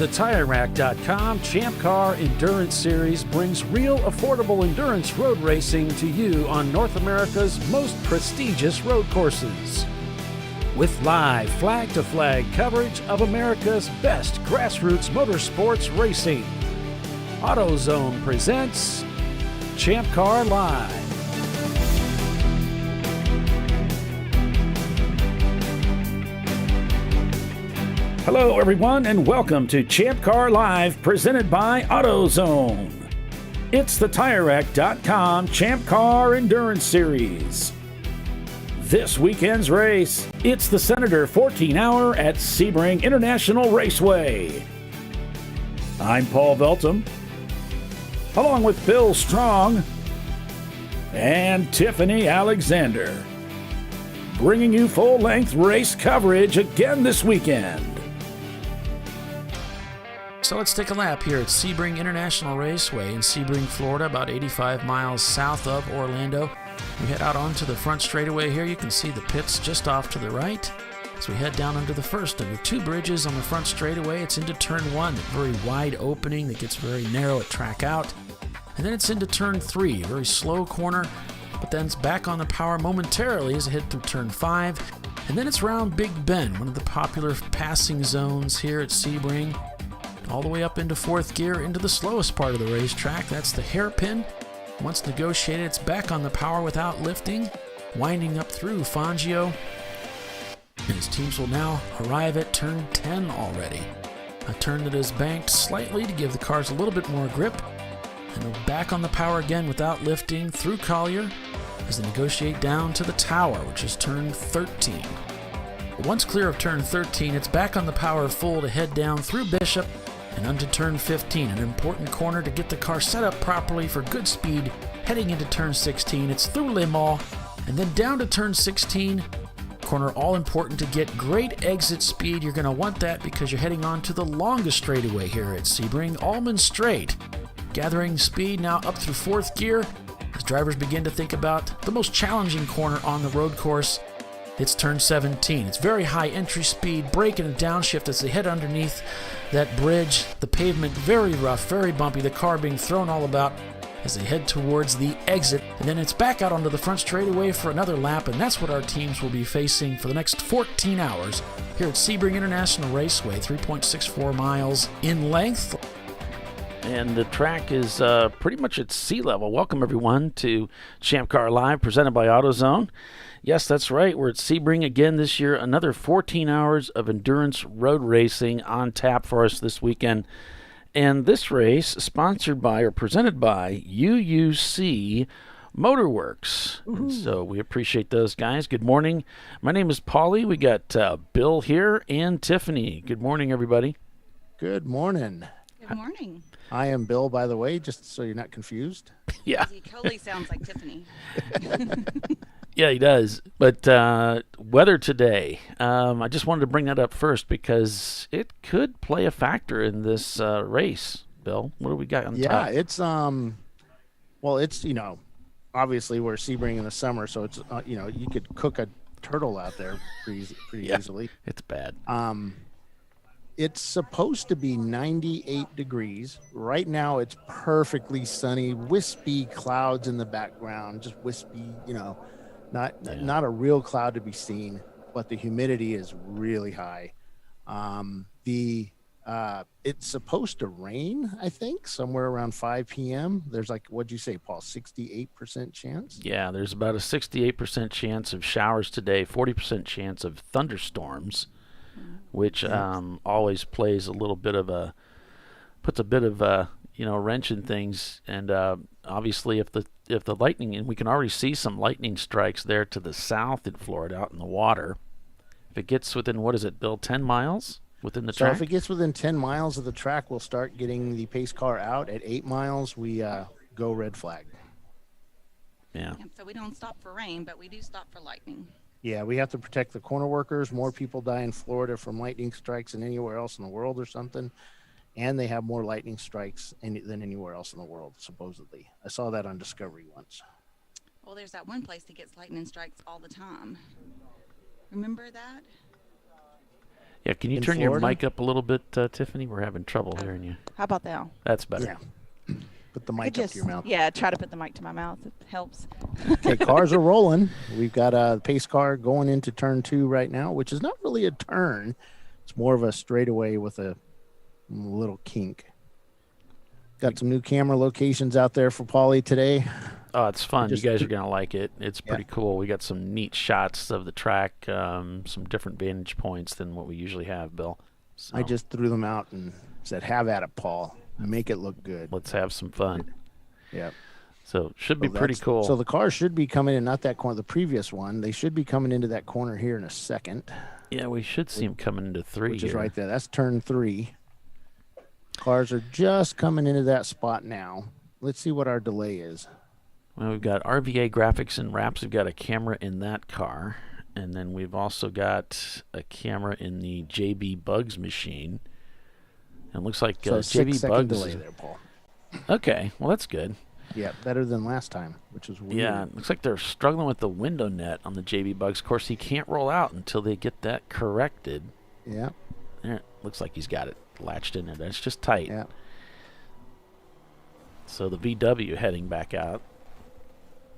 The TireRack.com Champ Car Endurance Series brings real affordable endurance road racing to you on North America's most prestigious road courses. With live flag-to-flag coverage of America's best grassroots motorsports racing, AutoZone presents ChampCar.Live. Hello, everyone, and welcome to ChampCar.Live, presented by AutoZone. It's the TireRack.com Champ Car Endurance Series. This weekend's race, it's the Senator 14-hour at Sebring International Raceway. I'm Paul Veltum, along with Bill Strong and Tiffany Alexander, bringing you full-length race coverage again this weekend. So let's take a lap here at Sebring International Raceway in Sebring, Florida, about 85 miles south of Orlando. We head out onto the front straightaway here. You can see the pits just off to the right. So we head down under the first of the two bridges on the front straightaway. It's into turn one, a very wide opening that gets very narrow at track out. And then it's into turn three, a very slow corner, but then it's back on the power momentarily as it hit through turn five. And then it's around Big Bend, one of the popular passing zones here at Sebring, all the way up into fourth gear into the slowest part of the racetrack. That's the hairpin. Once negotiated, it's back on the power without lifting, winding up through Fangio. And his teams will now arrive at turn 10 already. A turn that is banked slightly to give the cars a little bit more grip. And they're back on the power again without lifting through Collier as they negotiate down to the tower, which is turn 13. Once clear of turn 13, it's back on the power full to head down through Bishop and onto turn 15, an important corner to get the car set up properly for good speed. Heading into turn 16, it's through Le Mans, and then down to turn 16, corner all important to get great exit speed. You're going to want that because you're heading on to the longest straightaway here at Sebring, Allman Straight. Gathering speed now up through fourth gear as drivers begin to think about the most challenging corner on the road course. It's turn 17. It's very high entry speed, brake and a downshift as they head underneath that bridge. The pavement very rough, very bumpy, the car being thrown all about as they head towards the exit. And then it's back out onto the front straightaway for another lap, and that's what our teams will be facing for the next 14 hours here at Sebring International Raceway, 3.64 miles in length. And the track is pretty much at sea level. Welcome, everyone, to ChampCar.Live, presented by AutoZone. Yes, that's right. We're at Sebring again this year. Another 14 hours of endurance road racing on tap for us this weekend. And this race sponsored by or presented by UUC Motorworks. And so we appreciate those guys. Good morning. My name is Paulie. We got Bill here and Tiffany. Good morning, everybody. Good morning. Good morning. I am Bill, by the way, just so you're not confused. Yeah. He totally sounds like Tiffany. Yeah, he does. But weather today, I just wanted to bring that up first because it could play a factor in this race. Bill, what do we got on top? Yeah, it's well, it's obviously we're Sebring in the summer, so it's you could cook a turtle out there pretty Yeah, easily. it's bad. It's supposed to be 98 degrees. Right now, it's perfectly sunny, wispy clouds in the background, just wispy, not a real cloud to be seen, but the humidity is really high. It's supposed to rain, I think, somewhere around 5 p.m. There's what'd you say, Paul, 68% chance? Yeah, there's about a 68% chance of showers today, 40% chance of thunderstorms, which always plays a little bit of puts a bit of wrench in things. And obviously, if the lightning, and we can already see some lightning strikes there to the south in Florida, out in the water. If it gets within, what is it, Bill, 10 miles within the track? So if it gets within 10 miles of the track, we'll start getting the pace car out. At 8 miles, we go red flag. Yeah. So we don't stop for rain, but we do stop for lightning. Yeah, we have to protect the corner workers. More people die in Florida from lightning strikes than anywhere else in the world or something. And they have more lightning strikes than anywhere else in the world, supposedly. I saw that on Discovery once. Well, there's that one place that gets lightning strikes all the time. Remember that? Yeah, can you in turn your Florida. mic up a little bit, Tiffany? We're having trouble hearing you. How about now? That's better. Yeah. Put the I mic up just, to your mouth. yeah, try to put the mic to my mouth. It helps. Okay, cars are rolling. We've got a pace car going into turn 2 right now, which is not really a turn. It's more of a straightaway with a little kink. Got some new camera locations out there for Paulie today. Oh, it's fun. Just You guys are going to like it. It's Yeah. pretty cool. We got some neat shots of the track, some different vantage points than what we usually have, Bill. So I just threw them out and said, "Have at it, Paul. Make it look good." let's have some fun. Yeah. So should be So pretty that's- cool. So the cars should be coming in, not that corner, the previous one. They should be coming into that corner here in a second, yeah, we should see him coming into 3 which here. is right there. That's turn 3. Cars are just coming into that spot now. Let's see what our delay is. Well, we've got RVA graphics and wraps. We've got a camera in that car. And then we've also got a camera in the JB Bugs machine. And it looks like So JB 6-second Bugs. delay there, Paul. Okay, well, that's good. Yeah, better than last time, which was weird. Yeah, it looks like they're struggling with the window net on the JB Bugs. Of course, he can't roll out until they get that corrected. Yeah, There, looks like he's got it latched in there. That's just tight. yeah. So the VW heading back out.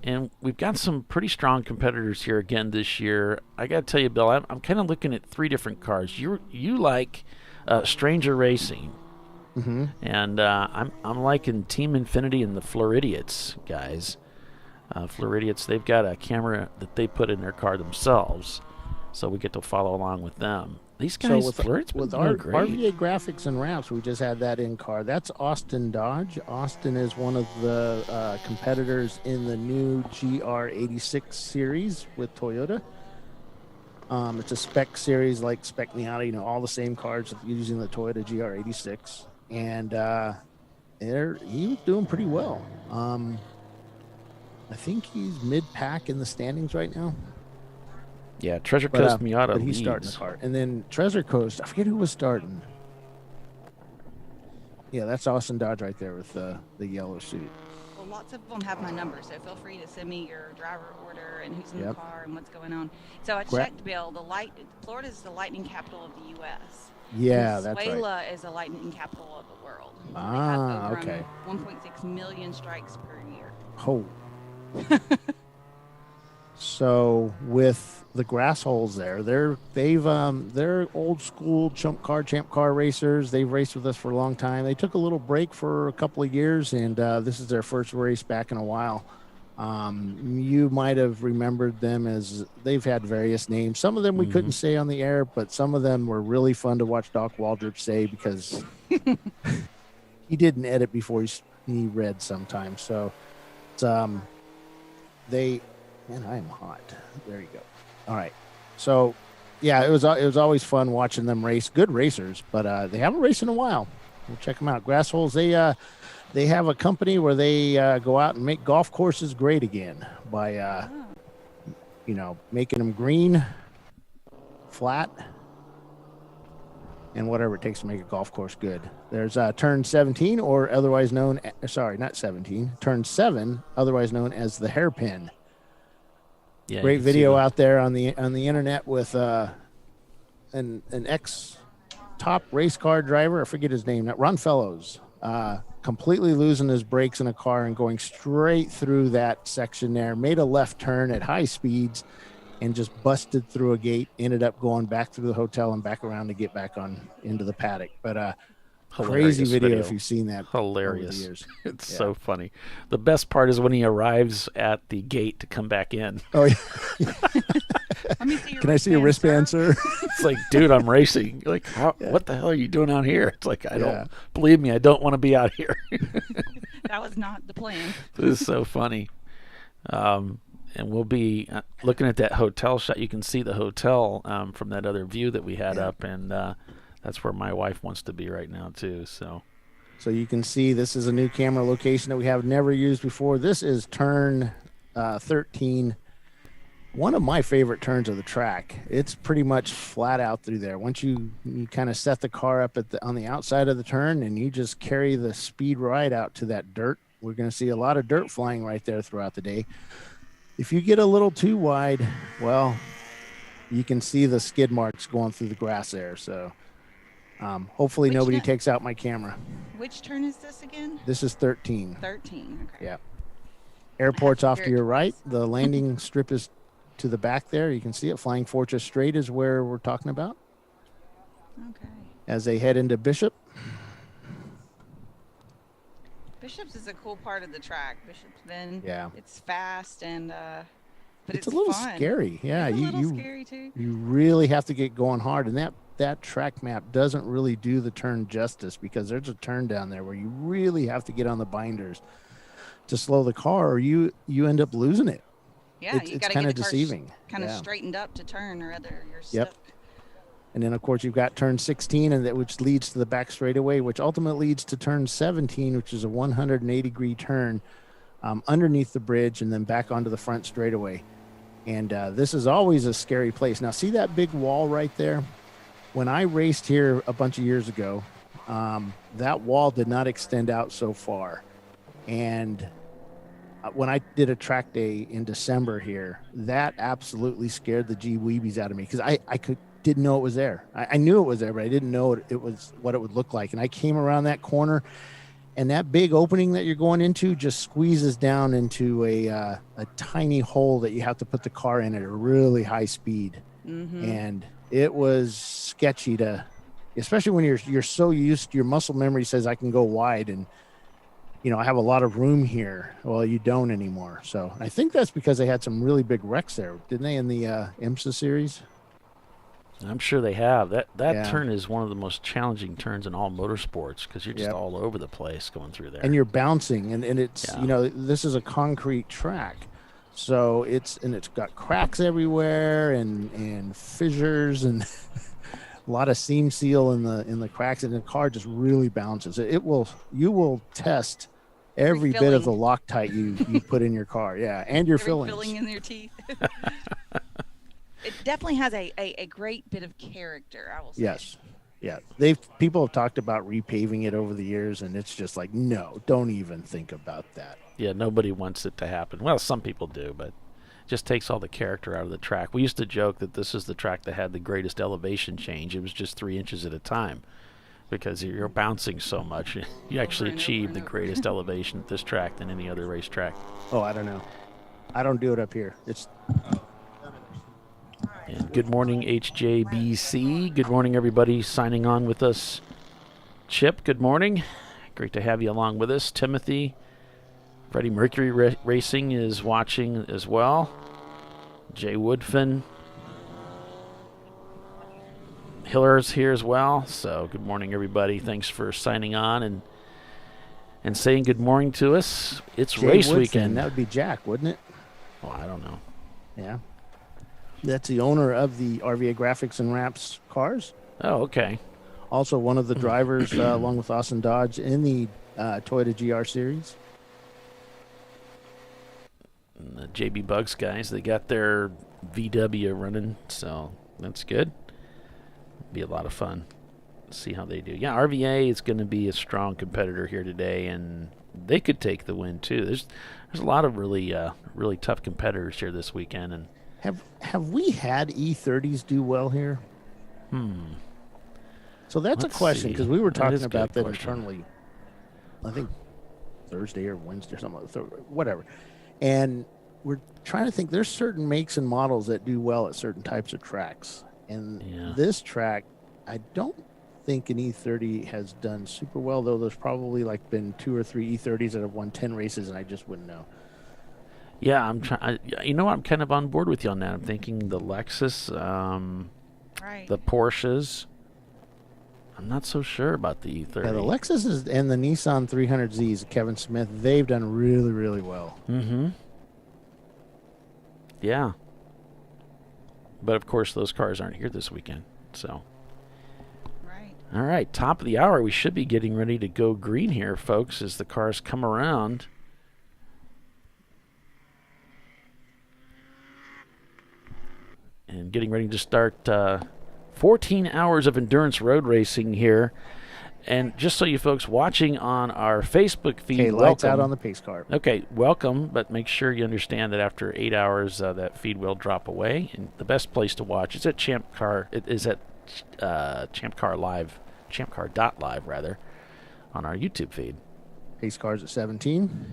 And we've got some pretty strong competitors here again this year. I got to tell you, Bill, I'm kind of looking at 3 different cars. You like Stranger Racing, Mm-hmm. and I'm liking Team Infinity and the Floridians guys. Floridians, they've got a camera that they put in their car themselves, so we get to follow along with them. These guys, So Floridians, with been our doing great. RVA graphics and wraps, we just had that in car. That's Austin Dodge. Austin is one of the competitors in the new GR86 series with Toyota. It's a spec series like Spec Miata, all the same cars using the Toyota GR86. And he was doing pretty well. I think he's mid-pack in the standings right now. Yeah, Treasure Coast Miata but he's leads. starting the car. And then Treasure Coast, I forget who was starting. Yeah, that's Austin Dodge right there with the yellow suit. Well, lots of them have my number, so feel free to send me your driver order and who's in the Yep. car and what's going on. So I checked, Bill. Florida is the lightning capital of the U.S. Yeah, that's right. Venezuela is the lightning capital of the world. Ah, they have over okay. 1.6 million strikes per year. Oh. So with the grass holes there, they're old school champ car racers. They've raced with us for a long time. They took a little break for a couple of years, and this is their first race back in a while. You might have remembered them as they've had various names. Some of them we couldn't say on the air, but some of them were really fun to watch Doc Waldrop say because he didn't edit before he read sometimes. So it's man, I am hot. There you go. All right. So, yeah, it was always fun watching them race. Good racers, but they haven't raced in a while. We'll check them out. Grass Holes, they have a company where they go out and make golf courses great again by, making them green, flat, and whatever it takes to make a golf course good. There's turn 17, or otherwise known, not 17, turn 7, otherwise known as the hairpin. Yeah, Great you can see video the- out there on the internet with an ex top race car driver. I forget his name. Ron Fellows, completely losing his brakes in a car and going straight through that section there. Made a left turn at high speeds and just busted through a gate. Ended up going back through the hotel and back around to get back on into the paddock. But Hilarious crazy video if you've seen that. Hilarious. Over the years. It's Yeah. so funny. The best part is when he arrives at the gate to come back in. Oh yeah. Let me see your Can I see your wristband, sir? It's like, dude, I'm racing. You're like, what the hell are you doing out here? It's like, I Yeah. don't, believe me, I don't want to be out here. That was not the plan. This is so funny. And we'll be looking at that hotel shot. You can see the hotel from that other view that we had up, and that's where my wife wants to be right now too. So you can see this is a new camera location that we have never used before. This is turn 13. One of my favorite turns of the track. It's pretty much flat out through there. Once you kind of set the car up on the outside of the turn and you just carry the speed right out to that dirt. We're going to see a lot of dirt flying right there throughout the day. If you get a little too wide, well, You can see the skid marks going through the grass there. So hopefully nobody takes out my camera. Which turn is this again? This is 13. 13. Okay. Yeah. Airport's off to your right. The landing strip is to the back there. You can see it. Flying Fortress Straight is where we're talking about. Okay. As they head into Bishop. Bishop's is a cool part of the track. Bishop's Bend. Yeah. It's fast and but it's a little fun. Scary. Yeah, it's a little scary too. You really have to get going hard, and that track map doesn't really do the turn justice, because there's a turn down there where you really have to get on the binders to slow the car, or you end up losing it. Yeah, it's kind of deceiving. Kind of straightened up to turn, or other you're stuck. Yep. And then, of course, you've got turn 16, which leads to the back straightaway, which ultimately leads to turn 17, which is a 180-degree turn underneath the bridge and then back onto the front straightaway. And this is always a scary place. Now, see that big wall right there? When I raced here a bunch of years ago, that wall did not extend out so far. And when I did a track day in December here, that absolutely scared the gee-weebies out of me, because I didn't know it was there. I knew it was there, but I didn't know it was what it would look like. And I came around that corner, and that big opening that you're going into just squeezes down into a tiny hole that you have to put the car in at a really high speed. Mm-hmm. And it was sketchy especially when you're so used to, your muscle memory says I can go wide and, I have a lot of room here. Well, you don't anymore. So I think that's because they had some really big wrecks there, didn't they, in the IMSA series? I'm sure they have. That turn is one of the most challenging turns in all motorsports, because you're just all over the place going through there. And you're bouncing, and it's, this is a concrete track. So it's got cracks everywhere and fissures and a lot of seam seal in the cracks, and the car just really bounces. You will test every bit of the Loctite you put in your car. Yeah. And your fillings. Filling in your teeth. It definitely has a great bit of character, I will say. Yes. Yeah. People have talked about repaving it over the years, and it's just like, no, don't even think about that. Yeah, nobody wants it to happen. Well, some people do, but it just takes all the character out of the track. We used to joke that this is the track that had the greatest elevation change. It was just 3 inches at a time, because you're bouncing so much. You actually achieve the greatest elevation at this track than any other racetrack. Oh, I don't know. I don't do it up here. And good morning, HJBC. Good morning, everybody signing on with us. Chip, good morning. Great to have you along with us. Timothy, Freddie Mercury Racing is watching as well. Jay Woodfin. Hiller's here as well. So good morning, everybody. Thanks for signing on and saying good morning to us. It's Jay race Woodfin, weekend. That would be Jack, wouldn't it? Well, I don't know. Yeah. That's the owner of the RVA Graphics and Wraps cars. Oh, okay. Also one of the drivers, along with Austin Dodge, in the Toyota GR series. And the JB Bugs guys, they got their VW running, so that's good. Be a lot of fun. See how they do. Yeah, RVA is going to be a strong competitor here today, and they could take the win too. There's a lot of really tough competitors here this weekend. And have we had E30s do well here? So that's Let's a question, because we were talking about that question. internally. I think Thursday or Wednesday or something, whatever. And we're trying to think. There's certain makes and models that do well at certain types of tracks, and this track, I don't think an E30 has done super well. Though there's probably been 2 or 3 E30s that have won 10 races, and I just wouldn't know. Yeah, I'm trying. I'm kind of on board with you on that. I'm thinking the Lexus, the Porsches. I'm not so sure about the E30. Yeah, the Lexus and the Nissan 300Zs, Kevin Smith, they've done really, really well. Mm-hmm. Yeah. But, of course, those cars aren't here this weekend. So. Right. All right, top of the hour. We should be getting ready to go green here, folks, as the cars come around. And getting ready to start 14 hours of endurance road racing here And just so you folks watching on our Facebook feed, Okay, lights welcome. out on the pace car. Okay, welcome, but make sure you understand that after 8 hours, that feed will drop away. And the best place to watch is at ChampCar. It is at ChampCar.Live, ChampCar.Live rather, on our YouTube feed. Pace car's at 17.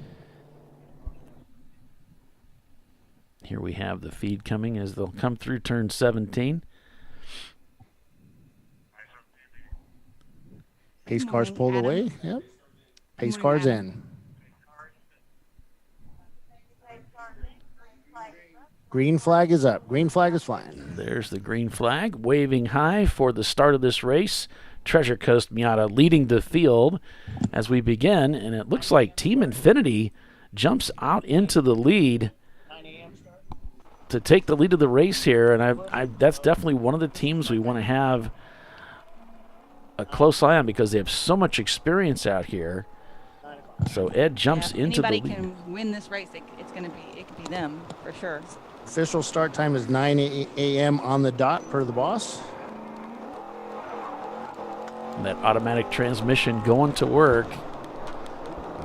Here we have the feed coming as they'll come through turn 17. Pace Good car's morning, pulled Adam. away. Yep. Pace morning, car's Adam. in. Green flag is up. Green flag is flying. There's the green flag waving high for the start of this race. Treasure Coast Miata leading the field as we begin, and it looks like Team Infinity jumps out into the lead to take the lead of the race here, and that's definitely one of the teams we want to have a close eye on because they have so much experience out here. So Ed jumps Yeah, if into the anybody lead. can win this race, it could be them for sure. Official start time is 9 a.m. on the dot per the boss. And that automatic transmission going to work.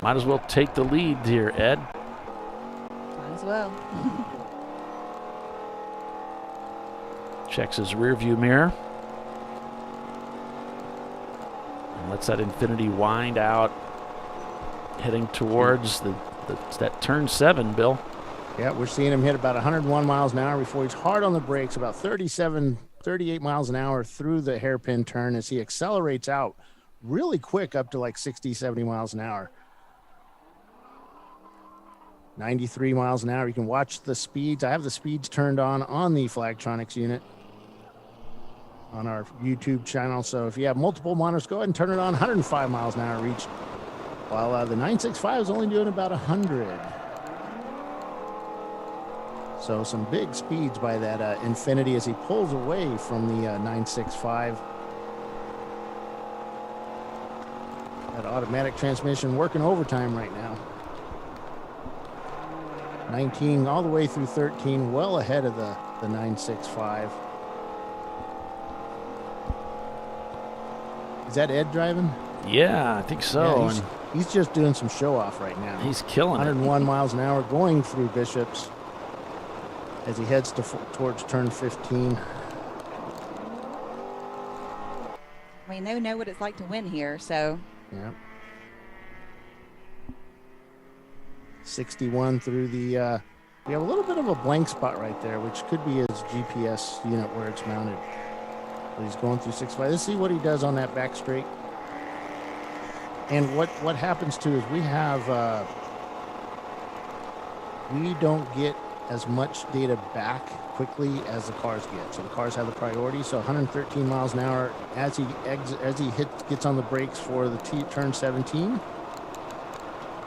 Might as well take the lead here, Ed. Might as well. Checks his rear view mirror. And lets that Infinity wind out, heading towards that turn 7, Bill. Yeah, we're seeing him hit about 101 miles an hour before he's hard on the brakes, about 38 miles an hour through the hairpin turn as he accelerates out really quick up to like 60, 70 miles an hour. 93 miles an hour. You can watch the speeds. I have the speeds turned on the Flagtronics unit on our YouTube channel. So if you have multiple monitors, go ahead and turn it on. 105 miles an hour reached, while the 965 is only doing about 100. So some big speeds by that Infinity as he pulls away from the 965. That automatic transmission working overtime right now. 19 all the way through 13, well ahead of the 965. Is that Ed driving? Yeah, I think so. Yeah, he's just doing some show off right now. He's killing 101 miles an hour going through Bishops as he heads towards turn 15. I mean, they know what it's like to win here, so Yeah. 61 through the, we have a little bit of a blank spot right there, which could be his GPS unit where it's mounted. But he's going through 65. Let's see what he does on that back straight. And what happens too is we don't get as much data back quickly as the cars get. So the cars have the priority. So 113 miles an hour as he gets on the brakes for the turn 17. A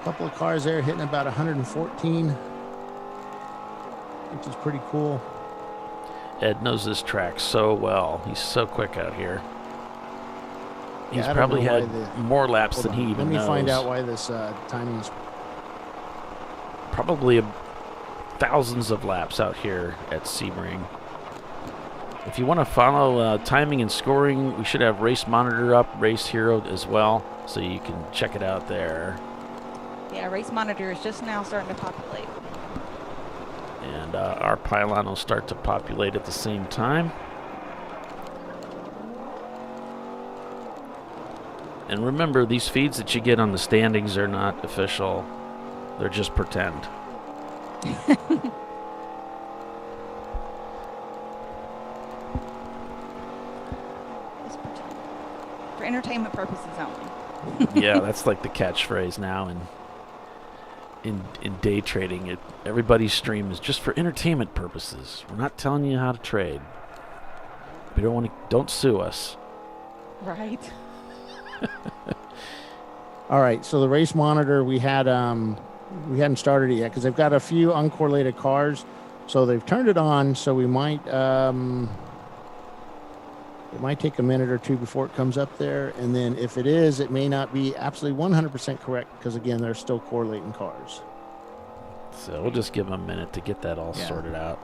couple of cars there hitting about 114, which is pretty cool. Ed knows this track so well. He's so quick out here. He's I don't probably know had why more laps Hold than on. he even knows. Let me find out why this timing is. Probably thousands of laps out here at Sebring. If you want to follow timing and scoring, we should have Race Monitor up, Race Hero as well, so you can check it out there. yeah, Race Monitor is just now starting to populate. And our pylon will start to populate at the same time. And remember, these feeds that you get on the standings are not official. They're just pretend. Just pretend. For entertainment purposes only. Yeah, that's like the catchphrase now in day trading. Everybody's stream is just for entertainment purposes. We're not telling you how to trade. We don't sue us. Right. All right, so the Race Monitor we hadn't started it yet because they've got a few uncorrelated cars, so they've turned it on. So we might it might take a minute or two before it comes up there, and then if it is, it may not be absolutely 100% correct because again, they're still correlating cars. So we'll just give them a minute to get that all Yeah. sorted out.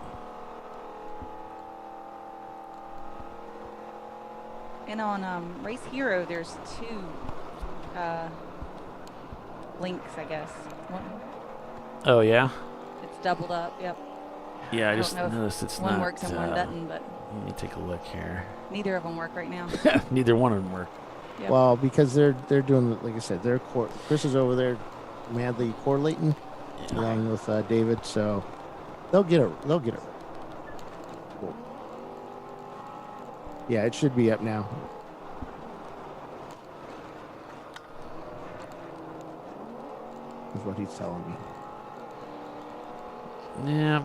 And on Race Hero, there's 2 links, I guess. One, Oh, yeah? it's doubled up. Yep. Yeah, I don't just know if noticed it's one not. works and one doesn't, but Let me take a look here. neither of them work right now. Neither one of them work. Yep. Well, because they're doing, like I said, Chris is over there madly correlating along with David, so they'll get it. Cool. Yeah, it should be up now. Is what he's telling me. Yeah,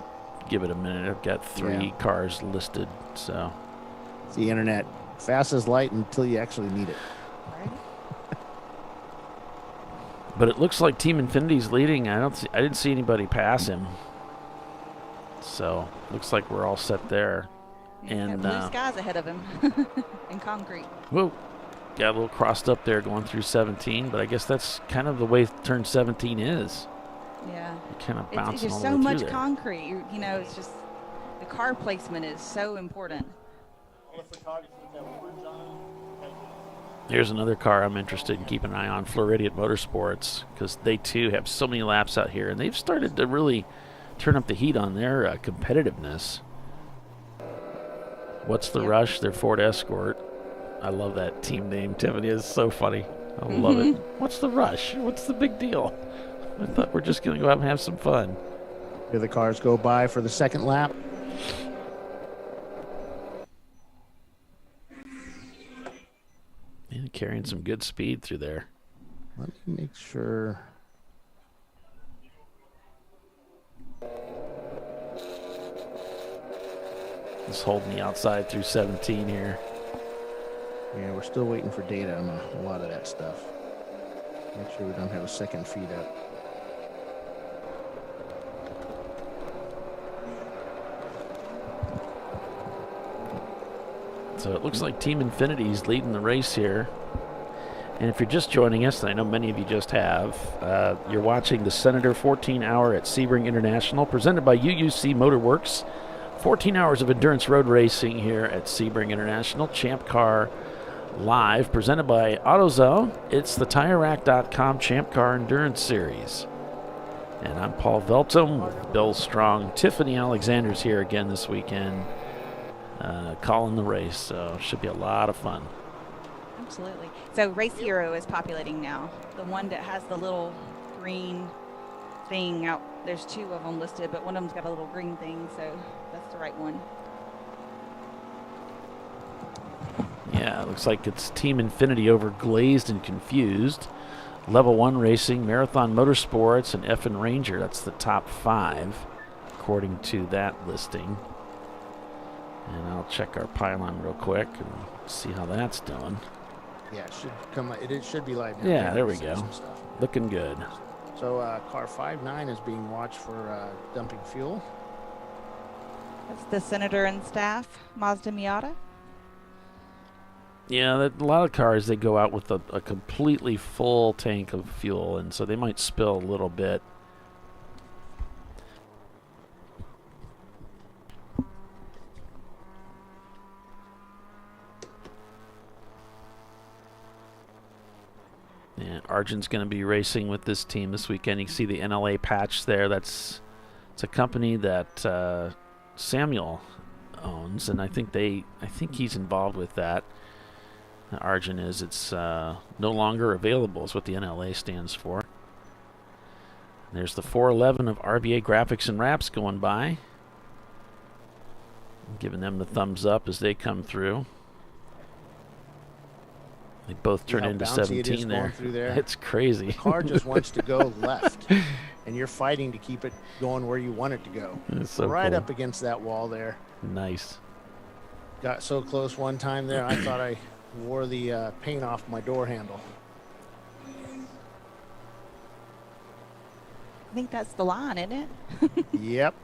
give it a minute. I've got 3 Yeah. cars listed, so. It's the internet. Fast as light until you actually need it. Right? But it looks like Team Infinity's leading. I didn't see anybody pass him. So, looks like we're all set there. He's And got blue skies ahead of him in concrete. whoa, got a little crossed up there going through 17, but I guess that's kind of the way turn 17 is. Yeah. You're kind of It's, bouncing there's all so the way much through there. concrete. You know, it's just the car placement is so important. Here's another car I'm interested in keeping an eye on, Floridian Motorsports, because they too have so many laps out here, and they've started to really turn up the heat on their competitiveness. What's the Yep. rush? Their Ford Escort. I love that team name, Tiffany. It's so funny. I love it. What's the rush? What's the big deal? I thought we're just going to go out and have some fun. Here the cars go by for the second lap. And carrying some good speed through there. Let me make sure. Just holding the outside through 17 here. Yeah, we're still waiting for data on a lot of that stuff. Make sure we don't have a second feed up. So it looks like Team Infinity's leading the race here. And if you're just joining us, and I know many of you just have, you're watching the Senator 14 Hour at Sebring International, presented by UUC Motorworks. 14 hours of endurance road racing here at Sebring International. ChampCar.Live, presented by AutoZone. It's the TireRack.com Champ Car Endurance Series. And I'm Paul Veltum with Bill Strong. Tiffany Alexander's here again this weekend, calling the race. So it should be a lot of fun. Absolutely. So Race Hero is populating now. The one that has the little green thing out. There's 2 of them listed, but one of them's got a little green thing, so that's the right one. Yeah, it looks like it's Team Infinity over Glazed and Confused. Level 1 Racing, Marathon Motorsports, and F and Ranger. That's the top 5, according to that listing. And I'll check our pylon real quick and see how that's doing. Yeah, it should come. It should be live now. Yeah, there we See go. some stuff. Looking good. So car 59 is being watched for dumping fuel. That's the Senator and staff, Mazda Miata. Yeah, a lot of cars, they go out with a completely full tank of fuel, and so they might spill a little bit. And Arjun's going to be racing with this team this weekend. You can see the NLA patch there. It's a company that Samuel owns, and I think he's involved with that. Arjun is. It's no longer available is what the NLA stands for. And there's the 411 of RBA Graphics and Wraps going by. Giving them the thumbs up as they come through. They both turn into 17 there. It's crazy. The car just wants to go left, and you're fighting to keep it going where you want it to go. It's so right cool. up against that wall there. Nice. Got so close one time there, I thought I wore the paint off my door handle. I think that's the line, isn't it? Yep.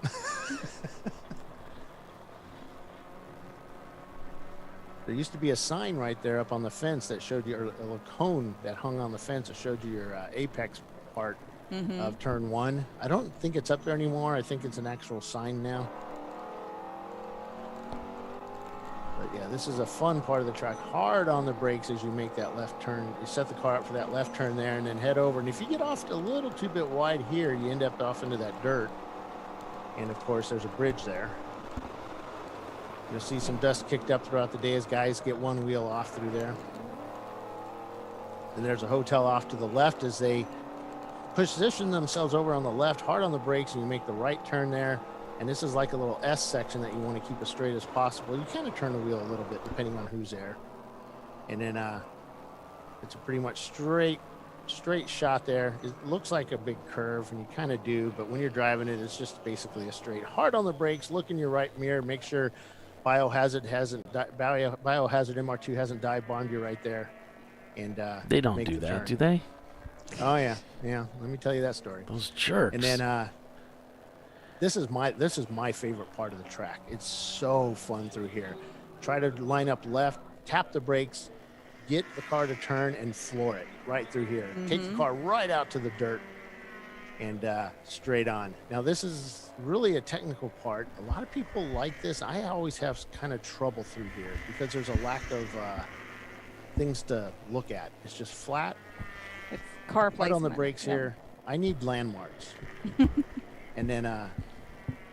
There used to be a sign right there up on the fence that showed you, or a little cone that hung on the fence that showed you your apex part of turn 1. I don't think it's up there anymore. I think it's an actual sign now. But Yeah, this is a fun part of the track. Hard on the brakes as you make that left turn. You set the car up for that left turn there and then head over. And if you get off a little too bit wide here, you end up off into that dirt. And of course, there's a bridge there. You'll see some dust kicked up throughout the day as guys get one wheel off through there. And there's a hotel off to the left as they position themselves over on the left, hard on the brakes, and you make the right turn there. And this is like a little S section that you want to keep as straight as possible. You kind of turn the wheel a little bit depending on who's there. And then it's a pretty much straight shot there. It looks like a big curve, and you kind of do, but when you're driving it, it's just basically a straight. Hard on the brakes, look in your right mirror, make sure Biohazard MR2 hasn't dive bombed you right there. And they don't do that, do they? Oh yeah. Let me tell you that story. Those jerks. And then this is my favorite part of the track. It's so fun through here. Try to line up left, tap the brakes, get the car to turn, and floor it right through here. Take the car right out to the dirt and straight on. Now this is really a technical part. A lot of people like this. I always have kind of trouble through here because there's a lack of things to look at. It's just flat. It's car placement. Right on the brakes here. I need landmarks. And then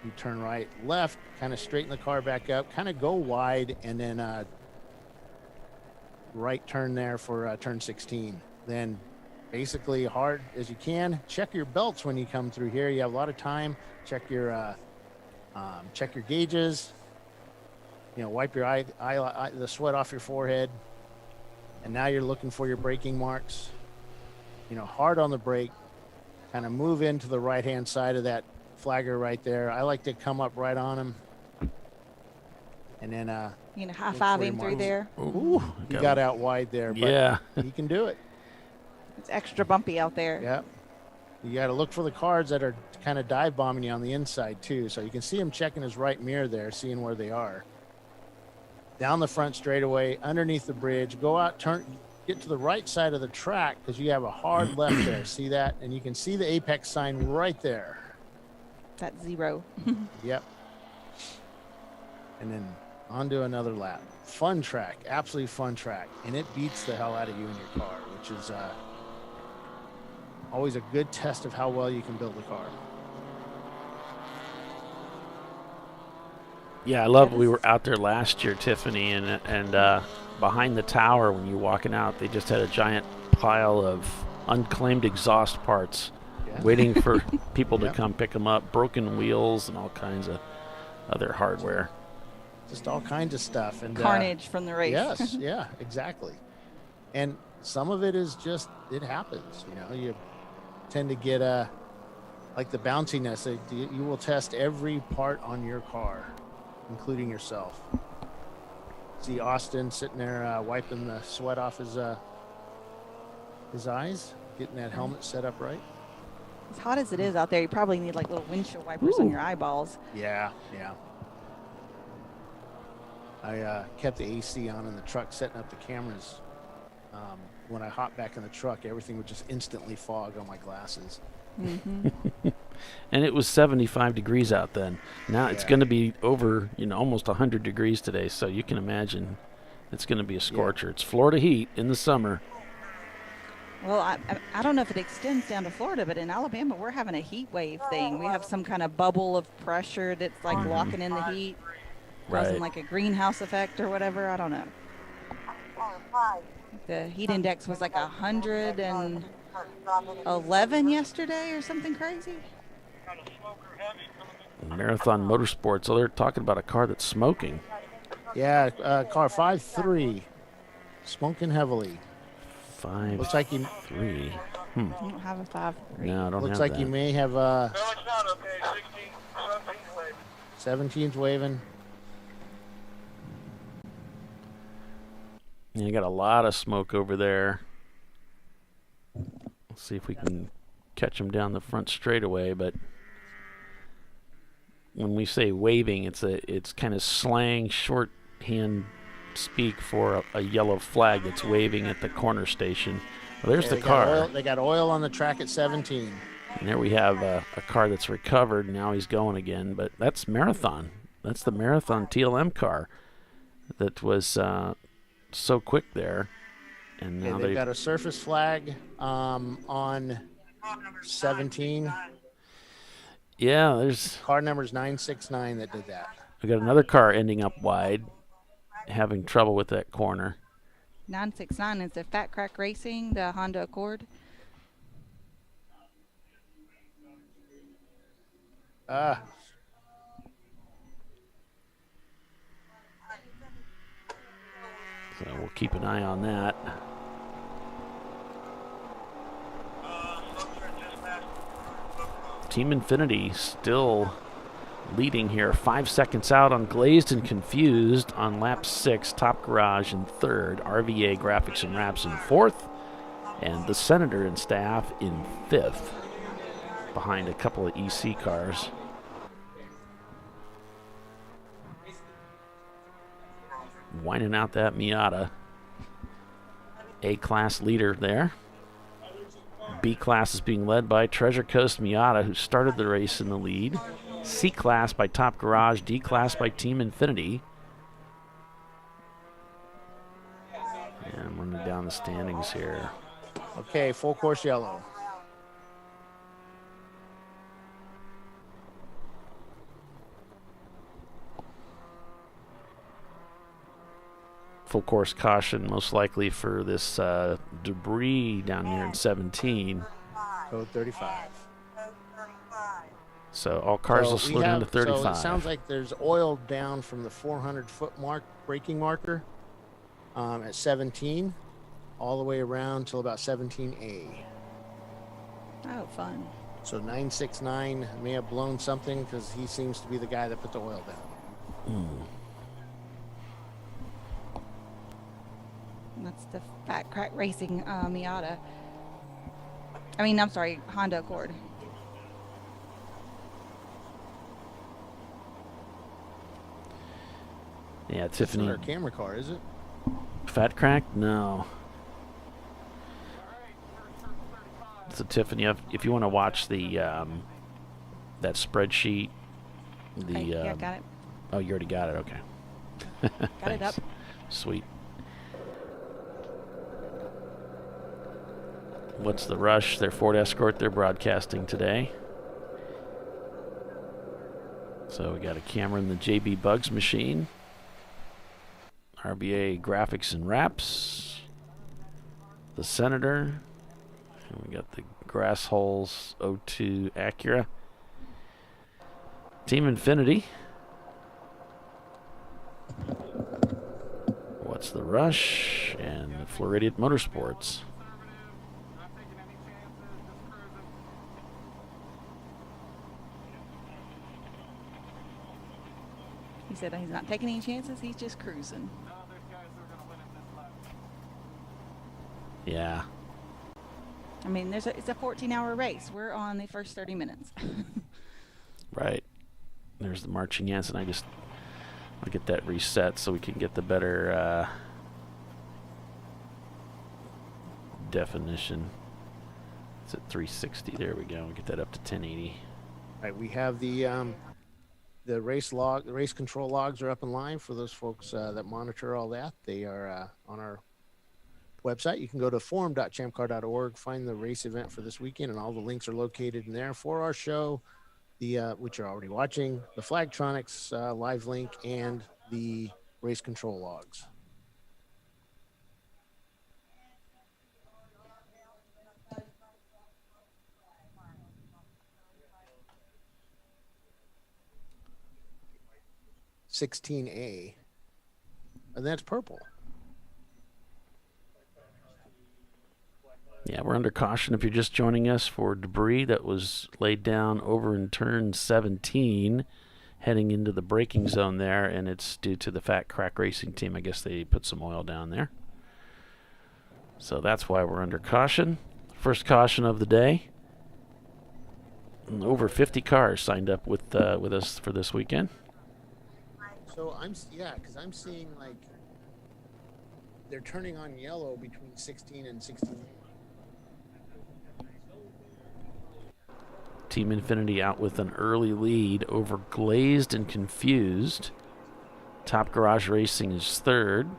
you turn right, left, kind of straighten the car back up, kind of go wide, and then right turn there for turn 16. Then basically hard as you can. Check your belts when you come through here. You have a lot of time. Check your gauges. Wipe your the sweat off your forehead. And now you're looking for your braking marks. Hard on the brake. Kind of move into the right-hand side of that flagger right there. I like to come up right on him. And then high five him through there. Ooh, you got out wide there. But yeah. You can do it. It's extra bumpy out there. Yep. You got to look for the cars that are kind of dive bombing you on the inside too. So you can see him checking his right mirror there, seeing where they are. Down the front straightaway, underneath the bridge, go out, turn, get to the right side of the track because you have a hard left there. See that? And you can see the apex sign right there. That's 0. Yep. And then on to another lap. Fun track, absolutely fun track. And it beats the hell out of you in your car, which is always a good test of how well you can build a car. Yeah, I love. We were out there last year, Tiffany, and behind the tower when you're walking out, they just had a giant pile of unclaimed exhaust parts, waiting for people to come pick them up. Broken wheels and all kinds of other hardware. Just all kinds of stuff and carnage from the race. Yes, yeah, exactly. And some of it is just it happens. You tend to get like the bounciness. You will test every part on your car, including yourself. See Austin sitting there wiping the sweat off his eyes, getting that helmet set up right. As hot as it is out there, you probably need like little windshield wipers on your eyeballs. Yeah. I kept the AC on in the truck, setting up the cameras. When I hopped back in the truck, everything would just instantly fog on my glasses. And it was 75 degrees out then. Now it's going to be over, almost 100 degrees today. So you can imagine it's going to be a scorcher. It's Florida heat in the summer. Well, I don't know if it extends down to Florida, but in Alabama, we're having a heat wave thing. We have some kind of bubble of pressure that's like locking in the heat, causing like a greenhouse effect or whatever. I don't know. The heat index was like 111 yesterday or something crazy. Marathon Motorsports. So they're talking about a car that's smoking. Yeah, car 5.3, smoking heavily. 5.3. Looks like you. You don't have a 5.3. No, I don't Looks have like that. you may have 17's waving. You got a lot of smoke over there. Let's see if we can catch them down the front straightaway. But when we say waving, it's kind of slang shorthand speak for a yellow flag that's waving at the corner station. Well, there's the car. They got oil on the track at 17. And there we have a car that's recovered. Now he's going again. But that's Marathon. That's the Marathon TLM car. that was so quick there. And now they've got a surface flag on 17. Yeah, there's Car number's 969 that did that. we got another car ending up wide, having trouble with that corner. 969 is the Fat Crack Racing, the Honda Accord. So we'll keep an eye on that. Team Infinity still leading here, 5 seconds out on Glazed and Confused on lap 6, Top Garage in 3rd, RVA Graphics and Wraps in 4th, and the Senator and staff in 5th, behind a couple of EC cars. Winding out that Miata. A-class leader there. B-class is being led by Treasure Coast Miata, who started the race in the lead. C-class by Top Garage, D-class by Team Infinity. And I'm running down the standings here. Okay, full course yellow. Full course caution, most likely for this debris down here in 17. Code 35. So all cars will slow down to 35. So it sounds like there's oil down from the 400-foot mark, braking marker at 17, all the way around till about 17A. Oh, fun. So 969 may have blown something because he seems to be the guy that put the oil down. That's the Fat Crack Racing Miata. I mean, I'm sorry, Honda Accord. Yeah, It's Tiffany. not our camera car, is it? Fat Crack? No. So Tiffany, if you want to watch the that spreadsheet, Yeah, got it. Oh, you already got it. Okay. Got it up. Sweet. What's the rush? Their Ford Escort they're broadcasting today. So we got a camera in the JB Bugs machine. RBA Graphics and Wraps. The Senator. And we got the Grass Holes 02 Acura. Team Infinity. What's the rush? And the Floridian Motorsports. He said he's not taking any chances. He's just cruising. Yeah. I mean, it's a 14-hour race. We're on the first 30 minutes. Right. There's the marching ants, and I'll get that reset so we can get the better definition. It's at 360. There we go. We'll get that up to 1080. All right, we have the race log, the race control logs are up and live for those folks that monitor all that. They are on our website. You can go to forum.champcar.org, find the race event for this weekend, and all the links are located in there for our show, which you're already watching, the Flagtronics live link, and the race control logs. (16A), and that's purple. Yeah, we're under caution if you're just joining us for debris that was laid down over in turn 17, heading into the braking zone there, and it's due to the Fat Crack Racing team. I guess they put some oil down there. So that's why we're under caution. First caution of the day. And over 50 cars signed up with us for this weekend. So because I'm seeing like they're turning on yellow between 16 and 16. Team Infinity out with an early lead over Glazed and Confused. Top Garage Racing is third.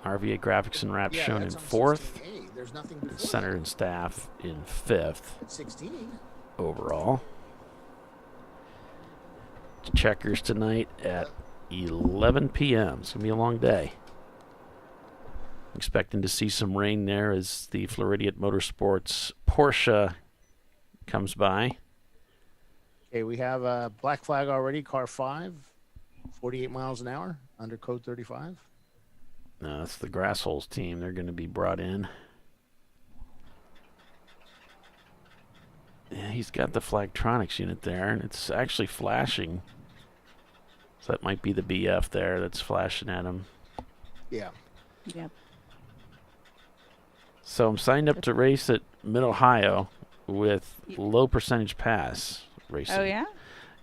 RVA Graphics and Wraps shown in that's on fourth. 16A. There's nothing before Center that. and Staff in fifth At 16. overall. Checkers tonight at 11 p.m. It's going to be a long day. Expecting to see some rain there as the Floridian Motorsports Porsche comes by. Okay, we have a black flag already, car 5, 48 miles an hour, under code 35. No, that's the Grassholes team. They're going to be brought in. Yeah, he's got the Flagtronics unit there, and it's actually flashing. So that might be the BF there that's flashing at him. Yeah. Yep. So I'm signed up to race at Mid-Ohio with low percentage pass racing. Oh, yeah?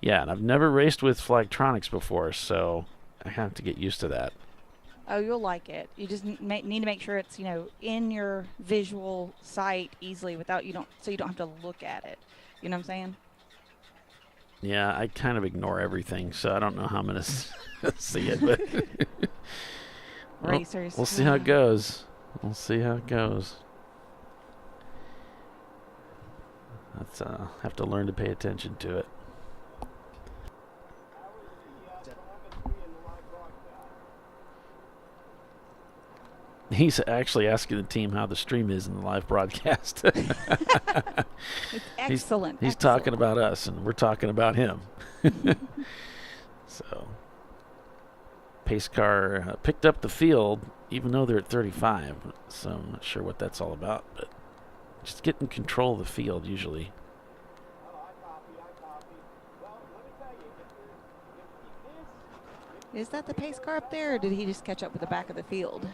Yeah, and I've never raced with Flagtronics before, so I have to get used to that. Oh, you'll like it. You just need to make sure it's, in your visual sight easily so you don't have to look at it. You know what I'm saying? Yeah, I kind of ignore everything, so I don't know how I'm going to see it. But Racers. We'll see how it goes. We'll see how it goes. That's have to learn to pay attention to it. He's actually asking the team how the stream is in the live broadcast. It's excellent. He's talking about us, and we're talking about him. So, pace car picked up the field, even though they're at 35. So I'm not sure what that's all about, but just getting control of the field usually. Is that the pace car up there, or did he just catch up with the back of the field?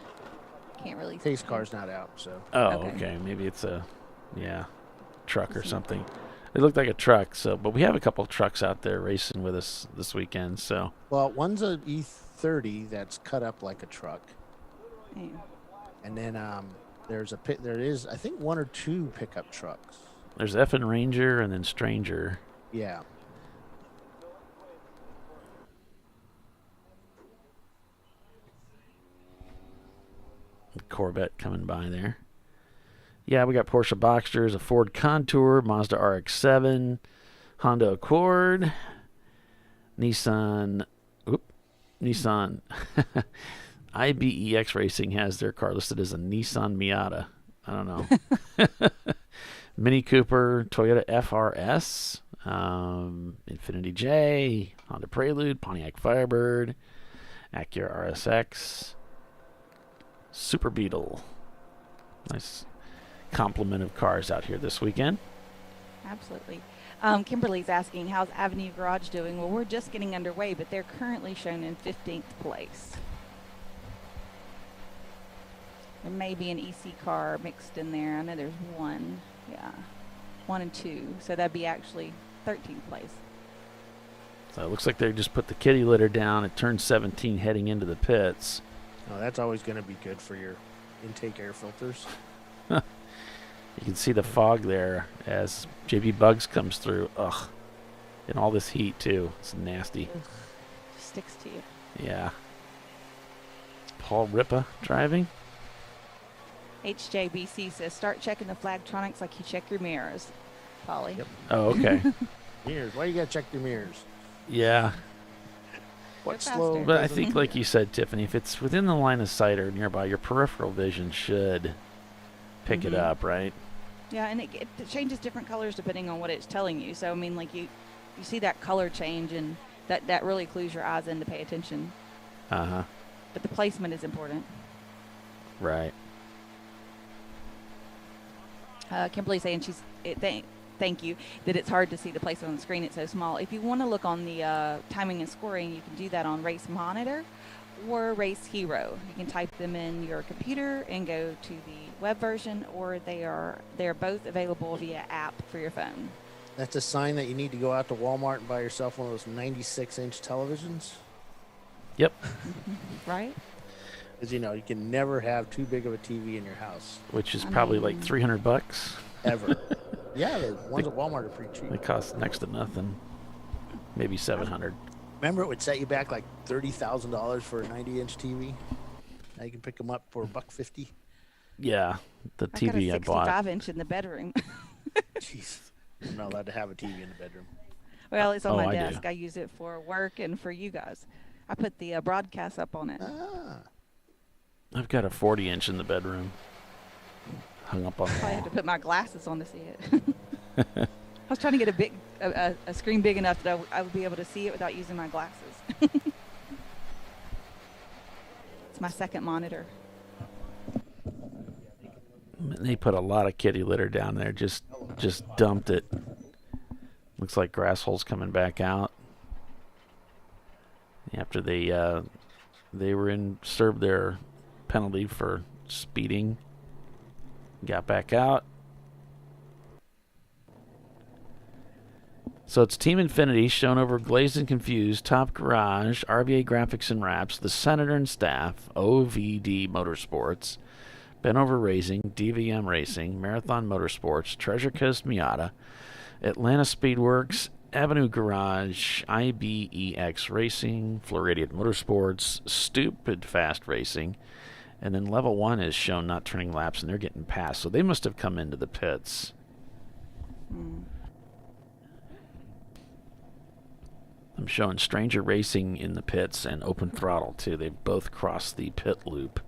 Can't really see. Pace car's not out, so. Oh, Okay. okay. Maybe it's a, truck or something. It looked like a truck. So, but we have a couple of trucks out there racing with us this weekend. So, Well, one's a E30 that's cut up like a truck, Yeah. and then there is I think 1 or 2 pickup trucks. there's Effin' Ranger and then Stranger. Yeah. Corvette coming by there. Yeah, we got Porsche Boxsters, a Ford Contour, Mazda RX-7, Honda Accord, Nissan IBEX Racing has their car listed as a Nissan Miata. I don't know. Mini Cooper, Toyota FRS, Infiniti J, Honda Prelude, Pontiac Firebird, Acura RSX, Super Beetle. Nice complement of cars out here this weekend. Absolutely. Kimberly's asking, how's Avenue Garage doing? Well, we're just getting underway, but they're currently shown in 15th place. There may be an EC car mixed in there. I know there's one. Yeah. 1 and 2. So that'd be actually 13th place. So it looks like they just put the kitty litter down at turn 17 heading into the pits. No, that's always going to be good for your intake air filters. You can see the fog there as JB Bugs comes through. Ugh. And all this heat, too. It's nasty. Ugh. Just sticks to you. Yeah. Paul Ripa driving. HJBC says, start checking the Flagtronics like you check your mirrors. Polly. Yep. Oh, okay. Mirrors. Why you got to check your mirrors? Yeah. What They're slow? faster. But I think, like you said, Tiffany, if it's within the line of sight or nearby, your peripheral vision should pick it Mhm. up, right? Yeah, and it changes different colors depending on what it's telling you. So, I mean, like you see that color change, and that really clues your eyes in to pay attention. Uh-huh. But the placement is important. Right. Kimberly's saying thank you, that it's hard to see the placement on the screen. It's so small. If you want to look on the timing and scoring, you can do that on Race Monitor or Race Hero. You can type them in your computer and go to the web version, or they are both available via app for your phone. That's a sign that you need to go out to Walmart and buy yourself one of those 96-inch televisions. Yep. Right? Because, you can never have too big of a TV in your house, Which is I probably like mean- $300. ever. Yeah, the ones at Walmart are pretty cheap. They cost next to nothing. Maybe 700. Remember, it would set you back like $30,000 for a 90-inch TV. Now you can pick them up for $150. Yeah, the TV I bought. I got a 65-inch in the bedroom. Jeez, I'm not allowed to have a TV in the bedroom. Well, it's on my I desk. do. I use it for work and for you guys. I put the broadcast up on it. I've got a 40-inch in the bedroom, hung up on the I wall. had to put my glasses on to see it. I was trying to get a screen big enough that I would be able to see it without using my glasses. It's my second monitor. They put a lot of kitty litter down there. Just dumped it. Looks like grass hole's coming back out. After they were served their penalty for speeding, got back out. So it's Team Infinity shown over Glazed and Confused, Top Garage, RVA Graphics and Wraps, The Senator and Staff, OVD Motorsports, Benover Racing, DVM Racing, Marathon Motorsports, Treasure Coast Miata, Atlanta Speedworks, Avenue Garage, IBEX Racing, Floridian Motorsports, Stupid Fast Racing, and then Level 1 is shown not turning laps, and they're getting past. So they must have come into the pits. I'm showing Stranger Racing in the pits and Open Throttle, too. They've both crossed the pit loop.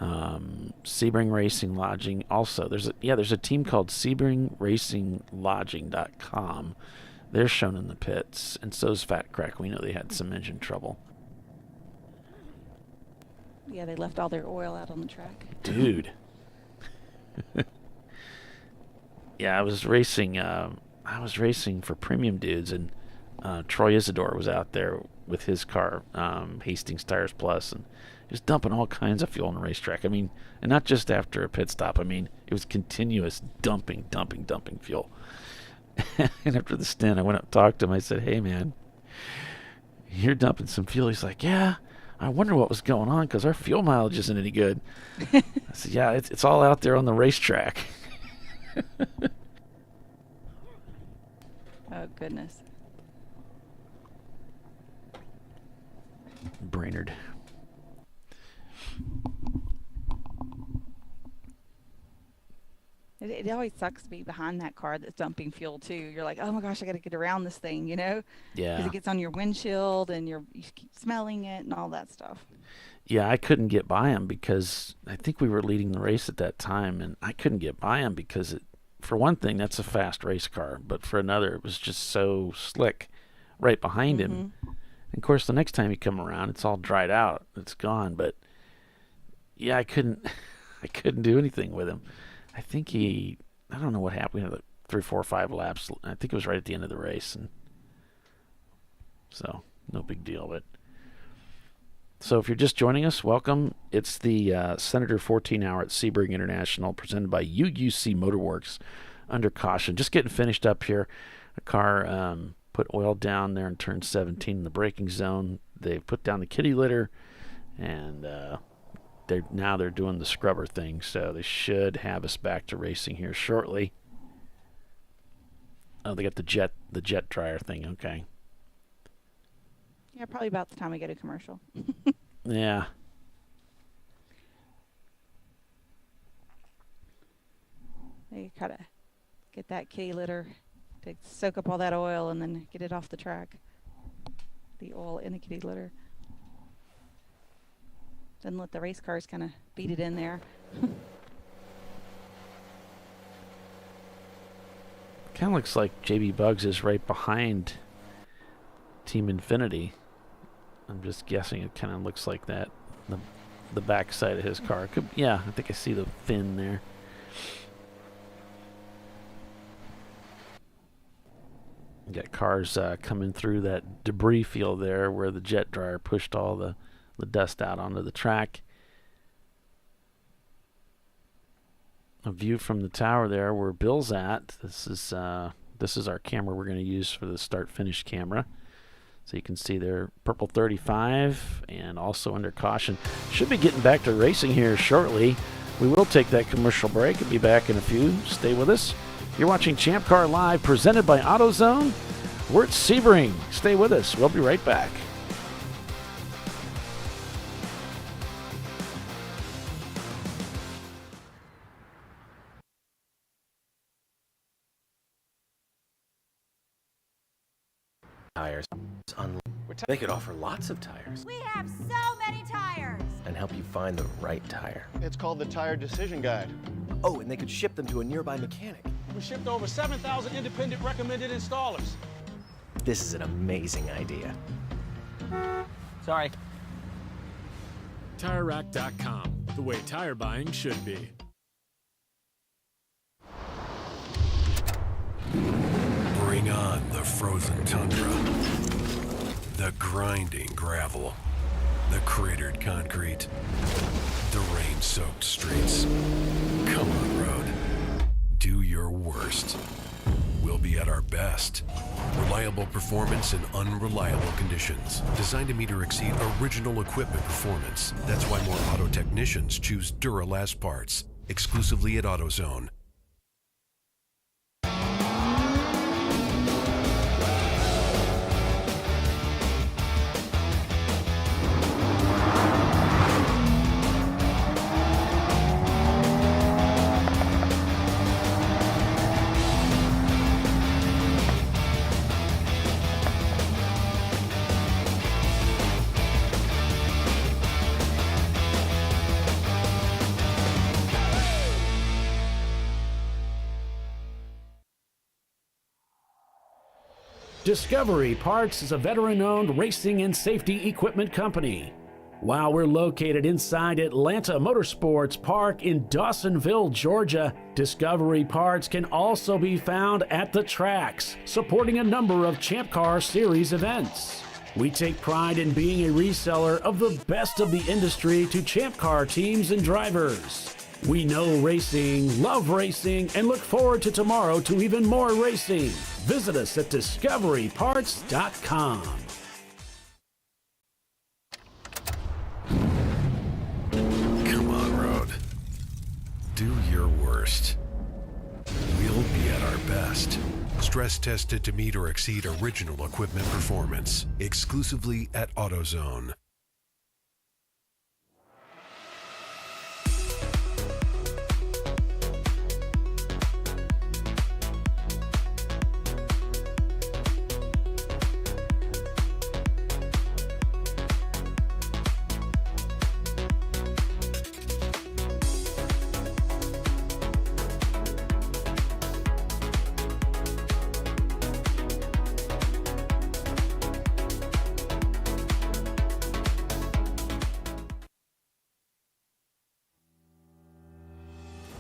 Sebring Racing Lodging also. There's a team called Sebring Racing Lodging.com. They're shown in the pits, and so's Fat Crack. We know they had some engine trouble. Yeah, they left all their oil out on the track. Dude. Yeah, I was racing for Premium Dudes, and Troy Isidore was out there with his car, Hastings Tires Plus, and just dumping all kinds of fuel on the racetrack. I mean, and not just after a pit stop. I mean, it was continuous dumping fuel. And after the stint, I went up and talked to him. I said, "Hey, man, you're dumping some fuel." He's like, "Yeah, I wonder what was going on because our fuel mileage isn't any good." I said, "Yeah, it's all out there on the racetrack." Oh, goodness. Brainerd. It always sucks to be behind that car that's dumping fuel, too. You're like, oh, my gosh, I got to get around this thing, you know? Yeah. Because it gets on your windshield and you keep smelling it and all that stuff. Yeah, I couldn't get by him because I think we were leading the race at that time, and I couldn't get by him because, for one thing, that's a fast race car, but for another, it was just so slick right behind him. And of course, the next time you come around, it's all dried out. It's gone, but yeah, I couldn't do anything with him. I think I don't know what happened. We had like 3, 4, 5 laps. I think it was right at the end of the race, and so no big deal. But so if you're just joining us, welcome. It's the Senator 14 Hour at Sebring International, presented by UUC Motorworks. Under caution, just getting finished up here. The car put oil down there in turn 17 in the braking zone. They've put down the kitty litter, and they're doing the scrubber thing, so they should have us back to racing here shortly. Oh, they got the jet dryer thing. Okay. Yeah, probably about the time we get a commercial. Yeah. They try to get that kitty litter to soak up all that oil and then get it off the track. The oil in the kitty litter. Then let the race cars kind of beat it in there. Kind of looks like JB Bugs is right behind Team Infinity. I'm just guessing it kind of looks like that. The back side of his car. Yeah, I think I see the fin there. You got cars coming through that debris field there where the jet dryer pushed all the dust out onto the track. A view from the tower there where Bill's at. This is our camera we're going to use for the start-finish camera. So you can see there, purple 35, and also under caution. Should be getting back to racing here shortly. We will take that commercial break and be back in a few. Stay with us. You're watching Champ Car Live, presented by AutoZone. We're at Sebring. Stay with us. We'll be right back. Tires. They could offer lots of tires We have so many tires. and help you find the right tire. It's called the Tire Decision Guide. Oh, and they could ship them to a nearby mechanic. We shipped over 7,000 independent recommended installers. This is an amazing idea. Sorry. TireRack.com, the way tire buying should be. Bring on the frozen tundra, the grinding gravel, the cratered concrete, the rain-soaked streets. Come on, road. Do your worst. We'll be at our best. Reliable performance in unreliable conditions. Designed to meet or exceed original equipment performance. That's why more auto technicians choose Duralast parts. Exclusively at AutoZone. Discovery Parts is a veteran-owned racing and safety equipment company. While we're located inside Atlanta Motorsports Park in Dawsonville, Georgia, Discovery Parts can also be found at the tracks, supporting a number of Champ Car Series events. We take pride in being a reseller of the best of the industry to Champ Car teams and drivers. We know racing, love racing, and look forward to tomorrow to even more racing. Visit us at discoveryparts.com. Come on, road. Do your worst. We'll be at our best. Stress tested to meet or exceed original equipment performance. Exclusively at AutoZone.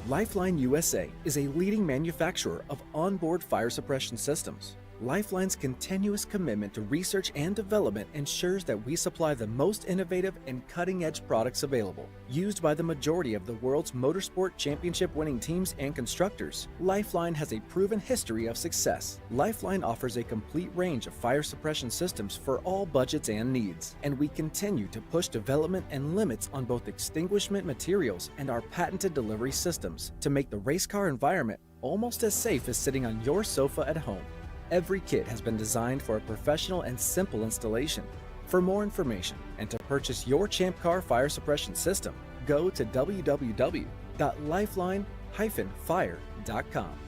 Lifeline USA is a leading manufacturer of onboard fire suppression systems. Lifeline's continuous commitment to research and development ensures that we supply the most innovative and cutting-edge products available. Used by the majority of the world's motorsport championship-winning teams and constructors, Lifeline has a proven history of success. Lifeline offers a complete range of fire suppression systems for all budgets and needs, and we continue to push development and limits on both extinguishment materials and our patented delivery systems to make the race car environment almost as safe as sitting on your sofa at home. Every kit has been designed for a professional and simple installation. For more information and to purchase your Champ Car fire suppression system, go to www.lifeline-fire.com.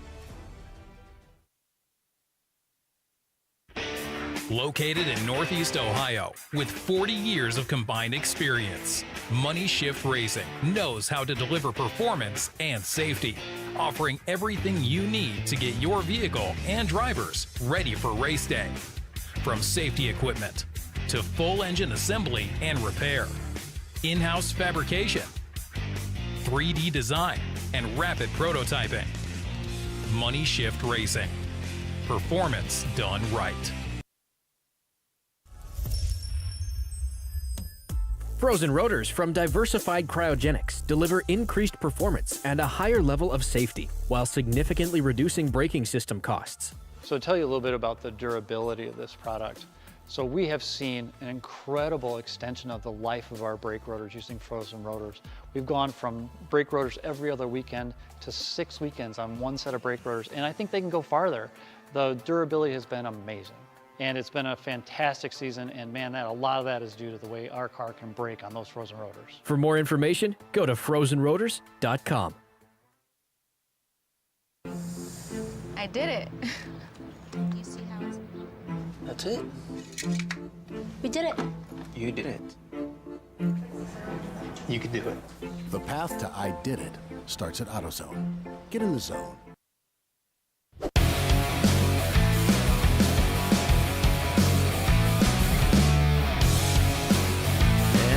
Located in Northeast Ohio, with 40 years of combined experience, Money Shift Racing knows how to deliver performance and safety, offering everything you need to get your vehicle and drivers ready for race day. From safety equipment to full engine assembly and repair, in-house fabrication, 3D design, and rapid prototyping. Money Shift Racing. Performance done right. Frozen rotors from Diversified Cryogenics deliver increased performance and a higher level of safety, while significantly reducing braking system costs. So to tell you a little bit about the durability of this product. So we have seen an incredible extension of the life of our brake rotors using frozen rotors. We've gone from brake rotors every other weekend to 6 weekends on one set of brake rotors, and I think they can go farther. The durability has been amazing. And it's been a fantastic season, and man, a lot of that is due to the way our car can brake on those frozen rotors. For more information, go to frozenrotors.com. I did it. You see how it's... That's it. We did it. You did it. You can do it. The path to I did it starts at AutoZone. Get in the zone.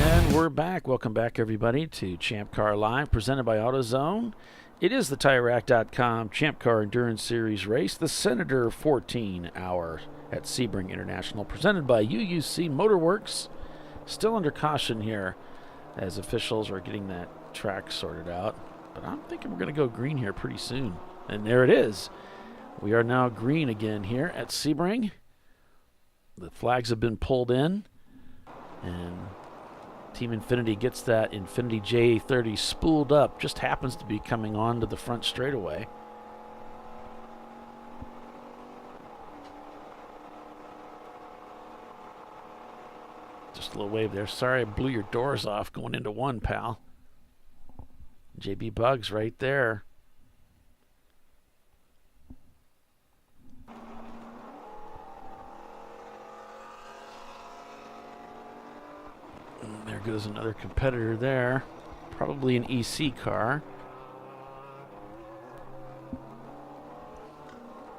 And we're back. Welcome back, everybody, to Champ Car Live, presented by AutoZone. It is the TireRack.com Champ Car Endurance Series race, the Senator 14 Hour at Sebring International, presented by UUC Motorworks. Still under caution here as officials are getting that track sorted out. But I'm thinking we're going to go green here pretty soon. And there it is. We are now green again here at Sebring. The flags have been pulled in. And Team Infinity gets that Infinity J30 spooled up. Just happens to be coming onto the front straightaway. Just a little wave there. Sorry I blew your doors off going into one, pal. JB Bugs right there. And there goes another competitor there. Probably an EC car.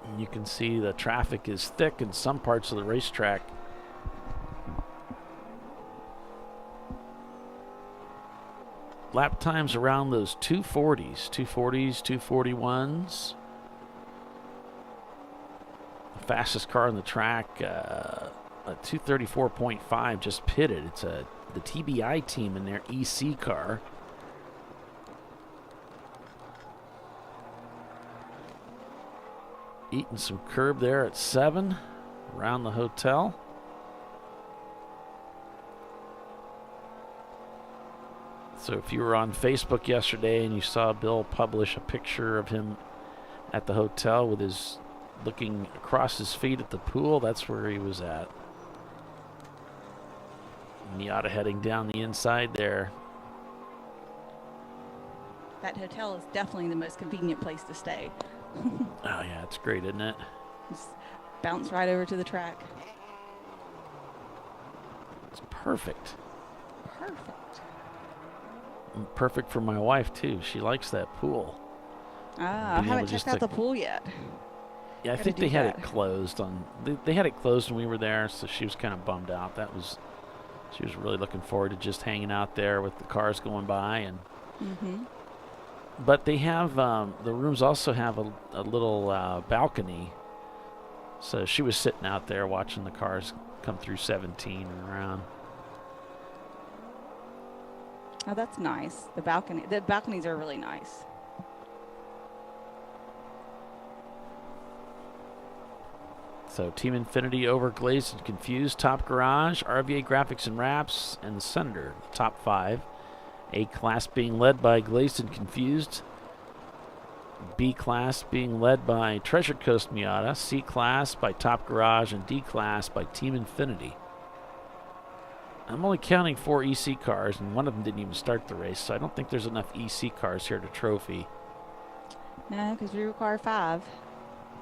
And you can see the traffic is thick in some parts of the racetrack. Lap times around those 240s, 241s. The fastest car on the track, a 234.5 just pitted. It's the TBI team in their EC car. Eating some curb there at 7 around the hotel. So if you were on Facebook yesterday and you saw Bill publish a picture of him at the hotel with his looking across his feet at the pool, that's where he was at. Miata heading down the inside there. That hotel is definitely the most convenient place to stay. Oh yeah, it's great, isn't it? Just bounce right over to the track. It's perfect. Perfect. And perfect for my wife too. She likes that pool. Ah, I haven't checked out the pool yet. Yeah, I think they had it closed on. They had it closed when we were there, so she was kind of bummed out. She was really looking forward to just hanging out there with the cars going by and. Mm-hmm. But they have the rooms also have a little balcony, so she was sitting out there watching the cars come through 17 and around. Oh, that's nice. The balconies are really nice. So Team Infinity over Glazed and Confused, Top Garage, RVA Graphics and Wraps, and the Senator, the top 5. A class being led by Glazed and Confused. B class being led by Treasure Coast Miata. C class by Top Garage, and D class by Team Infinity. I'm only counting 4 EC cars, and one of them didn't even start the race, so I don't think there's enough EC cars here to trophy. No, because we require 5.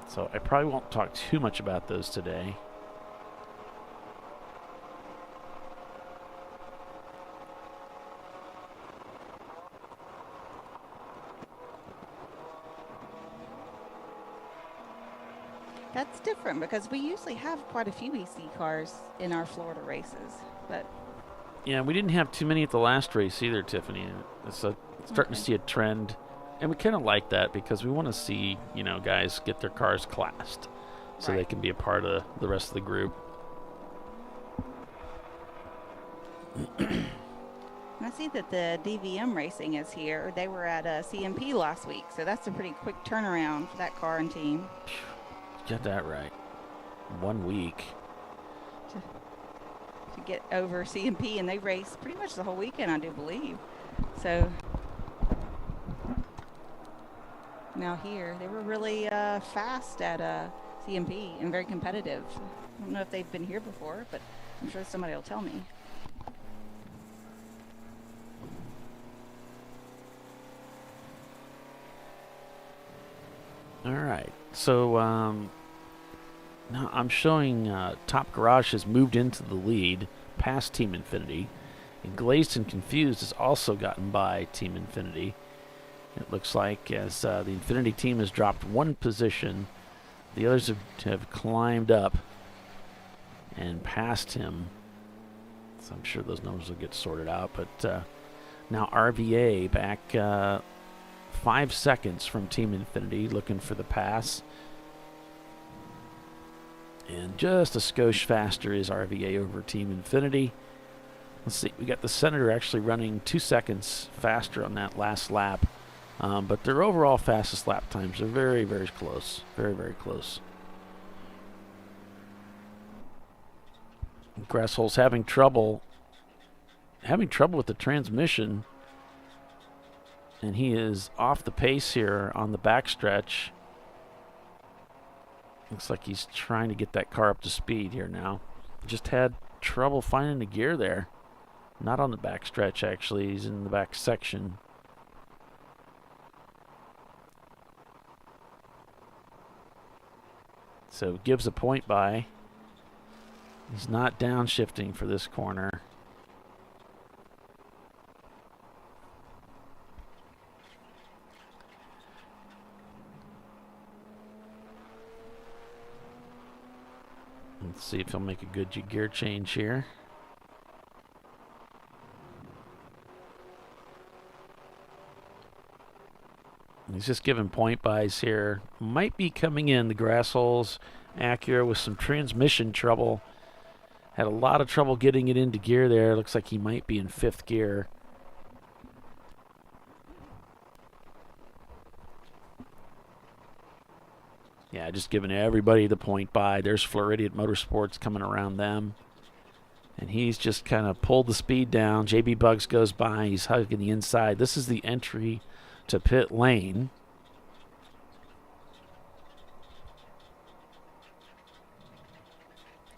So I probably won't talk too much about those today. That's different because we usually have quite a few EC cars in our Florida races, but yeah, we didn't have too many at the last race either, Tiffany. It's starting to see a trend, and we kind of like that because we want to see, guys get their cars classed so they can be a part of the rest of the group. I see that the DVM racing is here. They were at CMP last week, so that's a pretty quick turnaround for that car and team. Get that right. 1 week. To get over CMP, and they race pretty much the whole weekend, I do believe. So now here, they were really fast at CMP and very competitive. I don't know if they've been here before, but I'm sure somebody will tell me. All right. So now I'm showing Top Garage has moved into the lead past Team Infinity. And Glazed and Confused has also gotten by Team Infinity. It looks like as the Infinity team has dropped one position, the others have climbed up and passed him. So I'm sure those numbers will get sorted out. But now RVA back 5 seconds from Team Infinity, looking for the pass. And just a skosh faster is RVA over Team Infinity. Let's see, we got the Senator actually running 2 seconds faster on that last lap. But their overall fastest lap times are very, very close. Very, very close. Grasshole's having trouble with the transmission. And he is off the pace here on the backstretch. Looks like he's trying to get that car up to speed here now. Just had trouble finding the gear there. Not on the backstretch, actually. He's in the back section. So gives a point by. He's not downshifting for this corner. Let's see if he'll make a good gear change here. He's just giving point buys here. Might be coming in, the Grassholes Acura, with some transmission trouble. Had a lot of trouble getting it into gear there. Looks like he might be in 5th gear. Yeah, just giving everybody the point buy. There's Floridian Motorsports coming around them. And he's just kind of pulled the speed down. JB Bugs goes by. He's hugging the inside. This is the entry to pit lane.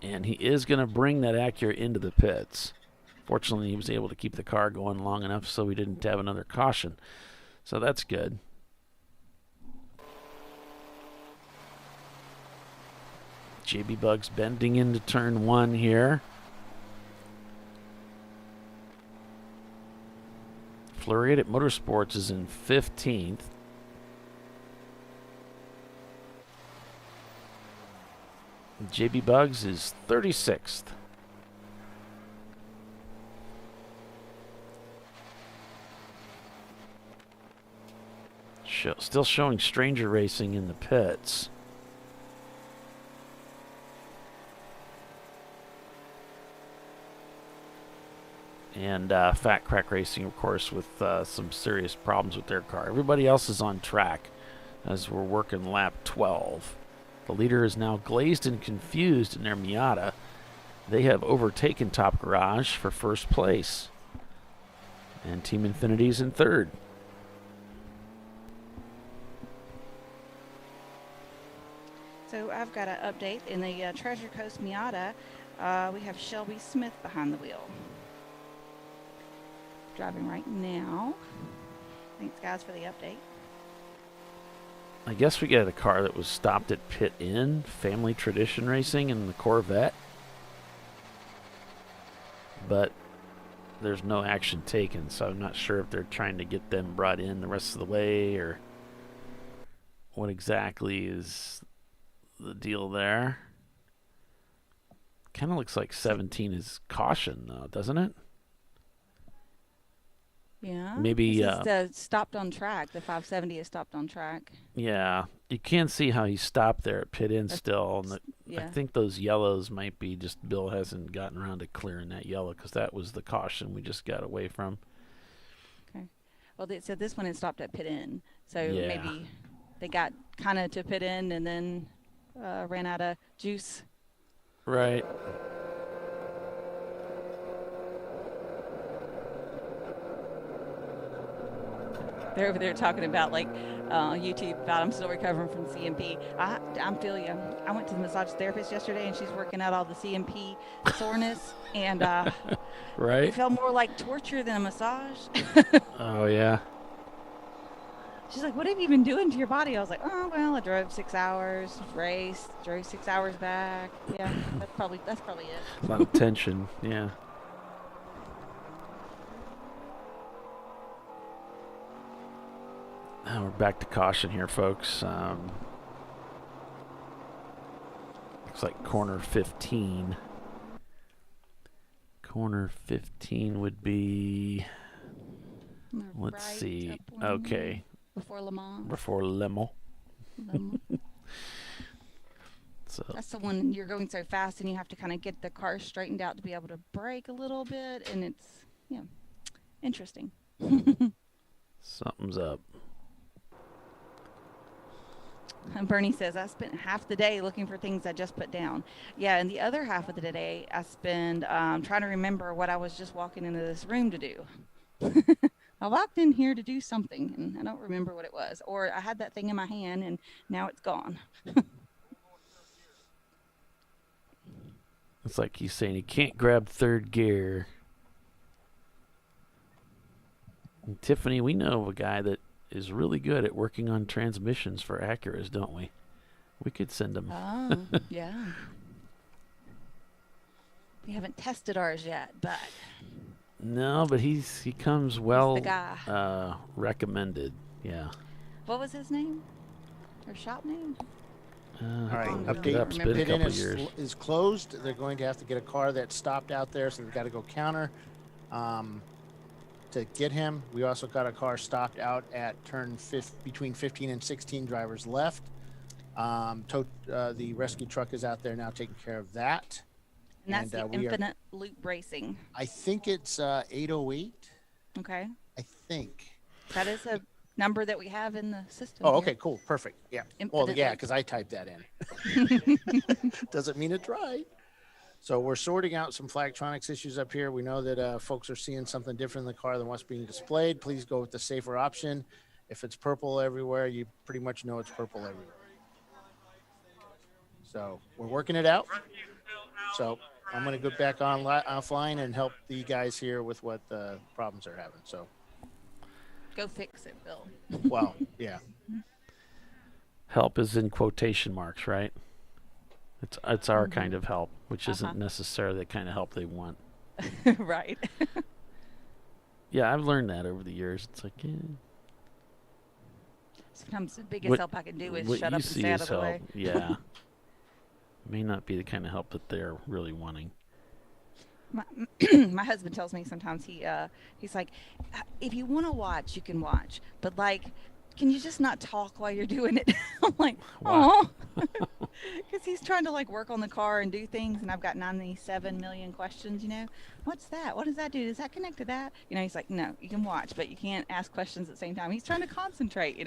And he is going to bring that Acura into the pits. Fortunately, he was able to keep the car going long enough so we didn't have another caution. So that's good. JB Bugs bending into turn 1 here. Floridian Motorsports is in 15th. JB Bugs is 36th. Still showing Stranger Racing in the pits. And Fat Crack Racing, of course, with some serious problems with their car. Everybody else is on track as we're working lap 12. The leader is now Glazed and Confused in their Miata. They have overtaken Top Garage for first place. And Team Infinity's in 3rd. So I've got an update in the Treasure Coast Miata. We have Shelby Smith behind the wheel. Driving right now. Thanks, guys, for the update. I guess we got a car that was stopped at Pit Inn, Family Tradition Racing, in the Corvette. But there's no action taken, so I'm not sure if they're trying to get them brought in the rest of the way or what exactly is the deal there. Kind of looks like 17 is caution, though, doesn't it? Yeah. Maybe stopped on track. The 570 is stopped on track. Yeah, you can see how he stopped there at Pit Inn still. And yeah. I think those yellows might be just Bill hasn't gotten around to clearing that yellow because that was the caution we just got away from. Okay. Well, so this one it stopped at Pit Inn. So Yeah. maybe they got kind of to Pit Inn and then ran out of juice. Right. They're over there talking about like YouTube about I'm still recovering from CMP. I'm feel you. I went to the massage therapist yesterday and she's working out all the CMP soreness and right? it felt more like torture than a massage. Oh yeah. She's like, "What have you been doing to your body?" I was like, "Oh well, I drove 6 hours, raced, drove 6 hours back. Yeah, that's probably it." A lot of tension. Yeah. Now we're back to caution here, folks. Looks like corner 15. Corner 15 would be. Let's see. Okay. Before Le Mans. Before Le Mans. So that's the one you're going so fast and you have to kind of get the car straightened out to be able to brake a little bit, and it's interesting. Something's up. And Bernie says, I spent half the day looking for things I just put down. Yeah, and the other half of the day I spend trying to remember what I was just walking into this room to do. I walked in here to do something, and I don't remember what it was. Or I had that thing in my hand, and now it's gone. It's like he's saying he can't grab third gear. And Tiffany, we know of a guy that is really good at working on transmissions for Acuras, don't we? We could send him. Oh, yeah. We haven't tested ours yet, but... No, but he comes well He's the guy. Recommended. Yeah. What was his name? Or shop name? All right, update. It's been a pit couple in years. is closed. They're going to have to get a car that's stopped out there, so they've got to go counter to get him. We also got a car stopped out at turn between 15 and 16, drivers left. The rescue truck is out there now taking care of that. And that's the Infinite Loop Racing. I think it's 808. Okay. I think. That is a number that we have in the system. Oh, okay, cool. Perfect. Yeah. Infinite Well, yeah, Loop. because I typed that in. Doesn't mean it's right. So we're sorting out some Flagtronics issues up here. We know that folks are seeing something different in the car than what's being displayed. Please go with the safer option. If it's purple everywhere, you pretty much know it's purple everywhere. So we're working it out. So I'm going to go back offline and help the guys here with what the problems they're having. So go fix it, Bill. Well, yeah. Help is in quotation marks, right? It's our kind of help, which isn't necessarily the kind of help they want. Right. Yeah, I've learned that over the years. It's like, yeah. Sometimes the biggest help I can do is shut up and stay out of the way. Yeah. May not be the kind of help that they're really wanting. My husband tells me sometimes he's like, if you want to watch, you can watch, but like, can you just not talk while you're doing it? I'm like, oh, because he's trying to like work on the car and do things, and I've got 97 million questions. What's that? What does that do? Does that connect to that? He's like, no, you can watch, but you can't ask questions at the same time. He's trying to concentrate.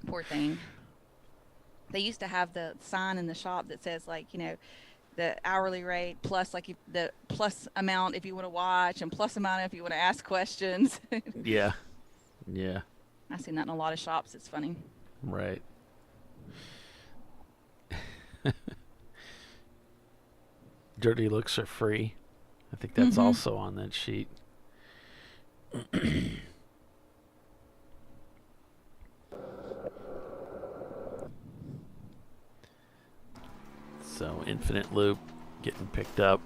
Poor thing. They used to have the sign in the shop that says like, the hourly rate plus like the plus amount if you want to watch and plus amount if you want to ask questions. Yeah. Yeah. I've seen that in a lot of shops. It's funny. Right. Dirty looks are free. I think that's also on that sheet. So Infinite Loop getting picked up.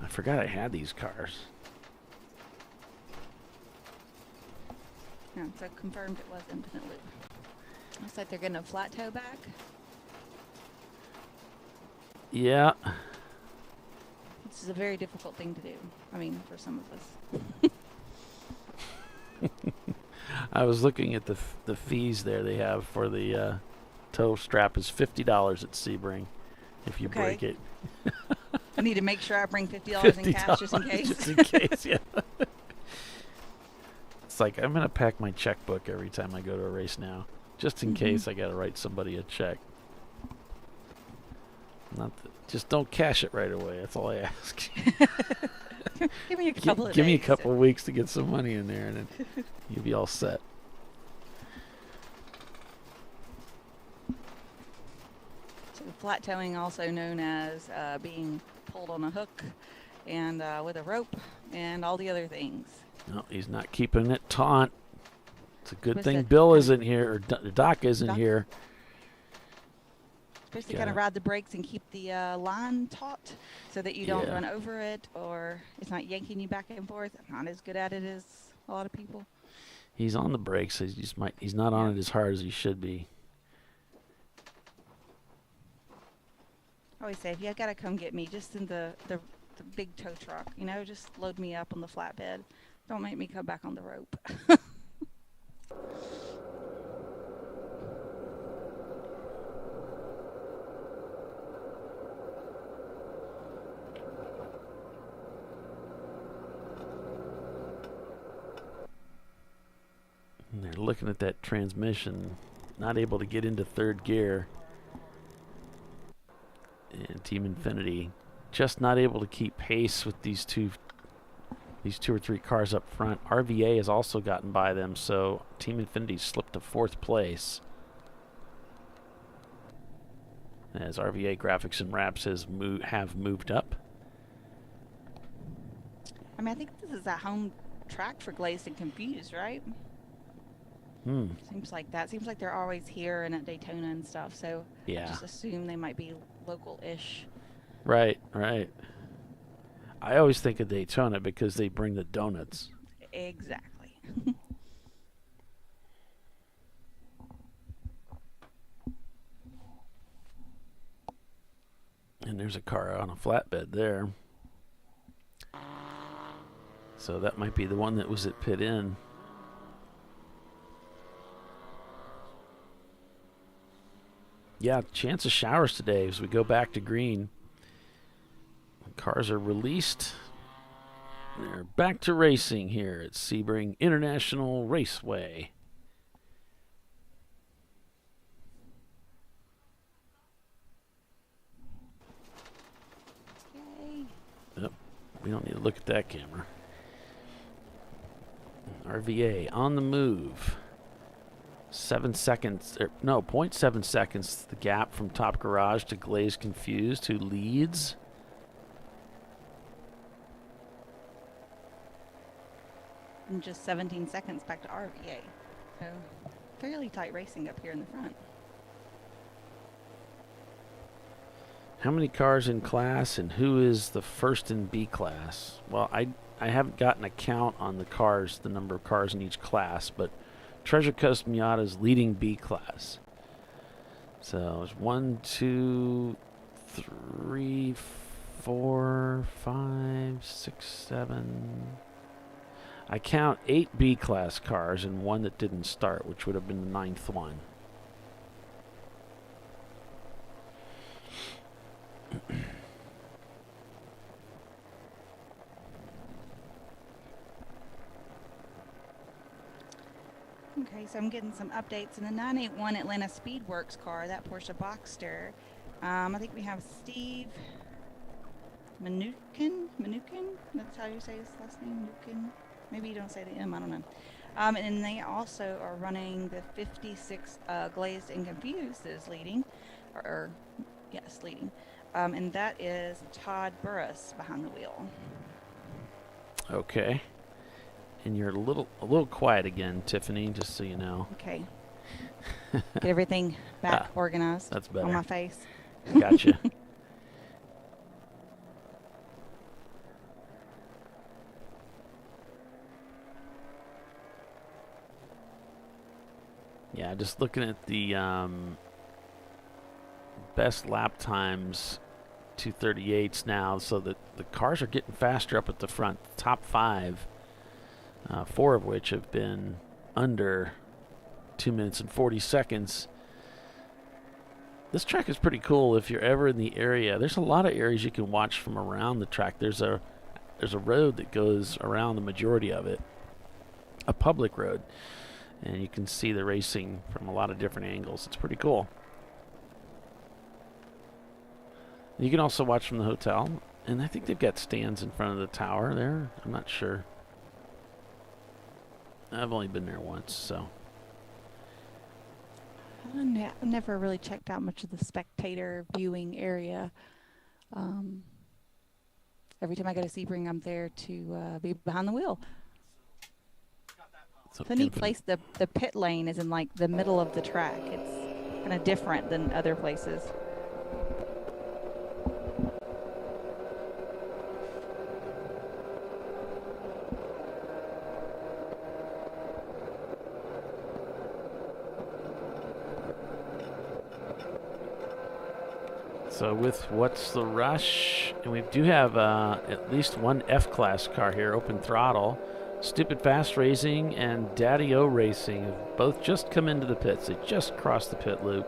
I forgot I had these cars. Yeah, so confirmed it was Infinite Loop. Looks like they're getting a flat toe back. Yeah. This is a very difficult thing to do. I mean, for some of us. I was looking at the fees there they have for the toe strap is $50 at Sebring if you break it. I need to make sure I bring $50 in cash just in case. Just in case, yeah. It's like I'm gonna pack my checkbook every time I go to a race now, just in case I gotta write somebody a check. Just don't cash it right away. That's all I ask. Give me a couple of Give me a days. couple of weeks to get some money in there, and then you'll be all set. So flat towing, also known as being pulled on a hook and with a rope and all the other things. No, he's not keeping it taut. It's a good Supposed thing to Bill kind isn't here, or Doc isn't Doc? here. Supposed to kind of ride the brakes and keep the line taut so that you don't run over it, or it's not yanking you back and forth. I'm not as good at it as a lot of people. He's on the brakes. He's not on it as hard as he should be. I always say, if you got to come get me, just in the big tow truck, you know, just load me up on the flatbed. Don't make me come back on the rope. And they're looking at that transmission, not able to get into third gear. And Team Infinity just not able to keep pace with these two or three cars up front. RVA has also gotten by them, so Team Infinity slipped to 4th place. As RVA Graphics and Wraps have moved up. I mean, I think this is a home track for Glazed and Confused, right? Seems like that. Seems like they're always here and at Daytona and stuff, so I just assume they might be local-ish. Right. I always think of Daytona because they bring the donuts. Exactly. And there's a car on a flatbed there. So that might be the one that was at pit in. Yeah, chance of showers today as we go back to green. Cars are released. They're back to racing here at Sebring International Raceway. Yay. Yep, we don't need to look at that camera. RVA on the move. 7 seconds, 0.7 seconds, the gap from Top Garage to Glazed Confused, who leads. And just 17 seconds back to RVA. So fairly tight racing up here in the front. How many cars in class, and who is the first in B class? Well, I haven't gotten a count on the cars, the number of cars in each class, but Treasure Coast Miata is leading B class. So it's 1, 2, 3, 4, 5, 6, 7. I count 8 B class cars and one that didn't start, which would have been the 9th one. Okay, so I'm getting some updates in the 981 Atlanta Speedworks car, that Porsche Boxster. I think we have Steve Mnuchin? That's how you say his last name, Mnuchin? Maybe you don't say the M, I don't know. And they also are running the 56 Glazed and Confused is leading, yes, leading. And that is Todd Burris behind the wheel. Okay. And you're a little quiet again, Tiffany, just so you know. Okay. Get everything back organized. That's better. On my face. Gotcha. Yeah, just looking at the best lap times, 2:38s now, so that the cars are getting faster up at the front. Top 5, 4 of which have been under 2 minutes and 40 seconds. This track is pretty cool if you're ever in the area. There's a lot of areas you can watch from around the track. There's a road that goes around the majority of it, a public road, and you can see the racing from a lot of different angles. It's pretty cool. You can also watch from the hotel. And I think they've got stands in front of the tower there. I'm not sure. I've only been there once, so. I never really checked out much of the spectator viewing area. Every time I go to Sebring, I'm there to be behind the wheel. So the neat place, the pit lane is in like the middle of the track. It's kind of different than other places. So with What's the Rush, and we do have at least one F-Class car here, open throttle. Stupid Fast Racing and Daddy-O Racing have both just come into the pits. They just crossed the pit loop.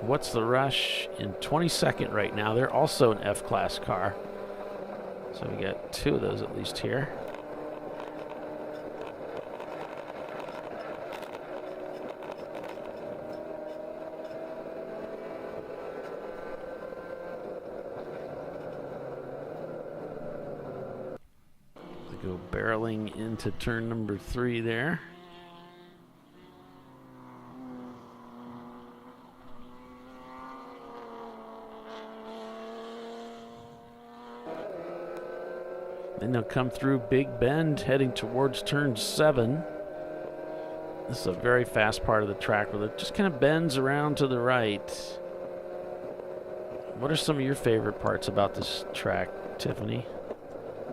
What's the Rush in 22nd right now. They're also an F-Class car. So we got two of those at least here. Go barreling into turn number 3 there. Then they'll come through Big Bend heading towards turn 7. This is a very fast part of the track where it just kind of bends around to the right. What are some of your favorite parts about this track, Tiffany?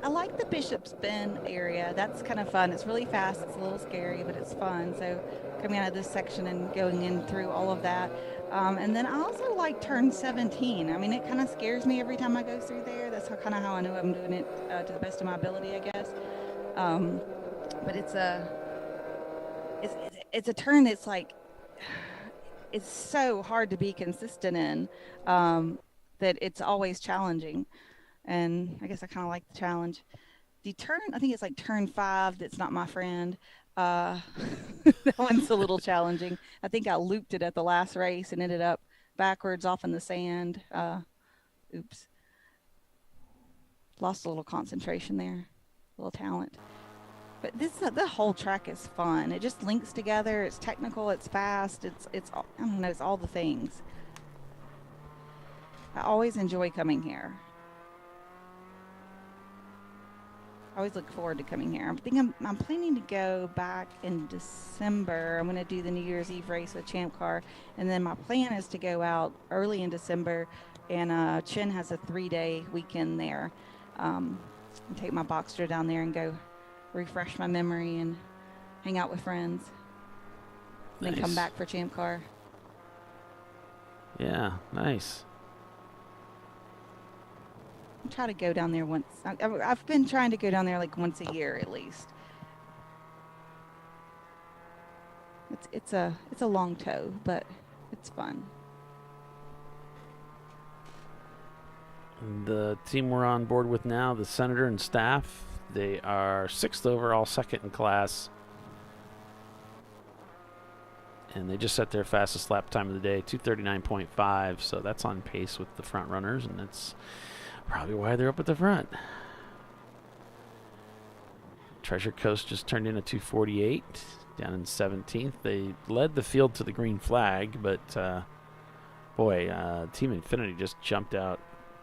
I like the Bishop's Bend area. That's kind of fun. It's really fast. It's a little scary, but it's fun. So coming out of this section and going in through all of that. And then I also like turn 17. I mean, it kind of scares me every time I go through there. That's kind of how I know I'm doing it to the best of my ability, I guess. But it's a turn that's like, it's so hard to be consistent in that it's always challenging. And I guess I kind of like the challenge. The turn, I think it's like turn 5 that's not my friend. That one's a little challenging. I think I looped it at the last race and ended up backwards off in the sand. Oops. Lost a little concentration there, a little talent. But the whole track is fun. It just links together. It's technical. It's fast. It's I don't know. It's all the things. I always enjoy coming here. I always look forward to coming here. I'm planning to go back in December. I'm going to do the New Year's Eve race with ChampCar, and then my plan is to go out early in December, and Chin has a 3-day weekend there. And take my Boxster down there and go refresh my memory and hang out with friends. Nice. Then come back for ChampCar. Yeah, nice. Try to go down there once. I've been trying to go down there like once a year at least. It's a long tow, but it's fun. The team we're on board with now, the Senator and staff, they are 6th overall, 2nd in class. And they just set their fastest lap time of the day, 2:39.5. So that's on pace with the front runners, and that's probably why they're up at the front. Treasure Coast just turned in a 2:48, down in 17th. They led the field to the green flag, but Team Infinity just jumped out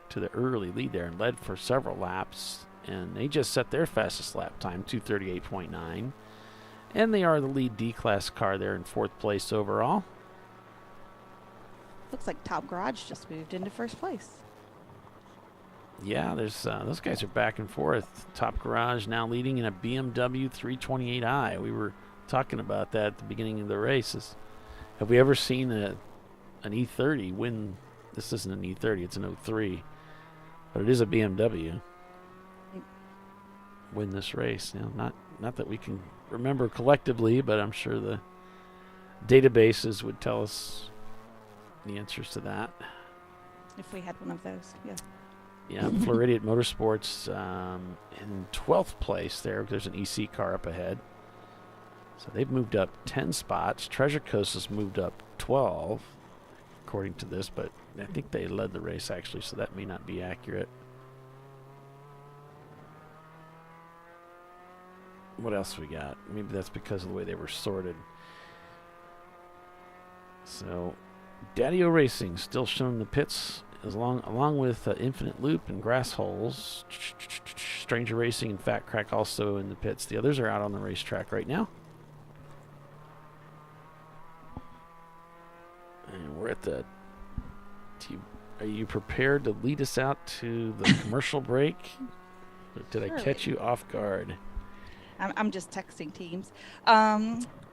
to the early lead there and led for several laps, and they just set their fastest lap time, 2:38.9. And they are the lead D-Class car there in 4th place overall. Looks like Top Garage just moved into 1st place. Yeah, there's those guys are back and forth. Top Garage now leading in a BMW 328i. We were talking about that at the beginning of the races. Have we ever seen an E30 win? This isn't an E30, it's an 03. But it is a BMW. Win this race. You know, not that we can remember collectively, but I'm sure the databases would tell us the answers to that. If we had one of those, yeah. Yeah, Floridian Motorsports in 12th place there. There's an EC car up ahead. So they've moved up 10 spots. Treasure Coast has moved up 12. according to this, but I think they led the race actually, so that may not be accurate. What else we got? Maybe that's because of the way they were sorted. So, Daddy-O Racing still showing the pits along with Infinite Loop and Grass Holes. Stranger Racing and Fat Crack also in the pits. The others are out on the racetrack right now. And we're at the... Are you prepared to lead us out to the commercial break? Or did I catch you off guard? I'm just texting teams.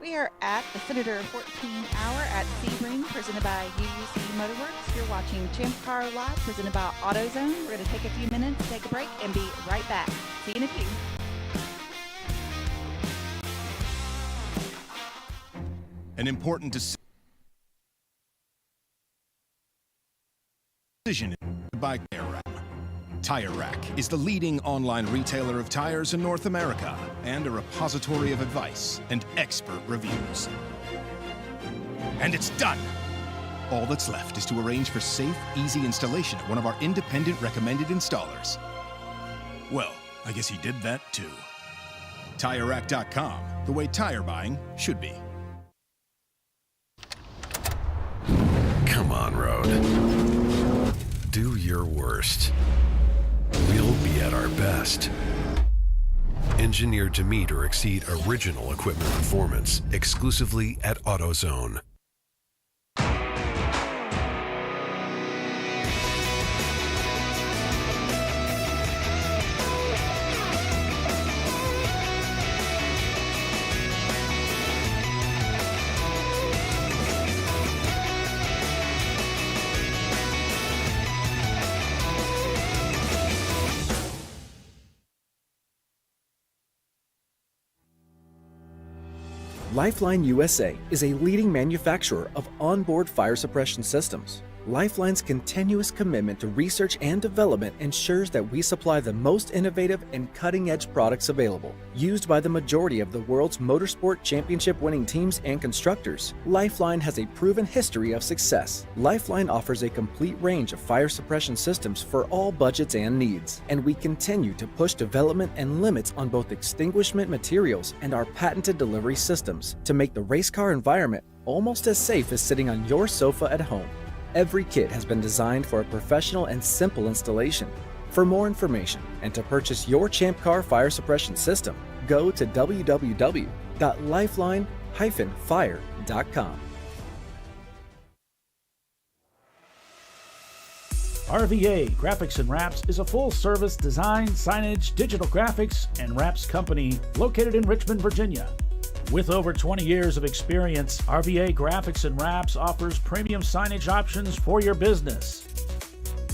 We are at the Senator 14 Hour at Sebring, presented by UUC Motorworks. You're watching ChampCar.Live, presented by AutoZone. We're going to take a few minutes, take a break, and be right back. See you in a few. An important decision to buy Tire Rack. Tire Rack is the leading online retailer of tires in North America and a repository of advice and expert reviews. And it's done! All that's left is to arrange for safe, easy installation at one of our independent recommended installers. Well, I guess he did that too. TireRack.com, the way tire buying should be. Come on, Road. Do your worst. We'll be at our best. Engineered to meet or exceed original equipment performance exclusively at AutoZone. Lifeline USA is a leading manufacturer of onboard fire suppression systems. Lifeline's continuous commitment to research and development ensures that we supply the most innovative and cutting-edge products available. Used by the majority of the world's motorsport championship-winning teams and constructors, Lifeline has a proven history of success. Lifeline offers a complete range of fire suppression systems for all budgets and needs, and we continue to push development and limits on both extinguishment materials and our patented delivery systems to make the race car environment almost as safe as sitting on your sofa at home. Every kit has been designed for a professional and simple installation. For more information and to purchase your Champ Car fire suppression system, go to www.lifeline-fire.com. RVA Graphics and Wraps is a full-service design, signage, digital graphics, and wraps company located in Richmond, Virginia. With over 20 years of experience, RVA Graphics and Wraps offers premium signage options for your business.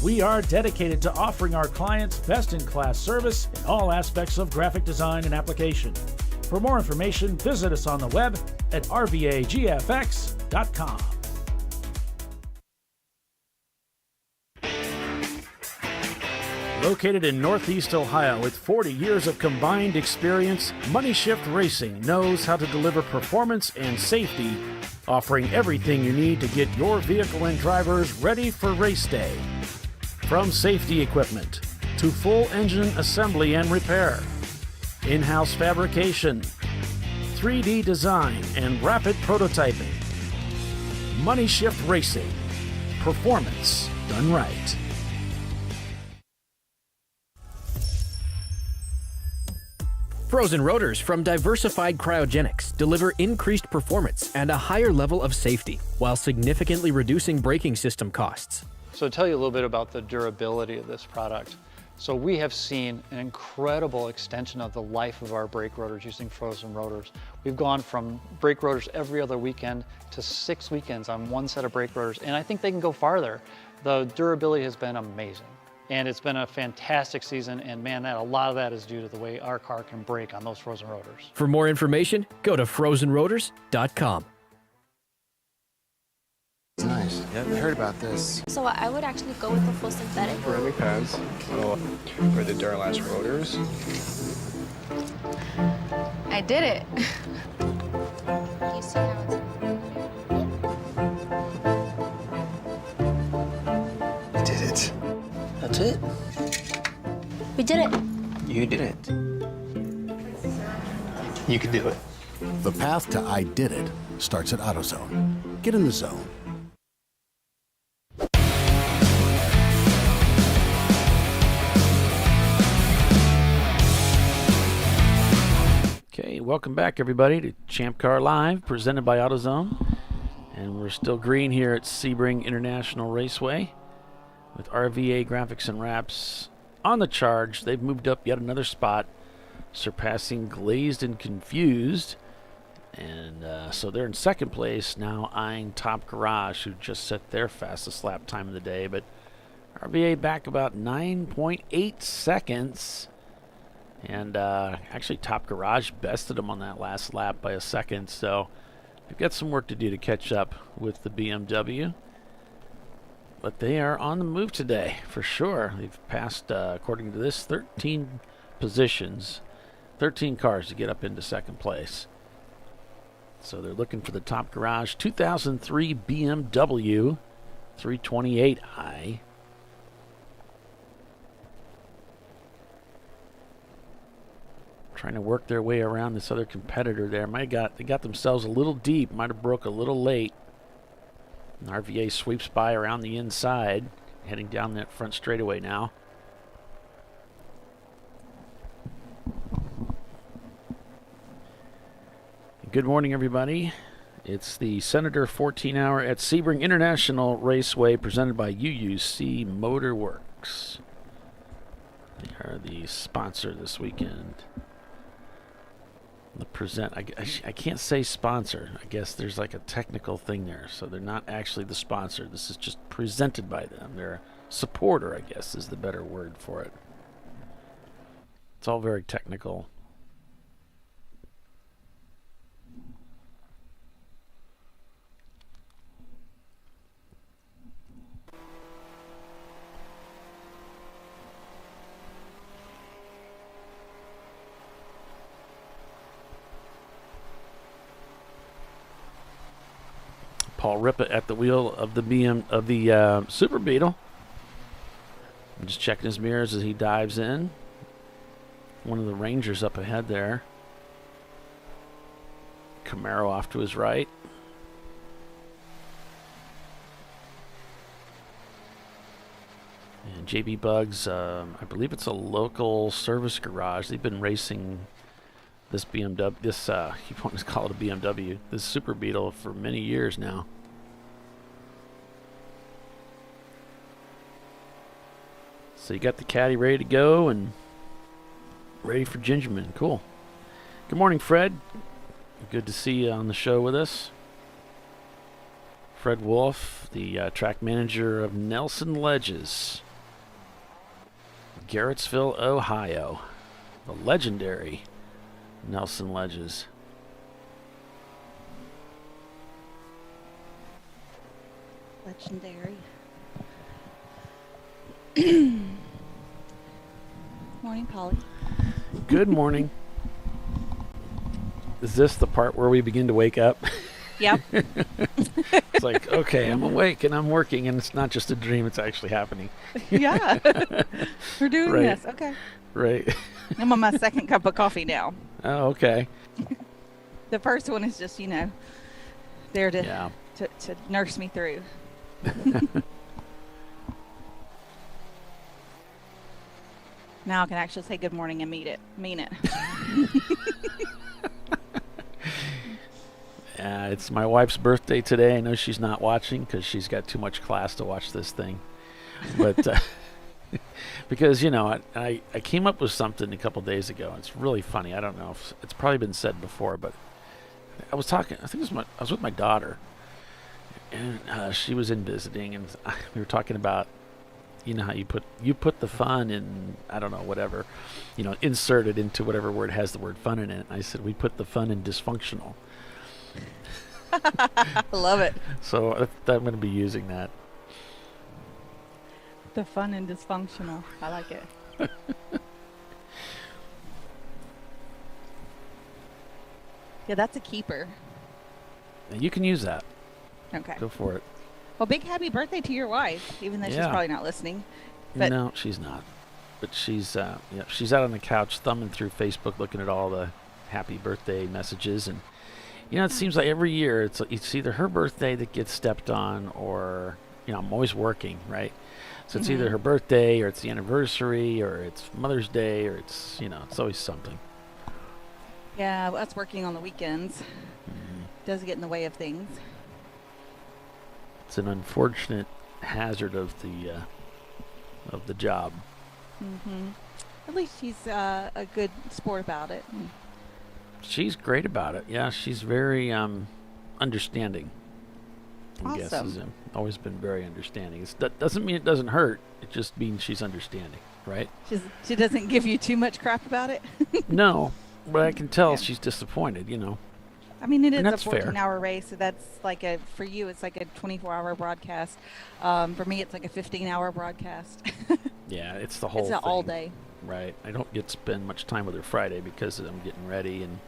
We are dedicated to offering our clients best-in-class service in all aspects of graphic design and application. For more information, visit us on the web at rvagfx.com. Located in Northeast Ohio with 40 years of combined experience, Money Shift Racing knows how to deliver performance and safety, offering everything you need to get your vehicle and drivers ready for race day. From safety equipment to full engine assembly and repair, in-house fabrication, 3D design, and rapid prototyping. Money Shift Racing. Performance done right. Frozen rotors from Diversified Cryogenics deliver increased performance and a higher level of safety, while significantly reducing braking system costs. So to tell you a little bit about the durability of this product. So we have seen an incredible extension of the life of our brake rotors using frozen rotors. We've gone from brake rotors every other weekend to 6 weekends on one set of brake rotors, and I think they can go farther. The durability has been amazing. And it's been a fantastic season, and man, a lot of that is due to the way our car can brake on those frozen rotors. For more information, go to frozenrotors.com. Nice. Yeah, I heard about this. So I would actually go with the full synthetic. Ceramic pads for the Duralast rotors. I did it. You see how it's... built it. We did it. You did it. You can do it. The path to I did it starts at AutoZone. Get in the zone. Okay, welcome back everybody to Champ Car Live, presented by AutoZone. And we're still green here at Sebring International Raceway with RVA Graphics and Wraps on the charge. They've moved up yet another spot, surpassing Glazed and Confused. And so they're in second place now, eyeing Top Garage, who just set their fastest lap time of the day. But RVA back about 9.8 seconds. And actually, Top Garage bested them on that last lap by a second. So they've got some work to do to catch up with the BMW. But they are on the move today, for sure. They've passed, according to this, 13 positions, 13 cars to get up into second place. So they're looking for the Top Garage 2003 BMW 328i. Trying to work their way around this other competitor there. They got themselves a little deep. Might have broke a little late. And RVA sweeps by around the inside, heading down that front straightaway now. Good morning, everybody. It's the Senator 14 Hour at Sebring International Raceway, presented by UUC Motor Works. They are the sponsor this weekend. I can't say sponsor. I guess there's like a technical thing there. So they're not actually the sponsor. This is just presented by them. They're a supporter, I guess, is the better word for it. It's all very technical. Paul Rippett at the wheel of the Super Beetle. I'm just checking his mirrors as he dives in. One of the Rangers up ahead there. Camaro off to his right. And JB Bugs, I believe it's a local service garage. They've been racing this BMW, you want to call it a BMW, this Super Beetle for many years now. So you got the caddy ready to go and ready for Gingerman. Cool. Good morning, Fred. Good to see you on the show with us. Fred Wolf, the track manager of Nelson Ledges, Garrettsville, Ohio. The legendary Nelson Ledges. Legendary. Morning, Polly. Good morning. Is this the part where we begin to wake up? Yep. It's like, okay, I'm awake and I'm working, and it's not just a dream, it's actually happening. Yeah. We're doing this. Okay. Right. I'm on my second cup of coffee now. Oh, okay. The first one is just, there to nurse me through. Now I can actually say good morning and mean it. It's my wife's birthday today. I know she's not watching because she's got too much class to watch this thing. But because, I came up with something a couple days ago. It's really funny. I don't know if it's probably been said before, but I was talking, I was with my daughter, and she was in visiting, and we were talking about, how you put the fun in, I don't know, whatever, insert it into whatever word has the word fun in it. And I said, we put the fun in dysfunctional. Love it. So I'm going to be using that. The fun and dysfunctional. I like it. Yeah, that's a keeper. You can use that. Okay. Go for it. Well, big happy birthday to your wife, even though she's probably not listening. But no, she's not. But she's she's out on the couch thumbing through Facebook, looking at all the happy birthday messages, and it seems like every year it's either her birthday that gets stepped on, or I'm always working, right? So it's either her birthday, or it's the anniversary, or it's Mother's Day, or it's it's always something. Yeah, us working on the weekends does get in the way of things. It's an unfortunate hazard of the job. At least she's a good sport about it. She's great about it. Yeah, she's very understanding. I guess Awesome. she's always been very understanding. That doesn't mean it doesn't hurt. It just means she's understanding, right? She doesn't give you too much crap about it. No, but I can tell she's disappointed. I mean, it is And a that's fair. 14-hour race, so that's like for you, it's like a 24-hour broadcast. For me, it's like a 15-hour broadcast. Yeah, it's the whole. It's thing. all day. Right. I don't get to spend much time with her Friday because I'm getting ready and.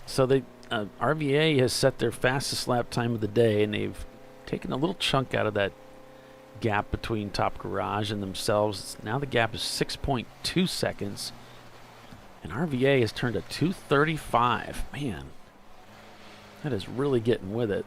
So they RVA has set their fastest lap time of the day, and they've taken a little chunk out of that gap between Top Garage and themselves. Now the gap is 6.2 seconds, and RVA has turned a 2:35. Man, that is really getting with it.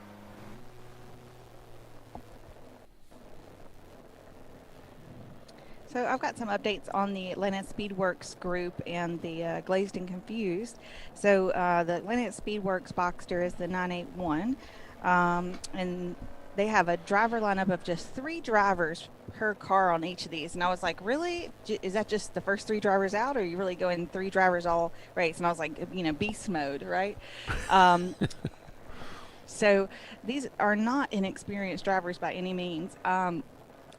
So I've got some updates on the Atlanta Speedworks group and the Glazed and Confused. So the Atlanta Speedworks Boxster is the 981, and they have a driver lineup of just 3 drivers per car on each of these. And I was like, really? Is that just the first 3 drivers out, or are you really going 3 drivers all race? And I was like, beast mode, right? So these are not inexperienced drivers by any means.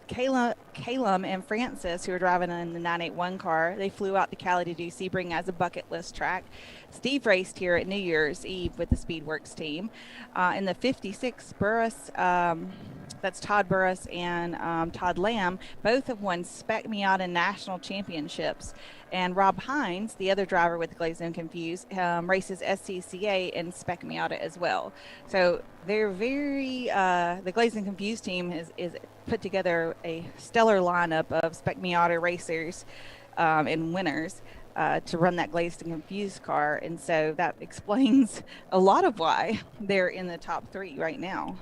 Calum and Francis, who are driving in the 981 car, they flew out to Cali to do Sebring as a bucket list track. Steve raced here at New Year's Eve with the Speedworks team. In the 56, Burris, that's Todd Burris and Todd Lamb, both have won Spec Miata national championships. And Rob Hines, the other driver with Glazed and Confused, races SCCA and Spec Miata as well. So they're very, the Glazed and Confused team is put together a stellar lineup of Spec Miata racers and winners to run that Glazed and Confused car. And so that explains a lot of why they're in the top 3 right now.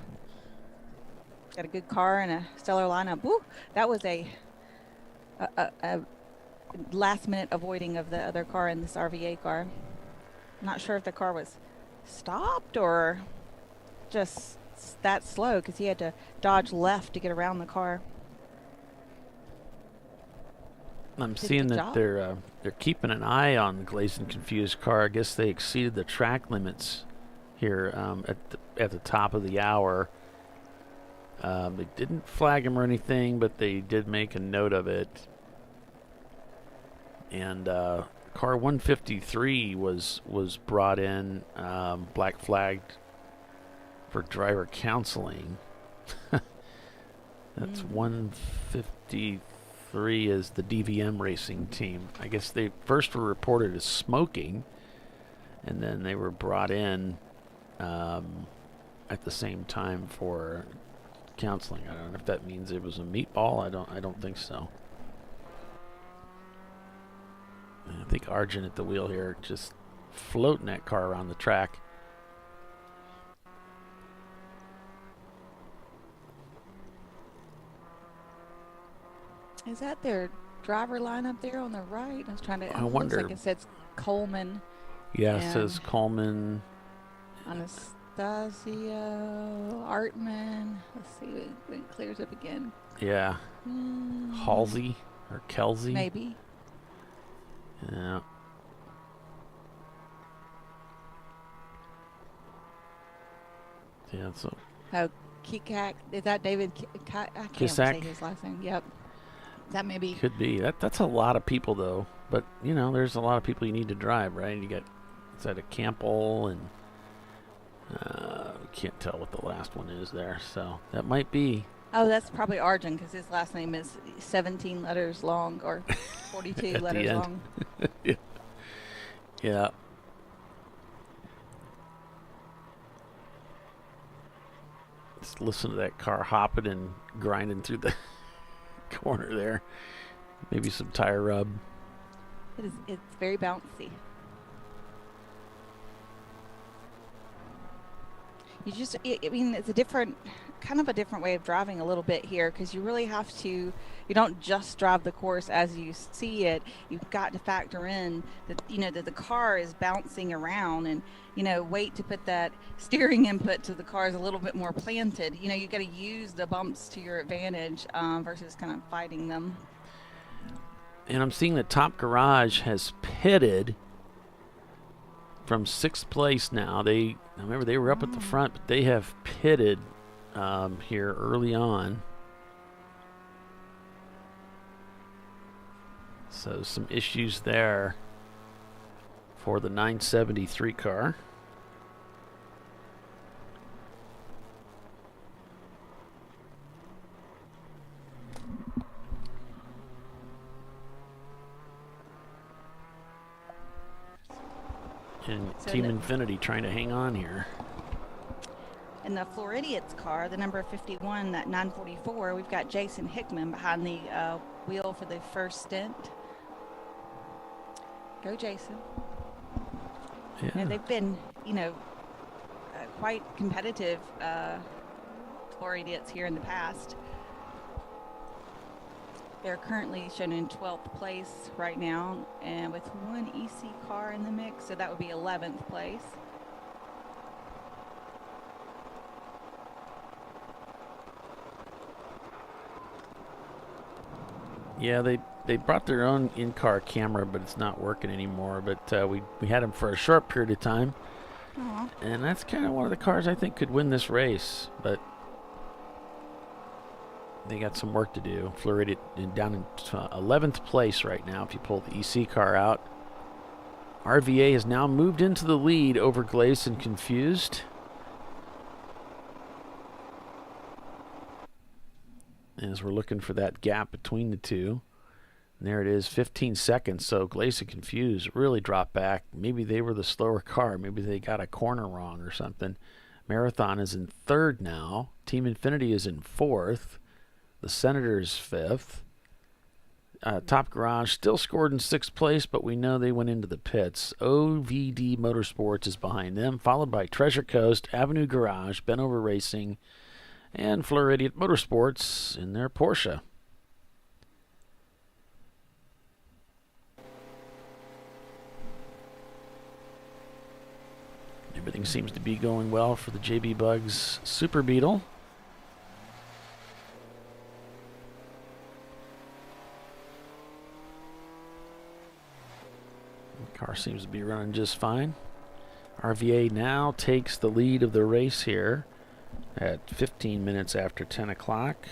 Got a good car and a stellar lineup. Woo, that was a last minute avoiding of the other car in this RVA car. Not sure if the car was stopped or just that slow, because he had to dodge left to get around the car. I'm seeing that they're keeping an eye on the Glazed and Confused car. I guess they exceeded the track limits here at the top of the hour. They didn't flag him or anything, but they did make a note of it. And car 153 was brought in, black flagged for driver counseling. That's 153 is the DVM racing team. I guess they first were reported as smoking, and then they were brought in at the same time for counseling. I don't know if that means it was a meatball. I don't think so. I think Arjun at the wheel here just floating that car around the track. Is that their driver lineup there on the right? I was trying to. I wonder. Looks like it says Coleman. Yeah, it says Coleman. Anastasio, Artman. Let's see when it clears up again. Yeah. Halsey or Kelsey. Maybe. Yeah. Yeah, so. Oh, Kikak. Is that David? I can't say his last name. Yep. That may be. Could be. That's a lot of people, though. But, there's a lot of people you need to drive, right? You got, it's at a Campbell, and can't tell what the last one is there. So that might be. Oh, that's probably Arjun, because his last name is 17 letters long, or 42 letters long. Yeah. Yeah. Just listen to that car hopping and grinding through the corner there. Maybe some tire rub. It's very bouncy. I mean, it's kind of a different way of driving a little bit here, because you really have to, you don't just drive the course as you see it. You've got to factor in that, that the car is bouncing around, and, wait to put that steering input to the car is a little bit more planted. You got to use the bumps to your advantage versus kind of fighting them. And I'm seeing that Top Garage has pitted from 6th place now. I remember they were up at the front, but they have pitted here early on. So some issues there for the 973 car. And Team Infinity trying to hang on here. In the Floridians car, the number 51, that 944, we've got Jason Hickman behind the wheel for the first stint. Go, Jason. Yeah. They've been, quite competitive Floridians here in the past. They're currently shown in 12th place right now, and with one EC car in the mix, so that would be 11th place. Yeah, they brought their own in-car camera, but it's not working anymore. But we had them for a short period of time. Aww. And that's kind of one of the cars I think could win this race, but they got some work to do. Florida down in 11th place right now if you pull the EC car out. RVA has now moved into the lead over Glaze and Confused. As we're looking for that gap between the two. And there it is, 15 seconds. So Glaze and Confused really dropped back. Maybe they were the slower car. Maybe they got a corner wrong or something. Marathon is in 3rd now. Team Infinity is in 4th. The Senators 5th. Top Garage still scored in 6th place, but we know they went into the pits. OVD Motorsports is behind them, followed by Treasure Coast, Avenue Garage, Benover Racing, and Floridian Motorsports in their Porsche. Everything seems to be going well for the JB Bugs Super Beetle. The car seems to be running just fine. RVA now takes the lead of the race here at 15 minutes after 10 o'clock.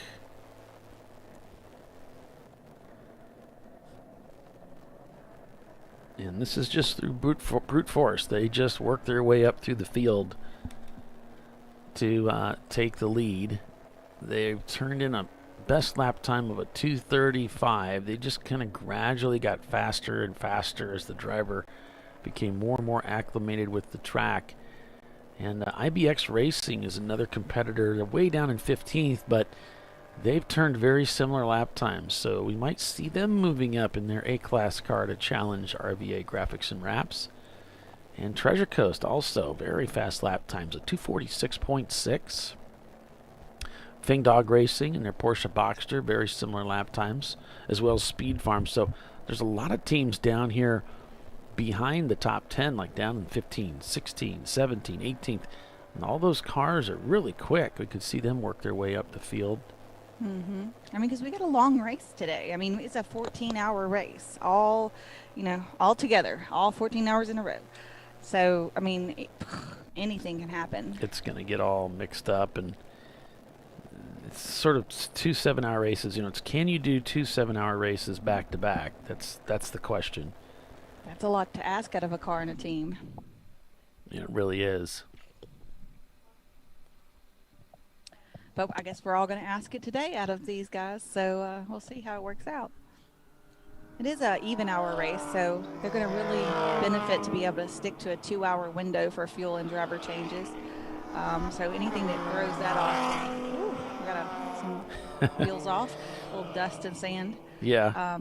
And this is just through brute force. They just work their way up through the field to take the lead. They've turned in a best lap time of a 2:35. They just kind of gradually got faster and faster as the driver became more and more acclimated with the track. And IBX Racing is another competitor. They're way down in 15th, but they've turned very similar lap times. So we might see them moving up in their A-Class car to challenge RVA Graphics and Wraps. And Treasure Coast also very fast lap times at 2:46.6. Fing Dog Racing and their Porsche Boxster, very similar lap times, as well as Speed Farm. So there's a lot of teams down here behind the top 10, like down in 15, 16, 17, 18th. And all those cars are really quick. We could see them work their way up the field. Mm-hmm. I mean, because we got a long race today. I mean, it's a 14-hour race, all together, all 14 hours in a row. So, I mean, anything can happen. It's going to get all mixed up, and it's sort of 2 7-hour races. It's can you do 2 7-hour races back to back? That's the question. That's a lot to ask out of a car and a team. It really is. But I guess we're all going to ask it today out of these guys, so we'll see how it works out. It is an even-hour race, so they're going to really benefit to be able to stick to a 2-hour window for fuel and driver changes. So anything that throws that off, we got some wheels off, a little dust and sand. Yeah.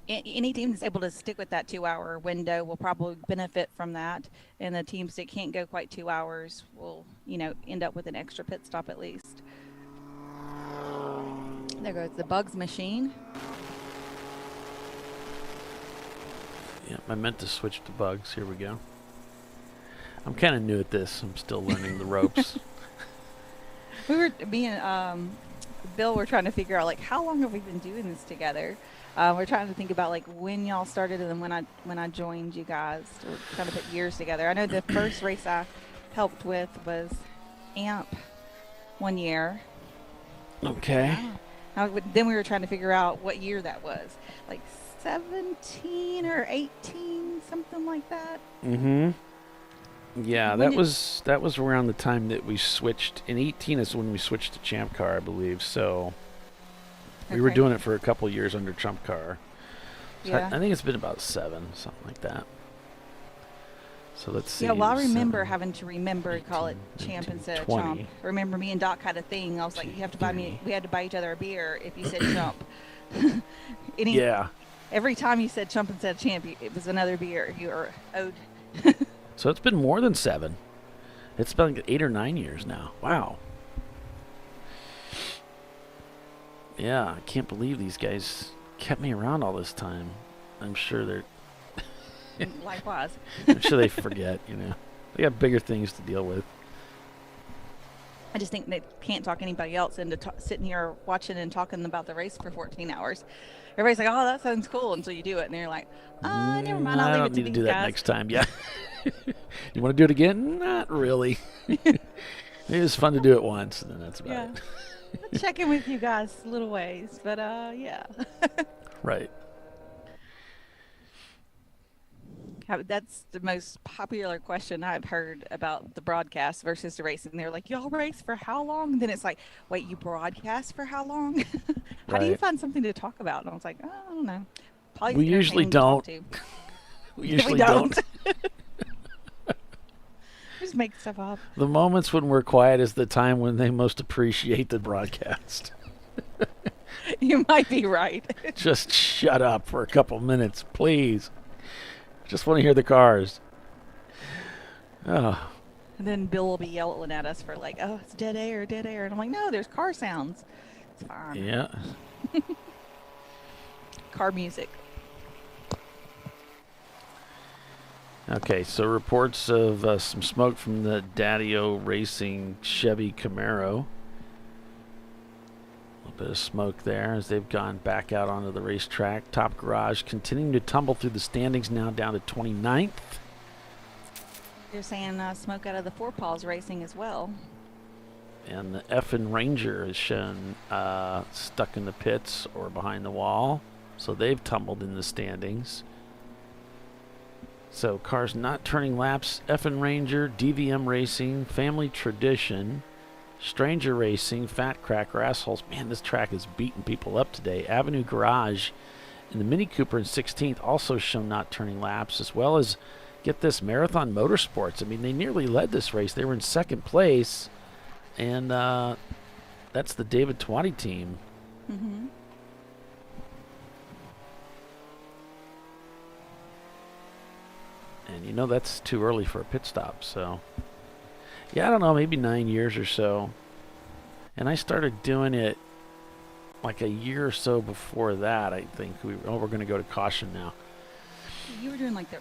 Any team that's able to stick with that 2-hour window will probably benefit from that, and the teams that can't go quite 2 hours will, end up with an extra pit stop at least. There goes the bugs machine. Yeah, I meant to switch to bugs. Here we go. I'm kind of new at this. I'm still learning the ropes. Me and Bill were trying to figure out, like, how long have we been doing this together? We're trying to think about, like, when y'all started and then when I joined you guys. We're trying to put years together. I know the first race I helped with was AMP one year. Okay. Then we were trying to figure out what year that was. Like 17 or 18, something like that. Mm-hmm. Yeah, that was around the time that we switched. In 18 is when we switched to ChampCar, I believe. So we were doing it for a couple years under ChampCar. So Yeah. I think it's been about 7, something like that. So let's see. Yeah, well, I 7, remember having to call it 18, Champ 19, instead of 20. Chomp. Remember me and Doc had a thing. I was like, you have to buy me. We had to buy each other a beer if you said Chomp. Yeah. Every time you said Chomp instead of Champ, it was another beer you were owed. So it's been more than 7. It's been like 8 or 9 years now. Wow. Yeah, I can't believe these guys kept me around all this time. I'm sure they're... Likewise. I'm sure they forget, They got bigger things to deal with. I just think they can't talk anybody else into sitting here watching and talking about the race for 14 hours. Everybody's like, oh, that sounds cool until you do it. And they're like, never mind, I'll leave it to need to these do that guys. next time. Yeah. You want to do it again? Not really. It was fun to do it once, and then that's about it. I'll check in with you guys little ways, but yeah. Right. That's the most popular question I've heard about the broadcast versus the race. And they're like, y'all race for how long? And then it's like, wait, you broadcast for how long? How do you find something to talk about? And I was like, I don't know. Probably we usually don't. We usually don't. Just make stuff up. The moments when we're quiet is the time when they most appreciate the broadcast. You might be right. Just shut up for a couple minutes, please. Just want to hear the cars. Oh. And then Bill will be yelling at us for like, oh, it's dead air. And I'm like, no, there's car sounds. It's fine. Yeah. Car music. Okay, so reports of some smoke from the Daddy-O Racing Chevy Camaro. A little bit of smoke there as they've gone back out onto the racetrack. Top Garage continuing to tumble through the standings, now down to 29th. They're saying smoke out of the Four Paws Racing as well. And the Effin' Ranger is shown stuck in the pits or behind the wall. So they've tumbled in the standings. So cars not turning laps: Effin' Ranger, DVM Racing, Family Tradition, Stranger Racing, Fat Cracker, Assholes. Man, this track is beating people up today. Avenue Garage and the Mini Cooper in 16th also shown not turning laps, as well as, get this, Marathon Motorsports. I mean, they nearly led this race. They were in second place, and that's the David Twatty team. Mm-hmm. And that's too early for a pit stop, so yeah, I don't know, maybe 9 years or so. And I started doing it like a year or so before that. I think we're going to go to caution now. You were doing like the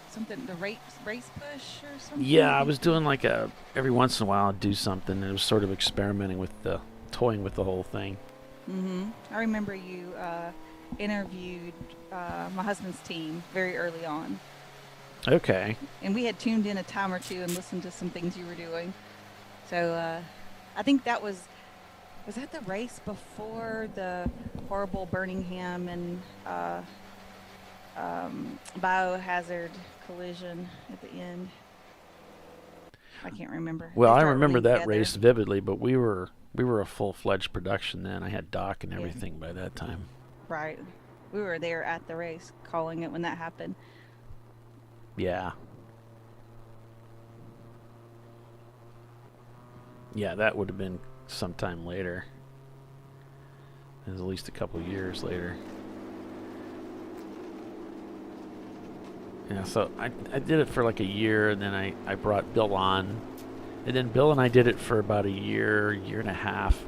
race push or something? Yeah, I was doing like every once in a while I'd do something. It was sort of experimenting with toying with the whole thing. Mm-hmm. I remember you interviewed my husband's team very early on. Okay. And we had tuned in a time or two and listened to some things you were doing. So I think that was that the race before the horrible Birmingham and biohazard collision at the end? I can't remember. Well, I remember that race vividly, but we were a full-fledged production then. I had Doc and everything by that time. Right. We were there at the race calling it when that happened. Yeah. Yeah, that would have been sometime later. It was at least a couple years later. Yeah, so I did it for like a year, and then I brought Bill on. And then Bill and I did it for about a year and a half.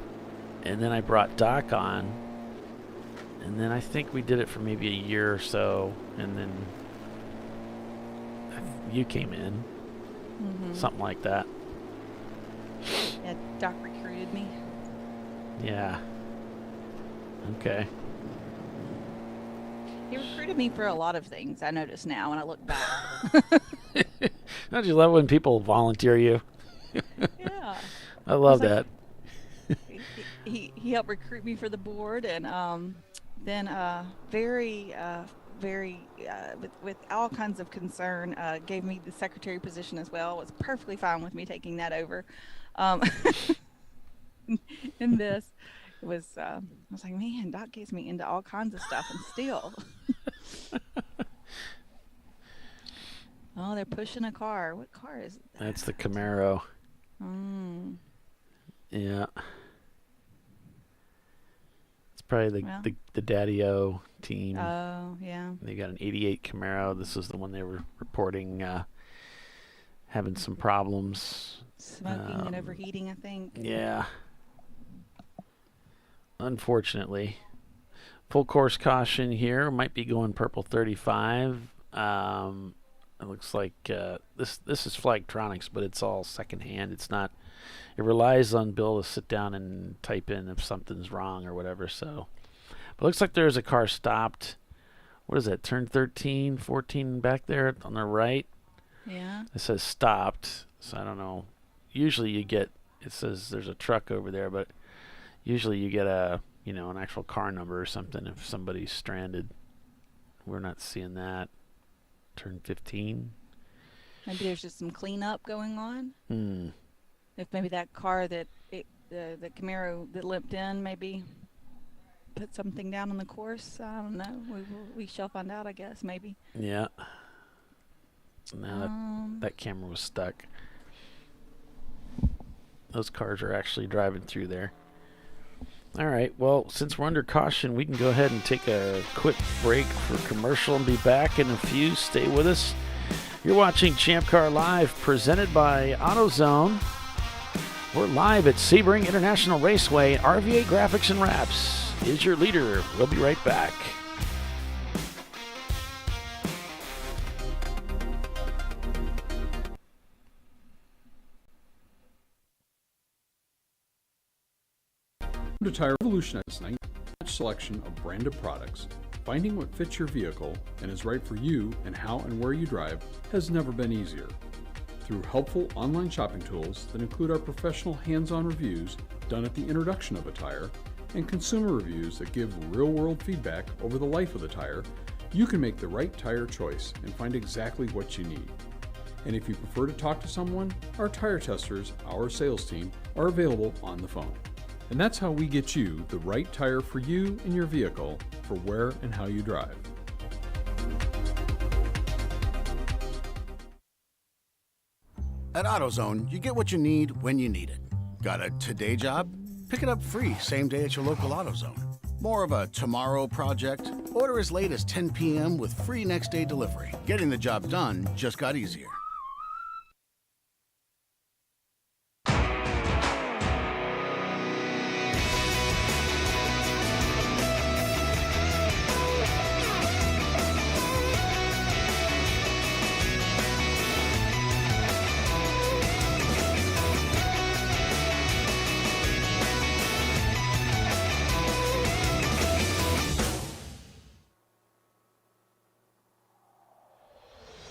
And then I brought Doc on. And then I think we did it for maybe a year or so. And then you came in. Something like that. Yeah, Doc recruited me. Yeah. Okay. He recruited me for a lot of things, I notice now when I look back. Don't you love when people volunteer you? Yeah. I love that. He helped recruit me for the board, and then very with all kinds of concern gave me the secretary position as well. Was perfectly fine with me taking that over. In this, it was I was like, man, Doc gets me into all kinds of stuff, and still. Oh, they're pushing a car. What car is it? That's the Camaro. Yeah. It's probably the Daddy-O team. Oh, yeah. They got an 88 Camaro. This is the one they were reporting having some problems. Smoking and overheating, I think. Yeah. Unfortunately. Full course caution here. Might be going purple 35. It looks like this is Flagtronics, but it's all secondhand. It's not. It relies on Bill to sit down and type in if something's wrong or whatever. So, but it looks like there's a car stopped. What is that? Turn 13, 14 back there on the right. Yeah. It says stopped. So I don't know. Usually you get. It says there's a truck over there, but usually you get an actual car number or something if somebody's stranded. We're not seeing that. Turn 15. Maybe there's just some cleanup going on. If maybe that car the Camaro that limped in maybe put something down on the course. I don't know. We shall find out, I guess, maybe. Yeah. Now that camera was stuck. Those cars are actually driving through there. All right, well, since we're under caution, we can go ahead and take a quick break for commercial and be back in a few. Stay with us. You're watching Champ Car Live, presented by AutoZone. We're live at Sebring International Raceway. RVA Graphics and Wraps is your leader. We'll be right back. Tire revolutionized a selection of branded products. Finding what fits your vehicle and is right for you and how and where you drive has never been easier. Through helpful online shopping tools that include our professional hands-on reviews done at the introduction of a tire and consumer reviews that give real-world feedback over the life of the tire, you can make the right tire choice and find exactly what you need. And if you prefer to talk to someone, our tire testers, our sales team, are available on the phone. And that's how we get you the right tire for you and your vehicle for where and how you drive. At AutoZone, you get what you need when you need it. Got a today job? Pick it up free same day at your local AutoZone. More of a tomorrow project? Order as late as 10 p.m. with free next day delivery. Getting the job done just got easier.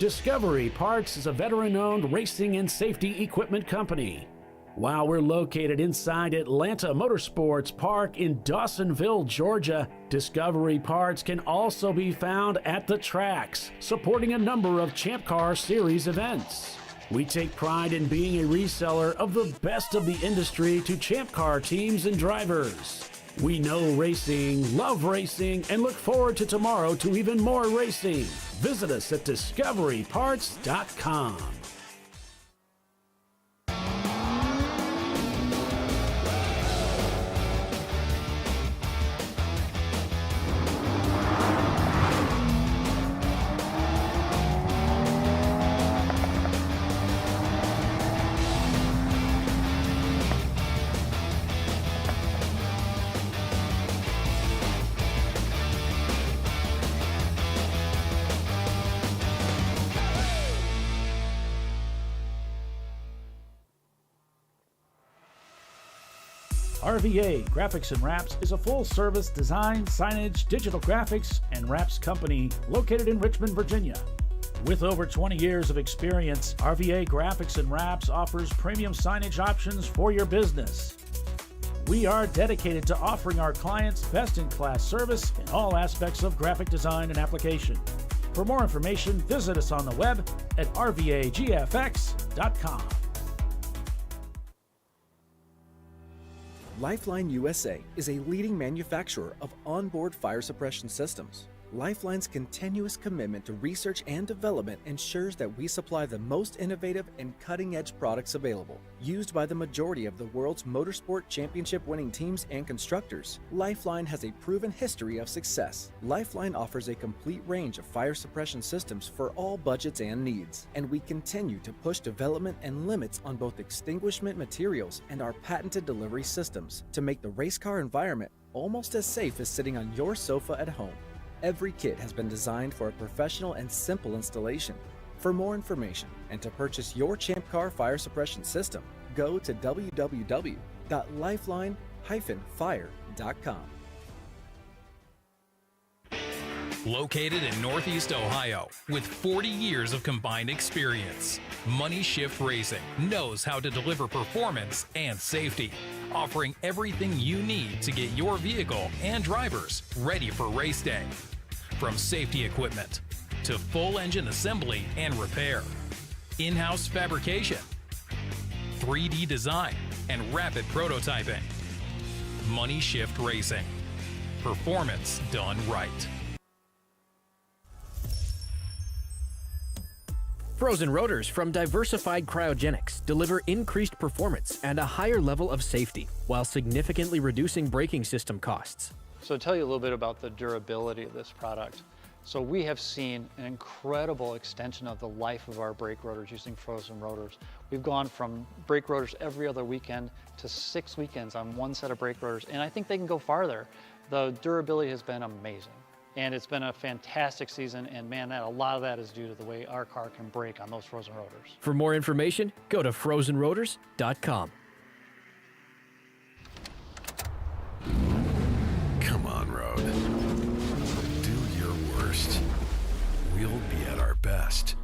Discovery Parts is a veteran-owned racing and safety equipment company. While we're located inside Atlanta Motorsports Park in Dawsonville, Georgia, Discovery Parts can also be found at the tracks, supporting a number of Champ Car Series events. We take pride in being a reseller of the best of the industry to Champ Car teams and drivers. We know racing, love racing, and look forward to tomorrow to even more racing. Visit us at discoveryparts.com. RVA Graphics and Wraps is a full-service design, signage, digital graphics, and wraps company located in Richmond, Virginia. With over 20 years of experience, RVA Graphics and Wraps offers premium signage options for your business. We are dedicated to offering our clients best-in-class service in all aspects of graphic design and application. For more information, visit us on the web at rvagfx.com. Lifeline USA is a leading manufacturer of onboard fire suppression systems. Lifeline's continuous commitment to research and development ensures that we supply the most innovative and cutting-edge products available. Used by the majority of the world's motorsport championship-winning teams and constructors, Lifeline has a proven history of success. Lifeline offers a complete range of fire suppression systems for all budgets and needs, and we continue to push development and limits on both extinguishment materials and our patented delivery systems to make the race car environment almost as safe as sitting on your sofa at home. Every kit has been designed for a professional and simple installation. For more information and to purchase your ChampCar fire suppression system, go to www.lifeline-fire.com. Located in Northeast Ohio, with 40 years of combined experience, Money Shift Racing knows how to deliver performance and safety, offering everything you need to get your vehicle and drivers ready for race day. From safety equipment to full engine assembly and repair, in-house fabrication, 3D design, and rapid prototyping. Money Shift Racing. Performance done right. Frozen rotors from Diversified Cryogenics deliver increased performance and a higher level of safety, while significantly reducing braking system costs. So to tell you a little bit about the durability of this product. So we have seen an incredible extension of the life of our brake rotors using frozen rotors. We've gone from brake rotors every other weekend to 6 weekends on one set of brake rotors, and I think they can go farther. The durability has been amazing. And it's been a fantastic season, and man, a lot of that is due to the way our car can brake on those frozen rotors. For more information, go to frozenrotors.com. Come on, road. Do your worst. We'll be at our best.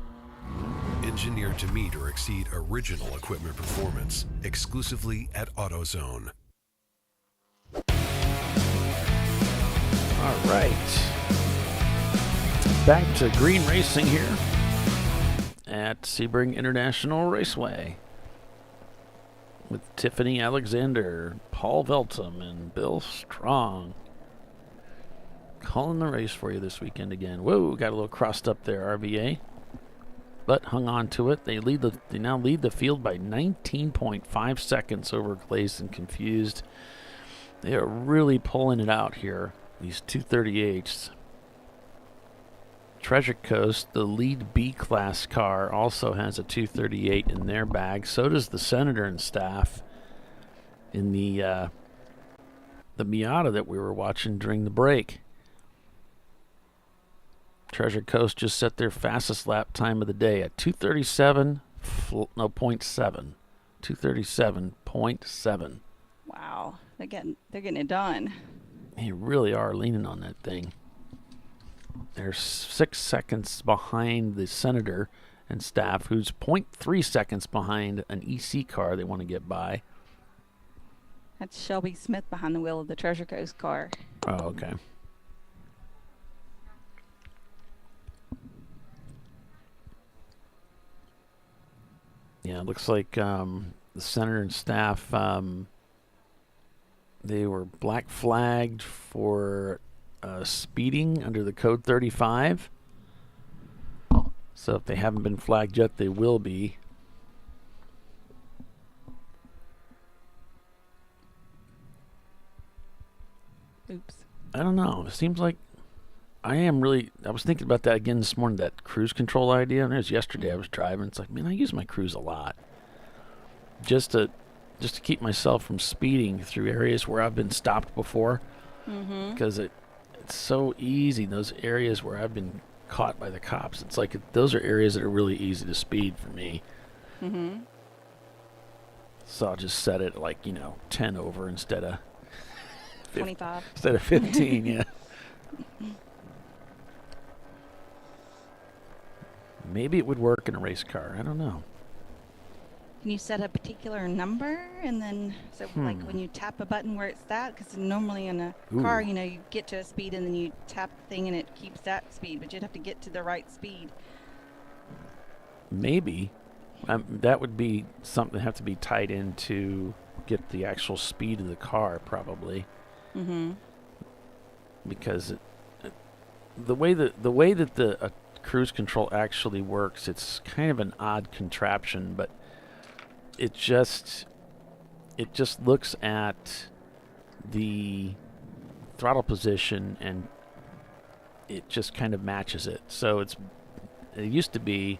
Engineered to meet or exceed original equipment performance, exclusively at AutoZone. All right. Back to green racing here at Sebring International Raceway with Tiffany Alexander, Paul Veltum, and Bill Strong. Calling the race for you this weekend again. Whoa, got a little crossed up there, RVA. But hung on to it. They now lead the field by 19.5 seconds over Glazed and Confused. They are really pulling it out here. These 238s. Treasure Coast, the lead B-class car, also has a 238 in their bag. So does the Senator and staff in the Miata that we were watching during the break. Treasure Coast just set their fastest lap time of the day at 237.7. 237.7. Wow, they're getting it done. They really are leaning on that thing. They're 6 seconds behind the Senator and staff, who's 0.3 seconds behind an EC car they want to get by. That's Shelby Smith behind the wheel of the Treasure Coast car. Oh, okay. Yeah, it looks like the Senator and staff, they were black flagged for speeding under the code 35. So if they haven't been flagged yet, they will be. Oops. I don't know. It seems like I was thinking about that again this morning, that cruise control idea. And it was yesterday I was driving. It's like, man, I use my cruise a lot. Just to keep myself from speeding through areas where I've been stopped before. Because it's so easy, those areas where I've been caught by the cops. It's like those are areas that are really easy to speed for me. So I'll just set it like 10 over instead of 25. Instead of 15, yeah. Maybe it would work in a race car. I don't know. Can you set a particular number and then like when you tap a button where it's that? Because normally in a car, you get to a speed and then you tap the thing and it keeps that speed, but you'd have to get to the right speed. Maybe. That would be something that have to be tied in to get the actual speed of the car, probably. Mm-hmm. Because the way that the cruise control actually works, it's kind of an odd contraption, but it just looks at the throttle position and it just kind of matches it. So it used to be,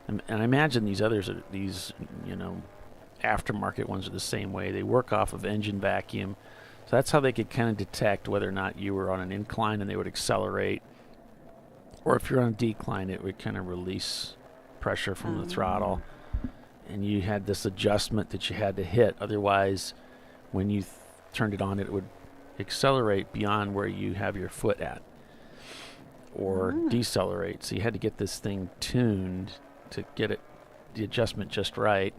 and I imagine these others are aftermarket ones are the same way. They work off of engine vacuum. So that's how they could kind of detect whether or not you were on an incline and they would accelerate. Or if you're on a decline, it would kind of release pressure from the throttle. And you had this adjustment that you had to hit. Otherwise, when you turned it on, it would accelerate beyond where you have your foot at. Or decelerate. So you had to get this thing tuned to get the adjustment just right.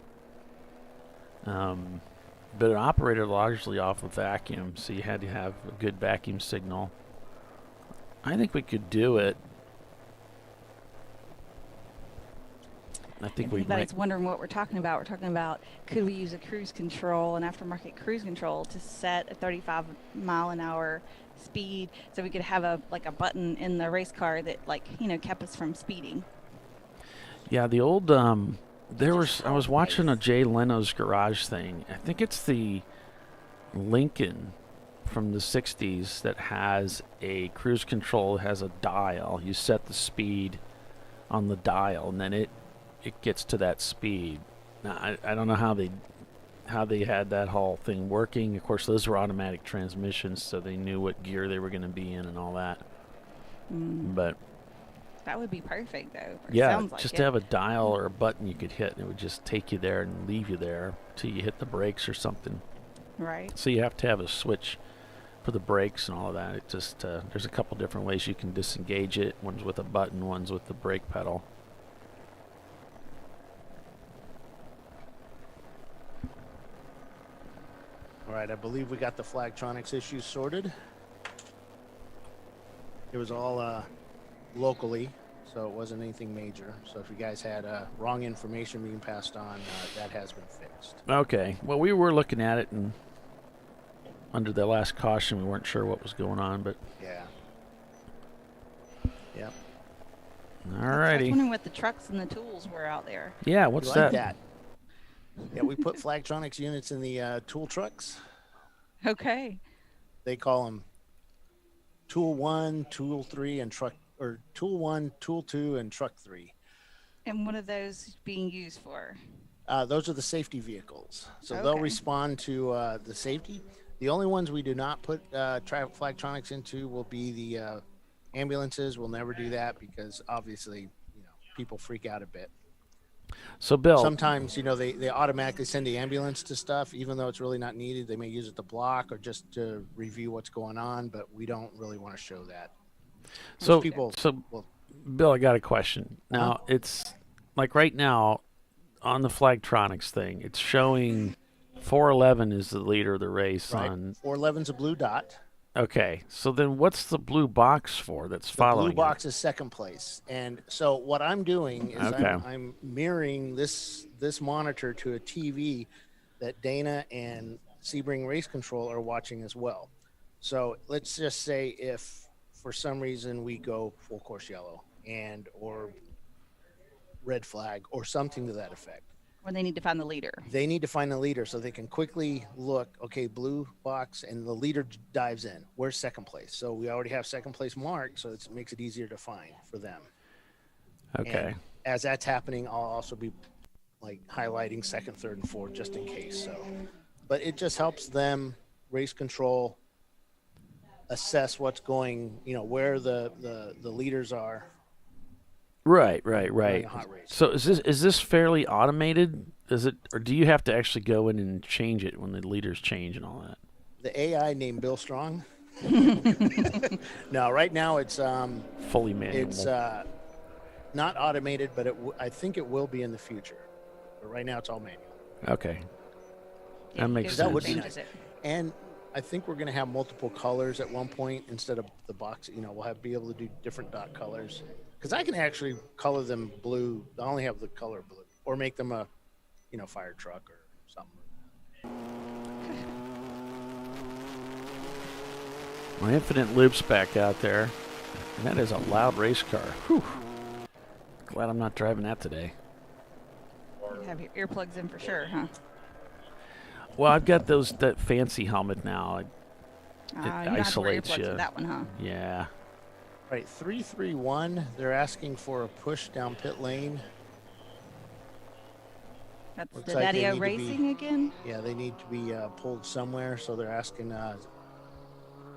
But it operated largely off of vacuum, so you had to have a good vacuum signal. I think we could do it. I think if anybody's wondering what we're talking about, could we use a cruise control, an aftermarket cruise control, to set a 35 mile an hour speed, so we could have a button in the race car that kept us from speeding. Yeah, the old I was watching a Jay Leno's Garage thing. I think it's the Lincoln from the 60s that has a cruise control, has a dial. You set the speed on the dial and then it gets to that speed. Now, I don't know how they had that whole thing working. Of course, those were automatic transmissions, so they knew what gear they were going to be in and all that. But that would be perfect, though. Yeah, to have a dial or a button you could hit, and it would just take you there and leave you there till you hit the brakes or something. Right. So you have to have a switch for the brakes and all of that. It just there's a couple different ways you can disengage it. One's with a button, one's with the brake pedal. All right, I believe we got the Flagtronics issues sorted. It was all locally, so it wasn't anything major. So if you guys had wrong information being passed on, that has been fixed. Okay. Well, we were looking at it, and under the last caution, we weren't sure what was going on, but yeah. Yep. All righty. I was wondering what the trucks and the tools were out there. Yeah, what's You like that? Yeah, we put Flagtronics units in the tool trucks. Okay. They call them Tool 1, Tool 3, and Truck, or Tool 1, Tool 2, and Truck 3. And what are those being used for? Those are the safety vehicles. So Okay. they'll respond to the safety. The only ones we do not put Flagtronics into will be the ambulances. We'll never do that because obviously, people freak out a bit. So, Bill, sometimes, they automatically send the ambulance to stuff, even though it's really not needed. They may use it to block or just to review what's going on, but we don't really want to show that. So, Well, Bill, I got a question. Now, it's like right now on the Flagtronics thing, it's showing 411 is the leader of the race right. on 411's a blue dot. Okay, so then what's the blue box for that's following The blue box is second place. And so what I'm doing is I'm mirroring this monitor to a TV that Dana and Sebring Race Control are watching as well. So let's just say if for some reason we go full course yellow or red flag or something to that effect. Or they need to find the leader. They need to find the leader so they can quickly look, okay, blue box, and the leader dives in. Where's second place? So we already have second place marked, so it makes it easier to find for them. Okay. And as that's happening, I'll also be highlighting second, third, and fourth just in case. So, but it just helps them, race control, assess what's going, where the leaders are. Right. So is this fairly automated? Is it, or do you have to actually go in and change it when the leaders change and all that? The AI named Bill Strong. No, right now it's fully manual. It's not automated, but I think it will be in the future. But right now it's all manual. Okay. Yeah, that makes sense. That would be nice. And I think we're going to have multiple colors at one point instead of the box. You know, we'll be able to do different dot colors. Because I can actually color them blue. I only have the color blue. Or make them a, fire truck or something. My Infinite Loop's back out there. And that is a loud race car. Whew. Glad I'm not driving that today. You have your earplugs in for sure, huh? Well, I've got that fancy helmet now. It isolates you. That one, huh? Yeah. Right, 331. They're asking for a push down pit lane. That's the Daddy-O Racing again? Yeah, they need to be pulled somewhere, so they're asking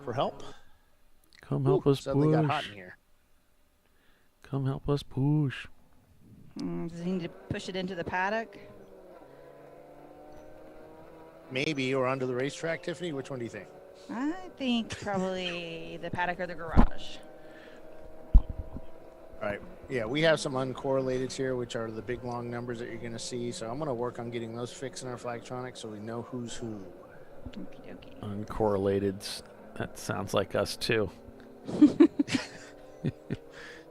for help. Come help us suddenly push. Got hot in here. Come help us push. Does he need to push it into the paddock? Maybe, or onto the racetrack, Tiffany? Which one do you think? I think probably the paddock or the garage. All right. Yeah, we have some uncorrelateds here, which are the big long numbers that you're going to see. So I'm going to work on getting those fixed in our Flagtronics so we know who's who. Okie dokie. Uncorrelated. That sounds like us too.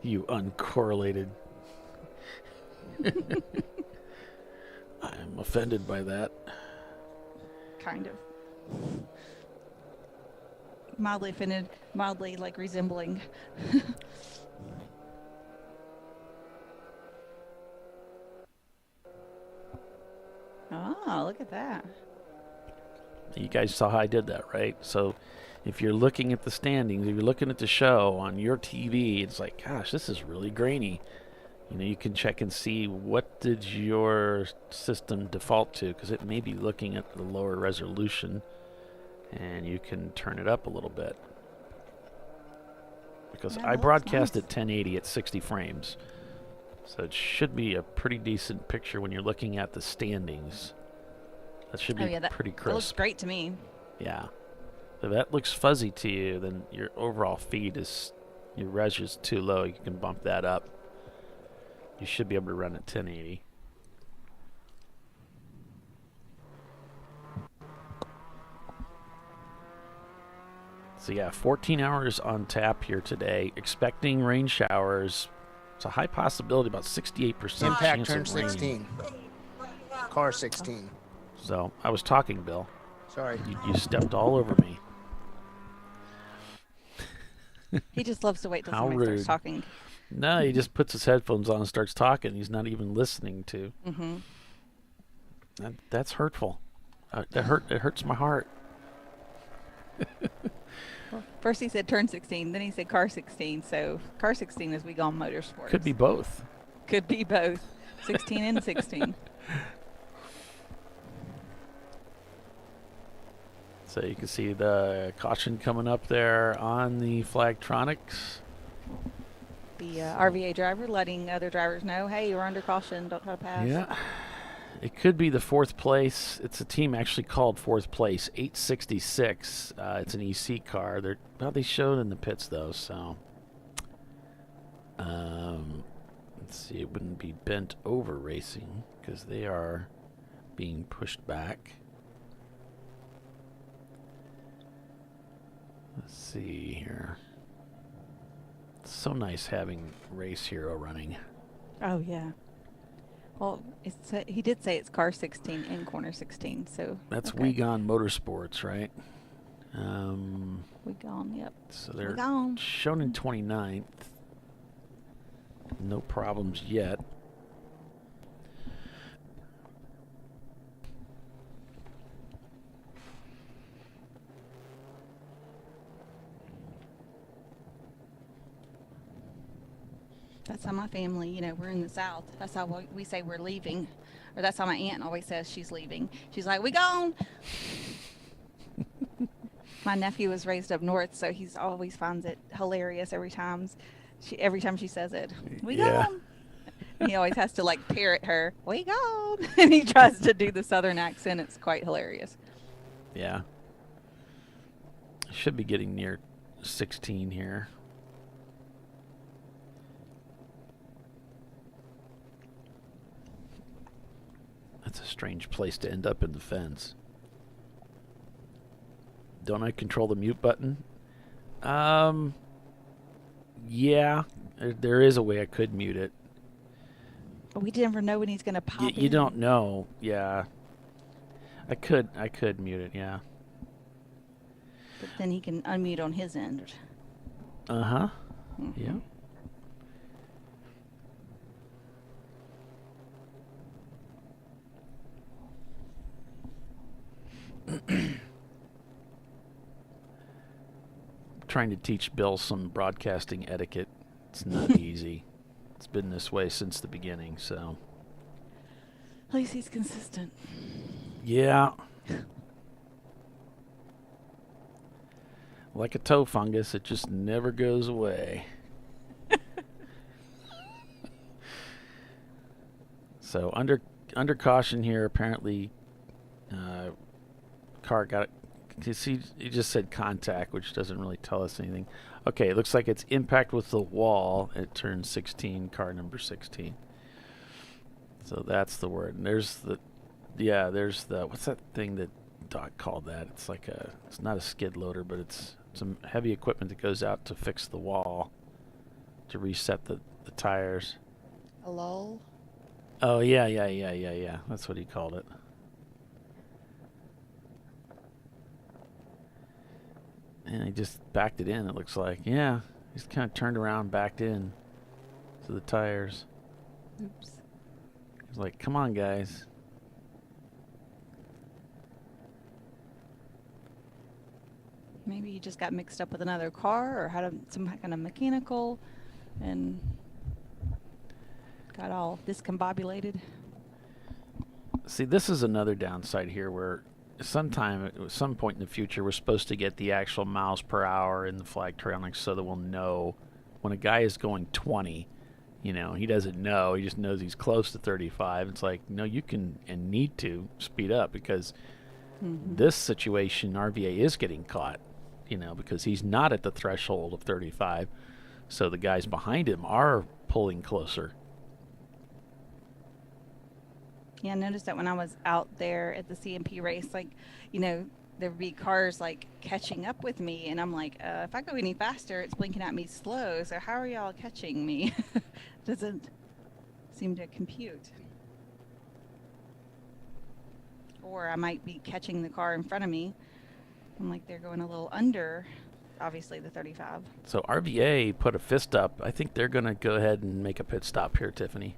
You uncorrelated. I'm offended by that. Kind of. Mildly offended, mildly like resembling. Oh, look at that. You guys saw how I did that, right? So if you're looking at the standings, if you're looking at the show on your TV, it's like, gosh, this is really grainy. You can check and see what did your system default to, because it may be looking at the lower resolution, and you can turn it up a little bit. Because I broadcast at 1080 at 60 frames. So it should be a pretty decent picture when you're looking at the standings. That should be pretty crisp. That looks great to me. Yeah. If that looks fuzzy to you, then your overall feed your res is too low. You can bump that up. You should be able to run at 1080. So yeah, 14 hours on tap here today. Expecting rain showers. It's a high possibility, about 68% Impact chance turn of rain. 16. Car 16. So I was talking, Bill. Sorry. You stepped all over me. He just loves to wait till How somebody rude. starts talking. No, he just puts his headphones on and starts talking. He's not even listening to. Mm-hmm. That's hurtful. It hurts my heart. Well, first he said turn 16, then he said car 16. So car 16 is We Gone Motorsports. Could be both. Could be both. 16 and 16. So you can see the caution coming up there on the Flagtronics. The RVA driver letting other drivers know, hey, you're under caution, don't try to pass. Yeah. It could be the fourth place. It's a team actually called fourth place, 866. It's an EC car. They showed in the pits though, so let's see. It wouldn't be Bent Over Racing because they are being pushed back. Let's see here. It's so nice having Race Hero running. Oh yeah. Well, he did say it's car 16 in corner 16, so that's okay. We Gone Motorsports, right? We Gone, yep. So they're We Gone. shown in 29th. No problems yet. That's how my family, we're in the South. That's how we say we're leaving. Or that's how my aunt always says she's leaving. She's like, we gone. My nephew was raised up north, so he's always finds it hilarious every time she says it. We gone. He always has to like parrot her, "We go," and he tries to do the southern accent. It's quite hilarious. Yeah. Should be getting near 16 here. That's a strange place to end up in the fence. Don't I control the mute button? Yeah. There is a way I could mute it. But we never know when he's going to pop in. You don't know. Yeah. I could mute it, yeah. But then he can unmute on his end. Uh-huh. Mm-hmm. Yeah. Trying to teach Bill some broadcasting etiquette. It's not easy. It's been this way since the beginning, so. At least he's consistent. Yeah. Like a toe fungus, it just never goes away. So under caution here, apparently, car got it. You see, he just said contact, which doesn't really tell us anything. Okay, it looks like it's impact with the wall. It turns 16, car number 16. So that's the word. And there's the, what's that thing that Doc called that? It's like it's not a skid loader, but it's some heavy equipment that goes out to fix the wall, to reset the tires. A lull? Oh, yeah. That's what he called it. And he just backed it in, it looks like. Yeah, he's kind of turned around, backed in to the tires. Oops. He's like, come on, guys. Maybe he just got mixed up with another car or had some kind of mechanical and got all discombobulated. See, this is another downside here where at some point in the future, we're supposed to get the actual miles per hour in the flag trailing so that we'll know when a guy is going 20, he doesn't know. He just knows he's close to 35. It's like, no, you can and need to speed up because this situation, RVA is getting caught, because he's not at the threshold of 35. So the guys behind him are pulling closer. Yeah, I noticed that when I was out there at the CMP race, like, there'd be cars like catching up with me, and I'm like, if I go any faster, it's blinking at me slow. So how are y'all catching me? Doesn't seem to compute. Or I might be catching the car in front of me. I'm like, they're going a little under, obviously, the 35. So RVA put a fist up. I think they're going to go ahead and make a pit stop here, Tiffany.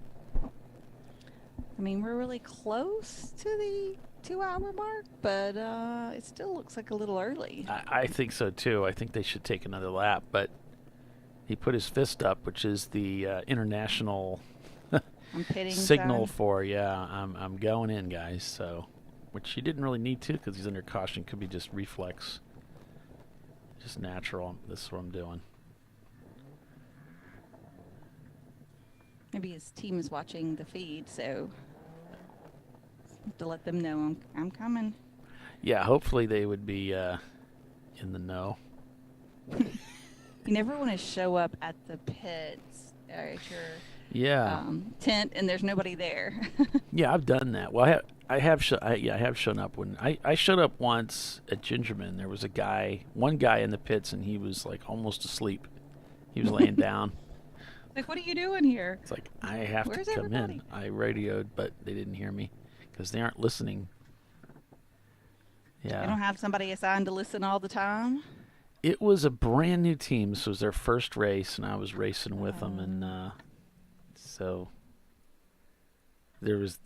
I mean, we're really close to the 2-hour mark, but it still looks like a little early. I think so, too. I think they should take another lap, but he put his fist up, which is the international signal for, I'm going in, guys. So, which he didn't really need to because he's under caution. Could be just reflex, just natural. This is what I'm doing. Maybe his team is watching the feed, so to let them know I'm coming. Yeah, hopefully they would be in the know. You never want to show up at the pits at your tent and there's nobody there. Yeah, I've done that. Well, I have shown up when I showed up once at Gingerman. There was one guy in the pits, and he was like almost asleep. He was laying down. Like, what are you doing here? It's like, I have to come in. I radioed, but they didn't hear me because they aren't listening. Yeah. You don't have somebody assigned to listen all the time? It was a brand new team. This was their first race, and I was racing with them, and so there was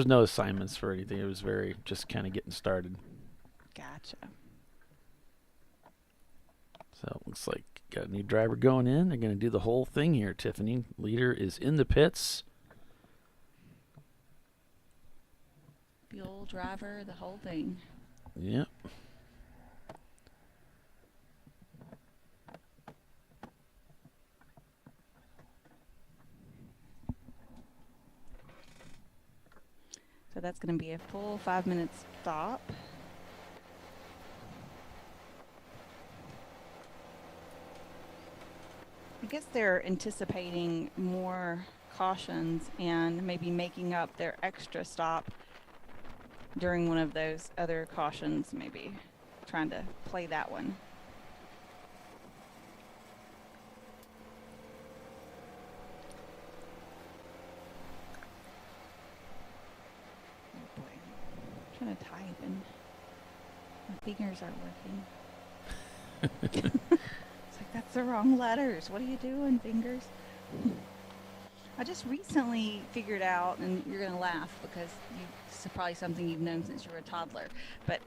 no assignments for anything. It was very just kind of getting started. Gotcha. So it looks like got a new driver going in. They're going to do the whole thing here, Tiffany. Leader is in the pits. Fuel, driver, the whole thing. Yep. that's going to be a full 5-minute stop. I guess they're anticipating more cautions and maybe making up their extra stop during one of those other cautions, maybe trying to play that one. Oh boy, I'm trying to type and my fingers aren't working. It's like, that's the wrong letters. What are you doing, fingers? I just recently figured out, and you're going to laugh because it's probably something you've known since you were a toddler, but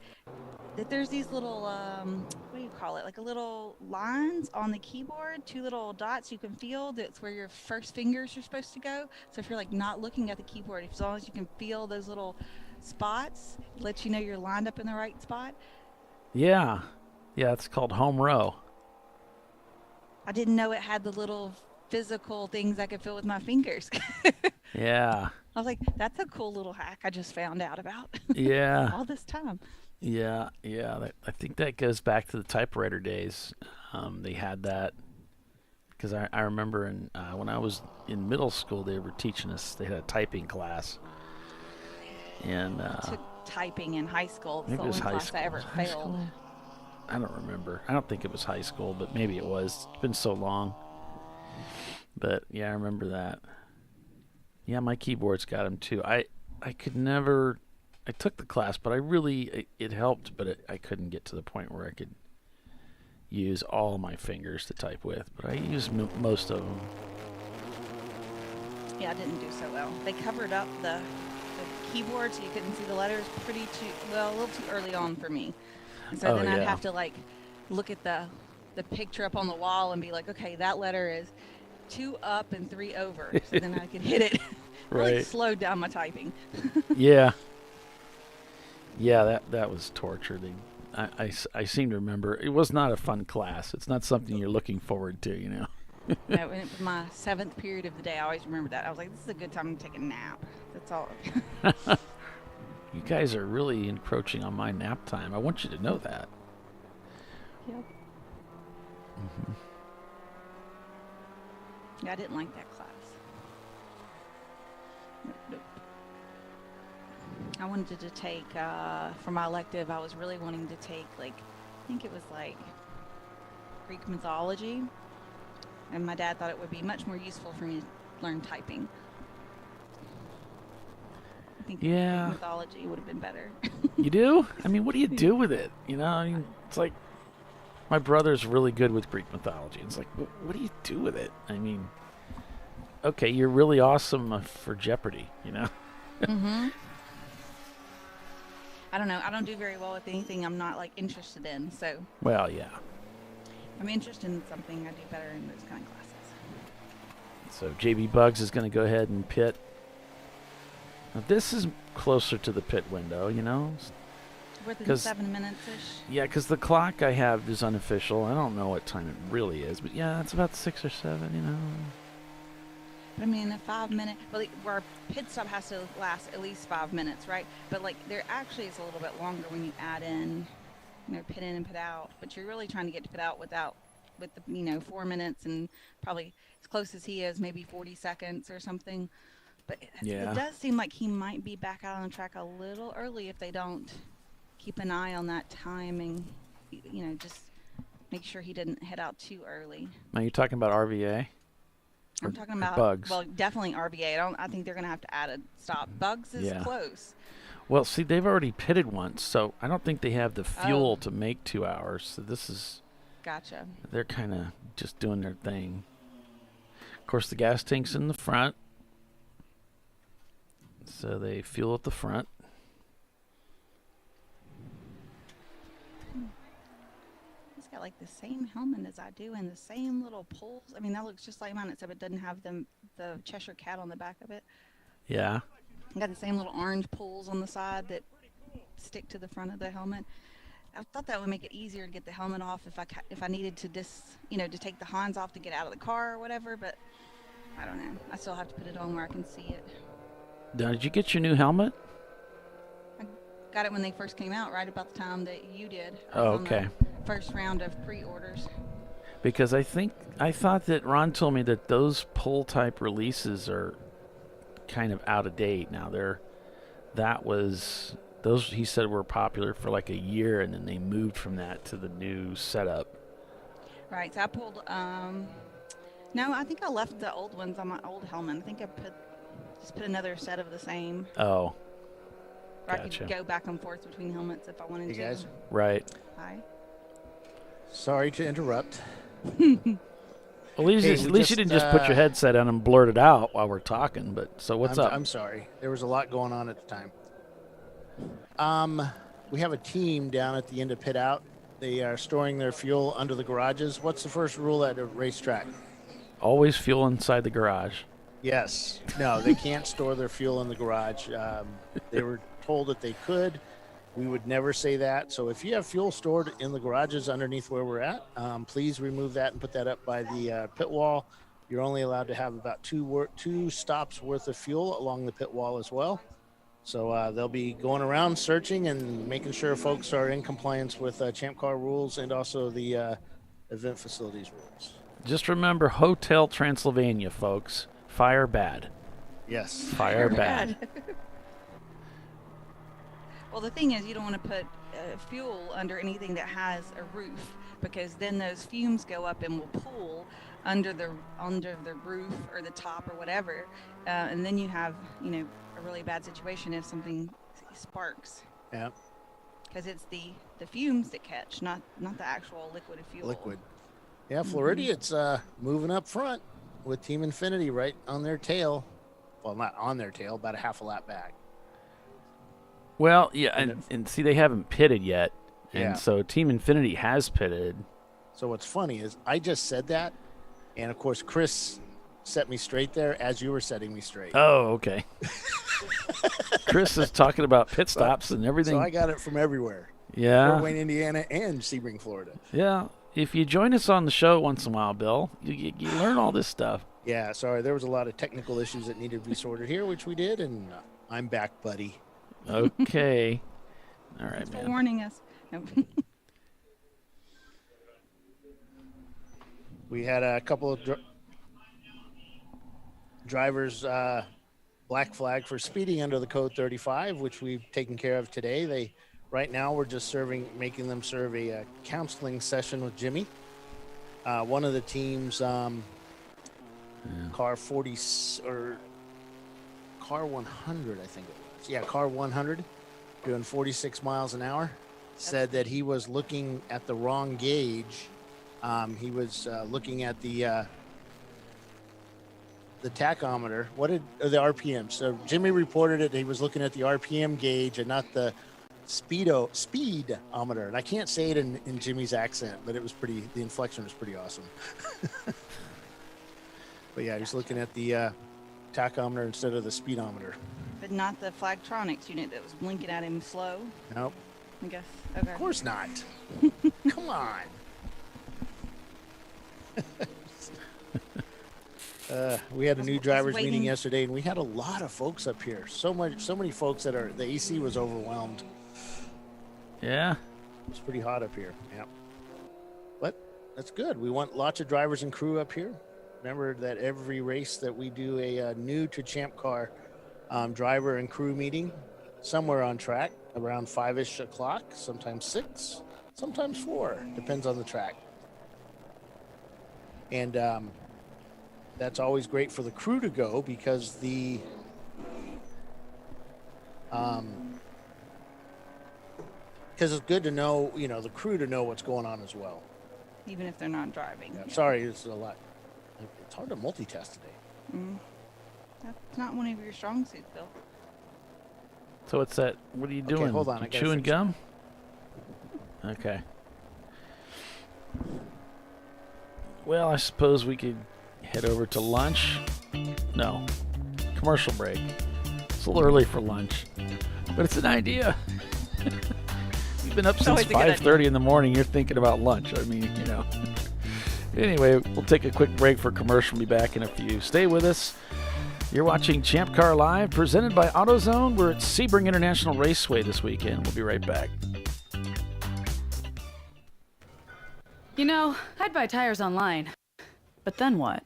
that there's these little, what do you call it, like a little lines on the keyboard, 2 little dots you can feel. That's where your first fingers are supposed to go. So if you're like not looking at the keyboard, as long as you can feel those little spots, it lets you know you're lined up in the right spot. Yeah. Yeah, it's called home row. I didn't know it had the little physical things I could feel with my fingers. Yeah. I was like, that's a cool little hack I just found out about. Yeah. All this time. Yeah. I think that goes back to the typewriter days. They had that because I remember when I was in middle school, they were teaching us. They had a typing class, and I took typing in high school. It's maybe the it was only high class school. I ever High failed. school? I don't remember. I don't think it was high school, but maybe it was. It's been so long. But yeah, I remember that. Yeah, my keyboard's got them too. I could never. I took the class, but it helped, but I couldn't get to the point where I could use all my fingers to type with. But I used most of them. Yeah, I didn't do so well. They covered up the keyboard so you couldn't see the letters a little too early on for me. And so then I'd have to like look at the picture up on the wall and be like, okay, that letter is 2 up and 3 over. So then I could hit it. Really Right. slowed down my typing. Yeah. Yeah, that was torture. I seem to remember it was not a fun class. It's not something you're looking forward to, you know. No, and it was my 7th period of the day. I always remember that. I was like, this is a good time to take a nap. That's all. You guys are really encroaching on my nap time. I want you to know that. Yep. Mm-hmm. Yeah, I didn't like that class. Nope. I wanted to take, for my elective, I was really wanting to take, I think it was Greek mythology. And my dad thought it would be much more useful for me to learn typing. I think Greek mythology would have been better. You do? I mean, what do you do with it? You know, I mean, it's like my brother's really good with Greek mythology. It's like, what do you do with it? I mean, okay, you're really awesome for Jeopardy, you know? Mm-hmm. I don't know. I don't do very well with anything I'm not interested in. So. Well, yeah. If I'm interested in something, I do better in those kind of classes. So JB Bugs is going to go ahead and pit. Now this is closer to the pit window, you know? Within 7 minutes-ish? Yeah, because the clock I have is unofficial. I don't know what time it really is, but yeah, it's about 6 or 7, you know? But I mean, a 5-minute, our pit stop has to last at least 5 minutes, right? But there actually is a little bit longer when you add in, pit in and pit out. But you're really trying to get to pit out with the 4 minutes and probably as close as he is, maybe 40 seconds or something. But it does seem like he might be back out on the track a little early if they don't keep an eye on that time and, just make sure he didn't head out too early. Now you're talking about RVA? I'm talking about Bugs. Well, definitely RVA. I think they're going to have to add a stop. Bugs is close. Well, see, they've already pitted once, so I don't think they have the fuel to make 2 hours. So this is. Gotcha. They're kind of just doing their thing. Of course, the gas tank's in the front, so they fuel at the front. He's got the same helmet as I do and the same little pulls. I mean, that looks just like mine, except it doesn't have the Cheshire Cat on the back of it. Yeah. Got the same little orange pulls on the side that stick to the front of the helmet. I thought that would make it easier to get the helmet off if I needed to to take the Hans off to get out of the car or whatever. But I don't know. I still have to put it on where I can see it. Now, did you get your new helmet? got it when they first came out, right about the time that you did. Oh, on the okay. First round of pre-orders. Because I thought that Ron told me that those pull type releases are kind of out of date now. Those he said were popular for like a year, and then they moved from that to the new setup. Right. So I pulled. No, I think I left the old ones on my old helmet. I think I just put another set of the same. Oh. Or I Gotcha. could go back and forth between helmets if I wanted to. Hey guys. Right. Hi. Sorry to interrupt. At least you didn't just put your headset on and blurt it out while we're talking. But so what's up? I'm sorry. There was a lot going on at the time. We have a team down at the end of pit out. They are storing their fuel under the garages. What's the first rule at a racetrack? Always fuel inside the garage. Yes. No, they can't store their fuel in the garage. They were told that they could. We would never say that. So if you have fuel stored in the garages underneath where we're at, please remove that and put that up by the pit wall. You're only allowed to have about two stops worth of fuel along the pit wall as well. So they'll be going around searching and making sure folks are in compliance with Champ Car rules and also the event facilities rules. Just remember Hotel Transylvania, folks. Fire bad. Yes. Fire bad. Well, the thing is, you don't want to put fuel under anything that has a roof, because then those fumes go up and will pool under the roof or the top or whatever, and then you have a really bad situation if something sparks. Yeah. Because it's the fumes that catch, not the actual liquid fuel. Liquid. Yeah, Floridia's moving up front with Team Infinity right on their tail. Well, not on their tail, about a half a lap back. Well, yeah, and see, they haven't pitted yet, and Yeah. so Team Infinity has pitted. So what's funny is I just said that, and of course Chris set me straight there as you were setting me straight. Oh, okay. Chris is talking about pit stops and everything. So I got it from everywhere. Yeah. Fort Wayne, Indiana, and Sebring, Florida. Yeah. If you join us on the show once in a while, Bill, you learn all this stuff. Yeah, sorry, there was a lot of technical issues that needed to be sorted here, which we did, and I'm back, buddy. Okay. All right, Thanks man. for warning us. No. We had a couple of drivers black flag for speeding under the code 35, which we've taken care of today. Right now we're just making them serve a counseling session with Jimmy. One of the teams, car 40 or car 100, I think it was. Yeah, car 100, doing 46 miles an hour. Said that he was looking at the wrong gauge. He was looking at the tachometer. The RPM? So Jimmy reported it. He was looking at the RPM gauge and not the speedometer. And I can't say it in Jimmy's accent, but the inflection was pretty awesome. But yeah, he's looking at the tachometer instead of the speedometer. But not the Flagtronics unit that was blinking at him slow. Nope. I guess. Okay. Of course not. Come on. We had a new drivers meeting yesterday, and we had a lot of folks up here. So many folks the AC was overwhelmed. Yeah. It was pretty hot up here. Yeah. But that's good. We want lots of drivers and crew up here. Remember that every race that we do a new to Champ Car driver and crew meeting somewhere on track around 5-ish o'clock, sometimes 6, sometimes 4, depends on the track. And that's always great for the crew to go because it's good to know, the crew to know what's going on as well. Even if they're not driving. Yeah. Sorry, it's a lot. It's hard to multitask today. That's not one of your strong suits, Bill. So what's that? What are you doing? Okay, hold on. You chewing gum? Okay. Well, I suppose we could head over to lunch. No. Commercial break. It's a little early for lunch. But it's an idea. You've been up since 5:30 in the morning. You're thinking about lunch. I mean, Anyway, we'll take a quick break for commercial. We'll be back in a few. Stay with us. You're watching Champ Car Live, presented by AutoZone. We're at Sebring International Raceway this weekend. We'll be right back. You know, I'd buy tires online. But then what?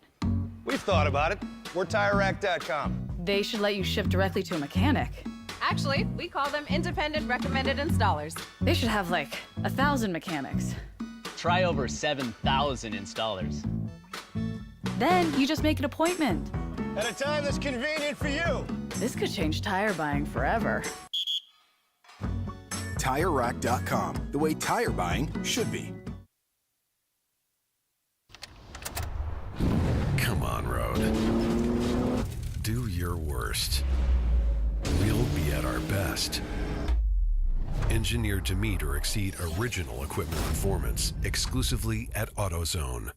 We've thought about it. We're TireRack.com. They should let you ship directly to a mechanic. Actually, we call them independent recommended installers. They should have like 1,000 mechanics. Try over 7,000 installers. Then you just make an appointment. At a time that's convenient for you. This could change tire buying forever. TireRack.com, the way tire buying should be. Come on, road. Do your worst. We'll be at our best. Engineered to meet or exceed original equipment performance, exclusively at AutoZone.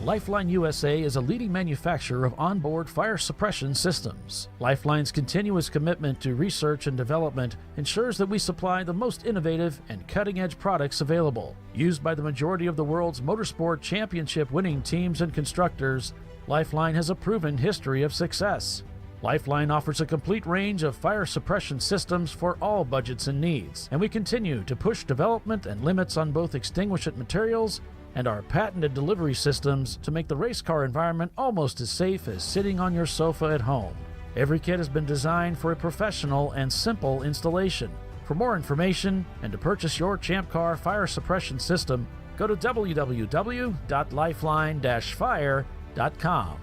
Lifeline USA is a leading manufacturer of onboard fire suppression systems. Lifeline's continuous commitment to research and development ensures that we supply the most innovative and cutting-edge products available. Used by the majority of the world's motorsport championship-winning teams and constructors, Lifeline has a proven history of success. Lifeline offers a complete range of fire suppression systems for all budgets and needs, and we continue to push development and limits on both extinguishant materials and our patented delivery systems to make the race car environment almost as safe as sitting on your sofa at home. Every kit has been designed for a professional and simple installation. For more information and to purchase your Champ Car fire suppression system, go to www.lifeline-fire.com.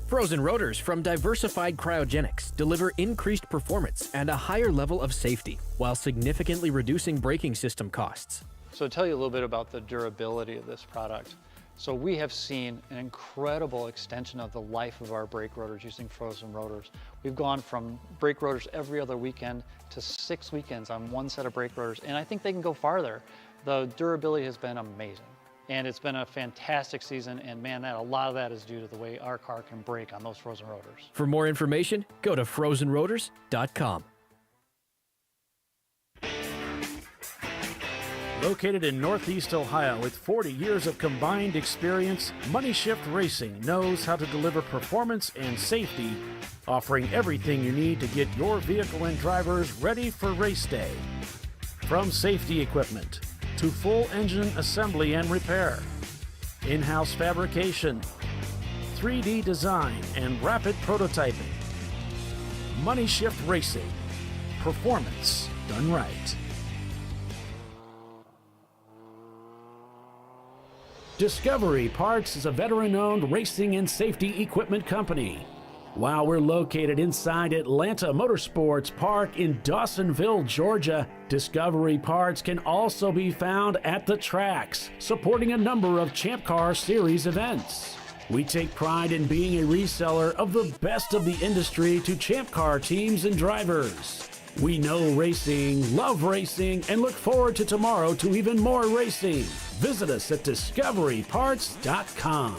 Frozen rotors from Diversified Cryogenics deliver increased performance and a higher level of safety, while significantly reducing braking system costs. So to tell you a little bit about the durability of this product. So we have seen an incredible extension of the life of our brake rotors using frozen rotors. We've gone from brake rotors every other weekend to 6 weekends on one set of brake rotors, and I think they can go farther. The durability has been amazing. And it's been a fantastic season, and man, a lot of that is due to the way our car can brake on those frozen rotors. For more information, go to frozenrotors.com. Located in Northeast Ohio with 40 years of combined experience, Money Shift Racing knows how to deliver performance and safety, offering everything you need to get your vehicle and drivers ready for race day. From safety equipment to full engine assembly and repair, in-house fabrication, 3D design, and rapid prototyping. Money Shift Racing. Performance done right. Discovery Parts is a veteran-owned racing and safety equipment company. While we're located inside Atlanta Motorsports Park in Dawsonville, Georgia, Discovery Parts can also be found at the tracks, supporting a number of Champ Car Series events. We take pride in being a reseller of the best of the industry to Champ Car teams and drivers. We know racing, love racing, and look forward to tomorrow to even more racing. Visit us at discoveryparts.com.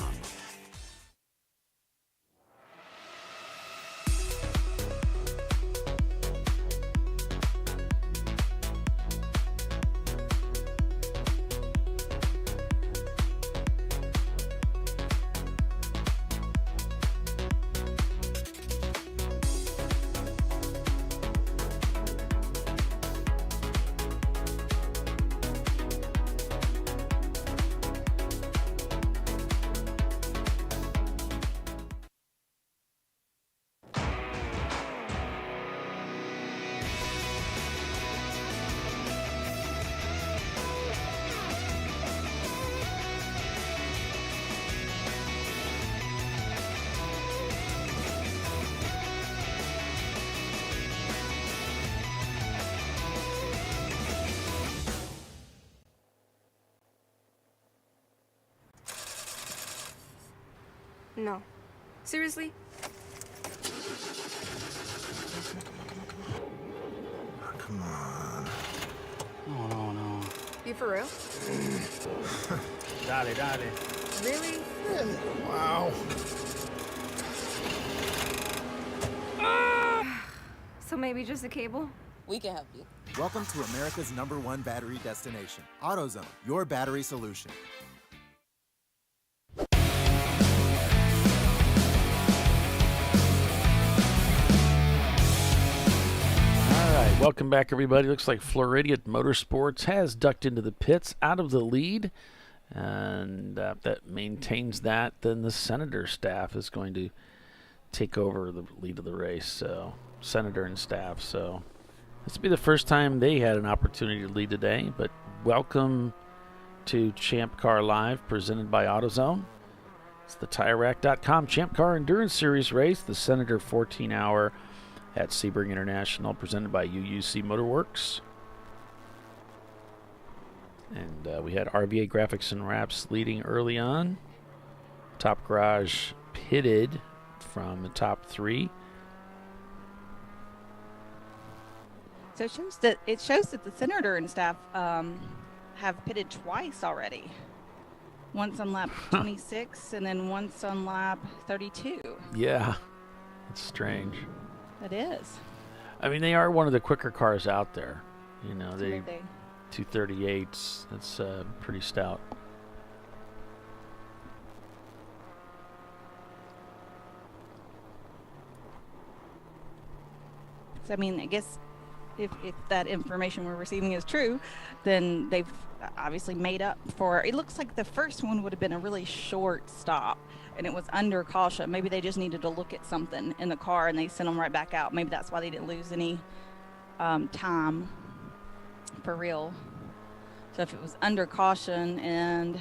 No. Seriously? Come on. No. You for real? Dale. Really? Wow. So maybe just a cable? We can help you. Welcome to America's #1 battery destination, AutoZone, your battery solution. Welcome back, everybody. Looks like Floridian Motorsports has ducked into the pits out of the lead, and that maintains that. Then the Senator staff is going to take over the lead of the race. So Senator and staff. So this will be the first time they had an opportunity to lead today. But welcome to ChampCar.Live, presented by AutoZone. It's the TireRack.com Champ Car Endurance Series race, the Senator 14-hour. At Sebring International, presented by UUC Motorworks. And we had RVA Graphics and Wraps leading early on. Top Garage pitted from the top 3. So it shows that the Senator and staff have pitted twice already. Once on lap 26 and then once on lap 32. Yeah, it's strange. It is. I mean, they are one of the quicker cars out there. You know, they 238s. That's pretty stout. So, I mean, I guess if that information we're receiving is true, then they've obviously made up for. It looks like the first one would have been a really short stop. And it was under caution. Maybe they just needed to look at something in the car and they sent them right back out. Maybe that's why they didn't lose any time for real. So if it was under caution and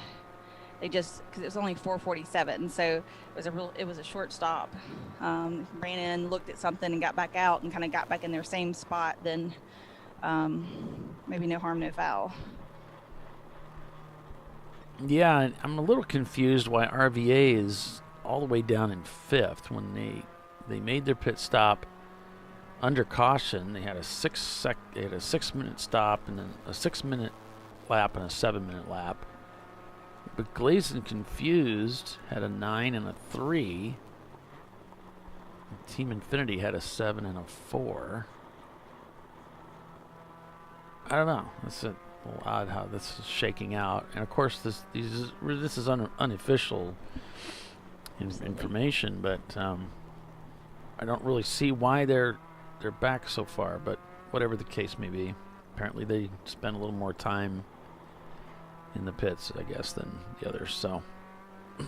they just, because it was only 4:47, so it was a short stop. Ran in, looked at something, and got back out, and kind of got back in their same spot. Then maybe no harm, no foul. Yeah, I'm a little confused why RVA is all the way down in 5th when they made their pit stop under caution. They had a 6-minute stop and then a 6-minute lap and a 7-minute lap. But Glazed and Confused had a 9 and a 3. Team Infinity had a 7 and a 4. I don't know. That's a little odd how this is shaking out. And of course, this is unofficial information, but I don't really see why they're back so far. But whatever the case may be, apparently they spend a little more time in the pits, I guess, than the others. So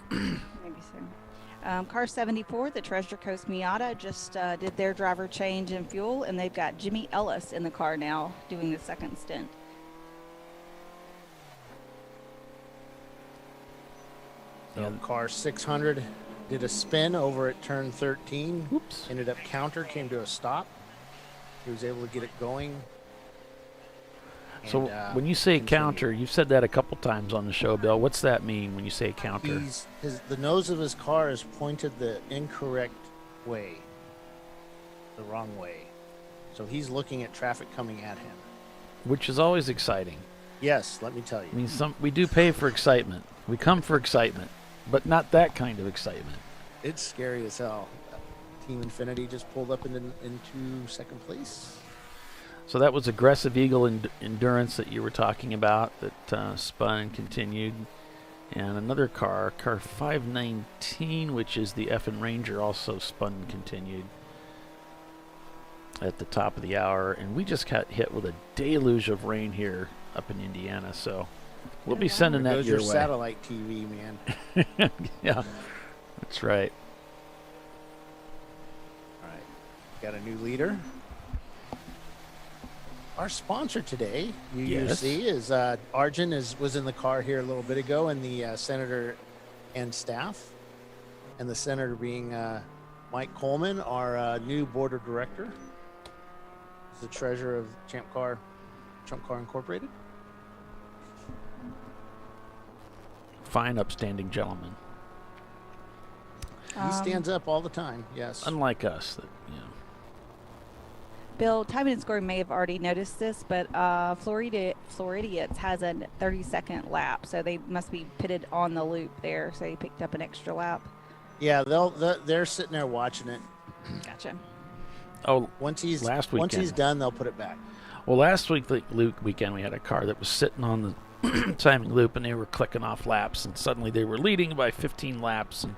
maybe so. Car 74, the Treasure Coast Miata, just did their driver change in fuel, and they've got Jimmy Ellis in the car now doing the second stint. So car 600 did a spin over at turn 13. Oops. Ended up counter, came to a stop. He was able to get it going. So when you say counter, you've said that a couple times on the show, Bill. What's that mean when you say counter? The nose of his car is pointed the incorrect way, the wrong way. So he's looking at traffic coming at him. Which is always exciting. Yes, let me tell you. I mean, we do pay for excitement. We come for excitement, but not that kind of excitement. It's scary as hell. Team Infinity just pulled up into second place. So that was Aggressive Eagle Endurance that you were talking about that spun and continued. And another car 519, which is the F&N Ranger, also spun and continued at the top of the hour. And we just got hit with a deluge of rain here up in Indiana, so we'll be sending that your way. Satellite TV, man. Yeah, that's right. All right, got a new leader. Our sponsor today, UUC, is Arjun was in the car here a little bit ago, and the senator and staff, and the senator being Mike Coleman, our new board of director, the treasurer of ChampCar Incorporated. Fine, upstanding gentleman. He stands up all the time. Yes, unlike us, that Bill, Timing and Scoring may have already noticed this, but Floridians has a 30-second lap, so they must be pitted on the loop there, so he picked up an extra lap. Yeah, they're sitting there watching it. Gotcha. Oh, once he's last weekend. Once he's done, they'll put it back. Well, last weekend we had a car that was sitting on the timing loop, and they were clicking off laps, and suddenly they were leading by 15 laps, and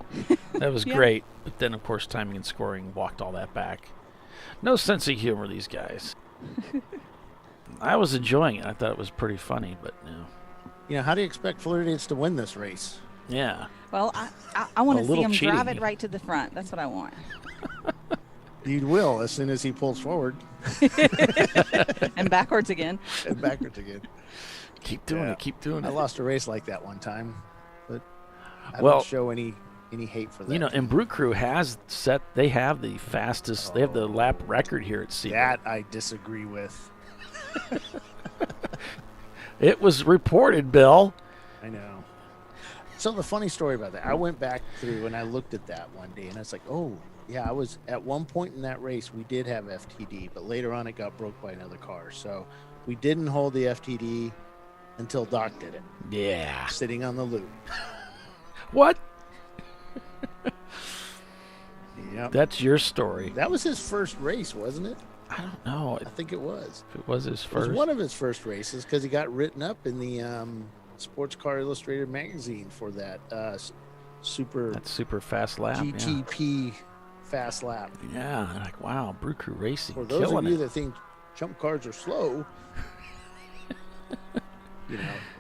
that was Yeah. great. But then, of course, timing and scoring walked all that back. No sense of humor, these guys. I was enjoying it. I thought it was pretty funny, but How do you expect Floridians to win this race? Yeah. Well, I want A to see little him drive cheating. it right to the front. That's what I want. He will as soon as he pulls forward. And backwards again. And backwards again. Keep doing it. Keep doing it. I lost a race like that one time, but I Well, don't show any hate for that. And Brew Crew they have the fastest, they have the lap record here at Sebring. That I disagree with. It was reported, Bill. I know. So the funny story about that, I went back through and I looked at that one day, and I was like, oh, yeah, I was at one point in that race, we did have FTD, but later on it got broke by another car. So we didn't hold the FTD until Doc did it. Yeah. Sitting on the loop. What? Yep. That's your story. That was his first race, wasn't it? I don't know. I think it was. If it was his It first. was one of his first races because he got written up in the Sports Car Illustrated magazine for that super fast lap. GTP fast lap. Yeah, like wow, Brew Crew Racing. For those killing of you it. that think jump cars are slow,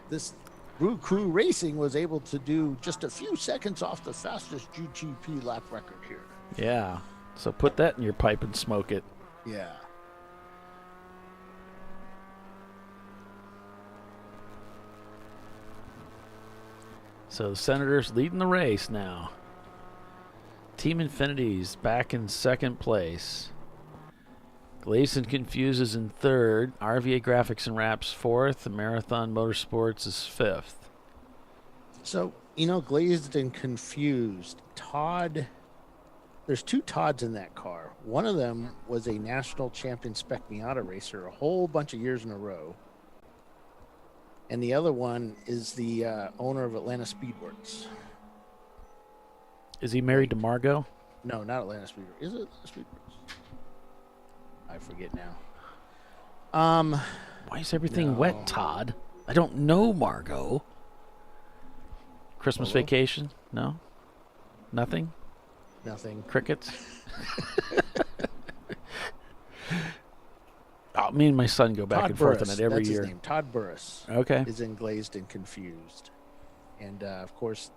this Brew Crew Racing was able to do just a few seconds off the fastest GTP lap record here. Yeah. So put that in your pipe and smoke it. Yeah. So the Senators leading the race now. Team Infinity's back in second place. Gleason Confuses in third. RVA Graphics and Wraps fourth. Marathon Motorsports is fifth. So, Glazed and Confused. Todd, there's two Todds in that car. One of them was a national champion Spec Miata racer a whole bunch of years in a row. And the other one is the owner of Atlanta Speedworks. Is he married to Margot? No, not Atlanta Speedworks. Is it Atlanta Speedworks? I forget now. Why is everything wet, Todd? I don't know Margot. Christmas Hello? vacation? No? Nothing? Nothing. Crickets? Me and my son go back Todd and forth Burris, on it every that's year. His name. Todd Burris. Okay. Is in Glazed and Confused. And, of course,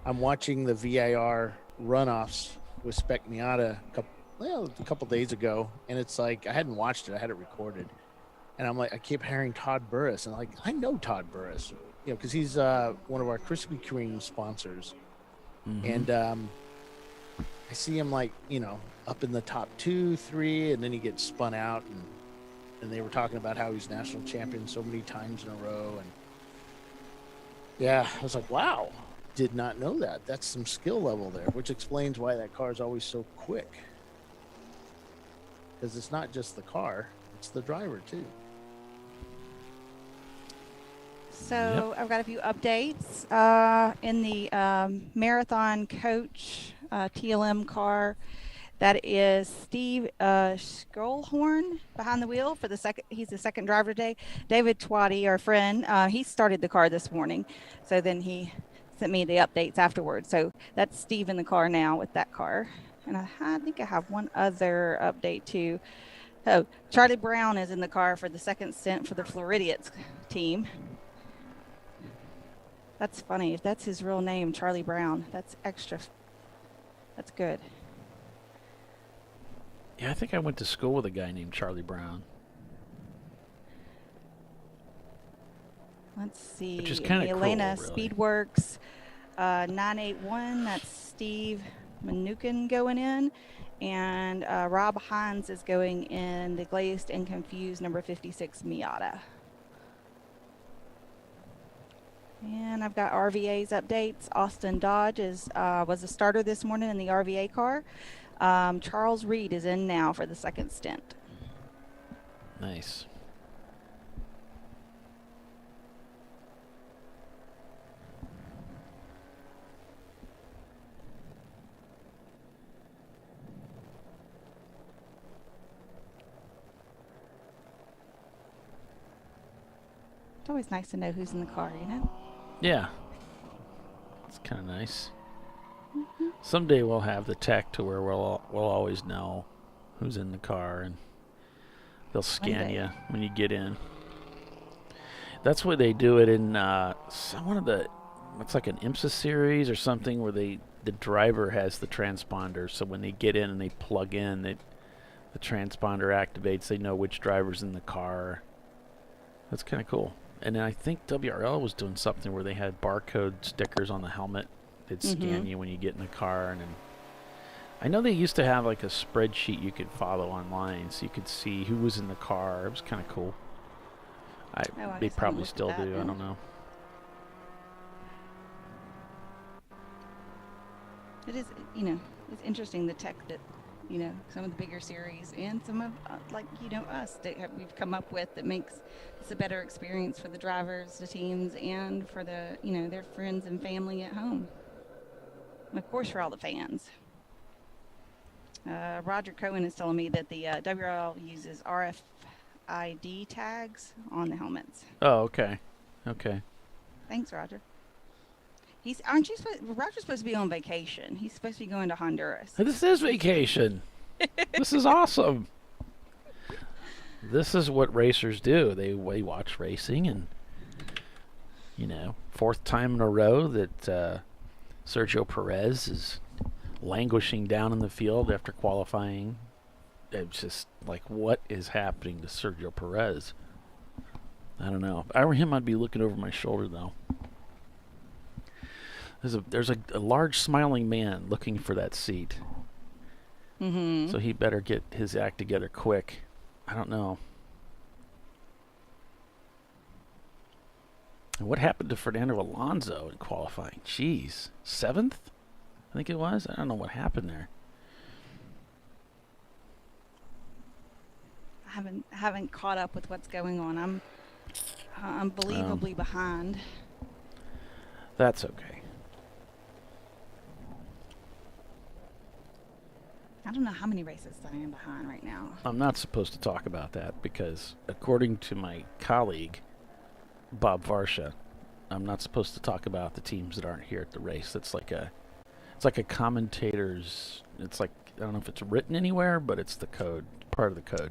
I'm watching the VIR runoffs with Spec Miata a couple days ago, and it's like I hadn't watched it. I had it recorded. And I'm like, I keep hearing Todd Burris, and I know Todd Burris, because he's one of our Krispy Kreme sponsors. Mhm. And I see him up in the top 2, 3, and then he gets spun out, and they were talking about how he's national champion so many times in a row, and yeah, I was like, wow, did not know that. That's some skill level there, which explains why that car is always so quick. Because it's not just the car, it's the driver too. So I've got a fean updates in the Marathon Coach TLM car. That is Steve Schrollhorn behind the wheel for the second. He's the second driver today. David Twatty, our friend, he started the car this morning. So then he sent me the updates afterwards. So that's Steve in the car now with that car. And I think I have one other update too. Oh, Charlie Brown is in the car for the second stint for the Floridians team. That's funny. If that's his real name, Charlie Brown, that's extra. That's good. Yeah, I think I went to school with a guy named Charlie Brown. Let's see. Which is kinda the Atlanta cool, really. Speedworks 981. That's Steve Manukin going in. And Rob Hines is going in the Glazed and Confused number 56 Miata. And I've got RVA's updates. Austin Dodge was a starter this morning in the RVA car. Charles Reed is in now for the second stint. Nice. always nice to know who's in the car, you know? Yeah. It's kind of nice. Someday we'll have the tech to where we'll always know who's in the car, and they'll scan you when you get in. That's why they do it in one of the, it's like an IMSA series or something, where the driver has the transponder, so when they get in and they plug in, the transponder activates. They know which driver's in the car. That's kind of cool. And then I think WRL was doing something where they had barcode stickers on the helmet. They'd scan you when you get in the car, and then I know they used to have like a spreadsheet you could follow online, so you could see who was in the car. It was kind of cool. They probably still do. I don't know. It is, you know, it's interesting the tech that, you know, some of the bigger series and some of, like, you know, us that we've come up with that makes this a better experience for the drivers, the teams, and for the, you know, their friends and family at home. And of course, for all the fans. Roger Cohen is telling me that the WRL uses RFID tags on the helmets. Oh, okay. Okay. Thanks, Roger. Roger's supposed to be on vacation. He's supposed to be going to Honduras. This is vacation. This is awesome. This is what racers do. They watch racing, and, you know, 4th time in a row that Sergio Perez is languishing down in the field after qualifying. It's just like, what is happening to Sergio Perez? I don't know. If I were him, I'd be looking over my shoulder, though. There's a large smiling man looking for that seat. So he better get his act together quick. I don't know. And what happened to Fernando Alonso in qualifying? Jeez. 7th? I think it was. I don't know what happened there. I haven't caught up with what's going on. I'm unbelievably behind. That's okay. I don't know how many races I am behind right now. I'm not supposed to talk about that because, according to my colleague, Bob Varsha, I'm not supposed to talk about the teams that aren't here at the race. It's like a commentator's. It's like, I don't know if it's written anywhere, but it's the code, part of the code.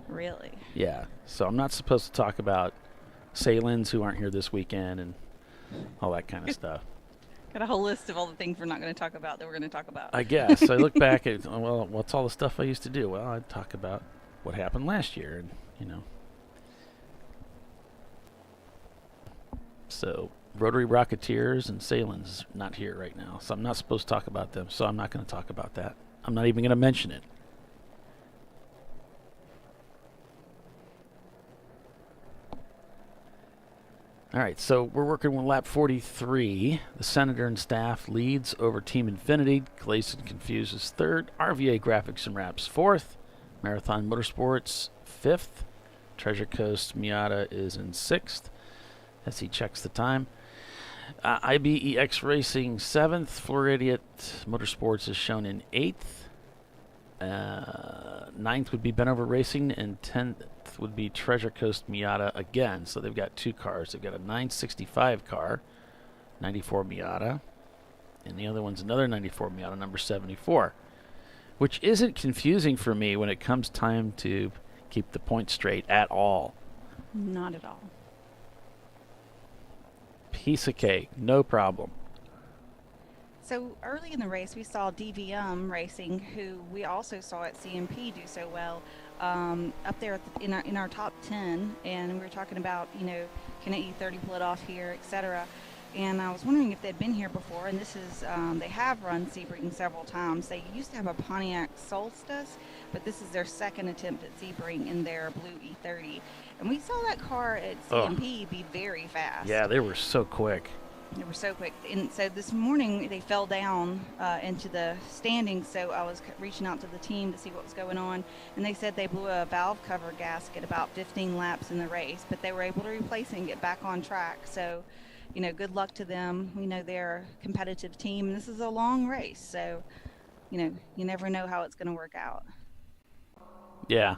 Really? Yeah. So I'm not supposed to talk about Salins who aren't here this weekend and all that kind of stuff. Got a whole list of all the things we're not going to talk about that we're going to talk about. I guess. I look back at, well, what's all the stuff I used to do? Well, I'd talk about what happened last year, and, you know. So, Rotary Rocketeers and Salins not here right now, so I'm not supposed to talk about them, so I'm not going to talk about that. I'm not even going to mention it. All right, so we're working with lap 43. The Senator and staff leads over Team Infinity. Clayson Confused is 3rd. RVA Graphics and Wraps 4th. Marathon Motorsports 5th. Treasure Coast Miata is in 6th as he checks the time. IBEX Racing 7th. Floridian Motorsports is shown in 8th. 9th would be Benover Racing, and 10th would be Treasure Coast Miata again. So they've got 2 cars. They've got a 965 car, 94 Miata, and the other one's another 94 Miata, number 74, which isn't confusing for me when it comes time to keep the points straight at all. Not at all. Piece of cake, no problem. So early in the race, we saw DVM Racing, who we also saw at CMP do so well, up there at in our top 10. And we were talking about, you know, can an E30 pull it off here, etc. And I was wondering if they'd been here before. And this is, they have run Sebring several times. They used to have a Pontiac Solstice, but this is their 2nd attempt at Sebring in their blue E30. And we saw that car at CMP be very fast. Yeah, they were so quick. They were so quick. And so this morning they fell down into the standings, so I was reaching out to the team to see what was going on, and they said they blew a valve cover gasket about 15 laps in the race, but they were able to replace it and get back on track. So, you know, good luck to them. We know they're a competitive team. This is a long race, so, you know, you never know how it's going to work out. Yeah.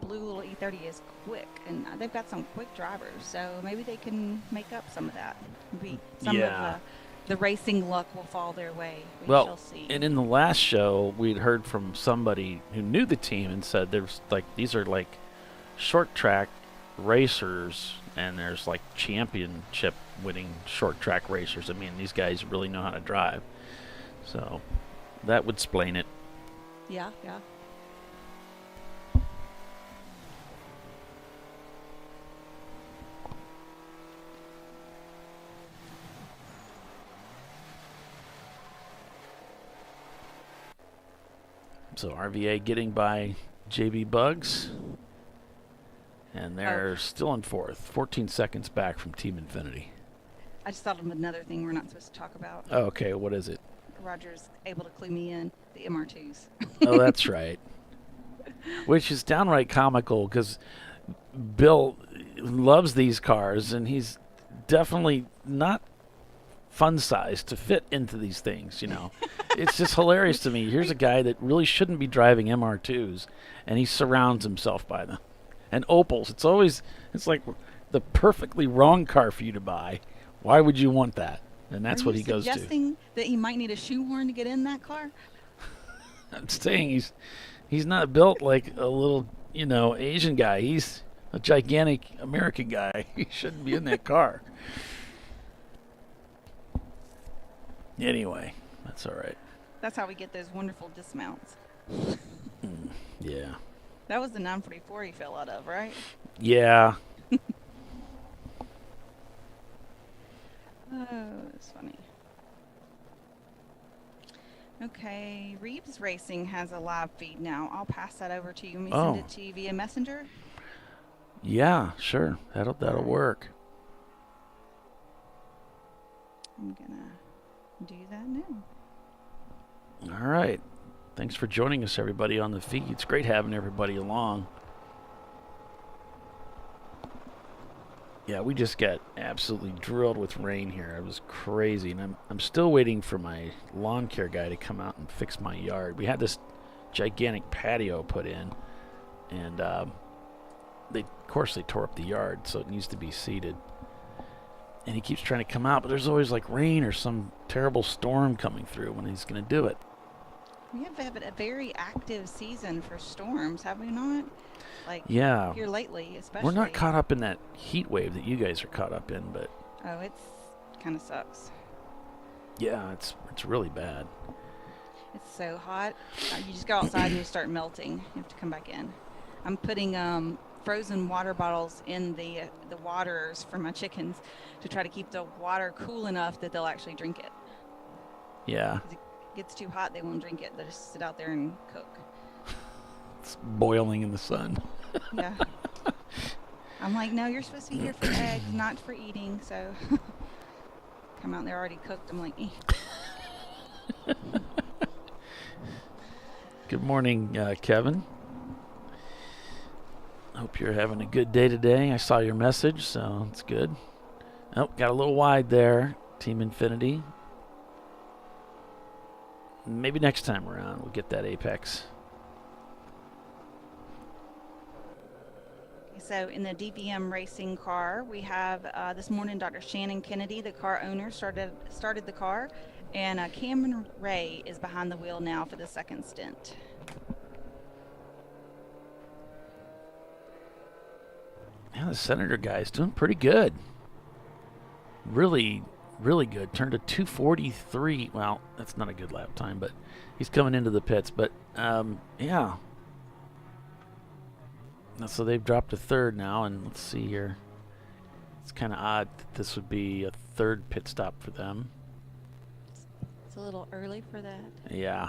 blue little E30 is quick, and they've got some quick drivers, so maybe they can make up some of that. Maybe some of the racing luck will fall their way. We shall see. And in the last show, we'd heard from somebody who knew the team and said there's like these are like short track racers, and there's like championship winning short track racers. I mean, these guys really know how to drive, so that would explain it. Yeah. So RVA getting by JB Bugs, and they're still in fourth, 14 seconds back from Team Infinity. I just thought of another thing we're not supposed to talk about. Oh, okay, what is it? Roger's able to clue me in, the MR2s. Oh, that's right. Which is downright comical because Bill loves these cars, and he's definitely not fun size to fit into these things, you know. It's just hilarious to me. Here's a guy that really shouldn't be driving MR2s, and he surrounds himself by them. And Opals, it's like the perfectly wrong car for you to buy. Why would you want that? And that's what he goes to. Are you suggesting that he might need a shoehorn to get in that car? I'm saying he's not built like a little, Asian guy. He's a gigantic American guy. He shouldn't be in that car. Anyway, that's all right. That's how we get those wonderful dismounts. Yeah. That was the 944 he fell out of, right? Yeah. Oh, it's funny. Okay, Reeves Racing has a live feed now. I'll pass that over to you. Let me send it to you via Messenger. Yeah, sure. That'll work. I'm gonna do that now. All right. Thanks for joining us, everybody, on the feed. It's great having everybody along. Yeah, we just got absolutely drilled with rain here. It was crazy, and I'm still waiting for my lawn care guy to come out and fix my yard. We had this gigantic patio put in, and of course they tore up the yard, so it needs to be seeded. And he keeps trying to come out, but there's always like rain or some terrible storm coming through when he's going to do it. We have had a very active season for storms, have we not? Like, yeah, here lately, especially. We're not caught up in that heat wave that you guys are caught up in, but oh, it's kind of sucks. Yeah, it's really bad. It's so hot. You just go outside and you start melting. You have to come back in. I'm putting frozen water bottles in the waters for my chickens to try to keep the water cool enough that they'll actually drink it. Yeah. If it gets too hot, they won't drink it. They'll just sit out there and cook. It's boiling in the sun. Yeah. I'm like, no, you're supposed to be here for eggs, not for eating. So come out, they're already cooked. I'm like, eh. Good morning, Kevin. Hope you're having a good day today. I saw your message, so it's good. Oh, got a little wide there, Team Infinity. Maybe next time around we'll get that apex. So in the DBM racing car, we have this morning Dr. Shannon Kennedy, the car owner, started the car, and Cameron Ray is behind the wheel now for the second stint. Yeah, the Senator guy is doing pretty good. Really, really good. Turned a 2:43. Well, that's not a good lap time, but he's coming into the pits. But yeah. So they've dropped to third now, and let's see here. It's kind of odd that this would be a third pit stop for them. It's a little early for that. Yeah.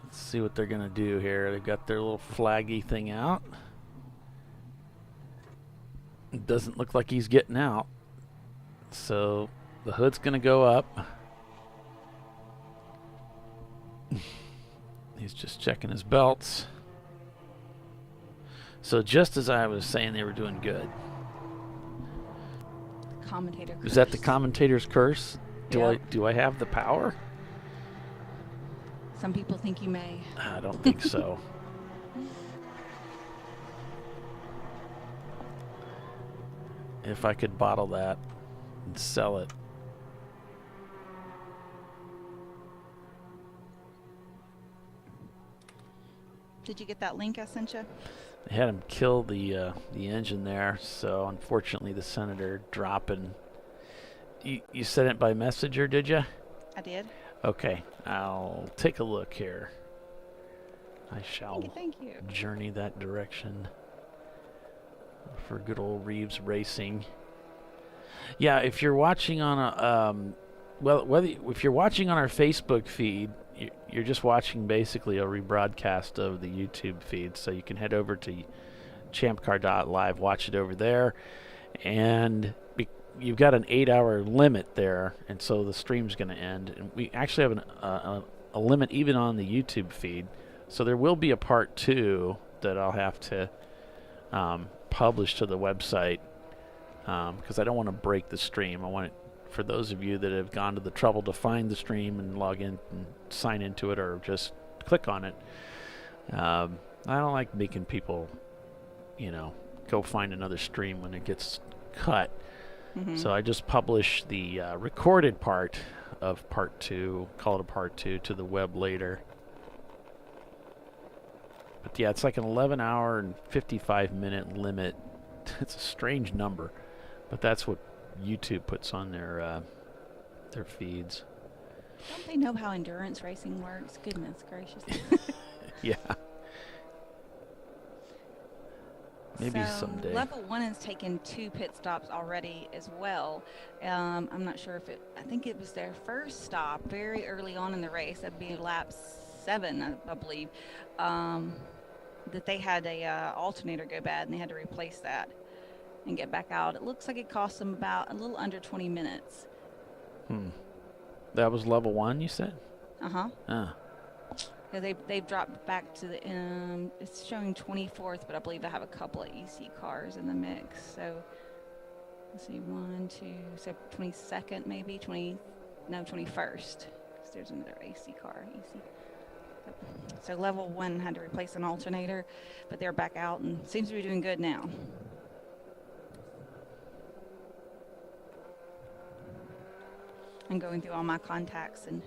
Let's see what they're going to do here. They've got their little flaggy thing out. It doesn't look like he's getting out. So the hood's going to go up. He's just checking his belts. So just as I was saying, they were doing good. Commentator curse. Is that the commentator's curse? Do I have the power? Some people think you may. I don't think so. if I could bottle that and sell it. Did you get that link I sent you? They had him kill the engine there, so unfortunately the Senator dropping. You sent it by messenger, did you? I did. Okay, I'll take a look here. I shall Thank you. journey that direction for good old Reeves Racing. Yeah, if you're watching on a if you're watching on our Facebook feed, you're just watching basically a rebroadcast of the YouTube feed. So you can head over to ChampCar.Live, watch it over there, and you've got an 8-hour limit there, and so the stream's going to end. And we actually have a limit even on the YouTube feed. So there will be a part 2 that I'll have to publish to the website because I don't want to break the stream. I want it for those of you that have gone to the trouble to find the stream and log in and sign into it or just click on it. I don't like making people, go find another stream when it gets cut. Mm-hmm. So I just publish the recorded part of part 2, call it a part 2, to the web later. But yeah, it's like an 11-hour and 55-minute limit. It's a strange number, but that's what YouTube puts on their feeds. Don't they know how endurance racing works? Goodness gracious. Yeah. Maybe so someday. Level 1 has taken 2 pit stops already as well. I'm not sure if I think it was their first stop very early on in the race. That'd be lap 7, I believe. That they had a alternator go bad and they had to replace that and get back out. It looks like it cost them about a little under 20 minutes. That was level 1, you said? Uh-huh. Ah. Yeah, they've dropped back to the it's showing 24th, but I believe they have a couple of EC cars in the mix. So let's see, 1, 2, so 22nd maybe, 21st. Because there's another AC car, EC. So level 1 had to replace an alternator, but they're back out and seems to be doing good now. I'm going through all my contacts and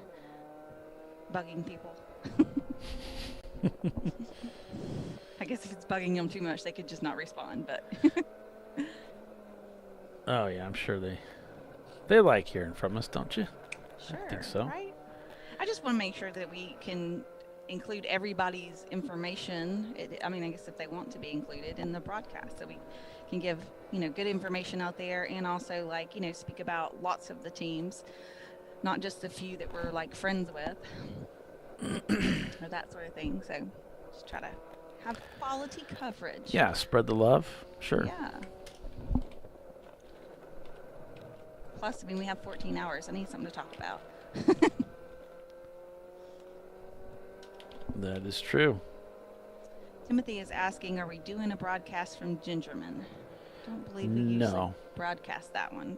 bugging people. I guess if it's bugging them too much, they could just not respond, but Oh yeah, I'm sure they like hearing from us, don't you? Sure, I think so. right? I just want to make sure that we can include everybody's information. I guess if they want to be included in the broadcast, so we can give, good information out there, and also speak about lots of the teams, not just the few that we're friends with or that sort of thing. So just try to have quality coverage. Yeah, spread the love. Sure. Yeah. Plus, we have 14 hours. I need something to talk about. That is true. Timothy is asking, are we doing a broadcast from Gingerman? Don't believe we usually broadcast that one.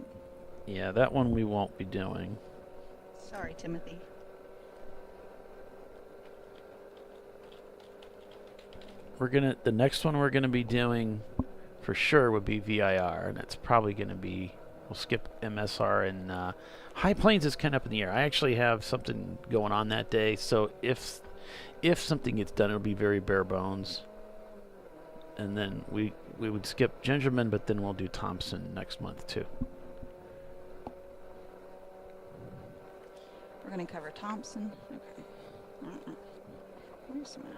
Yeah, that one we won't be doing. Sorry, Timothy. The next one we're gonna be doing for sure would be VIR, and it's probably gonna be, we'll skip MSR, and High Plains is kind of up in the air. I actually have something going on that day, so if something gets done, it'll be very bare bones. And then we would skip Gingerman, but then we'll do Thompson next month too. We're going to cover Thompson. Okay. Where's my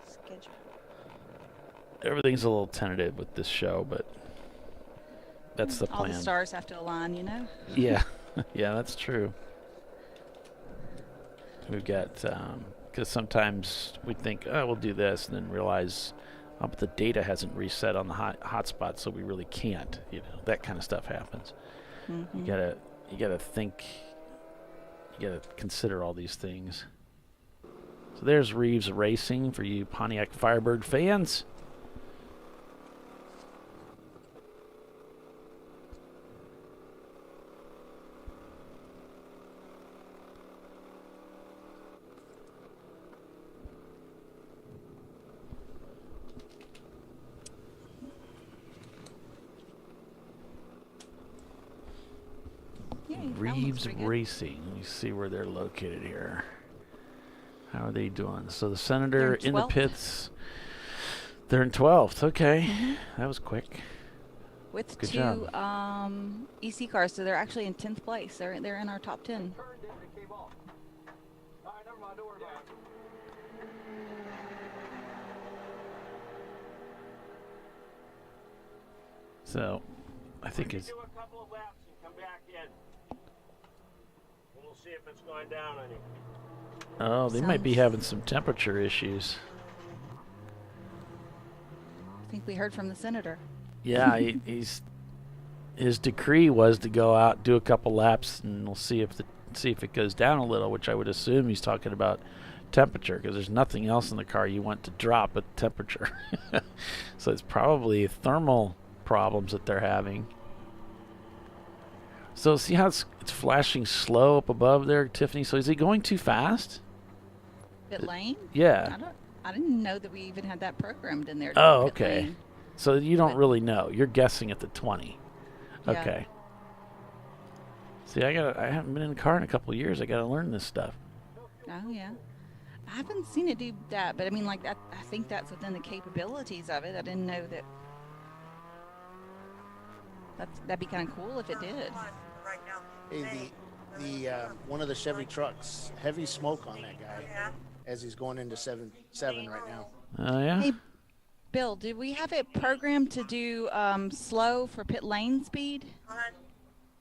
schedule? Everything's a little tentative with this show, but that's the plan. All the stars have to align, Yeah. Yeah, that's true. We've got, because sometimes we think, oh, we'll do this, and then realize, oh, but the data hasn't reset on the hotspot, so we really can't. That kind of stuff happens. Mm-hmm. You gotta think. You gotta consider all these things. So there's Reeves Racing for you Pontiac Firebird fans. Reeves Racing. Let me see where they're located here. How are they doing? So the Senator in the pits. They're in 12th. Okay. That was quick. With Good 2 job. EC cars, so they're actually in 10th place. They're in our top 10. So, I think it's. Do a couple of laps and come back in. We'll see if it's going down any. Oh, they might be having some temperature issues. I think we heard from the Senator. Yeah, his decree was to go out, do a couple laps, and we'll see if it goes down a little, which I would assume he's talking about temperature, because there's nothing else in the car you want to drop but temperature. So it's probably thermal problems that they're having. So see how it's flashing slow up above there, Tiffany? So is he going too fast? Pit lane? Yeah. I didn't know that we even had that programmed in there. Oh, pit okay. lane. So you don't really know. You're guessing at the 20. Yeah. Okay. See, I haven't been in a car in a couple of years. I got to learn this stuff. Oh, yeah. I haven't seen it do that, but I mean, like, I think that's within the capabilities of it. I didn't know that. That'd be kind of cool if it did. Hey, the one of the Chevy trucks, heavy smoke on that guy as he's going into 7 right now. Oh, yeah? Hey, Bill, did we have it programmed to do slow for pit lane speed?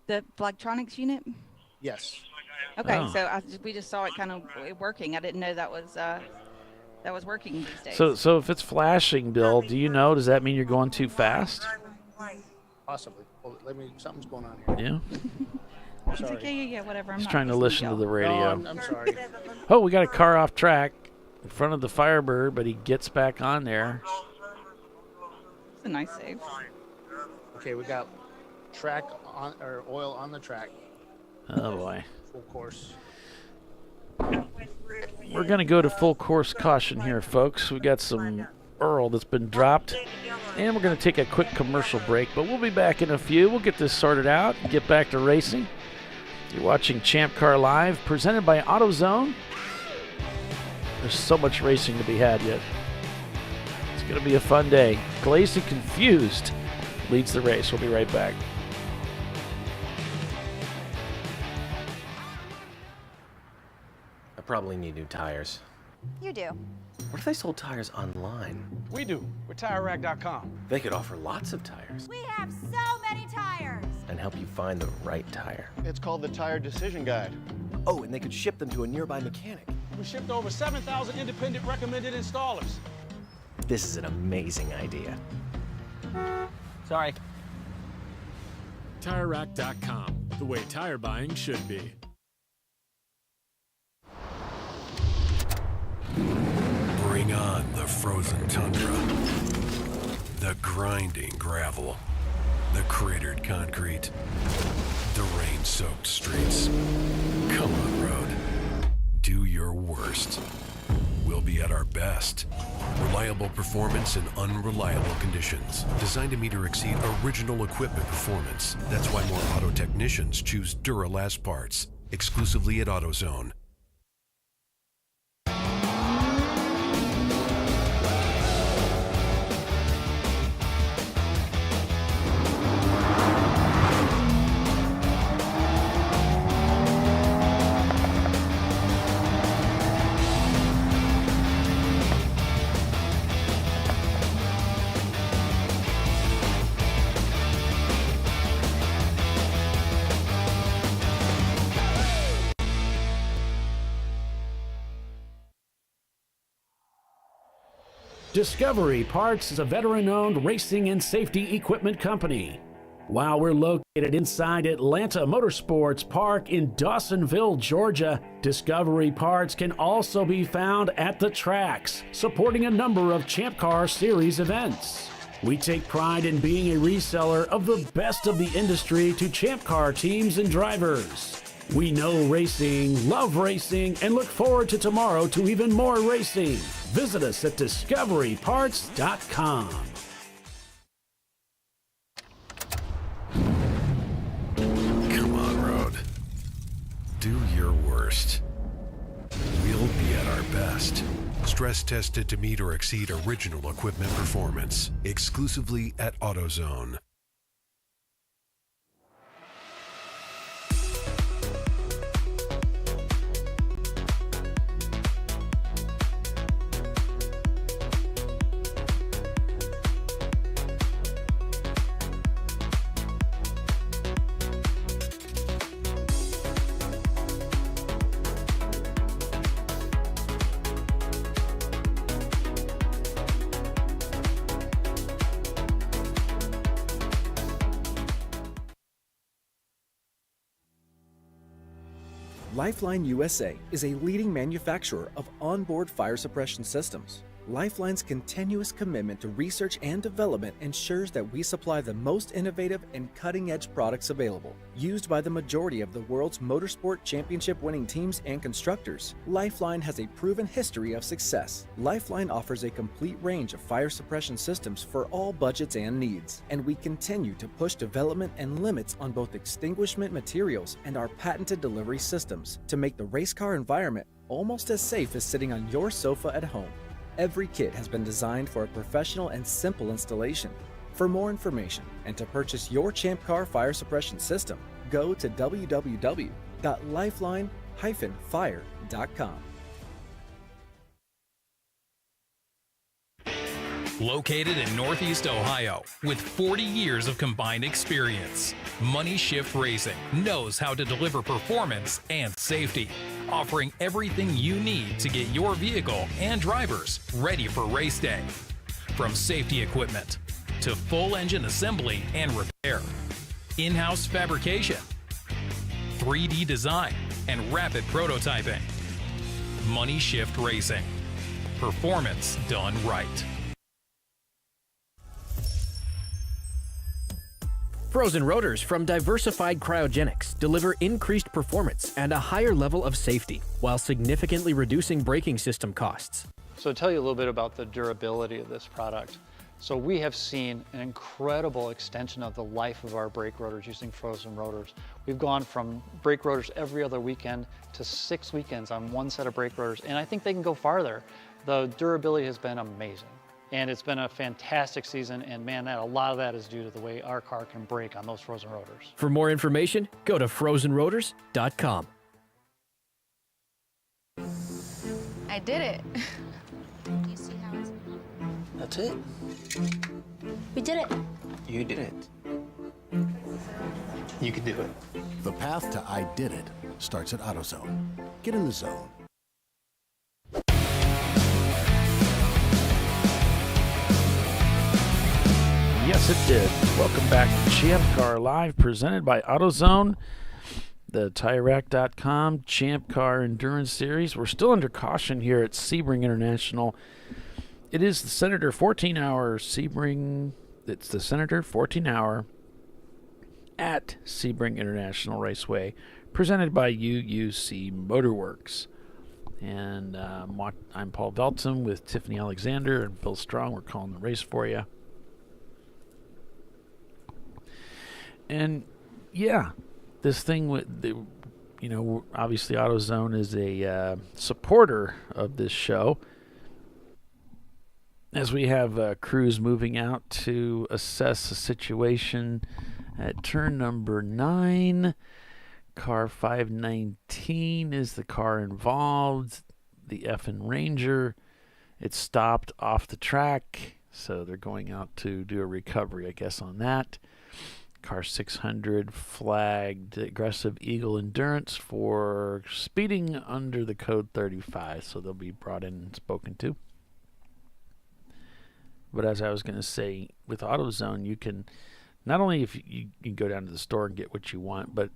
The electronics unit? Yes. Okay, Oh. so we just saw it kind of working. I didn't know that was working these days. So if it's flashing, Bill, do you know? Does that mean you're going too fast? Possibly. Well, something's going on here. Yeah. He's like, yeah, whatever. I'm He's not trying to listening listen to the radio. No, I'm sorry. Oh, we got a car off track in front of the Firebird, but he gets back on there. It's a nice save. Okay, we got track on or oil on the track. Oh boy. Full course. We're going to go to full course caution here, folks. We got some Earl that's been dropped, and we're going to take a quick commercial break, but we'll be back in a few. We'll get this sorted out and get back to racing. You're watching Champ Car Live, presented by AutoZone. There's so much racing to be had yet. It's going to be a fun day. Glazed and Confused leads the race. We'll be right back. I probably need new tires. You do. What if they sold tires online? We do. We're TireRack.com. They could offer lots of tires We have so many tires. and help you find the right tire. It's called the Tire Decision Guide. Oh, and they could ship them to a nearby mechanic. We shipped to over 7,000 independent recommended installers. This is an amazing idea. Sorry. TireRack.com, the way tire buying should be. Bring on the frozen tundra, the grinding gravel, the cratered concrete, the rain-soaked streets. Come on, road. Do your worst. We'll be at our best. Reliable performance in unreliable conditions. Designed to meet or exceed original equipment performance. That's why more auto technicians choose Duralast parts. Exclusively at AutoZone. Discovery Parts is a veteran-owned racing and safety equipment company. While we're located inside Atlanta Motorsports Park in Dawsonville, Georgia, Discovery Parts can also be found at the tracks, supporting a number of Champ Car Series events. We take pride in being a reseller of the best of the industry to Champ Car teams and drivers. We know racing, love racing, and look forward to tomorrow to even more racing. Visit us at discoveryparts.com. Come on, road. your worst. We'll be at our best. Stress tested to meet or exceed original equipment performance. Exclusively at AutoZone. Lifeline USA is a leading manufacturer of onboard fire suppression systems. Lifeline's continuous commitment to research and development ensures that we supply the most innovative and cutting-edge products available. Used by the majority of the world's motorsport championship-winning teams and constructors, Lifeline has a proven history of success. Lifeline offers a complete range of fire suppression systems for all budgets and needs, and we continue to push development and limits on both extinguishment materials and our patented delivery systems to make the race car environment almost as safe as sitting on your sofa at home. Every kit has been designed for a professional and simple installation. For more information and to purchase your ChampCar fire suppression system, go to www.lifeline-fire.com. Located in Northeast Ohio, with 40 years of combined experience, Money Shift Racing knows how to deliver performance and safety, offering everything you need to get your vehicle and drivers ready for race day. From safety equipment to full engine assembly and repair, in-house fabrication, 3D design, and rapid prototyping. Money Shift Racing. Performance done right. Frozen rotors from Diversified Cryogenics deliver increased performance and a higher level of safety, while significantly reducing braking system costs. So to tell you a little bit about the durability of this product. So we have seen an incredible extension of the life of our brake rotors using frozen rotors. We've gone from brake rotors every other weekend to 6 weekends on one set of brake rotors, and I think they can go farther. The durability has been amazing. And it's been a fantastic season, and man, a lot of that is due to the way our car can brake on those frozen rotors. For more information, go to frozenrotors.com. I did it. You see how it's... That's it. We did it. You did it. You can do it. The path to I did it starts at AutoZone. Get in the zone. Yes, it did. Welcome back to ChampCar.Live, presented by AutoZone, the TireRack.com Champ Car Endurance Series. We're still under caution here at Sebring International. It is the Senator 14-hour Sebring. It's the Senator 14-hour at Sebring International Raceway, presented by UUC Motorworks. And I'm Paul Velton with Tiffany Alexander and Bill Strong. We're calling the race for you. And yeah, this thing with the, obviously AutoZone is a supporter of this show, as we have crews moving out to assess the situation at turn number 9. Car 519 is the car involved, the Effin' Ranger. It stopped off the track, so they're going out to do a recovery, I guess, on that. Car 600 flagged aggressive Eagle Endurance for speeding under the code 35, so they'll be brought in and spoken to. But as I was going to say, with AutoZone, you can, not only if you can go down to the store and get what you want, but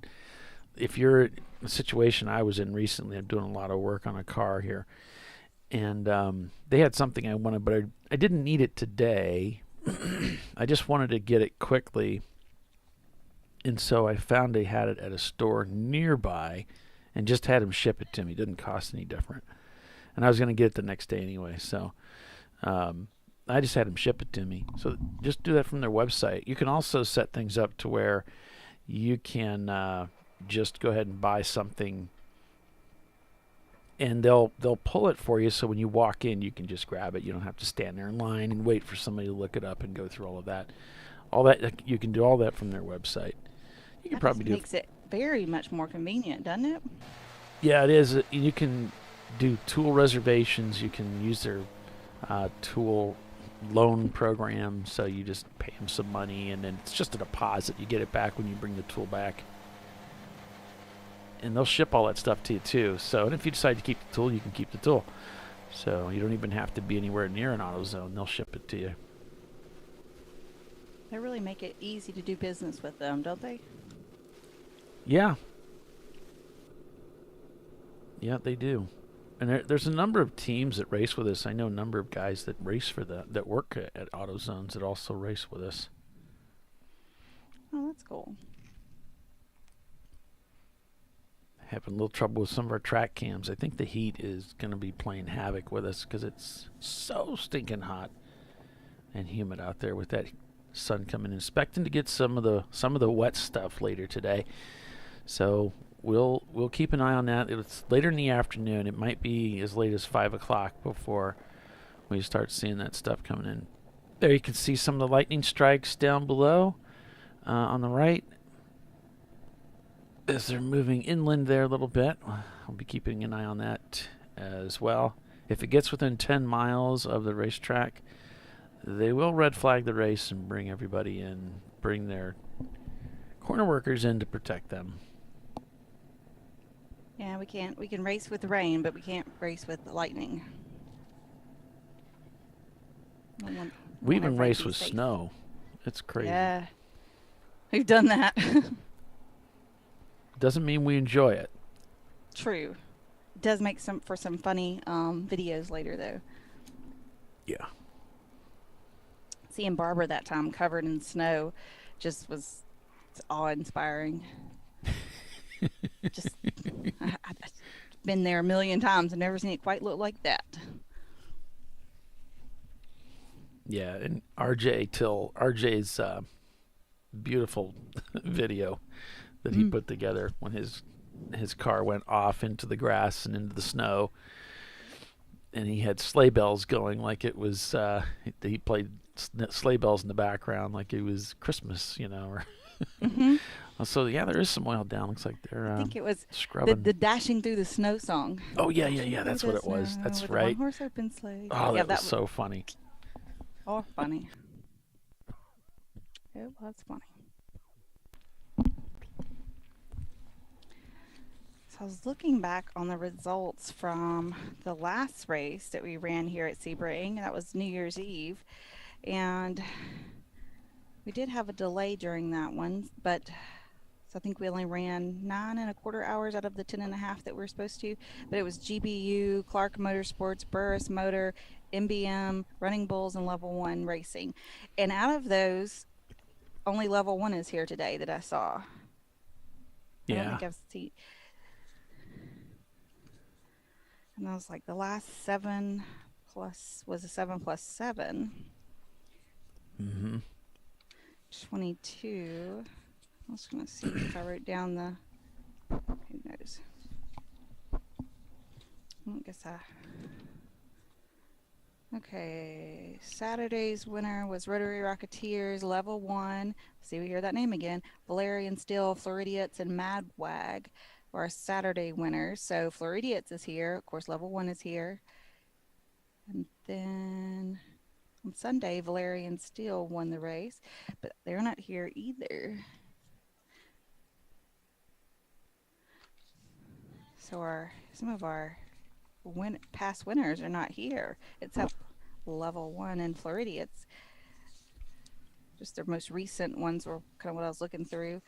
if you're in a situation I was in recently, I'm doing a lot of work on a car here, and they had something I wanted, but I didn't need it today. I just wanted to get it quickly. And so I found they had it at a store nearby and just had them ship it to me. It didn't cost any different. And I was going to get it the next day anyway. So I just had them ship it to me. So just do that from their website. You can also set things up to where you can just go ahead and buy something and they'll pull it for you. So when you walk in, you can just grab it. You don't have to stand there in line and wait for somebody to look it up and go through all of that. All that you can do all that from their website. You can probably do. Makes it very much more convenient, doesn't it? Yeah, it is. You can do tool reservations. You can use their tool loan program. So you just pay them some money, and then it's just a deposit. You get it back when you bring the tool back. And they'll ship all that stuff to you, too. So, and if you decide to keep the tool, you can keep the tool. So you don't even have to be anywhere near an AutoZone. They'll ship it to you. They really make it easy to do business with them, don't they? Yeah. Yeah, they do. And there's a number of teams that race with us. I know a number of guys that race for that work at AutoZones that also race with us. Oh, that's cool. Having a little trouble with some of our track cams. I think the heat is going to be playing havoc with us because it's so stinking hot and humid out there with that sun coming in. Expecting to get some of the wet stuff later today. So we'll keep an eye on that. It's later in the afternoon. It might be as late as 5 o'clock before we start seeing that stuff coming in. There you can see some of the lightning strikes down below on the right. As they're moving inland there a little bit. I'll be keeping an eye on that as well. If it gets within 10 miles of the racetrack, they will red flag the race and bring everybody in, bring their corner workers in to protect them. Yeah, we can race with rain, but we can't race with lightning. We even race with snow. It's crazy. Yeah. We've done that. Doesn't mean we enjoy it. True. It does make for some funny videos later, though. Yeah. Seeing Barbara that time covered in snow just was awe-inspiring. I've been there a million times and never seen it quite look like that. Yeah, and RJ's beautiful video that he put together when his car went off into the grass and into the snow, and he had sleigh bells going like it was he played sleigh bells in the background like it was Christmas, or so yeah, there is some oil down. Looks like they're I think it was scrubbing the Dashing Through the Snow song. Oh yeah, that's what it was. That's right. One horse open sleigh. Oh, yeah, that was so funny. Oh, funny. It was funny. So I was looking back on the results from the last race that we ran here at Sebring. That was New Year's Eve. And we did have a delay during that one, but so I think we only ran 9.25 hours out of the 10.5 that we were supposed to. But it was GBU, Clark Motorsports, Burris Motor, MBM, Running Bulls, and Level 1 Racing. And out of those, only Level 1 is here today that I saw. Yeah. I don't think I've seen. And I was like, the last 7 plus was a 7 plus 7. 22. I was going to see if I wrote down the. Who knows? I guess Okay, Saturday's winner was Rotary Rocketeers, Level 1. See, we hear that name again. Valerian Steel, Floridiots, and Madwag were our Saturday winners. So Floridiots is here. Of course, Level 1 is here. And then on Sunday, Valerian Steel won the race, but they're not here either. So some of our past winners are not here, except Level 1 and Floridiots. Just their most recent ones were kind of what I was looking through.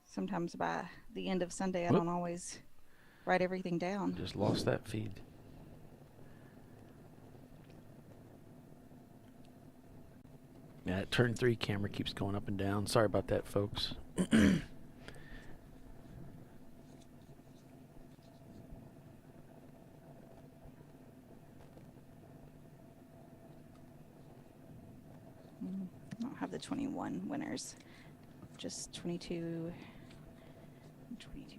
Sometimes by the end of Sunday, I don't always write everything down. Just lost that feed. Yeah, that turn 3 camera keeps going up and down. Sorry about that, folks. I don't have the 21 winners, just 22 and 22.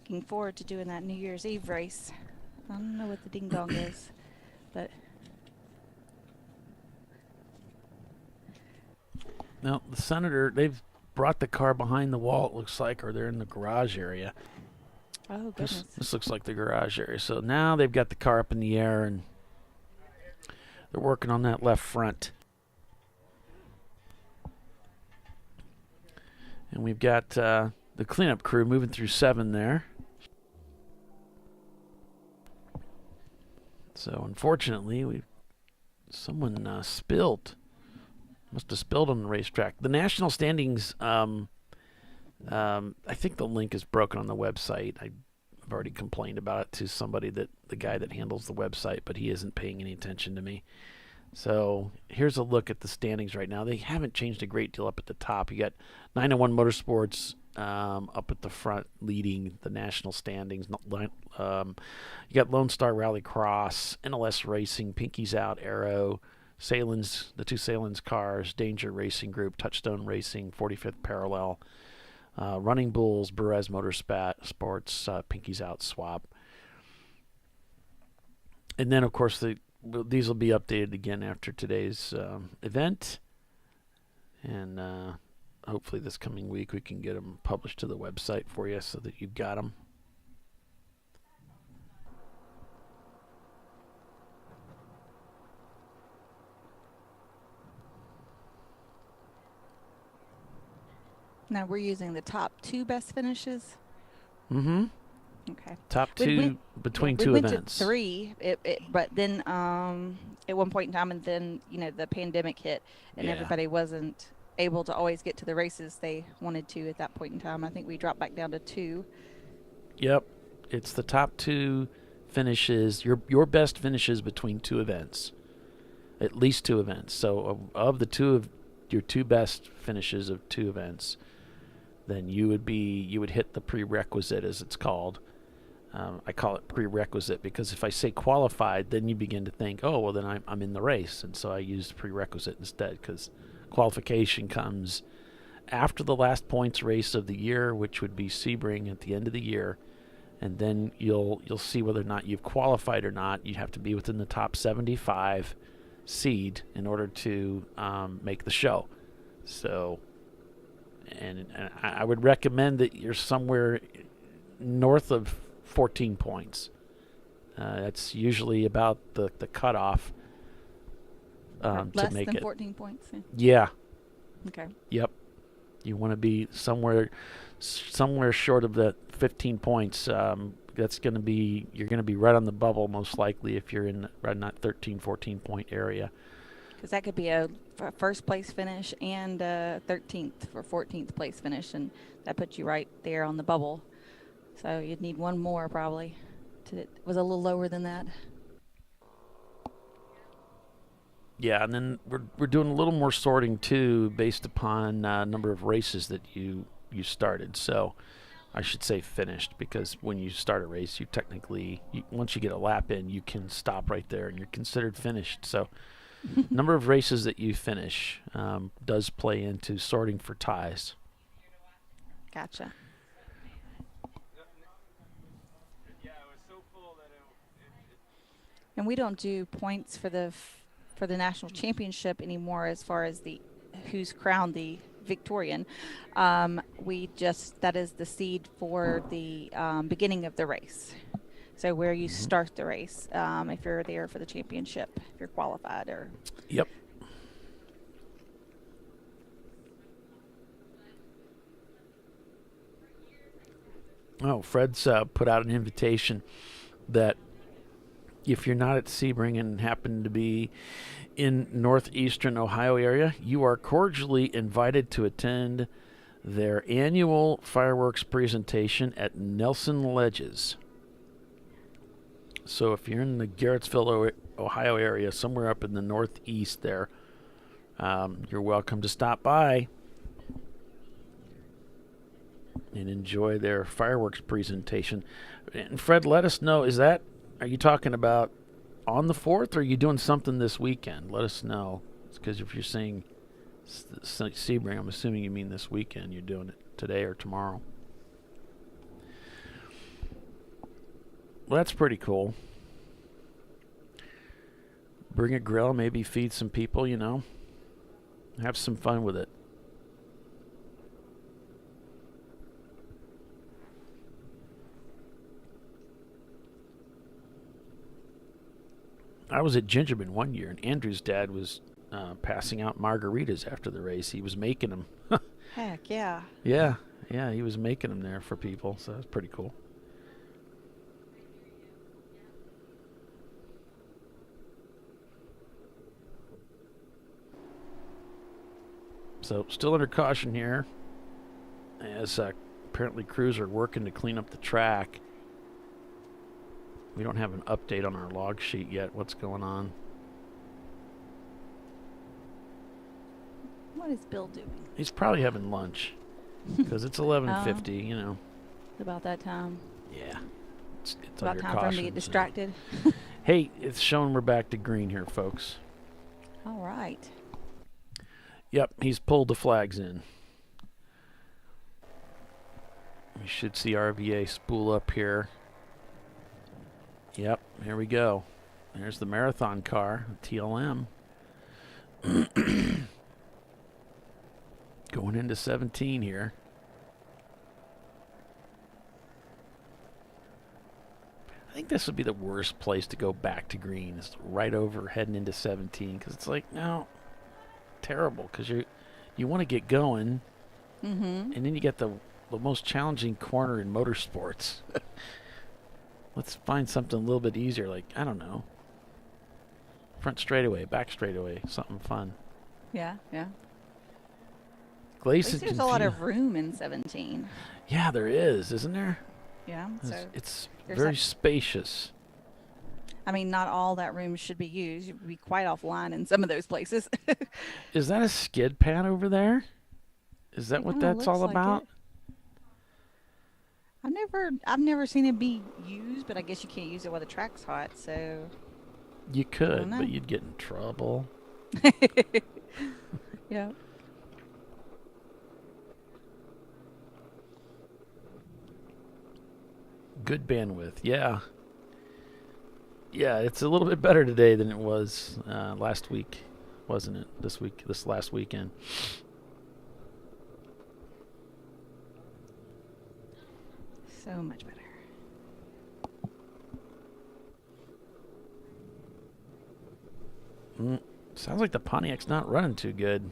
looking forward to doing that New Year's Eve race. I don't know what the ding dong is, but Now, the Senator, they've brought the car behind the wall, it looks like, or they're in the garage area. oh goodness. This looks like the garage area. So now they've got the car up in the air, and they're working on that left front. And we've got the cleanup crew moving through 7 there. So unfortunately, someone spilled. Must have spilled on the racetrack. The national standings, I think the link is broken on the website. I've already complained about it to somebody, the guy that handles the website, but he isn't paying any attention to me. So here's a look at the standings right now. They haven't changed a great deal up at the top. You got 901 Motorsports up at the front leading the national standings. You got Lone Star Rallycross, NLS Racing, Pinky's Out, Arrow, Salen's, the 2 Salen's cars, Danger Racing Group, Touchstone Racing, 45th Parallel, Running Bulls, Perez Motorsports, Pinky's Out, Swap. And then, of course, these will be updated again after today's event. And hopefully this coming week we can get them published to the website for you so that you've got them. Now we're using the top 2 best finishes. Mm-hmm. Okay. Top 2 between 2 events. We events. went to 3, but then at one point in time, and then the pandemic hit, and everybody wasn't able to always get to the races they wanted to at that point in time. I think we dropped back down to 2. Your top 2 finishes, your best finishes between 2 events, at least 2 events. So of the 2 of your 2 best finishes of 2 events, then you would hit the prerequisite, as it's called. I call it prerequisite because if I say qualified, then you begin to think, oh, well, then I'm in the race. And so I used prerequisite instead because qualification comes after the last points race of the year, which would be Sebring at the end of the year. And then you'll see whether or not you've qualified or not. You have to be within the top 75 seed in order to make the show. So, and I would recommend that you're somewhere north of 14 points. That's usually about the cutoff Less to make than it. 14 points. Yeah. Okay. Yep. You want to be somewhere short of the 15 points. You're going to be right on the bubble most likely if you're right in that 13, 14 point area. Because that could be a first place finish and 13th or 14th place finish, and that puts you right there on the bubble. So you'd need one more probably. It was a little lower than that. Yeah, and then we're doing a little more sorting too, based upon number of races that you started. So I should say finished, because when you start a race, you technically once you get a lap in, you can stop right there and you're considered finished. So number of races that you finish does play into sorting for ties. Gotcha. And we don't do points for the national championship anymore as far as who's crowned the Victorian. That is the seed for the beginning of the race. So where you start the race, if you're there for the championship, if you're qualified or. Yep. Oh, Fred's put out an invitation that if you're not at Sebring and happen to be in northeastern Ohio area, you are cordially invited to attend their annual fireworks presentation at Nelson Ledges. So if you're in the Garrettsville, Ohio area, somewhere up in the northeast there, you're welcome to stop by and enjoy their fireworks presentation. And Fred, let us know, are you talking about on the 4th, or are you doing something this weekend? Let us know. Because if you're saying Sebring, I'm assuming you mean this weekend. You're doing it today or tomorrow. Well, that's pretty cool. Bring a grill, maybe feed some people, you know. Have some fun with it. I was at Gingerman one year, and Andrew's dad was passing out margaritas after the race. He was making them. Heck yeah. Yeah, he was making them there for people, so that's pretty cool. So, still under caution here, as apparently crews are working to clean up the track. We don't have an update on our log sheet yet. What's going on? What is Bill doing? He's probably having lunch, because it's 11:50. You know. It's about that time. Yeah. It's about under time for him to caution, get so. distracted. Hey, it's showing we're back to green here, folks. All right. Yep, he's pulled the flags in. We should see RVA spool up here. Yep, here we go. There's the marathon car, TLM. Going into 17 here. I think this would be the worst place to go back to green. It's right over heading into 17, because it's like, no, terrible, because you want to get going, and then you get the most challenging corner in motorsports. Let's find something a little bit easier, like, I don't know, front straightaway, back straightaway, something fun. Yeah. Glaze At least is there's a lot of room in 17. Yeah, there is, isn't there? Yeah, so it's very spacious. I mean, not all that room should be used. You'd be quite offline in some of those places. Is that a skid pad over there? Is that what that's all about? I've never seen it be used, but I guess you can't use it while the track's hot, so. You could, but you'd get in trouble. Yeah. Good bandwidth, yeah. Yeah, it's a little bit better today than it was last week, wasn't it? This last weekend. So much better. Sounds like the Pontiac's not running too good.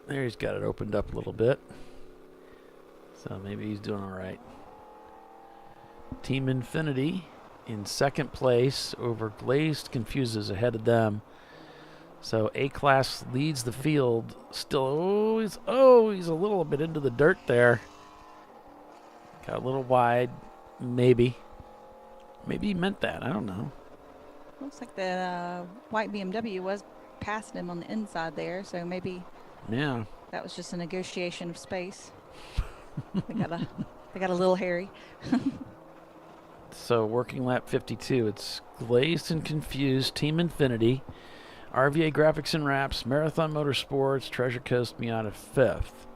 There, he's got it opened up a little bit. So maybe he's doing all right. Team Infinity in second place over Glazed Confuses ahead of them. So A-Class leads the field. Still, he's a little bit into the dirt there. Got a little wide, maybe. Maybe he meant that. I don't know. Looks like the white BMW was past him on the inside there, so maybe. Yeah. That was just a negotiation of space. They got a little hairy. So working lap 52, it's Glazed and Confused, Team Infinity, RVA Graphics and Wraps, Marathon Motorsports, Treasure Coast Miata 5th,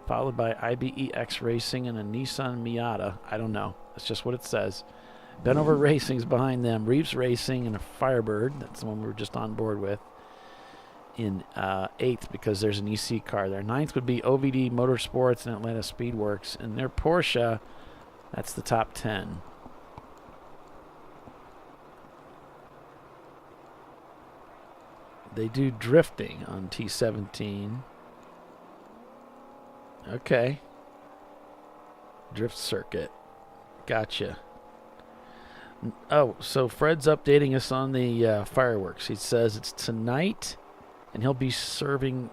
followed by IBEX Racing and a Nissan Miata. I don't know. That's just what it says. Benover Racing's behind them. Reeves Racing and a Firebird. That's the one we were just on board with. In 8th, because there's an EC car there. 9th would be OVD Motorsports and Atlanta Speedworks. And their Porsche, that's the top 10. They do drifting on T17. Okay. Drift circuit. Gotcha. Oh, so Fred's updating us on the fireworks. He says it's tonight, and he'll be serving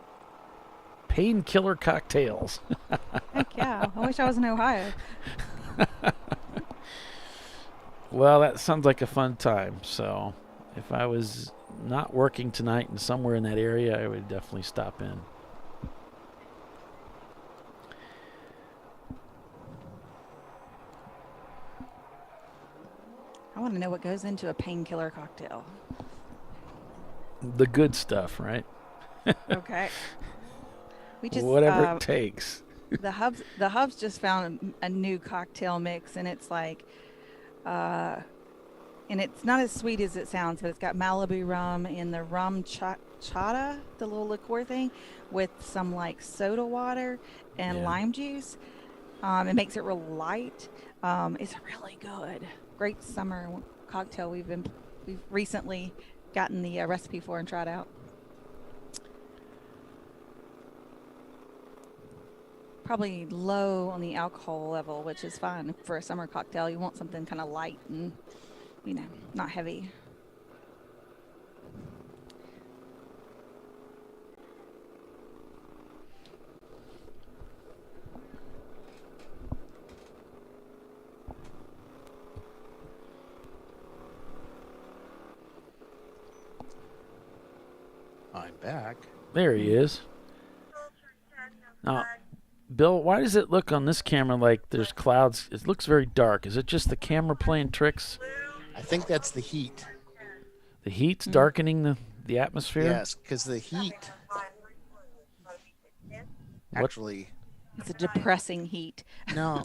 painkiller cocktails. Heck yeah. I wish I was in Ohio. Well, that sounds like a fun time. So if I was not working tonight and somewhere in that area, I would definitely stop in. I want to know what goes into a painkiller cocktail. The good stuff, right? Okay. We just whatever it takes. The Hubs just found a new cocktail mix, and it's like, and it's not as sweet as it sounds, but it's got Malibu rum and the rum chata, the little liqueur thing, with some like soda water and lime juice. It makes it real light. It's really good. Great summer cocktail we've recently gotten the recipe for and tried out. Probably low on the alcohol level, which is fine for a summer cocktail. You want something kind of light and, not heavy. I'm back. There he is. Now, Bill, why does it look on this camera like there's clouds? It looks very dark. Is it just the camera playing tricks? I think that's the heat. The heat's darkening the atmosphere? Yes, because the heat actually... It's a depressing heat. No,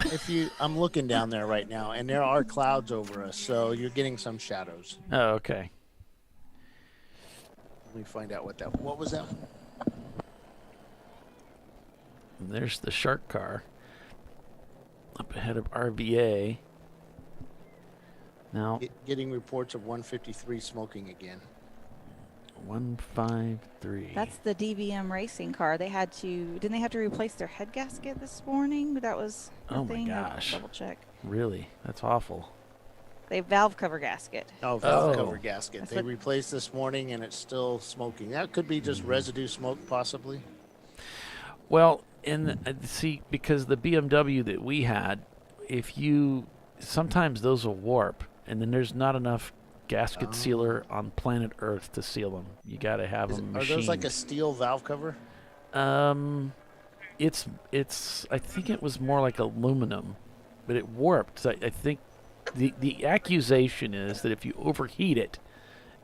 I'm looking down there right now, and there are clouds over us, so you're getting some shadows. Oh, okay. Let me find out what was that? There's the shark car up ahead of RVA. Now, getting reports of 153 smoking again. 153. That's the DVM racing car. Didn't they have to replace their head gasket this morning? That was the thing. My gosh. Double check. Really? That's awful. They valve cover gasket. Oh, valve cover gasket. They replaced this morning, and it's still smoking. That could be just residue smoke, possibly. Well, see, because the BMW that we had, sometimes those will warp, and then there's not enough gasket sealer on planet Earth to seal them. You got to have them machined. Are those like a steel valve cover? It's. I think it was more like aluminum, but it warped. So I think the accusation is that if you overheat it,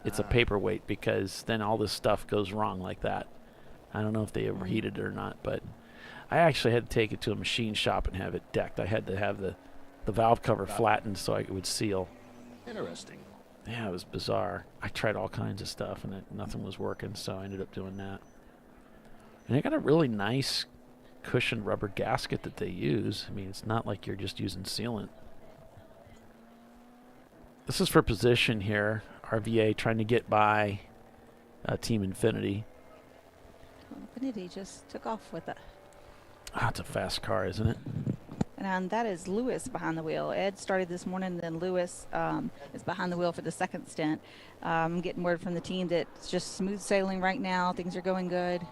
it's a paperweight, because then all this stuff goes wrong like that. I don't know if they overheated it or not, but I actually had to take it to a machine shop and have it decked. I had to have the valve cover flattened so it would seal. Interesting. Yeah, it was bizarre. I tried all kinds of stuff, and nothing was working, so I ended up doing that. And they got a really nice cushioned rubber gasket that they use. I mean, it's not like you're just using sealant. This is for position here. RVA trying to get by Team Infinity. Infinity just took off with it. It's a fast car, isn't it? And that is Lewis behind the wheel. Ed started this morning, then Lewis is behind the wheel for the second stint. I'm getting word from the team that it's just smooth sailing right now. Things are going good.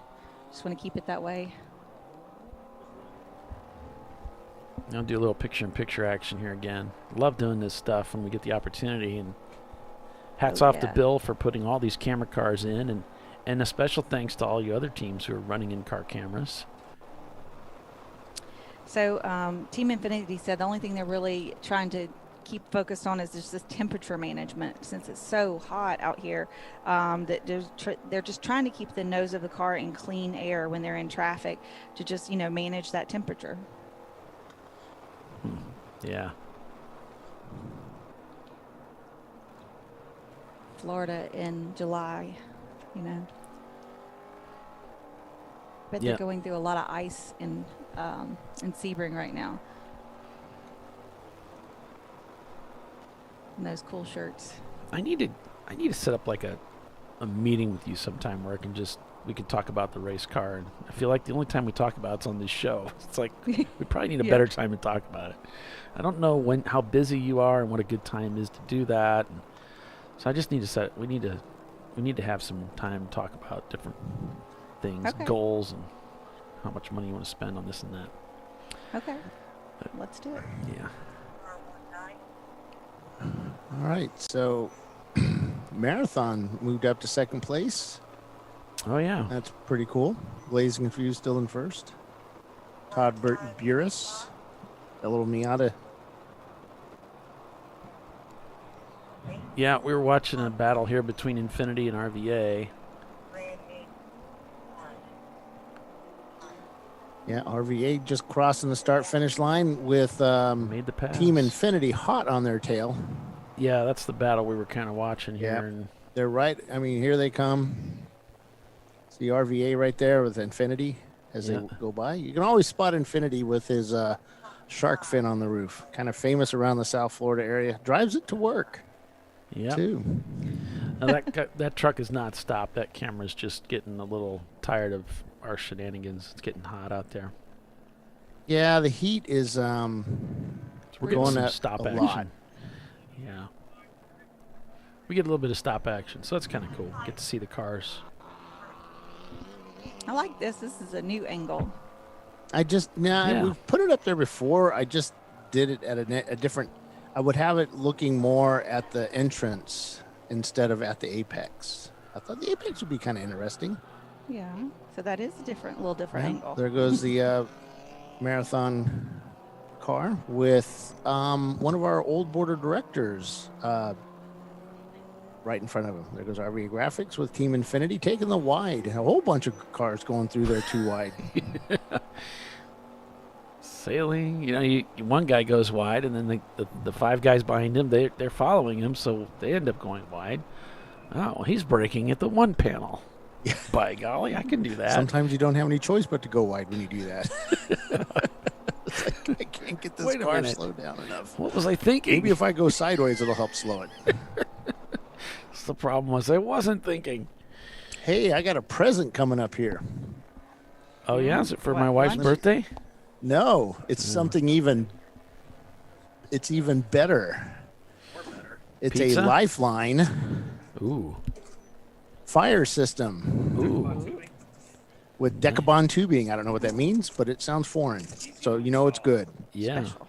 Just want to keep it that way. I'll do a little picture-in-picture action here again. Love doing this stuff when we get the opportunity. And hats off to Bill for putting all these camera cars in, and a special thanks to all you other teams who are running in-car cameras. So Team Infinity said the only thing they're really trying to keep focused on is just this temperature management, since it's so hot out here, that they're just trying to keep the nose of the car in clean air when they're in traffic to just, manage that temperature. Yeah. Florida in July, But they're going through a lot of ice in Sebring right now. And those cool shirts. I need to set up like a meeting with you sometime where we can talk about the race car. And I feel like the only time we talk about it's on this show. It's like we probably need a better time to talk about it. I don't know how busy you are and what a good time is to do that. And so I just need to we need to have some time to talk about different things, goals, and how much money you want to spend on this and that. Okay. Let's do it. Yeah. All right. So Marathon moved up to second place. Oh, yeah. That's pretty cool. Blazing Confused still in first. Todd Burris, a little Miata. Yeah, we were watching a battle here between Infinity and RVA. Yeah, Yeah, RVA just crossing the start-finish line with Made the pass. Team Infinity hot on their tail. Yeah, that's the battle we were kind of watching here. Yep. And They're right. I mean, here they come. See RVA right there with Infinity as they go by. You can always spot Infinity with his shark fin on the roof. Kind of famous around the South Florida area. Drives it to work. Yeah. Too. Now that truck is not stopped. That camera's just getting a little tired of our shenanigans. It's getting hot out there. Yeah, the heat is So we're getting going some up stop a action. lot. Yeah. We get a little bit of stop action, so that's kind of cool. Get to see the cars. I like this. This is a new angle. We've put it up there before. I just did it at a different. I would have it looking more at the entrance instead of at the apex. I thought the apex would be kind of interesting. Yeah. So that is a little different angle. There goes the marathon car with one of our old board of directors right in front of him. There goes RV Graphics with Team Infinity taking the wide. A whole bunch of cars going through there too wide. Sailing, one guy goes wide, and then the five guys behind him, they're following him, so they end up going wide. Oh, he's braking at the one panel. By golly, I can do that. Sometimes you don't have any choice but to go wide when you do that. It's like, I can't get this car slowed down enough. What was I thinking? Maybe if I go sideways, it'll help slow it. The problem was I wasn't thinking. Hey, I got a present coming up here. Oh, yeah? Is it for my wife's birthday? No, it's something even better. It's Pizza? a Lifeline fire system. Ooh. With Decabond tubing. I don't know what that means, but it sounds foreign. So you know it's good. Yeah. Special.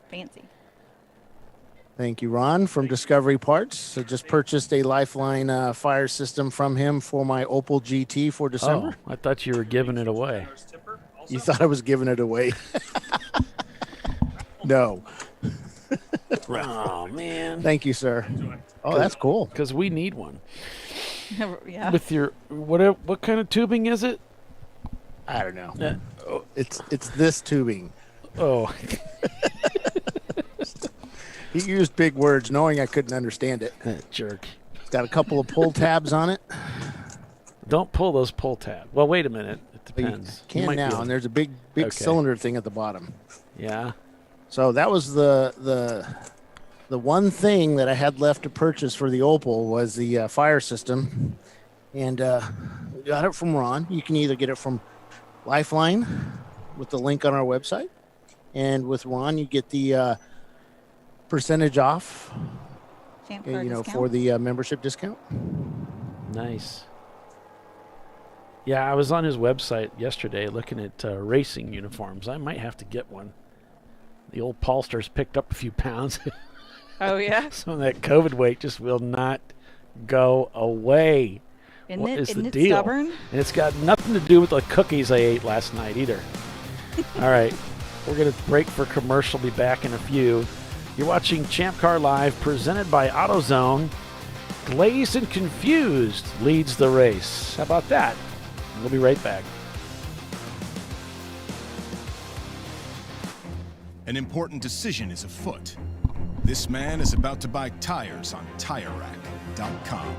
Fancy. Thank you, Ron, from Discovery Parts. I just purchased a Lifeline fire system from him for my Opel GT for December. Oh, I thought you were giving it away. You thought I was giving it away? No. Oh, man. Thank you, sir. Oh, that's cool. Because we need one. Yeah. With your what kind of tubing is it? I don't know. It's this tubing. Oh. He used big words knowing I couldn't understand it. Jerk. It's got a couple of pull tabs on it. Don't pull those pull tabs. Well, wait a minute. It depends. You can now, and there's a big cylinder thing at the bottom. Yeah. So that was the one thing that I had left to purchase for the Opel was the fire system, and got it from Ron. You can either get it from Lifeline with the link on our website, and with Ron you get the percentage off, for the membership discount. Nice. Yeah, I was on his website yesterday looking at racing uniforms. I might have to get one. The old Polster's picked up a few pounds. Oh, yeah? Some of that COVID weight just will not go away. Isn't it stubborn? And it's got nothing to do with the cookies I ate last night either. All right, we're going to break for commercial. Be back in a few. You're watching Champ Car Live, presented by AutoZone. Glazed and Confused leads the race. How about that? We'll be right back. An important decision is afoot. This man is about to buy tires on TireRack.com.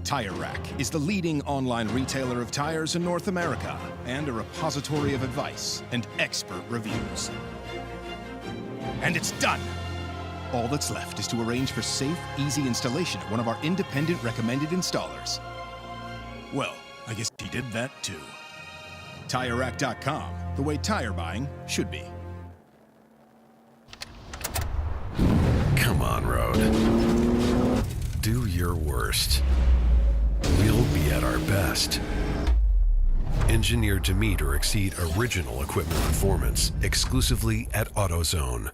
Tire Rack is the leading online retailer of tires in North America and a repository of advice and expert reviews. And it's done! All that's left is to arrange for safe, easy installation at one of our independent recommended installers. Well, I guess he did that too. TireRack.com, the way tire buying should be. Come on, Road. Do your worst. We'll be at our best. Engineered to meet or exceed original equipment performance exclusively at AutoZone.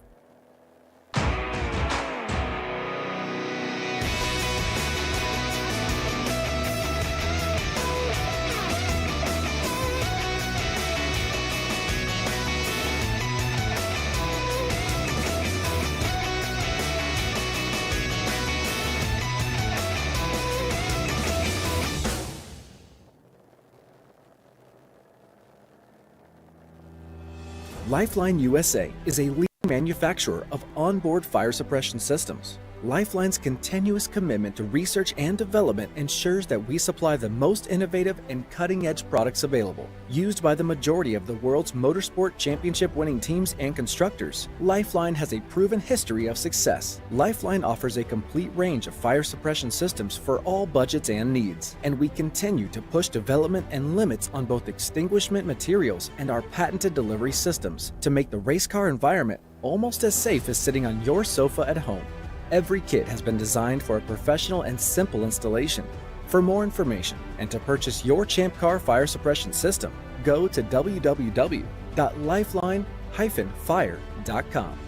Lifeline USA is a leading manufacturer of onboard fire suppression systems. Lifeline's continuous commitment to research and development ensures that we supply the most innovative and cutting-edge products available. Used by the majority of the world's motorsport championship-winning teams and constructors, Lifeline has a proven history of success. Lifeline offers a complete range of fire suppression systems for all budgets and needs, and we continue to push development and limits on both extinguishment materials and our patented delivery systems to make the race car environment almost as safe as sitting on your sofa at home. Every kit has been designed for a professional and simple installation. For more information and to purchase your ChampCar fire suppression system, go to www.lifeline-fire.com.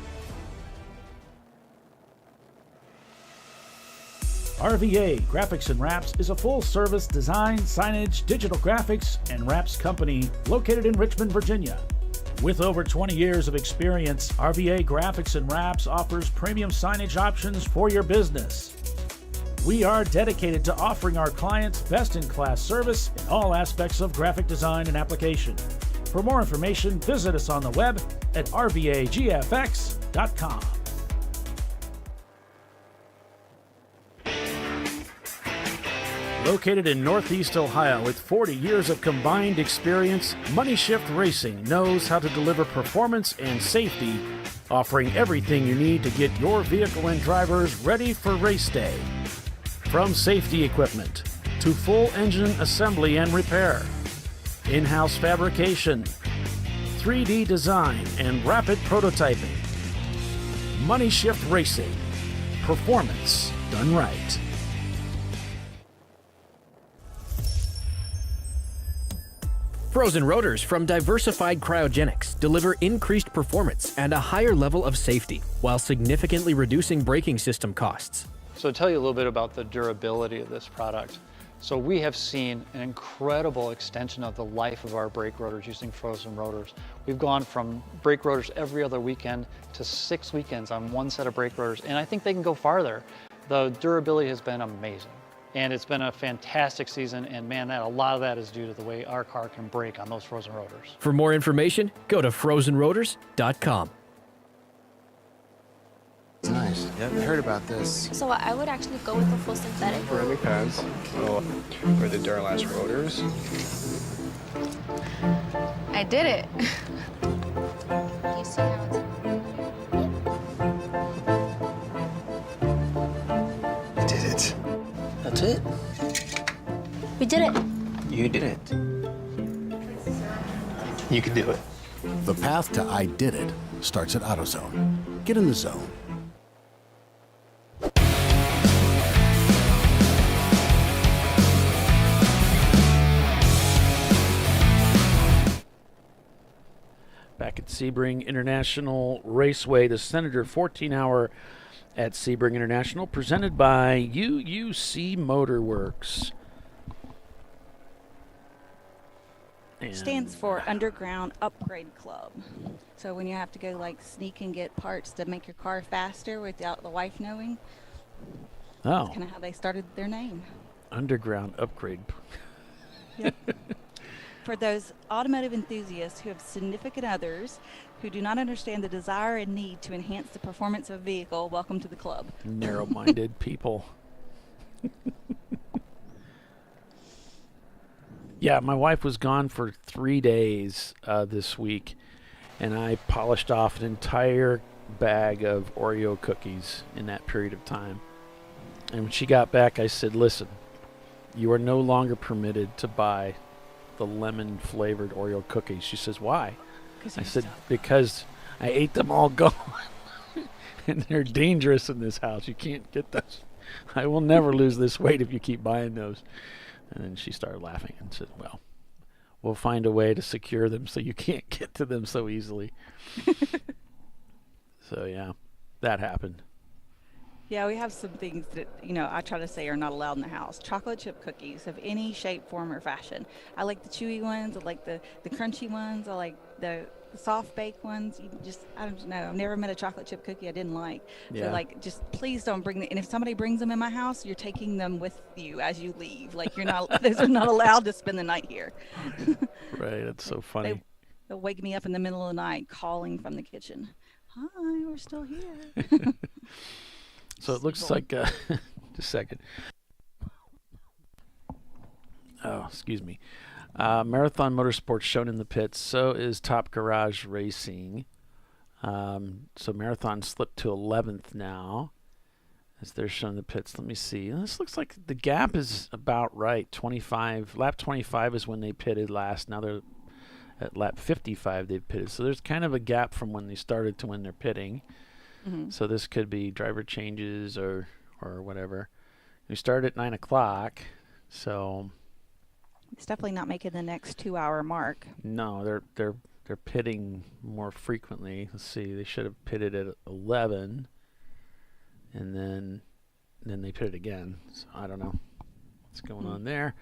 RVA Graphics and Wraps is a full-service design, signage, digital graphics, and wraps company located in Richmond, Virginia. With over 20 years of experience, RVA Graphics and Wraps offers premium signage options for your business. We are dedicated to offering our clients best-in-class service in all aspects of graphic design and application. For more information, visit us on the web at rvagfx.com. Located in Northeast Ohio with 40 years of combined experience, Money Shift Racing knows how to deliver performance and safety, offering everything you need to get your vehicle and drivers ready for race day. From safety equipment to full engine assembly and repair, in-house fabrication, 3D design, and rapid prototyping. Money Shift Racing. Performance done right. Frozen rotors from Diversified Cryogenics deliver increased performance and a higher level of safety, while significantly reducing braking system costs. So to tell you a little bit about the durability of this product. So we have seen an incredible extension of the life of our brake rotors using frozen rotors. We've gone from brake rotors every other weekend to 6 weekends on one set of brake rotors, and I think they can go farther. The durability has been amazing. And it's been a fantastic season, and man, a lot of that is due to the way our car can brake on those frozen rotors. For more information, go to frozenrotors.com. Nice. Yeah, I heard about this. So I would actually go with the full synthetic. Brake pads. Oh, for the Duralast rotors. I did it. You see how it's... You did it. That's it. We did it. You did it. You can do it. The path to I did it starts at AutoZone. Get in the zone. Back at Sebring International Raceway, the Senator 14-hour at Sebring International, presented by UUC Motorworks. It stands for Underground Upgrade Club. So when you have to go like sneak and get parts to make your car faster without the wife knowing, that's kind of how they started their name. Underground Upgrade. Yep. For those automotive enthusiasts who have significant others who do not understand the desire and need to enhance the performance of a vehicle, welcome to the club. Narrow-minded people. Yeah, my wife was gone for 3 days this week, and I polished off an entire bag of Oreo cookies in that period of time. And when she got back, I said, listen, you are no longer permitted to buy the lemon-flavored Oreo cookies. She says, why? I said, because I ate them all gone. And they're dangerous in this house. You can't get those. I will never lose this weight if you keep buying those. And then she started laughing and said, well, we'll find a way to secure them so you can't get to them so easily. So, yeah, that happened. Yeah, we have some things that, you know, I try to say are not allowed in the house. Chocolate chip cookies of any shape, form, or fashion. I like the chewy ones. I like the crunchy ones. I like the soft bake ones. I don't know. I've never met a chocolate chip cookie I didn't like. Yeah. So, like, just please don't bring them. And if somebody brings them in my house, you're taking them with you as you leave. Like, you're not, those are not allowed to spend the night here. Right. That's so funny. He'll wake me up in the middle of the night calling from the kitchen. Hi, we're still here. So it looks like, just a second. Oh, excuse me. Marathon Motorsports shown in the pits. So is Top Garage Racing. So Marathon slipped to 11th now, as they're shown in the pits. Let me see. This looks like the gap is about right. 25. Lap 25 is when they pitted last. Now they're at lap 55 they've pitted. So there's kind of a gap from when they started to when they're pitting. So this could be driver changes or whatever. We start at 9 o'clock, so it's definitely not making the next 2-hour mark. No, they're pitting more frequently. Let's see, they should have pitted at 11, and then they pitted again. So I don't know what's going on there,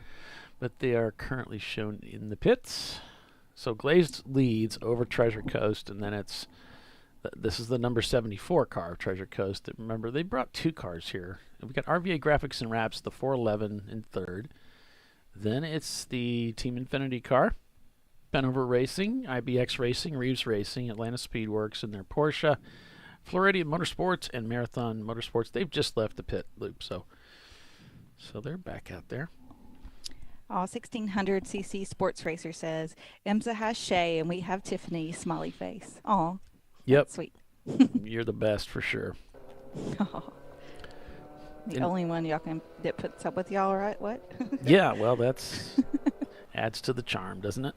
but they are currently shown in the pits. So Glazed leads over Treasure Coast, and then this is the number 74 car of Treasure Coast. Remember, they brought 2 cars here. We got RVA Graphics and Wraps, the 411 in third. Then it's the Team Infinity car, Benover Racing, IBX Racing, Reeves Racing, Atlanta Speedworks, and their Porsche, Floridian Motorsports, and Marathon Motorsports. They've just left the pit loop, so they're back out there. 1600cc Sports Racer says, IMSA has Shay, and we have Tiffany, smiley face. Aw. Yep. Sweet. You're the best for sure. The only one that puts up with y'all, right? What? Yeah, well, that's adds to the charm, doesn't it?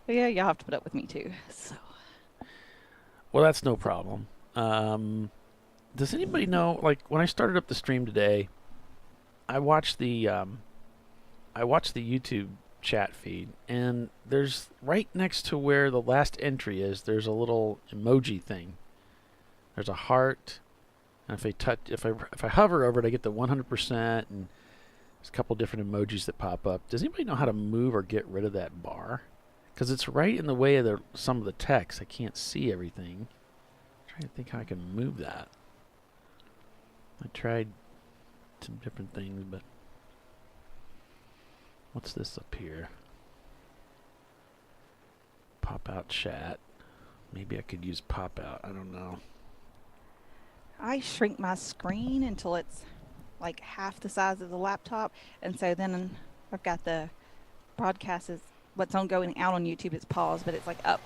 Yeah, y'all have to put up with me too. So. Well, that's no problem. Does anybody know? Like when I started up the stream today, I watched the YouTube chat feed, and there's right next to where the last entry is, there's a little emoji thing. There's a heart, and if I hover over it, I get the 100%, and there's a couple different emojis that pop up. Does anybody know how to move or get rid of that bar? Because it's right in the way of some of the text. I can't see everything. I'm trying to think how I can move that. I tried some different things, but what's this up here? Pop out chat. Maybe I could use pop out. I don't know. I shrink my screen until it's like half the size of the laptop, and so then I've got the broadcast is what's going out on YouTube. It's paused, but it's like up,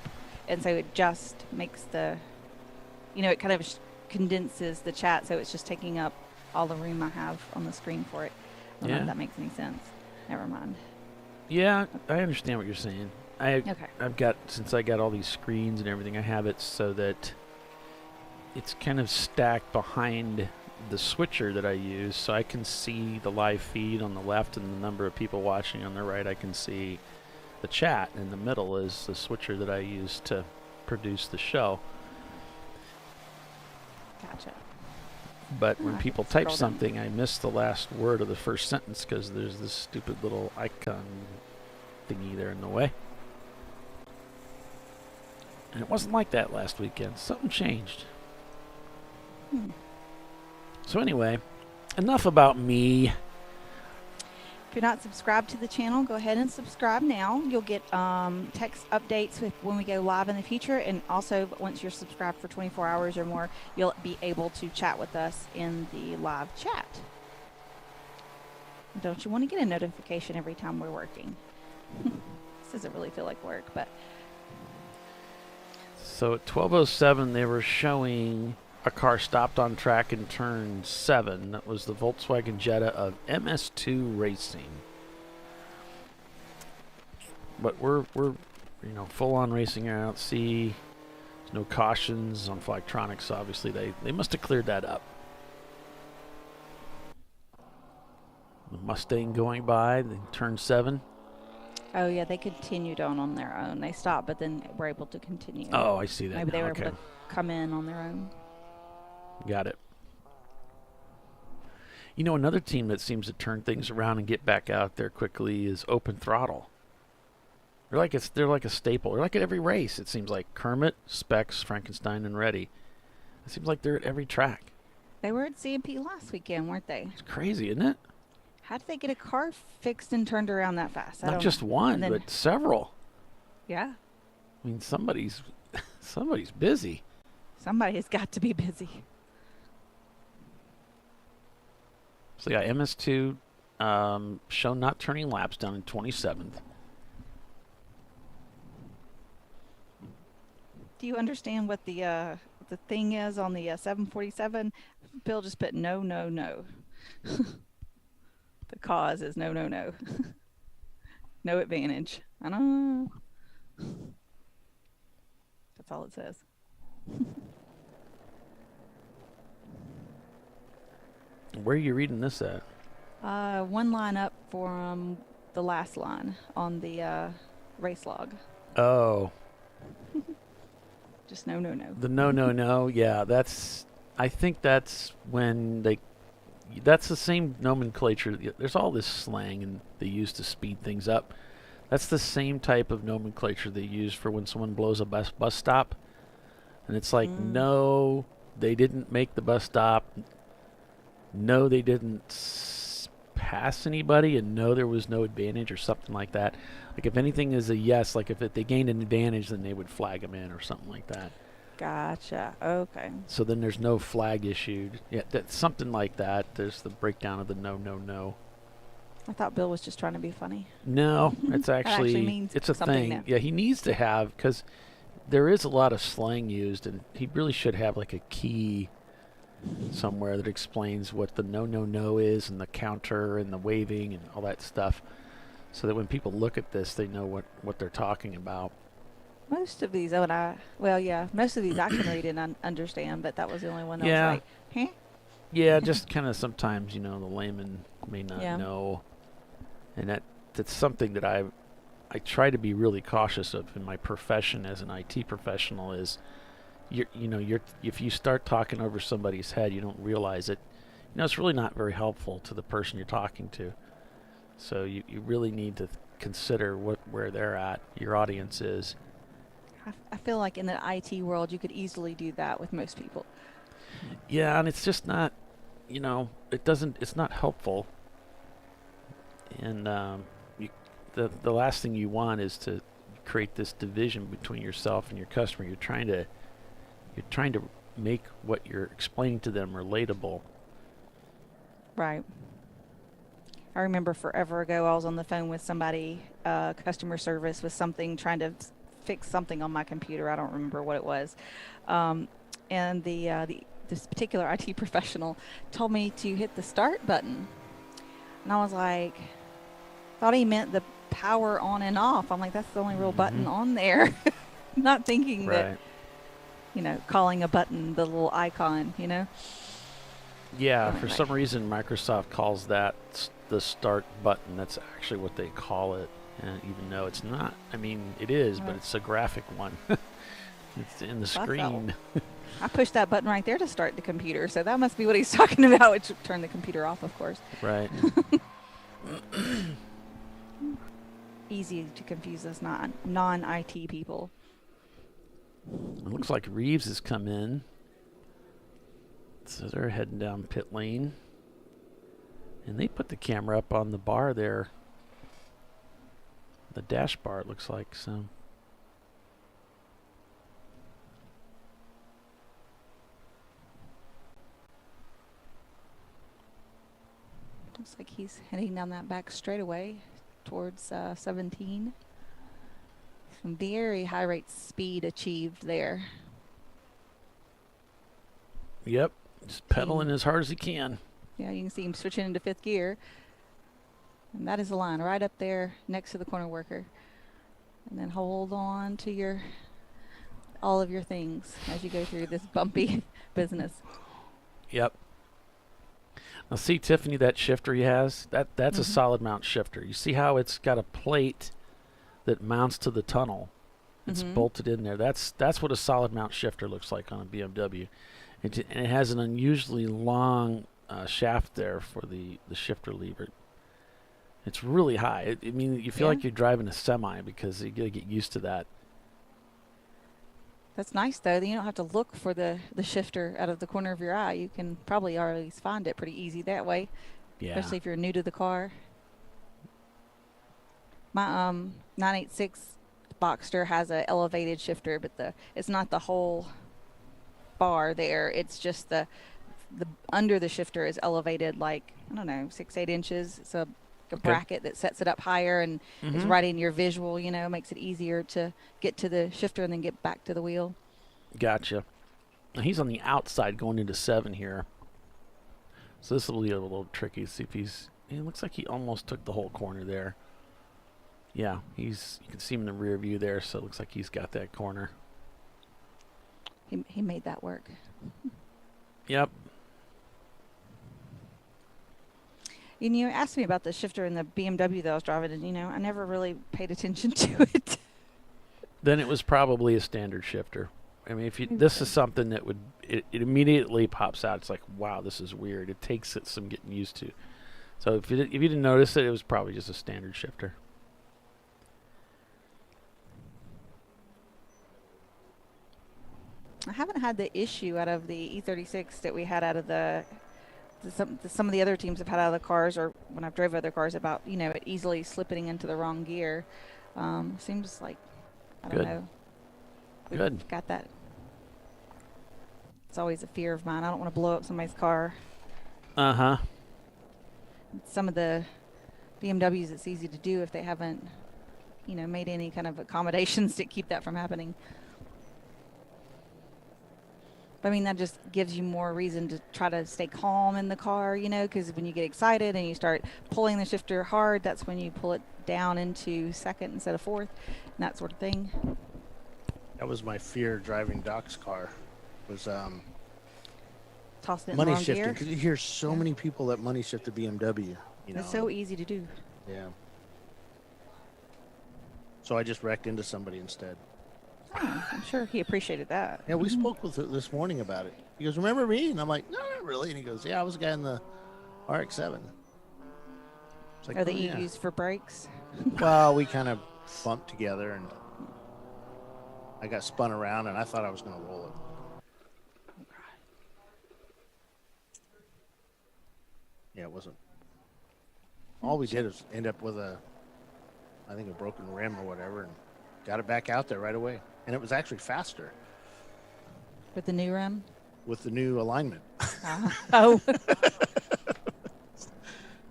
and so it just makes the, it kind of condenses the chat, so it's just taking up all the room I have on the screen for it. I don't know if that makes any sense. Never mind. Yeah, I understand what you're saying. I've got, since I got all these screens and everything, I have it so that it's kind of stacked behind the switcher that I use, so I can see the live feed on the left and the number of people watching on the right. I can see the chat in the middle is the switcher that I use to produce the show. Gotcha. But when people type something, I miss the last word of the first sentence because there's this stupid little icon thingy there in the way. And it wasn't like that last weekend. Something changed. So anyway, enough about me. If you're not subscribed to the channel, go ahead and subscribe now. You'll get text updates when we go live in the future, and also once you're subscribed for 24 hours or more, you'll be able to chat with us in the live chat. Don't you want to get a notification every time we're working? This doesn't really feel like work, but... So at 12:07, they were showing a car stopped on track in turn 7. That was the Volkswagen Jetta of MS2 Racing. But we're full on racing. I don't see no cautions on Flagtronics. So obviously they must have cleared that up. The Mustang going by, the turn 7. Oh yeah, they continued on their own. They stopped, but then were able to continue. Oh, I see that. Maybe now. they were able to come in on their own. Got it. Another team that seems to turn things around and get back out there quickly is Open Throttle. They're like a staple. They're like at every race. It seems like Kermit, Specs, Frankenstein, and Reddy. It seems like they're at every track. They were at CMP last weekend, weren't they? It's crazy, isn't it? How did they get a car fixed and turned around that fast? Not just one, but several. Yeah. I mean, somebody's busy. Somebody has got to be busy. So yeah, MS2 shown not turning laps down in 27th. Do you understand what the thing is on the 747? Bill just put no, no, no. The cause is no, no, no. No advantage. I don't know. That's all it says. Where are you reading this at? One line up from the last line on the race log. Oh. Just no, no, no. The no, no, no. Yeah, I think that's when that's the same nomenclature. There's all this slang and they use to speed things up. That's the same type of nomenclature they use for when someone blows a bus stop. And it's like, no, they didn't make the bus stop. No, they didn't pass anybody, and no, there was no advantage or something like that. Like if anything is a yes, like if they gained an advantage, then they would flag them in or something like that. Gotcha. Okay. So then there's no flag issued. Yeah, that's something like that. There's the breakdown of the no, no, no. I thought Bill was just trying to be funny. No, it's actually means it's a thing. now. Yeah, he needs to have, because there is a lot of slang used, and he really should have like a key somewhere that explains what the no, no, no is, and the counter and the waving and all that stuff, so that when people look at this, they know what they're talking about. Most of these, most of these I can read and understand, but that was the only one I Yeah. was like, huh? Yeah, just kind of sometimes, the layman may not Yeah. know. And that's something that I try to be really cautious of in my profession as an IT professional is, if you start talking over somebody's head, you don't realize it. It's really not very helpful to the person you're talking to. So you really need to consider where they're at, your audience is. I feel like in the IT world, you could easily do that with most people. Yeah, and it's just not, it's not helpful. And the last thing you want is to create this division between yourself and your customer. You're trying to make what you're explaining to them relatable. Right. I remember forever ago, I was on the phone with somebody, customer service, with something, trying to fix something on my computer. I don't remember what it was. And this particular IT professional told me to hit the start button. And I was like, thought he meant the power on and off. I'm like, that's the only real button on there. Not thinking that, calling a button the little icon, Yeah, for some reason, Microsoft calls that the start button. That's actually what they call it, even though it's not. I mean, it is, but it's a graphic one. It's in the screen. I pushed that button right there to start the computer, so that must be what he's talking about, which turn the computer off, of course. Right. Easy to confuse us non-IT people. It looks like Reeves has come in. So they're heading down pit lane. And they put the camera up on the bar there. The dash bar, it looks like. So looks like he's heading down that back straightaway towards 17. Some very high rate speed achieved there. Yep, just pedaling as hard as he can. Yeah, you can see him switching into fifth gear. And that is the line right up there next to the corner worker. And then hold on to all of your things as you go through this bumpy business. Yep. Now see, Tiffany, that shifter he has, that's a solid mount shifter. You see how it's got a plate that mounts to the tunnel. It's bolted in there. That's what a solid mount shifter looks like on a BMW. And it has an unusually long shaft there for the shifter lever. It's really high. I mean, you feel like you're driving a semi because you got to get used to that. That's nice, though. You don't have to look for the shifter out of the corner of your eye. You can probably always find it pretty easy that way. Yeah. Especially if you're new to the car. My 986 Boxster has a elevated shifter, but it's not the whole bar there. It's just the under the shifter is elevated like, I don't know, 6-8 inches. It's a bracket that sets it up higher and is right in your visual, makes it easier to get to the shifter and then get back to the wheel. Gotcha. Now he's on the outside going into 7 here. So this will be a little tricky. See if it looks like he almost took the whole corner there. Yeah, you can see him in the rear view there, so it looks like he's got that corner. He made that work. Yep. And you asked me about the shifter in the BMW that I was driving, and I never really paid attention to it. Then it was probably a standard shifter. I mean, this is something that it immediately pops out. It's like, wow, this is weird. It takes some getting used to. So if you didn't notice it, it was probably just a standard shifter. I haven't had the issue out of the E36 that we had out of some of the other teams have had out of the cars, or when I've drove other cars, about it easily slipping into the wrong gear. Seems like, I don't know. We've got that. It's always a fear of mine. I don't want to blow up somebody's car. Some of the BMWs, it's easy to do if they haven't, made any kind of accommodations to keep that from happening. I mean, that just gives you more reason to try to stay calm in the car, because when you get excited and you start pulling the shifter hard, that's when you pull it down into second instead of fourth, and that sort of thing. That was my fear driving Doc's car, was tossing it money in the wrong shifting. gear. Because you hear so many people that money shift the BMW. It's so easy to do. Yeah. So I just wrecked into somebody instead. Oh, I'm sure he appreciated that. Yeah, we spoke with this morning about it. He goes, "Remember me?" And I'm like, "No, not really." And he goes, "Yeah, I was a guy in the RX-7." It's like, that you use for brakes? Well, we kind of bumped together, and I got spun around, and I thought I was going to roll it. Yeah, it wasn't. All we did was end up with I think a broken rim or whatever, and got it back out there right away. And it was actually faster. With the new rim? With the new alignment. Oh.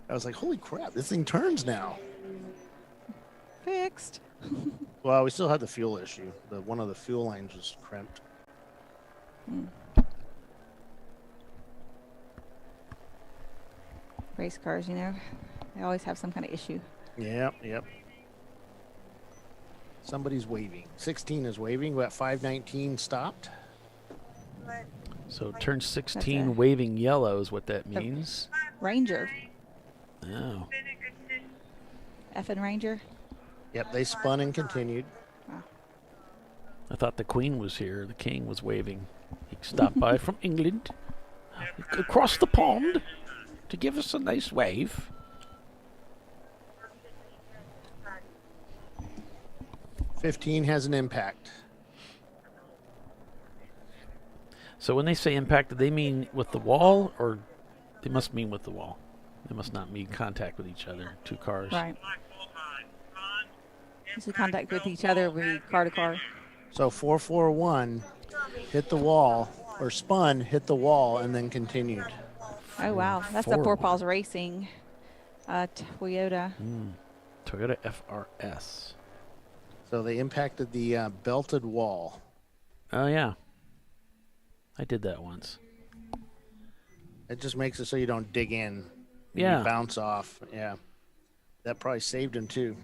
I was like, holy crap, this thing turns now. Fixed. Well, we still had the fuel issue. One of the fuel lines was crimped. Race cars, they always have some kind of issue. Yep. Somebody's waving. 16 is waving. We're at 519 stopped. So turn 16 waving yellow is what that means. Ranger. Oh. Effing Ranger. Yep, they spun and continued. I thought the Queen was here. The King was waving. He stopped by from England across the pond to give us a nice wave. $15 has an impact. So when they say impact, do they mean with the wall, or they must mean with the wall? They must not mean contact with each other, two cars. Right. Usually contact with each other would be car to car. So 441 hit the wall, or spun, hit the wall, and then continued. Oh, wow. That's the Four Paws Racing Toyota. Toyota FRS. So they impacted the belted wall. Oh, yeah. I did that once. It just makes it so you don't dig in. Yeah. You bounce off. Yeah. That probably saved him, too.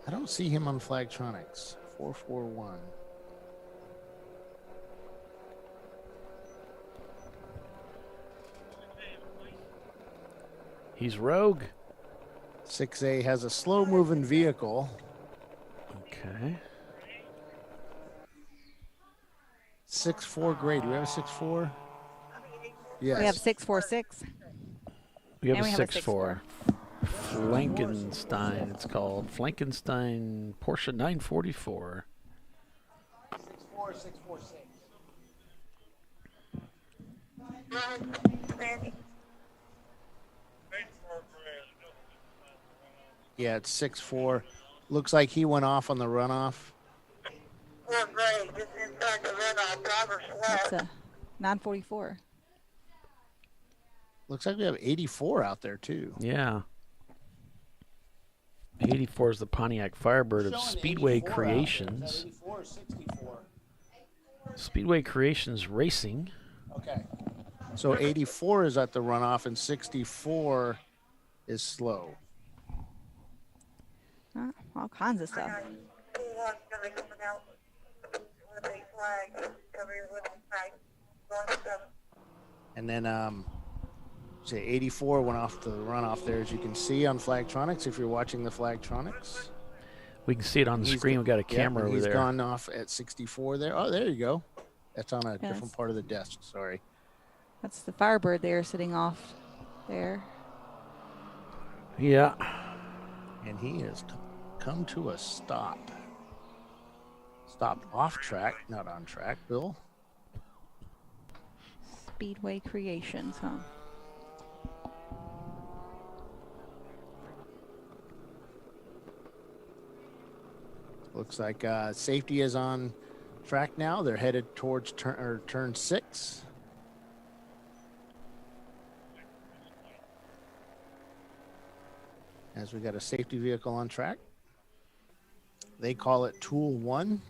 I don't see him on Flagtronics. 441. He's rogue. 6A has a slow-moving vehicle. Okay. 6.4 grade. Do we have a 6.4? Yes. We have 646. We have And a we have a 6.4. Flankenstein, it's called. Flankenstein Porsche 944. 6.4, 646. Yeah, it's 6'4". Looks like he went off on the runoff. That's a 944. Looks like we have 84 out there, too. Yeah. 84 is the Pontiac Firebird of Speedway Creations. 84 or 64? Speedway Creations Racing. Okay. So 84 is at the runoff and 64 is slow. All kinds of stuff. And then say 84 went off the runoff there, as you can see on Flagtronics if you're watching the Flagtronics. We can see it on the screen. We've got a camera over he's there. He's gone off at 64 there. Oh, there you go. That's on a different part of the desk. Sorry. That's the Firebird there sitting off there. Yeah. And he has come to a stop. Stopped off track, not on track, Bill. Speedway Creations, huh? Looks like safety is on track now. They're headed towards turn 6. As we got a safety vehicle on track. They call it Tool 1.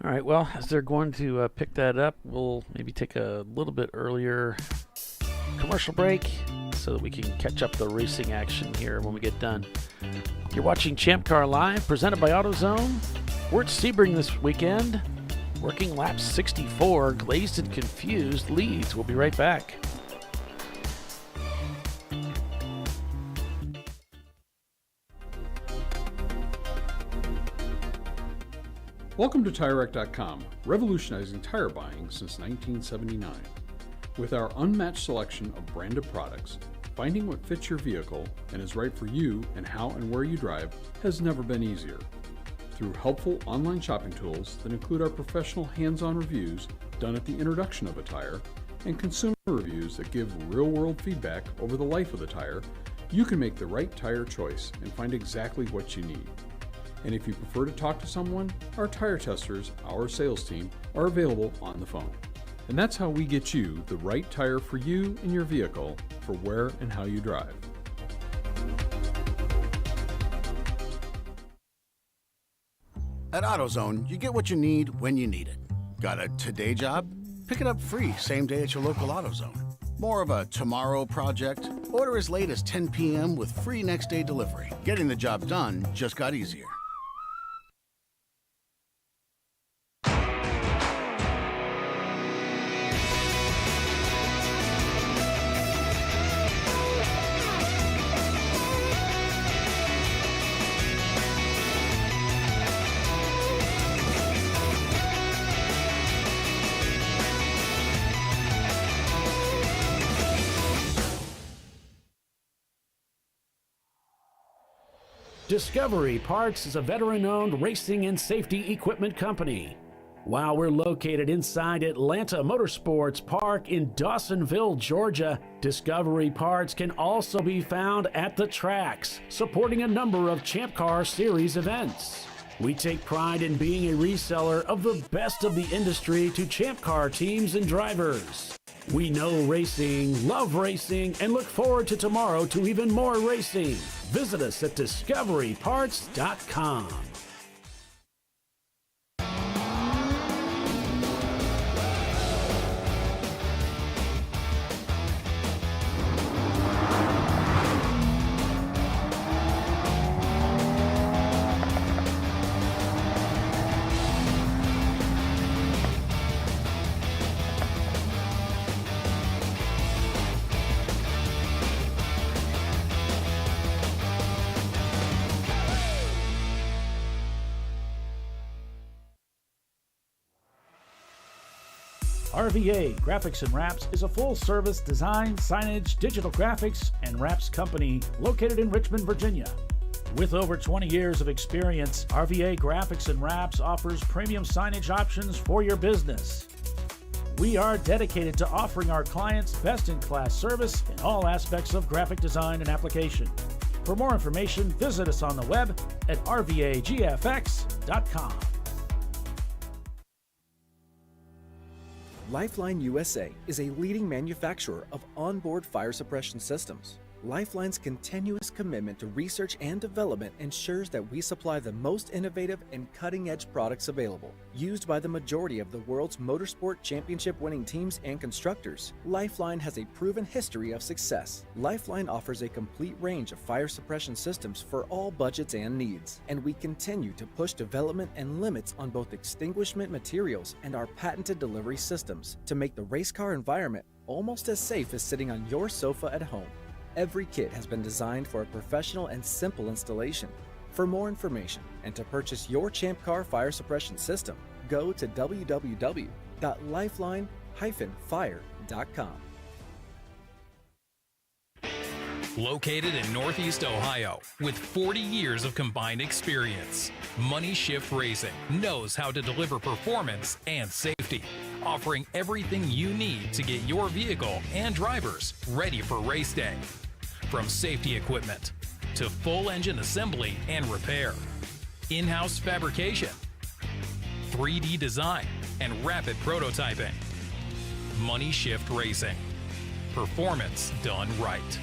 All right, well, as they're going to pick that up, we'll maybe take a little bit earlier commercial break so that we can catch up the racing action here when we get done. You're watching Champ Car Live, presented by AutoZone. We're at Sebring this weekend. Working lap 64, Glazed and Confused leads. We'll be right back. Welcome to TireRack.com, revolutionizing tire buying since 1979. With our unmatched selection of branded products, finding what fits your vehicle and is right for you and how and where you drive has never been easier. Through helpful online shopping tools that include our professional hands-on reviews done at the introduction of a tire and consumer reviews that give real-world feedback over the life of the tire, you can make the right tire choice and find exactly what you need. And if you prefer to talk to someone, our tire testers, our sales team, are available on the phone. And that's how we get you the right tire for you and your vehicle for where and how you drive. At AutoZone, you get what you need when you need it. Got a today job? Pick it up free same day at your local AutoZone. More of a tomorrow project? Order as late as 10 p.m. with free next day delivery. Getting the job done just got easier. Discovery Parts is a veteran-owned racing and safety equipment company. While we're located inside Atlanta Motorsports Park in Dawsonville, Georgia, Discovery Parts can also be found at the tracks, supporting a number of Champ Car Series events. We take pride in being a reseller of the best of the industry to Champ Car teams and drivers. We know racing, love racing, and look forward to tomorrow to even more racing. Visit us at discoveryparts.com. RVA Graphics and Wraps is a full-service design, signage, digital graphics, and wraps company located in Richmond, Virginia. With over 20 years of experience, RVA Graphics and Wraps offers premium signage options for your business. We are dedicated to offering our clients best-in-class service in all aspects of graphic design and application. For more information, visit us on the web at rvagfx.com. Lifeline USA is a leading manufacturer of onboard fire suppression systems. Lifeline's continuous commitment to research and development ensures that we supply the most innovative and cutting-edge products available. Used by the majority of the world's motorsport championship-winning teams and constructors, Lifeline has a proven history of success. Lifeline offers a complete range of fire suppression systems for all budgets and needs, and we continue to push development and limits on both extinguishment materials and our patented delivery systems to make the race car environment almost as safe as sitting on your sofa at home. Every kit has been designed for a professional and simple installation. For more information and to purchase your ChampCar fire suppression system, go to www.lifeline-fire.com. Located in Northeast Ohio, with 40 years of combined experience, Money Shift Racing knows how to deliver performance and safety, offering everything you need to get your vehicle and drivers ready for race day. From safety equipment to full engine assembly and repair, in-house fabrication, 3D design, and rapid prototyping. Money Shift Racing. Performance done right.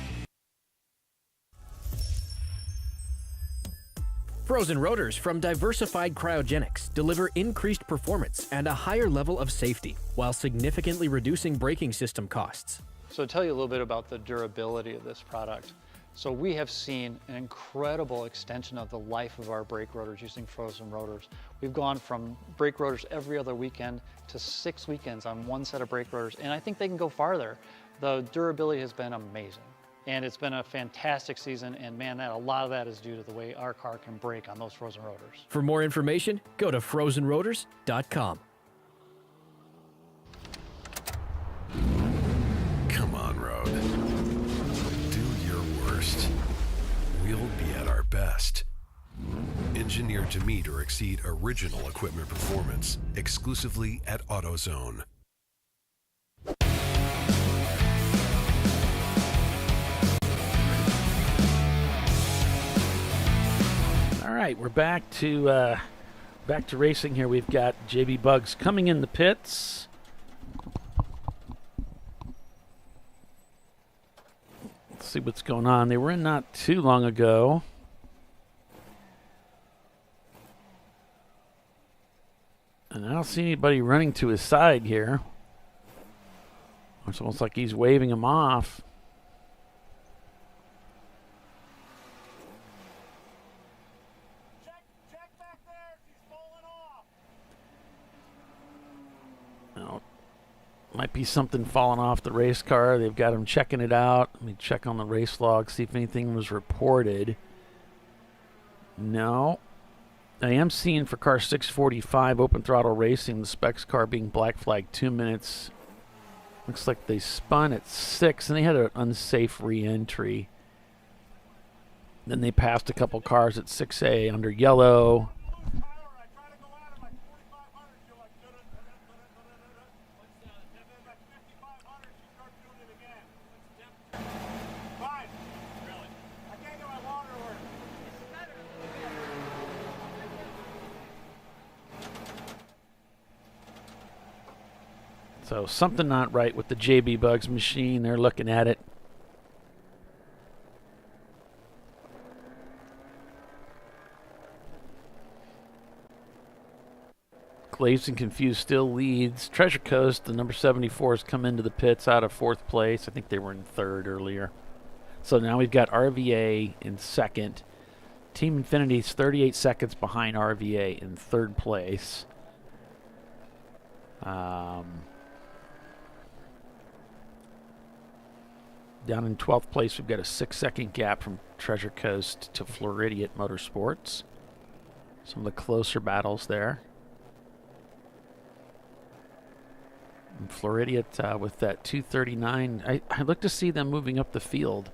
Frozen rotors from Diversified Cryogenics deliver increased performance and a higher level of safety, while significantly reducing braking system costs. So to tell you a little bit about the durability of this product. So we have seen an incredible extension of the life of our brake rotors using frozen rotors. We've gone from brake rotors every other weekend to 6 weekends on one set of brake rotors, and I think they can go farther. The durability has been amazing. And it's been a fantastic season, and man, a lot of that is due to the way our car can brake on those frozen rotors. For more information, go to frozenrotors.com. Come on, road. Do your worst. We'll be at our best. Engineered to meet or exceed original equipment performance, exclusively at AutoZone. All right, we're back to racing here. We've got JB Bugs coming in the pits. Let's see what's going on. They were in not too long ago. And I don't see anybody running to his side here. It's almost like he's waving him off. Might be something falling off the race car. They've got him checking it out. Let me check on the race log, see if anything was reported. No. I am seeing for car 645 open throttle racing, the specs car being black flagged 2 minutes. Looks like they spun at 6 and they had an unsafe re-entry. Then they passed a couple cars at 6A under yellow. So something not right with the JB Bugs machine. They're looking at it. Glazed and Confused still leads. Treasure Coast, the number 74, has come into the pits out of 4th place. I think they were in 3rd earlier. So now we've got RVA in 2nd. Team Infinity's 38 seconds behind RVA in 3rd place. Down in 12th place, we've got a 6-second gap from Treasure Coast to Floridian Motorsports. Some of the closer battles there. Floridian with that 239. I look to see them moving up the field.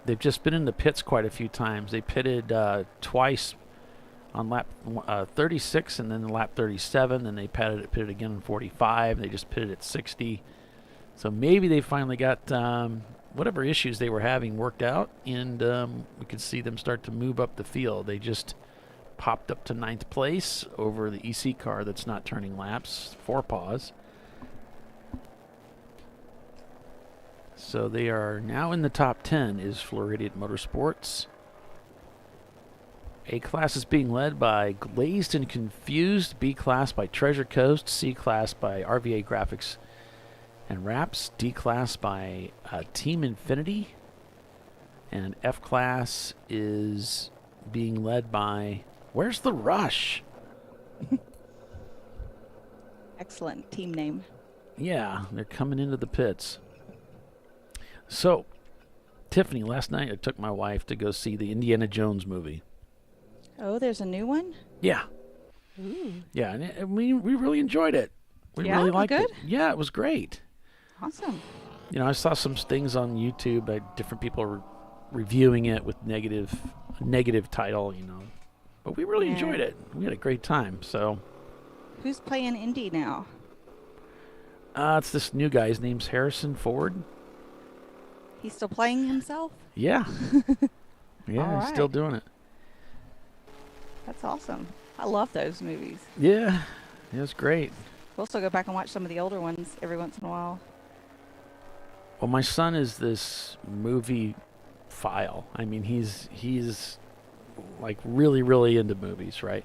They've just been in the pits quite a few times. They pitted twice on lap 36 and then lap 37. Then they pitted again on 45. They just pitted at 60. So maybe they finally got whatever issues they were having worked out, and we could see them start to move up the field. They just popped up to 9th place over the EC car that's not turning laps, 4 paws. So they are now in the top 10 is Floridian Motorsports. A class is being led by Glazed and Confused, B class by Treasure Coast, C class by RVA Graphics and Wraps, D class by Team Infinity, and F class is being led by Where's the Rush? Excellent team name. Yeah, they're coming into the pits. So, Tiffany, last night I took my wife to go see the Indiana Jones movie. Oh, there's a new one? Yeah. Ooh. Yeah, and we really enjoyed it. We really liked it. Yeah, it was great. Awesome. You know, I saw some things on YouTube by different people reviewing it with negative title, you know. But we really enjoyed it. We had a great time, so. Who's playing Indy now? It's this new guy. His name's Harrison Ford. He's still playing himself? Yeah. Yeah, he's still doing it. That's awesome. I love those movies. Yeah, it was great. We'll still go back and watch some of the older ones every once in a while. Well, my son is this movie file. I mean, he's like really into movies, right?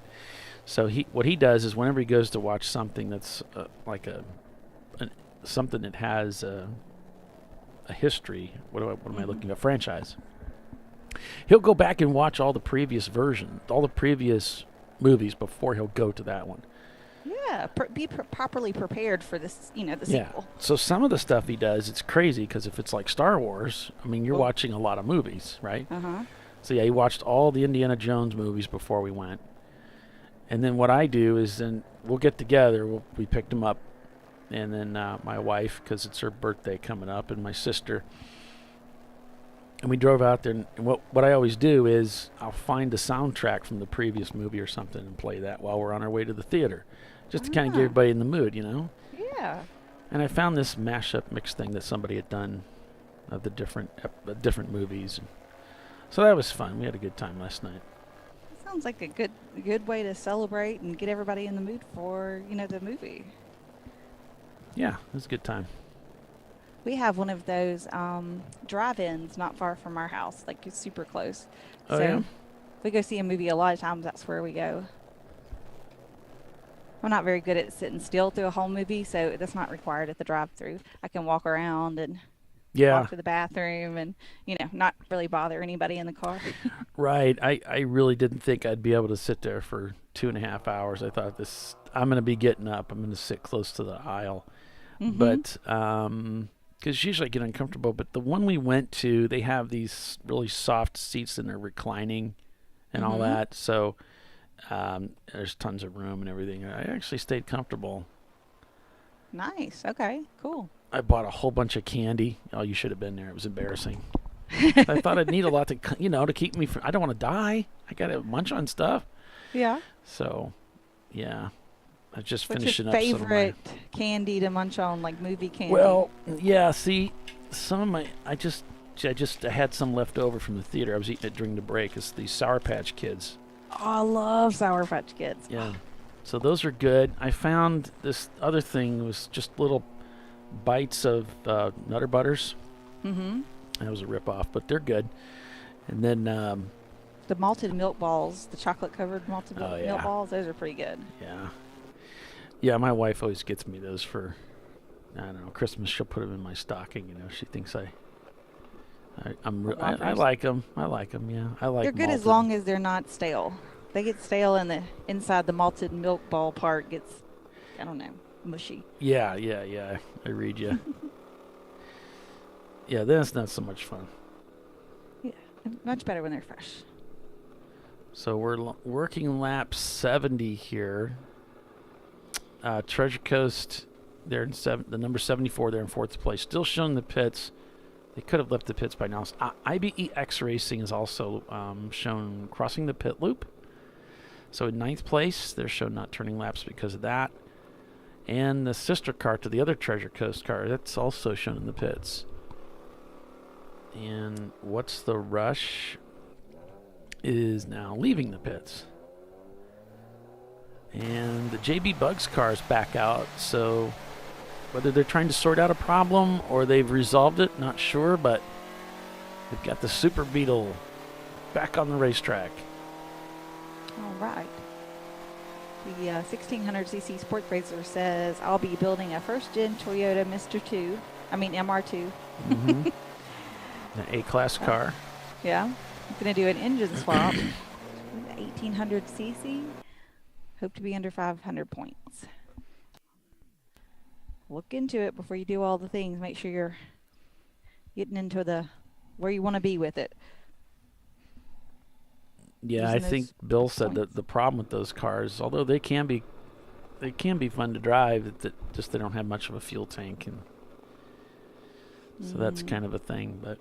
So what he does is whenever he goes to watch something that's like something that has a history, what am I looking at? Franchise. He'll go back and watch all the previous movies before he'll go to that one. Yeah, be properly prepared for this, the sequel. So some of the stuff he does, it's crazy because if it's like Star Wars, I mean, you're watching a lot of movies, right? Uh-huh. So yeah, he watched all the Indiana Jones movies before we went. And then what I do is then we'll get together, we picked him up, and then my wife, because it's her birthday coming up, and my sister. And we drove out there, and what I always do is I'll find the soundtrack from the previous movie or something and play that while we're on our way to the theater, just to kind of get everybody in the mood, you know? Yeah. And I found this mashup mix thing that somebody had done of the different movies. So that was fun. We had a good time last night. Sounds like a good way to celebrate and get everybody in the mood for, the movie. Yeah, it was a good time. We have one of those drive-ins not far from our house, like it's super close. Oh, so yeah? if we go see a movie, a lot of times that's where we go. I'm not very good at sitting still through a whole movie, so that's not required at the drive-through. I can walk around and walk to the bathroom and, not really bother anybody in the car. Right. I really didn't think I'd be able to sit there for 2.5 hours. I thought I'm going to be getting up. I'm going to sit close to the aisle. Mm-hmm. But, because usually I get uncomfortable. But the one we went to, they have these really soft seats and they're reclining and all that. So there's tons of room and everything. I actually stayed comfortable. Nice. Okay, cool. I bought a whole bunch of candy. Oh, you should have been there. It was embarrassing. I thought I'd need a lot to keep me from. I don't want to die. I got to munch on stuff. Yeah. So, yeah. I just What's finishing your up favorite candy to munch on, like movie candy? Well, yeah. See, some of my I had some left over from the theater. I was eating it during the break. It's these Sour Patch Kids. Oh, I love Sour Patch Kids. Yeah. So those are good. I found this other thing was just little bites of Nutter Butters. Mm-hmm. That was a ripoff, but they're good. And then the malted milk balls, the chocolate-covered malted milk balls, those are pretty good. Yeah. Yeah, my wife always gets me those for, I don't know, Christmas. She'll put them in my stocking. She thinks I like them. I like them. Yeah, I like. They're good malted. as long as they're not stale. They get stale, and the inside the malted milk ball part gets, I don't know, mushy. Yeah. I read you. Yeah, that's not so much fun. Yeah, much better when they're fresh. So we're working lap 70 here. Treasure Coast They're in the number 74. They're in 4th place. Still showing the pits. They could have left the pits by now. IBEX Racing is also shown crossing the pit loop. So in 9th place, they're shown not turning laps because of that. And the sister car to the other Treasure Coast car, that's also shown in the pits. And What's the Rush is now leaving the pits. And the JB Bugs car is back out, so whether they're trying to sort out a problem or they've resolved it, not sure, but they've got the Super Beetle back on the racetrack. All right. The 1600cc Sports Racer says, I'll be building a first-gen Toyota MR2. Mm-hmm. An A-class car. Yeah. I'm going to do an engine swap. 1800cc. Hope to be under 500 points. Look into it before you do all the things. Make sure you're getting into where you want to be with it. Yeah, I think Bill said that the problem with those cars, although they can be fun to drive, that just they don't have much of a fuel tank, and so that's kind of a thing. But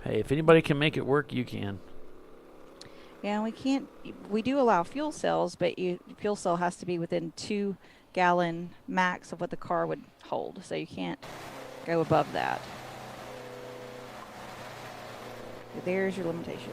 hey, if anybody can make it work, you can. Yeah, we do allow fuel cells, but fuel cell has to be within 2-gallon max of what the car would hold, so you can't go above that. There's your limitation.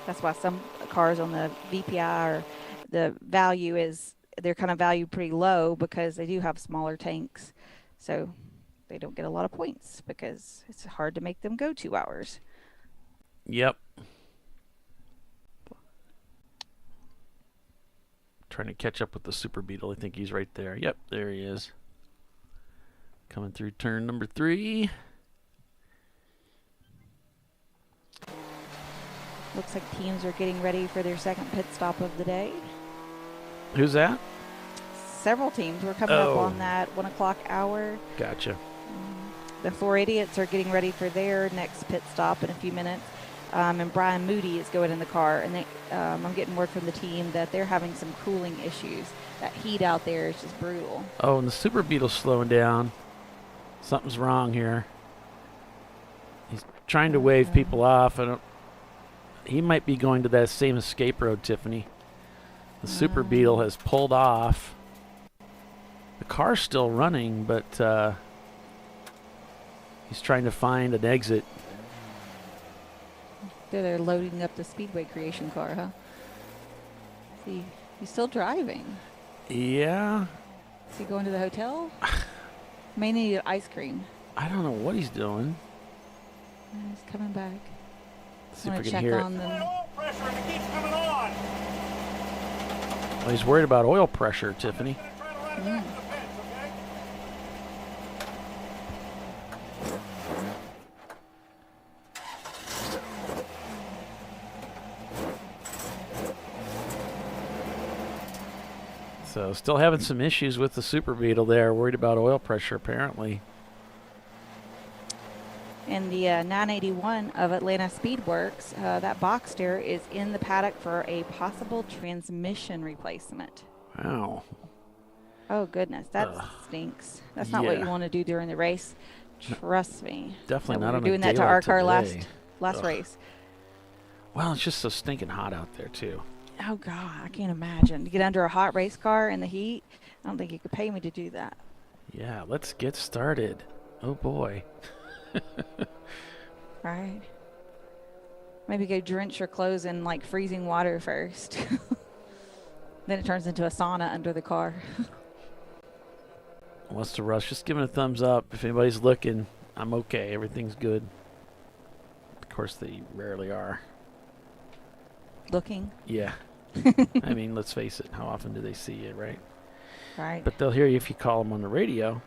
That's why some cars on the VPI or the value they're kind of valued pretty low because they do have smaller tanks. So they don't get a lot of points because it's hard to make them go 2 hours. Yep. Trying to catch up with the Super Beetle. I think he's right there. Yep, there he is. Coming through turn number 3. Looks like teams are getting ready for their second pit stop of the day. Who's that? Several teams. We're coming up on that 1 o'clock hour. Gotcha. The 4 Idiots are getting ready for their next pit stop in a few minutes. And Brian Moody is going in the car. And I'm getting word from the team that they're having some cooling issues. That heat out there is just brutal. Oh, and the Super Beetle's slowing down. Something's wrong here. He's trying to wave people off. He might be going to that same escape road, Tiffany. The Super Beetle has pulled off. The car's still running, but he's trying to find an exit. They're loading up the Speedway Creation car, huh? See, he's still driving. Yeah. Is he going to the hotel? May need ice cream. I don't know what he's doing. He's coming back. See if we can check hear on it. them. Well, he's worried about oil pressure, Tiffany. So still having some issues with the Super Beetle there. Worried about oil pressure, apparently. And the 981 of Atlanta Speedworks, that Boxster is in the paddock for a possible transmission replacement. Wow. Oh, goodness. That stinks. That's not what you want to do during the race. Trust me. Definitely not on a day like today. We were doing that to our car last race. Well, it's just so stinking hot out there, too. Oh, God. I can't imagine. To get under a hot race car in the heat, I don't think you could pay me to do that. Yeah, let's get started. Oh, boy. Right. Maybe go drench your clothes in like freezing water first. Then it turns into a sauna under the car. What's the rush? Just giving a thumbs up. If anybody's looking, I'm okay. Everything's good. Of course, they rarely are. Looking? Yeah. I mean, let's face it. How often do they see you, right? Right. But they'll hear you if you call them on the radio.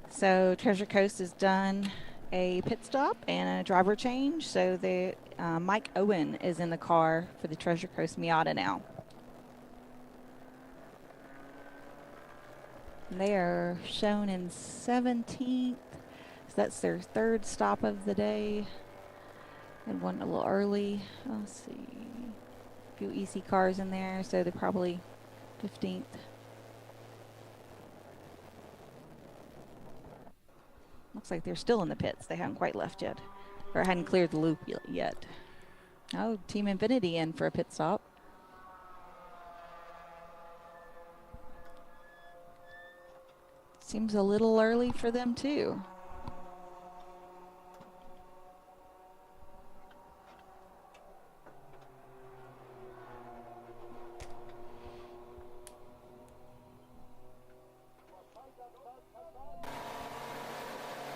So Treasure Coast has done a pit stop and a driver change. So the Mike Owen is in the car for the Treasure Coast Miata now. They are shown in 17th. So that's their third stop of the day. And one a little early. Let's see. A few EC cars in there, so they're probably 15th. Looks like they're still in the pits. They haven't quite left yet. Or hadn't cleared the loop yet. Oh, Team Infinity in for a pit stop. Seems a little early for them too.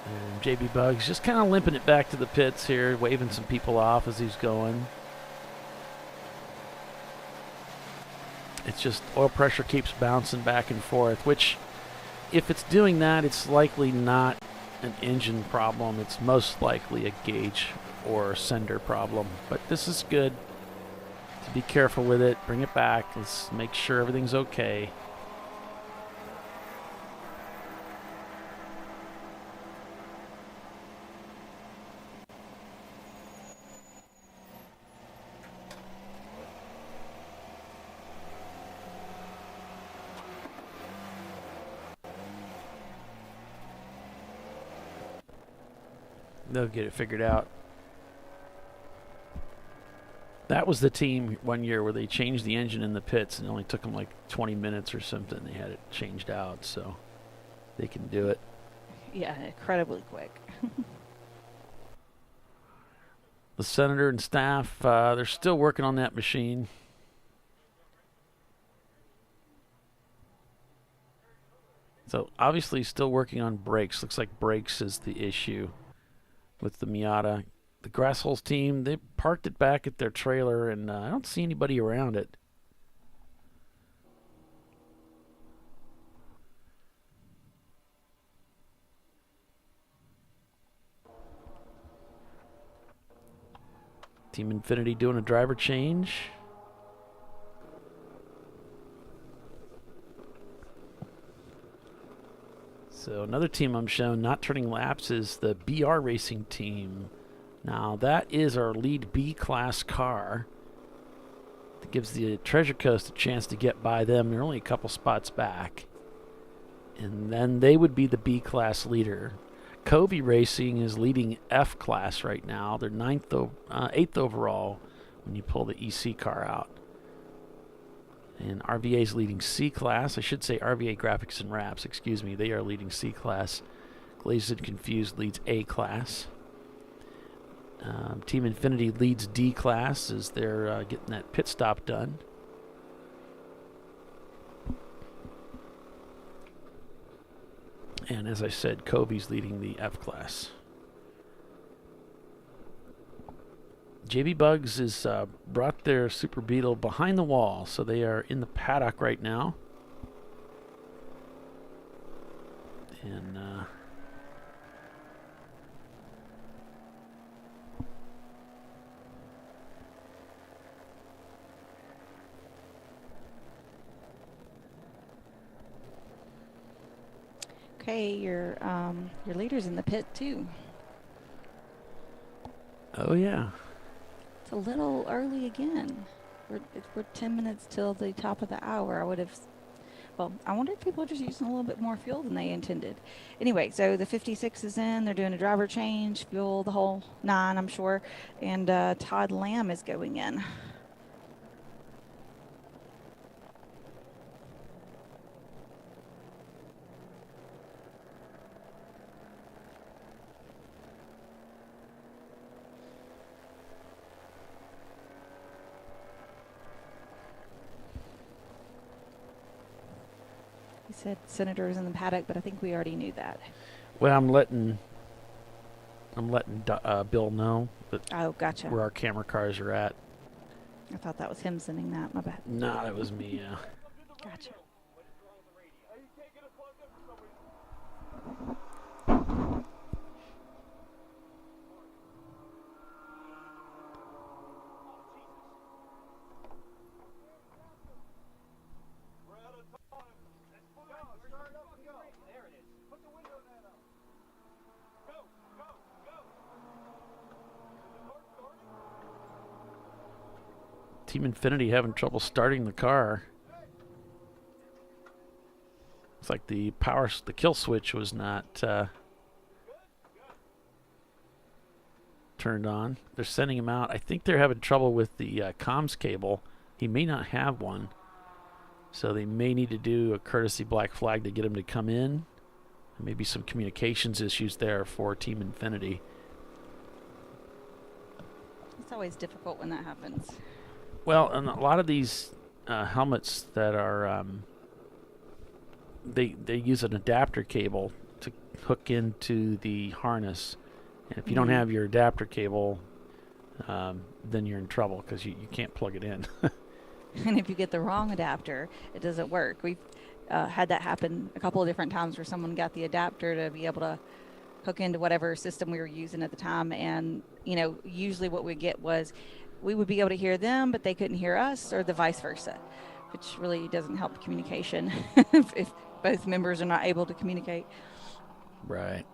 And JB Bugs just kind of limping it back to the pits here, waving some people off as he's going. It's just oil pressure keeps bouncing back and forth, which if it's doing that, it's likely not an engine problem. It's most likely a gauge or sender problem. But this is good. To be careful with it. Bring it back. Let's make sure everything's okay. They'll get it figured out. That was the team one year where they changed the engine in the pits and it only took them like 20 minutes or something. They had it changed out, so they can do it. Yeah, incredibly quick. The senator and staff, they're still working on that machine. So obviously still working on brakes. Looks like brakes is the issue with the Miata. The Grass Holes team, they parked it back at their trailer, and I don't see anybody around it. Team Infinity doing a driver change. So another team I'm shown not turning laps is the BR Racing team. Now that is our lead B-class car. That gives the Treasure Coast a chance to get by them. They're only a couple spots back. And then they would be the B-class leader. Covey Racing is leading F-class right now. They're 8th overall when you pull the EC car out. And RVA is leading C-class. I should say RVA Graphics and Wraps. Excuse me. They are leading C-class. Glazed and Confused leads A-class. Team Infinity leads D-class as they're getting that pit stop done. And as I said, Covey's leading the F-class. JB Bugs has brought their Super Beetle behind the wall, so they are in the paddock right now. And Okay, your leader's in the pit too. oh yeah. It's a little early again. We're 10 minutes till the top of the hour. I wonder if people are just using a little bit more fuel than they intended. Anyway, so the 56 is in. They're doing a driver change, fuel, the whole 9, I'm sure. And Todd Lamb is going in. He said Senator's in the paddock, but I think we already knew that. Well, I'm letting Bill know that Oh, gotcha. where our camera cars are at. I thought that was him sending that. My bad. No, that was me, yeah. Gotcha. Team Infinity having trouble starting the car. It's like the kill switch was not turned on. They're sending him out. I think they're having trouble with the comms cable. He may not have one. So they may need to do a courtesy black flag to get him to come in. Maybe some communications issues there for Team Infinity. It's always difficult when that happens. Well, and a lot of these helmets that are, they use an adapter cable to hook into the harness. And if you don't have your adapter cable, then you're in trouble because you can't plug it in. And if you get the wrong adapter, it doesn't work. We've had that happen a couple of different times where someone got the adapter to be able to hook into whatever system we were using at the time. And, you know, usually what we get was we would be able to hear them, but they couldn't hear us, or the vice versa, which really doesn't help communication if both members are not able to communicate. Right.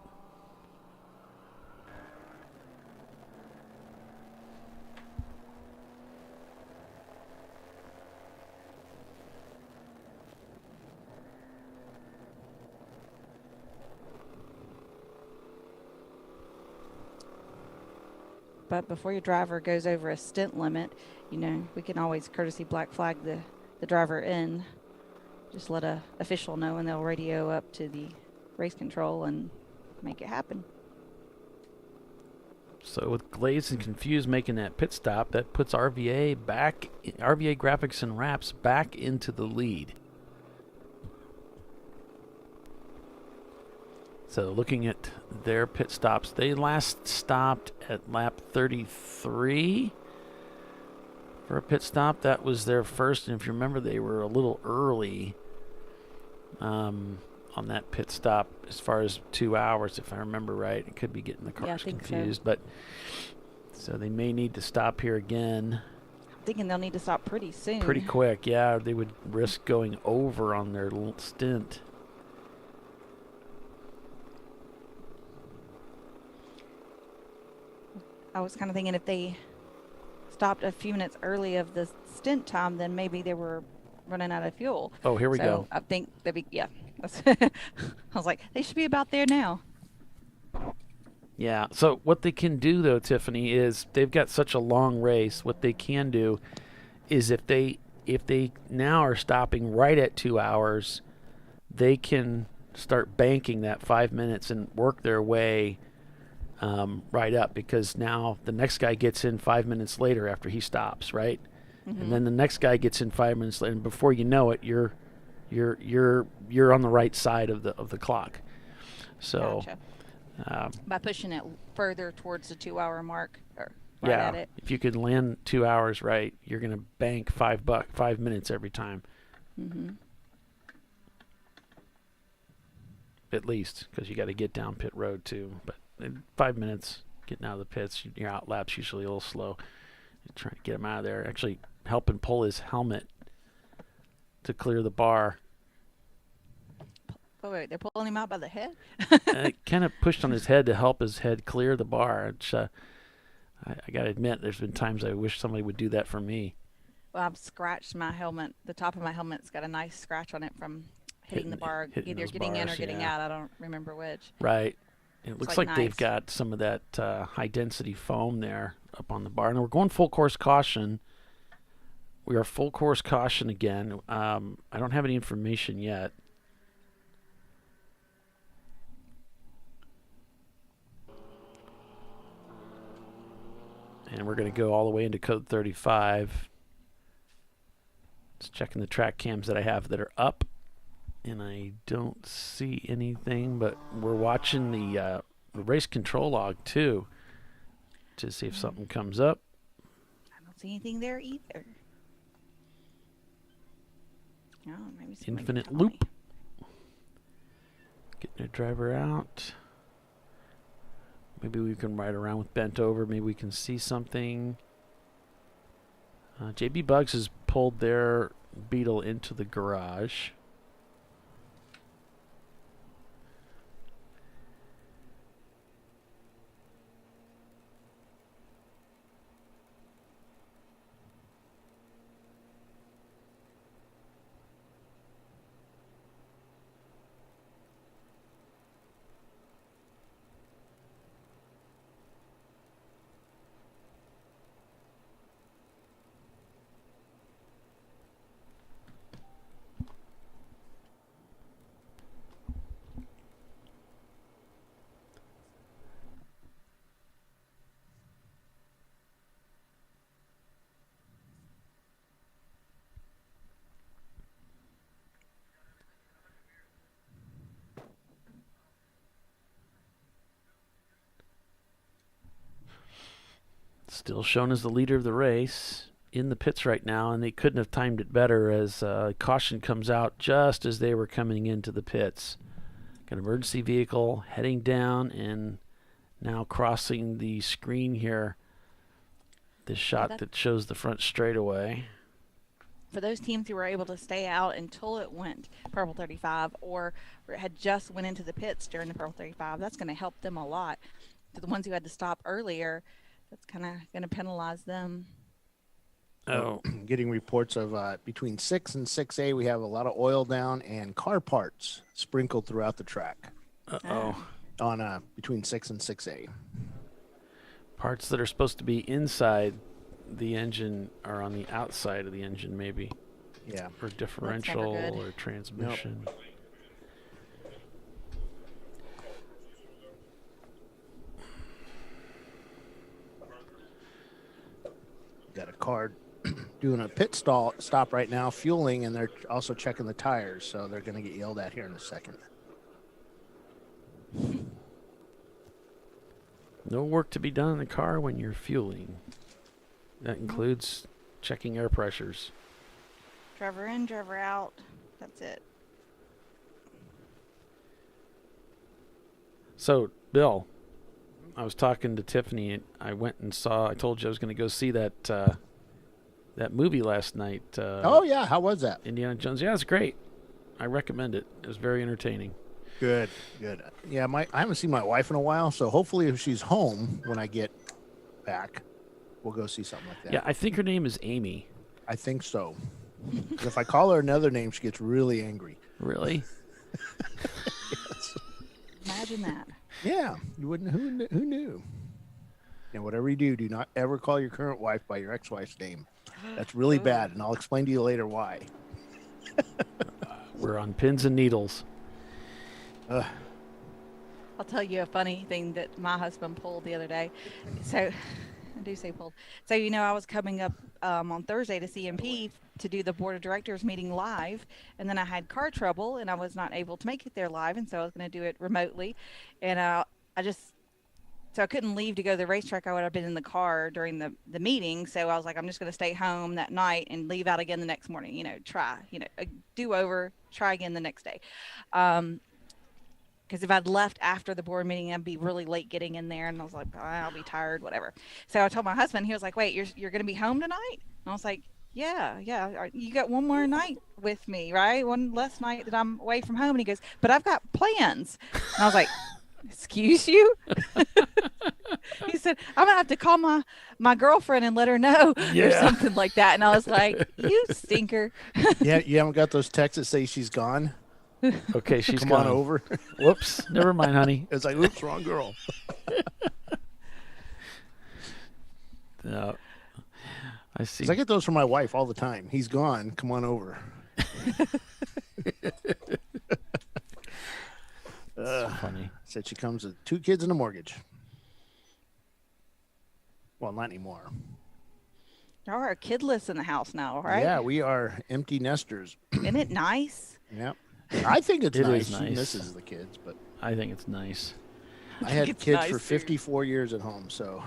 But before your driver goes over a stint limit, you know, we can always courtesy black flag the driver in. Just let a official know, and they'll radio up to the race control and make it happen. So with Glazed and Confused making that pit stop, that puts RVA Graphics and Wraps back into the lead. So looking at their pit stops, they last stopped at lap 33 for a pit stop. That was their first, and if you remember, they were a little early on that pit stop as far as 2 hours, if I remember right. It could be getting the cars confused, but so they may need to stop here again. I'm thinking they'll need to stop pretty soon. Pretty quick, yeah. They would risk going over on their little stint. I was kind of thinking if they stopped a few minutes early of the stint time, then maybe they were running out of fuel. Oh, here we go. I think that'd be, yeah. I was like, they should be about there now. Yeah, so what they can do, though, Tiffany, is they've got such a long race. What they can do is if they now are stopping right at 2 hours, they can start banking that 5 minutes and work their way right up, because now the next guy gets in 5 minutes later after he stops, right? Mm-hmm. And then the next guy gets in 5 minutes later, and before you know it, you're on the right side of the clock. So gotcha. By pushing it further towards the 2 hour mark, or right yeah, at it. If you could land 2 hours right, you're gonna bank 5 minutes every time. Mm-hmm. At least, because you got to get down pit road too. But 5 minutes getting out of the pits, your out lap's usually a little slow. You're trying to get him out of there. Actually helping pull his helmet to clear the bar. Oh, wait, they're pulling him out by the head? Kind of pushed on his head to help his head clear the bar. Which, I got to admit, there's been times I wish somebody would do that for me. Well, I've scratched my helmet. The top of my helmet's got a nice scratch on it from hitting the bar, either getting in or getting out. I don't remember which. Right. It looks like nice. They've got some of that high-density foam there up on the bar. And we're going full course caution. We are full course caution again. I don't have any information yet. And we're going to go all the way into code 35. Just checking the track cams that I have that are up. And I don't see anything, but we're watching the race control log too to see if something comes up. I don't see anything there either. Oh, maybe Infinite loop. Getting a driver out. Maybe we can ride around with bent over. Maybe we can see something. JB Bugs has pulled their Beetle into the garage. Still shown as the leader of the race in the pits right now, and they couldn't have timed it better as caution comes out just as they were coming into the pits. An emergency vehicle heading down and now crossing the screen here. This shot that shows the front straightaway. For those teams who were able to stay out until it went purple 35 or had just went into the pits during the purple 35, that's going to help them a lot. To the ones who had to stop earlier, that's kind of going to penalize them. Oh, getting reports of between 6 and 6A, we have a lot of oil down and car parts sprinkled throughout the track. On between 6 and 6A. Parts that are supposed to be inside the engine are on the outside of the engine, maybe. Yeah. Or differential or transmission. Nope. Got a car doing a pit stop right now, fueling, and they're also checking the tires, so they're going to get yelled at here in a second. No work to be done in the car when you're fueling. That includes checking air pressures. Driver in, driver out. That's it. So, Bill, I was talking to Tiffany, and I told you I was going to go see that that movie last night. Oh, yeah. How was that? Indiana Jones. Yeah, it's great. I recommend it. It was very entertaining. Good. Yeah, I haven't seen my wife in a while, so hopefully if she's home when I get back, we'll go see something like that. Yeah, I think her name is Amy. I think so. If I call her another name, she gets really angry. Really? Yes. Imagine that. Yeah, you wouldn't. Who knew? And whatever you do not ever call your current wife by your ex-wife's name. That's really bad, and I'll explain to you later why. We're on pins and needles. I'll tell you a funny thing that my husband pulled the other day. So, I do say pulled. So, I was coming up on Thursday to CMP to do the board of directors meeting live, and then I had car trouble, and I was not able to make it there live, and so I was going to do it remotely, and so I couldn't leave to go to the racetrack. I would have been in the car during the meeting, so I was like, I'm just going to stay home that night and leave out again the next morning. Try, a do-over, try again the next day. Because if I'd left after the board meeting, I'd be really late getting in there, and I was like, I'll be tired, whatever. So I told my husband, he was like, wait, you're going to be home tonight? And I was like, yeah. You got one more night with me, right? One less night that I'm away from home. And he goes, but I've got plans. And I was like, excuse you? He said, I'm going to have to call my girlfriend and let her know or something like that. And I was like, you stinker. Yeah, you haven't got those texts that say she's gone? Okay, she's Come gone. on over. Whoops. Never mind, honey. It's like, oops, wrong girl. No. I see. 'Cause I get those from my wife all the time. He's gone. Come on over. Funny. Said she comes with 2 kids and a mortgage. Well, not anymore. Y'all are kidless in the house now, right? Yeah, we are empty nesters. Isn't it nice? Yep. I think it's It nice. is She nice. misses the kids, but I think it's nice. I had it's kids nice, for too. 54 years at home, so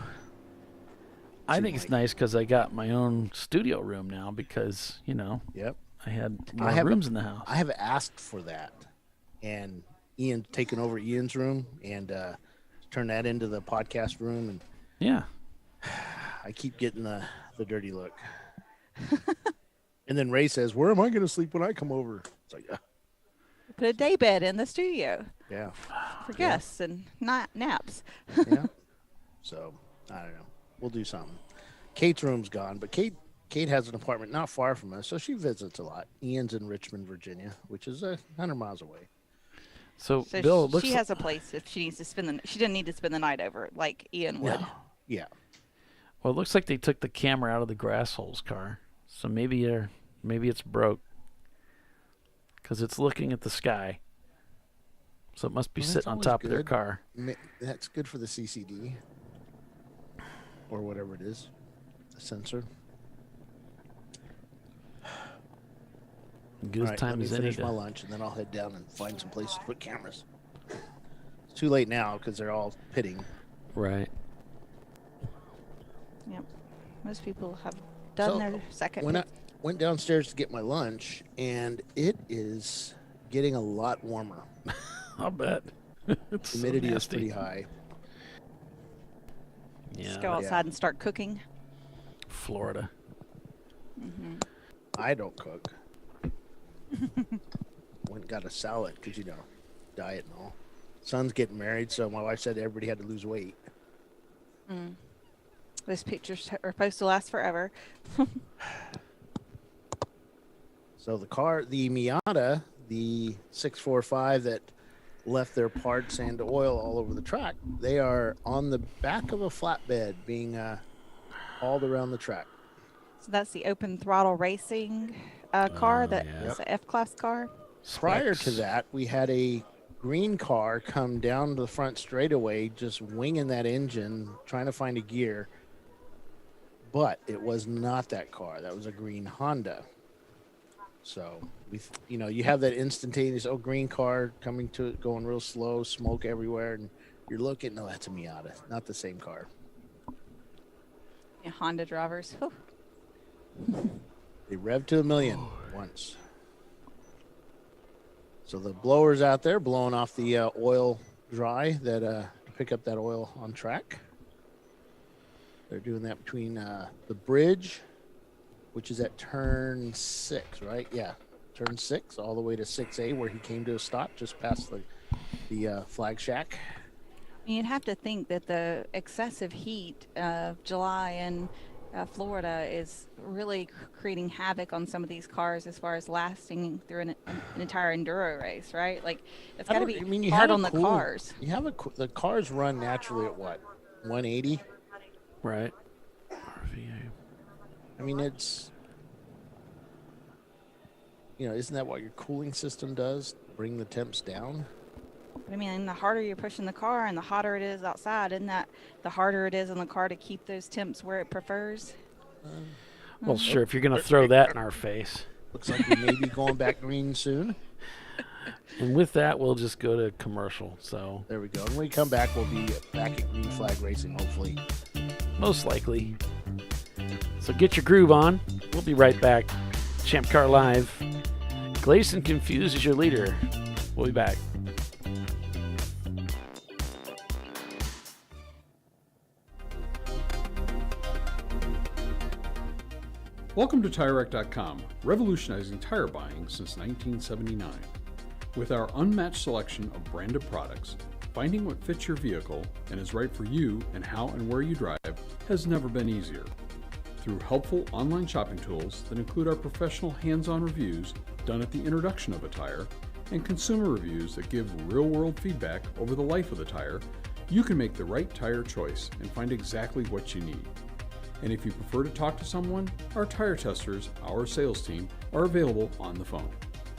I think it's nice because I got my own studio room now because, yep. I had more rooms in the house. I have asked for that, and Ian's taken over Ian's room and turned that into the podcast room, and yeah, I keep getting the dirty look. And then Ray says, "Where am I going to sleep when I come over?" It's like, Put a day bed in the studio yeah, for guests and not naps. yeah. So I don't know. We'll do something. Kate's room's gone, but Kate has an apartment not far from us, so she visits a lot. Ian's in Richmond, Virginia, which is 100 miles away. So So Bill, it looks she has a place if she needs to she didn't need to spend the night over like Ian would. Yeah. well, it looks like they took the camera out of the grass holes car, so maybe it's broke because it's looking at the sky. So it must be Well, that's sitting on always top of their good. car. That's good for the CCD or whatever it is, the sensor. Good All right, time let me as any finish to- my lunch, and then I'll head down and find some places to put cameras. It's too late now because they're all pitting. Right. Yep. Most people have done their second. When I went downstairs to get my lunch, and it is getting a lot warmer. I'll bet. Humidity is pretty high. Yeah. Just go outside and start cooking. Florida. Mm-hmm. I don't cook. Went and got a salad because, diet and all. Son's getting married, so my wife said everybody had to lose weight. Mm. Those pictures are supposed to last forever. So the Miata, the 645 that left their parts and oil all over the track, they are on the back of a flatbed being hauled around the track. So that's the open throttle racing car that is an F-Class car. Prior to that, we had a green car come down to the front straightaway, just winging that engine, trying to find a gear. But it was not that car. That was a green Honda. So, you have that instantaneous, green car coming to it, going real slow, smoke everywhere, and you're looking, no, that's a Miata, not the same car. Yeah, Honda drivers. Whew. They revved to 1,000,000 once. So the blowers out there blowing off the oil dry that to pick up that oil on track. They're doing that between the bridge, which is at turn 6, right? Yeah, turn 6 all the way to 6A, where he came to a stop just past the flag shack. You'd have to think that the excessive heat of July in Florida is really creating havoc on some of these cars as far as lasting through an entire enduro race, right? Like, it's got to be hard on the cars. You have the cars run naturally at what, 180? Right. I mean, it's, isn't that what your cooling system does? Bring the temps down? I mean, the harder you're pushing the car and the hotter it is outside, isn't that the harder it is on the car to keep those temps where it prefers? Well, sure, if you're going to throw that in our face. Looks like we may be going back green soon. And with that, we'll just go to commercial. So there we go. And when we come back, we'll be back at Green Flag Racing, hopefully. Most likely. So get your groove on. We'll be right back. Champ Car Live. Gleason Confused is your leader. We'll be back. Welcome to TireRack.com, revolutionizing tire buying since 1979. With our unmatched selection of branded products, finding what fits your vehicle and is right for you and how and where you drive has never been easier. Through helpful online shopping tools that include our professional hands-on reviews done at the introduction of a tire and consumer reviews that give real-world feedback over the life of the tire, you can make the right tire choice and find exactly what you need. And if you prefer to talk to someone, our tire testers, our sales team, are available on the phone.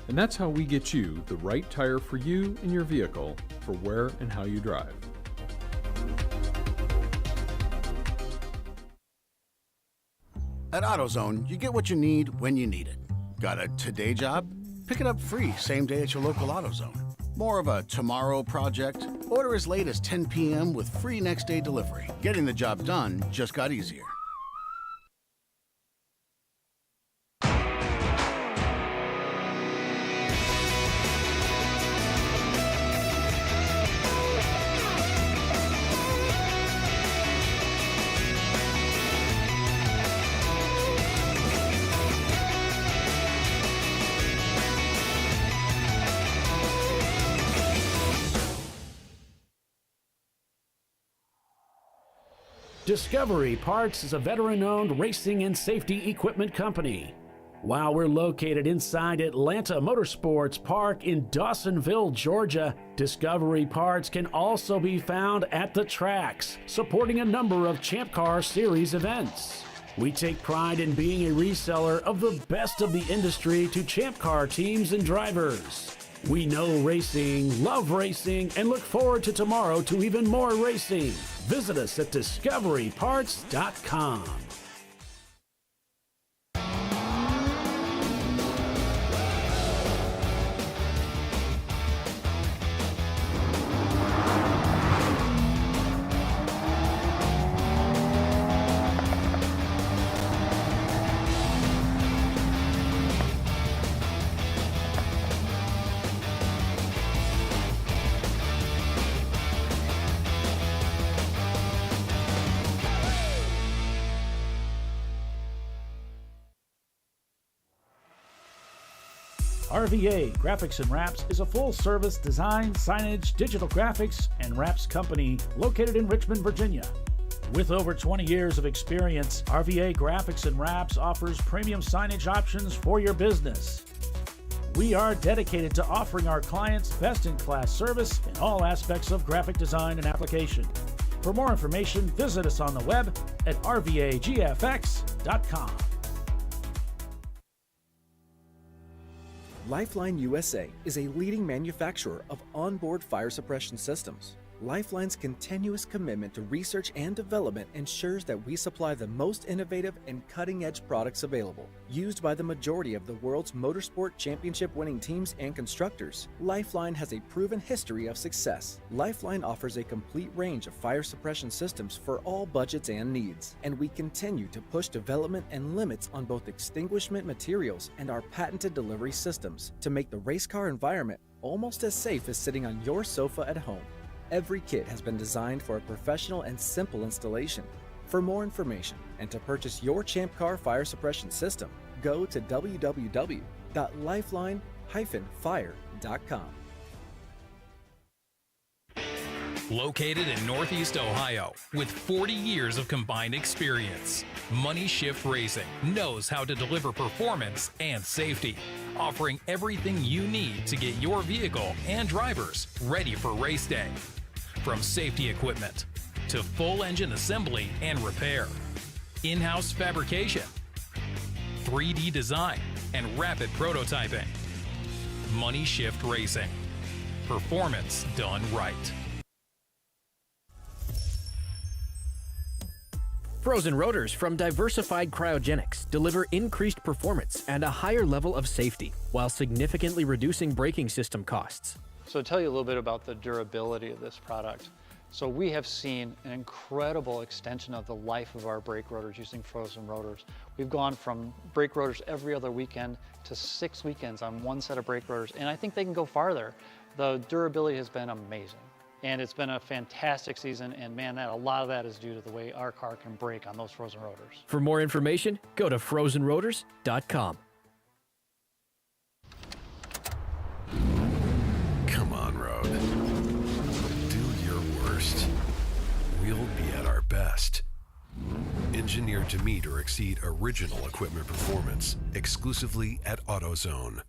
And that's how we get you the right tire for you and your vehicle for where and how you drive. At AutoZone, you get what you need when you need it. Got a today job? Pick it up free same day at your local AutoZone. More of a tomorrow project? Order as late as 10 p.m. with free next day delivery. Getting the job done just got easier. Discovery Parts is a veteran-owned racing and safety equipment company. While we're located inside Atlanta Motorsports Park in Dawsonville, Georgia, Discovery Parts can also be found at the tracks, supporting a number of Champ Car Series events. We take pride in being a reseller of the best of the industry to Champ Car teams and drivers. We know racing, love racing, and look forward to tomorrow to even more racing. Visit us at discoveryparts.com. RVA Graphics and Wraps is a full-service design, signage, digital graphics, and wraps company located in Richmond, Virginia. With over 20 years of experience, RVA Graphics and Wraps offers premium signage options for your business. We are dedicated to offering our clients best-in-class service in all aspects of graphic design and application. For more information, visit us on the web at rvagfx.com. Lifeline USA is a leading manufacturer of onboard fire suppression systems. Lifeline's continuous commitment to research and development ensures that we supply the most innovative and cutting-edge products available. Used by the majority of the world's motorsport championship-winning teams and constructors, Lifeline has a proven history of success. Lifeline offers a complete range of fire suppression systems for all budgets and needs, and we continue to push development and limits on both extinguishment materials and our patented delivery systems to make the race car environment almost as safe as sitting on your sofa at home. Every kit has been designed for a professional and simple installation. For more information and to purchase your ChampCar fire suppression system, go to www.lifeline-fire.com. Located in Northeast Ohio, with 40 years of combined experience, Money Shift Racing knows how to deliver performance and safety, offering everything you need to get your vehicle and drivers ready for race day. From safety equipment to full engine assembly and repair, in-house fabrication, 3D design, and rapid prototyping. Money Shift Racing. Performance done right. Frozen rotors from Diversified Cryogenics deliver increased performance and a higher level of safety, while significantly reducing braking system costs. So to tell you a little bit about the durability of this product. So we have seen an incredible extension of the life of our brake rotors using frozen rotors. We've gone from brake rotors every other weekend to 6 weekends on one set of brake rotors, and I think they can go farther. The durability has been amazing, and it's been a fantastic season, and man, a lot of that is due to the way our car can brake on those frozen rotors. For more information, go to frozenrotors.com. Come on, road. Do your worst. We'll be at our best. Engineered to meet or exceed original equipment performance, exclusively at AutoZone.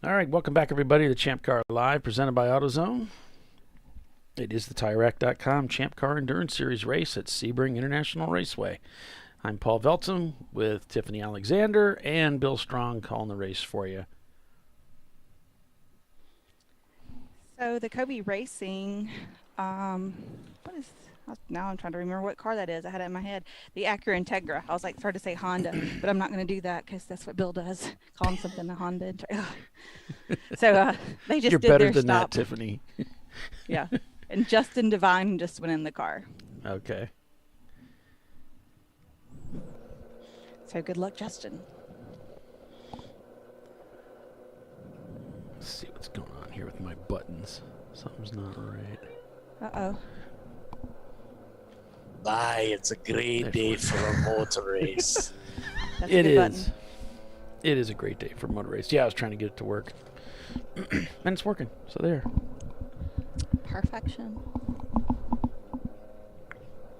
All right, welcome back, everybody, to Champ Car Live, presented by AutoZone. It is the TireRack.com Champ Car Endurance Series race at Sebring International Raceway. I'm Paul Velton with Tiffany Alexander and Bill Strong calling the race for you. So the Kobe Racing, now I'm trying to remember what car that is. I had it in my head. The Acura Integra. I was like, hard to say Honda, but I'm not going to do that because that's what Bill does. Calling something a Honda. So they just You're did better their than stop. that, Tiffany. Yeah. And Justin Devine just went in the car. Okay. So good luck, Justin. Let's see what's going on here with my buttons. Something's not right. Uh-oh. Bye. It's a great day for a motor race. It is. It is a great day for a motor race. Yeah, I was trying to get it to work. And it's working. So there. Perfection.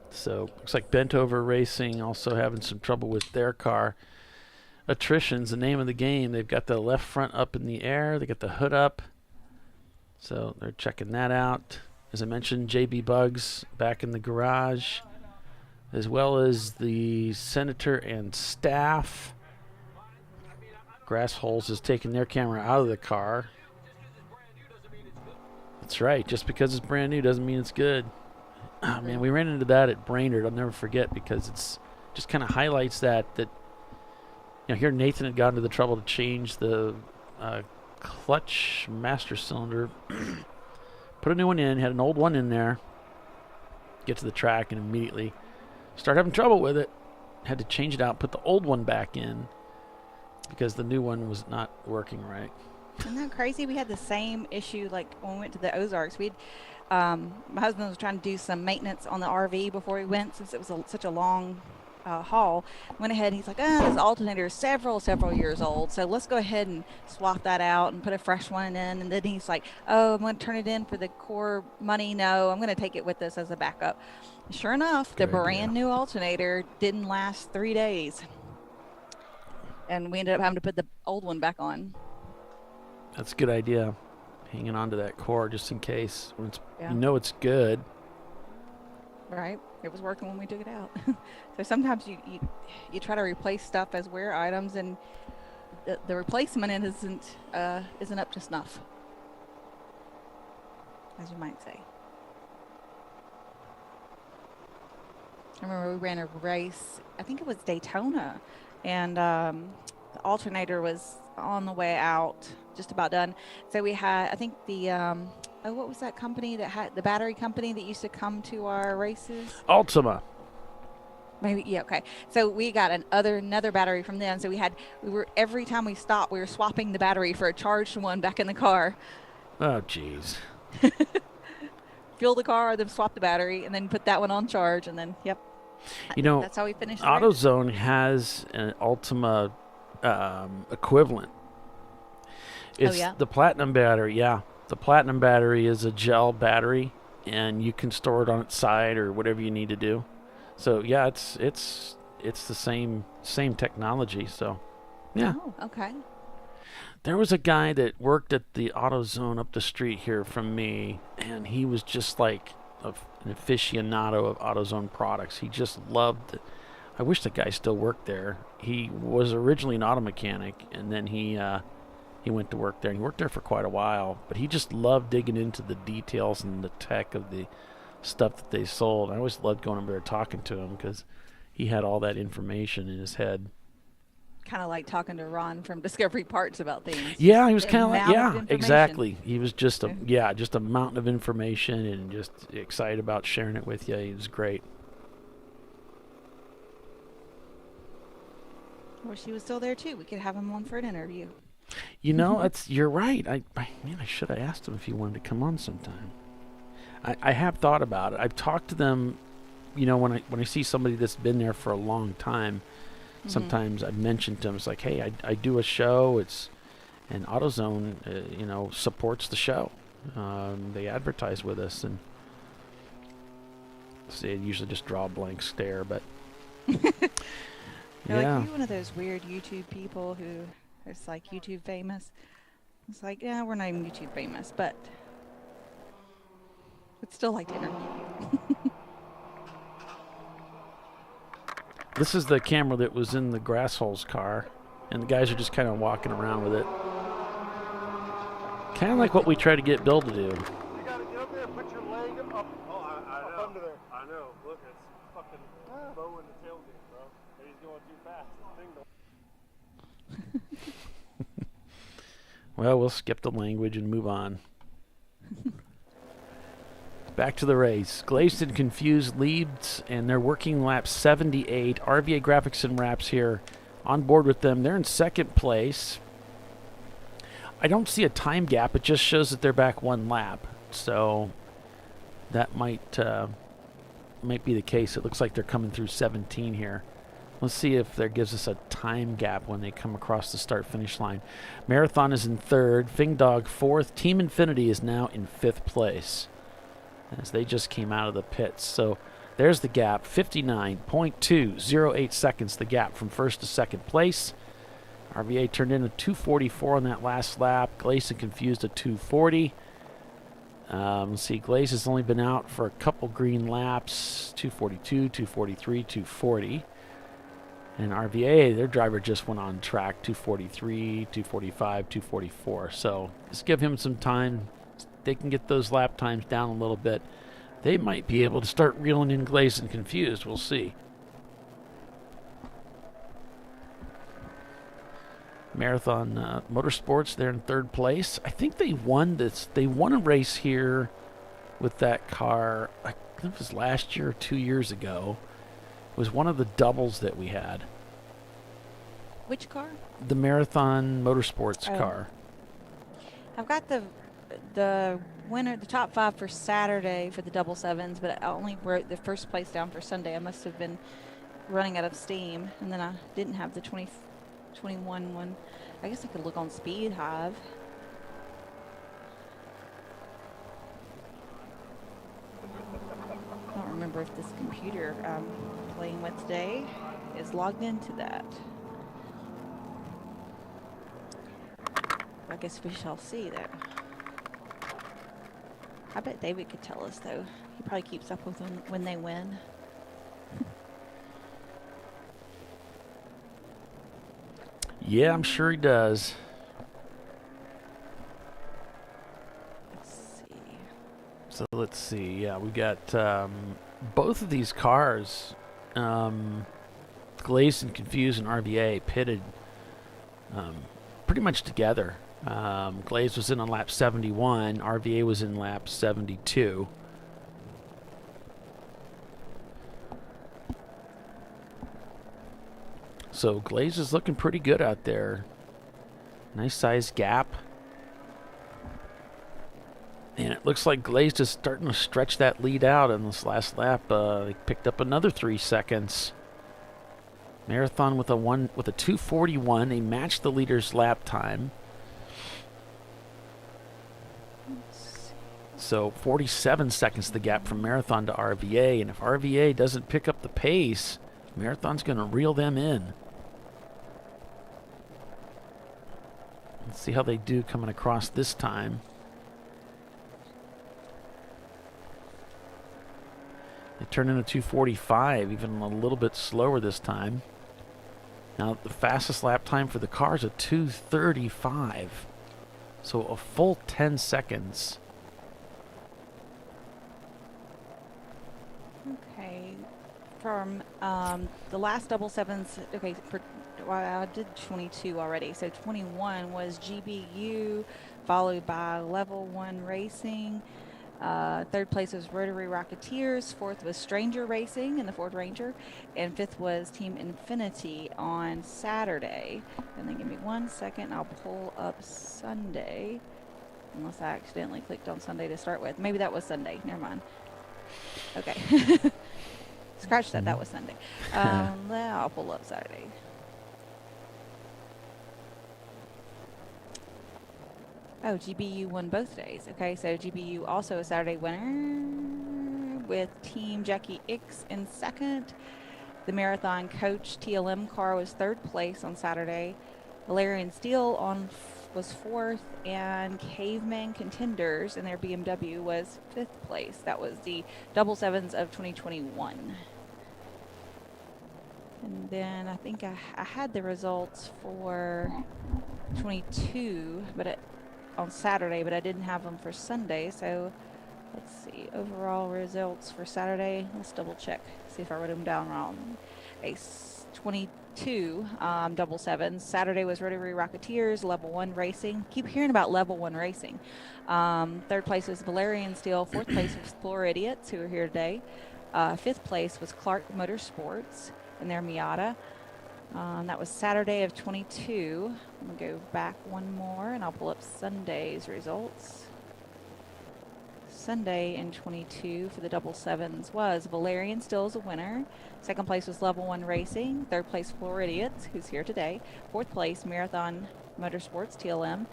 So looks like Bent Over Racing also having some trouble with their car. Attrition's the name of the game. They've got the left front up in the air. They got the hood up. So they're checking that out. As I mentioned, JB Bugs back in the garage, as well as the senator and staff. Grass Holes is taking their camera out of the car. That's right. Just because it's brand new doesn't mean it's good. Oh, man, we ran into that at Brainerd. I'll never forget because it's just kind of highlights that here Nathan had gotten to the trouble to change the clutch master cylinder, put a new one in, had an old one in there, get to the track and immediately start having trouble with it. Had to change it out, put the old one back in because the new one was not working right. Isn't that crazy? We had the same issue like when we went to the Ozarks. My husband was trying to do some maintenance on the RV before he went, since it was such a long haul. Went ahead and he's like, this alternator is several years old, so let's go ahead and swap that out and put a fresh one in. And then he's like, I'm going to turn it in for the core money. No, I'm going to take it with us as a backup. Sure enough, the brand new alternator didn't last 3 days, and we ended up having to put the old one back on. That's a good idea. Hanging on to that core just in case. Yeah. You know it's good. Right. It was working when we took it out. So sometimes you try to replace stuff as wear items, and the replacement isn't up to snuff, as you might say. I remember we ran a race, I think it was Daytona, and the alternator was on the way out, just about done. So we had, I think the what was that company that had the battery company that used to come to our races? Ultima. Maybe, yeah, okay. So we got another battery from them. So we were every time we stopped, we were swapping the battery for a charged one back in the car. Oh, jeez. Fill the car, then swap the battery, and then put that one on charge, and then that's how we finished. AutoZone has an Ultima equivalent. It's the Platinum battery. Yeah, the Platinum battery is a gel battery, and you can store it on its side or whatever you need to do. So yeah, it's the same technology. So yeah. Oh, okay. There was a guy that worked at the AutoZone up the street here from me, and he was just like an aficionado of AutoZone products. He just loved it. I wish the guy still worked there. He was originally an auto mechanic, and then he went to work there. And he worked there for quite a while, but he just loved digging into the details and the tech of the stuff that they sold. I always loved going over there talking to him because he had all that information in his head. Kind of like talking to Ron from Discovery Parts about things. Yeah, he was kind of like, exactly. He was just a mountain of information and just excited about sharing it with you. He was great. Well, she was still there too. We could have him on for an interview. You know, you're right. I should have asked him if he wanted to come on sometime. I have thought about it. I've talked to them. You know, when I see somebody that's been there for a long time, sometimes I've mentioned to them, it's like, hey, I do a show. And AutoZone, supports the show. They advertise with us, and so they usually just draw a blank stare, but. They're like, are you one of those weird YouTube people who is like YouTube famous? It's like, yeah, we're not even YouTube famous, but we'd still like to interview you. This is the camera that was in the Grassholes car, and the guys are just kind of walking around with it. Kind of like what we try to get Bill to do. You gotta get up there and put your leg up. Oh, I know. Under there. I know. Look, it's fucking low in the tailgate, bro. He's going too fast. Well, we'll skip the language and move on. Back to the race. Glazed and Confused leads, and they're working lap 78. RVA Graphics and Wraps here on board with them. They're in second place. I don't see a time gap. It just shows that they're back one lap. So that might be the case. It looks like they're coming through 17 here. Let's see if that gives us a time gap when they come across the start-finish line. Marathon is in third. Fing Dog fourth. Team Infinity is now in fifth place, as they just came out of the pits. So there's the gap, 59.208 seconds, the gap from first to second place. RVA turned in a 2:44 on that last lap. Glaze and Confused a 2:40. Let's see, Glaze has only been out for a couple green laps, 2:42, 2:43, 2:40. And RVA, their driver just went on track, 2:43, 2:45, 2:44. So just give him some time. They can get those lap times down a little bit. They might be able to start reeling in Glazed and Confused. We'll see. Marathon Motorsports, they're in third place. I think they won this. They won a race here with that car. I think it was last year or 2 years ago. It was one of the doubles that we had. Which car? The Marathon Motorsports car. I've got the winner, the top 5 for Saturday for the double sevens, but I only wrote the first place down for Sunday. I must have been running out of steam, and then I didn't have the 2021 one. I guess I could look on Speed Hive. I don't remember if this computer I'm playing with today is logged into that. I guess we shall see there. I bet David could tell us, though. He probably keeps up with them when they win. Yeah, I'm sure he does. So let's see. Yeah, we got both of these cars, Glazed and Confused and RVA, pitted pretty much together. Glazed was in on lap 71. RVA was in lap 72. So Glazed is looking pretty good out there. Nice size gap. And it looks like Glazed is starting to stretch that lead out in this last lap. They picked up another 3 seconds. Marathon with a 2:41. They matched the leader's lap time. So 47 seconds the gap from Marathon to RVA. And if RVA doesn't pick up the pace, Marathon's going to reel them in. Let's see how they do coming across this time. They turn into 2:45, even a little bit slower this time. Now, the fastest lap time for the car is a 2:35. So a full 10 seconds. Okay. From the last double sevens, okay, well, I did 22 already. So 21 was GBU, followed by Level 1 Racing. Third place was Rotary Rocketeers. Fourth was Stranger Racing in the Ford Ranger. And fifth was Team Infinity on Saturday. And then give me 1 second. I'll pull up Sunday. Unless I accidentally clicked on Sunday to start with. Maybe that was Sunday. Never mind. Okay. Scratch that. That was Sunday. I'll pull up Saturday. Oh, GBU won both days. Okay, so GBU also a Saturday winner with Team Jackie X in second. The Marathon Coach TLM car was third place on Saturday. Valerian Steel was fourth, and Caveman Contenders in their BMW was fifth place. That was the double sevens of 2021. And then I think I had the results for 22, but on Saturday, but I didn't have them for Sunday. So let's see, overall results for Saturday. Let's double check, see if I wrote them down wrong. Okay, 22 double sevens. Saturday was Rotary Rocketeers, Level 1 Racing. Keep hearing about Level 1 Racing. Third place was Valerian Steel. Fourth place was Floor Idiots, who are here today. Fifth place was Clark Motorsports in their Miata. That was Saturday of 22. I'm going to go back one more and I'll pull up Sunday's results. Sunday in 22 for the double sevens was Valerian Still as a winner. Second place was Level 1 Racing. Third place, Floor Idiots, who's here today. Fourth place, Marathon Motorsports, TLM.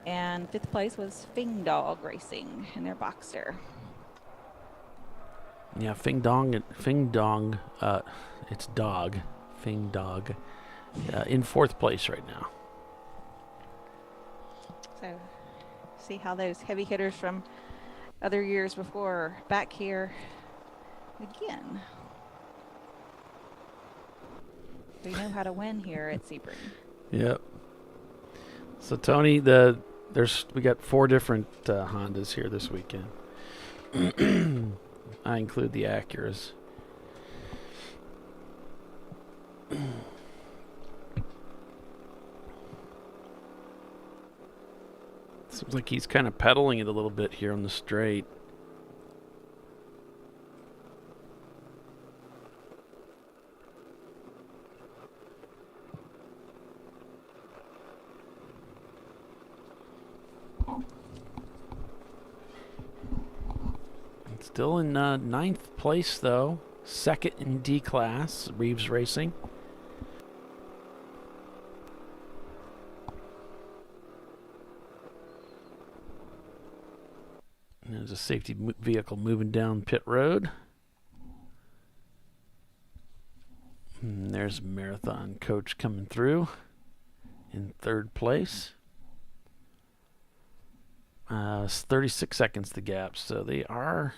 And fifth place was Fing Dog Racing in their Boxster. Yeah, Fing Dong, it's dog. Fing Dog. In fourth place right now. So, see how those heavy hitters from other years before are back here again. We know how to win here at Sebring. Yep. So Tony, we got 4 different Hondas here this weekend. I include the Acuras. Seems like he's kind of pedaling it a little bit here on the straight. Still in ninth place, though. Second in D class, Reeves Racing. And there's a safety vehicle moving down pit road. And there's a marathon coach coming through in third place. 36 seconds the gap, so they are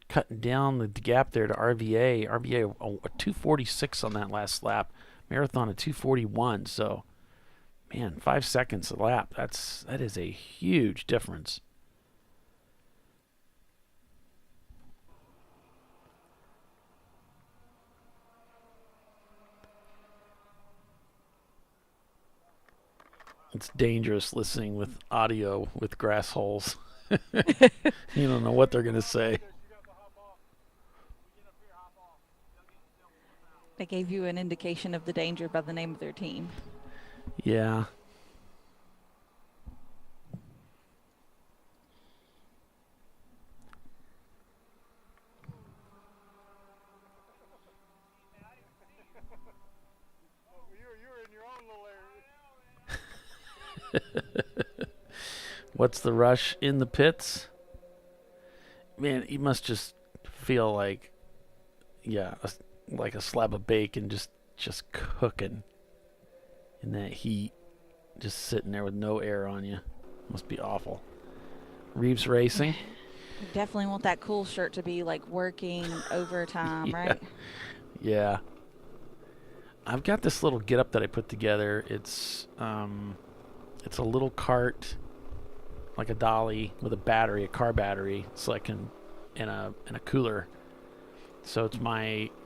cutting down the gap there to RVA. RVA a 2:46 on that last lap. Marathon a 2:41. So, man, 5 seconds a lap. That is a huge difference. It's dangerous listening with audio with grass holes. You don't know what they're going to say. They gave you an indication of the danger by the name of their team. Yeah. What's the rush in the pits? Man, you must just feel like, yeah, like a slab of bacon just cooking in that heat, just sitting there with no air on you. Must be awful. Reeves Racing. You definitely want that cool shirt to be like working overtime, Yeah. right? Yeah. I've got this little get-up that I put together. It's a little cart, like a dolly with a battery, a car battery, so I can, in a cooler. So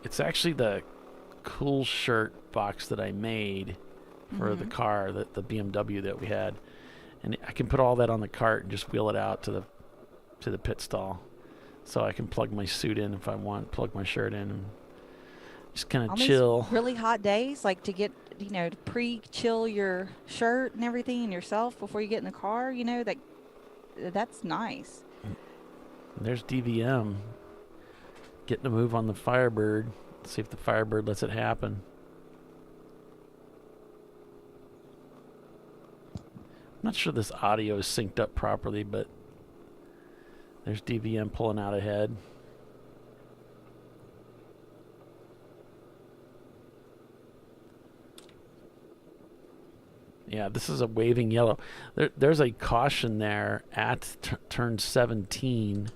it's actually the cool shirt box that I made for the car, the BMW that we had, and I can put all that on the cart and just wheel it out to the pit stall, so I can plug my suit in if I want, plug my shirt in, and just kind of chill. These really hot days, like to get, to pre-chill your shirt and everything and yourself before you get in the car, that's nice. There's DVM getting a move on the Firebird. Let's see if the Firebird lets it happen. I'm not sure this audio is synced up properly, but there's DVM pulling out ahead. Yeah, this is a waving yellow. There's a caution there at turn 17.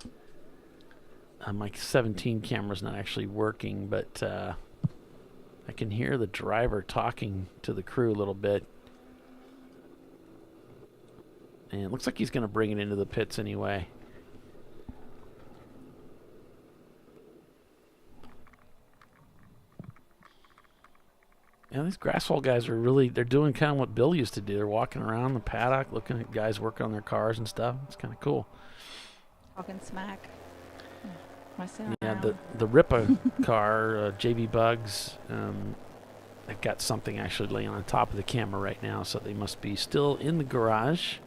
My 17 camera's not actually working, but I can hear the driver talking to the crew a little bit. And it looks like he's going to bring it into the pits anyway. Yeah, these Grasshole guys they're doing kind of what Bill used to do. They're walking around the paddock looking at guys working on their cars and stuff. It's kind of cool. Talking smack. Yeah, the Ripa car, JV Bugs, they've got something actually laying on top of the camera right now, so they must be still in the garage.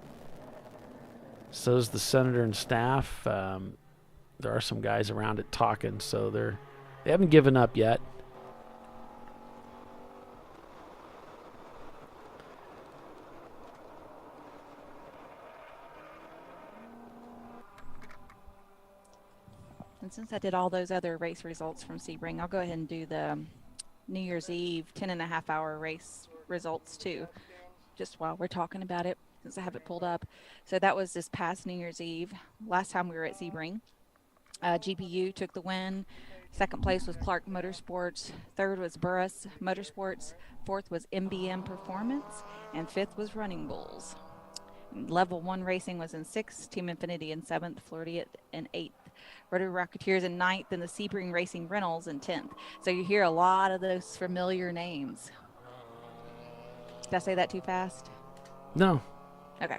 So is the senator and staff. There are some guys around it talking, so they haven't given up yet. And since I did all those other race results from Sebring, I'll go ahead and do the New Year's Eve 10.5-hour race results too, just while we're talking about it, since I have it pulled up. So that was this past New Year's Eve, last time we were at Sebring. GPU took the win. Second place was Clark Motorsports. Third was Burris Motorsports. Fourth was MBM Performance. And fifth was Running Bulls. Level 1 Racing was in 6th, Team Infinity in 7th, Floridian in 8th, Rotor Rocketeers in 9th, and the Sebring Racing Rentals in 10th. So you hear a lot of those familiar names. Did I say that too fast? No. Okay.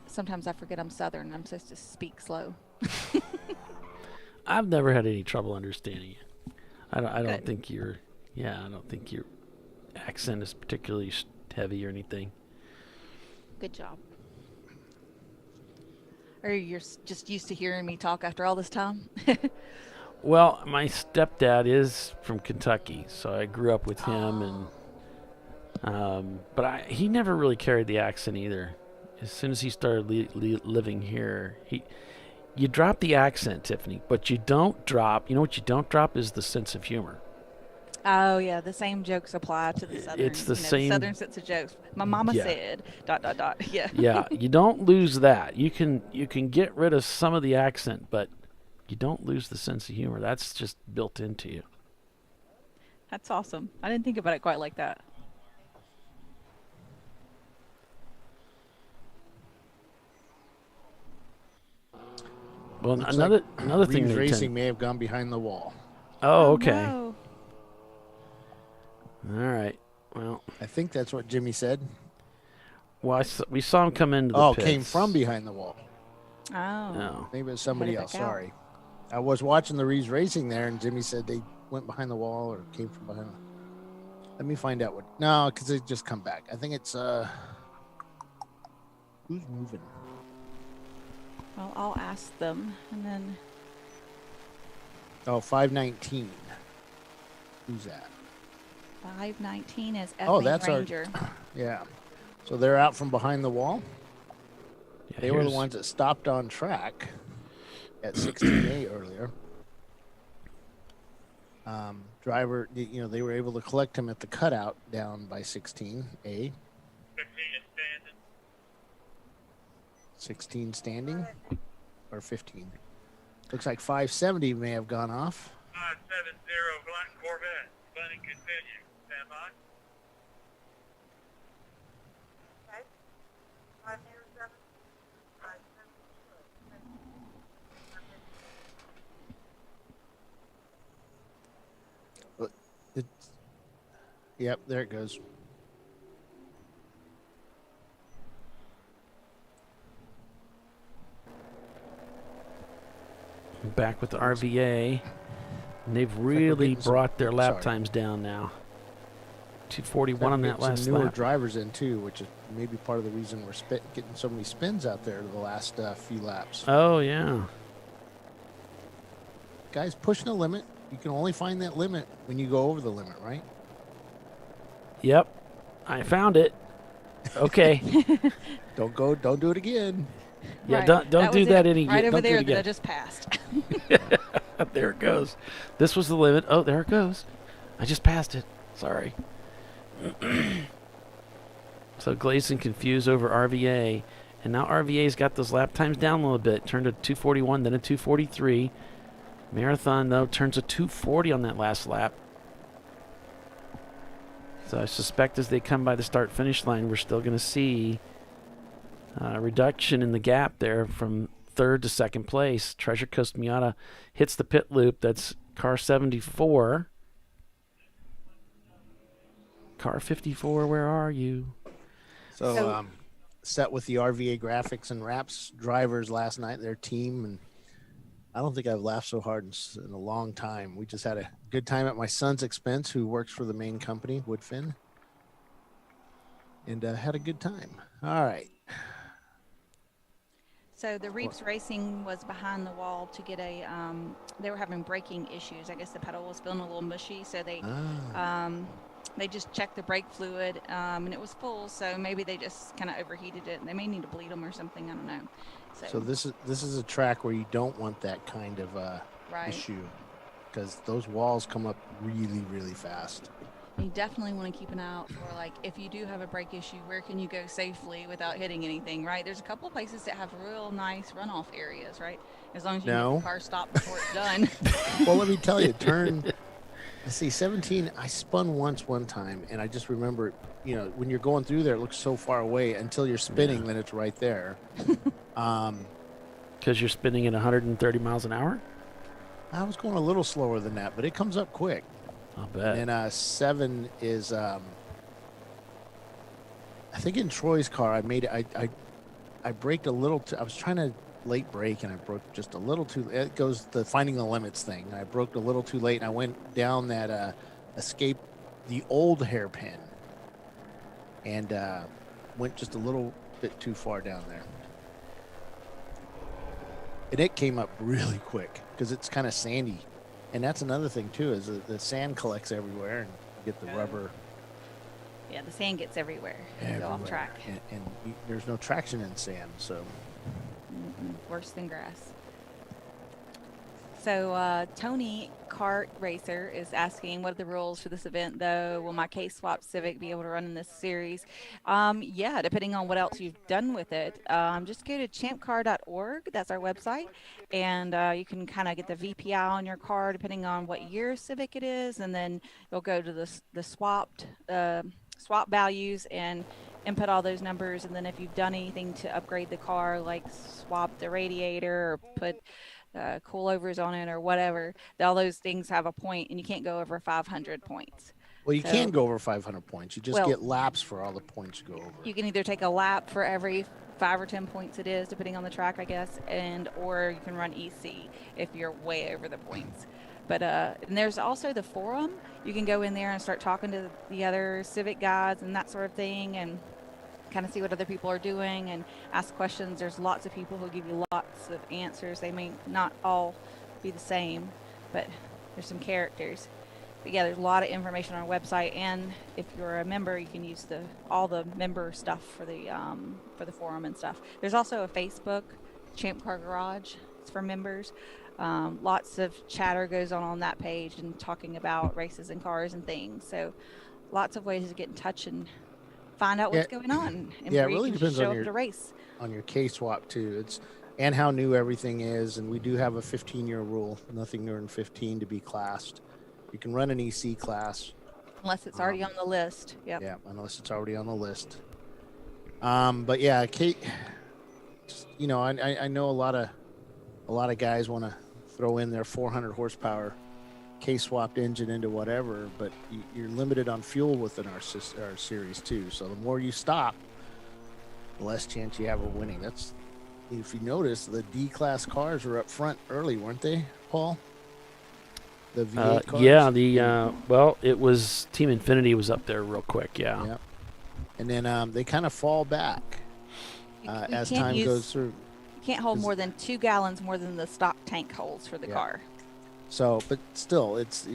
Sometimes I forget I'm Southern. I'm supposed to speak slow. I've never had any trouble understanding you. I don't Good. think your accent is particularly heavy or anything. Good job. Or you're just used to hearing me talk after all this time? Well, my stepdad is from Kentucky, so I grew up with him, and but he never really carried the accent either. As soon as he started living here, you drop the accent, Tiffany, but you don't drop. You know what you don't drop is the sense of humor. Oh yeah, the same jokes apply to the southern. It's the same southern sense of jokes. My mama said ... Yeah. Yeah, you don't lose that. You can get rid of some of the accent, but you don't lose the sense of humor. That's just built into you. That's awesome. I didn't think about it quite like that. Well, Looks another like thing Reeves they Racing tend- may have gone behind the wall. Oh, okay. No. All right. Well, I think that's what Jimmy said. Well, we saw him come into the pits. Came from behind the wall. Oh. No. Maybe it was somebody Headed else. back out. Sorry. I was watching the Reeves Racing there, and Jimmy said they went behind the wall or came from behind. Let me find out what. No, because they just come back. I think it's who's moving. Well, I'll ask them, and then. Oh, 519. Who's that? 519 is F. Oh, that's Ranger. Yeah. So they're out from behind the wall. Yeah, They were the ones that stopped on track at 16A earlier. Driver, they were able to collect him at the cutout down by 16A. 15 is standing. 16 standing or 15. Looks like 570 may have gone off. 570 black Corvette. Running continue. Stand by. Okay. 507. Yep, there it goes. Back with the RVA. And they've really brought their lap sorry. times down now. 241 on that last some newer lap. drivers in too, which is maybe part of the reason we're getting so many spins out there the last few laps. Oh, yeah. Guys pushing the limit. You can only find that limit when you go over the limit, right? Yep. I found it. Okay. Don't do it again. Yeah, Right. don't do that any Right don't over do it there that I again. just passed. There it goes. This was the limit. Oh, there it goes. I just passed it. Sorry. So Gleason confused over RVA, and now RVA's got those lap times down a little bit. Turned to 241, then a 243. Marathon, though, turns a 240 on that last lap. So I suspect as they come by the start-finish line, we're still going to see a reduction in the gap there from third to second place. Treasure Coast Miata hits the pit loop. That's car 74. Car 54, where are you? So set with the RVA graphics and wraps drivers last night, their team, and I don't think I've laughed so hard in a long time. We just had a good time at my son's expense, who works for the main company, Woodfin, and had a good time. All right. So the Reeves Racing was behind the wall to get a. They were having braking issues. I guess the pedal was feeling a little mushy, so they just checked the brake fluid, and it was full. So maybe they just kind of overheated it, and they may need to bleed them or something. I don't know. So this is a track where you don't want that kind of Right. issue, because those walls come up really, really fast. You definitely want to keep an eye out for, like, if you do have a brake issue, where can you go safely without hitting anything, right? There's a couple of places that have real nice runoff areas, right? As long as you get the car stopped before it's done. Well, let me tell you, let's see, 17, I spun once one time, and I just remember, when you're going through there, it looks so far away until you're spinning, then it's right there. Because you're spinning at 130 miles an hour? I was going a little slower than that, but it comes up quick. I'll bet. And 7 is, I think in Troy's car, I braked a little I was trying to late brake, and I broke just a little too. It goes the finding the limits thing. I broke a little too late, and I went down that escape the old hairpin, and went just a little bit too far down there. And it came up really quick because it's kind of sandy. And that's another thing, too, is the sand collects everywhere and you get the rubber. Yeah, the sand gets everywhere. You go off track. And there's no traction in sand, so. Worse than grass. So Tony Kart Racer is asking, what are the rules for this event, though? Will my K-Swap Civic be able to run in this series? Yeah, depending on what else you've done with it. Just go to ChampCar.org. That's our website. And you can kind of get the VPI on your car, depending on what year Civic it is. And then you'll go to the swap values and input all those numbers. And then if you've done anything to upgrade the car, like swap the radiator or put coilovers on it or whatever, all those things have a point, and you can't go over 500 points. Well, you can go over 500 points. You just get laps for all the points you go over. You can either take a lap for every 5 or 10 points it is, depending on the track, I guess, or you can run EC if you're way over the points. But and there's also the forum. You can go in there and start talking to the other Civic guys and that sort of thing, and kind of see what other people are doing and ask questions. There's lots of people who give you lots of answers. They may not all be the same, but there's some characters. But yeah, there's a lot of information on our website, and if you're a member, you can use all the member stuff for the forum and stuff. There's also a Facebook, Champ Car Garage. It's for members. Lots of chatter goes on that page and talking about races and cars and things. So lots of ways to get in touch and find out what's going on. And yeah, it where really you can depends show on up your to race. on your K-Swap too. And how new everything is. And we do have a 15-year rule. Nothing newer than 15 to be classed. You can run an EC class. Unless it's already on the list. Yep. Yeah, unless it's already on the list. But yeah, Kate, you know, I know a lot of guys want to throw in their 400 horsepower K-swapped engine into whatever, but you're limited on fuel within our series too. So the more you stop, the less chance you have of winning. That's, if you notice, the D-class cars were up front early, weren't they, Paul? The V8 cars? Yeah, well, it was Team Infinity was up there real quick, yeah. And then they kind of fall back as time goes through. You can't hold more than 2 gallons more than the stock tank holds for the car. So, but still, it's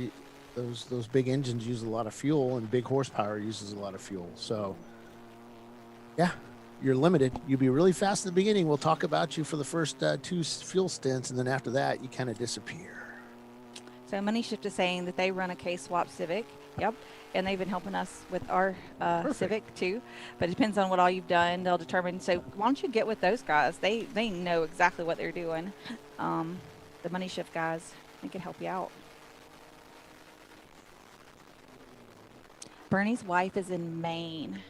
those big engines use a lot of fuel, and big horsepower uses a lot of fuel. So, yeah, you're limited. You'll be really fast at the beginning. We'll talk about you for the first 2 fuel stints, and then after that, you kind of disappear. So Money Shift is saying that they run a K-Swap Civic. Yep. And they've been helping us with our Civic too. But it depends on what all you've done. They'll determine. So why don't you get with those guys? They know exactly what they're doing. The Money Shift guys, they can help you out. Bernie's wife is in Maine.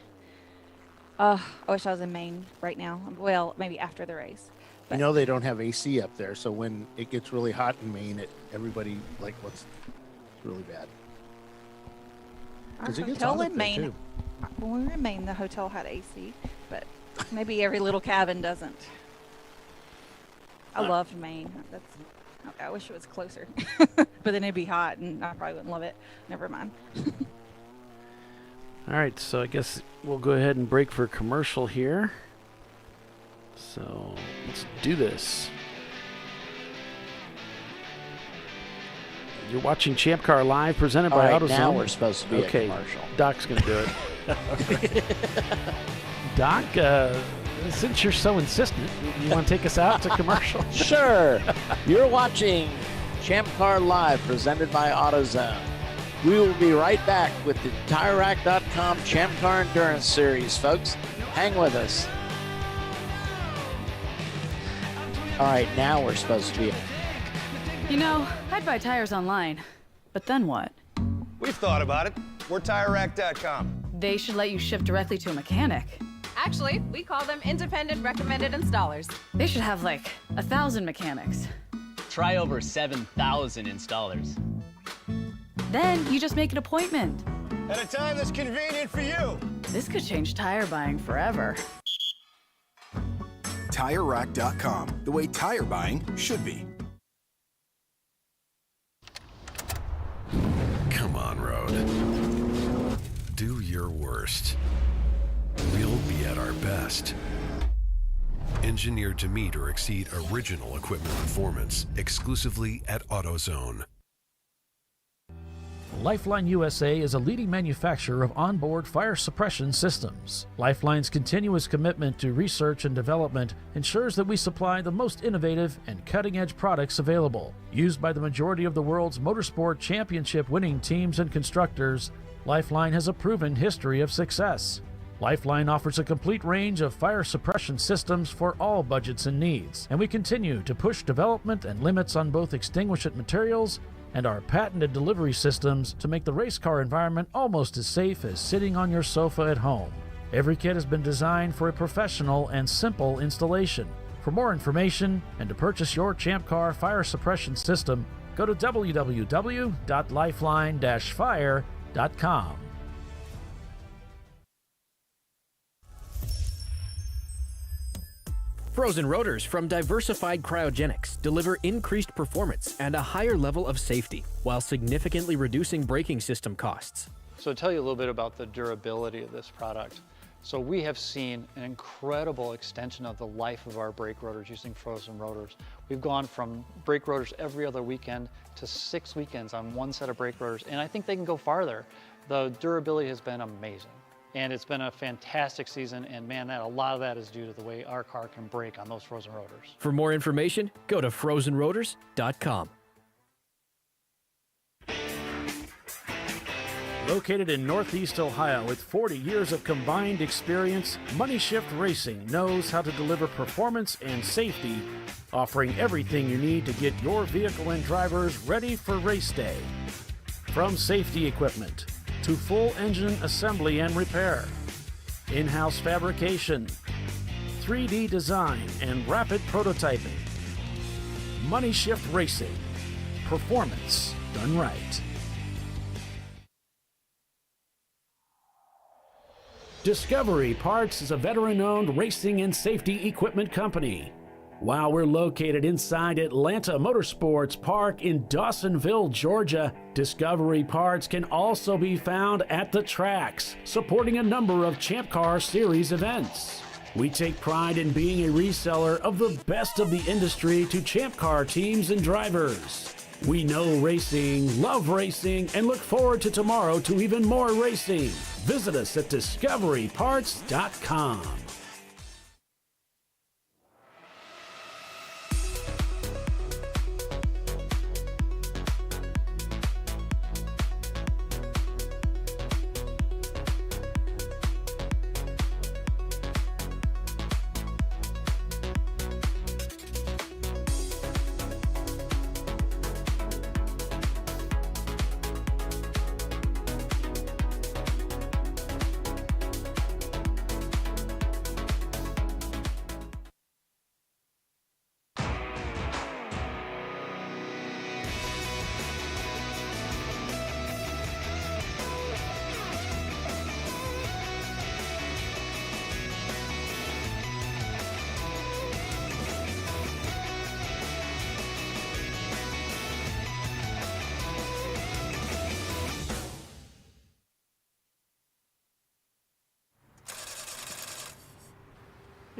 I wish I was in Maine right now. Well, maybe after the race. But you know they don't have AC up there, so when it gets really hot in Maine, everybody it's really bad. Our hotel in Maine, when we were in Maine, the hotel had AC, but maybe every little cabin doesn't. I loved Maine. I wish it was closer, but then it'd be hot, and I probably wouldn't love it. Never mind. All right, so I guess we'll go ahead and break for a commercial here. So let's do this. You're watching Champ Car Live, presented by AutoZone. Now we're supposed to be a commercial. Doc's going to do it. Doc, since you're so insistent, you want to take us out to commercial? Sure. You're watching Champ Car Live, presented by AutoZone. We will be right back with the TireRack.com Champ Car Endurance Series, folks. Hang with us. All right, now we're supposed to be. You know, I'd buy tires online, but then what? We've thought about it. We're TireRack.com. They should let you ship directly to a mechanic. Actually, we call them independent recommended installers. They should have like 1,000 mechanics. Try over 7,000 installers. Then you just make an appointment. At a time that's convenient for you. This could change tire buying forever. TireRack.com, the way tire buying should be. Come on, Road. Do your worst. We'll be at our best. engineered to meet or exceed original equipment performance, exclusively at AutoZone. Lifeline USA is a leading manufacturer of onboard fire suppression systems. Lifeline's continuous commitment to research and development ensures that we supply the most innovative and cutting-edge products available. Used by the majority of the world's motorsport championship-winning teams and constructors, Lifeline has a proven history of success. Lifeline offers a complete range of fire suppression systems for all budgets and needs, and we continue to push development and limits on both extinguishant materials and our patented delivery systems to make the race car environment almost as safe as sitting on your sofa at home. Every kit has been designed for a professional and simple installation. For more information and to purchase your Champ Car fire suppression system, go to www.lifeline-fire.com. Frozen rotors from Diversified Cryogenics deliver increased performance and a higher level of safety, while significantly reducing braking system costs. So to tell you a little bit about the durability of this product. So we have seen an incredible extension of the life of our brake rotors using frozen rotors. We've gone from brake rotors every other weekend to 6 weekends on one set of brake rotors, and I think they can go farther. The durability has been amazing. And it's been a fantastic season, and man, a lot of that is due to the way our car can brake on those frozen rotors. For more information, go to frozenrotors.com. Located in Northeast Ohio with 40 years of combined experience, Money Shift Racing knows how to deliver performance and safety, offering everything you need to get your vehicle and drivers ready for race day. From safety equipment to full engine assembly and repair, in-house fabrication, 3D design, and rapid prototyping. Money Shift Racing. Performance done right. Discovery Parts is a veteran-owned racing and safety equipment company. While we're located inside Atlanta Motorsports Park in Dawsonville, Georgia, Discovery Parts can also be found at the tracks, supporting a number of Champ Car Series events. We take pride in being a reseller of the best of the industry to Champ Car teams and drivers. We know racing, love racing, and look forward to tomorrow to even more racing. Visit us at discoveryparts.com.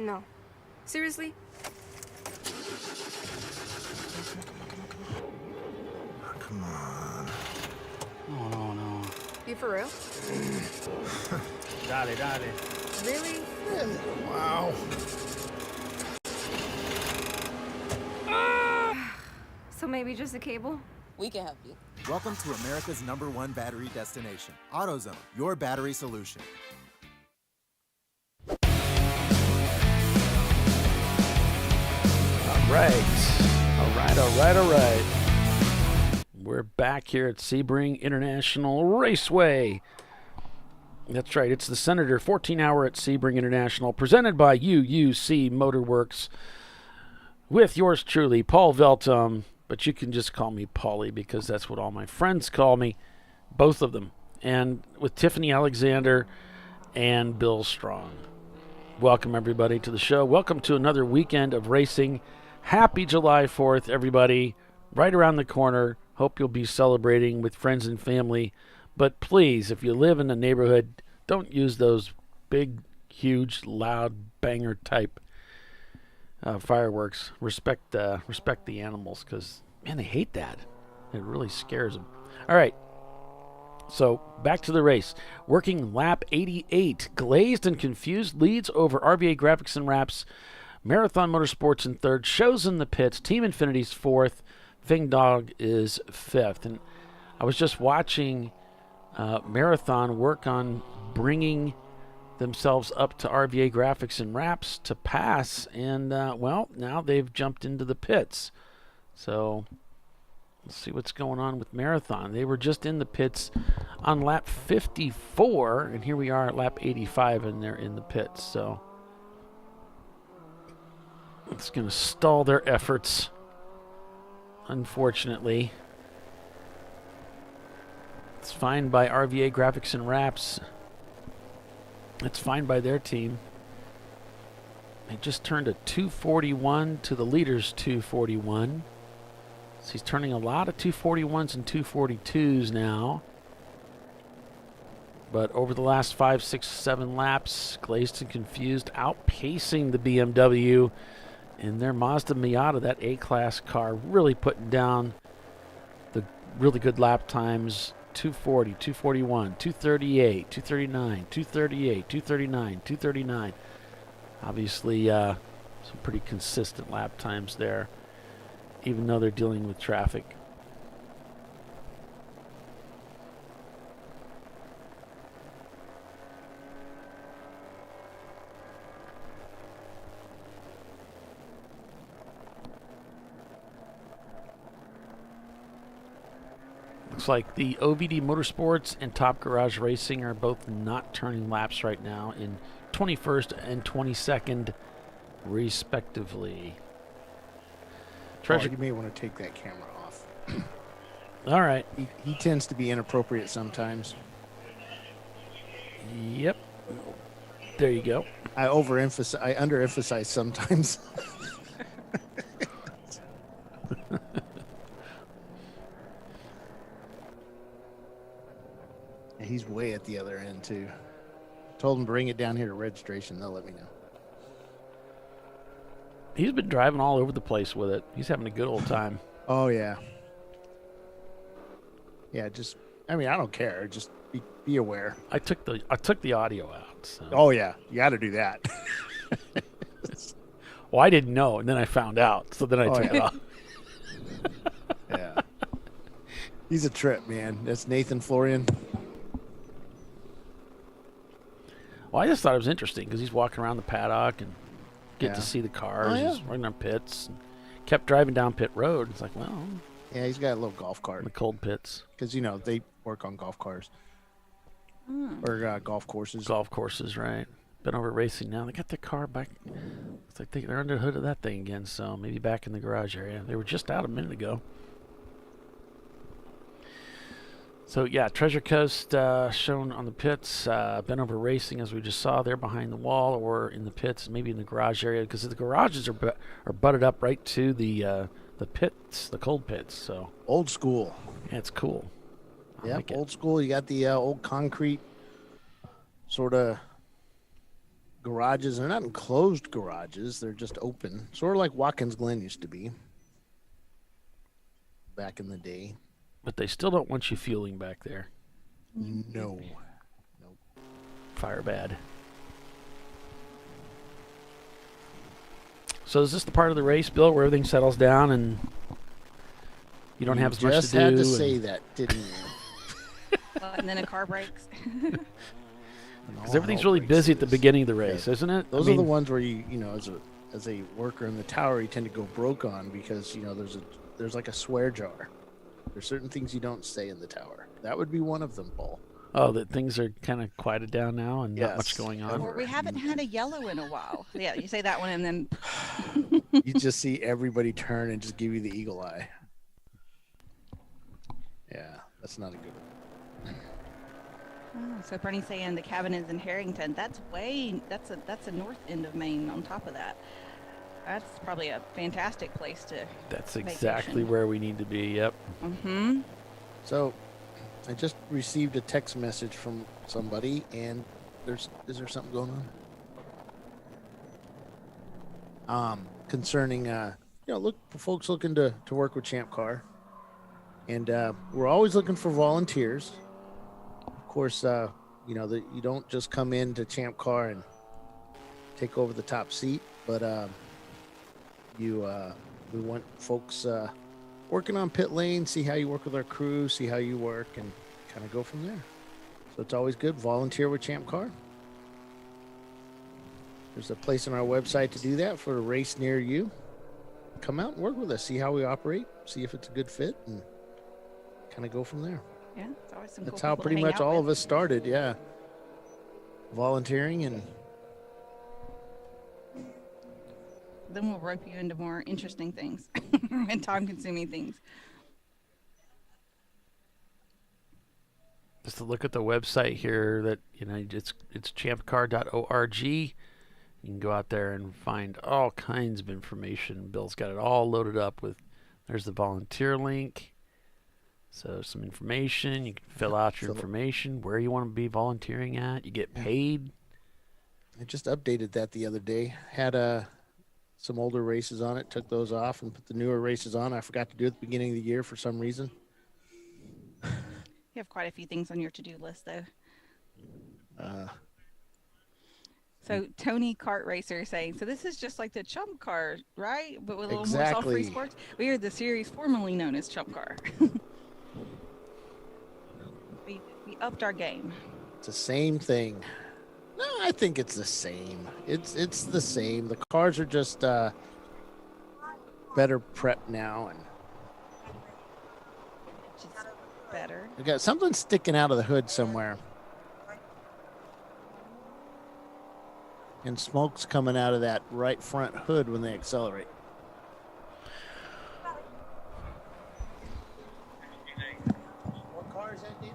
No. Seriously? Come on. No. You for real? Dale. Really? Wow. So maybe just a cable? We can help you. Welcome to America's #1 battery destination, AutoZone, your battery solution. All right. We're back here at Sebring International Raceway. That's right, it's the Senator 14-hour at Sebring International, presented by UUC Motorworks, with yours truly, Paul Veltum, but you can just call me Paulie because that's what all my friends call me, both of them, and with Tiffany Alexander and Bill Strong. Welcome, everybody, to the show. Welcome to another weekend of racing. Happy July 4th, everybody. Right around the corner. Hope you'll be celebrating with friends and family. But please, if you live in a neighborhood, don't use those big, huge, loud, banger type fireworks. Respect the animals, because, man, they hate that. It really scares them. All right. So back to the race. Working lap 88. Glazed and Confused leads over RVA Graphics and Wraps. Marathon Motorsports in third. Shows in the pits. Team Infinity's fourth. Fing Dog is fifth. And I was just watching Marathon work on bringing themselves up to RVA Graphics and Wraps to pass. And, well, now they've jumped into the pits. So let's see what's going on with Marathon. They were just in the pits on lap 54, and here we are at lap 85, and they're in the pits. So it's going to stall their efforts, unfortunately. It's fine by RVA Graphics and Wraps. It's fine by their team. They just turned a 241 to the leader's 241. So he's turning a lot of 241s and 242s now. But over the last 5, 6, 7 laps, Glazed and Confused outpacing the BMW in their Mazda Miata, that A-Class car, really putting down the really good lap times. 240, 241, 238, 239, 238, 239, 239. Obviously, some pretty consistent lap times there, even though they're dealing with traffic. Looks like the OVD Motorsports and Top Garage Racing are both not turning laps right now in 21st and 22nd, respectively. Treasure, you may want to take that camera off. All right. He tends to be inappropriate sometimes. Yep. There you go. I underemphasize sometimes. He's way at the other end too. Told him to bring it down here to registration. They'll let me know. He's been driving all over the place with it. He's having a good old time. Oh yeah. Yeah, I don't care. Just be aware. I took the audio out. So. Oh yeah, you got to do that. Well, I didn't know, and then I found out, so then I took it off. Yeah. He's a trip, man. That's Nathan Florian. Well, I just thought it was interesting because he's walking around the paddock and get to see the cars. Oh, yeah. He's running on pits. And kept driving down pit road. It's like, well. Yeah, he's got a little golf cart. The cold pits. Because, they work on golf cars. Or golf courses. Golf courses, right. Been over racing now. They got their car back. It's like they're under the hood of that thing again, so maybe back in the garage area. They were just out a minute ago. So, yeah, Treasure Coast shown on the pits. Been over racing, as we just saw there behind the wall, or in the pits, maybe in the garage area, because the garages are butted up right to the pits, the cold pits. So old school. Yeah, it's cool. Yeah, like old school. You got the old concrete sort of garages. They're not enclosed garages. They're just open, sort of like Watkins Glen used to be back in the day. But they still don't want you fueling back there. No. Nope. Fire bad. So is this the part of the race, Bill, where everything settles down and you don't have as much to do? Just had to say that, didn't you? And then a car breaks. Because everything's really busy at the beginning of the race, isn't it? Those are the ones where you as a worker in the tower, you tend to go broke on because there's like a swear jar. There's certain things you don't say in the tower. That would be one of them, Paul. Oh, that things are kind of quieted down now and not much going on. Or we haven't had a yellow in a while. Yeah, you say that one and then... You just see everybody turn and just give you the eagle eye. Yeah, that's not a good one. Oh, so Bernie's saying the cabin is in Harrington. That's a north end of Maine on top of that. That's probably a fantastic place to That's exactly where we need to be, yep. Mm-hmm. So, I just received a text message from somebody, and is there something going on? concerning, look for folks looking to work with Champ Car. And we're always looking for volunteers. Of course, that you don't just come into Champ Car and take over the top seat, but we want folks working on pit lane, see how you work with our crew, see how you work, and kind of go from there. So it's always good. Volunteer with Champ Car. There's a place on our website to do that for a race near you. Come out and work with us, see how we operate, see if it's a good fit, and kind of go from there. Yeah, it's always some That's cool how people to pretty hang much out all with. of us started, yeah. Volunteering, and Then we'll rope you into more interesting things and time-consuming things. Just to look at the website here, that it's ChampCar.org. You can go out there and find all kinds of information. Bill's got it all loaded up with. There's the volunteer link. So some information. You can fill out your information, where you want to be volunteering at. You get paid. I just updated that the other day. Had some older races on it, took those off, and put the newer races on. I forgot to do it at the beginning of the year for some reason. You have quite a few things on your to-do list, though. So Tony Kart Racer is saying, so this is just like the Chump Car, right? But with a little more soft-free sports. We are the series formerly known as Chump Car. we upped our game. It's the same thing. No, I think it's the same. It's the same. The cars are just better prepped now, and Just better. we got something sticking out of the hood somewhere. And smoke's coming out of that right front hood when they accelerate. What car is that, dude?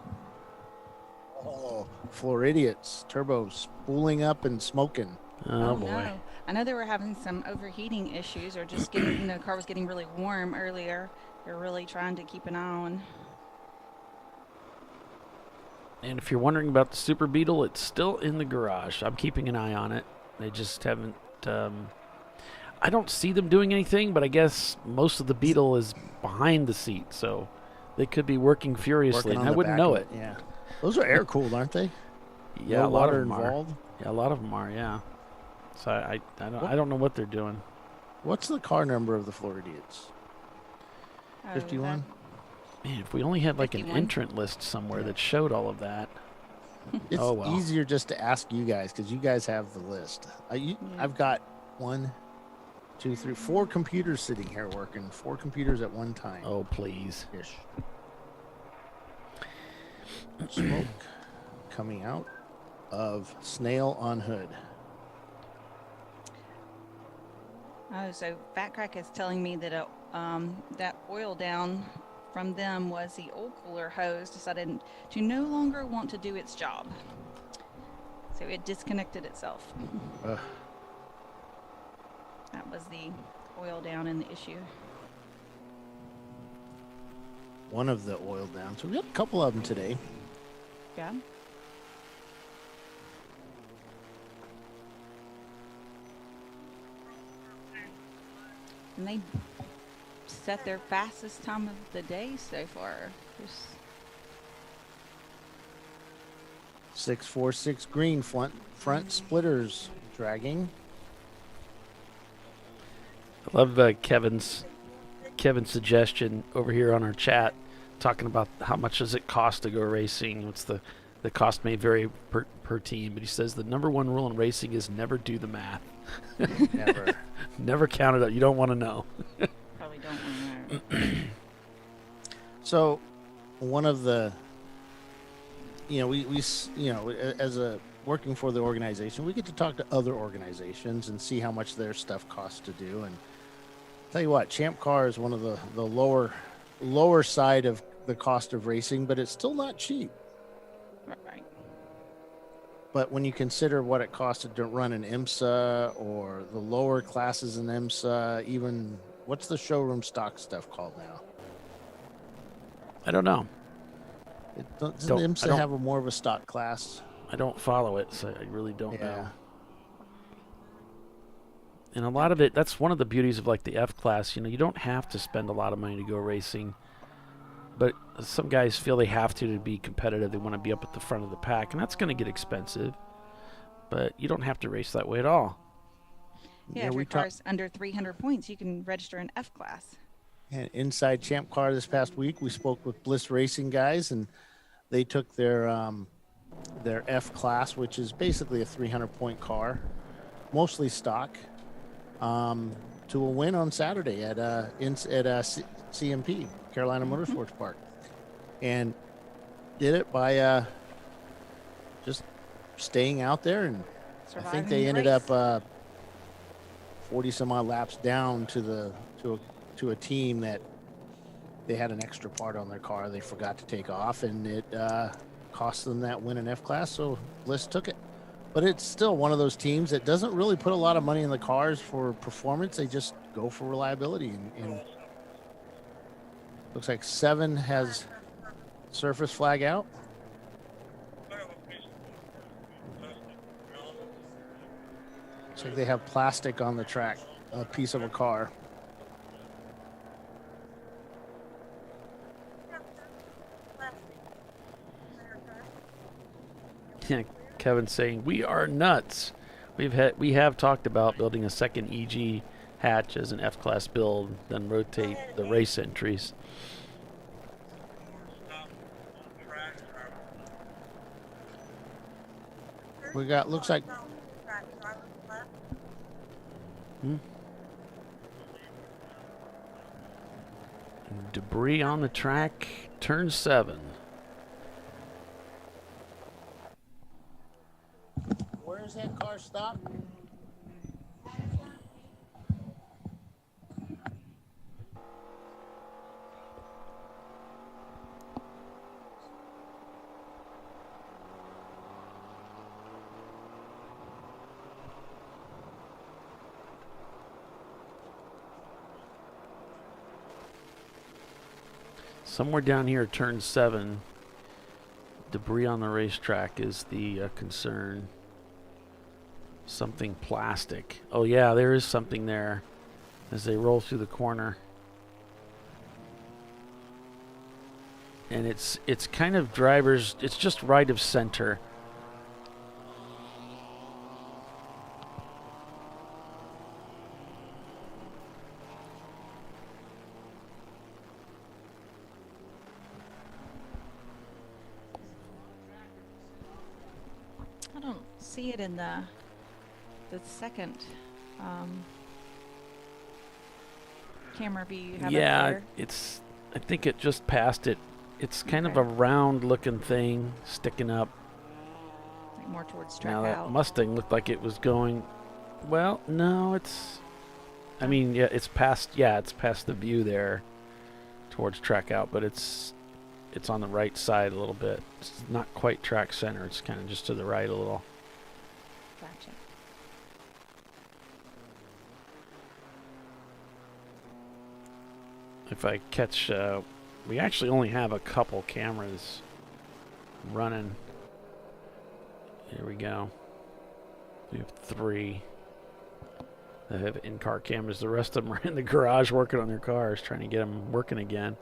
Oh, Floridians. Turbo spooling up and smoking. Oh, boy. No. I know they were having some overheating issues or just getting, the car was getting really warm earlier. They're really trying to keep an eye on. And if you're wondering about the Super Beetle, it's still in the garage. I'm keeping an eye on it. They just haven't. I don't see them doing anything, but I guess most of the Beetle is behind the seat, so they could be working furiously, and I wouldn't know it. Yeah, those are air cooled, aren't they? Yeah, No a lot water of them involved. are. Yeah, a lot of them are. Yeah. So I don't know what they're doing. What's the car number of the Floridians? 51. Man, if we only had like 51. an entrant list somewhere that showed all of that. It's Oh, well. easier just to ask you guys because you guys have the list. I've got 1, 2, 3, 4 computers sitting here working. 4 computers at one time. Oh, please. Ish. Smoke coming out of snail on hood. Oh, so Fat Crack is telling me that that oil down from them was the oil cooler hose decided to no longer want to do its job. So it disconnected itself. That was the oil down in the issue. One of the oil down. So we got a couple of them today. Yeah. And they set their fastest time of the day so far. Just 646 green front splitters dragging. I love Kevin's suggestion over here on our chat, talking about how much does it cost to go racing. What's the cost may vary per team, but he says the number one rule in racing is never do the math. Never. Never count it up. You don't want to know. probably don't want to know. So, one of the, we as a working for the organization, we get to talk to other organizations and see how much their stuff costs to do. And tell you what, Champ Car is one of the lower side of the cost of racing, but it's still not cheap. Right. But when you consider what it costed to run an IMSA or the lower classes in IMSA, even what's the showroom stock stuff called now? I don't know. Doesn't IMSA have more of a stock class? I don't follow it, so I really don't know. And a lot of it, that's one of the beauties of like the F class. You don't have to spend a lot of money to go racing. But some guys feel they have to be competitive. They want to be up at the front of the pack, and that's going to get expensive. But you don't have to race that way at all. Yeah, if your car's under 300 points, you can register an F class. And inside Champ Car this past week, we spoke with Bliss Racing guys, and they took their F class, which is basically a 300-point car, mostly stock, to a win on Saturday at CMP, Carolina Motorsports Park, and did it by just staying out there. And I think they ended up 40 some odd laps down to a team that they had an extra part on their car they forgot to take off, and it cost them that win in F class. So Bliss took it. But it's still one of those teams that doesn't really put a lot of money in the cars for performance. They just go for reliability. And looks like 7 has surface flag out. Looks like they have plastic on the track, a piece of a car. Yeah, Kevin's saying we are nuts. We have talked about building a second EG hatch as an F-class build, then rotate the race entries. We got, looks like debris on the track, turn 7. Where's that car stop? Somewhere down here, turn 7. Debris on the racetrack is the concern. Something plastic. Oh yeah, there is something there as they roll through the corner. And it's kind of drivers, it's just right of center. I don't see it in the second camera view you have up Yeah, there. I think it just passed it. It's kind of a round looking thing sticking up. Like more towards track Now that out. Mustang looked like it was going, well, no, I mean, yeah, it's past the view there towards track out, but it's on the right side a little bit. It's not quite track center. It's kind of just to the right a little. Gotcha. If I catch, we actually only have a couple cameras running. Here we go. We have 3 that have in-car cameras. The rest of them are in the garage working on their cars, trying to get them working again.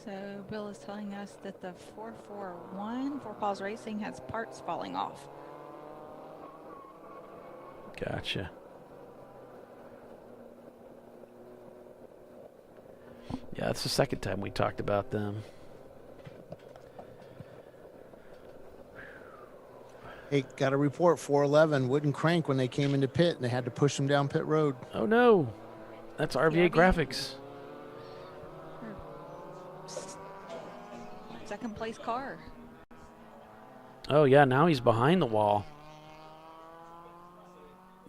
So Bill is telling us that the 441 Four Paws Racing has parts falling off. Gotcha. Yeah, that's the second time we talked about them. Hey, got a report, 411 wouldn't crank when they came into pit, and they had to push them down pit road. Oh no, that's RVA Graphics. Second place car. Oh yeah, now he's behind the wall.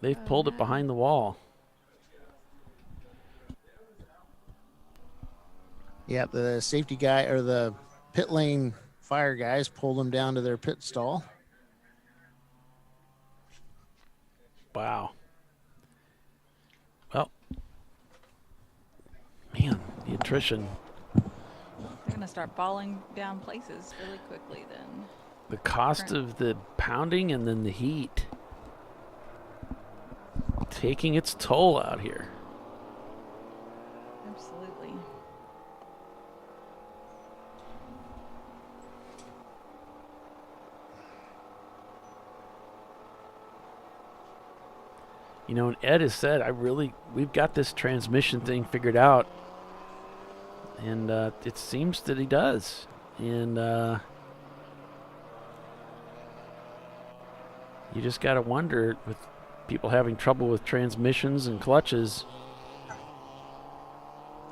They've pulled it behind the wall. Yeah, the safety guy or the pit lane fire guys pulled them down to their pit stall. Wow. Well, man, the attrition. They're going to start falling down places really quickly then. The cost of the pounding and then the heat taking its toll out here. Absolutely. You know, and Ed has said, we've got this transmission thing figured out. And it seems that he does. And you just got to wonder, with people having trouble with transmissions and clutches.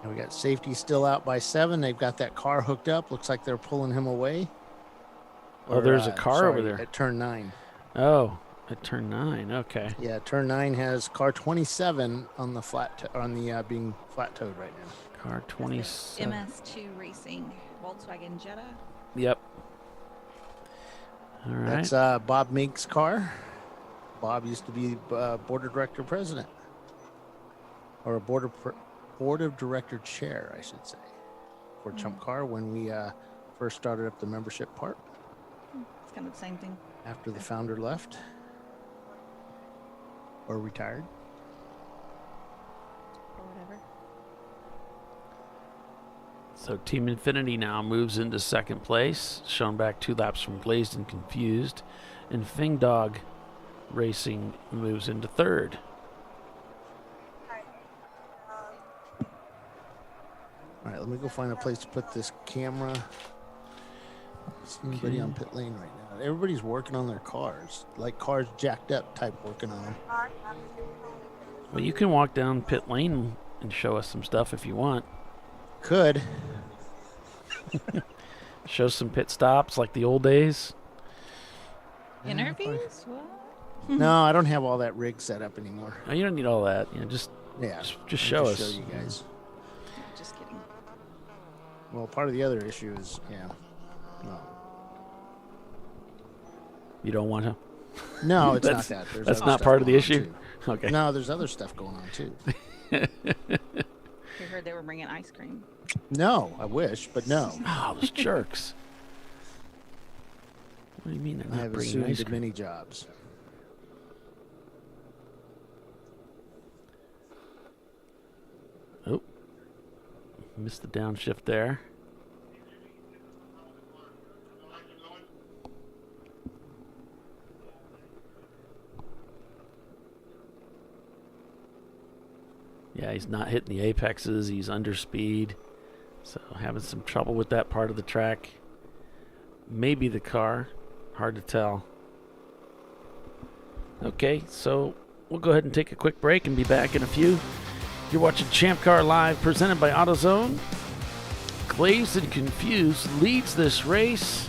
And we got safety still out by 7. They've got that car hooked up. Looks like they're pulling him away. Oh, there's a car over there. At turn 9. Oh, at turn 9. Okay. Yeah, turn 9 has car 27 on the being flat towed right now. Car 27. MS2 Racing Volkswagen Jetta. Yep. All right. That's Bob Mink's car. Bob used to be board of director president, or a board of director chair, I should say, for ChampCar when we first started up the membership part. It's kind of the same thing. After the founder left or retired. Or whatever. So Team Infinity now moves into second place, shown back 2 laps from Glazed and Confused, and Fing Dog Racing moves into third. All right, let me go find a place to put this camera. See anybody on pit lane right now? Everybody's working on their cars, like cars jacked up type working on them. Well, you can walk down pit lane and show us some stuff if you want. Could. Show some pit stops like the old days. Interviews? What? No, I don't have all that rig set up anymore. No, you don't need all that. You know, just show us. Show you guys. Just kidding. Well, part of the other issue is, no. You don't want to? No, it's not that. There's that's other not stuff part of the going on, issue? too. Okay. No, there's other stuff going on, too. We heard they were bringing ice cream. No, I wish, but no. Oh, those jerks. What do you mean they're I not have bringing ice assumed cream? many jobs. Oh. Missed the downshift there. Yeah, he's not hitting the apexes. He's under speed. So having some trouble with that part of the track. Maybe the car. Hard to tell. Okay, so we'll go ahead and take a quick break and be back in a few. You're watching ChampCar.Live, presented by AutoZone. Glazed and Confused leads this race.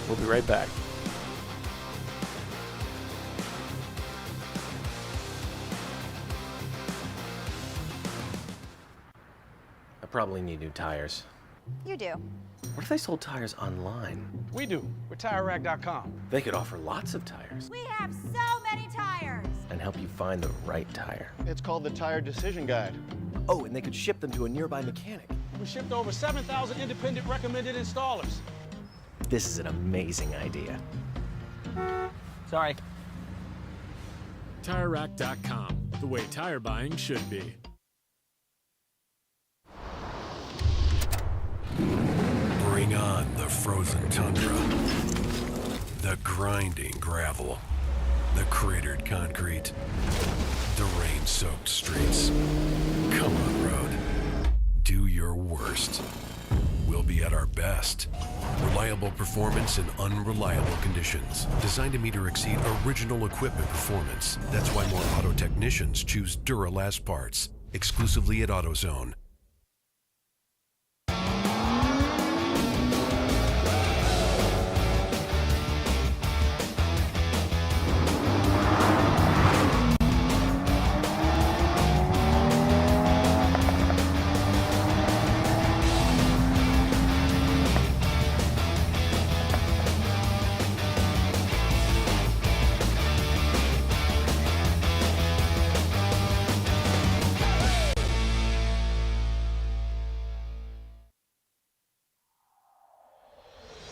We'll be right back. I probably need new tires. You do. What if I sold tires online? We do. We're TireRack.com. They could offer lots of tires We have so many tires. and help you find the right tire. It's called the Tire Decision Guide. Oh, and they could ship them to a nearby mechanic. We shipped over 7,000 independent recommended installers. This is an amazing idea. Sorry. TireRack.com, the way tire buying should be. Bring on the frozen tundra, the grinding gravel, the cratered concrete, the rain-soaked streets. Come on, road. Do your worst. We'll be at our best. Reliable performance in unreliable conditions. Designed to meet or exceed original equipment performance. That's why more auto technicians choose Duralast parts. Exclusively at AutoZone.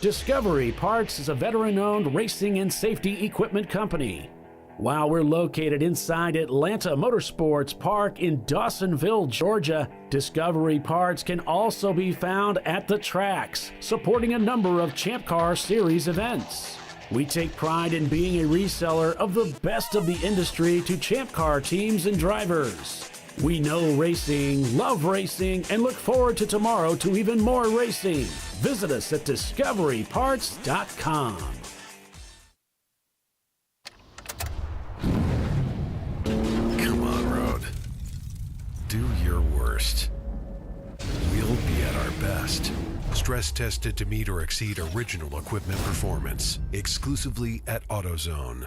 Discovery Parts is a veteran-owned racing and safety equipment company. While we're located inside Atlanta Motorsports Park in Dawsonville, Georgia, Discovery Parts can also be found at the tracks, supporting a number of Champ Car Series events. We take pride in being a reseller of the best of the industry to Champ Car teams and drivers. We know racing, love racing, and look forward to tomorrow to even more racing. Visit us at discoveryparts.com. Come on, Road. Do your worst. We'll be at our best. Stress tested to meet or exceed original equipment performance. Exclusively at AutoZone.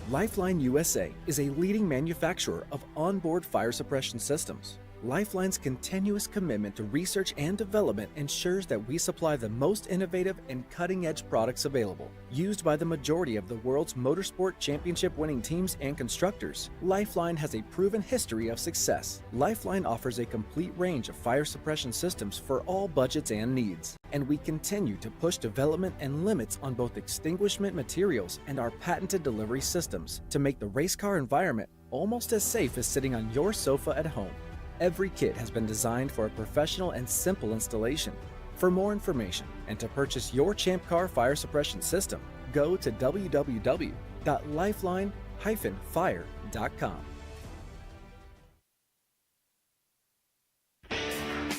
Lifeline USA is a leading manufacturer of onboard fire suppression systems. Lifeline's continuous commitment to research and development ensures that we supply the most innovative and cutting-edge products available. Used by the majority of the world's motorsport championship-winning teams and constructors, Lifeline has a proven history of success. Lifeline offers a complete range of fire suppression systems for all budgets and needs. And we continue to push development and limits on both extinguishment materials and our patented delivery systems to make the race car environment almost as safe as sitting on your sofa at home. Every kit has been designed for a professional and simple installation. For more information and to purchase your Champ Car fire suppression system, go to www.lifeline-fire.com.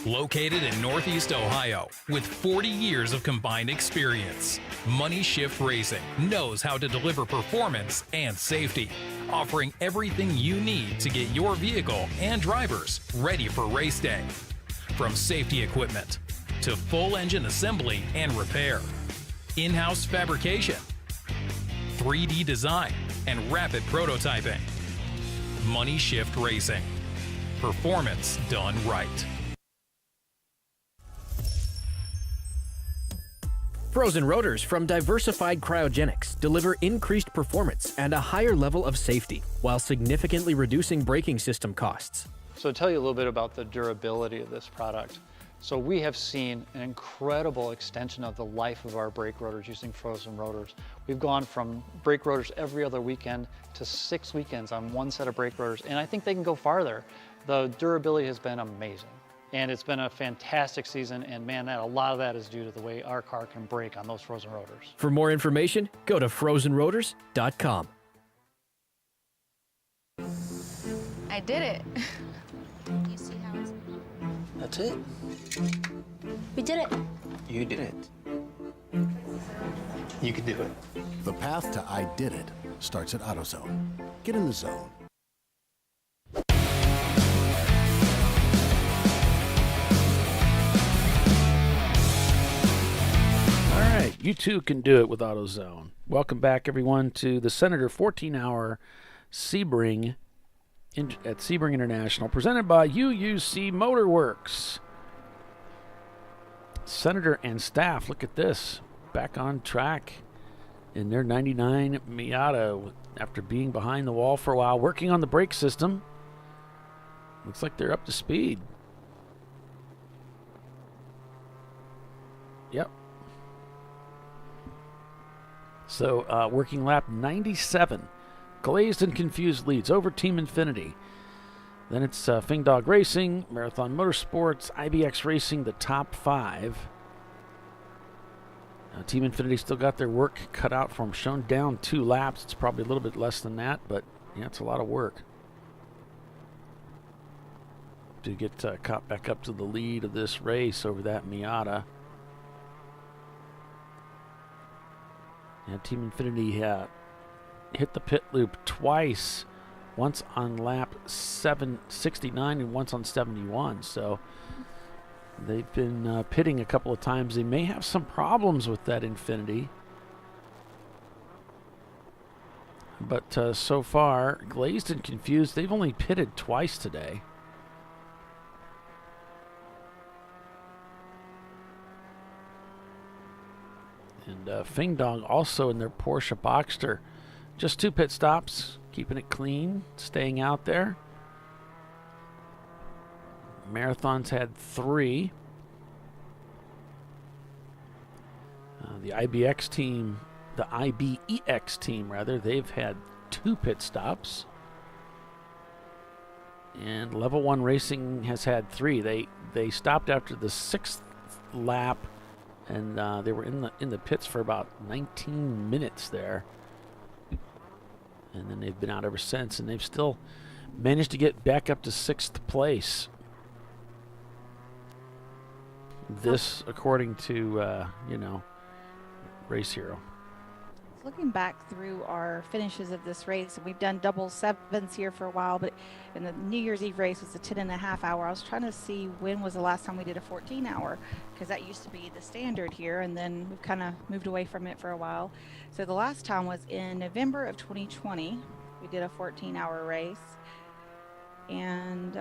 Located in Northeast Ohio with 40 years of combined experience, Money Shift Racing knows how to deliver performance and safety, offering everything you need to get your vehicle and drivers ready for race day. From safety equipment to full engine assembly and repair, in-house fabrication, 3D design, and rapid prototyping. Money Shift Racing. Performance done right. Frozen rotors from Diversified Cryogenics deliver increased performance and a higher level of safety, while significantly reducing braking system costs. So to tell you a little bit about the durability of this product. So we have seen an incredible extension of the life of our brake rotors using frozen rotors. We've gone from brake rotors every other weekend to 6 weekends on one set of brake rotors, and I think they can go farther. The durability has been amazing. And it's been a fantastic season, and man, a lot of that is due to the way our car can brake on those frozen rotors. For more information, go to frozenrotors.com. I did it. You see how it's... That's it. We did it. You did it. You can do it. The path to I did it starts at AutoZone. Get in the zone. All right, you too can do it with AutoZone. Welcome back, everyone, to the Senator 14-hour Sebring at Sebring International, presented by UUC Motorworks. Senator and staff, look at this, back on track in their 99 Miata after being behind the wall for a while, working on the brake system. Looks like they're up to speed. Yep. So, working lap 97. Glazed and Confused leads over Team Infinity. Then it's Fing Dog Racing, Marathon Motorsports, IBX Racing, the top 5. Team Infinity still got their work cut out for them. Shown down 2 laps. It's probably a little bit less than that, but yeah, it's a lot of work to get caught back up to the lead of this race over that Miata. And Team Infinity hit the pit loop twice once on lap 769 and once on 71. So they've been pitting a couple of times. They may have some problems with that Infinity. But so far, Glazed and Confused, they've only pitted twice today. And Fing Dong also in their Porsche Boxster. Just 2 pit stops, keeping it clean, staying out there. Marathon's had 3. The IBEX team, they've had 2 pit stops. And Level 1 Racing has had 3. They stopped after the 6th lap, and they were in the pits for about 19 minutes there. And then they've been out ever since, and they've still managed to get back up to 6th place. This, according to, Race Hero. Looking back through our finishes of this race, we've done double sevens here for a while, but in the New Year's Eve race was a 10.5 hour. I was trying to see when was the last time we did a 14 hour, because that used to be the standard here, and then we've kind of moved away from it for a while. So the last time was in November of 2020. We did a 14-hour race, and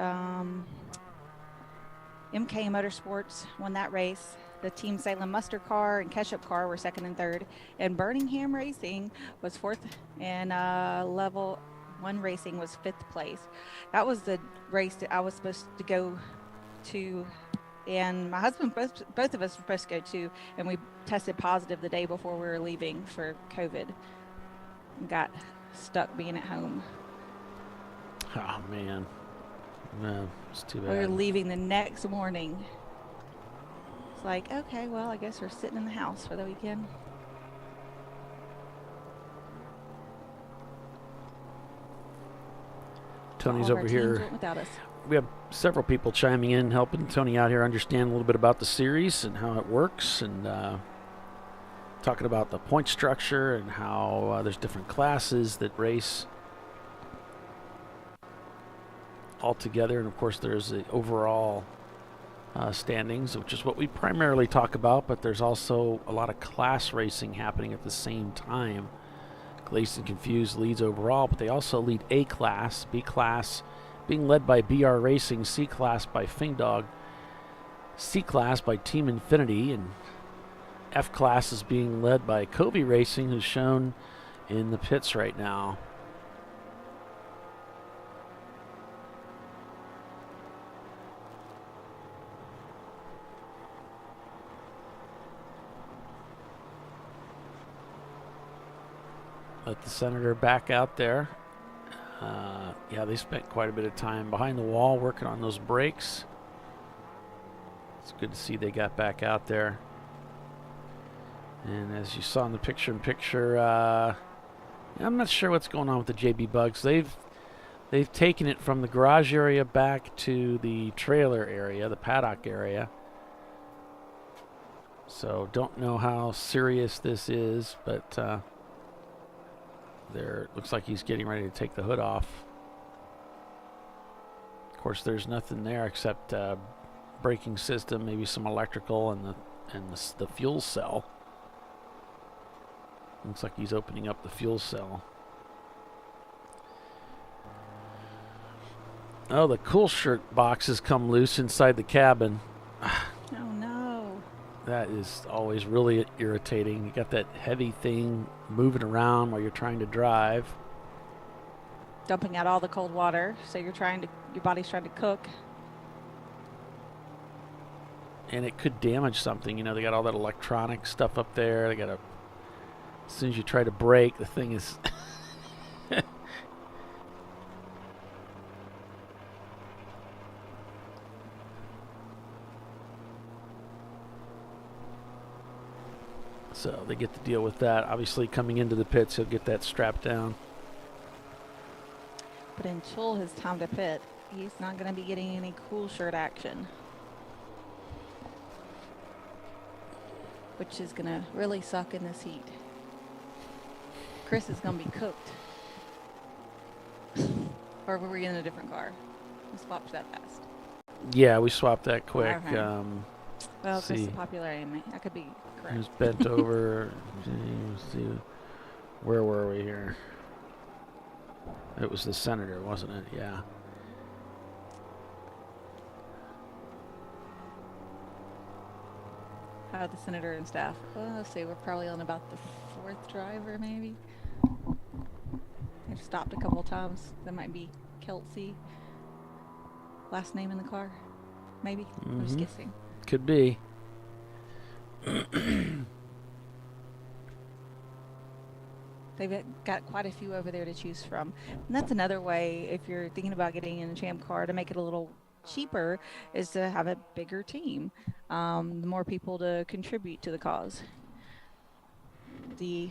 MK Motorsports won that race. The Team Salem Muster car and Ketchup car were 2nd and 3rd, and Birmingham Racing was 4th, and Level 1 Racing was 5th place. That was the race that I was supposed to go to, and my husband, both of us were supposed to go to, and we tested positive the day before we were leaving for COVID. And got stuck being at home. Oh, man. No, it's too bad. We were leaving the next morning. It's like, okay, well, I guess we're sitting in the house for the weekend. Tony's over here. Without us. We have several people chiming in, helping Tony out here understand a little bit about the series and how it works, and talking about the point structure and how there's different classes that race all together. And, of course, there's the overall standings, which is what we primarily talk about, but there's also a lot of class racing happening at the same time. Glazed and Confused leads overall, but they also lead A class, B class being led by BR Racing, C class by Fing Dog, C class by Team Infinity, and F class is being led by Covey Racing, who's shown in the pits right now. Let the Senator back out there. Yeah, they spent quite a bit of time behind the wall working on those brakes. It's good to see they got back out there. And as you saw in the picture-in-picture, I'm not sure what's going on with the JB Bugs. They've taken it from the garage area back to the trailer area, the paddock area. So don't know how serious this is, but there looks like he's getting ready to take the hood off. Of course, there's nothing there except braking system, maybe some electrical, and the fuel cell. Looks like he's opening up the fuel cell. Oh, the cool shirt box has come loose inside the cabin. Oh no. That is always really irritating. You got that heavy thing moving around while you're trying to drive. Dumping out all the cold water, so your body's trying to cook. And it could damage something. You know, they got all that electronic stuff up there. They got as soon as you try to brake, the thing is so they get to deal with that. Obviously, coming into the pits, he'll get that strapped down. But until his time to pit, he's not going to be getting any cool shirt action, which is going to really suck in this heat. Chris is going to be cooked. Or were we in a different car? We swapped that fast. Yeah, we swapped that quick. Okay. Well, because see. the popularity, I could be correct. He was bent over. Let's see. Where were we here? It was the senator, wasn't it? Yeah. The senator and staff. Well, let's see. We're probably on about the 4th driver, maybe. I've stopped a couple times. That might be Kelsey. Last name in the car, maybe. I'm just guessing. Could be. They've got quite a few over there to choose from. And that's another way, if you're thinking about getting in a Champ car to make it a little cheaper, is to have a bigger team. The more people to contribute to the cause. The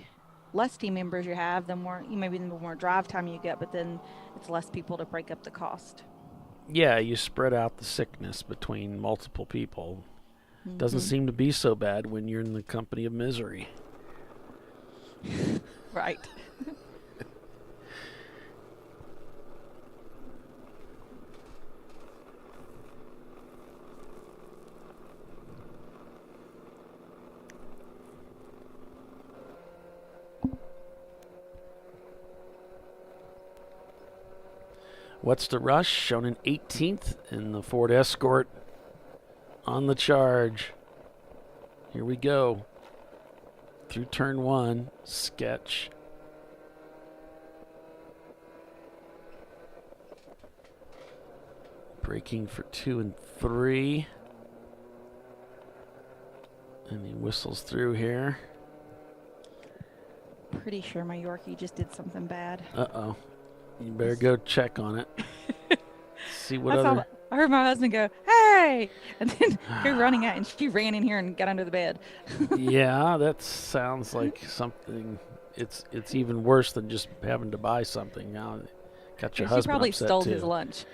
less team members you have, the more, maybe the more drive time you get, but then it's less people to break up the cost. Yeah, you spread out the sickness between multiple people. Doesn't seem to be so bad when you're in the company of misery. Right. What's the rush? Shown in 18th in the Ford Escort on the charge. Here we go. Through turn 1, sketch. Braking for 2 and 3. And he whistles through here. Pretty sure my Yorkie just did something bad. Uh-oh. You better go check on it. See what other... I heard my husband go, "Hey!" And then go running out, and she ran in here and got under the bed. Yeah, that sounds like something. It's even worse than just having to buy something. Now, got your husband She probably upset stole too. his lunch.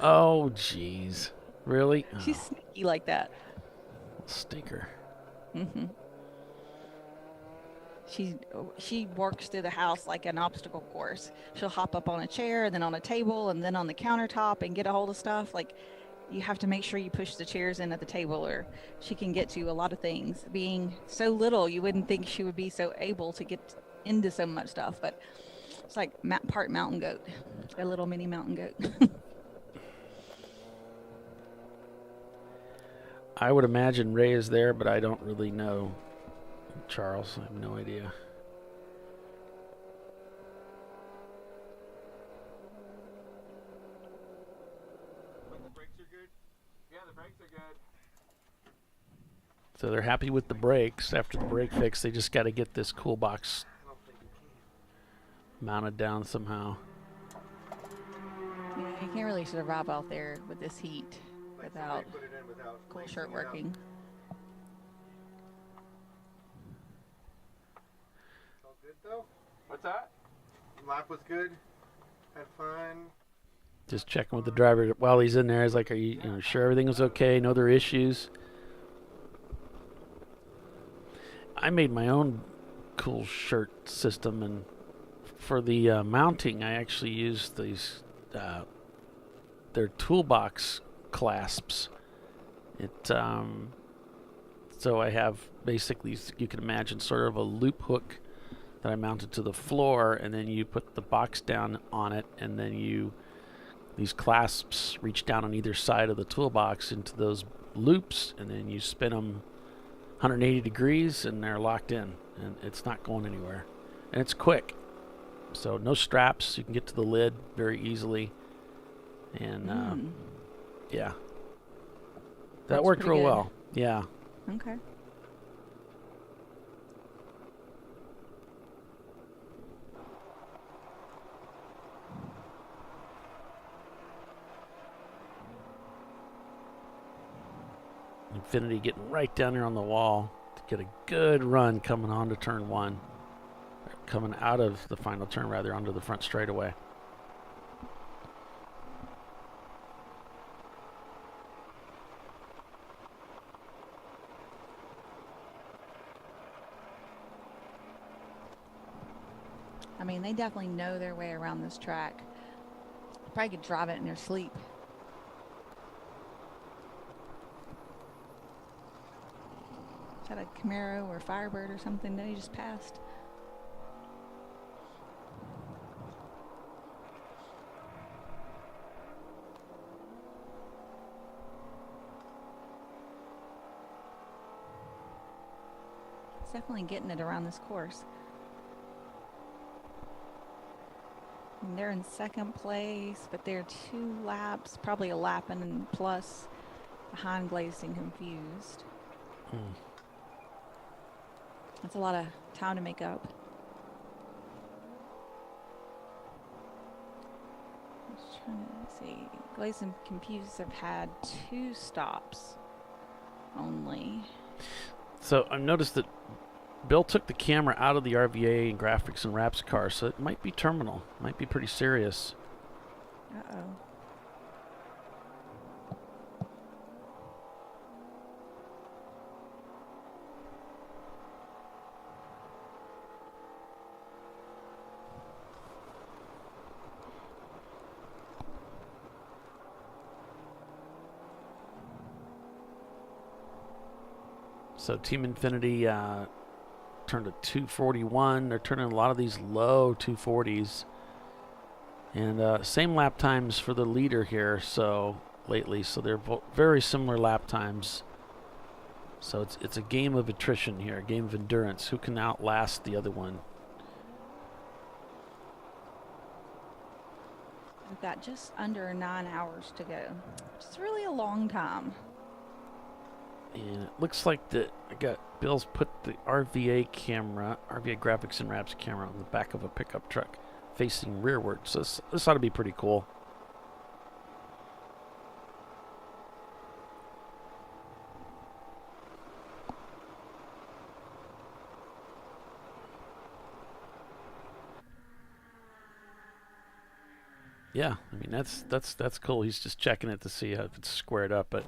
Oh, jeez. Really? She's sneaky like that. Stinker. Mm-hmm. She works through the house like an obstacle course. She'll hop up on a chair, and then on a table, and then on the countertop and get a hold of stuff. Like, you have to make sure you push the chairs in at the table, or she can get to a lot of things. Being so little, you wouldn't think she would be so able to get into so much stuff, but it's like part mountain goat, a little mini mountain goat. I would imagine Ray is there, but I don't really know. Charles, I have no idea. The brakes are good? Yeah, the brakes are good. So they're happy with the brakes. After the brake fix, they just got to get this cool box mounted down somehow. Yeah, you can't really survive out there with this heat without cool shirt working. All good though? What's that? Lap was good. Had fun. Just checking with the driver while he's in there. He's like, "Are you sure everything was okay? No other issues?" I made my own cool shirt system, and for the mounting, I actually used these. They're toolbox clasps. So I have basically, you can imagine, sort of a loop hook that I mounted to the floor, and then you put the box down on it, and then these clasps reach down on either side of the toolbox into those loops, and then you spin them 180 degrees, and they're locked in, and it's not going anywhere. And it's quick. So no straps. You can get to the lid very easily. And, yeah. That worked real well. Yeah. Okay. Infinity getting right down there on the wall to get a good run coming on to turn 1. Coming out of the final turn, rather, onto the front straightaway. I mean, they definitely know their way around this track. Probably could drive it in their sleep. Is that a Camaro or Firebird or something that he just passed? It's definitely getting it around this course. And they're in second place, but they're 2 laps, probably a lap and plus behind Glazed and Confused. That's a lot of time to make up. I'm just trying to see. Glazed and Confused have had 2 stops only. So I've noticed that Bill took the camera out of the RVA and graphics and wraps car, so it might be terminal. Might be pretty serious. Uh-oh. So Team Infinity turned a 241. They're turning a lot of these low 240s. And same lap times for the leader here, so lately. So they're very similar lap times. So it's a game of attrition here, a game of endurance. Who can outlast the other one? We've got just under 9 hours to go. It's really a long time. And it looks like Bill's put the RVA graphics and wraps camera on the back of a pickup truck facing rearward. So this ought to be pretty cool. Yeah, I mean that's cool. He's just checking it to see if it's squared up, but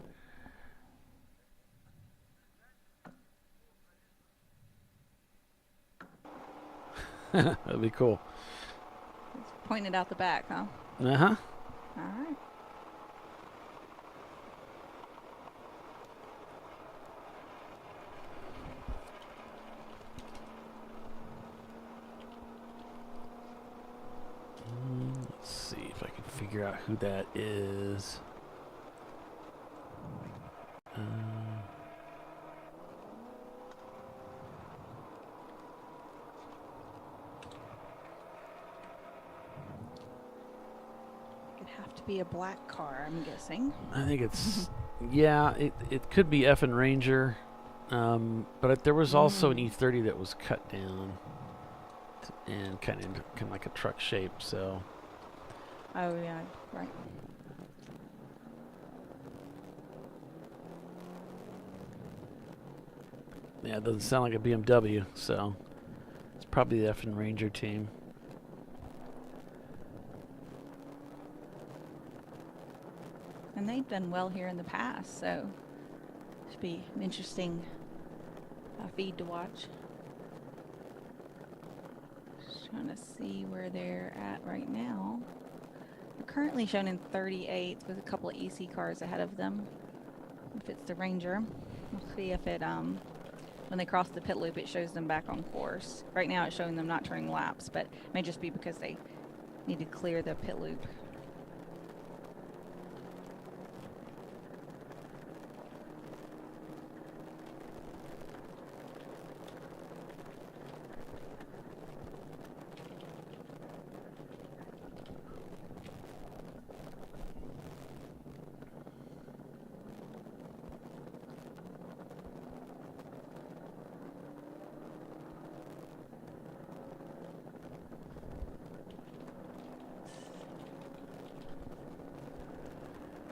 that'd be cool. It's pointed out the back, huh? Uh-huh. All right. Let's see if I can figure out who that is. Have to be a black car, I'm guessing. I think it's yeah, it could be F and Ranger, but there was also an E30 that was cut down and kind of like a truck shape. So oh yeah, right. Yeah, it doesn't sound like a BMW, so it's probably the F and Ranger team. And they've done well here in the past, so should be an interesting feed to watch. Just trying to see where they're at right now. They're currently shown in 38th with a couple of EC cars ahead of them. If it's the Ranger, we'll see if it when they cross the pit loop, it shows them back on course. Right now, it's showing them not turning laps, but it may just be because they need to clear the pit loop.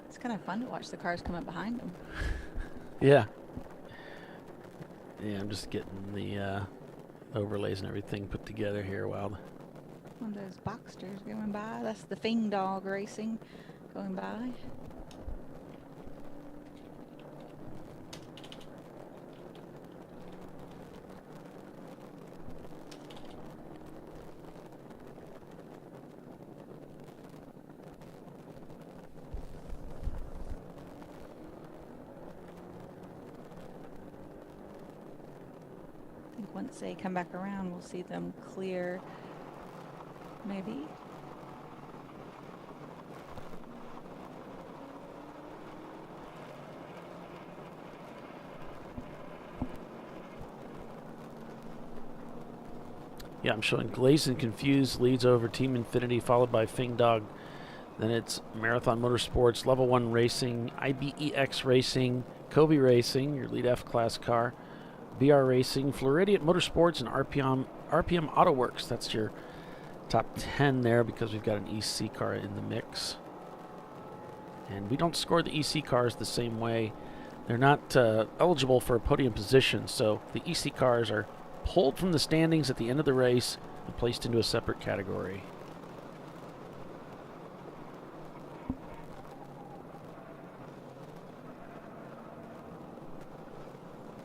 It's kind of fun to watch the cars come up behind them. Yeah. Yeah, I'm just getting the overlays and everything put together here while One of those Boxsters going by. That's the Fing Dog Racing going by. once they come back around, we'll see them clear. Maybe. Yeah, I'm showing Glazed and Confused leads over Team Infinity, followed by Fing Dog. Then it's Marathon Motorsports, Level 1 Racing, IBEX Racing, Kobe Racing, your lead F-Class car, VR Racing, Floridian Motorsports, and RPM AutoWorks. That's your top 10 there because we've got an EC car in the mix. And we don't score the EC cars the same way. They're not eligible for a podium position, so the EC cars are pulled from the standings at the end of the race and placed into a separate category.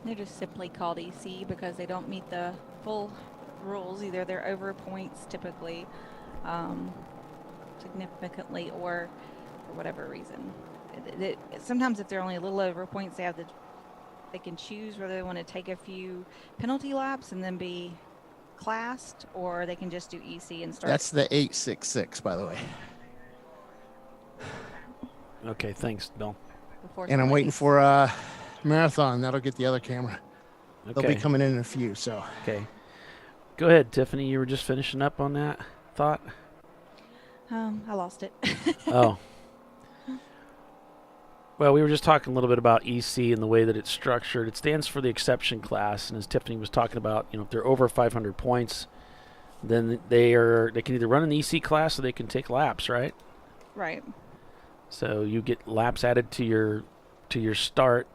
They're just simply called EC because they don't meet the full rules. Either they're over points typically significantly, or for whatever reason. Sometimes if they're only a little over points, they can choose whether they want to take a few penalty laps and then be classed, or they can just do EC and start. That's the 866, by the way. Okay, thanks, Bill. And I'm waiting for Marathon. That'll get the other camera. Okay. They'll be coming in a few, so. Okay. Go ahead, Tiffany. You were just finishing up on that thought? I lost it. Oh. Well, we were just talking a little bit about EC and the way that it's structured. It stands for the exception class, and as Tiffany was talking about, if they're over 500 points, then they can either run an EC class or they can take laps, right? Right. So you get laps added to your start.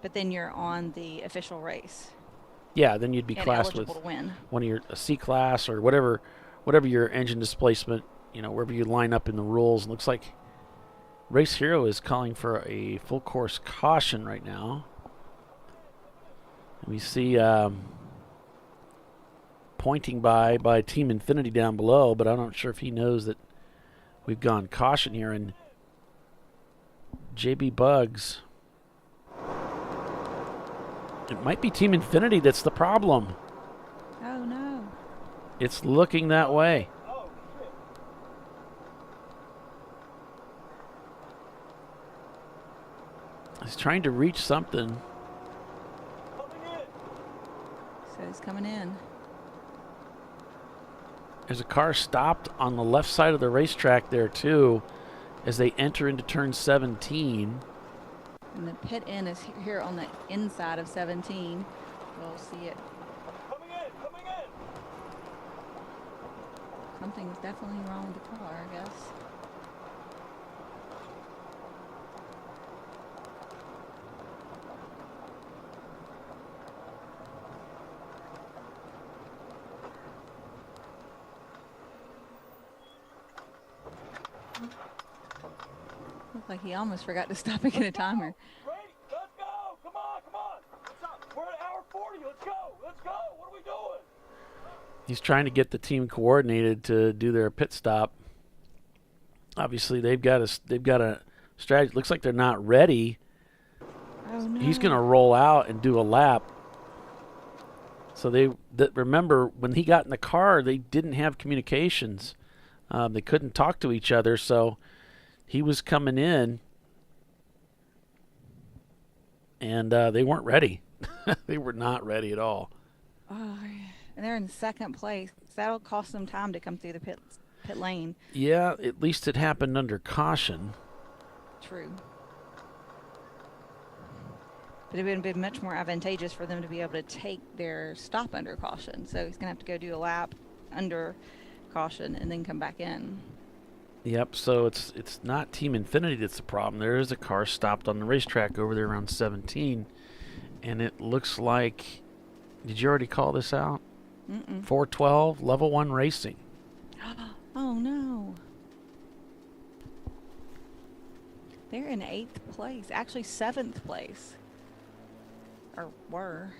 But then you're on the official race. Yeah, then you'd be classed with one of a C class or whatever your engine displacement, wherever you line up in the rules. It looks like Race Hero is calling for a full course caution right now. And we see pointing by Team Infinity down below, but I'm not sure if he knows that we've gone caution here. And JB Bugs, it might be Team Infinity that's the problem. Oh no. It's looking that way. He's trying to reach something. So he's coming in. There's a car stopped on the left side of the racetrack there too as they enter into turn 17. And the pit in is here on the inside of 17. We'll see it. Coming in! Something's definitely wrong with the car, I guess. Looked like he almost forgot to stop and get a timer. Ready? Let's go! Come on! What's up? We're at hour 40. Let's go! What are we doing? He's trying to get the team coordinated to do their pit stop. Obviously, they've got a strategy. Looks like they're not ready. Oh, no. He's going to roll out and do a lap. So remember, when he got in the car, they didn't have communications. They couldn't talk to each other, so he was coming in, and they weren't ready. They were not ready at all. Oh, and they're in second place. That'll cost them time to come through the pit lane. Yeah, at least it happened under caution. True. But it would have been much more advantageous for them to be able to take their stop under caution. So he's going to have to go do a lap under caution and then come back in. Yep, so it's not Team Infinity that's the problem. There is a car stopped on the racetrack over there around 17, and it looks like, did you already call this out? 412, Level 1 Racing. Oh, no. They're in 8th place. Actually, 7th place. Or were.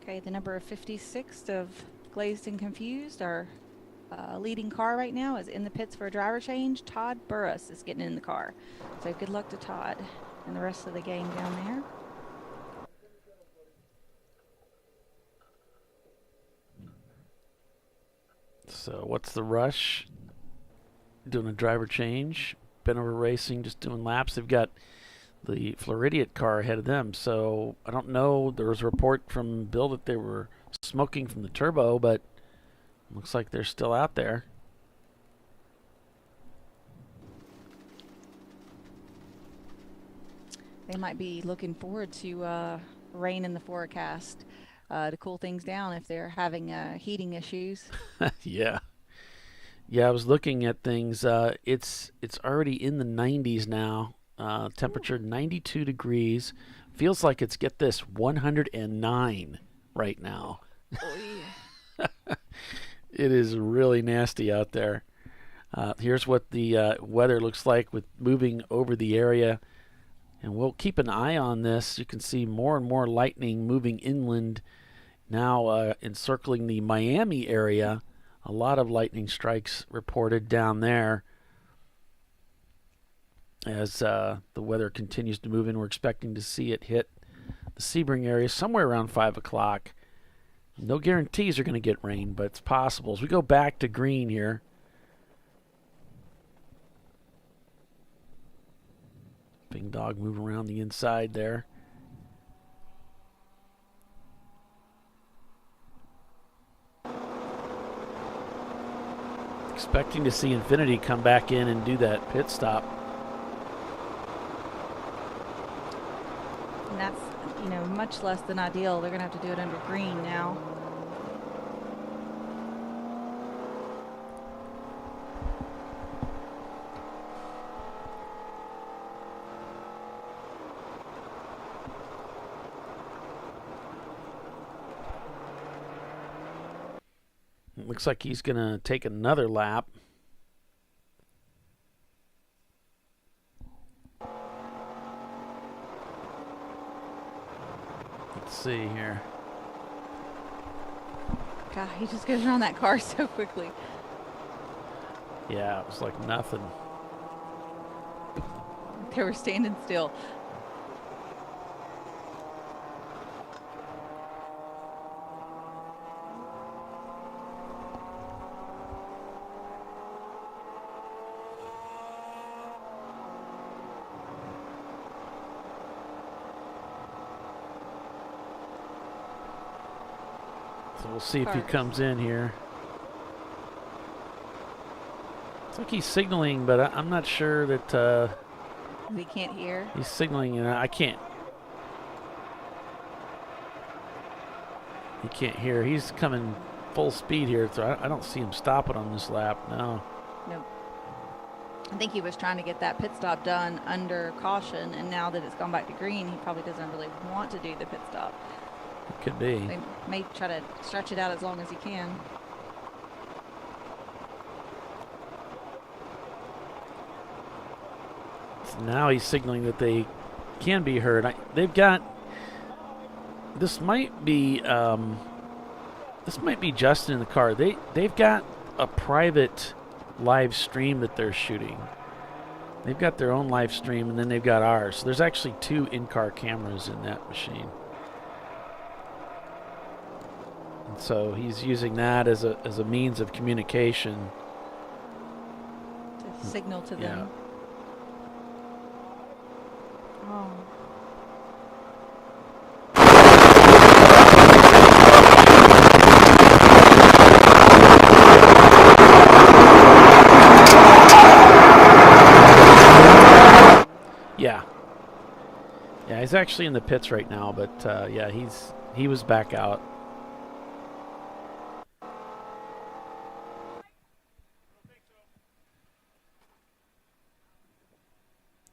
Okay, the number of 56 of Glazed and Confused are leading car right now is in the pits for a driver change. Todd Burris is getting in the car. So good luck to Todd and the rest of the gang down there. So what's the rush? Doing a driver change. Benover Racing just doing laps. They've got the Floridian car ahead of them. So I don't know. There was a report from Bill that they were smoking from the turbo, but looks like they're still out there. They might be looking forward to rain in the forecast to cool things down if they're having heating issues. Yeah. Yeah, I was looking at things. It's already in the 90s now. Temperature 92 degrees. Feels like it's, get this, 109 right now. Oh, yeah. It is really nasty out there. Here's what the weather looks like with moving over the area. And we'll keep an eye on this. You can see more and more lightning moving inland now, encircling the Miami area. A lot of lightning strikes reported down there. As the weather continues to move in, we're expecting to see it hit the Sebring area somewhere around 5 o'clock. No guarantees are going to get rain, but it's possible. As we go back to green here. Big dog moving around the inside there. Expecting to see Infinity come back in and do that pit stop. And that's, you know, much less than ideal. They're going to have to do it under green now. It looks like he's going to take another lap. Let's see here. God, he just goes around that car so quickly. Yeah, it was like nothing. They were standing still. So we'll see if he comes in here. It's like he's signaling, but I'm not sure that We can't hear. he's signaling. And I can't. He can't hear. He's coming full speed here, so I don't see him stopping on this lap. No. Nope. I think he was trying to get that pit stop done under caution, and now that it's gone back to green, he probably doesn't really want to do the pit stop. It could be. They may try to stretch it out as long as he can. So now he's signaling that they can be heard. They've got. This might be Justin in the car. They've got a private live stream that they're shooting. They've got their own live stream, and then they've got ours. So there's actually 2 in-car cameras in that machine. And so he's using that as a means of communication. To signal to them. Oh. Yeah. Yeah, he's actually in the pits right now, but yeah, he was back out.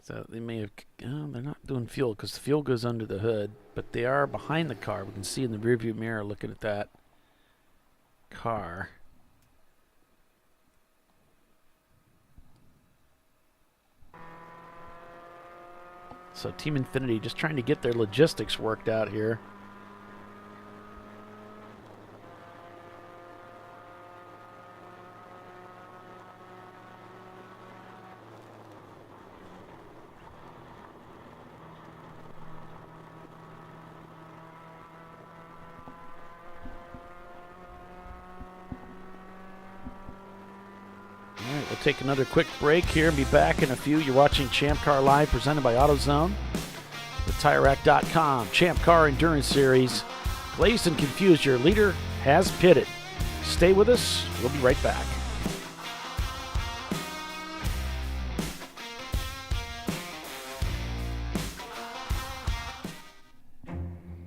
So they may have, they're not doing fuel because the fuel goes under the hood, but they are behind the car. We can see in the rearview mirror looking at that car. So Team Infinity just trying to get their logistics worked out here. We'll take another quick break here and be back in a few. You're watching Champ Car Live, presented by AutoZone. The TireRack.com Champ Car Endurance Series. Glazed and confused, your leader has pitted. Stay with us. We'll be right back.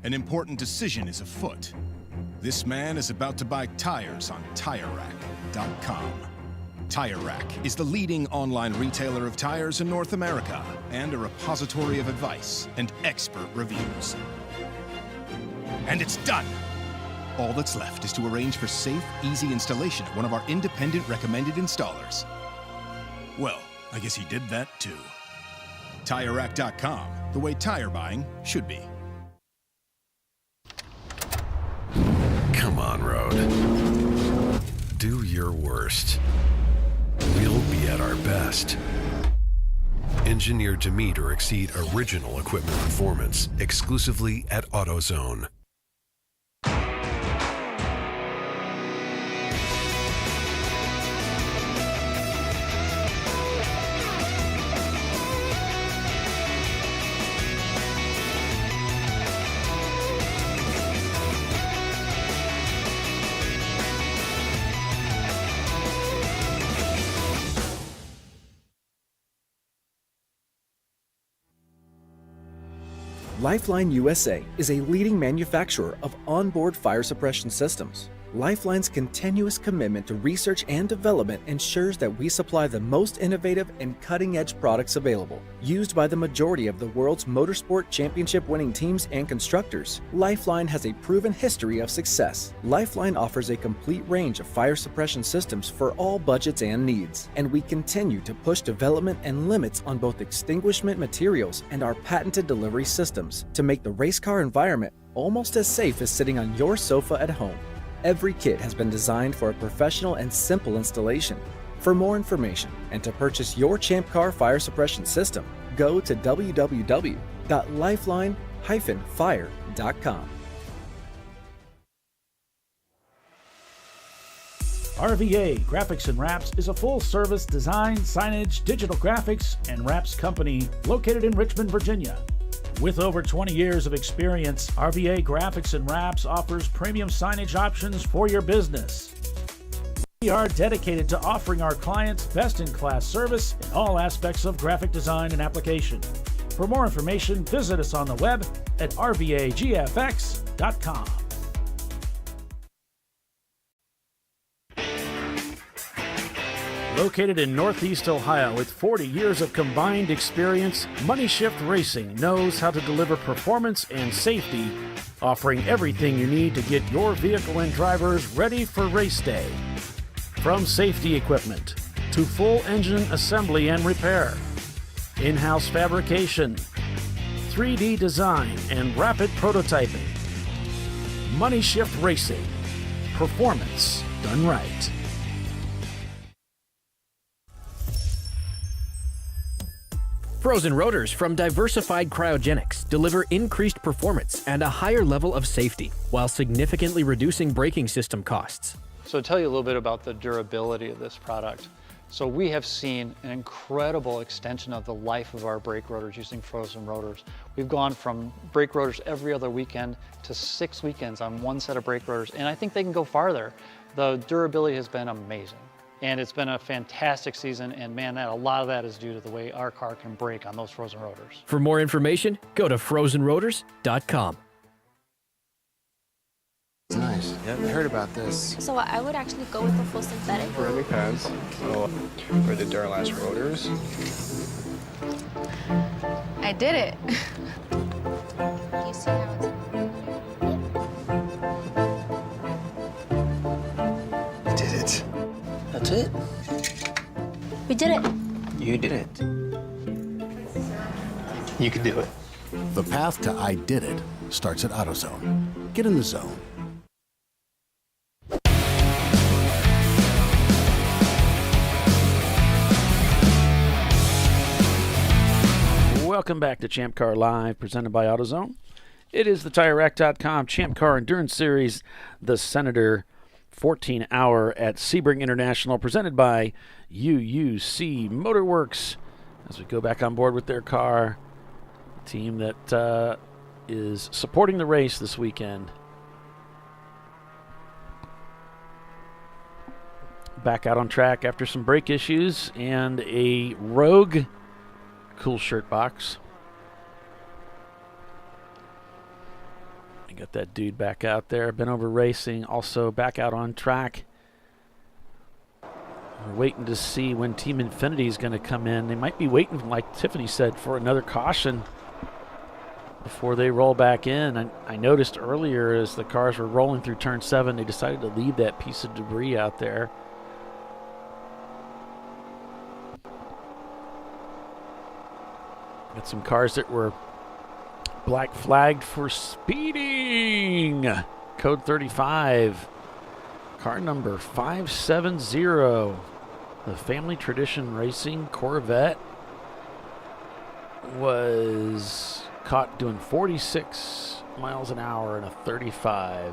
An important decision is afoot. This man is about to buy tires on TireRack.com. Tire Rack is the leading online retailer of tires in North America and a repository of advice and expert reviews. And it's done! All that's left is to arrange for safe, easy installation at one of our independent recommended installers. Well, I guess he did that too. TireRack.com, the way tire buying should be. Come on, Road. Do your worst. We'll be at our best. Engineered to meet or exceed original equipment performance exclusively at AutoZone. Lifeline USA is a leading manufacturer of onboard fire suppression systems. Lifeline's continuous commitment to research and development ensures that we supply the most innovative and cutting-edge products available. Used by the majority of the world's motorsport championship-winning teams and constructors, Lifeline has a proven history of success. Lifeline offers a complete range of fire suppression systems for all budgets and needs, and we continue to push development and limits on both extinguishment materials and our patented delivery systems to make the race car environment almost as safe as sitting on your sofa at home. Every kit has been designed for a professional and simple installation. For more information and to purchase your Champ Car fire suppression system, go to www.lifeline-fire.com. RVA Graphics and Wraps is a full-service design, signage, digital graphics, and wraps company located in Richmond, Virginia. With over 20 years of experience, RVA Graphics and Wraps offers premium signage options for your business. We are dedicated to offering our clients best-in-class service in all aspects of graphic design and application. For more information, visit us on the web at rvagfx.com. Located in Northeast Ohio with 40 years of combined experience, Money Shift Racing knows how to deliver performance and safety, offering everything you need to get your vehicle and drivers ready for race day. From safety equipment to full engine assembly and repair, in-house fabrication, 3D design, and rapid prototyping. Money Shift Racing. Performance done right. Frozen rotors from Diversified Cryogenics deliver increased performance and a higher level of safety, while significantly reducing braking system costs. So to tell you a little bit about the durability of this product. So we have seen an incredible extension of the life of our brake rotors using frozen rotors. We've gone from brake rotors every other weekend to 6 weekends on one set of brake rotors, and I think they can go farther. The durability has been amazing. And it's been a fantastic season, and man, a lot of that is due to the way our car can brake on those frozen rotors. For more information, go to frozenrotors.com. Nice. Yeah, I heard about this. So I would actually go with the full synthetic. Brake pads. Oh, for the Duralast rotors. I did it. You see how it's... I did it. That's it? We did it. You did it. You can do it. The path to I did it starts at AutoZone. Get in the zone. Welcome back to Champ Car Live, presented by AutoZone. It is the TireRack.com Champ Car Endurance Series, the Senator 14 hour at Sebring International, presented by UUC Motorworks. As we go back on board with their car, a team that is supporting the race this weekend. Back out on track after some brake issues and a Rogue cool shirt box. I got that dude back out there, been over racing, also back out on track. We're waiting to see when Team Infinity is going to come in. They might be waiting, like Tiffany said, for another caution before they roll back in. I noticed earlier as the cars were rolling through turn 7, they decided to leave that piece of debris out there. Got some cars that were black flagged for speeding. Code 35. Car number 570. The Family Tradition Racing Corvette was caught doing 46 miles an hour in a 35.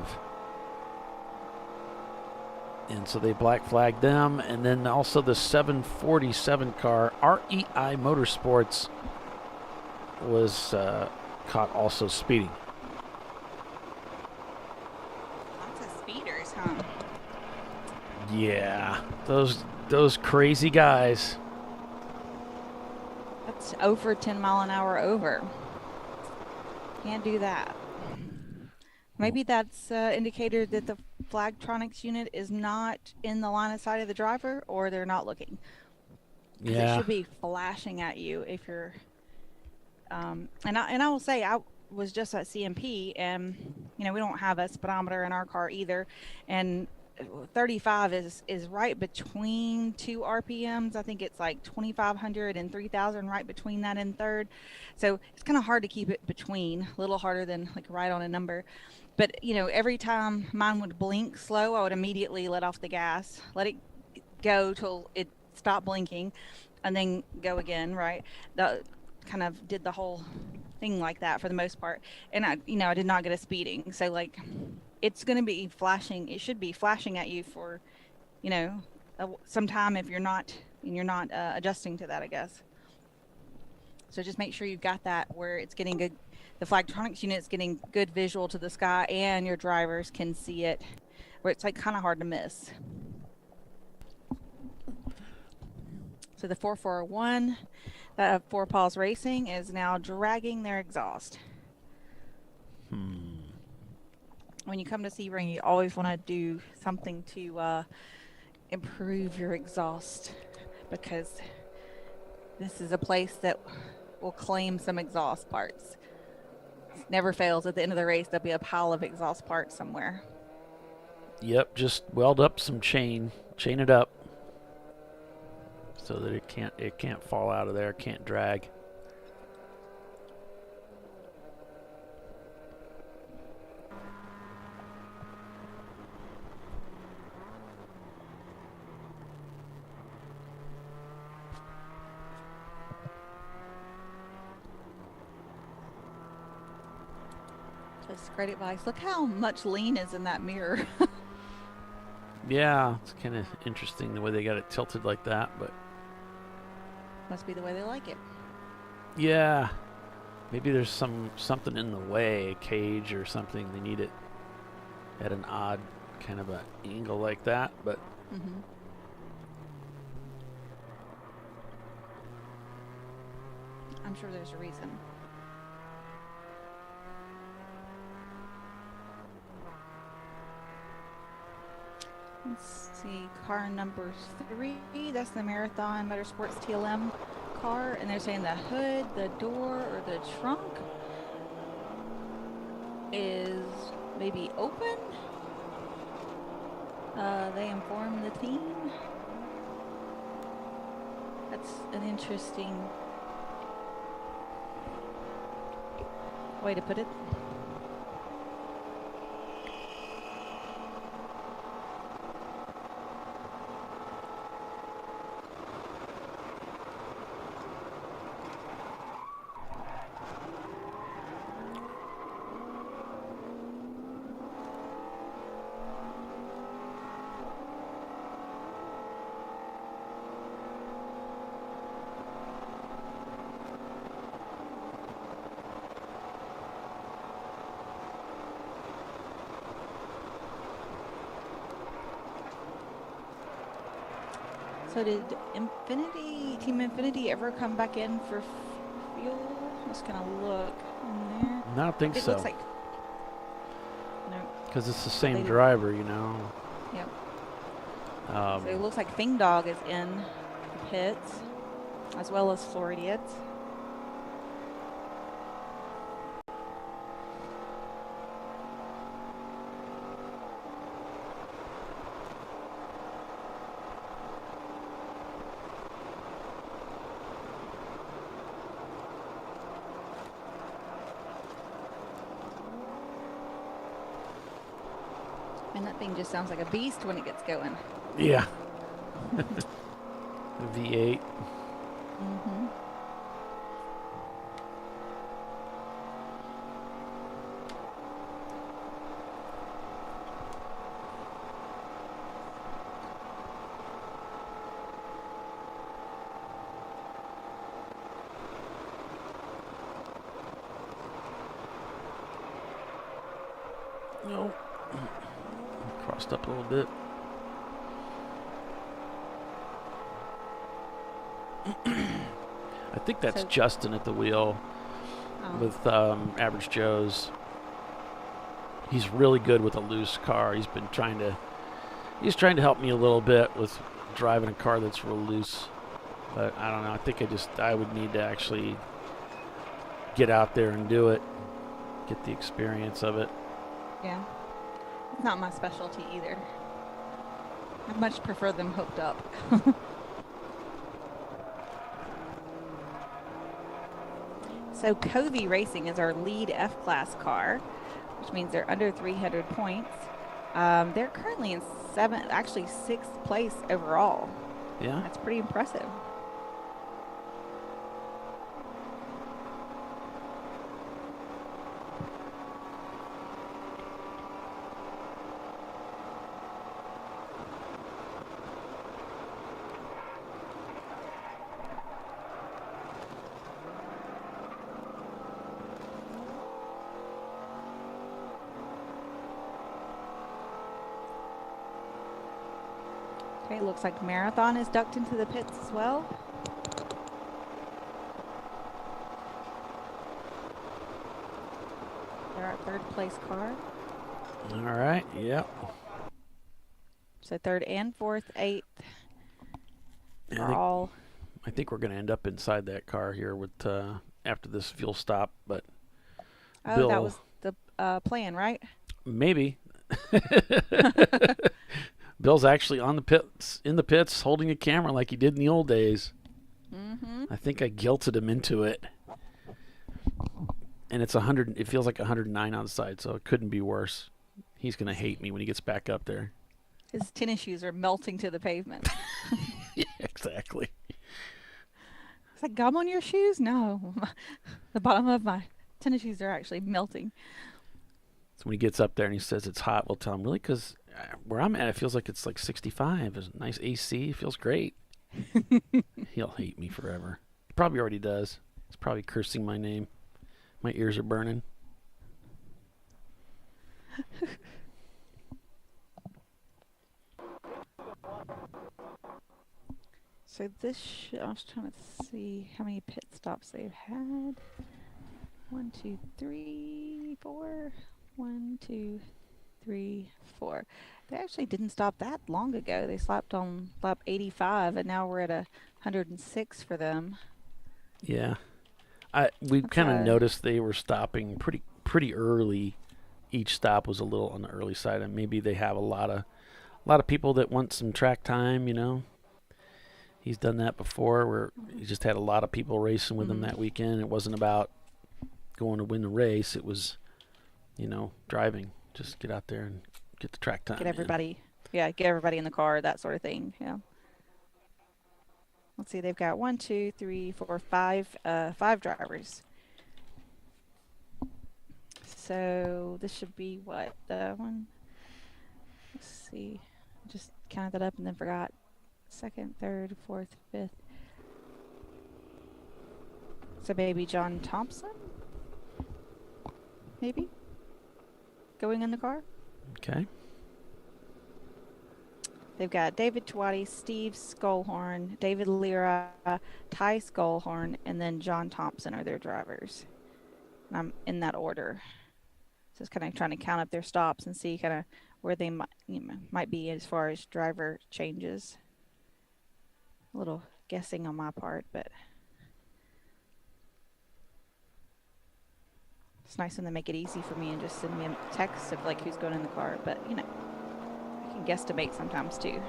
And so they black flagged them. And then also the 747 car, REI Motorsports, was caught also speeding. Lots of speeders, huh? Yeah, those crazy guys. That's over 10 mile an hour over. Can't do that. Maybe that's an indicator that the Flagtronics unit is not in the line of sight of the driver, or they're not looking. Yeah. It should be flashing at you if you're. And I will say, I was just at CMP, and we don't have a speedometer in our car either, and 35 is right between 2 RPMs. I think it's like 2,500 and 3,000, right between that and third. So it's kind of hard to keep it between, a little harder than like right on a number. But every time mine would blink slow, I would immediately let off the gas, let it go till it stopped blinking, and then go again. Right. Kind of did the whole thing like that for the most part, and I did not get a speeding. So like, it's going to be flashing. It should be flashing at you for, some time if you're not adjusting to that, I guess. So just make sure you've got that where it's getting good. The Flagtronics unit's getting good visual to the sky, and your drivers can see it, where it's like kind of hard to miss. So the 441. Four Paws Racing is now dragging their exhaust. When you come to Sebring, you always want to do something to improve your exhaust, because this is a place that will claim some exhaust parts. It never fails. At the end of the race, there'll be a pile of exhaust parts somewhere. Yep, just weld up some chain it up, so that it can't fall out of there, can't drag. Just great advice. Look how much lean is in that mirror. Yeah, it's kind of interesting the way they got it tilted like that, but must be the way they like it. Yeah, maybe there's something in the way, a cage or something. They need it at an odd kind of an angle like that, but I'm sure there's a reason. Let's see, car number 3. That's the Marathon Motorsports TLM car, and they're saying the hood, the door, or the trunk is maybe open. They inform the team. That's an interesting way to put it. So did Team Infinity ever come back in for fuel? Just gonna look in there. I don't think it so. Looks like no. Because it's the same driver, you know. Yep. So it looks like Fing Dog is in the pits, as well as Floridians. And that thing just sounds like a beast when it gets going. Yeah. V8. Mm-hmm. No. Crossed up a little bit. I think that's Justin at the wheel with Average Joe's. He's really good with a loose car. He's trying to help me a little bit with driving a car that's real loose. But I don't know. I think I would need to actually get out there and do it, get the experience of it. Yeah. It's not my specialty either. I much prefer them hooked up. So Covey Racing is our lead F-Class car, which means they're under 300 points. They're currently in sixth place overall. Yeah. That's pretty impressive. Okay, it looks like Marathon is ducked into the pits as well. They're our third place car. All right, yep. So third and fourth, eighth I think we're going to end up inside that car here with after this fuel stop, but Bill, that was the plan, right? Maybe. Bill's actually in the pits, holding a camera like he did in the old days. Mm-hmm. I think I guilted him into it. And it's 100. It feels like 109 outside, so it couldn't be worse. He's gonna hate me when he gets back up there. His tennis shoes are melting to the pavement. Yeah, exactly. It's like gum on your shoes? No, the bottom of my tennis shoes are actually melting. So when he gets up there and he says it's hot, we'll tell him, really? Because where I'm at, it feels like it's like 65. There's nice AC. It feels great. He'll hate me forever. He probably already does. He's probably cursing my name. My ears are burning. So this, I was trying to see how many pit stops they've had. 1, 2, 3, 4. 1, 2, 3, 4. They actually didn't stop that long ago. They stopped on lap 85, and now we're at 106 for them. Yeah, we kind of noticed they were stopping pretty early. Each stop was a little on the early side, and maybe they have a lot of people that want some track time. You know, he's done that before, where he just had a lot of people racing with him that weekend. It wasn't about going to win the race; it was, driving. Just get out there and get the track time. Get everybody in the car, that sort of thing. Yeah. Let's see, they've got 1, 2, 3, 4, 5 drivers. So this should be what, one? Let's see, just counted that up and then forgot. Second, third, fourth, fifth. So maybe John Thompson? Maybe? Going in the car? Okay. They've got David Twatty, Steve Skolhorn, David Lira, Ty Skolhorn, and then John Thompson are their drivers. And I'm in that order. So it's kind of trying to count up their stops and see kind of where they might be as far as driver changes. A little guessing on my part, but it's nice when they make it easy for me and just send me a text of like who's going in the car. But you know, I can guesstimate sometimes too.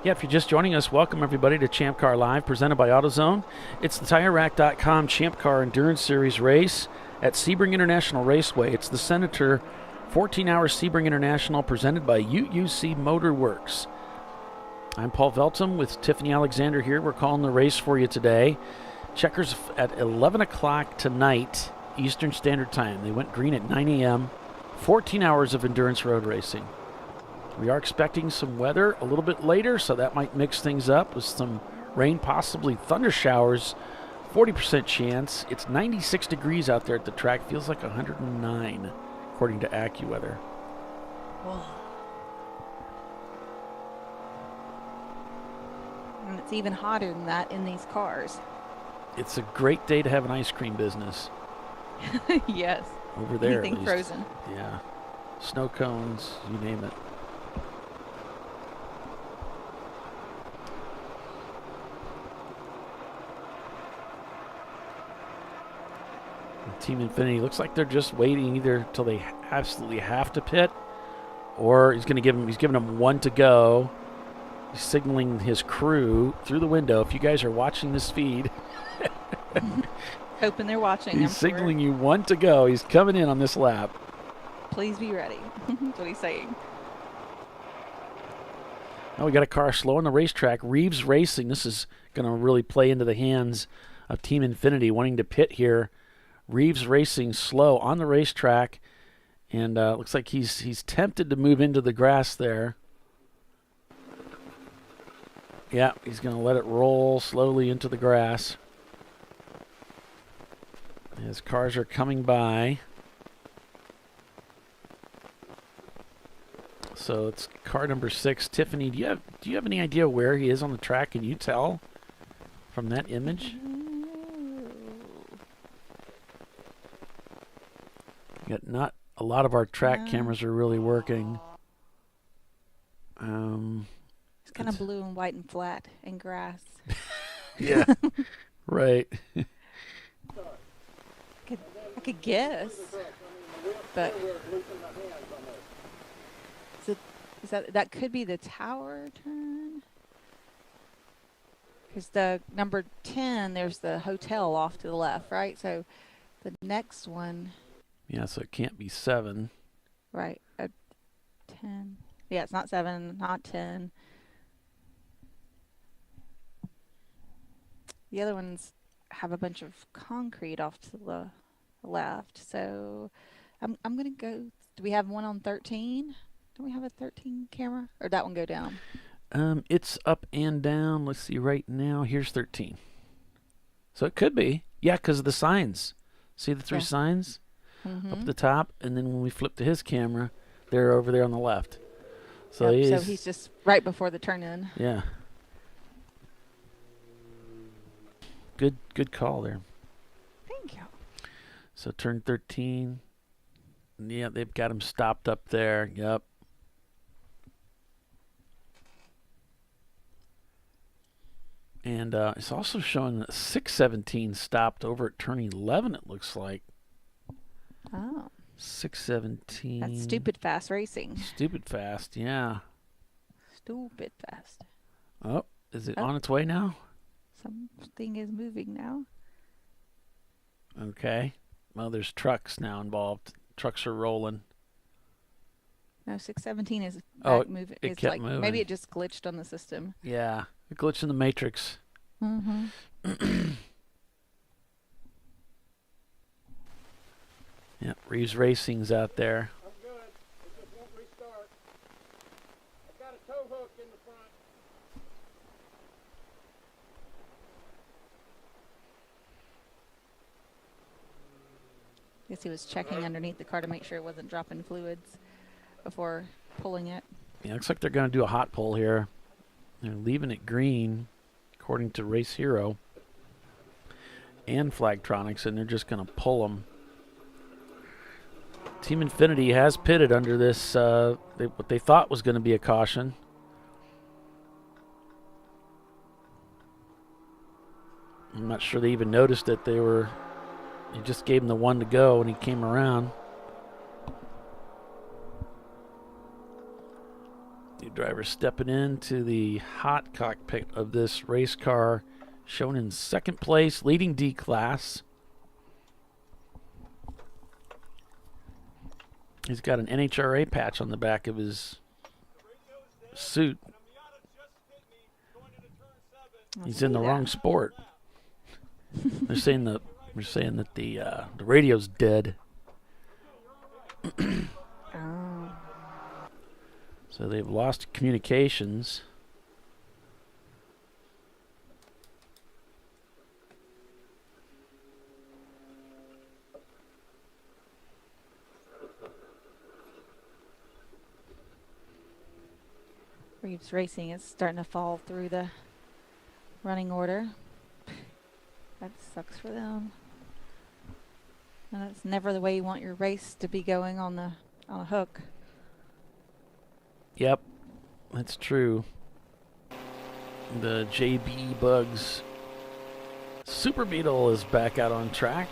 Yeah, if you're just joining us, welcome everybody to Champ Car Live, presented by AutoZone. It's the TireRack.com Champ Car Endurance Series race at Sebring International Raceway. It's the Senator 14-hour Sebring International presented by UUC Motor Works. I'm Paul Veltum with Tiffany Alexander here. We're calling the race for you today. Checkers at 11 o'clock tonight, Eastern Standard Time. They went green at 9 a.m., 14 hours of endurance road racing. We are expecting some weather a little bit later, so that might mix things up with some rain, possibly thunder showers, 40% chance. It's 96 degrees out there at the track. Feels like 109, according to AccuWeather. Whoa. And it's even hotter than that in these cars. It's a great day to have an ice cream business. Yes. Over there. Anything frozen. Yeah. Snow cones, you name it. Team Infinity looks like they're just waiting either till they absolutely have to pit, or he's giving them one to go. He's signaling his crew through the window. If you guys are watching this feed, hoping they're watching. He's signaling you one to go. He's coming in on this lap. Please be ready. That's what he's saying. Oh, we got a car slow on the racetrack. Reeves Racing. This is going to really play into the hands of Team Infinity wanting to pit here. Reeves Racing slow on the racetrack, and looks like he's tempted to move into the grass there. Yeah, he's going to let it roll slowly into the grass. His cars are coming by. So it's car number 6. Tiffany, do you have any idea where he is on the track? Can you tell from that image? Yet not a lot of our track cameras are really working. It's kind of blue and white and flat and grass. Yeah, right. I could guess, but that could be the tower turn. Because the number 10, there's the hotel off to the left, right? So the next one. Yeah, so it can't be 7. Right. 10. Yeah, it's not 7, not 10. The other ones have a bunch of concrete off to the left. So I'm going to go. Do we have one on 13? Don't we have a 13 camera? Or did that one go down? It's up and down. Let's see right now. Here's 13. So it could be. Yeah, because of the signs. See the 3 signs? Up at the top, and then when we flip to his camera, they're over there on the left. So, so he's just right before the turn in. Yeah. Good call there. Thank you. So turn 13. Yeah, they've got him stopped up there. Yep. And it's also showing that 617 stopped over at turn 11, it looks like. Oh. 617. That's stupid fast racing. Stupid fast, yeah. Stupid fast. Oh, is it on its way now? Something is moving now. Okay. Well, there's trucks now involved. Trucks are rolling. No, 617 is moving. It it's kept like moving. Maybe it just glitched on the system. Yeah, a glitch in the matrix. Mm-hmm. Yeah, Reeves Racing's out there. I'm good. It just won't restart. I've got a tow hook in the front. I guess he was checking underneath the car to make sure it wasn't dropping fluids before pulling it. Yeah, looks like they're going to do a hot pull here. They're leaving it green, according to Race Hero and Flagtronics, and they're just going to pull them. Team Infinity has pitted under this, what they thought was going to be a caution. I'm not sure they even noticed that he just gave him the one to go when he came around. The driver stepping into the hot cockpit of this race car, shown in second place, leading D class. He's got an NHRA patch on the back of his suit. He's in the wrong sport. They're saying that the radio's dead. So they've lost communications. Reeves Racing is starting to fall through the running order. That sucks for them. And that's never the way you want your race to be going on a hook. Yep, that's true. The JB Bugs Super Beetle is back out on track.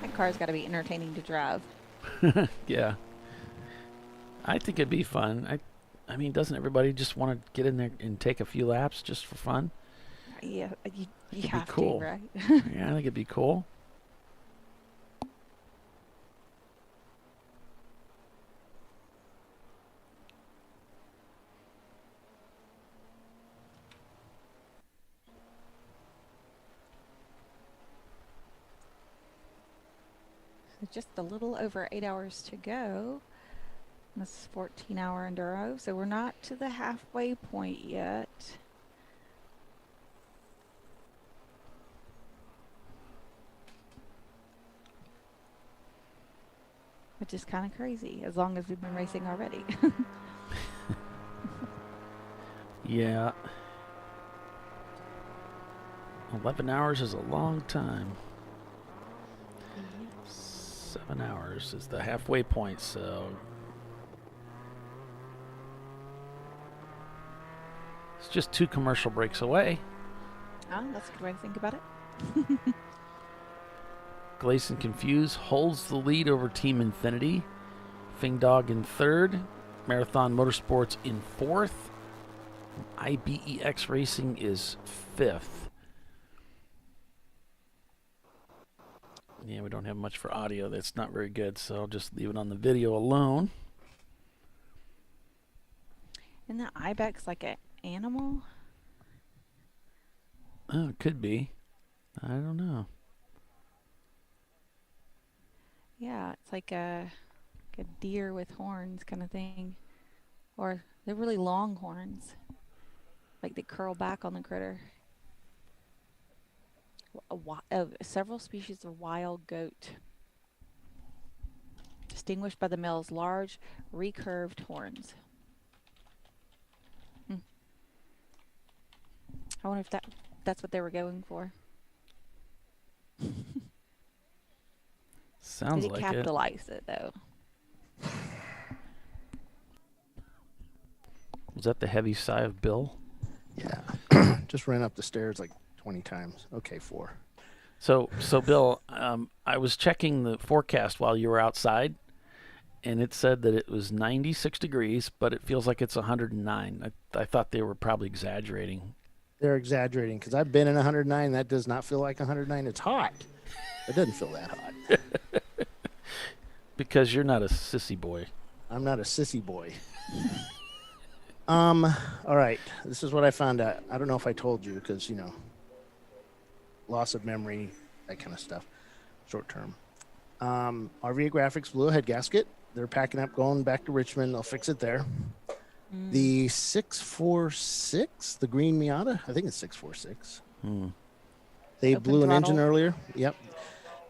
That car's got to be entertaining to drive. Yeah. I think it'd be fun. I mean, doesn't everybody just want to get in there and take a few laps just for fun? Yeah, you have cool. to, right? Yeah, I think it'd be cool. So just a little over 8 hours to go. This is 14-hour enduro, so we're not to the halfway point yet. Which is kind of crazy, as long as we've been racing already. Yeah. 11 hours is a long time. 7 hours is the halfway point, so it's just 2 commercial breaks away. Oh, that's a good way to think about it. Gleason Confused holds the lead over Team Infinity. Fingdog in 3rd. Marathon Motorsports in 4th. IBEX Racing is 5th. Yeah, we don't have much for audio. That's not very good, so I'll just leave it on the video alone. Isn't that ibex like an animal? Oh, it could be. I don't know. Yeah, it's like a deer with horns kind of thing. Or they're really long horns. Like they curl back on the critter. Several species of wild goat. Distinguished by the male's large, recurved horns. I wonder if that's what they were going for. Sounds Did like capitalize it though? Was that the heavy sigh of Bill? Yeah. Just ran up the stairs like 20 times. Okay, 4. So Bill, I was checking the forecast while you were outside, and it said that it was 96 degrees, but it feels like it's 109. I thought they were probably exaggerating. They're exaggerating because I've been in 109. That does not feel like 109. It's hot. It doesn't feel that hot. Because you're not a sissy boy. I'm not a sissy boy. All right. This is what I found out. I don't know if I told you because, loss of memory, that kind of stuff, short term. RVA Graphics blew a head gasket. They're packing up, going back to Richmond. They'll fix it there. The 646, the green Miata, I think it's 646. They Open blew an throttle. engine earlier. Yep.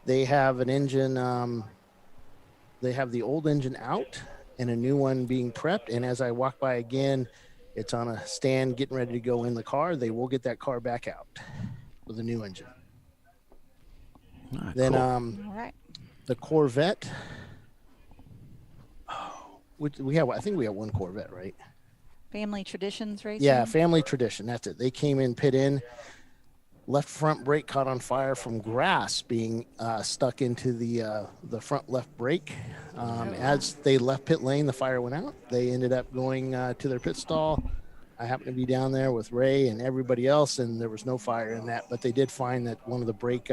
They have an engine, they have the old engine out and a new one being prepped. And as I walk by again, it's on a stand getting ready to go in the car. They will get that car back out with a new engine. Then All right. the Corvette, which we have, I think we have one Corvette, right? Family Traditions Racing. Yeah, Family Tradition. That's it. They came in pit in. Left front brake caught on fire from grass being stuck into the front left brake. As they left pit lane, the fire went out. They ended up going to their pit stall. I happened to be down there with Ray and everybody else, and there was no fire in that. But they did find that one of the brake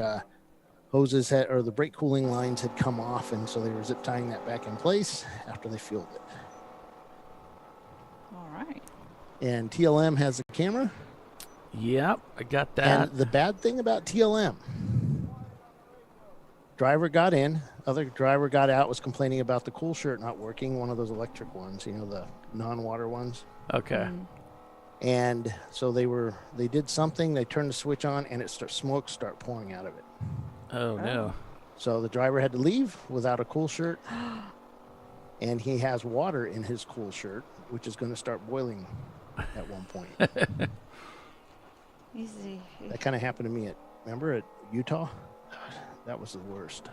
hoses or the brake cooling lines had come off, and so they were zip tying that back in place after they fueled it. All right. And TLM has a camera. Yep, I got that. And the bad thing about TLM, driver got in, other driver got out, was complaining about the cool shirt not working, one of those electric ones, the non-water ones. Okay. And so they did something, they turned the switch on, and smoke started pouring out of it. Oh, no. So the driver had to leave without a cool shirt, and he has water in his cool shirt, which is going to start boiling at one point. Easy. That kind of happened to me at Utah? That was the worst.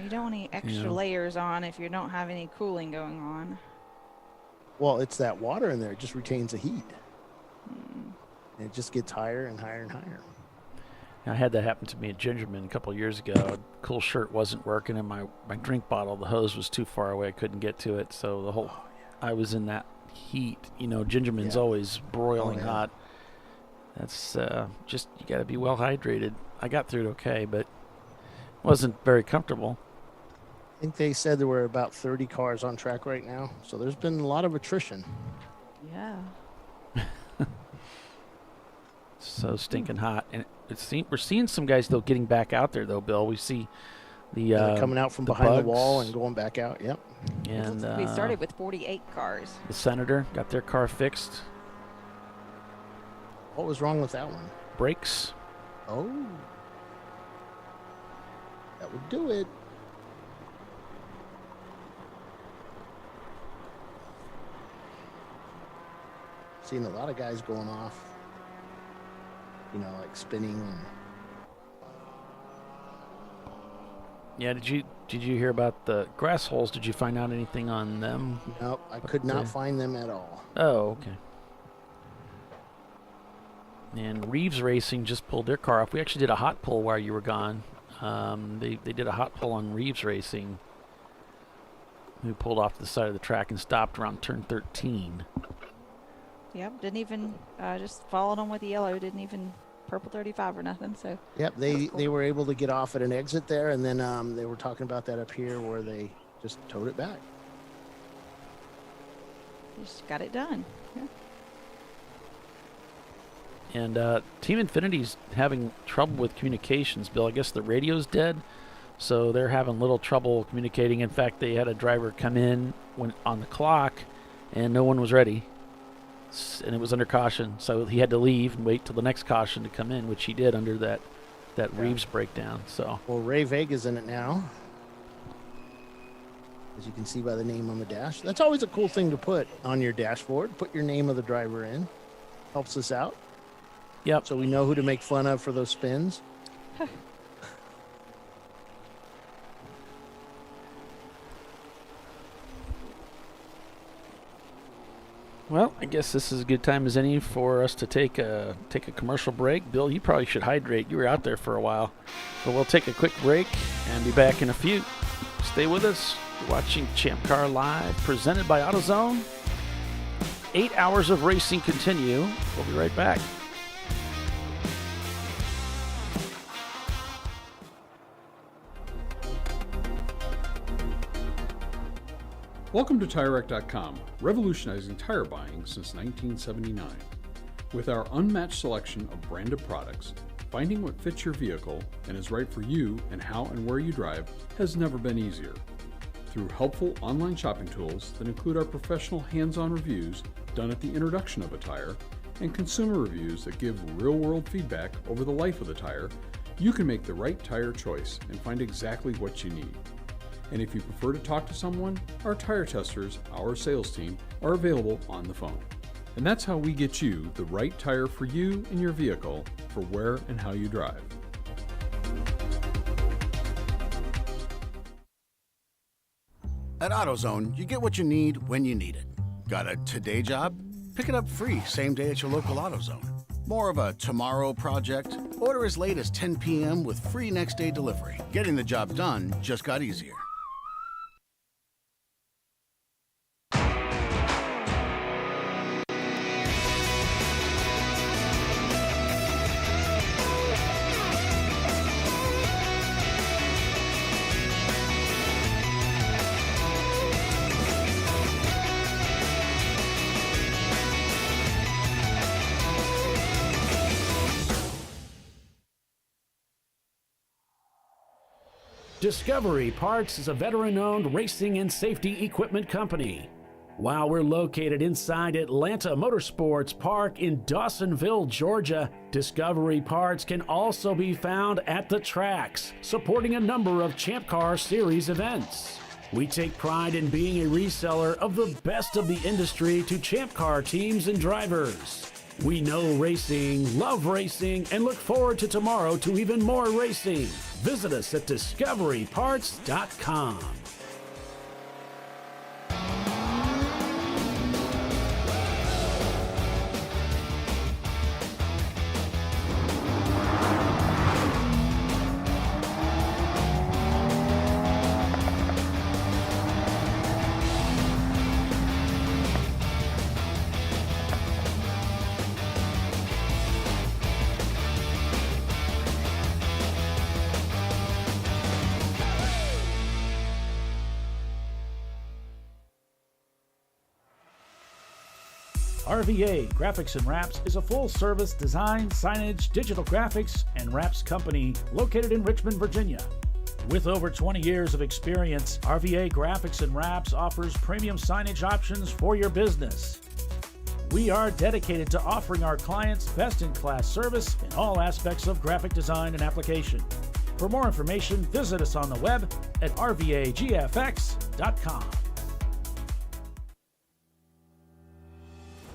You don't want any extra layers on if you don't have any cooling going on. Well, it's that water in there. It just retains the heat. And it just gets higher and higher and higher. I had that happen to me at Gingerman a couple of years ago. A cool shirt wasn't working, and my drink bottle, the hose was too far away. I couldn't get to it. So I was in that heat. Gingerman's always broiling hot. That's just, you got to be well hydrated. I got through it okay, but wasn't very comfortable. I think they said there were about 30 cars on track right now. So there's been a lot of attrition. Yeah. So stinking hot. And we're seeing some guys, though, getting back out there, though, Bill. We see they're coming out from behind the wall and going back out. Yep. And we started with 48 cars. The Senator got their car fixed. What was wrong with that one? Brakes. Oh. That would do it. Seen a lot of guys going off. Like spinning. Yeah, did you hear about the grass holes? Did you find out anything on them? Nope, I could not find them at all. Oh, okay. And Reeves Racing just pulled their car off. We actually did a hot pull while you were gone. They did a hot pull on Reeves Racing, who pulled off the side of the track and stopped around turn 13. Yep, didn't even just followed them with the yellow. Didn't even purple 35 or nothing. So. Yep, they were able to get off at an exit there, and then they were talking about that up here where they just towed it back. Just got it done. Yeah. And Team Infinity's having trouble with communications, Bill. I guess the radio's dead, so they're having little trouble communicating. In fact, they had a driver come in on the clock, and no one was ready. And it was under caution, so he had to leave and wait till the next caution to come in, which he did under that Reeves breakdown. So well, Ray Vega's in it now, as you can see by the name on the dash. That's always a cool thing to put on your dashboard. Put your name of the driver in. Helps us out. Yep. So we know who to make fun of for those spins. Well, I guess this is as good time as any for us to take a commercial break. Bill, you probably should hydrate. You were out there for a while. But we'll take a quick break and be back in a few. Stay with us. You're watching Champ Car Live, presented by AutoZone. 8 hours of racing continue. We'll be right back. Welcome to TireRack.com, revolutionizing tire buying since 1979. With our unmatched selection of branded products, finding what fits your vehicle and is right for you and how and where you drive has never been easier. Through helpful online shopping tools that include our professional hands-on reviews done at the introduction of a tire and consumer reviews that give real-world feedback over the life of the tire, You can make the right tire choice and find exactly what you need. And if you prefer to talk to someone, our tire testers, our sales team, are available on the phone. And that's how we get you the right tire for you and your vehicle for where and how you drive. At AutoZone, you get what you need when you need it. Got a today job? Pick it up free same day at your local AutoZone. More of a tomorrow project? Order as late as 10 p.m. with free next day delivery. Getting the job done just got easier. Discovery Parts is a veteran-owned racing and safety equipment company. While we're located inside Atlanta Motorsports Park in Dawsonville, Georgia, Discovery Parts can also be found at the tracks, supporting a number of Champ Car Series events. We take pride in being a reseller of the best of the industry to Champ Car teams and drivers. We know racing, love racing, and look forward to tomorrow to even more racing. Visit us at discoveryparts.com. RVA Graphics and Wraps is a full-service design, signage, digital graphics, and wraps company located in Richmond, Virginia. With over 20 years of experience, RVA Graphics and Wraps offers premium signage options for your business. We are dedicated to offering our clients best-in-class service in all aspects of graphic design and application. For more information, visit us on the web at rvagfx.com.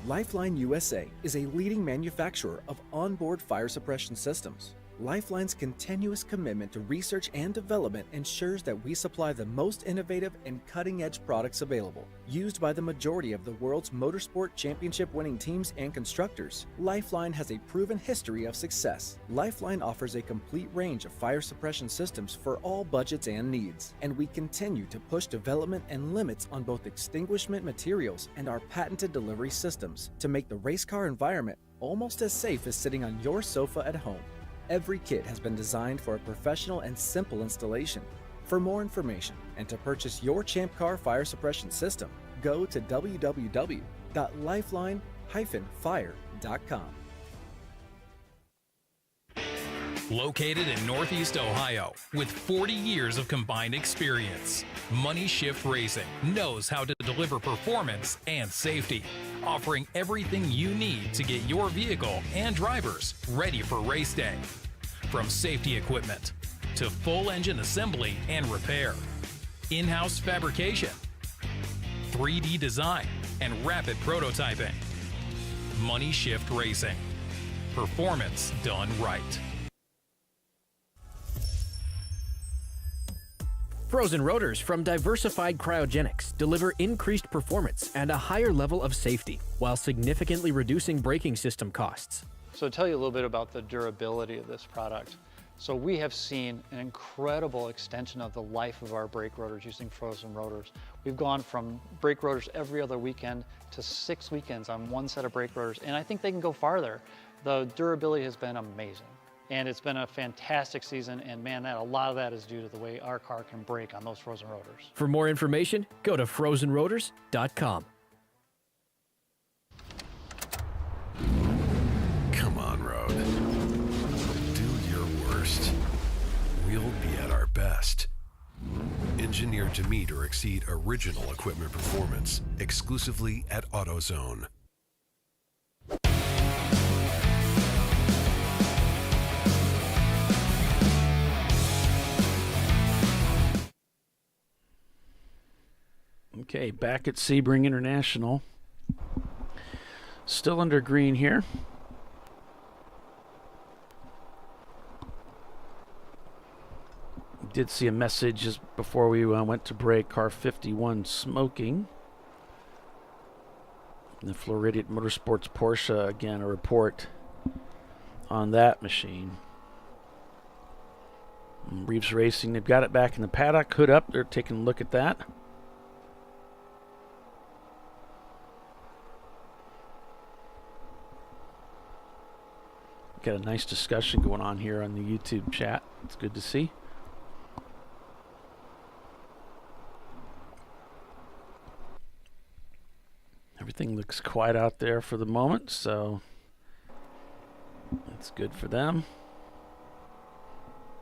Lifeline USA is a leading manufacturer of onboard fire suppression systems. Lifeline's continuous commitment to research and development ensures that we supply the most innovative and cutting-edge products available. Used by the majority of the world's motorsport championship-winning teams and constructors, Lifeline has a proven history of success. Lifeline offers a complete range of fire suppression systems for all budgets and needs, and we continue to push development and limits on both extinguishment materials and our patented delivery systems to make the race car environment almost as safe as sitting on your sofa at home. Every kit has been designed for a professional and simple installation. For more information and to purchase your Champ Car fire suppression system, go to www.lifeline-fire.com. Located in Northeast Ohio, with 40 years of combined experience, Money Shift Racing knows how to deliver performance and safety, offering everything you need to get your vehicle and drivers ready for race day. From safety equipment to full engine assembly and repair, in-house fabrication, 3D design, and rapid prototyping. Money Shift Racing. Performance done right. Frozen rotors from Diversified Cryogenics deliver increased performance and a higher level of safety, while significantly reducing braking system costs. So to tell you a little bit about the durability of this product. So we have seen an incredible extension of the life of our brake rotors using frozen rotors. We've gone from brake rotors every other weekend to 6 weekends on one set of brake rotors, and I think they can go farther. The durability has been amazing. And it's been a fantastic season, and man, a lot of that is due to the way our car can brake on those frozen rotors. For more information, go to frozenrotors.com. Come on, Road. Do your worst. We'll be at our best. Engineered to meet or exceed original equipment performance, exclusively at AutoZone. Okay, back at Sebring International. Still under green here. Did see a message just before we went to break. Car 51 smoking. The Floridian Motorsports Porsche, again, a report on that machine. And Reeves Racing, they've got it back in the paddock. Hood up, they're taking a look at that. Got a nice discussion going on here on the YouTube chat. It's good to see. Everything looks quiet out there for the moment, so that's good for them.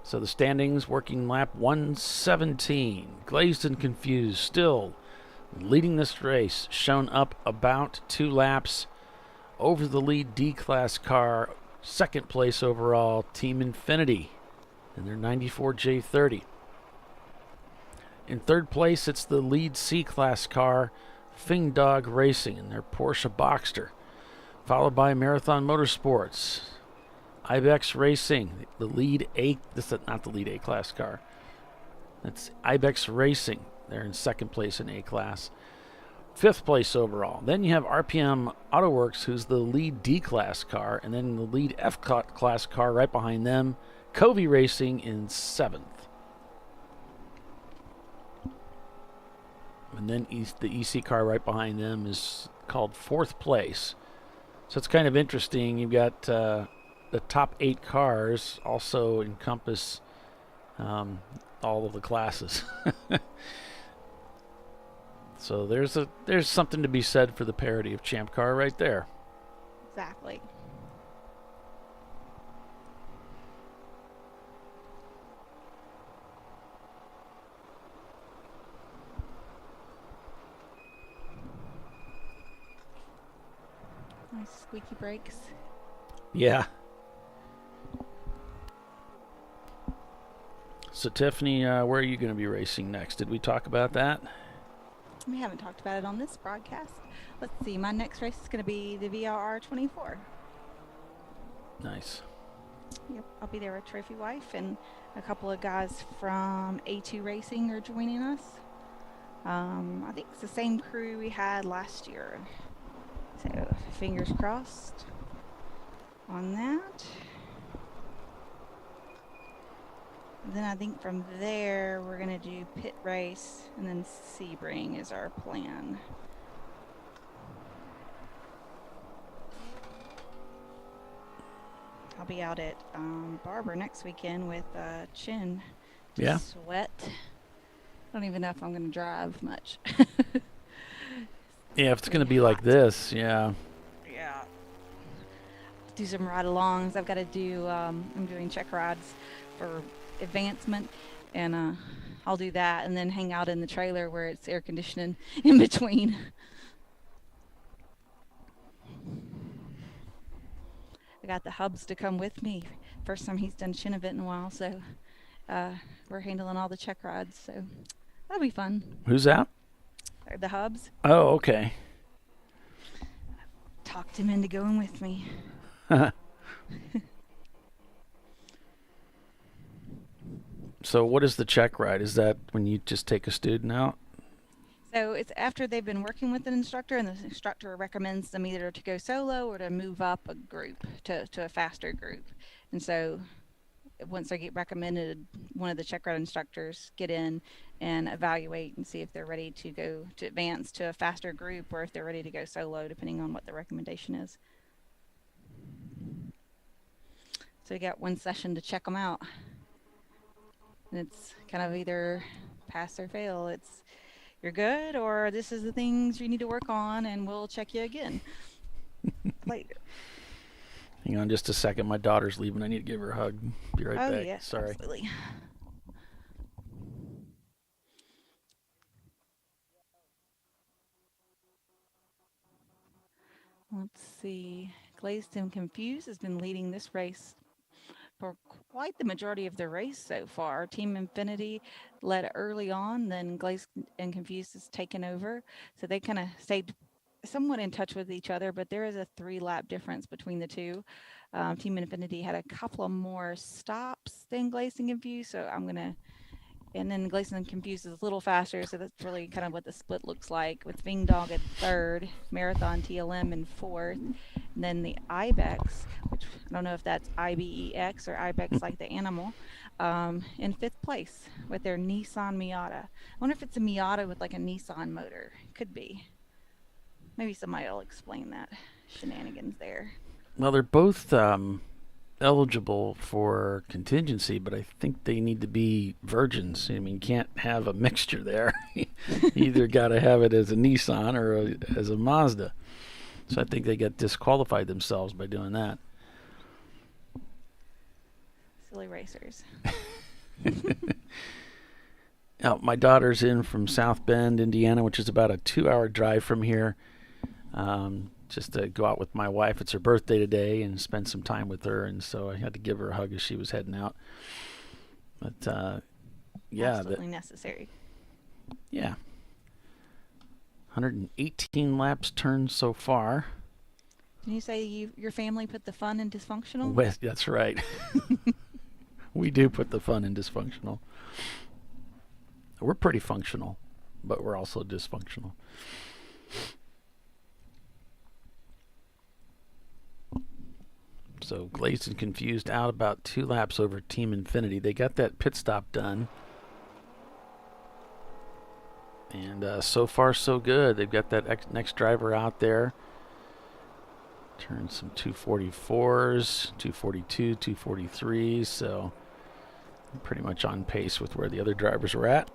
So the standings, working lap 117. Glazed and Confused still leading this race, shown up about 2 laps over the lead D-Class car. Second place overall, Team Infinity and their 94 J30. In third place, it's the lead C-Class car, Fing Dog Racing and their Porsche Boxster, followed by Marathon Motorsports, Ibex Racing, the lead A. This is not the lead A-Class car. That's Ibex Racing. They're in second place in A-Class. Fifth place overall. Then you have RPM AutoWorks, who's the lead D-Class car, and then the lead F-Class car right behind them, Covey Racing in seventh. And then the EC car right behind them is called fourth place. So it's kind of interesting. You've got the top 8 cars also encompass all of the classes. So there's something to be said for the parity of Champ Car right there. Exactly. Nice squeaky brakes. Yeah. So Tiffany, where are you going to be racing next? Did we talk about that? We haven't talked about it on this broadcast. Let's see. My next race is going to be the VRR 24. Nice. Yep, I'll be there with Trophy Wife, and a couple of guys from A2 Racing are joining us. I think it's the same crew we had last year. So fingers crossed on that. And then I think from there we're going to do pit race, and then Sebring is our plan. I'll be out at Barber next weekend with Chin. Yeah. Sweat. I don't even know if I'm going to drive much. Yeah, if it's going to be like this, yeah. Yeah. Do some ride-alongs. I've got to do, I'm doing check rides for advancement, and I'll do that and then hang out in the trailer where it's air conditioning in between. I got the hubs to come with me. First time he's done a Chin event in a while, so we're handling all the check rides, so that'll be fun. Who's that? The hubs. Oh, okay. Talked him into going with me. So what is the check ride? Is that when you just take a student out? So it's after they've been working with an instructor, and the instructor recommends them either to go solo or to move up a group to a faster group. And so once they get recommended, one of the check ride instructors get in and evaluate and see if they're ready to go to advance to a faster group, or if they're ready to go solo, depending on what the recommendation is. So we got one session to check them out. And it's kind of either pass or fail. It's you're good, or this is the things you need to work on, and we'll check you again later. Hang on just a second. My daughter's leaving. I need to give her a hug. Be right back. Yeah, Sorry. Absolutely. Let's see. Glazed and Confused has been leading this race for quite the majority of the race so far. Team Infinity led early on, then Glazed and Confused has taken over. So they kind of stayed somewhat in touch with each other, but there is a 3-lap difference between the two. Team Infinity had a couple of more stops than Glazed and Confused, so and then Glazed and Confused is a little faster, so that's really kind of what the split looks like, with Ving Dog in 3rd, Marathon TLM in 4th, and then the Ibex, which I don't know if that's IBEX or Ibex like the animal, in 5th place with their Nissan Miata. I wonder if it's a Miata with like a Nissan motor. Could be. Maybe somebody will explain that shenanigans there. Well, they're both eligible for contingency, but I think they need to be virgins. I mean, you can't have a mixture there. You either got to have it as a Nissan or as a Mazda. So I think they got disqualified themselves by doing that. Silly racers. Now, my daughter's in from South Bend, Indiana, which is about a 2-hour drive from here. Just to go out with my wife. It's her birthday today and spend some time with her, and so I had to give her a hug as she was heading out. But yeah, absolutely necessary. Yeah, 118 laps turned so far. Can you say your family put the fun in dysfunctional? Well, that's right. We do put the fun in dysfunctional. We're pretty functional, but we're also dysfunctional. So Glazed and Confused out about 2 laps over Team Infinity. They got that pit stop done. And so far, so good. They've got that next driver out there. Turned some 244s, 242, 243s. So pretty much on pace with where the other drivers were at.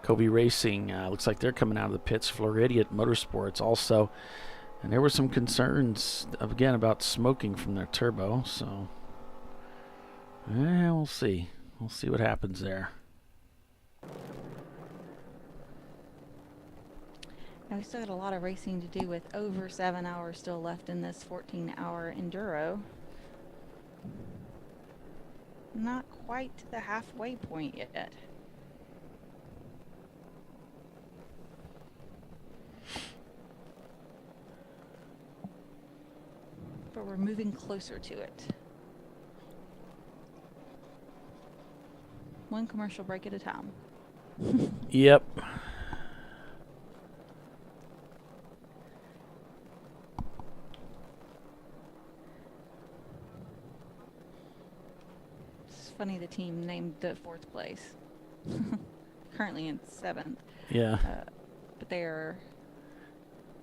Kobe Racing, looks like they're coming out of the pits. Floridian Motorsports also. And there were some concerns, again, about smoking from their turbo. So, we'll see. We'll see what happens there. Now we still got a lot of racing to do with over 7 hours still left in this 14-hour enduro. Not quite to the halfway point yet. But we're moving closer to it. One commercial break at a time. Yep. It's funny the team named the 4th place. Currently in 7th. Yeah. But they're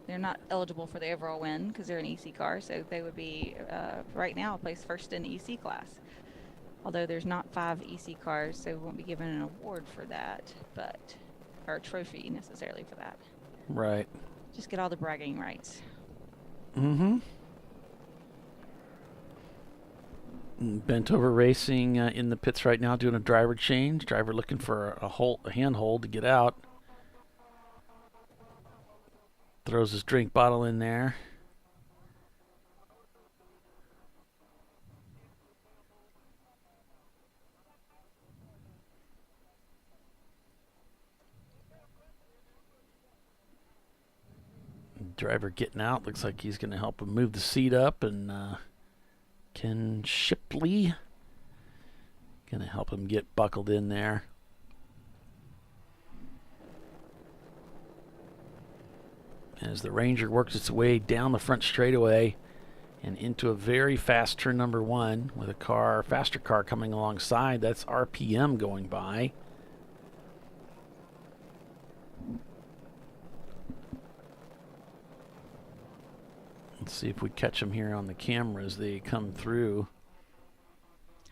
not eligible for the overall win because they're an EC car, so they would be right now placed first in EC class. Although there's not 5 EC cars, so we won't be given an award for that, or a trophy necessarily for that. Right. Just get all the bragging rights. Mm-hmm. Bent Over Racing in the pits right now doing a driver change. Driver looking for a handhold to get out. Throws his drink bottle in there. Driver getting out. Looks like he's going to help him move the seat up. And Ken Shipley going to help him get buckled in there. As the Ranger works its way down the front straightaway and into a very fast turn number 1 with a faster car coming alongside. That's RPM going by. Let's see if we catch them here on the camera as they come through.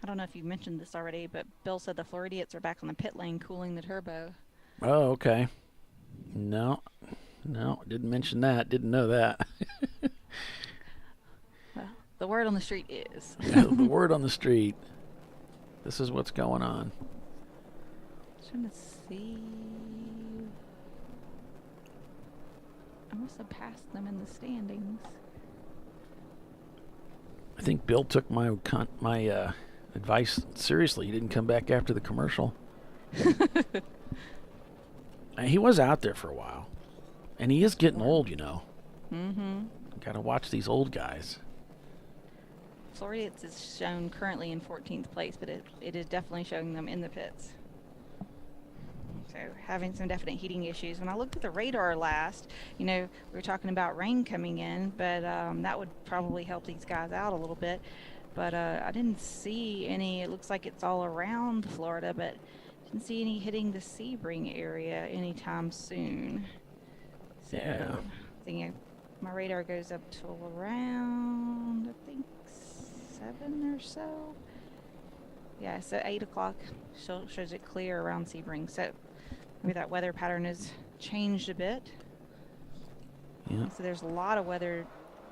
I don't know if you mentioned this already, but Bill said the Floridians are back on the pit lane cooling the turbo. Oh, okay. No, didn't mention that. Didn't know that. Well, the word on the street is. The word on the street. This is what's going on. Trying to see. I must have passed them in the standings. think Bill took my advice seriously. He didn't come back after the commercial. He was out there for a while, and he is getting old, you know. Mm-hmm. Got to watch these old guys. Florida is shown currently in 14th place, but it is definitely showing them in the pits. So having some definite heating issues. When I looked at the radar last, you know, we were talking about rain coming in, but that would probably help these guys out a little bit. But I didn't see any. It looks like it's all around Florida, but didn't see any hitting the Sebring area anytime soon. So Yeah. thinking my radar goes up to around, I think, 7 or so. Yeah, so 8 o'clock shows it clear around Sebring. So maybe that weather pattern has changed a bit. Yeah. So there's a lot of weather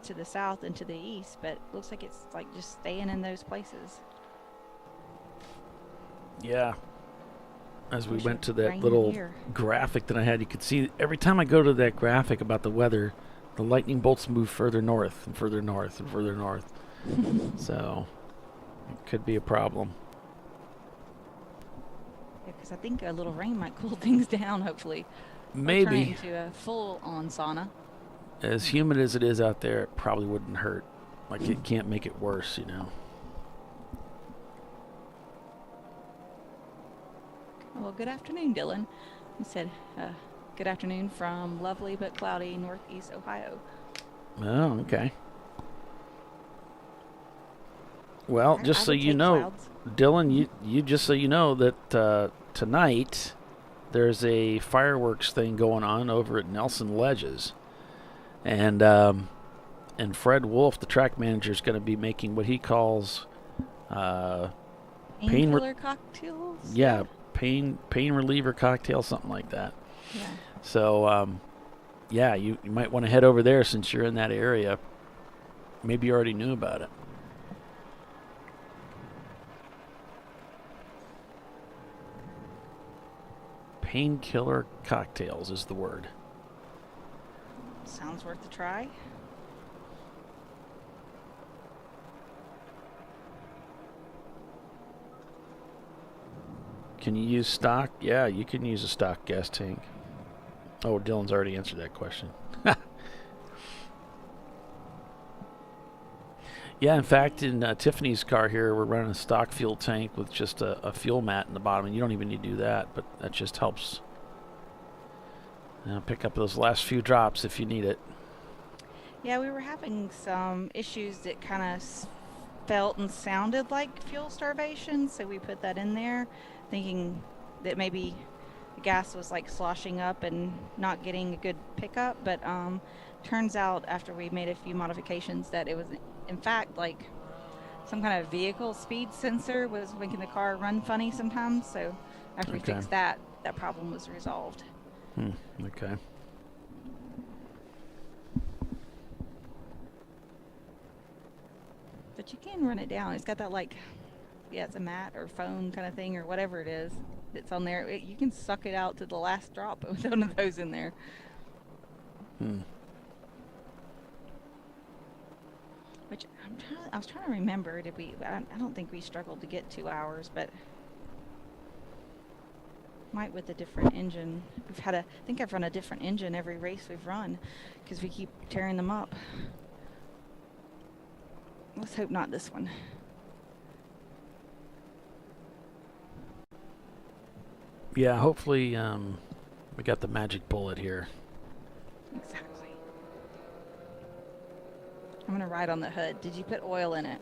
to the south and to the east, but it looks like it's like just staying in those places. Yeah. As we Wish went it to that rained little here. graphic that I had, you could see every time I go to that graphic about the weather, the lightning bolts move further north and further north and further north. So it could be a problem. Yeah, because I think a little rain might cool things down, hopefully. Or turn it Maybe. into a full-on sauna. As humid as it is out there, it probably wouldn't hurt. Like, it can't make it worse, you know. Well, good afternoon, Dylan. He said, good afternoon from lovely but cloudy northeast Ohio. Oh, okay. Well, I just so would you take know, clouds. Dylan, you just so you know that tonight there's a fireworks thing going on over at Nelson Ledges, and Fred Wolf, the track manager, is going to be making what he calls Painkiller cocktails? Yeah, pain reliever cocktail, something like that. Yeah. So, yeah, you might want to head over there since you're in that area. Maybe you already knew about it. Painkiller cocktails is the word. Sounds worth a try. Can you use stock? Yeah, you can use a stock gas tank. Oh, Dylan's already answered that question. Yeah, in fact, in Tiffany's car here, we're running a stock fuel tank with just a fuel mat in the bottom, and you don't even need to do that, but that just helps pick up those last few drops if you need it. Yeah, we were having some issues that kind of felt and sounded like fuel starvation, so we put that in there, thinking that maybe the gas was like sloshing up and not getting a good pickup, but turns out after we made a few modifications that it was in fact like some kind of vehicle speed sensor was making the car run funny sometimes, so after we fixed that problem was resolved. Okay. But you can run it down. It's got that like, yeah, it's a mat or phone kind of thing or whatever it is that's on there. You can suck it out to the last drop with one of those in there. Which I was trying to remember. Did we? I don't think we struggled to get 2 hours, but might with a different engine. I think I've run a different engine every race we've run because we keep tearing them up. Let's hope not this one. Yeah, hopefully we got the magic bullet here. Exactly. I'm gonna ride on the hood. Did you put oil in it?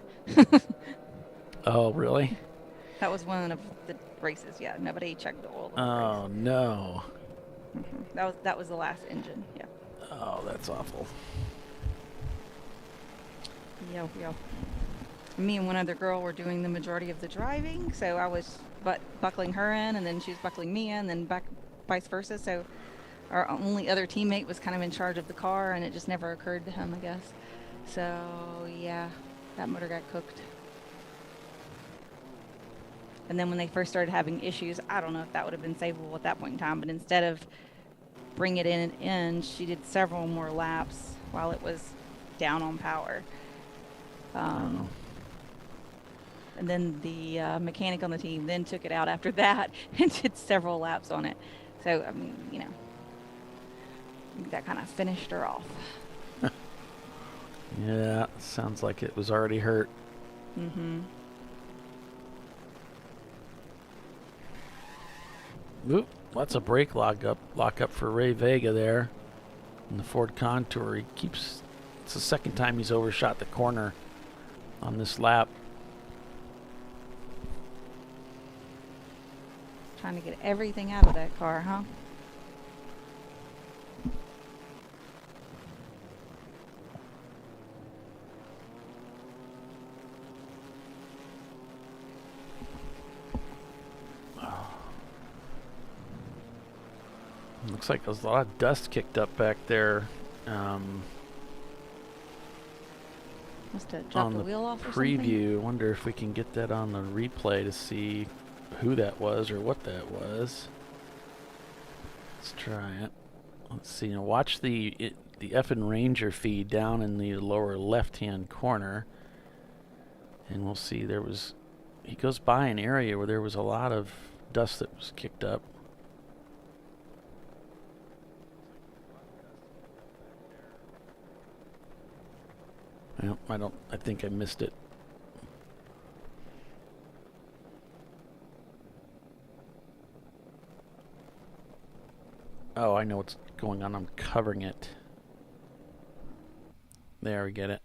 Oh, really? That was one of the races. Yeah, nobody checked the oil. Oh, no. That was the last engine. Yeah. Oh, that's awful. Yeah. Me and one other girl were doing the majority of the driving, so I was buckling her in, and then she was buckling me in, and vice versa. So our only other teammate was kind of in charge of the car, and it just never occurred to him, I guess. So yeah, that motor got cooked. And then when they first started having issues, I don't know if that would have been savable at that point in time, but instead of bring it in, she did several more laps while it was down on power. And then the mechanic on the team then took it out after that and did several laps on it. So, I mean, you know, I think that kind of finished her off. Yeah, sounds like it was already hurt. Mm-hmm. Oop, lots of brake lock up for Ray Vega there in the Ford Contour. He keeps, it's the second time he's overshot the corner on this lap. Trying to get everything out of that car, huh? Looks like there's a lot of dust kicked up back there. Must have dropped On the the wheel off or preview. I wonder if we can get that on the replay to see who that was or what that was. Let's try it. Let's see. Now watch the effing Ranger feed down in the lower left-hand corner, and we'll see. He goes by an area where there was a lot of dust that was kicked up. Well, I think I missed it. Oh, I know what's going on. I'm covering it. There, we get it.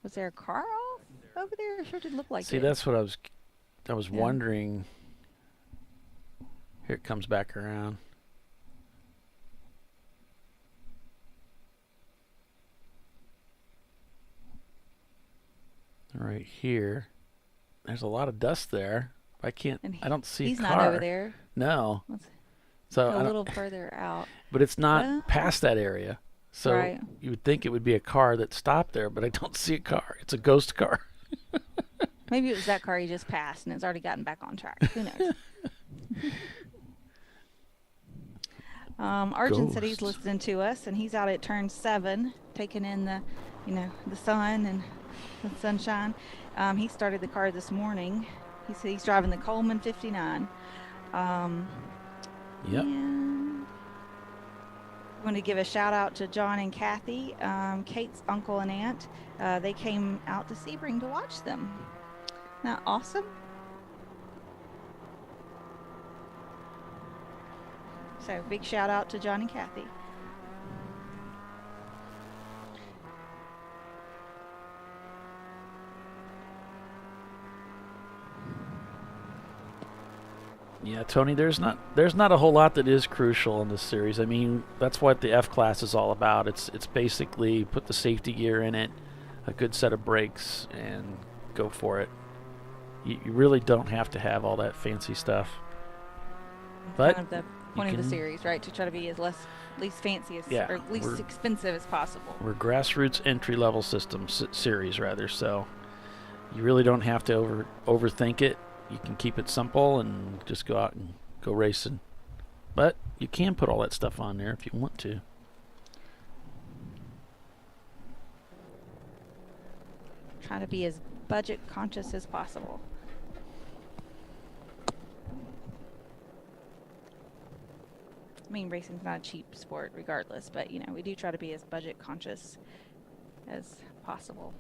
Was there a car off over there? It sure did look like it. See, that's what I was wondering. Here it comes back around. Right here. There's a lot of dust there. I don't see he's a car. not over there. No. Let's So go a little further out. But it's not past that area. So Right. you would think it would be a car that stopped there, but I don't see a car. It's a ghost car. Maybe it was that car he just passed and it's already gotten back on track. Who knows? Arjun said he's listening to us, and he's out at turn 7, taking in the sun and the sunshine. He started the car this morning. He said he's driving the Coleman 59. Yep. And I want to give a shout out to John and Kathy, Kate's uncle and aunt. They came out to Sebring to watch them. Isn't that awesome? So big shout out to John and Kathy. Yeah, Tony, there's not a whole lot that is crucial in this series. I mean, that's what the F class is all about. It's basically put the safety gear in it, a good set of brakes, and go for it. You really don't have to have all that fancy stuff. But kind of the point of the series, right? To try to be as least fancy as, or least expensive as possible. We're grassroots entry-level system series, rather. So you really don't have to overthink it. You can keep it simple and just go out and go racing. But you can put all that stuff on there if you want to. Try to be as budget conscious as possible. I mean, racing's not a cheap sport regardless, but we do try to be as budget conscious as possible.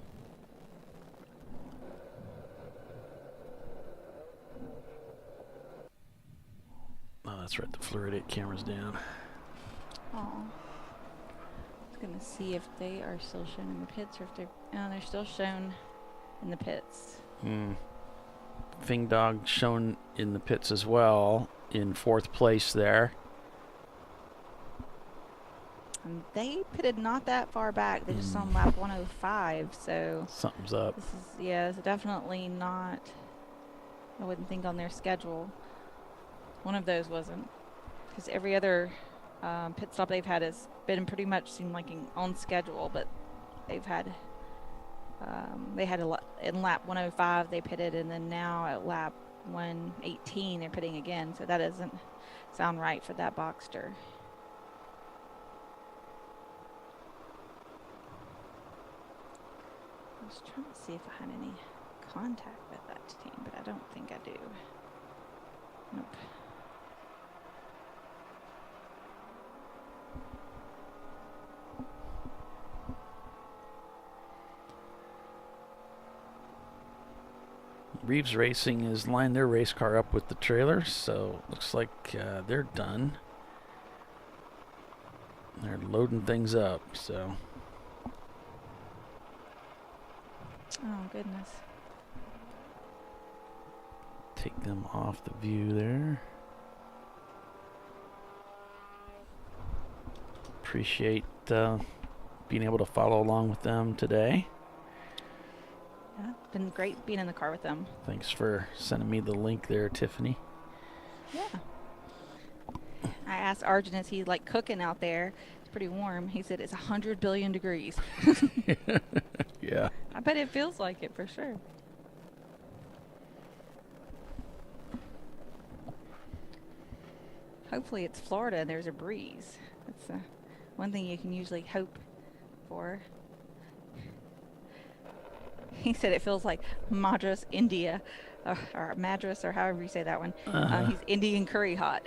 Oh, that's right. The fluoridate camera's down. Oh, I was gonna see if they are still shown in the pits, or if they're still shown in the pits. Fing Dog shown in the pits as well, in 4th place there. And they pitted not that far back. They just on lap 105, so something's up. This is definitely not, I wouldn't think, on their schedule. One of those wasn't, because every other pit stop they've had has been pretty much seemed like on schedule, but they've had they had in lap 105 they pitted, and then now at lap 118 they're pitting again, so that doesn't sound right for that Boxster. was trying to see if I had any contact with that team, but I don't think I do. Nope. Reeves Racing has lined their race car up with the trailer, so looks like they're done. They're loading things up, so. Oh, goodness. Take them off the view there. Appreciate being able to follow along with them today. Yeah, it's been great being in the car with them. Thanks for sending me the link there, Tiffany. Yeah. I asked Arjun, is he like cooking out there? It's pretty warm. He said it's 100 billion degrees. Yeah. I bet it feels like it for sure. Hopefully it's Florida and there's a breeze. That's one thing you can usually hope for. He said it feels like Madras, India, or Madras, or however you say that one. He's Indian curry hot.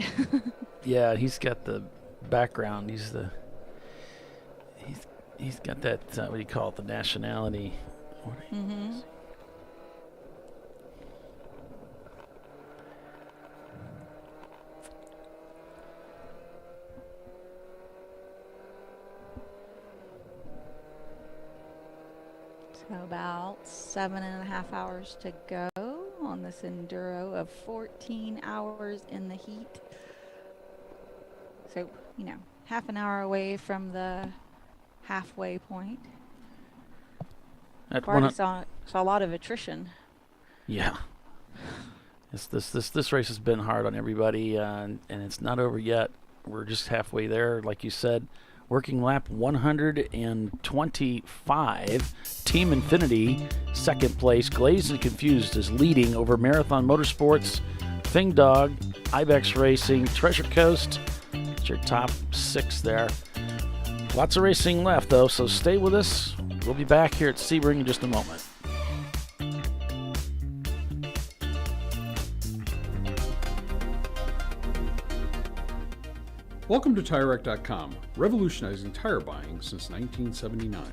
Yeah, he's got the background. He's got that, what do you call it, the nationality. Mm-hmm. So about 7.5 hours to go on this enduro of 14 hours in the heat. So, you know, half an hour away from the halfway point. Already saw a lot of attrition. Yeah. This race has been hard on everybody, and it's not over yet. We're just halfway there, like you said. Working lap 125. Team Infinity, second place. Glazed and Confused is leading over Marathon Motorsports, Fing Dog, Ibex Racing, Treasure Coast. It's your top 6 there. Lots of racing left, though, so stay with us. We'll be back here at Sebring in just a moment. Welcome to TireRack.com, revolutionizing tire buying since 1979.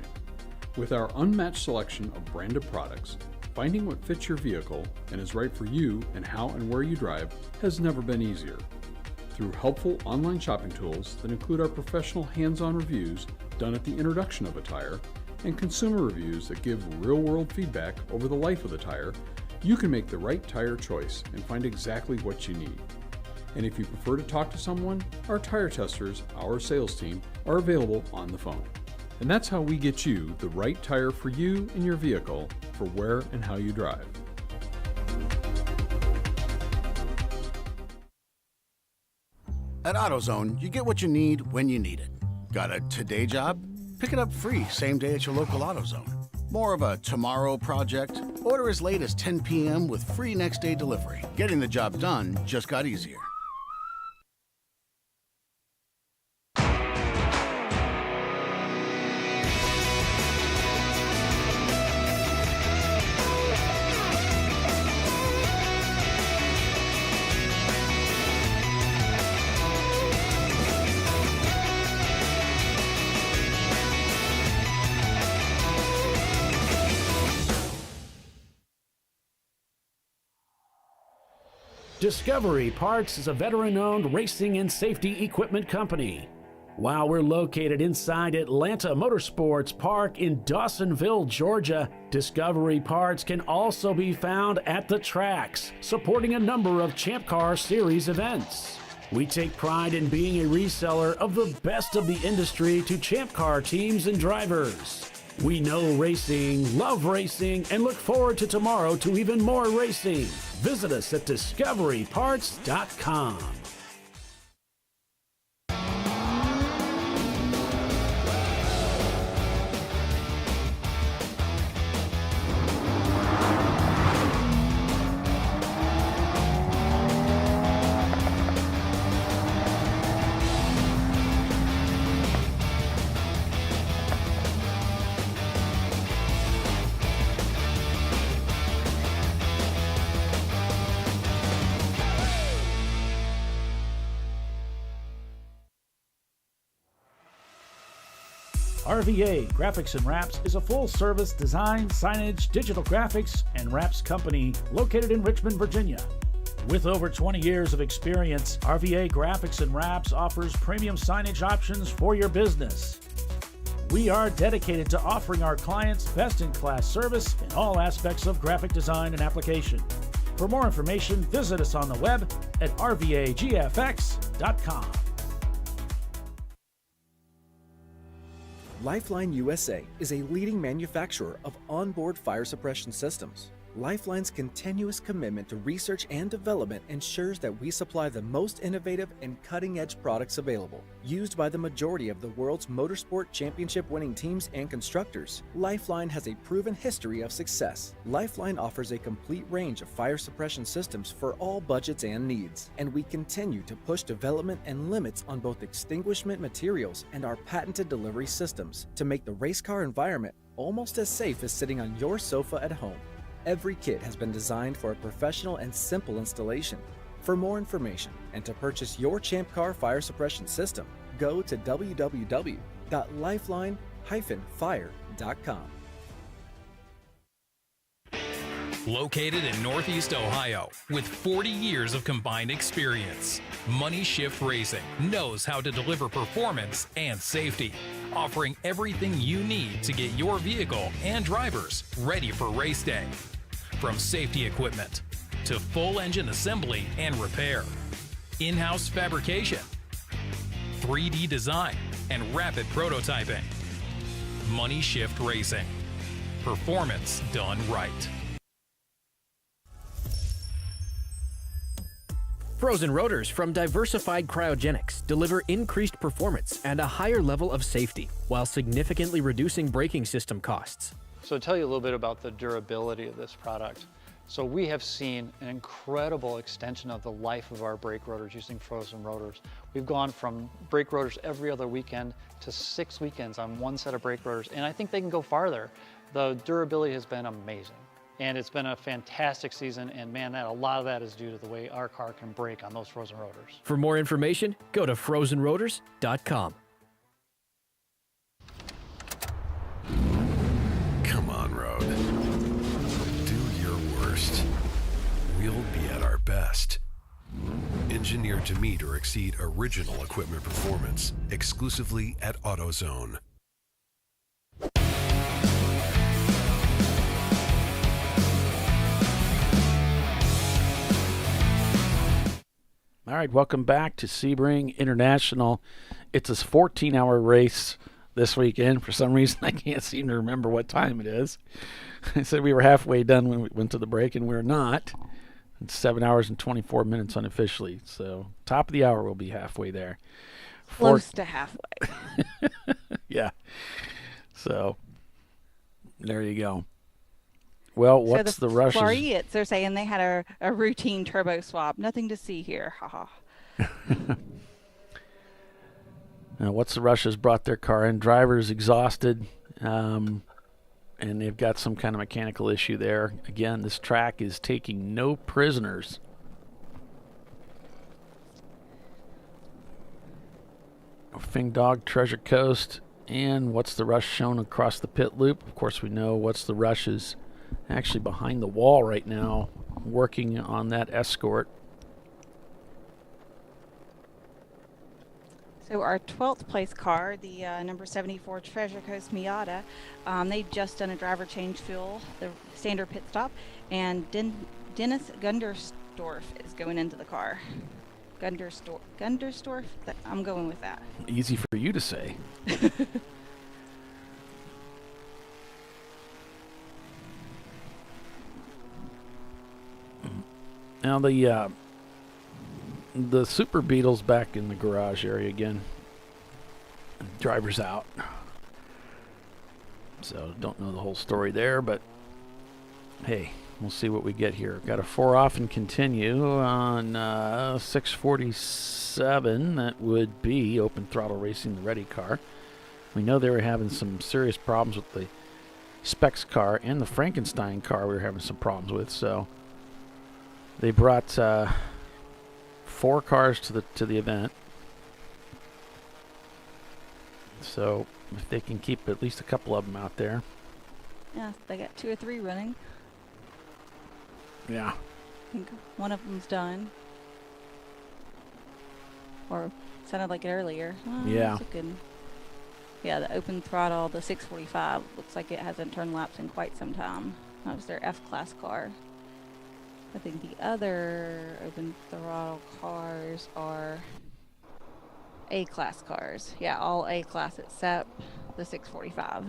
With our unmatched selection of branded products, finding what fits your vehicle and is right for you and how and where you drive has never been easier. Through helpful online shopping tools that include our professional hands-on reviews done at the introduction of a tire and consumer reviews that give real-world feedback over the life of the tire, you can make the right tire choice and find exactly what you need. And if you prefer to talk to someone, our tire testers, our sales team, are available on the phone. And that's how we get you the right tire for you and your vehicle for where and how you drive. At AutoZone, you get what you need when you need it. Got a today job? Pick it up free same day at your local AutoZone. More of a tomorrow project? Order as late as 10 p.m. with free next day delivery. Getting the job done just got easier. Discovery Parts is a veteran-owned racing and safety equipment company. While we're located inside Atlanta Motorsports Park in Dawsonville, Georgia, Discovery Parts can also be found at the tracks, supporting a number of Champ Car Series events. We take pride in being a reseller of the best of the industry to Champ Car teams and drivers. We know racing, love racing, and look forward to tomorrow to even more racing. Visit us at discoveryparts.com. RVA Graphics and Wraps is a full-service design, signage, digital graphics, and wraps company located in Richmond, Virginia. With over 20 years of experience, RVA Graphics and Wraps offers premium signage options for your business. We are dedicated to offering our clients best-in-class service in all aspects of graphic design and application. For more information, visit us on the web at rvagfx.com. Lifeline USA is a leading manufacturer of onboard fire suppression systems. Lifeline's continuous commitment to research and development ensures that we supply the most innovative and cutting-edge products available. Used by the majority of the world's motorsport championship-winning teams and constructors, Lifeline has a proven history of success. Lifeline offers a complete range of fire suppression systems for all budgets and needs, and we continue to push development and limits on both extinguishment materials and our patented delivery systems to make the race car environment almost as safe as sitting on your sofa at home. Every kit has been designed for a professional and simple installation. For more information and to purchase your ChampCar fire suppression system, go to www.lifeline-fire.com. Located in Northeast Ohio, with 40 years of combined experience, Money Shift Racing knows how to deliver performance and safety, offering everything you need to get your vehicle and drivers ready for race day. From safety equipment to full engine assembly and repair, in-house fabrication, 3D design, and rapid prototyping. Money Shift Racing. Performance done right. Frozen rotors from Diversified Cryogenics deliver increased performance and a higher level of safety, while significantly reducing braking system costs. So to tell you a little bit about the durability of this product. So we have seen an incredible extension of the life of our brake rotors using frozen rotors. We've gone from brake rotors every other weekend to 6 weekends on one set of brake rotors, and I think they can go farther. The durability has been amazing, and it's been a fantastic season, and man, a lot of that is due to the way our car can brake on those frozen rotors. For more information, go to frozenrotors.com. Come on, road. Do your worst. We'll be at our best. Engineered to meet or exceed original equipment performance, exclusively at AutoZone. All right, welcome back to Sebring International. It's a 14-hour race this weekend. For some reason, I can't seem to remember what time it is. I said we were halfway done when we went to the break, and we're not. It's 7 hours and 24 minutes unofficially. So top of the hour, we'll be halfway there. Close to halfway. Yeah. So there you go. Well, what's the rush? Floriets, they're saying they had a routine turbo swap. Nothing to see here. Ha ha. Now, what's the rush has brought their car in? Driver's exhausted, and they've got some kind of mechanical issue there. Again, this track is taking no prisoners. Fing Dog, Treasure Coast, and what's the rush shown across the pit loop? Of course, we know what's the rush is actually behind the wall right now, working on that Escort. So our 12th place car, the number 74 Treasure Coast Miata, they've just done a driver change fuel, the standard pit stop, and Dennis Gundersdorf is going into the car. Gundersdorf? I'm going with that. Easy for you to say. Now the Super Beetle's back in the garage area again. Driver's out. So don't know the whole story there, but hey, we'll see what we get here. Got a 4 off and continue on 647. That would be Open Throttle Racing, the Ready car. We know they were having some serious problems with the Specs car and the Frankenstein car we were having some problems with, so they brought 4 cars to the event. So if they can keep at least a couple of them out there. Yeah, they got 2 or 3 running. Yeah. I think one of them's done. Or sounded like it earlier. Oh, Yeah. that's looking. Yeah, the open throttle, the 645, looks like it hasn't turned laps in quite some time. That was their F-Class car. I think the other open throttle cars are A-Class cars. Yeah, all A-Class except the 645.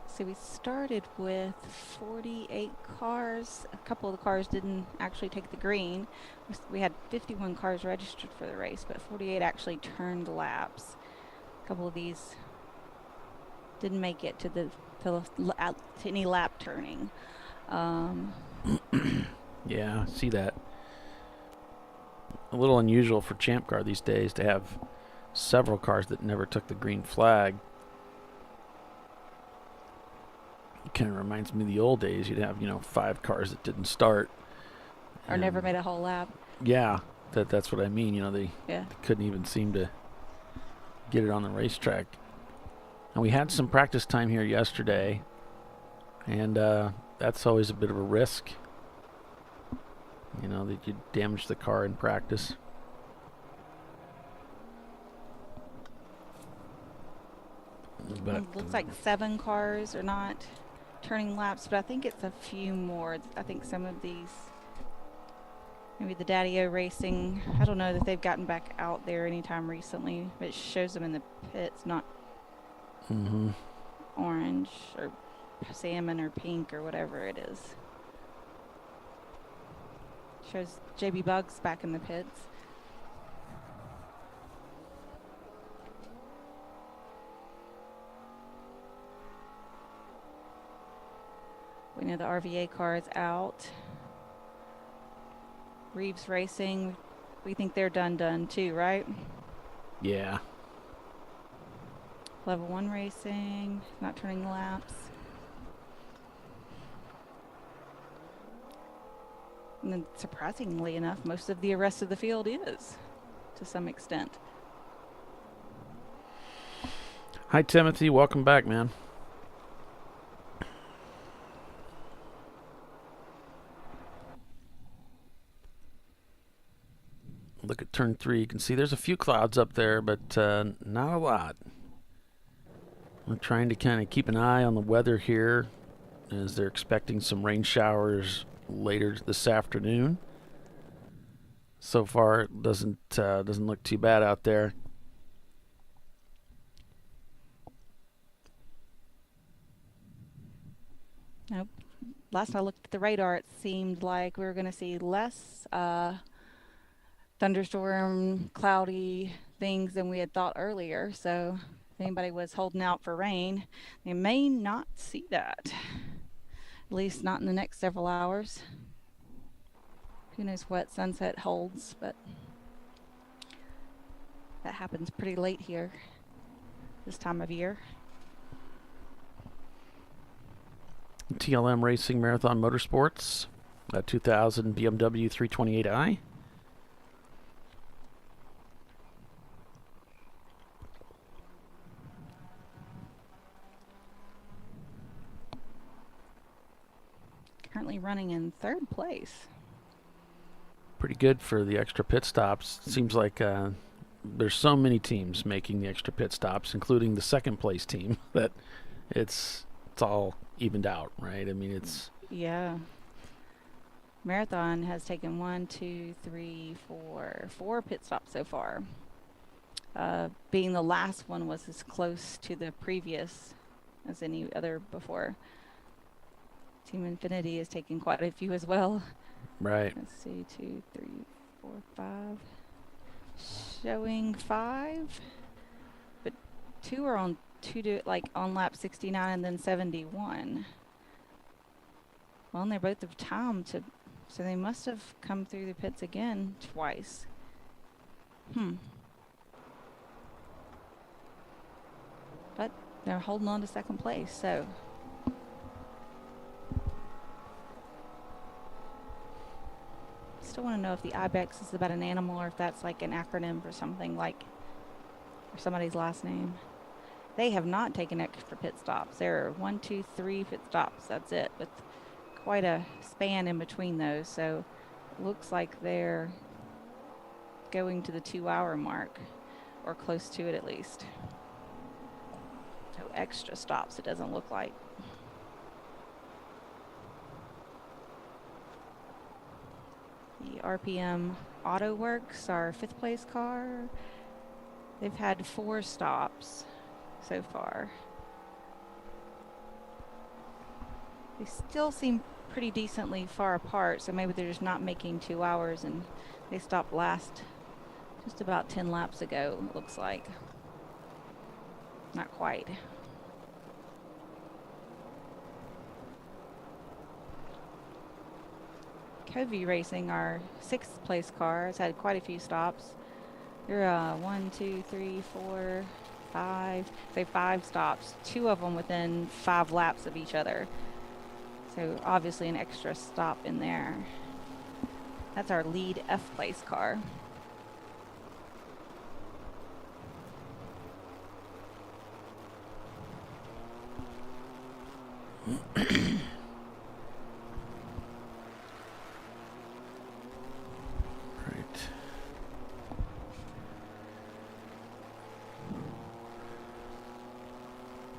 So we started with 48 cars. A couple of the cars didn't actually take the green. We had 51 cars registered for the race, but 48 actually turned laps. A couple of these didn't make it to any lap turning. Yeah, see that. A little unusual for Champ Car these days to have several cars that never took the green flag. It kind of reminds me of the old days. You'd have, 5 cars that didn't start. Or never made a whole lap. Yeah, that's what I mean. They Yeah. couldn't even seem to get it on the racetrack. And we had some practice time here yesterday, and that's always a bit of a risk. That you damage the car in practice. But It looks like 7 cars are not turning laps, but I think it's a few more. I think some of these, maybe the Daddy-O Racing, I don't know that they've gotten back out there anytime recently, but it shows them in the pits, not orange or salmon or pink or whatever it is. Shows JB Bugs back in the pits. We know the RVA car is out. Reeves Racing, we think they're done too, right? Yeah. Level 1 Racing, not turning laps. And then surprisingly enough, most of the rest of the field is, to some extent. Hi, Timothy. Welcome back, man. Look at turn 3. You can see there's a few clouds up there, but not a lot. I'm trying to kind of keep an eye on the weather here, as they're expecting some rain showers later this afternoon. So far, it doesn't look too bad out there. Nope. Last time I looked at the radar, it seemed like we were going to see less thunderstorm, cloudy things than we had thought earlier. So if anybody was holding out for rain, they may not see that. At least not in the next several hours. Who knows what sunset holds, but that happens pretty late here this time of year. TLM Racing Marathon Motorsports, a 2000 BMW 328i. Currently running in 3rd place. Pretty good for the extra pit stops. Seems like there's so many teams making the extra pit stops, including the 2nd place team, that it's all evened out, right? I mean, it's... Yeah. Marathon has taken 4 pit stops so far. Being the last one was as close to the previous as any other before. Team Infinity has taken quite a few as well. Right. Let's see, 2, 3, 4, 5. Showing 5, but 2 are on on lap 69 and then 71. Well, and they both have time to, so they must have come through the pits again twice. but they're holding on to second place. So still want to know if the ibex is about an animal or if that's like an acronym for something, like for somebody's last name. They have not taken extra pit stops. There are 1, 2, 3 pit stops. That's it, with quite a span in between those. So looks like they're going to the 2-hour mark, or close to it at least. So extra stops, it doesn't look like. The RPM Auto Works, our 5th place car, they've had 4 stops so far. They still seem pretty decently far apart, so maybe they're just not making 2 hours, and they stopped last just about 10 laps ago, it looks like. Not quite. Covey Racing, our 6th place car, has had quite a few stops. There are 1, 2, 3, 4, 5, say 5 stops, 2 of them within 5 laps of each other. So obviously an extra stop in there. That's our lead F place car.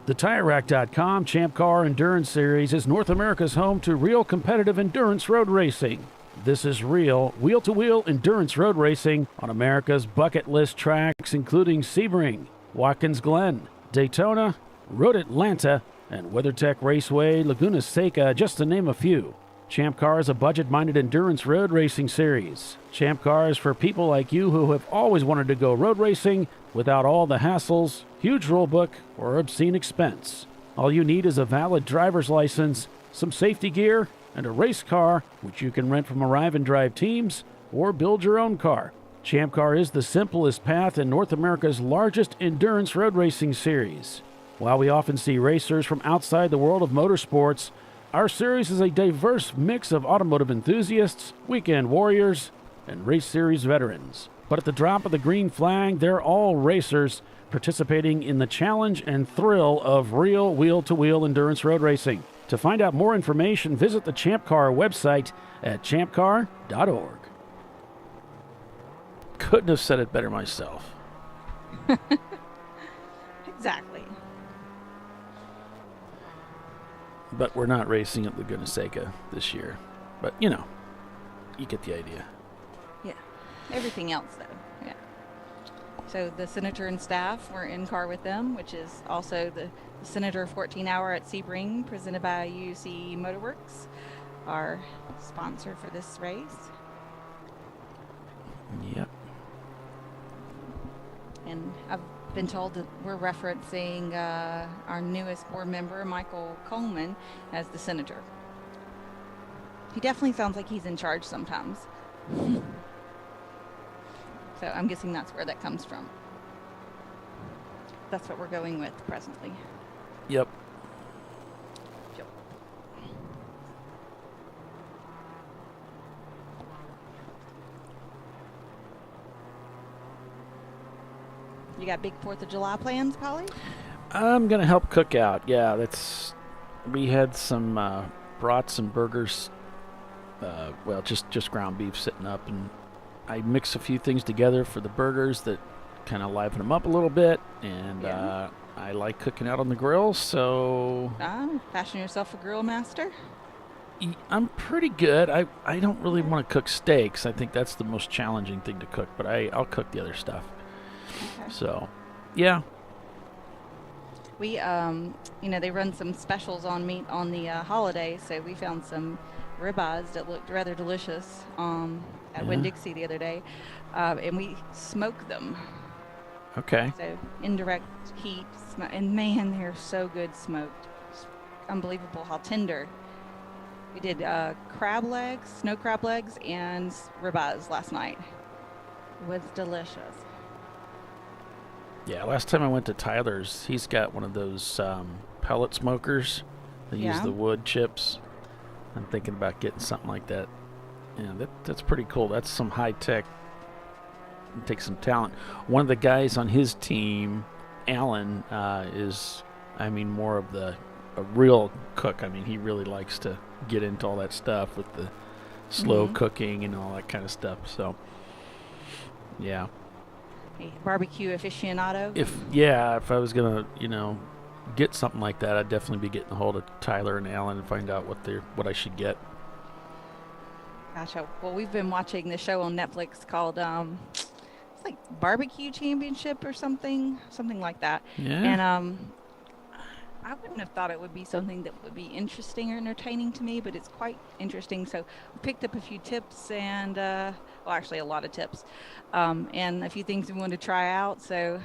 The TireRack.com Champ Car Endurance Series is North America's home to real competitive endurance road racing. This is real, wheel-to-wheel endurance road racing on America's bucket list tracks, including Sebring, Watkins Glen, Daytona, Road Atlanta, and WeatherTech Raceway, Laguna Seca, just to name a few. Champ Car is a budget-minded endurance road racing series. Champ Car is for people like you who have always wanted to go road racing without all the hassles, huge rulebook, or obscene expense. All you need is a valid driver's license, some safety gear, and a race car, which you can rent from Arrive and Drive teams or build your own car. Champ Car is the simplest path in North America's largest endurance road racing series. While we often see racers from outside the world of motorsports, our series is a diverse mix of automotive enthusiasts, weekend warriors, and race series veterans. But at the drop of the green flag, they're all racers participating in the challenge and thrill of real wheel-to-wheel endurance road racing. To find out more information, visit the Champ Car website at ChampCar.org. Couldn't have said it better myself. Exactly. But we're not racing at Laguna Seca this year. But, you know, you get the idea. Yeah. Everything else, though. Yeah. So the Senator and staff, we're in car with them, which is also the Senator 14-hour at Sebring, presented by UC Motorworks, our sponsor for this race. Yep. And I've been told that we're referencing our newest board member, Michael Coleman, as the Senator. He definitely sounds like he's in charge sometimes. So I'm guessing that's where that comes from. That's what we're going with presently. Yep. You got big 4th of July plans, Polly? I'm going to help cook out. Yeah, we had some brats and burgers. Well, just ground beef sitting up, and I mix a few things together for the burgers that kind of liven them up a little bit, and Yeah. I like cooking out on the grill, so Fashion yourself a grill master? I'm pretty good. I don't really want to cook steaks. I think that's the most challenging thing to cook, but I'll cook the other stuff. Okay. So, yeah. We, they run some specials on meat on the holidays, so we found some ribeyes that looked rather delicious at Winn-Dixie the other day, and we smoked them. Okay. So indirect heat, and man, they're so good smoked. It's unbelievable how tender. We did crab legs, snow crab legs, and ribeyes last night. It was delicious. Yeah, last time I went to Tyler's, he's got one of those pellet smokers that use Yeah. the wood chips. I'm thinking about getting something like that. Yeah, that's pretty cool. That's some high tech. It takes some talent. One of the guys on his team, Alan, is, more of a real cook. He really likes to get into all that stuff with the slow cooking and all that kind of stuff. So, yeah. A barbecue aficionado. If I was gonna, get something like that, I'd definitely be getting a hold of Tyler and Alan and find out what I should get. Gotcha. Well, we've been watching this show on Netflix called it's like Barbecue Championship or something like that. Yeah. And I wouldn't have thought it would be something that would be interesting or entertaining to me, but it's quite interesting. So we picked up a few tips and, actually a lot of tips, and a few things we wanted to try out. So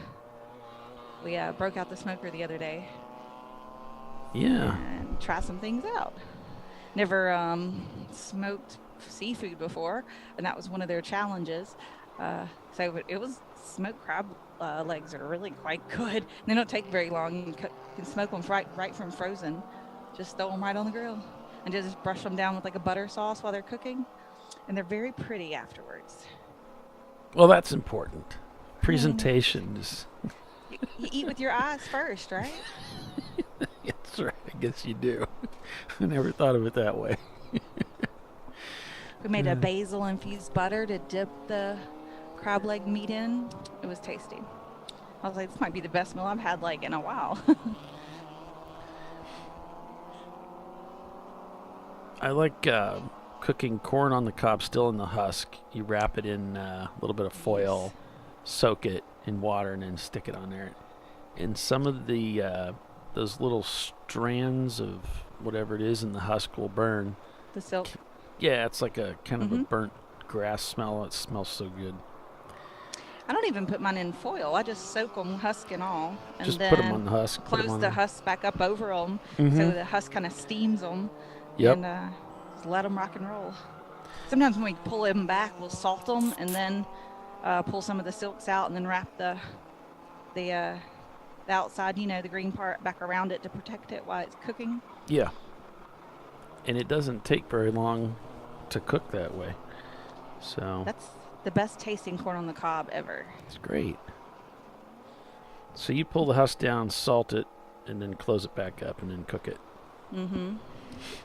we broke out the smoker the other day. Yeah. And try some things out. Never smoked seafood before, and that was one of their challenges. So it was smoked crab legs are really quite good. They don't take very long. You can smoke them right from frozen. Just throw them right on the grill and just brush them down with like a butter sauce while they're cooking. And they're very pretty afterwards. Well, that's important. Presentation is... You eat with your eyes first, right? That's right. I guess you do. I never thought of it that way. We made a basil infused butter to dip the crab leg meat in. It was tasty. I was like, this might be the best meal I've had in a while. I like cooking corn on the cob still in the husk. You wrap it in a little bit of foil, soak it in water, and then stick it on there. And some of the those little strands of whatever it is in the husk will burn. The silk. Yeah, it's like a kind of a burnt grass smell. It smells so good. I don't even put mine in foil. I just soak them, husk and all, and Just then put 'em on the husk, put 'em close on the there. husk back up over them, so the husk kind of steams them. Yep. And just let them rock and roll. Sometimes when we pull them back, we'll salt them and then pull some of the silks out and then wrap the outside, the green part back around it to protect it while it's cooking. Yeah. And it doesn't take very long to cook that way. So That's the best tasting corn on the cob ever. it's great. So you pull the husk down, salt it, and then close it back up and then cook it. Mm-hmm.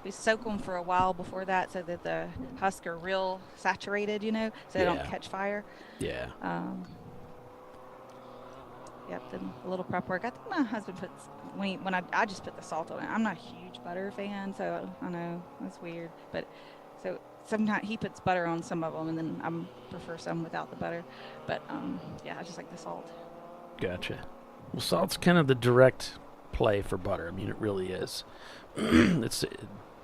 We soak them for a while before that so that the husks are real saturated, so they don't Yeah. catch fire. Yeah. Yep, then a little prep work. I think my husband puts, when I just put the salt on it. I'm not a huge butter fan, so I know that's weird. But so sometimes he puts butter on some of them, and then I prefer some without the butter. But I just like the salt. Gotcha. Well, salt's kind of the direct play for butter. It really is.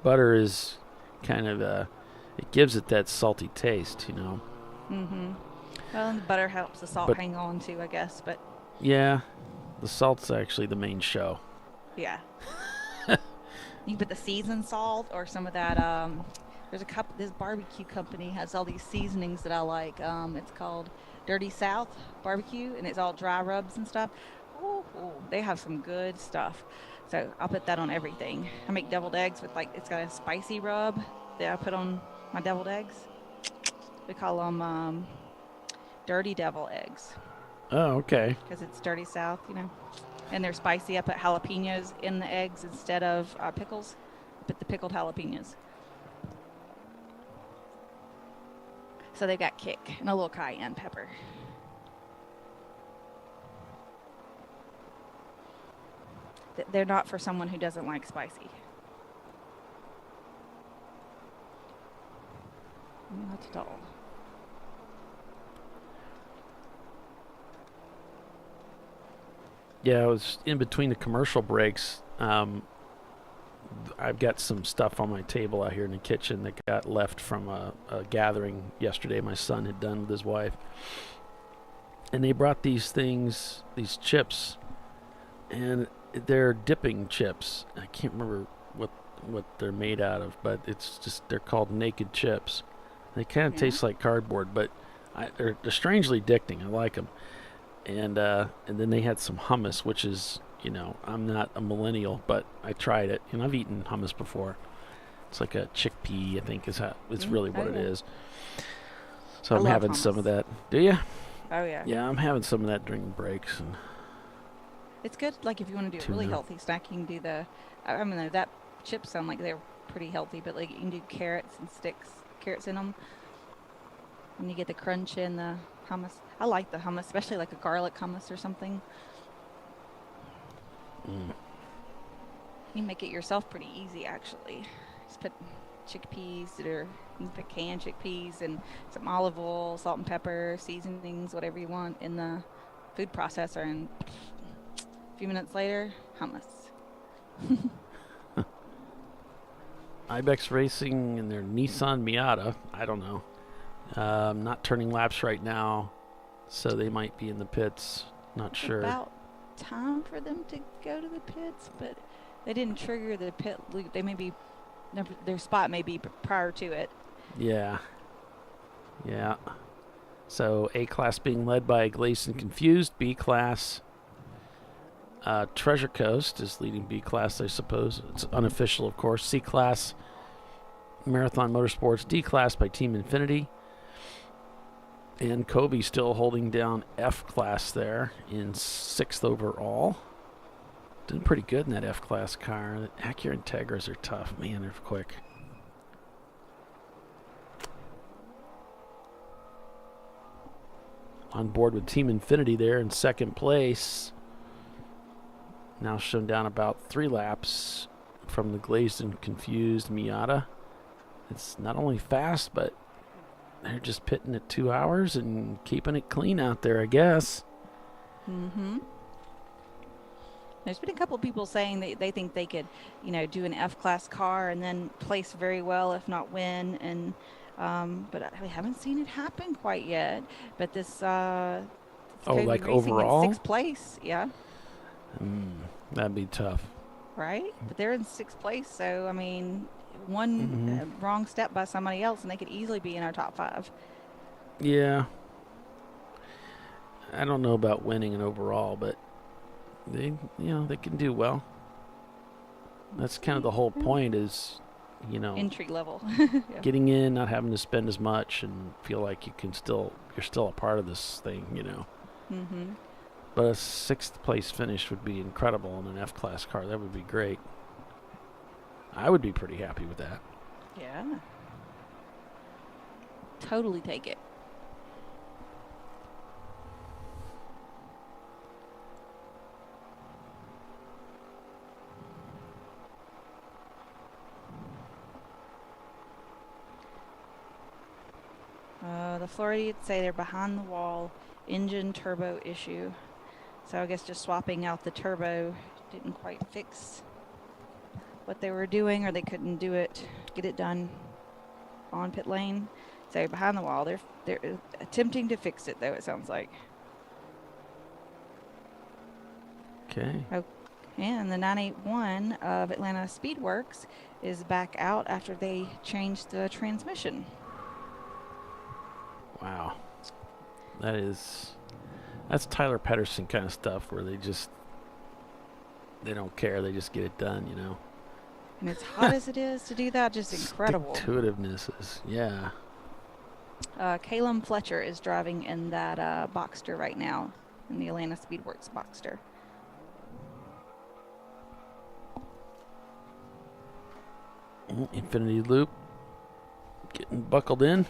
Butter is kind of it gives it that salty taste, Mm-hmm. Well, and the butter helps the salt hang on too, I guess. But yeah, the salt's actually the main show. yeah, you put the seasoned salt or some of that. There's this barbecue company has all these seasonings that I like. It's called Dirty South Barbecue, and it's all dry rubs and stuff. Ooh, they have some good stuff. So I'll put that on everything. I make deviled eggs with it's got a spicy rub that I put on my deviled eggs. We call them Dirty Devil eggs. Oh, okay. Because it's Dirty South, And they're spicy. I put jalapenos in the eggs instead of pickles. I put the pickled jalapenos. So they've got kick and a little cayenne pepper. They're not for someone who doesn't like spicy. Not at all. Yeah, I was in between the commercial breaks. I've got some stuff on my table out here in the kitchen that got left from a gathering yesterday my son had done with his wife. And they brought these chips, and they're dipping chips. I can't remember what they're made out of, but they're called naked chips. They kind of taste like cardboard, but they're strangely addicting. I like them. And then they had some hummus, which is, I'm not a millennial, but I tried it. And I've eaten hummus before. It's like a chickpea, I think it's really what it is. So I'm having some of that. Do you? Oh, yeah. Yeah, I'm having some of that during breaks. And it's good, like, if you want to do a really healthy snack, you can do I mean, that chips sound like they're pretty healthy, but, like, you can do carrots in them. And you get the crunch in the hummus. I like the hummus, especially like a garlic hummus or something. You make it yourself pretty easy, actually. Just put chickpeas, or you can put canned chickpeas and some olive oil, salt and pepper, seasonings, whatever you want in the food processor, and a few minutes later, hummus. Ibex Racing and their Nissan Miata. I don't know. Not turning laps right now, so they might be in the pits. Not sure. About time for them to go to the pits, but they didn't trigger the pit loop. They may be, their spot may be prior to it. Yeah. So A class being led by Glazed and Confused. B class, Treasure Coast is leading B class, I suppose. It's unofficial, of course. C class, Marathon Motorsports. D class by Team Infinity. And Kobe still holding down F class there in 6th overall. Doing pretty good in that F class car. The Acura Integras are tough. Man, they're quick. On board with Team Infinity there in 2nd place. Now shown down about 3 laps from the Glazed and Confused Miata. It's not only fast, but they're just pitting at 2 hours and keeping it clean out there, I guess. Mm-hmm. There's been a couple of people saying that they think they could, do an F-class car and then place very well, if not win. And but we haven't seen it happen quite yet. But this, like overall, in 6th place, yeah. That'd be tough, right? But they're in 6th place, so I mean, one wrong step by somebody else, and they could easily be in our top 5. Yeah. I don't know about winning an overall, but they can do well. That's kind of the whole point is, entry level. Getting in, not having to spend as much, and feel like you're still a part of this thing, Mm-hmm. But a 6th place finish would be incredible in an F-class car. That would be great. I would be pretty happy with that. Yeah. Totally take it. The Floridians say they're behind the wall, engine turbo issue. So I guess just swapping out the turbo didn't quite fix what they were doing, or they couldn't get it done on pit lane. So behind the wall, they're attempting to fix it, though, it sounds like. Okay. Oh, and the 981 of Atlanta Speedworks is back out after they changed the transmission. Wow. That's Tyler Pedersen kind of stuff where they don't care. They just get it done, And as hot as it is to do that, just incredible. Intuitiveness is, yeah. Calum Fletcher is driving in that Boxster right now, in the Atlanta Speedworks Boxster. Infinity Loop. Getting buckled in.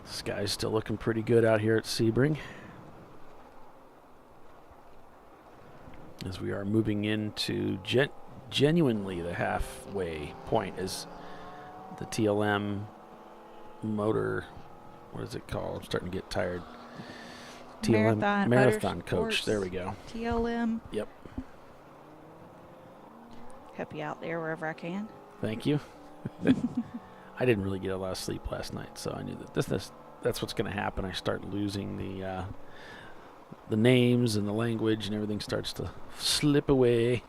Sky's still looking pretty good out here at Sebring, as we are moving into genuinely the halfway point as the TLM motor, what is it called? I'm starting to get tired. TLM Marathon Coach. There we go. TLM. Yep. Help you out there wherever I can. Thank you. I didn't really get a lot of sleep last night, so I knew that that's what's going to happen. I start losing the names and the language, and everything starts to slip away.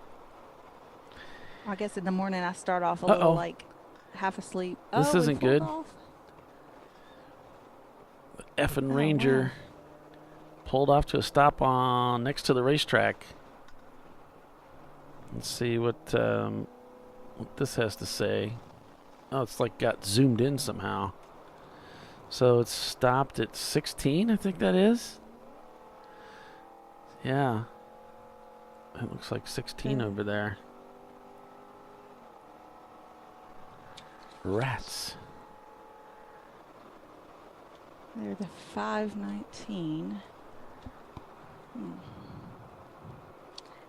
I guess in the morning I start off a little like half asleep. This it isn't pulled good. off. The effing Ranger pulled off to a stop on next to the racetrack. Let's see what this has to say. Oh, it's like got zoomed in somehow. So it's stopped at 16, I think that is. Yeah. It looks like 16 over there. Rats. They're the 519.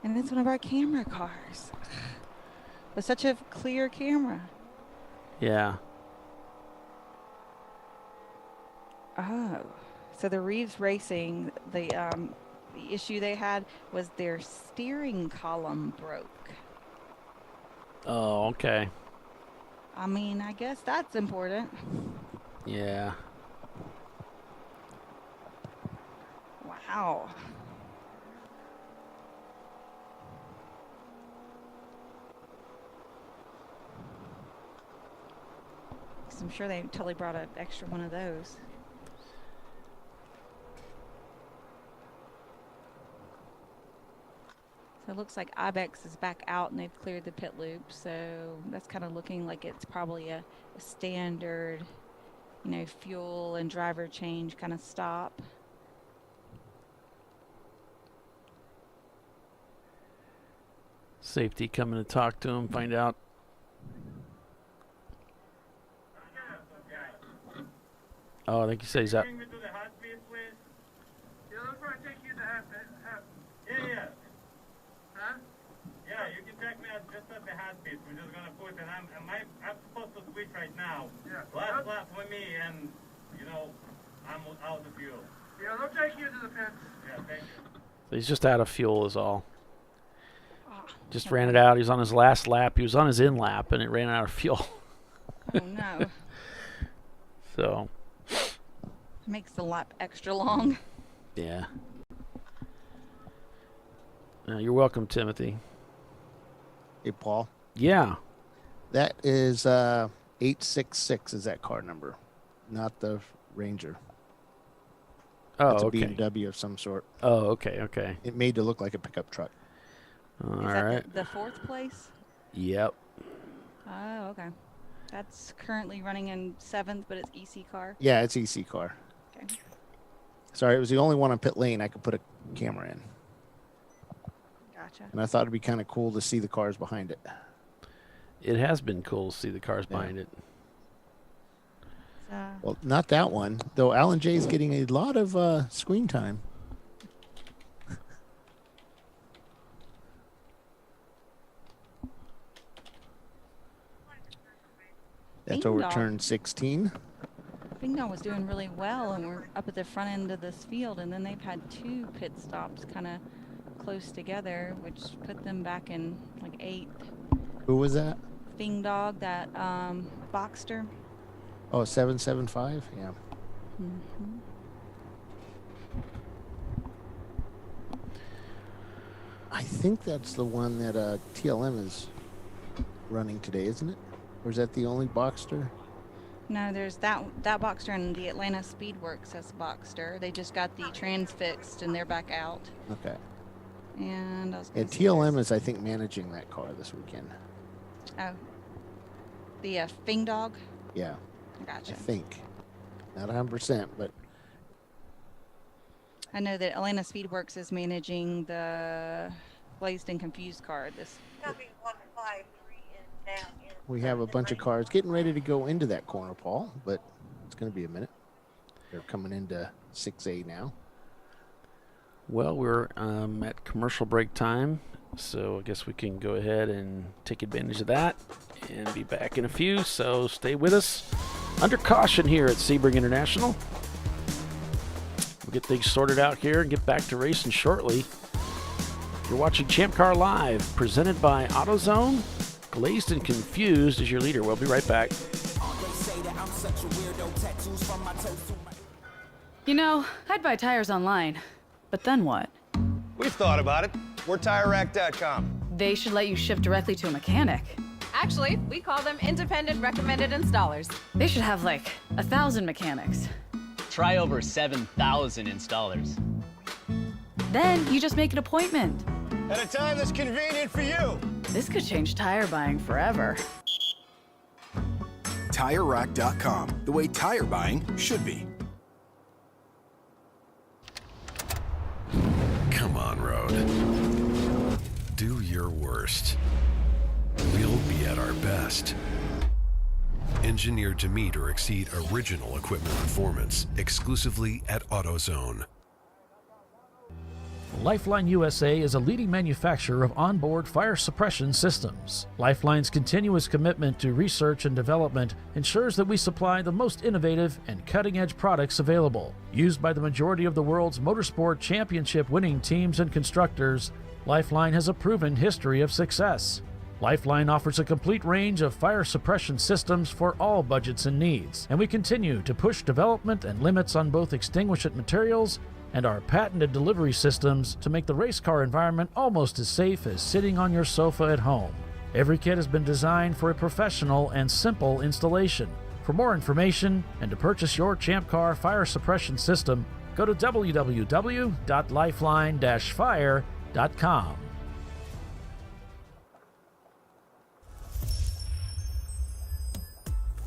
And it's one of our camera cars. With such a clear camera. Yeah. Oh. So the Reeves Racing, the issue they had was their steering column broke. Oh, okay. I mean, I guess that's important. Yeah. Wow. I'm sure they totally brought an extra one of those. So it looks like Ibex is back out and they've cleared the pit loop. So that's kind of looking like it's probably a standard, you know, fuel and driver change kind of stop. Safety coming to talk to him, find out. Oh, I think he says he's up. Bring me to the hot piece, please. Yeah, that's where I take you to half. Yeah. Huh? Yeah, you can check me out just at the hot piece. We're just gonna put it, and I'm supposed to switch right now. Yeah. Last lap for me, and you know, I'm out of fuel. Yeah, they'll take you to the pits. Yeah, thank you. So he's just out of fuel is all. Just ran it out. He was on his last lap. He was on his in lap, and it ran out of fuel. Oh, no. So. Makes the lap extra long. Yeah. You're welcome, Timothy. Hey, Paul. Yeah. That is 866 is that car number, not the Ranger. Oh, it's a okay. BMW of some sort. Oh, okay, okay. It made to look like a pickup truck. All is right. that the fourth place? Yep. Oh, okay. That's currently running in 7th, but it's EC car. Yeah, it's EC car. Okay. Sorry, it was the only one on pit lane I could put a camera in. Gotcha. And I thought it'd be kind of cool to see the cars behind it. It has been cool to see the cars behind it. Well, not that one, though. Alan Jay's getting a lot of screen time. That's over turn 16. Bing Dong was doing really well, and we're up at the front end of this field, and then they've had 2 pit stops kind of close together, which put them back in like 8th. Who was that? Bing Dog, that Boxster. Oh, 775? Yeah. Mm-hmm. I think that's the one that TLM is running today, isn't it? Or is that the only Boxster? No, there's that Boxster and the Atlanta Speedworks as Boxster. They just got the trans fixed and they're back out. Okay. And I was And TLM is, I think, managing that car this weekend. Oh. The Fing Dog? Yeah. Gotcha. I think. Not 100%, but. I know that Atlanta Speedworks is managing the Blazed and Confused car. We have a bunch of cars getting ready to go into that corner, Paul, but it's going to be a minute. They're coming into 6A now. Well, we're at commercial break time, so I guess we can go ahead and take advantage of that and be back in a few, so stay with us. Under caution here at Sebring International. We'll get things sorted out here and get back to racing shortly. You're watching Champ Car Live, presented by AutoZone. Glazed and Confused is your leader. We'll be right back. You know, I'd buy tires online, but then what? We've thought about it. We're TireRack.com. They should let you ship directly to a mechanic. Actually, we call them independent recommended installers. They should have like 1,000 mechanics. Try over 7,000 installers. Then you just make an appointment. At a time that's convenient for you. This could change tire buying forever. TireRack.com, the way tire buying should be. Come on, road. Do your worst. We'll be at our best. Engineered to meet or exceed original equipment performance, exclusively at AutoZone. Lifeline USA is a leading manufacturer of onboard fire suppression systems. Lifeline's continuous commitment to research and development ensures that we supply the most innovative and cutting-edge products available. Used by the majority of the world's motorsport championship-winning teams and constructors, Lifeline has a proven history of success. Lifeline offers a complete range of fire suppression systems for all budgets and needs, and we continue to push development and limits on both extinguishant materials and our patented delivery systems to make the race car environment almost as safe as sitting on your sofa at home. Every kit has been designed for a professional and simple installation. For more information and to purchase your ChampCar fire suppression system, go to www.lifeline-fire.com.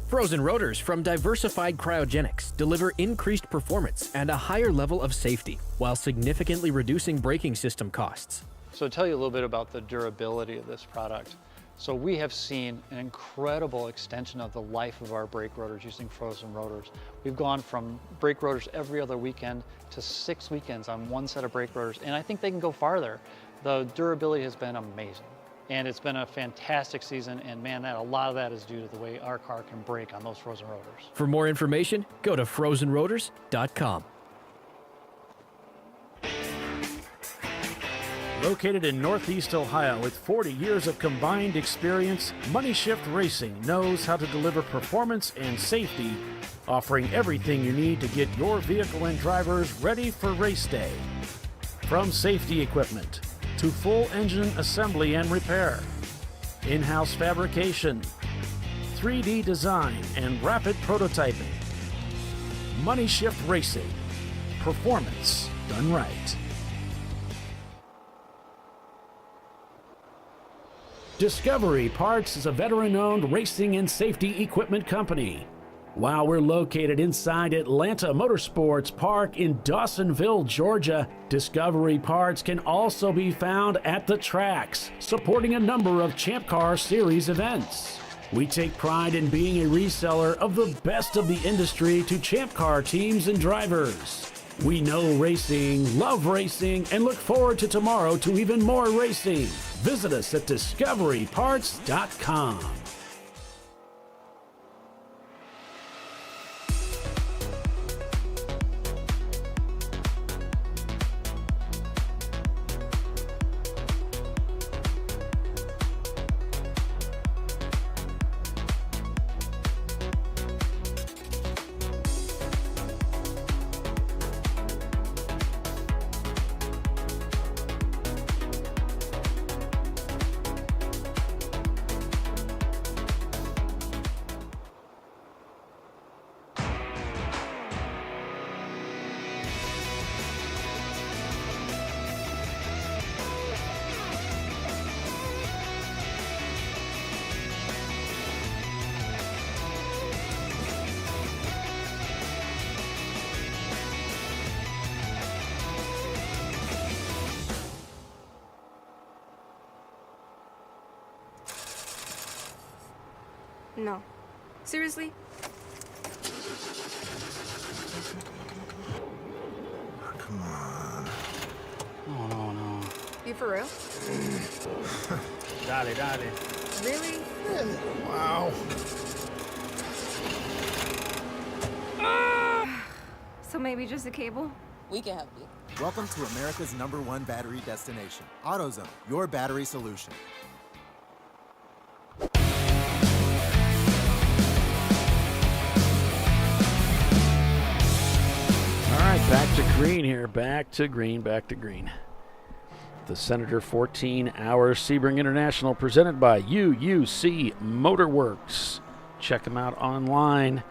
Frozen rotors from Diversified Cryogenics deliver increased performance and a higher level of safety, while significantly reducing braking system costs. So to tell you a little bit about the durability of this product. So we have seen an incredible extension of the life of our brake rotors using frozen rotors. We've gone from brake rotors every other weekend to 6 weekends on one set of brake rotors, and I think they can go farther. The durability has been amazing. And it's been a fantastic season, and man, a lot of that is due to the way our car can brake on those frozen rotors. For more information, go to frozenrotors.com. Located in Northeast Ohio with 40 years of combined experience, Money Shift Racing knows how to deliver performance and safety, offering everything you need to get your vehicle and drivers ready for race day. From safety equipment to full engine assembly and repair, in-house fabrication, 3D design, and rapid prototyping. Money Shift Racing. Performance done right. Discovery Parts is a veteran-owned racing and safety equipment company. While we're located inside Atlanta Motorsports Park in Dawsonville, Georgia, Discovery Parts can also be found at the tracks, supporting a number of Champ Car Series events. We take pride in being a reseller of the best of the industry to Champ Car teams and drivers. We know racing, love racing, and look forward to tomorrow to even more racing. Visit us at discoveryparts.com. No. Seriously? Come on. No. You for real? Dale. Really? Wow. So maybe just a cable? We can help you. Welcome to America's #1 battery destination. AutoZone, your battery solution. All right, back to green here. Back to green. The Senator 14-hour Sebring International presented by UUC Motorworks. Check them out online.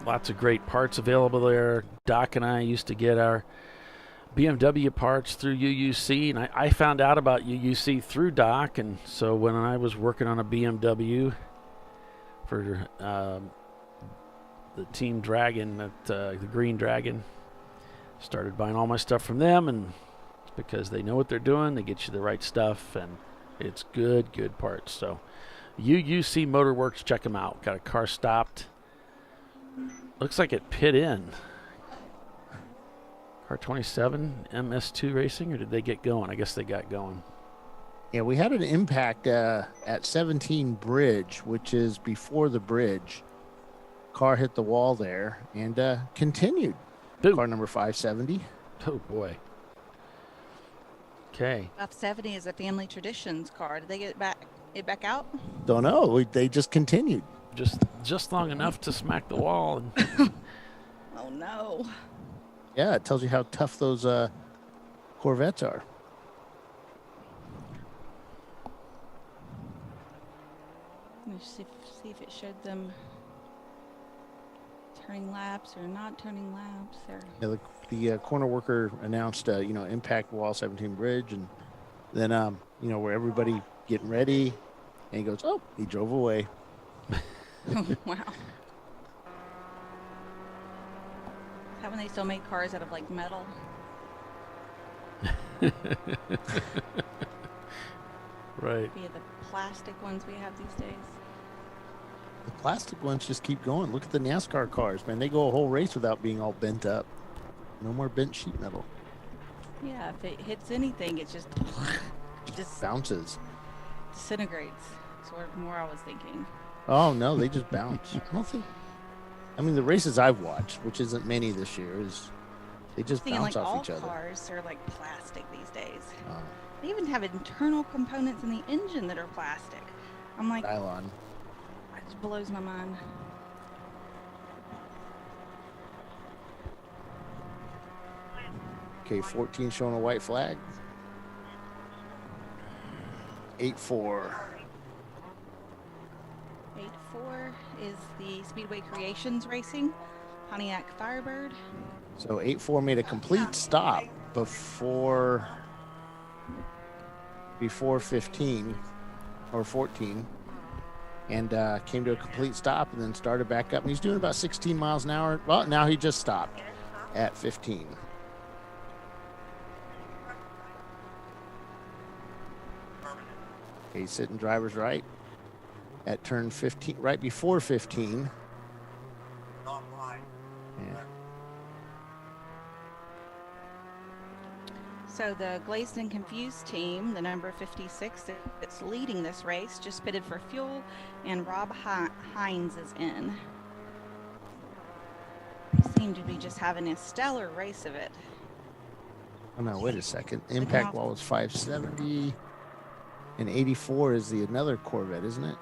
Lots of great parts available there. Doc and I used to get our BMW parts through UUC, and I found out about UUC through Doc, and so when I was working on a BMW for the Team Dragon, the Green Dragon, started buying all my stuff from them, and it's because they know what they're doing. They get you the right stuff, and it's good parts. So UUC Motorworks, check them out. Got a car stopped. Looks like it pit in. Car 27, MS2 Racing, or did they get going? I guess they got going. Yeah, we had an impact at 17 Bridge, which is before the bridge. Car hit the wall there and continued. Ooh. Car number 570. Oh, boy. Okay. 570 is a family traditions car. Did they get it back out? Don't know. They just continued. Just long enough to smack the wall. And Oh, no. Yeah, it tells you how tough those Corvettes are. Let me see if it showed them turning laps or not turning laps. Or Yeah, the corner worker announced, impact wall 17 Bridge, and then, where everybody getting ready, and he goes, oh, he drove away. Wow. How when they still make cars out of like metal? Right. Via the plastic ones we have these days. The plastic ones just keep going. Look at the NASCAR cars, man. They go a whole race without being all bent up. No more bent sheet metal. Yeah, if it hits anything, it just Bounces. disintegrates. Sort of more I was thinking. Oh, no, they just bounce. I mean, the races I've watched, which isn't many this year, they just bounce like off all each other. cars are like plastic these days. Oh. They even have internal components in the engine that are plastic. I'm like, Nylon. it just blows my mind. Okay, 14 showing a white flag. 8-4. 8-4 is the Speedway Creations Racing Pontiac Firebird. So 8-4 made a complete stop before 15 or 14, and came to a complete stop and then started back up. And he's doing about 16 miles an hour. Well, now he just stopped at 15. Okay, he's sitting driver's right at turn 15, right before 15. Yeah. So the Glazed and Confused team, the number 56 that's leading this race, just pitted for fuel, and Rob Hines is in. They seem to be just having a stellar race of it. Oh no, wait a second. Impact wall was 570. And 84 is another Corvette, isn't it?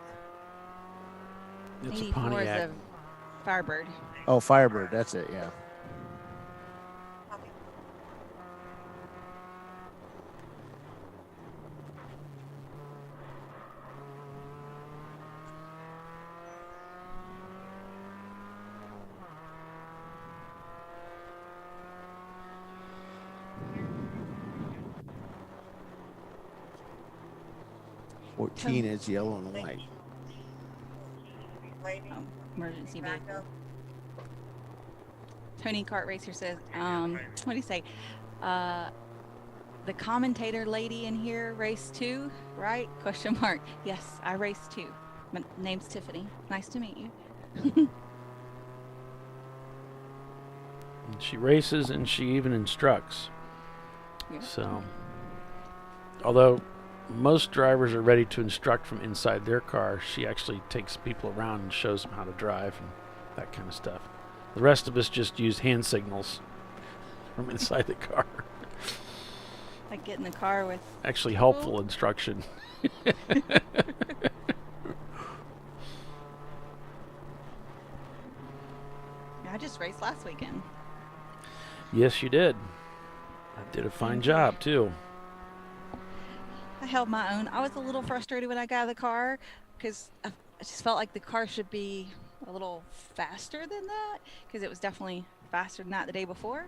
It's 84 a Pontiac. is a Firebird. Oh, Firebird. That's it, yeah. Fourteen is yellow and white. Emergency vehicle. Tony Kart Racer says, what do you say? The commentator lady in here raced too, right? Question mark. Yes, I raced too. My name's Tiffany. Nice to meet you. She races and she even instructs. Yeah. So, although most drivers are ready to instruct from inside their car, she actually takes people around and shows them how to drive and that kind of stuff. The rest of us just use hand signals from inside the car. Like get in the car with... Actually helpful instruction. I just raced last weekend. Yes, you did. I Did a fine job, too. I held my own. I was a little frustrated when I got out of the car because I just felt like the car should be a little faster than that because it was definitely faster than that the day before.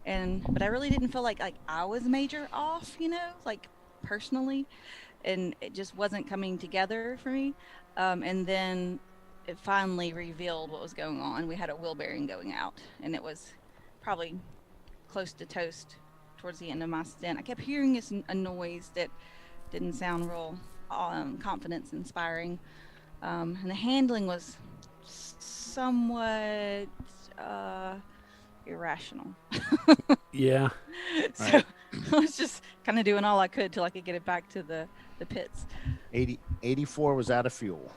But I really didn't feel like I was major off, like personally, and it just wasn't coming together for me. And then it finally revealed what was going on. We had a wheel bearing going out, and it was probably close to toast towards the end of my stint. I kept hearing a noise that didn't sound real confidence inspiring, and the handling was somewhat irrational. Yeah. So Right. I was just kind of doing all I could till I could get it back to the pits. 84 was out of fuel.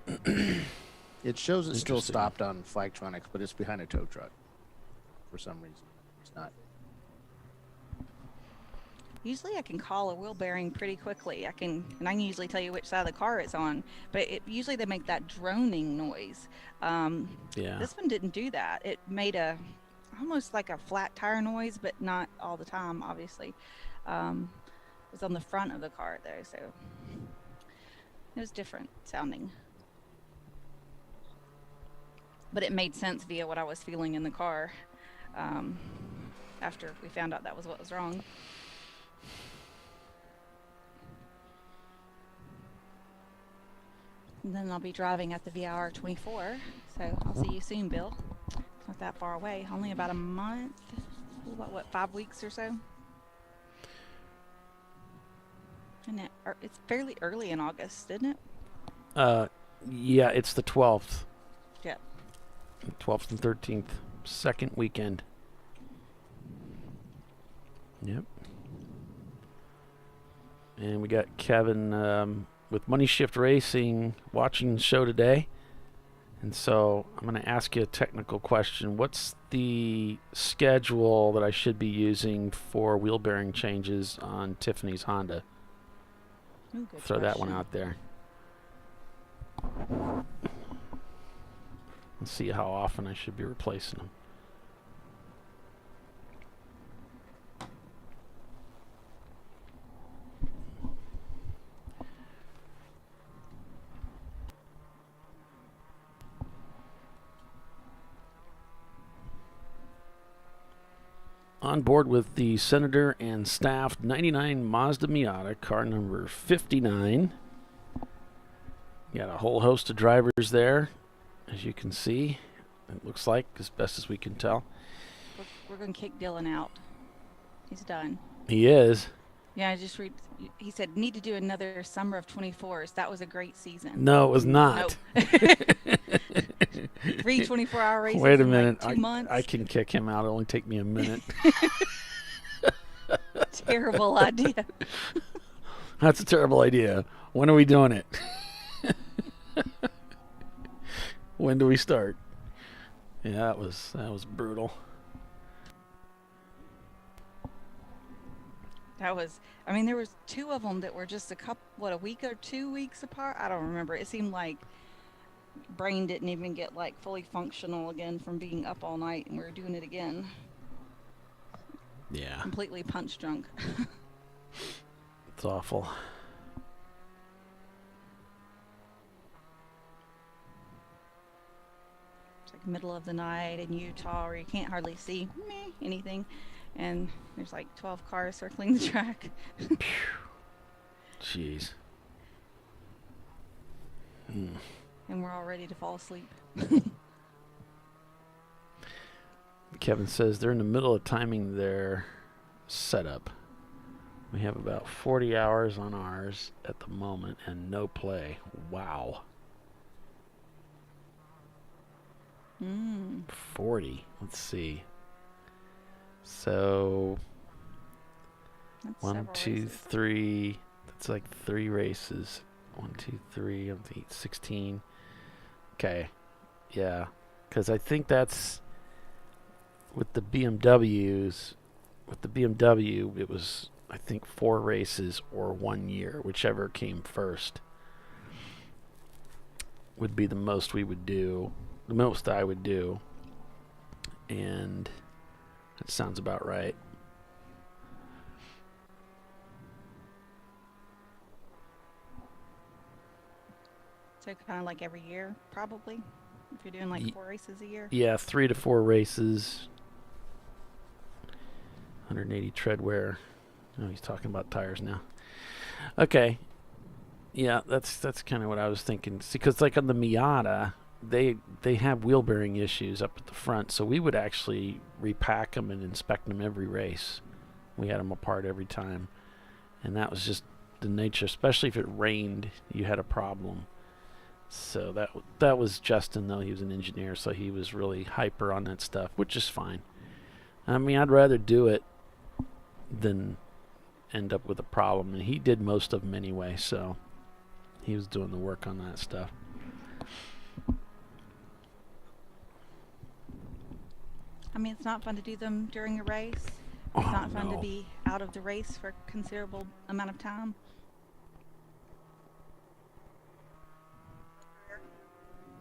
It shows it's still Interesting. stopped on Flagtronics, but it's behind a tow truck for some reason. It's not. Usually I can call a wheel bearing pretty quickly. I can usually tell you which side of the car it's on, but usually they make that droning noise. Yeah. This one didn't do that. It made almost like a flat tire noise, but not all the time, obviously. It was on the front of the car though, so it was different sounding. But it made sense via what I was feeling in the car after we found out that was what was wrong. And then I'll be driving at the VIR 24, so I'll see you soon, Bill. It's not that far away, only about a month, what 5 weeks or so? Isn't it? It's fairly early in August, isn't it? Yeah, it's the 12th. Yep. 12th and 13th. Second weekend. Yep. And we got Kevin with Money Shift Racing watching the show today. And so I'm going to ask you a technical question. What's the schedule that I should be using for wheel bearing changes on Tiffany's Honda? Ooh, good Throw that one question. out there. Let's see how often I should be replacing them. On board with the Senator and Staff 99 Mazda Miata, car number 59. Got a whole host of drivers there, as you can see. It looks like, as best as we can tell. We're going to kick Dylan out. He's done. He is. Yeah, I just read. He said, need to do another summer of 24s. That was a great season. No, it was not. No. 3 24-hour races Wait a in minute. like 2 months. I can kick him out. It'll only take me a minute. Terrible idea. That's a terrible idea. When are we doing it? When do we start? Yeah, that was brutal. That was, I mean, there was 2 of them that were just a week or 2 weeks apart. I don't remember. It seemed like brain didn't even get like fully functional again from being up all night, and we were doing it again. Yeah. Completely punch drunk. It's awful. It's like middle of the night in Utah where you can't hardly see anything, and there's like 12 cars circling the track. Jeez. And we're all ready to fall asleep. Kevin says they're in the middle of timing their setup. We have about 40 hours on ours at the moment and no play. Wow. 40. Let's see. So That's 1, several 2, races. 3. That's like 3 races. 1, 2, 3. 16. Okay. Yeah. Because I think that's with the BMWs. With the BMW, it was, I think, 4 races or 1 year, whichever came first, would be the most we would do, the most I would do. And That sounds about right. So kind of like every year, probably, if you're doing like 4 races a year. Yeah, 3 to 4 races. 180 tread wear. Oh, he's talking about tires now. Okay. Yeah, that's kind of what I was thinking. See, because like on the Miata, they have wheel bearing issues up at the front, so we would actually repack them and inspect them every race. We had them apart every time, and that was just the nature. Especially if it rained, you had a problem. So that was Justin, though. He was an engineer, so he was really hyper on that stuff, which is fine. I mean, I'd rather do it than end up with a problem, and he did most of them anyway, so he was doing the work on that stuff. I mean, it's not fun to do them during a race. It's not fun to be out of the race for a considerable amount of time.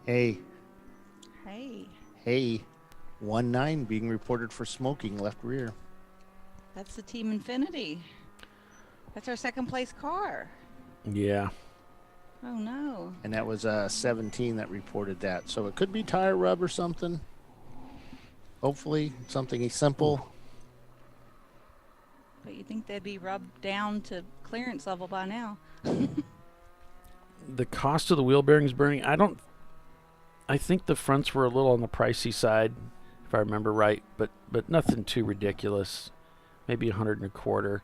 Hey. Hey. Hey. 1-9 being reported for smoking left rear. That's the Team Infinity. That's our second place car. Yeah. Oh, no. And that was 17 that reported that. So it could be tire rub or something. Hopefully something simple. But you think they'd be rubbed down to clearance level by now. The cost of the wheel bearings burning, I think the fronts were a little on the pricey side, if I remember right, but nothing too ridiculous. Maybe $125,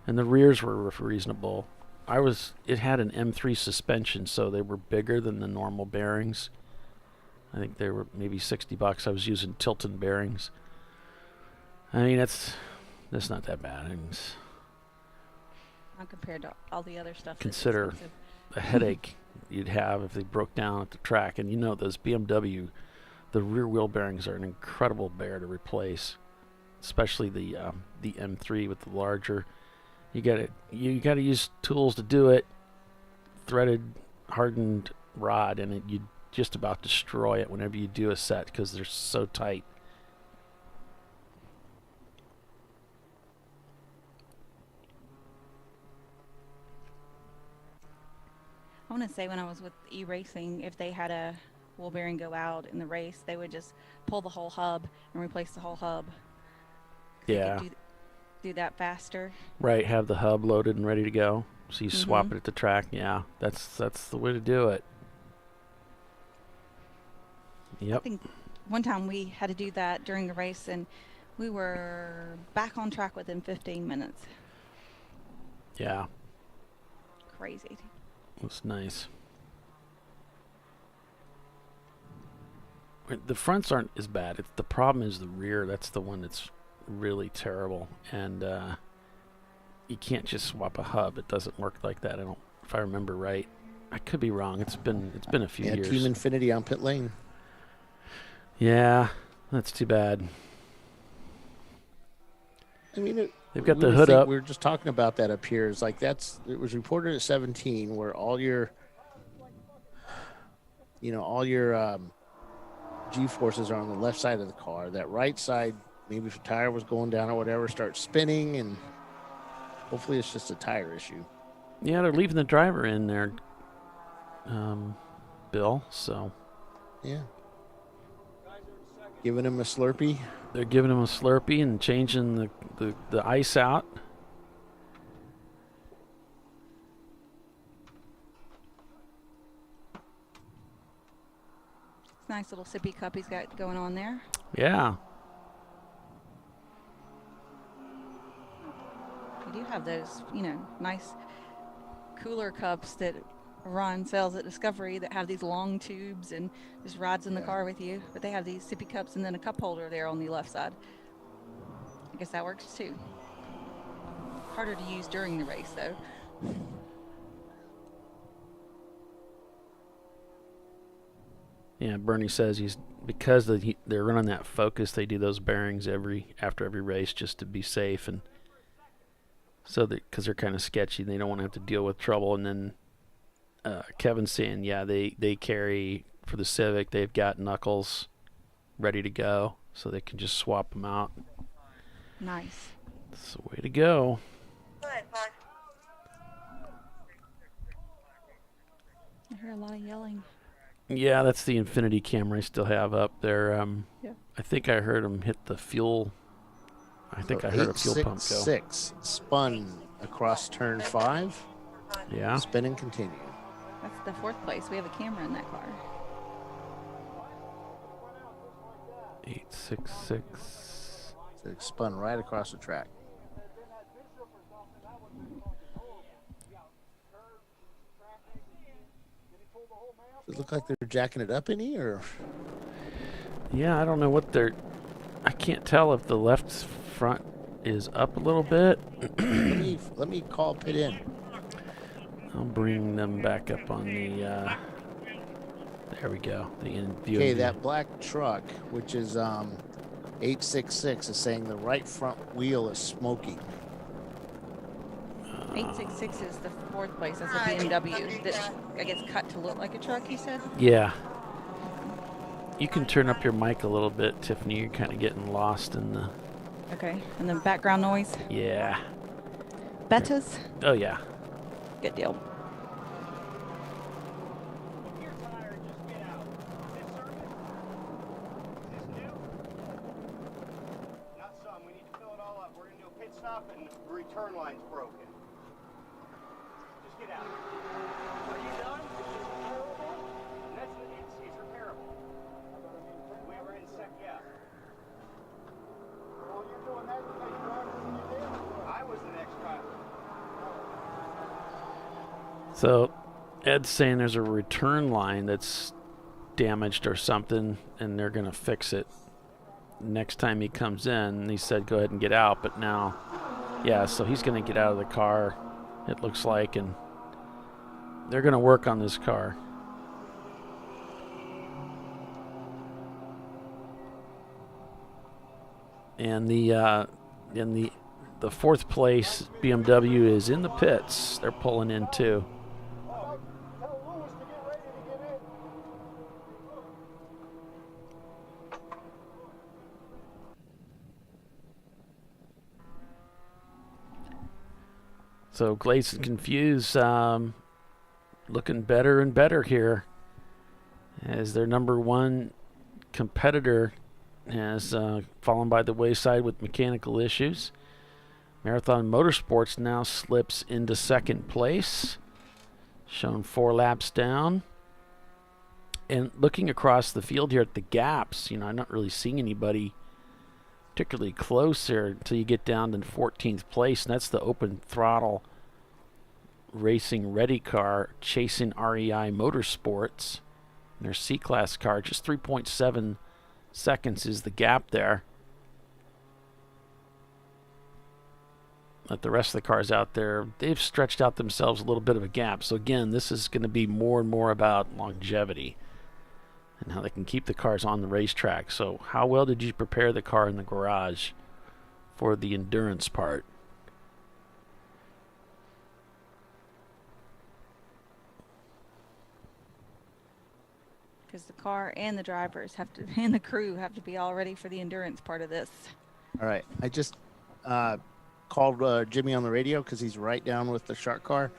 and the rears were reasonable. It had an M3 suspension, so they were bigger than the normal bearings. I think they were maybe $60. I was using Tilton bearings. I mean, that's not that bad. Not compared to all the other stuff. Consider a headache you'd have if they broke down at the track. And you know, those BMW, the rear wheel bearings are an incredible bear to replace, especially the M3 with the larger. You got to use tools to do it. Threaded, hardened rod, and you just about destroy it whenever you do a set because they're so tight. I want to say when I was with e-racing, if they had a wheel bearing go out in the race, they would just pull the whole hub and replace the whole hub. Yeah. Do that faster. Right, have the hub loaded and ready to go. So you swap it at the track. Yeah, that's the way to do it. Yep. I think one time we had to do that during the race, and we were back on track within 15 minutes. Yeah. Crazy. That's nice. The fronts aren't as bad. The problem is the rear. That's the one that's really terrible, and you can't just swap a hub. It doesn't work like that. If I remember right. I could be wrong. It's been a few years. Team Infinity on pit lane. Yeah, that's too bad. I mean, they've got the hood up. We were just talking about that up here. It's like it was reported at 17, where all your G-forces are on the left side of the car. That right side, maybe if a tire was going down or whatever, starts spinning, and hopefully it's just a tire issue. Yeah, they're leaving the driver in there, Bill. So. Yeah. Giving him a Slurpee. They're giving him a Slurpee and changing the ice out. It's a nice little sippy cup he's got going on there. Yeah. We do have those, nice cooler cups that Ron sells at Discovery that have these long tubes and just rides in the car with you. But they have these sippy cups and then a cup holder there on the left side. I guess that works too. Harder to use during the race though. Yeah, Bernie says because they're running that Focus, they do those bearings after every race just to be safe, and so because they're kind of sketchy, they don't want to have to deal with trouble. And then Kevin's saying, yeah, they carry for the Civic. They've got knuckles ready to go, so they can just swap them out. Nice. That's the way to go. I hear a lot of yelling. Yeah, that's the Infinity camera I still have up there. Yeah. I think I heard him hit the fuel. I think I heard a fuel pump go. 866 spun across turn 5. Yeah. Spin and continue. That's the 4th place. We have a camera in that car. 866. So it spun right across the track. Does it look like they're jacking it up any, or? Yeah, I don't know what they're... I can't tell if the left front is up a little bit. let me call pit in. I'll bring them back up on the... there we go. The in view. Okay, that black truck, which is 866, is saying the right front wheel is smoking. 866 is the 4th place. That's a BMW that I guess cut to look like a truck, you said? Yeah. You can turn up your mic a little bit, Tiffany. You're kind of getting lost in the... Okay, and then background noise? Yeah. Bettas? Oh, yeah. Good deal. Not some. We need to fill it all up. We're going to do a pit stop and the return line's broken. Just get out. Are you done? It's repairable. We were in yeah. Well, you're doing that because you're driving when you did. I was the next driver. So Ed's saying there's a return line that's damaged or something, and they're going to fix it next time he comes in. He said go ahead and get out, but now, yeah, so he's going to get out of the car, it looks like, and they're going to work on this car. And the 4th place BMW is in the pits. They're pulling in too. So Glazed and Confused looking better and better here as their number 1 competitor has fallen by the wayside with mechanical issues. Marathon Motorsports now slips into 2nd place, shown 4 laps down. And looking across the field here at the gaps, you know, I'm not really seeing anybody particularly close there until you get down to 14th place, and that's the open throttle racing ready car chasing REI Motorsports. Their C-Class car, just 3.7 seconds is the gap there. But the rest of the cars out there, they've stretched out themselves a little bit of a gap. So again, this is going to be more and more about longevity and how they can keep the cars on the racetrack. So how well did you prepare the car in the garage for the endurance part? Because the car and the drivers have to, and the crew have to be all ready for the endurance part of this. All right. I just called Jimmy on the radio because he's right down with the shark car.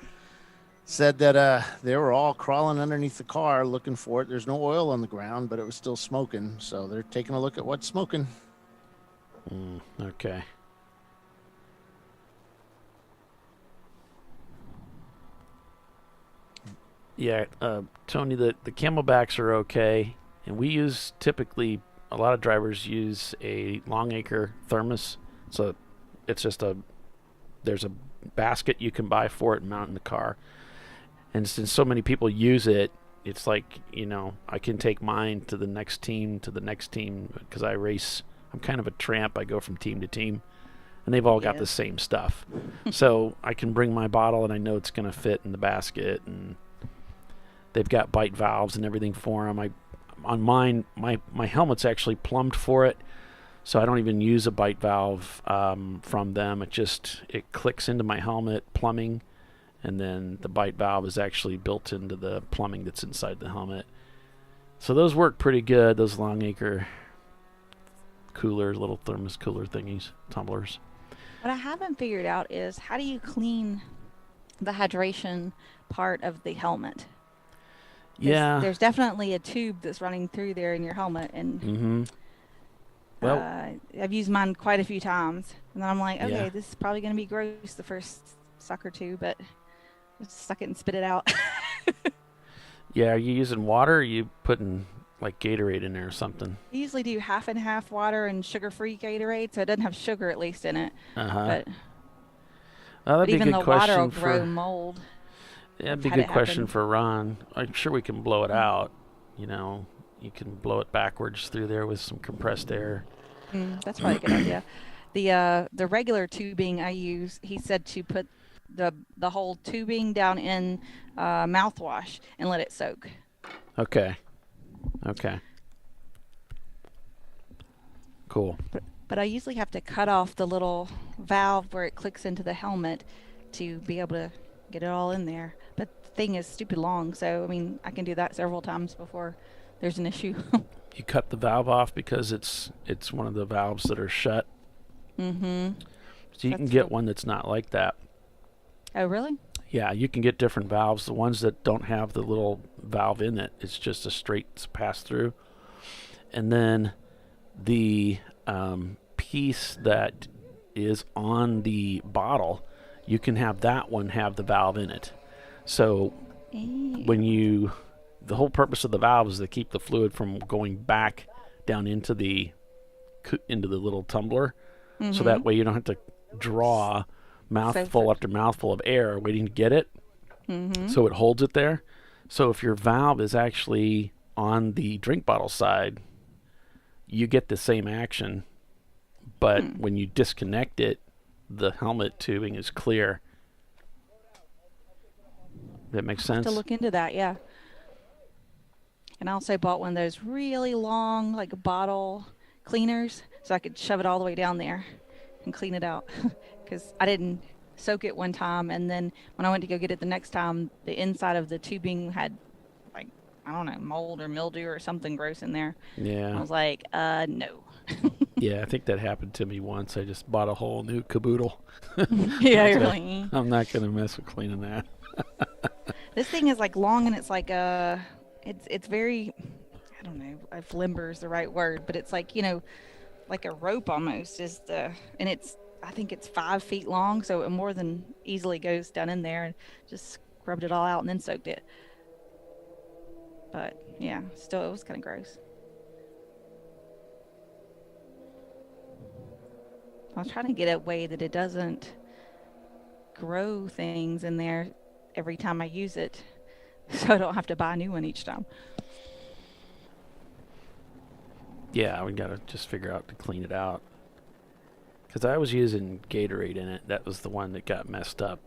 Said that they were all crawling underneath the car looking for it. There's no oil on the ground, but it was still smoking. So they're taking a look at what's smoking. Okay. Yeah, Tony, the Camelbacks are okay. And we use, typically, a lot of drivers use a Longacre thermos. So it's just there's a basket you can buy for it and mount in the car. And since so many people use it, it's like, you know, I can take mine to the next team, because I race. I'm kind of a tramp. I go from team to team, and they've all got the same stuff. So I can bring my bottle, and I know it's going to fit in the basket, and they've got bite valves and everything for them. On mine, my helmet's actually plumbed for it, so I don't even use a bite valve from them. It clicks into my helmet, plumbing, and then the bite valve is actually built into the plumbing that's inside the helmet. So those work pretty good, those Longacre coolers, little thermos cooler thingies, tumblers. What I haven't figured out is how do you clean the hydration part of the helmet? Yeah. There's definitely a tube that's running through there in your helmet, and Well, I've used mine quite a few times, and then I'm like, okay, Yeah. this is probably going to be gross the first suck or two, but just suck it and spit it out. yeah, are you using water, or are you putting like Gatorade in there or something? I usually do half and half water and sugar-free Gatorade, so it doesn't have sugar at least in it. Uh-huh. But, Well, that'd be a even good the water will question grow for mold. Yeah, that'd I've be a had good it question happen. for Ron. I'm sure we can blow it out. You know, you can blow it backwards through there with some compressed air. That's probably a good idea. The regular tubing I use, he said to put the whole tubing down in mouthwash and let it soak. Okay. Cool. But I usually have to cut off the little valve where it clicks into the helmet to be able to get it all in there. But the thing is stupid long, so I mean I can do that several times before there's an issue. You cut the valve off because it's one of the valves that are shut. Mm-hmm. So you can get one that's not like that. Oh, really? Yeah, you can get different valves. The ones that don't have the little valve in it, it's just a straight pass through. And then the piece that is on the bottle, you can have that one have the valve in it. So when the whole purpose of the valve is to keep the fluid from going back down into the little tumbler. So that way you don't have to draw mouthful after mouthful of air waiting to get it. So it holds it there. So if your valve is actually on the drink bottle side, you get the same action, but when you disconnect it, the helmet tubing is clear. That makes sense? To look into that, yeah. And I also bought one of those really long, like bottle cleaners, so I could shove it all the way down there and clean it out. Because I didn't soak it one time, and then when I went to go get it the next time, the inside of the tubing had, like, I don't know, mold or mildew or something gross in there. Yeah. I was like, no. Yeah, I think that happened to me once. I just bought a whole new caboodle. Yeah, you're like, I'm not going to mess with cleaning that. This thing is like long, and it's like it's very, I don't know if limber is the right word, but it's like, you know, like a rope almost and I think it's 5 feet long, so it more than easily goes down in there, and just scrubbed it all out and then soaked it. But yeah, still it was kind of gross. I was trying to get a way that it doesn't grow things in there every time I use it, so I don't have to buy a new one each time. Yeah, we got to just figure out to clean it out. Because I was using Gatorade in it. That was the one that got messed up.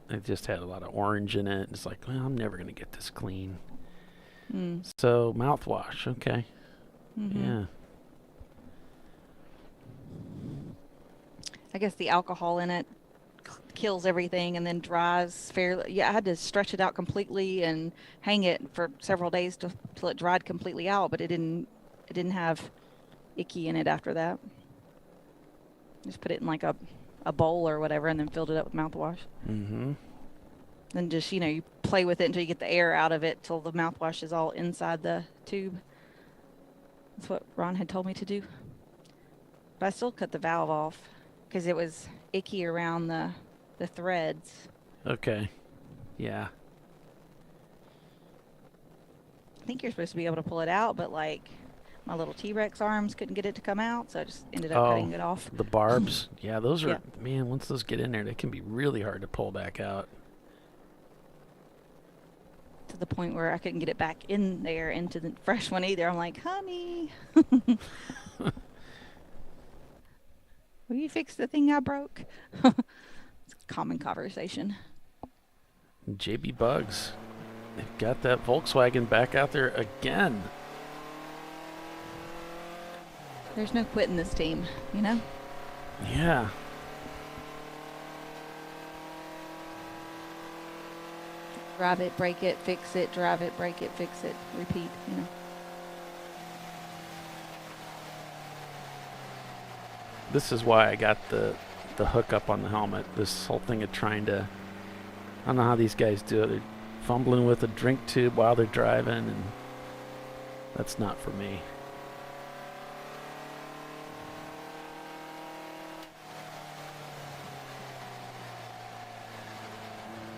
It just had a lot of orange in it. It's like, well, I'm never going to get this clean. So, mouthwash. Okay. Yeah. I guess the alcohol in it kills everything and then dries fairly. Yeah, I had to stretch it out completely and hang it for several days till it dried completely out, but it didn't have icky in it after that. Just put it in like a bowl or whatever and then filled it up with mouthwash. Then just, you know, you play with it until you get the air out of it till the mouthwash is all inside the tube. That's what Ron had told me to do. But I still cut the valve off because it was icky around the threads. Okay. Yeah. I think you're supposed to be able to pull it out, but like my little T-Rex arms couldn't get it to come out, so I just ended up cutting it off. The barbs. Yeah, those are, man, once those get in there, they can be really hard to pull back out. To the point where I couldn't get it back in there into the fresh one either. I'm like, honey, will you fix the thing I broke? It's a common conversation. JB Bugs. They've got that Volkswagen back out there again. There's no quitting this team, you know? Yeah. Drive it, break it, fix it, drive it, break it, fix it, repeat, you know. This is why I got the hook up on the helmet. This whole thing of trying to, I don't know how these guys do it. They're fumbling with a drink tube while they're driving, and that's not for me.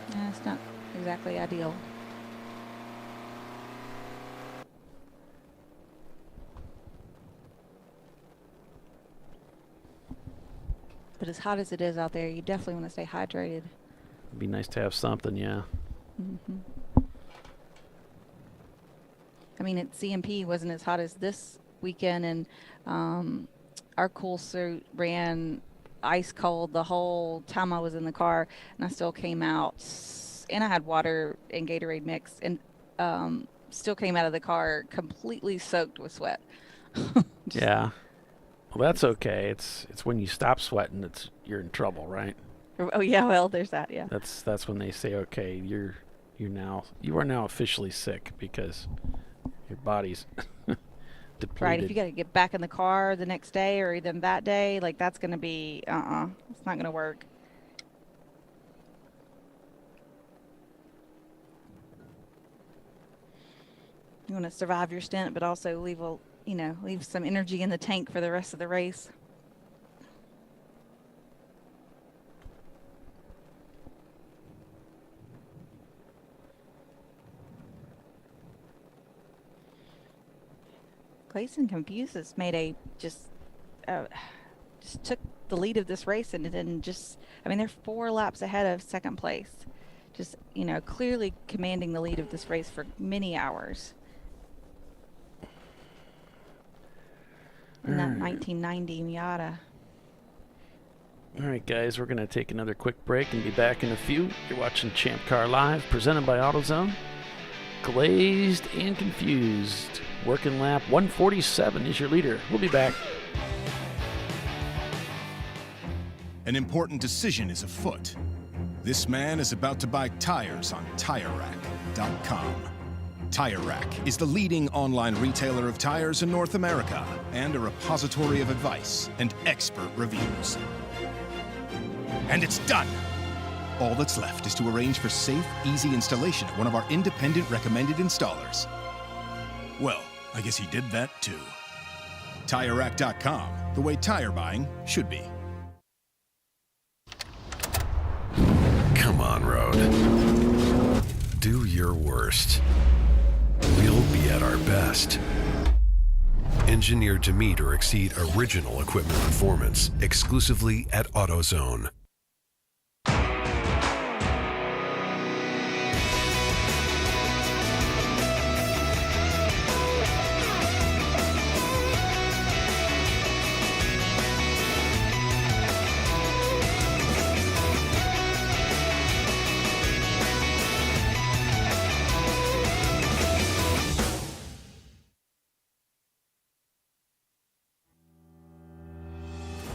Yeah, it's not exactly ideal. But as hot as it is out there, you definitely want to stay hydrated. It'd be nice to have something, yeah. I mean, at CMP wasn't as hot as this weekend, and our cool suit ran ice cold the whole time I was in the car, and I still came out, and I had water and Gatorade mix, and still came out of the car completely soaked with sweat. Yeah. Well, that's okay. It's when you stop sweating, you're in trouble, right? Oh yeah, well, there's that. Yeah. That's when they say, okay, you are now officially sick because your body's depleted. Right. If you got to get back in the car the next day or even that day, like that's going to be it's not going to work. You want to survive your stint, but also leave some energy in the tank for the rest of the race. Clayson Confucius made just took the lead of this race, and then they're 4 laps ahead of second place. Just, clearly commanding the lead of this race for many hours. In that 1990 Miata. All right, guys, we're going to take another quick break and be back in a few. You're watching Champ Car Live, presented by AutoZone. Glazed and Confused. Working lap 147 is your leader. We'll be back. An important decision is afoot. This man is about to buy tires on TireRack.com. Tire Rack is the leading online retailer of tires in North America and a repository of advice and expert reviews. And it's done! All that's left is to arrange for safe, easy installation at one of our independent recommended installers. Well, I guess he did that too. TireRack.com, the way tire buying should be. Come on, road. Do your worst. We'll be at our best. Engineered to meet or exceed original equipment performance, exclusively at AutoZone.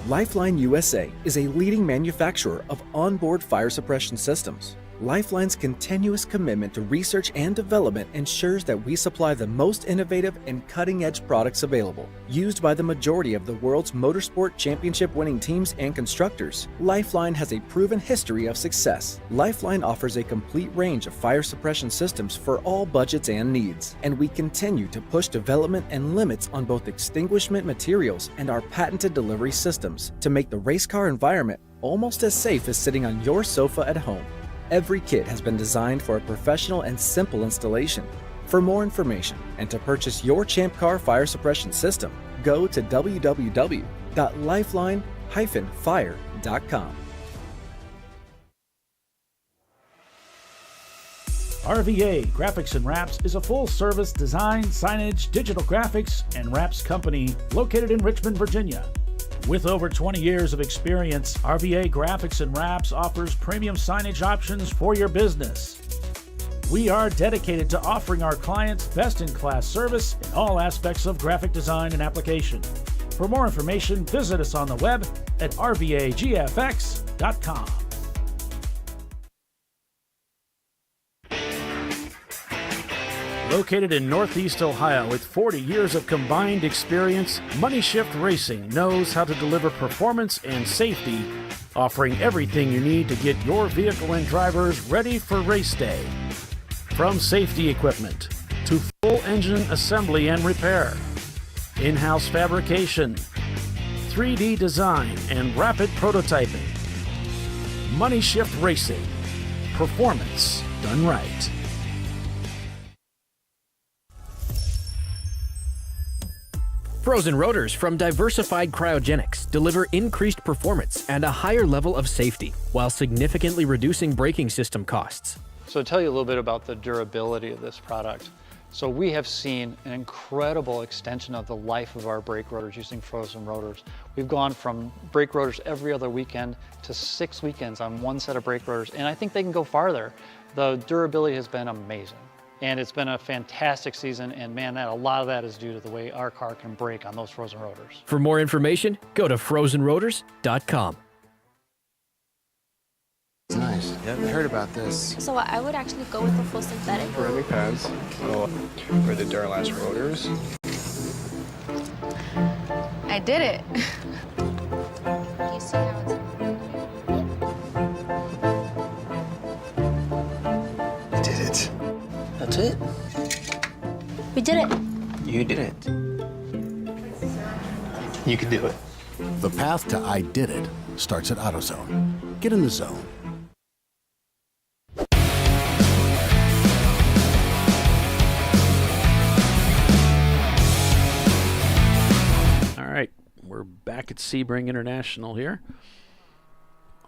Lifeline USA is a leading manufacturer of onboard fire suppression systems. Lifeline's continuous commitment to research and development ensures that we supply the most innovative and cutting-edge products available. Used by the majority of the world's motorsport championship-winning teams and constructors, Lifeline has a proven history of success. Lifeline offers a complete range of fire suppression systems for all budgets and needs, and we continue to push development and limits on both extinguishment materials and our patented delivery systems to make the race car environment almost as safe as sitting on your sofa at home. Every kit has been designed for a professional and simple installation. For more information and to purchase your Champ Car fire suppression system, go to www.lifeline-fire.com. RVA Graphics and Wraps is a full-service design, signage, digital graphics, and wraps company located in Richmond, Virginia. With over 20 years of experience, RVA Graphics and Wraps offers premium signage options for your business. We are dedicated to offering our clients best-in-class service in all aspects of graphic design and application. For more information, visit us on the web at rvagfx.com. Located in Northeast Ohio with 40 years of combined experience, Money Shift Racing knows how to deliver performance and safety, offering everything you need to get your vehicle and drivers ready for race day. From safety equipment to full engine assembly and repair, in-house fabrication, 3D design, and rapid prototyping. Money Shift Racing. Performance done right. Frozen rotors from Diversified Cryogenics deliver increased performance and a higher level of safety, while significantly reducing braking system costs. So to tell you a little bit about the durability of this product. So we have seen an incredible extension of the life of our brake rotors using frozen rotors. We've gone from brake rotors every other weekend to 6 weekends on one set of brake rotors, and I think they can go farther. The durability has been amazing. And it's been a fantastic season, and man, a lot of that is due to the way our car can brake on those frozen rotors. For more information, go to frozenrotors.com. Nice. Yeah, I heard about this. So I would actually go with the full synthetic. Ceramic pads, for the Duralast rotors. I did it. You see how it's... You did it. That's it. We did it. You did it. You can do it. The path to I did it starts at AutoZone. Get in the zone. All right, we're back at Sebring International here.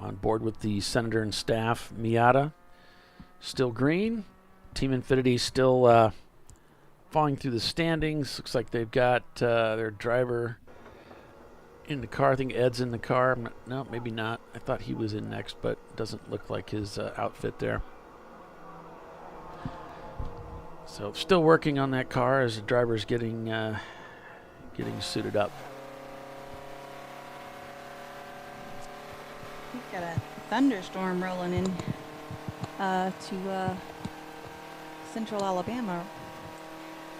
On board with the Senator and staff. Miata still green. Team Infinity still falling through the standings. Looks like they've got their driver in the car. I think Ed's in the car. No, maybe not. I thought he was in next, but doesn't look like his outfit there. So still working on that car as the driver's getting suited up. We've got a thunderstorm rolling in to central Alabama.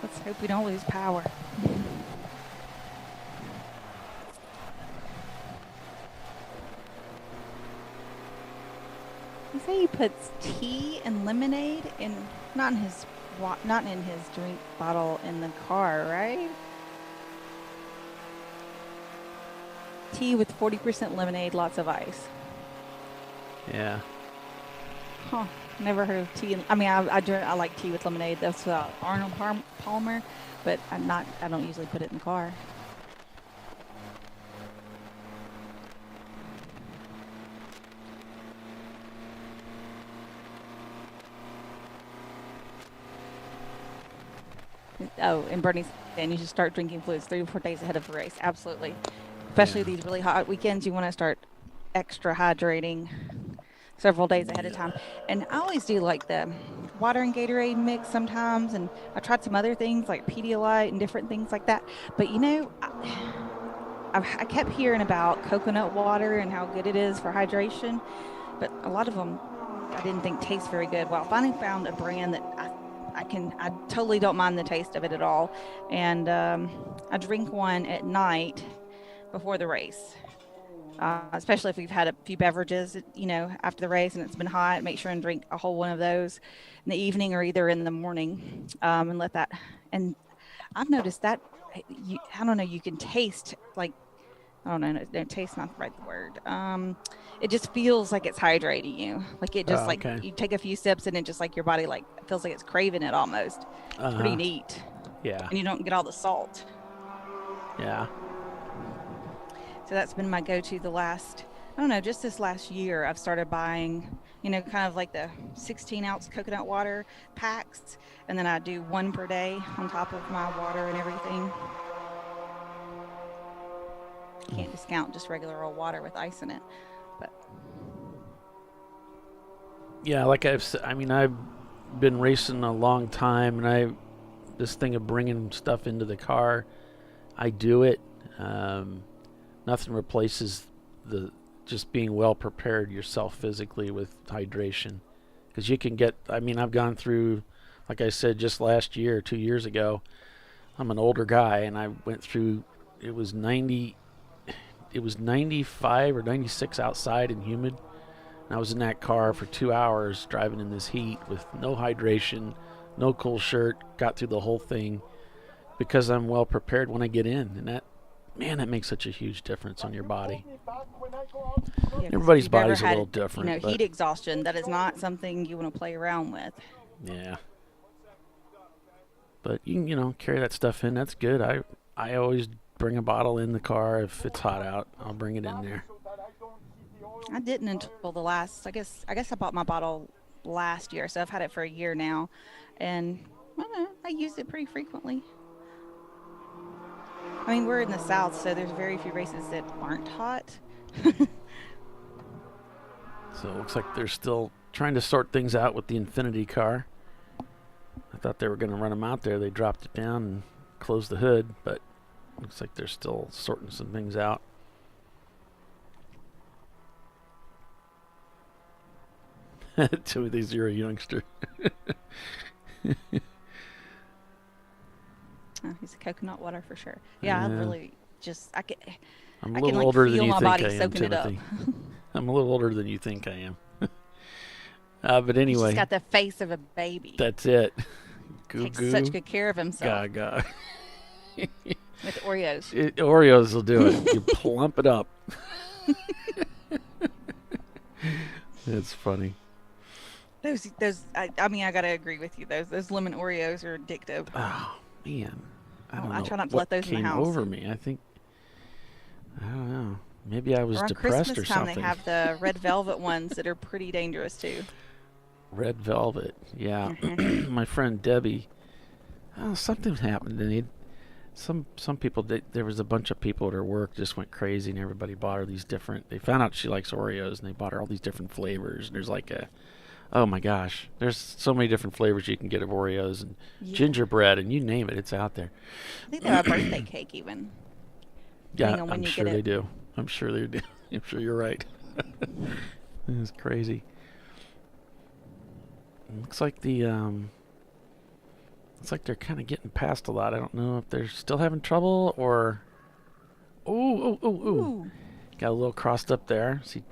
Let's hope we don't lose power. You say he puts tea and lemonade in, not in his drink bottle in the car, right? Tea with 40% lemonade, lots of ice. Yeah. Huh. Never heard of tea. I mean, I like tea with lemonade. That's Arnold Palmer, but I don't usually put it in the car. Oh, and Bernie's saying you should start drinking fluids 3 to 4 days ahead of the race. Absolutely. Especially these really hot weekends, you want to start extra hydrating several days ahead of time. And I always do like the water and Gatorade mix sometimes, and I tried some other things like Pedialyte and different things like that. But you know, I kept hearing about coconut water and how good it is for hydration, but a lot of them I didn't think taste very good. Well, I finally found a brand that I totally don't mind the taste of it at all. And I drink one at night before the race. Especially if we've had a few beverages, you know, after the race and it's been hot, make sure and drink a whole one of those in the evening or either in the morning, and let that. And I've noticed that I don't know, you can taste like, I don't know, no, taste not the right word. It just feels like it's hydrating you. Like it just you take a few sips and it just like your body like feels like it's craving it almost. It's pretty neat. Yeah. And you don't get all the salt. Yeah. So that's been my go-to the last, I don't know, just this last year I've started buying, you know, kind of like the 16-ounce coconut water packs, and then I do 1 per day on top of my water and everything. Can't discount just regular old water with ice in it, but. Yeah, like I've been racing a long time, and this thing of bringing stuff into the car, I do it. Nothing replaces the just being well prepared yourself physically with hydration, because you can get. I mean, I've gone through like I said, just last year, 2 years ago, I'm an older guy, and I went through, it was 95 or 96 outside and humid. And I was in that car for 2 hours driving in this heat with no hydration, no cool shirt, got through the whole thing because I'm well prepared when I get in. And that makes such a huge difference on your body. Yeah, Everybody's if you've ever body's a had, little different. You know, but heat exhaustion, that is not something you want to play around with. yeah. But you know, carry that stuff in. That's good. I always bring a bottle in the car if it's hot out. I'll bring it in there. I didn't until the last, I guess I bought my bottle last year, so I've had it for a year now, and I don't know, I use it pretty frequently. I mean, we're in the South, so there's very few races that aren't hot. So it looks like they're still trying to sort things out with the Infinity car. I thought they were going to run them out there. They dropped it down and closed the hood, but looks like they're still sorting some things out. Timothy's, you're a youngster. Oh, he's a coconut water for sure. Yeah, I really just I'm a I little can, like, older than feel you my think body I am, soaking it up. Timothy. I'm a little older than you think I am. But anyway, He's got the face of a baby. That's it. Takes such good care of himself. Gaga. With Oreos. Oreos will do it. You plump it up. That's funny. Those. I mean, I gotta agree with you. Those lemon Oreos are addictive. Oh man, I don't know. I try not to what let those in the came house. over me. I think I don't know. Maybe I was Around depressed Christmas or time, something. they have the red velvet ones that are pretty dangerous too. Red velvet, yeah. Mm-hmm. My friend Debbie. Oh, something happened, and some people. There was a bunch of people at her work just went crazy, and everybody bought her these different. They found out she likes Oreos, and they bought her all these different flavors. And there's like oh my gosh, there's so many different flavors you can get of Oreos and gingerbread, and you name it, it's out there. I think they have a birthday cake even. Yeah, on when I'm you sure get they it. do. I'm sure they do. I'm sure you're right. It's crazy. Looks like looks like they're kind of getting past a lot. I don't know if they're still having trouble or. Ooh. Got a little crossed up there. See.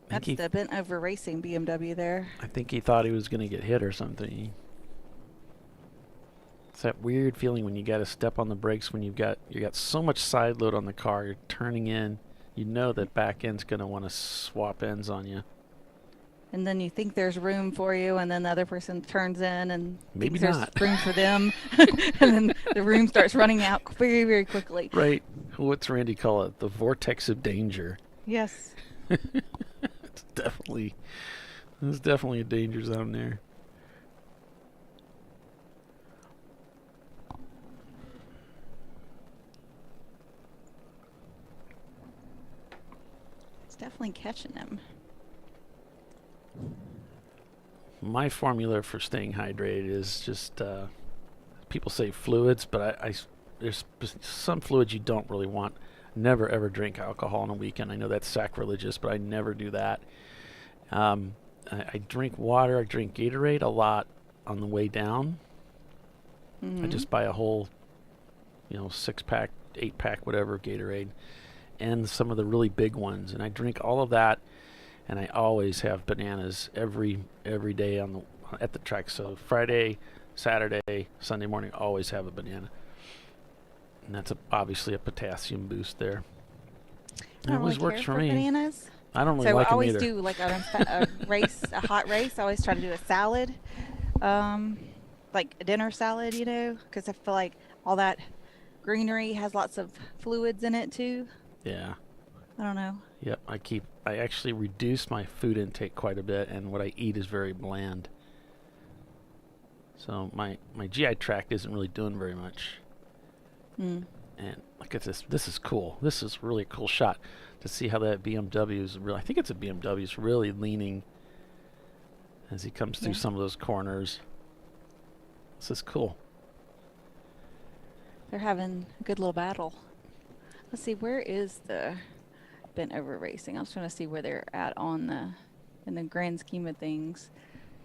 That's the bent over racing BMW there. I think he thought he was going to get hit or something. It's that weird feeling when you got to step on the brakes when you got so much side load on the car. You're turning in. You know that back end's going to want to swap ends on you. And then you think there's room for you, and then the other person turns in and Maybe thinks not. there's room for them, and then the room starts running out very, very quickly. Right. What's Randy call it? The vortex of danger. Yes. There's definitely a danger zone there. It's definitely catching them. My formula for staying hydrated is just people say fluids, but there's some fluids you don't really want. Never ever drink alcohol on a weekend. I know that's sacrilegious, but I never do that. I drink water. I drink Gatorade a lot on the way down. I just buy a whole, 6-pack, 8-pack, whatever Gatorade, and some of the really big ones. And I drink all of that, and I always have bananas every day at the track. So Friday, Saturday, Sunday morning, always have a banana. And that's obviously a potassium boost there. I don't always really works care for me. Bananas. I don't really like them either. So I always do like a race, a hot race. I always try to do a salad, like a dinner salad, because I feel like all that greenery has lots of fluids in it too. Yeah. I don't know. Yep. I actually reduce my food intake quite a bit, and what I eat is very bland. So my GI tract isn't really doing very much. And look at this. This is cool. This is really a cool shot to see how that BMW is really. I think it's a BMW. Is really leaning as he comes through some of those corners. This is cool. They're having a good little battle. Let's see, where is the bent over racing? I was trying to see where they're at in the grand scheme of things.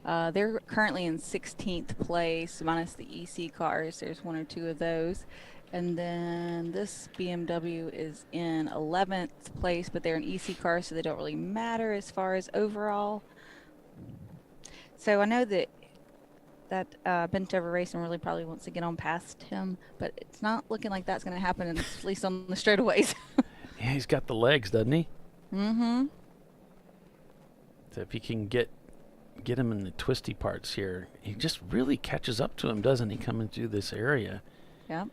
They're currently in 16th place, minus the EC cars. There's one or two of those. And then this BMW is in 11th place, but they're an EC car, so they don't really matter as far as overall. So I know that bent over racing really probably wants to get on past him, but it's not looking like that's going to happen, at least on the straightaways. Yeah, he's got the legs, doesn't he? Mm-hmm. So if he can get him in the twisty parts here, he just really catches up to him, doesn't he, coming through this area? Yep.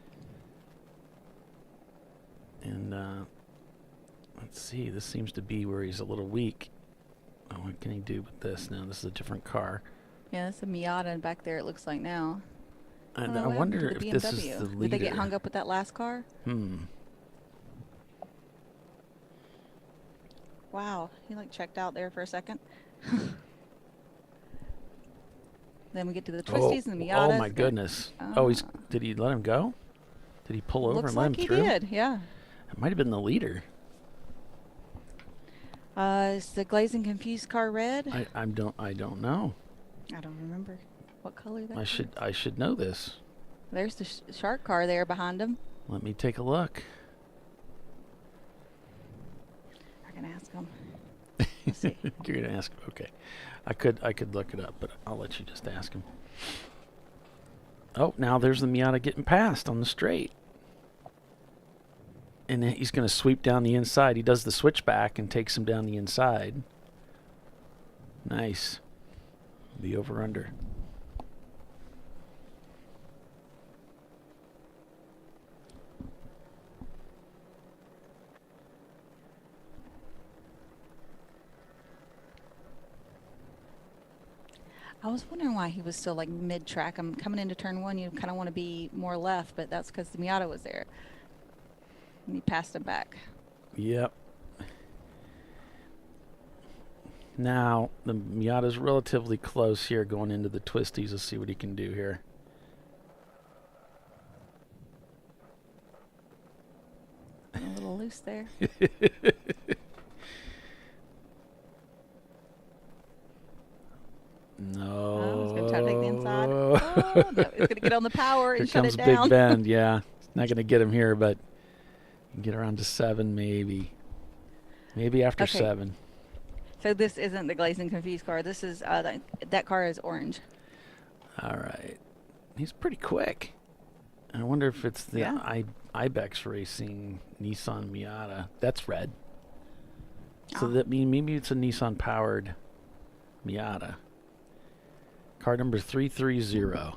And let's see, this seems to be where he's a little weak. Oh, what can he do with this now? This is a different car. Yeah, that's a Miata back there, it looks like now. And I wonder if this is the leader. Did they get hung up with that last car? Wow, he like checked out there for a second. Then we get to the twisties and the Miatas. Oh my goodness! Did he let him go? Did he pull over and let him through? Looks like he did. Yeah. It might have been the leader. Is the glazed and confused car red? I don't know. I don't remember what color that. I should know this. There's the shark car there behind him. Let me take a look. I'm gonna ask him. Let's see. You're gonna ask? Okay. I could look it up, but I'll let you just ask him. Oh, now there's the Miata getting past on the straight. And then he's going to sweep down the inside. He does the switchback and takes him down the inside. Nice. The over-under. I was wondering why he was still like mid-track. I'm coming into turn one. You kind of want to be more left, but that's because the Miata was there. And he passed him back. Yep. Now, the Miata's relatively close here going into the twisties. Let's see what he can do here. A little loose there. No. Oh, he's going to try to take the inside. Oh, no, he's going to get on the power and shut it down. Here comes Big Bend, yeah. Not going to get him here, but you can get around to 7 maybe. Maybe after 7. So this isn't the glazed and confused car. This is, that car is orange. All right. He's pretty quick. I wonder if it's the Ibex Racing Nissan Miata. That's red. So that means maybe it's a Nissan powered Miata. Car number 330.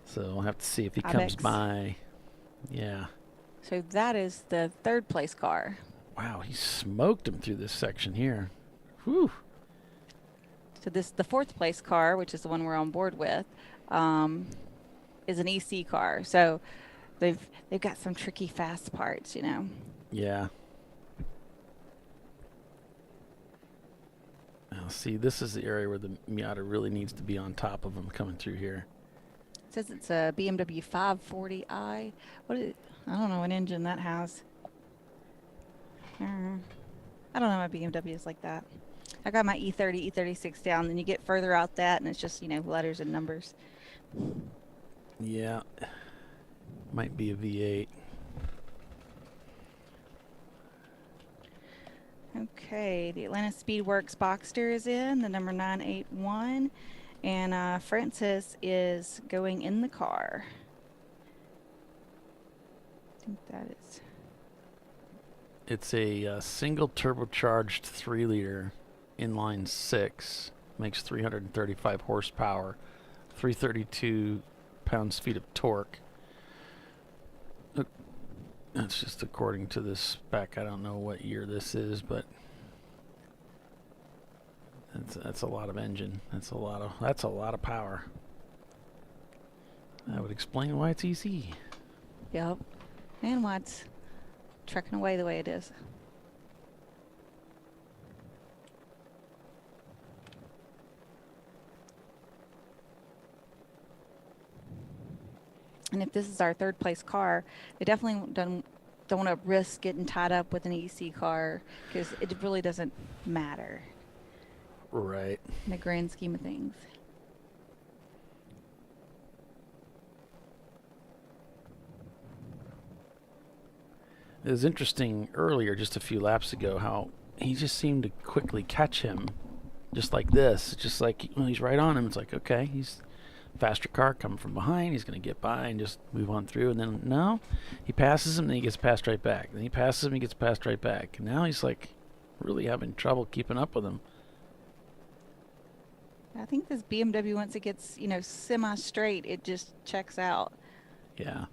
So we'll have to see if he comes by. Yeah. So that is the third place car. Wow, he smoked him through this section here. Whew. So the fourth place car, which is the one we're on board with, is an EC car. So they've got some tricky fast parts, you know. Yeah. Now, see, this is the area where the Miata really needs to be on top of him coming through here. It says it's a BMW 540i. What is it? I don't know what engine that has. I don't know my BMWs like that. I got my E30, E36 down, then you get further out that, and it's just, you know, letters and numbers. Yeah. Might be a V8. Okay, the Atlanta Speedworks Boxster is in, the number 981, and Francis is going in the car. I think that is. It's a single turbocharged 3-liter inline 6. Makes 335 horsepower, 332 pounds-feet of torque. That's just according to this spec. I don't know what year this is, but that's a lot of engine. That's a lot of power. That would explain why it's easy. Yep. And why it's trucking away the way it is. And if this is our third place car, they definitely don't want to risk getting tied up with an EC car because it really doesn't matter. Right. In the grand scheme of things. It was interesting earlier, just a few laps ago, how he just seemed to quickly catch him, just like this. Just like when he's right on him, it's like, okay, he's faster car coming from behind. He's going to get by and just move on through. And then, no, he passes him, then he gets passed right back. Then he passes him, he gets passed right back. And now he's like really having trouble keeping up with him. I think this BMW, once it gets, semi-straight, it just checks out. Yeah.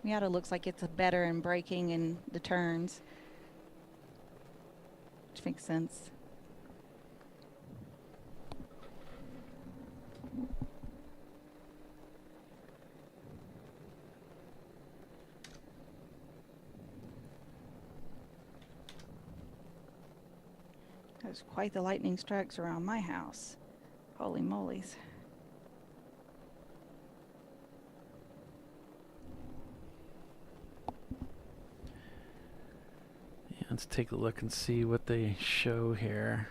Miata looks like it's better in braking and the turns, which makes sense. There's quite the lightning strikes around my house. Holy moly's. Let's take a look and see what they show here.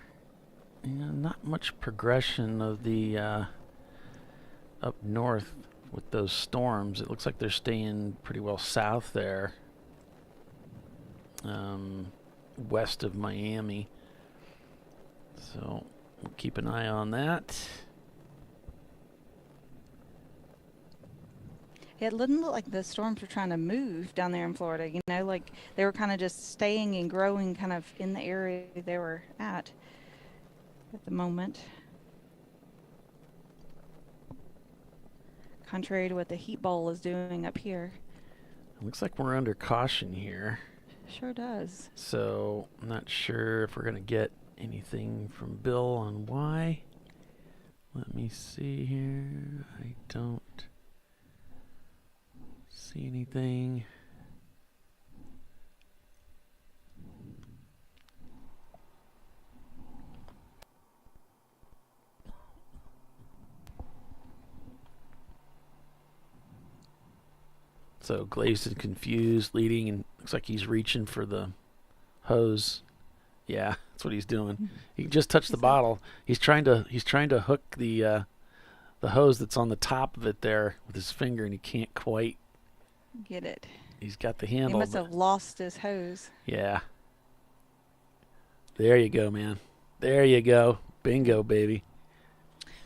Not much progression of the up north with those storms. It looks like they're staying pretty well south there, west of Miami. So we'll keep an eye on that. It didn't look like the storms were trying to move down there in Florida, like they were kind of just staying and growing kind of in the area they were at the moment. Contrary to what the heat bowl is doing up here. It looks like we're under caution here. Sure does. So I'm not sure if we're going to get anything from Bill on why. Let me see here. I don't see anything. So Glazed and Confused leading, and looks like he's reaching for the hose. Yeah, that's what he's doing. He just touched the bottle. He's trying to hook the hose that's on the top of it there with his finger, and he can't quite get it. He's got the handle. He must have lost his hose. Yeah. There you go, man. There you go. Bingo, baby.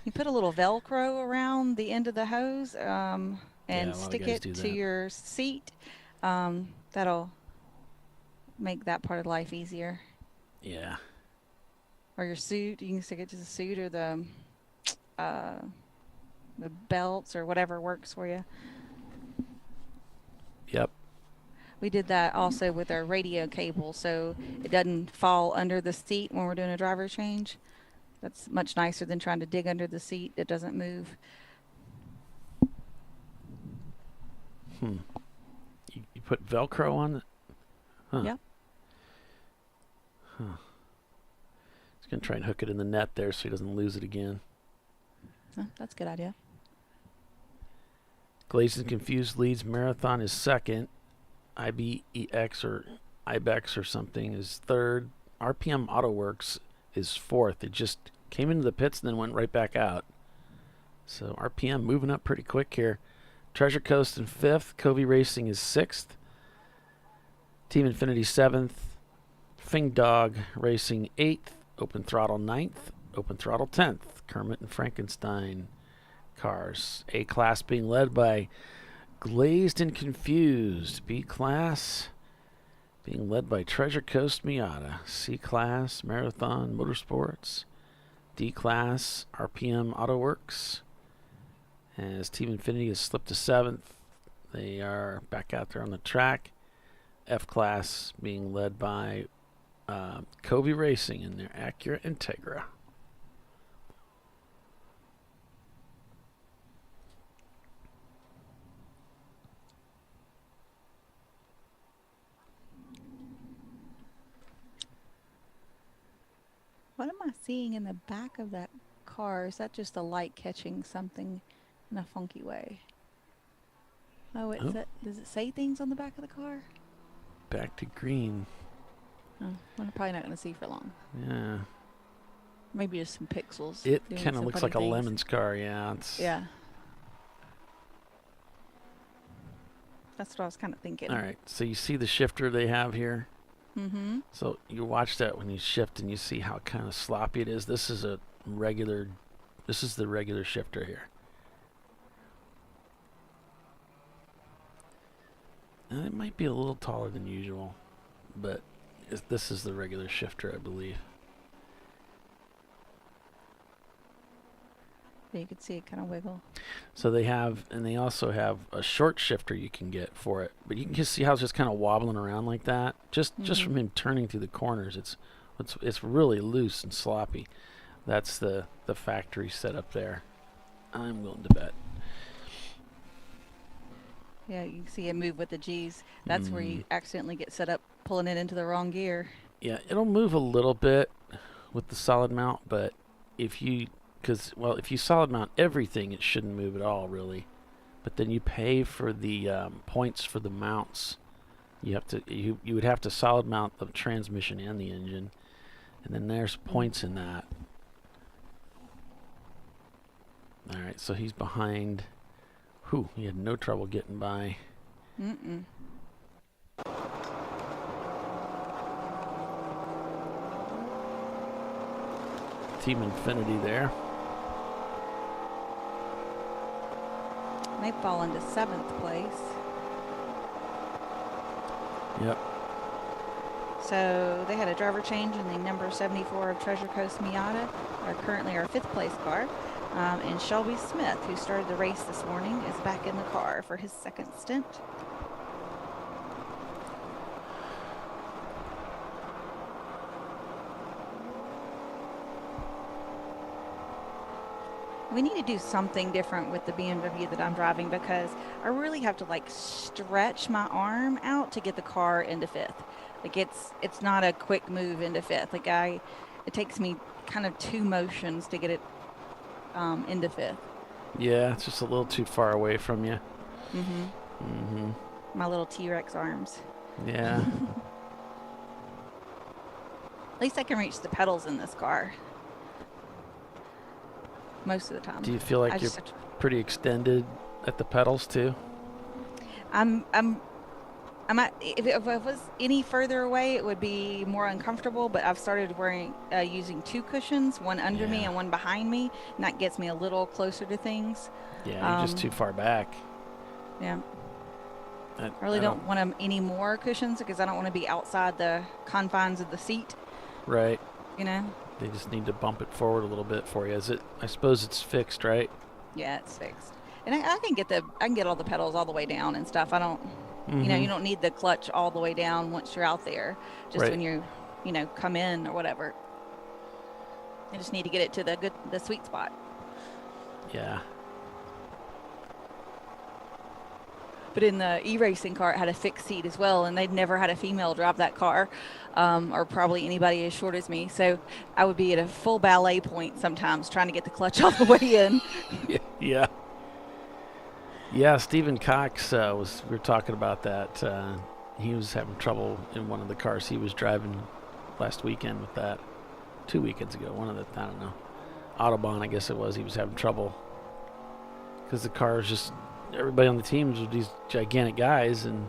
You put a little Velcro around the end of the hose and stick it to your seat. That'll make that part of life easier. Yeah. Or your suit. You can stick it to the suit or the belts or whatever works for you. Yep. We did that also with our radio cable, so it doesn't fall under the seat when we're doing a driver change. That's much nicer than trying to dig under the seat. It doesn't move. You put Velcro on it? Huh. Yep. Huh. He's going to try and hook it in the net there so he doesn't lose it again. That's a good idea. Glazed and Confused leads. Marathon is second. IBEX or IBEX or something is third. RPM AutoWorks is fourth. It just came into the pits and then went right back out. So RPM moving up pretty quick here. Treasure Coast in fifth. Covey Racing is sixth. Team Infinity seventh. Fing Dog Racing eighth. Open Throttle ninth. Open Throttle 10th. Kermit and Frankenstein cars. A class being led by Glazed and Confused. B class being led by Treasure Coast Miata. C class Marathon Motorsports. D class RPM AutoWorks. As Team Infinity has slipped to seventh, they are back out there on the track. F class being led by Covey Racing in their Acura Integra. What am I seeing in the back of that car? Is that just a light catching something in a funky way? Oh, does it say things on the back of the car? back to green. Oh, we're probably not going to see for long. Yeah. Maybe just some pixels. It doing kind of some looks funny like a things. Lemon's car, yeah. Yeah. That's what I was kind of thinking. All right, so you see the shifter they have here? Mm-hmm. So you watch that when you shift and you see how kind of sloppy it is. This is the regular shifter here. And it might be a little taller than usual, but this is the regular shifter, I believe. Yeah, you could see it kind of wiggle. So they have, and they also have a short shifter you can get for it, but you can just see how it's just kind of wobbling around like that. Just from him turning through the corners, it's really loose and sloppy. That's the factory setup there. I'm willing to bet. Yeah, you can see it move with the G's. That's where you accidentally get set up pulling it into the wrong gear. Yeah, it'll move a little bit with the solid mount, but if you solid mount everything, it shouldn't move at all, really. But then you pay for the points for the mounts. You would have to solid mount the transmission and the engine, and then there's points in that. All right, so he's behind. Whew, he had no trouble getting by. Mm-mm. Team Infinity there. They fall into 7th place. Yep. So they had a driver change in the number 74 of Treasure Coast Miata, currently our 5th place car. And Shelby Smith, who started the race this morning, is back in the car for his 2nd stint. We need to do something different with the BMW that I'm driving because I really have to stretch my arm out to get the car into 5th. It's not a quick move into 5th. It takes me kind of 2 motions to get it into 5th. Yeah, it's just a little too far away from you. My little T-Rex arms. Yeah. At least I can reach the pedals in this car. Most of the time. Do you feel like you're pretty extended at the pedals too? If it was any further away, it would be more uncomfortable, but I've started using 2 cushions, one under me and one behind me, and that gets me a little closer to things. Yeah, you're just too far back. Yeah. I really don't want any more cushions because I don't want to be outside the confines of the seat. Right. You know? They just need to bump it forward a little bit for you. I suppose it's fixed, right? Yeah, it's fixed. And I can get all the pedals all the way down and stuff. I don't... you don't need the clutch all the way down once you're out there. Just when you come in or whatever. You just need to get it to the sweet spot. Yeah. But in the e-racing car, it had a fixed seat as well, and they'd never had a female drive that car, or probably anybody as short as me. So I would be at a full ballet point sometimes trying to get the clutch all the way in. Yeah. Yeah, Stephen Cox we were talking about that. He was having trouble in one of the cars he was driving last weekend with that. 2 weekends ago, I don't know, Autobahn, I guess it was. He was having trouble because the car is just, everybody on the teams were these gigantic guys, and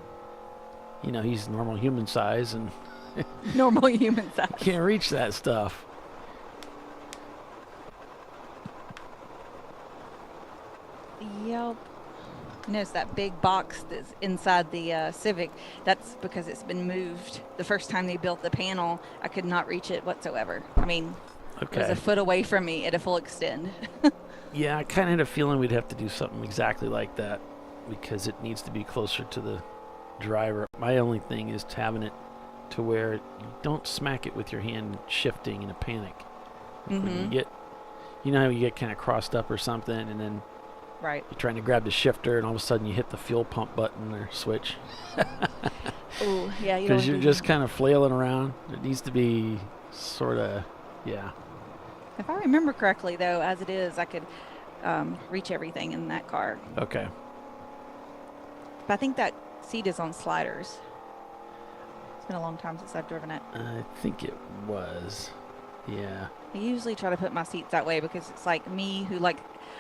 he's normal human size, and normal human size. Can't reach that stuff. Yep. Notice that big box that's inside the Civic. That's because it's been moved. The first time they built the panel, I could not reach it whatsoever. I mean, it was a foot away from me at a full extend. Yeah, I kind of had a feeling we'd have to do something exactly like that because it needs to be closer to the driver. My only thing is having it to where you don't smack it with your hand shifting in a panic. When you get, how you get kind of crossed up or something, and then right. You're trying to grab the shifter, and all of a sudden you hit the fuel pump button or switch. Oh, yeah. Because you're just kind of flailing around. It needs to be sort of, yeah. If I remember correctly, though, as it is, I could reach everything in that car. Okay. But I think that seat is on sliders. been a long time since I've driven it. I think it was. Yeah. I usually try to put my seats that way because it's like me who like,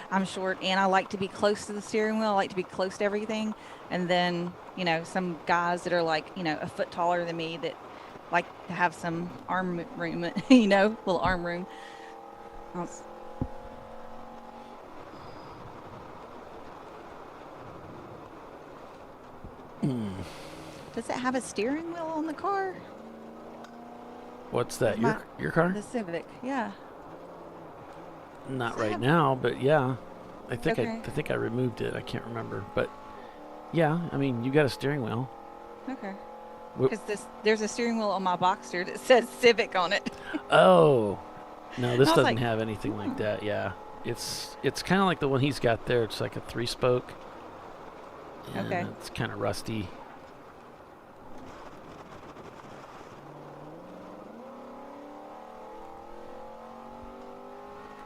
I'm short and I like to be close to the steering wheel. I like to be close to everything. And then, you know, some guys that are like, you know, a foot taller than me that like to have some arm room, you know, little arm room. Does it have a steering wheel on the car? What's that? Your car? The Civic, yeah. Not right now, but yeah. I think Okay. I think I removed it. I can't remember, but yeah. I mean, you got a steering wheel. Okay. Wh- Because there's a steering wheel on my Boxster that says Civic on it. Oh, no, this I was doesn't like, have anything like that. Yeah, it's kind of like the one he's got there. It's like a 3-spoke. And Okay. It's kind of rusty.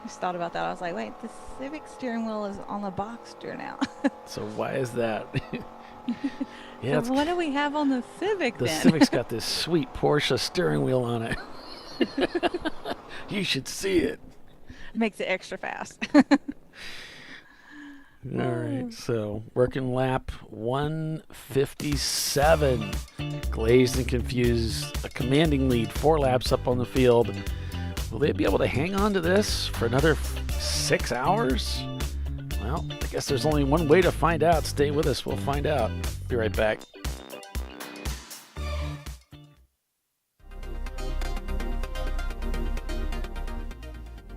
I just thought about that. I was like, wait, the Civic steering wheel is on the Boxster now. So why is that? So what do we have on the Civic the then? Civic's got this sweet Porsche steering wheel on it. You should see it. Makes it extra fast. All right, so working lap 157. Glazed and confused, a commanding lead, 4 laps up on the field. Will they be able to hang on to this for another 6 hours? Well, I guess there's only one way to find out. Stay with us, we'll find out. Be right back.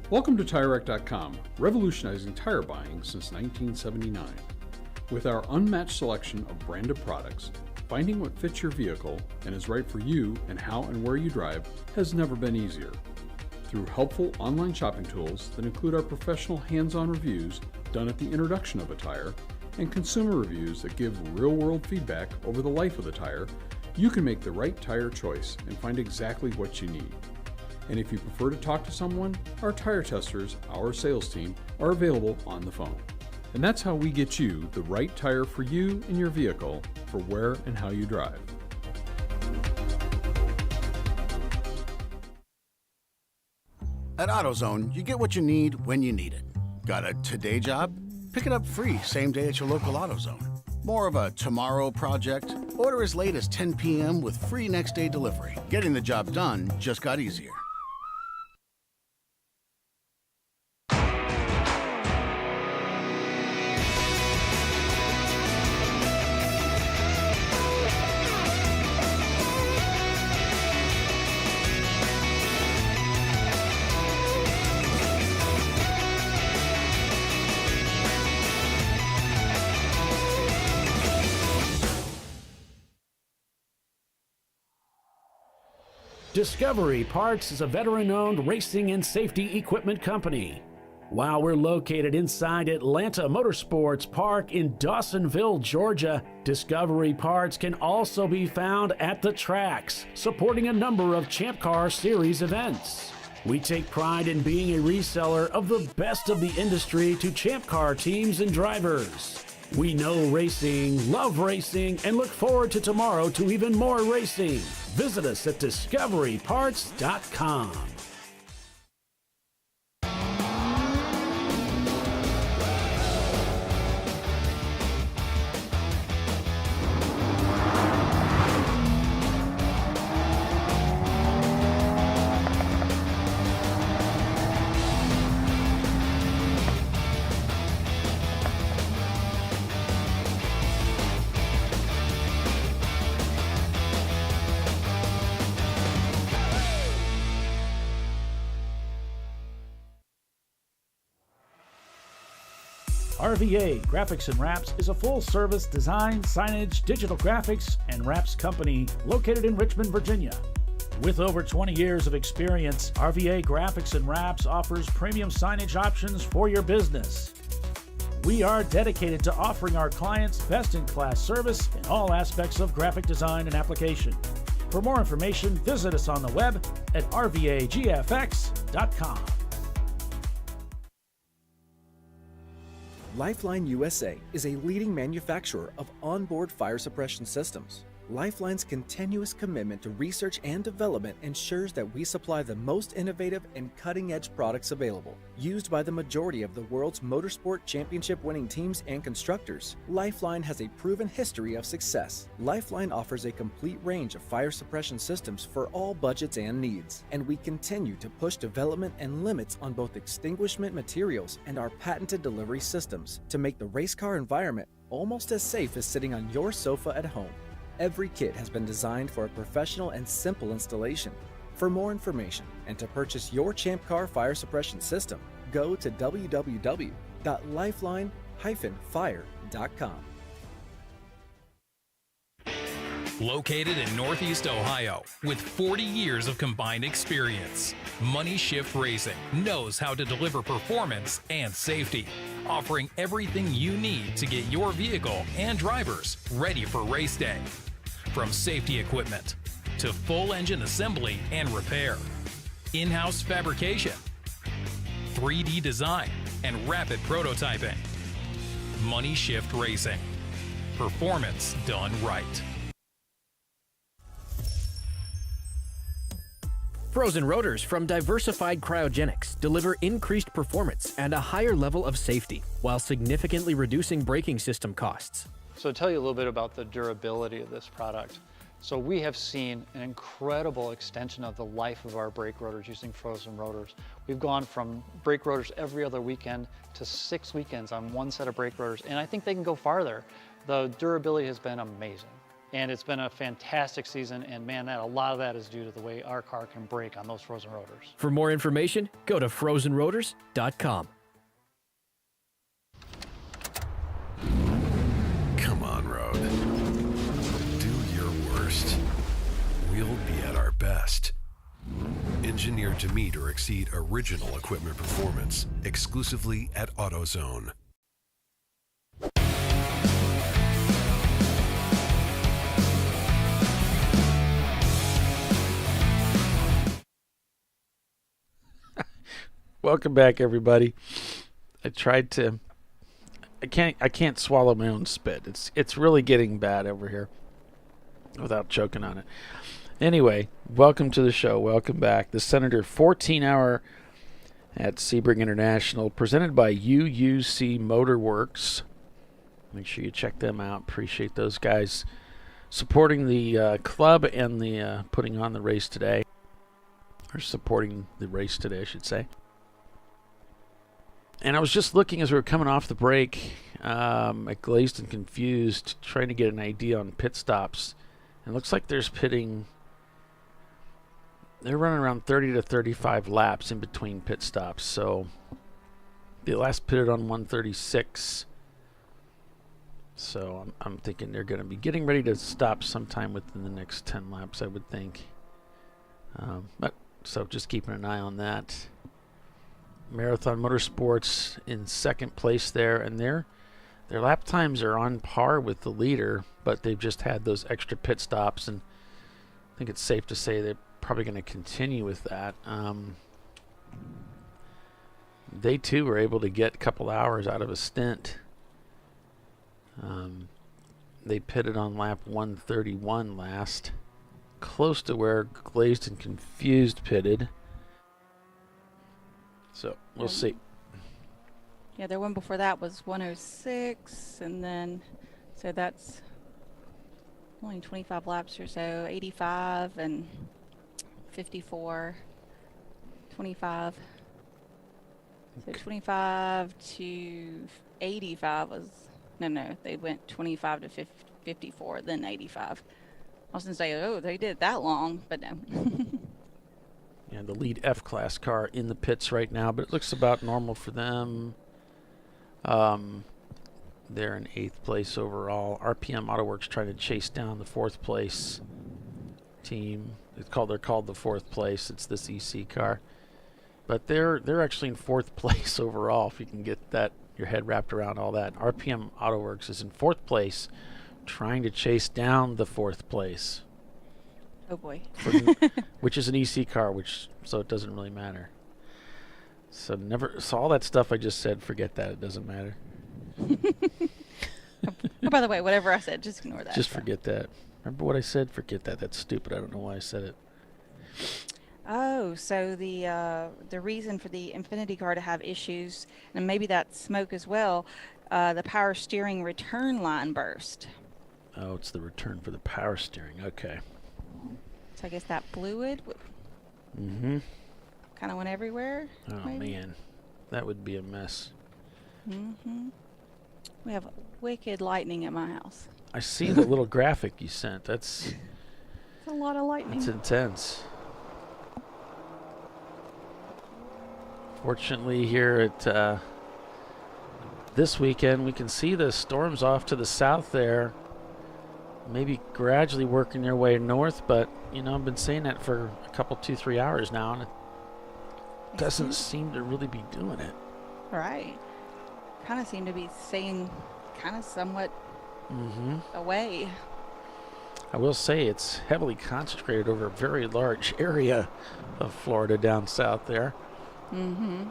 Welcome to TireRack.com, revolutionizing tire buying since 1979. With our unmatched selection of branded products, finding what fits your vehicle and is right for you and how and where you drive has never been easier. Through helpful online shopping tools that include our professional hands-on reviews done at the introduction of a tire and consumer reviews that give real-world feedback over the life of the tire, you can make the right tire choice and find exactly what you need. And if you prefer to talk to someone, our tire testers, our sales team, are available on the phone. And that's how we get you the right tire for you and your vehicle for where and how you drive. At AutoZone, you get what you need when you need it. Got a today job? Pick it up free same day at your local AutoZone. More of a tomorrow project? Order as late as 10 p.m. with free next day delivery. Getting the job done just got easier. Discovery Parts is a veteran-owned racing and safety equipment company. While we're located inside Atlanta Motorsports Park in Dawsonville, Georgia, Discovery Parts can also be found at the tracks, supporting a number of Champ Car Series events. We take pride in being a reseller of the best of the industry to Champ Car teams and drivers. We know racing, love racing, and look forward to tomorrow to even more racing. Visit us at discoveryparts.com. RVA Graphics and Wraps is a full-service design, signage, digital graphics, and wraps company located in Richmond, Virginia. With over 20 years of experience, RVA Graphics and Wraps offers premium signage options for your business. We are dedicated to offering our clients best-in-class service in all aspects of graphic design and application. For more information, visit us on the web at rvagfx.com. Lifeline USA is a leading manufacturer of onboard fire suppression systems. Lifeline's continuous commitment to research and development ensures that we supply the most innovative and cutting-edge products available, used by the majority of the world's motorsport championship-winning teams and constructors. Lifeline has a proven history of success. Lifeline offers a complete range of fire suppression systems for all budgets and needs, and we continue to push development and limits on both extinguishment materials and our patented delivery systems to make the race car environment almost as safe as sitting on your sofa at home. Every kit has been designed for a professional and simple installation. For more information and to purchase your ChampCar fire suppression system, go to www.lifeline-fire.com. Located in Northeast Ohio, with 40 years of combined experience, Money Shift Racing knows how to deliver performance and safety, offering everything you need to get your vehicle and drivers ready for race day. From safety equipment to full engine assembly and repair, in-house fabrication, 3D design, and rapid prototyping. Money Shift Racing. Performance done right. Frozen rotors from Diversified Cryogenics deliver increased performance and a higher level of safety, while significantly reducing braking system costs. So to tell you a little bit about the durability of this product. So we have seen an incredible extension of the life of our brake rotors using frozen rotors. We've gone from brake rotors every other weekend to 6 weekends on one set of brake rotors, and I think they can go farther. The durability has been amazing. And it's been a fantastic season, and man, a lot of that is due to the way our car can brake on those frozen rotors. For more information, go to frozenrotors.com. Come on, Road. Do your worst. We'll be at our best. Engineered to meet or exceed original equipment performance, exclusively at AutoZone. Welcome back, everybody. I can't swallow my own spit. It's really getting bad over here without choking on it. Anyway, welcome to the show. Welcome back. The Senator 14-hour at Sebring International, presented by UUC Motorworks. Make sure you check them out. Appreciate those guys supporting the club and the putting on the race today. Or supporting the race today, I should say. And I was just looking as we were coming off the break at Glazed and Confused, trying to get an idea on pit stops. And it looks like they're running around 30 to 35 laps in between pit stops. So they last pitted on 136. So I'm thinking they're going to be getting ready to stop sometime within the next 10 laps, I would think. So just keeping an eye on that. Marathon Motorsports in second place there, and their lap times are on par with the leader, but they've just had those extra pit stops, and I think it's safe to say they're probably going to continue with that. They too were able to get a couple hours out of a stint. They pitted on lap 131 last, close to where Glazed and Confused pitted. So we'll see. Yeah, their one before that was 106, and then so that's only 25 laps or so, 85 and 54, 25. So 25 to 85 was, no, they went 25 to 54, then 85. I was going to say, oh, they did that long, but no. Yeah, the lead F-Class car in the pits right now, but it looks about normal for them. They're in 8th place overall. RPM AutoWorks trying to chase down the 4th place team. They're called the 4th place. It's this EC car. But they're actually in 4th place overall, if you can get that your head wrapped around all that. RPM AutoWorks is in 4th place, trying to chase down the 4th place. Oh boy. Which is an EC car, so it doesn't really matter. So all that stuff I just said, forget that, it doesn't matter. Oh, by the way, whatever I said, just ignore that. Just forget that. Remember what I said? Forget that. That's stupid. I don't know why I said it. Oh, so the reason for the Infinity car to have issues, and maybe that smoke as well, the power steering return line burst. Oh, it's the return for the power steering. Okay. So I guess that fluid Mm-hmm. kind of went everywhere. Oh, maybe? man. That would be a mess. Mm-hmm. We have wicked lightning at my house. I see the little graphic you sent. That's It's a lot of lightning. That's intense. Fortunately, here at this weekend, we can see the storms off to the south there, maybe gradually working their way north, but, you know, I've been saying that for a couple, 2-3 hours now, and it doesn't seem to really be doing it. Right. Kind of seem to be staying kind of somewhat away. I will say it's heavily concentrated over a very large area of Florida down south there. Mm-hmm.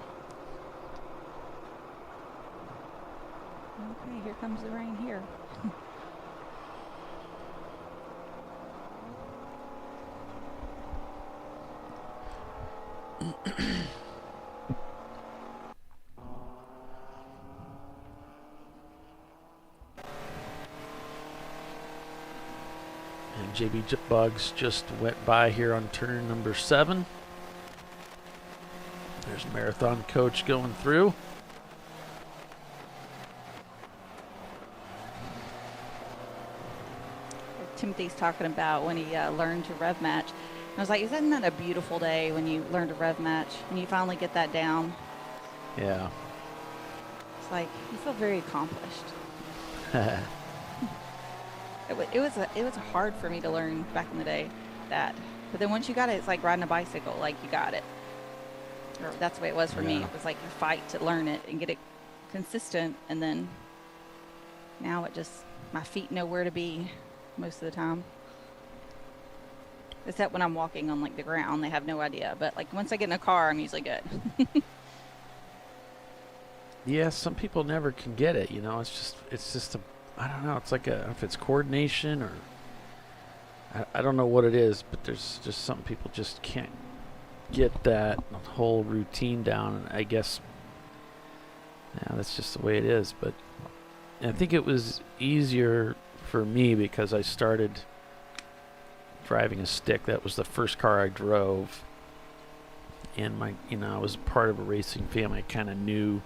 Okay, here comes the rain here. And JB Bugs just went by here on turn number 7. There's Marathon Coach going through. Timothy's talking about when he learned to rev match. And I was like, isn't that a beautiful day when you learn to rev match? When you finally get that down? Yeah. It's like, you feel very accomplished. It was hard for me to learn back in the day, that. But then once you got it, it's like riding a bicycle. Like, you got it. Or that's the way it was for me. It was like you fight to learn it and get it consistent. And then now it just, my feet know where to be most of the time. Except when I'm walking on, like, the ground. They have no idea. But, like, once I get in a car, I'm usually good. Yeah, some people never can get it, you know. It's just a, I don't know, it's like if it's coordination or I don't know what it is, but there's just some people just can't get that whole routine down, and I guess that's just the way it is. But I think it was easier for me because I started driving a stick. That was the first car I drove, and I was part of a racing family. I kind of knew.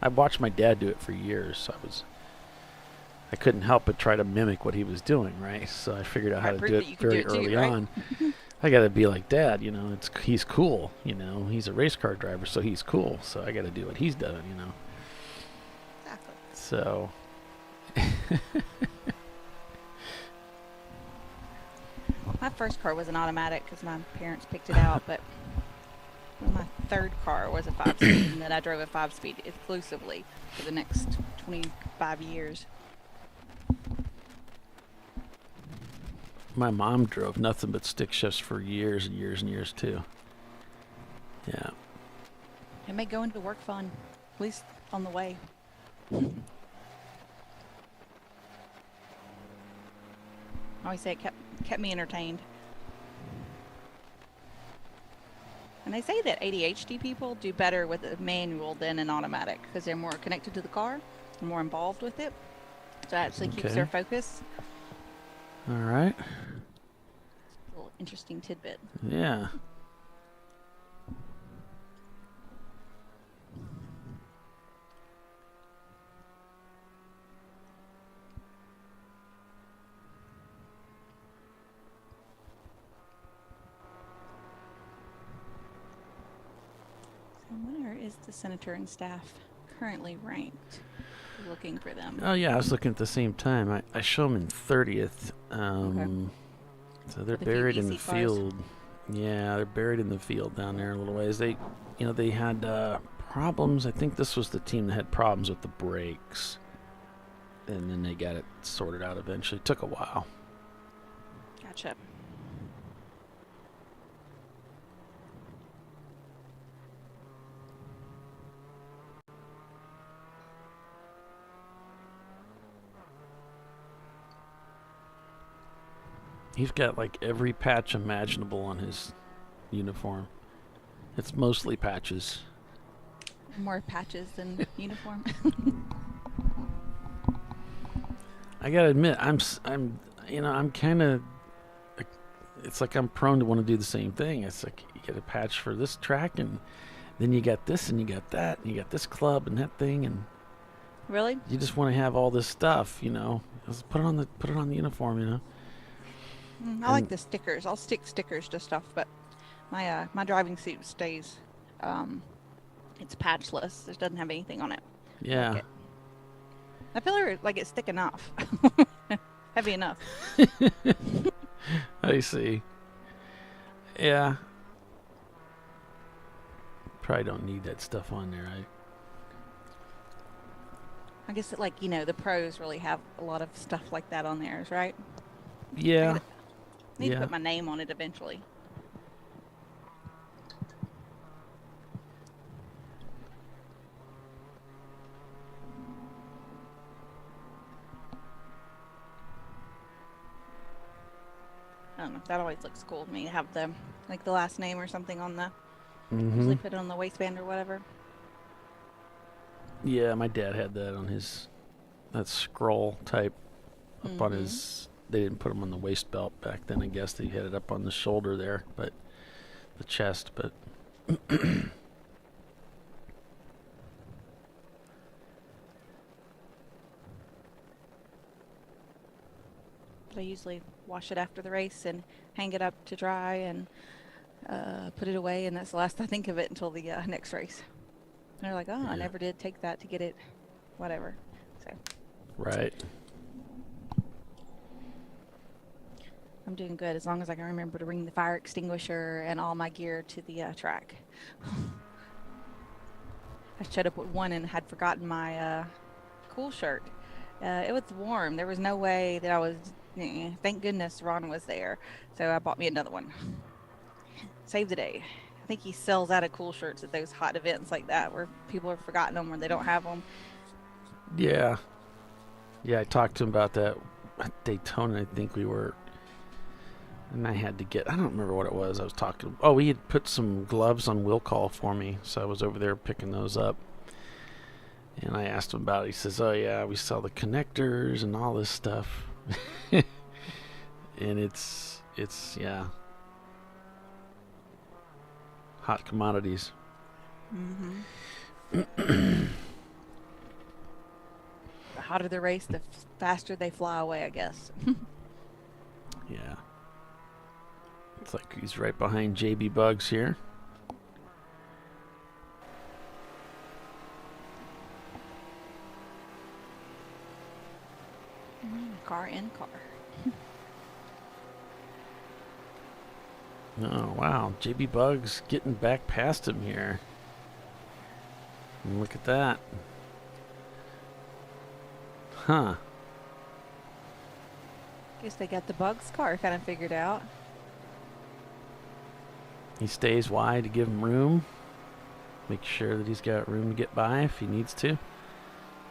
I watched my dad do it for years, so I couldn't help but try to mimic what he was doing, right? So I figured out how to do it very early on. I got to be like Dad, you know. He's cool, you know. He's a race car driver, so he's cool. So I got to do what he's doing, you know. Exactly. So. My first car was an automatic because my parents picked it out, but my third car was a 5-speed, and then I drove a 5-speed exclusively for the next 25 years. My mom drove nothing but stick shifts for years and years and years too. Yeah. It made going to work fun, at least on the way. I always say it kept me entertained. And they say that ADHD people do better with a manual than an automatic because they're more connected to the car, they're more involved with it. So it actually keeps their focus. All right. A little interesting tidbit. Yeah. So where is the senator and staff currently ranked? Looking for them. Oh yeah, I was looking at the same time. I show them in 30th. So they're buried in the field. Yeah, they're buried in the field down there a little ways. They had problems. I think this was the team that had problems with the brakes, and then they got it sorted out eventually. Took a while. Gotcha. He's got like every patch imaginable on his uniform. It's mostly patches. More patches than uniform. I gotta admit, I'm kind of. It's like I'm prone to want to do the same thing. It's like you get a patch for this track, and then you got this, and you got that, and you got this club and that thing, and Really? you just want to have all this stuff, Just put it on the uniform, I like the stickers. I'll stick stickers to stuff, but my driving suit stays. It's patchless. It doesn't have anything on it. Yeah. Like I feel like it's thick enough, heavy enough. I see. Yeah. Probably don't need that stuff on there, right? I guess the pros really have a lot of stuff like that on theirs, right? Yeah. I need to put my name on it eventually. I don't know. That always looks cool to me to have the last name or something on the. Usually put it on the waistband or whatever. Yeah, my dad had that on that scroll type up on his. They didn't put them on the waist belt back then. I guess they had it up on the shoulder there, but the chest. But I usually wash it after the race and hang it up to dry and put it away, and that's the last I think of it until the next race. And they're like, oh, I never did take that to get it, whatever. So. Right. I'm doing good as long as I can remember to bring the fire extinguisher and all my gear to the track. I showed up with one and had forgotten my cool shirt. It was warm. There was no way that I was. Thank goodness Ron was there, so I bought me another one. Save the day. I think he sells out of cool shirts at those hot events like that where people have forgotten them or they don't have them. yeah, I talked to him about that at Daytona. I think we were, and I had to get. I don't remember what it was. I was talking. Oh, he had put some gloves on will call for me, so I was over there picking those up. And I asked him about it. He says, "Oh yeah, we sell the connectors and all this stuff." And it's hot commodities. The hotter the race, the faster they fly away, I guess. Yeah. It's like he's right behind JB Bugs here. Car in car. Oh, wow. JB Bugs getting back past him here. And look at that. Huh. Guess they got the Bugs car kind of figured out. He stays wide to give him room. Make sure that he's got room to get by if he needs to.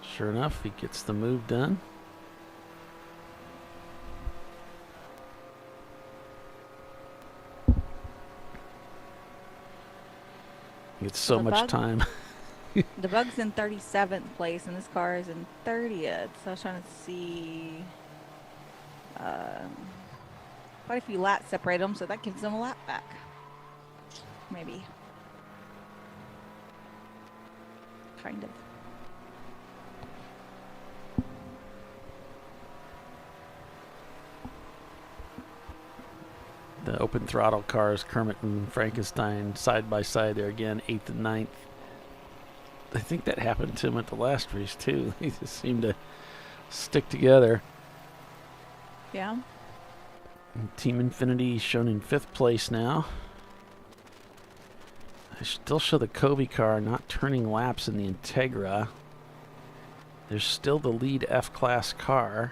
Sure enough, he gets the move done. It's so much time. The Bug's in 37th place, and this car is in 30th. So I was trying to see quite a few laps separate them, so that gives them a lap back. Maybe. Kind of. The open throttle cars, Kermit and Frankenstein, side by side there again, 8th and 9th. I think that happened to him at the last race, too. They just seemed to stick together. Yeah. And Team Infinity shown in 5th place now. I still show the Covey car not turning laps in the Integra. There's still the lead F-Class car.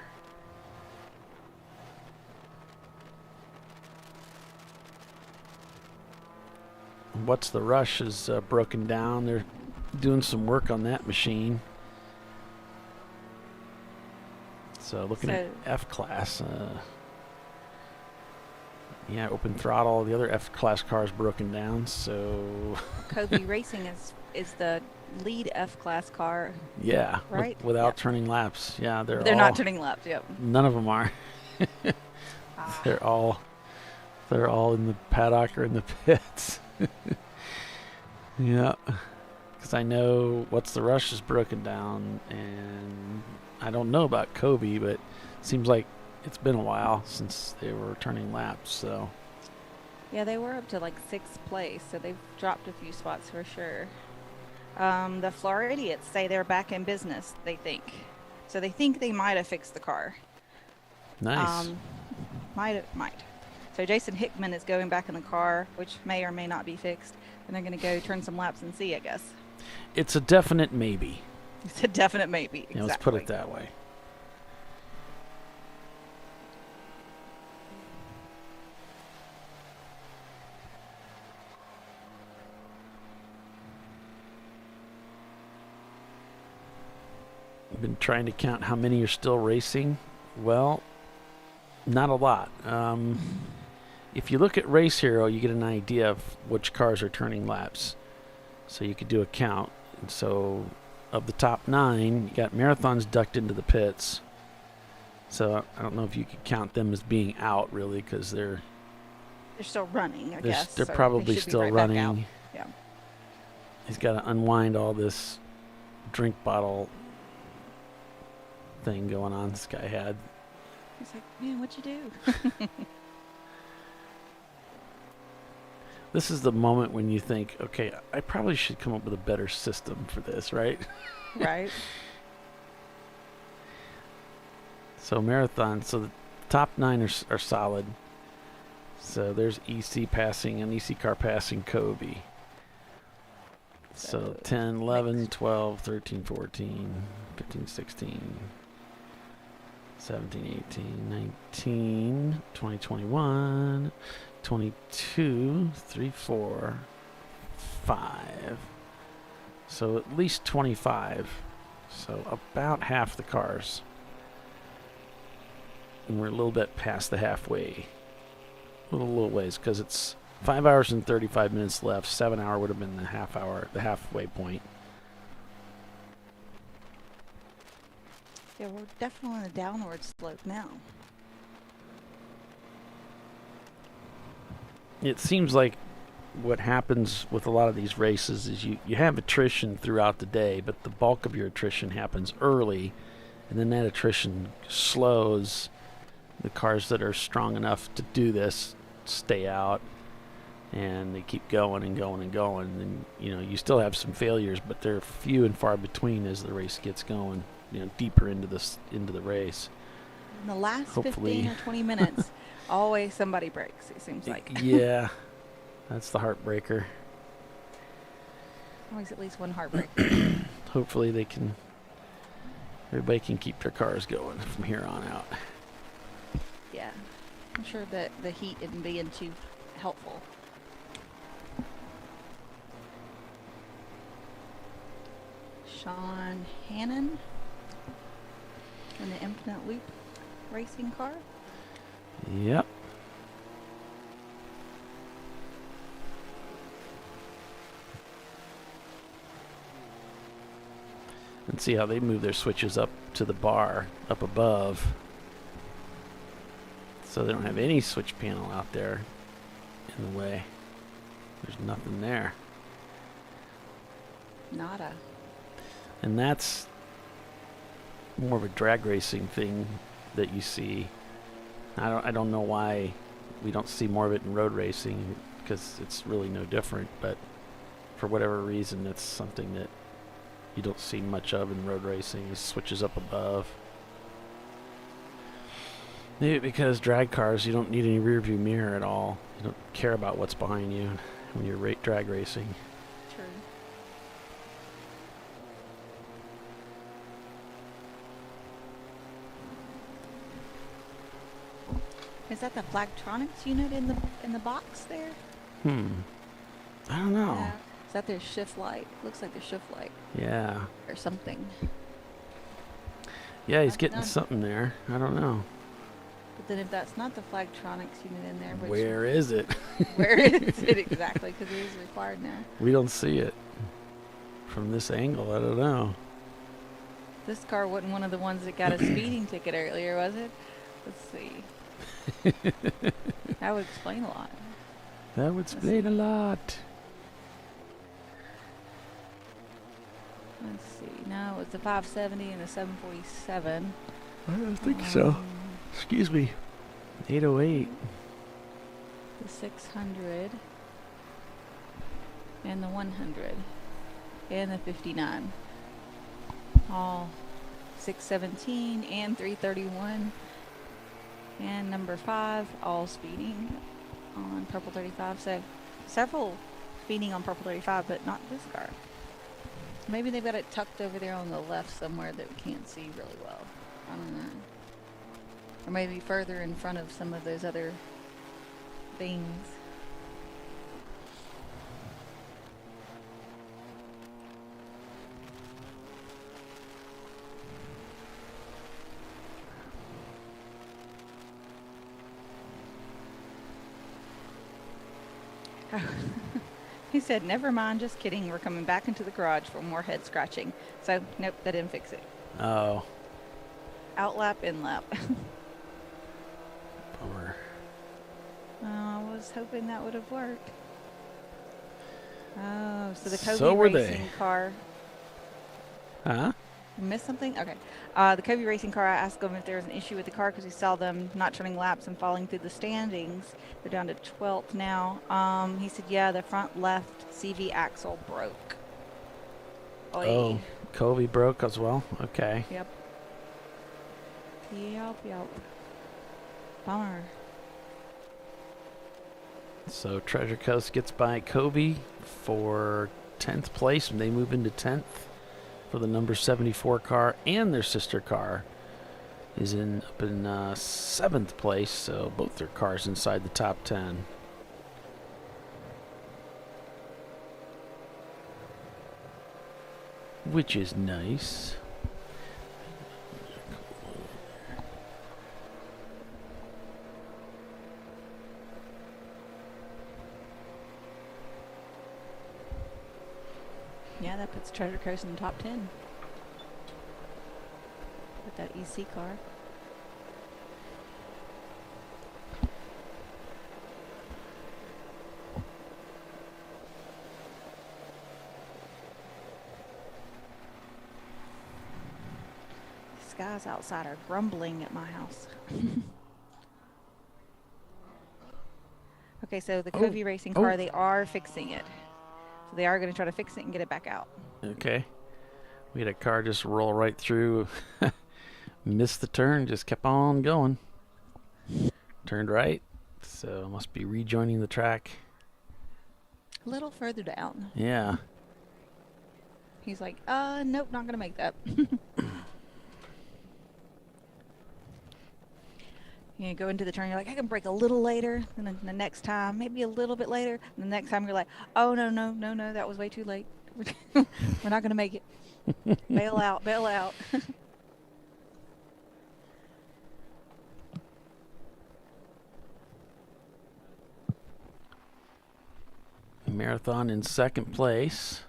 What's the Rush is broken down. They're doing some work on that machine. So looking at F-Class. Yeah, open throttle. The other F-Class car is broken down, so... Kobe Racing is the lead F-Class car. Yeah, right? without turning laps. Yeah, they're not turning laps, yep. None of them are. They're all in the paddock or in the pits. Yeah. Because I know What's the Rush is broken down, and I don't know about Kobe, but it seems like it's been a while since they were turning laps, so... Yeah, they were up to like 6th place, so they've dropped a few spots for sure. The Floridians say they're back in business, they think. So they think they might have fixed the car. Nice. Might. So Jason Hickman is going back in the car, which may or may not be fixed, and they're going to go turn some laps and see, I guess. It's a definite maybe. It's a definite maybe, exactly. Yeah, let's put it that way. Been trying to count how many are still racing. Well, not a lot. If you look at Race Hero, you get an idea of which cars are turning laps. So you could do a count. And so of the top 9, you got Marathons ducked into the pits. So I don't know if you could count them as being out, really, because they're still running, I guess. They're so probably they should be still right back out. running. Yeah. He's got to unwind all this drink bottle thing going on this guy had. He's like, man, what'd you do? This is the moment when you think, okay, I probably should come up with a better system for this, right? Right. So Marathon, so the top 9 are solid. So there's EC passing, an EC car passing Kobe. So 10, 11, 12, 13, 14, 15, 16, 17, 18, 19, 20, 21, 22, 3, 4, 5. So at least 25. So about half the cars. And we're a little bit past the halfway. A little ways, because it's 5 hours and 35 minutes left. 7 hour would have been the halfway point. Yeah, we're definitely on a downward slope now. It seems like what happens with a lot of these races is you have attrition throughout the day, but the bulk of your attrition happens early, and then that attrition slows. The cars that are strong enough to do this stay out, and they keep going and going and going. And you still have some failures, but they're few and far between as the race gets going, deeper into the race. In the last Hopefully. 15 or 20 minutes, always somebody breaks, it seems like. Yeah, that's the heartbreaker. Always at least one heartbreaker. Hopefully everybody can keep their cars going from here on out. Yeah, I'm sure that the heat isn't being too helpful. Sean Hannon in the Infinite Loop racing car. Yep. And see how they move their switches up to the bar up above. So they don't have any switch panel out there in the way. There's nothing there. Nada. And that's more of a drag racing thing that you see. I don't know why we don't see more of it in road racing, because it's really no different, but for whatever reason it's something that you don't see much of in road racing. It switches up above. Maybe because drag cars, you don't need any rear view mirror at all. You don't care about what's behind you when you're drag racing. True. Is that the Flagtronics unit in the box there? I don't know. Yeah. Is that their shift light? Looks like the shift light. Yeah. Or something. Yeah, he's getting something there. I don't know. But then if that's not the Flagtronics unit in there, which Where is it? where is it exactly? Because it is required now. We don't see it from this angle. I don't know. This car wasn't one of the ones that got a speeding ticket earlier, was it? Let's see. That would explain a lot. That would explain a lot. Let's see. No, it was the 570 and the 747. I don't think so. Excuse me. 808. The 600 and the 100 and the 59. All 617 and 331 and number 5 all speeding on purple 35. So several speeding on purple 35, but not this car. Maybe they've got it tucked over there on the left somewhere that we can't see really well. I don't know. Or maybe further in front of some of those other things. He said, never mind, just kidding. We're coming back into the garage for more head scratching. So, nope, that didn't fix it. Oh. Outlap, inlap. Bummer. I was hoping that would have worked. Oh, so the Kobe So were racing they. car. Huh? Missed something? Okay. The Kobe racing car, I asked him if there was an issue with the car because he saw them not turning laps and falling through the standings. They're down to 12th now. He said, yeah, the front left CV axle broke. Oy. Oh, Kobe broke as well? Okay. Yep. Yep. Bummer. So Treasure Coast gets by Kobe for 10th place, and they move into 10th for the number 74 car, and their sister car is up in 7th place, so both their cars inside the top 10. Which is nice. Yeah, that puts Treasure Coast in the top 10. With that EC car. These guys outside are grumbling at my house. Okay, so the Kobe racing car, they are fixing it. So they are going to try to fix it and get it back out. Okay. We had a car just roll right through. Missed the turn, just kept on going. Turned right, so must be rejoining the track. A little further down. Yeah. He's like, nope, not going to make that. You go into the turn, you're like, I can brake a little later. And then the next time, maybe a little bit later. And the next time you're like, oh, no, that was way too late. We're not going to make it. Bail out. Marathon in 2nd place.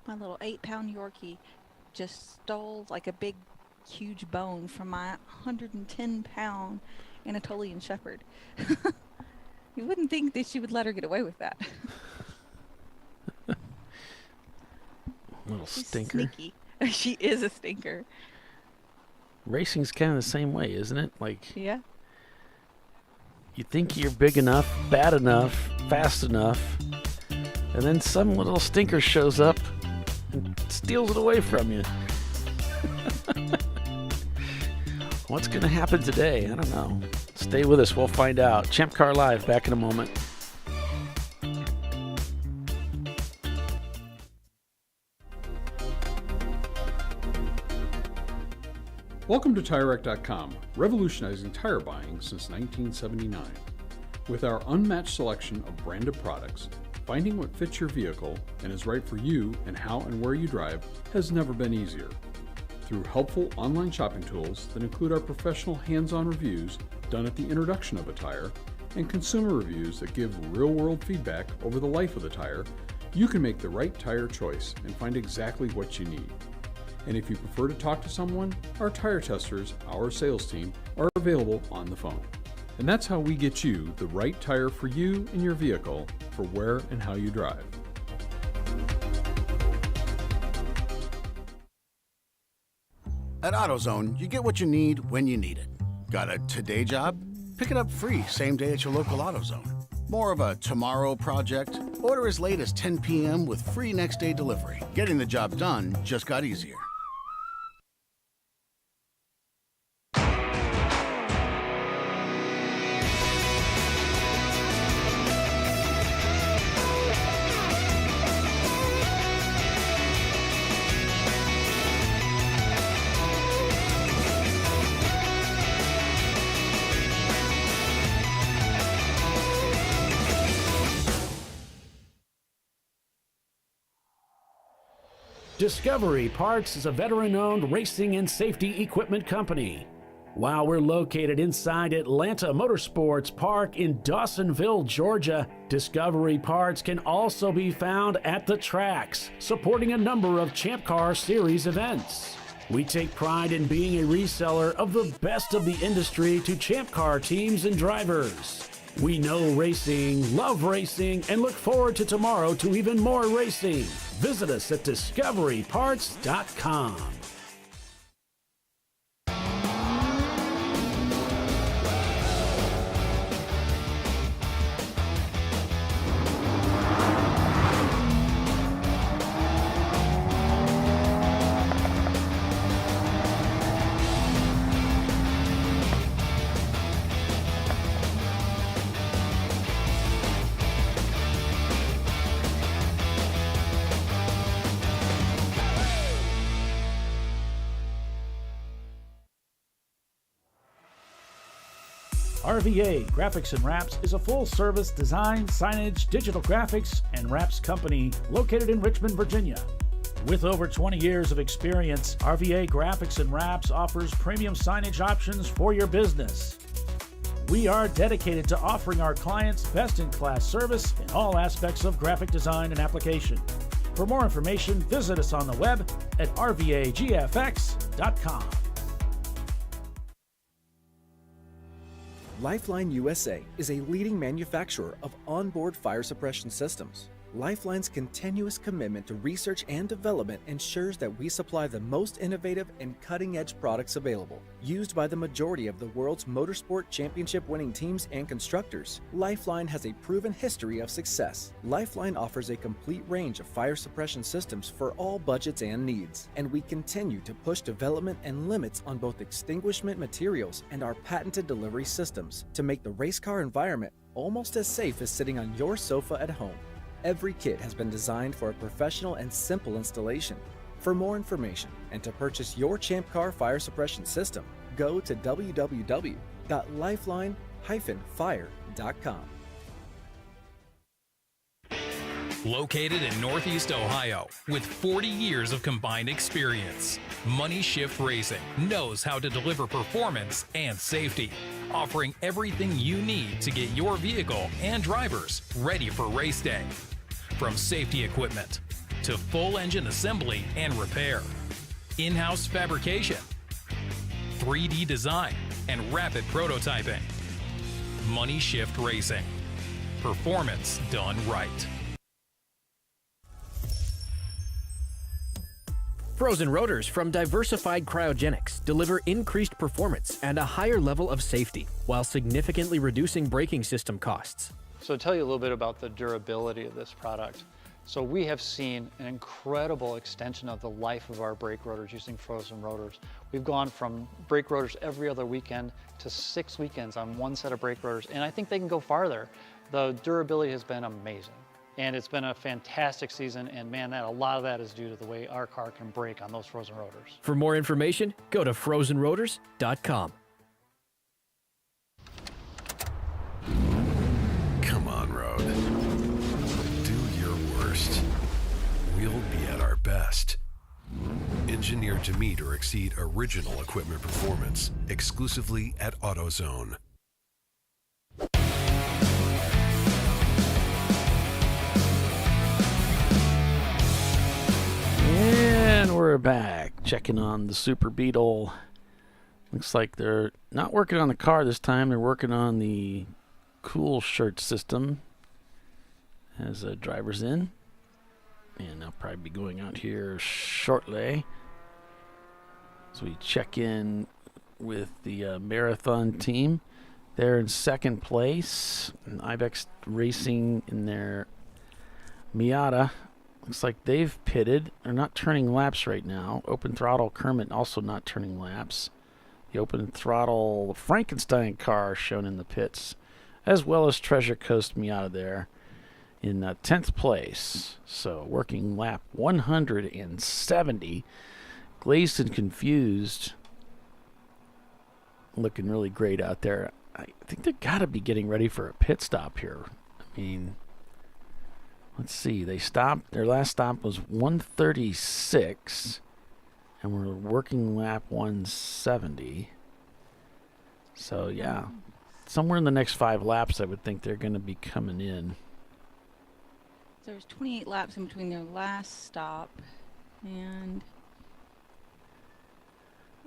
My little 8-pound Yorkie just stole like a big, huge bone from my 110-pound Anatolian Shepherd. You wouldn't think that she would let her get away with that. Little She's stinker. sneaky. She is a stinker. Racing's kind of the same way, isn't it? Like, Yeah. you think you're big enough, bad enough, fast enough, and then some little stinker shows up and steals it away from you. What's going to happen today? I don't know. Stay with us. We'll find out. ChampCar.Live, back in a moment. Welcome to TireRack.com, revolutionizing tire buying since 1979. With our unmatched selection of branded products, finding what fits your vehicle and is right for you and how and where you drive has never been easier. Through helpful online shopping tools that include our professional hands-on reviews done at the introduction of a tire and consumer reviews that give real-world feedback over the life of the tire, you can make the right tire choice and find exactly what you need. And if you prefer to talk to someone, our tire testers, our sales team, are available on the phone. And that's how we get you the right tire for you and your vehicle for where and how you drive. At AutoZone, you get what you need when you need it. Got a today job? Pick it up free same day at your local AutoZone. More of a tomorrow project? Order as late as 10 p.m. with free next day delivery. Getting the job done just got easier. Discovery Parts is a veteran-owned racing and safety equipment company. While we're located inside Atlanta Motorsports Park in Dawsonville, Georgia, Discovery Parts can also be found at the tracks, supporting a number of Champ Car Series events. We take pride in being a reseller of the best of the industry to Champ Car teams and drivers. We know racing, love racing, and look forward to tomorrow to even more racing. Visit us at discoveryparts.com. RVA Graphics and Wraps is a full-service design, signage, digital graphics, and wraps company located in Richmond, Virginia. With over 20 years of experience, RVA Graphics and Wraps offers premium signage options for your business. We are dedicated to offering our clients best-in-class service in all aspects of graphic design and application. For more information, visit us on the web at rvagfx.com. Lifeline USA is a leading manufacturer of onboard fire suppression systems. Lifeline's continuous commitment to research and development ensures that we supply the most innovative and cutting-edge products available. Used by the majority of the world's motorsport championship-winning teams and constructors, Lifeline has a proven history of success. Lifeline offers a complete range of fire suppression systems for all budgets and needs, and we continue to push development and limits on both extinguishment materials and our patented delivery systems to make the race car environment almost as safe as sitting on your sofa at home. Every kit has been designed for a professional and simple installation. For more information and to purchase your Champ Car fire suppression system, go to www.lifeline-fire.com. Located in Northeast Ohio, with 40 years of combined experience, Money Shift Racing knows how to deliver performance and safety, offering everything you need to get your vehicle and drivers ready for race day. From safety equipment to full engine assembly and repair, in-house fabrication, 3D design, and rapid prototyping. Money Shift Racing. Performance done right. Frozen rotors from Diversified Cryogenics deliver increased performance and a higher level of safety, while significantly reducing braking system costs. So to tell you a little bit about the durability of this product. So we have seen an incredible extension of the life of our brake rotors using frozen rotors. We've gone from brake rotors every other weekend to 6 weekends on one set of brake rotors, and I think they can go farther. The durability has been amazing. And it's been a fantastic season, and man, a lot of that is due to the way our car can brake on those frozen rotors. For more information, go to frozenrotors.com. Come on, road. Do your worst. We'll be at our best. Engineered to meet or exceed original equipment performance, exclusively at AutoZone. And we're back, checking on the Super Beetle. Looks like they're not working on the car this time. They're working on the cool shirt system. Has drivers in. And they'll probably be going out here shortly. So we check in with the Marathon team. They're in second place. And Ibex Racing in their Miata. Looks like they've pitted. They're not turning laps right now. Open Throttle Kermit also not turning laps. The Open Throttle Frankenstein car shown in the pits, as well as Treasure Coast Miata there in 10th place. So working lap 170. Glazed and Confused. Looking really great out there. I think they've got to be getting ready for a pit stop here. I mean, let's see. They stopped. Their last stop was 136. And we're working lap 170. So, yeah. Somewhere in the next 5 laps, I would think they're going to be coming in. There's 28 laps in between their last stop. And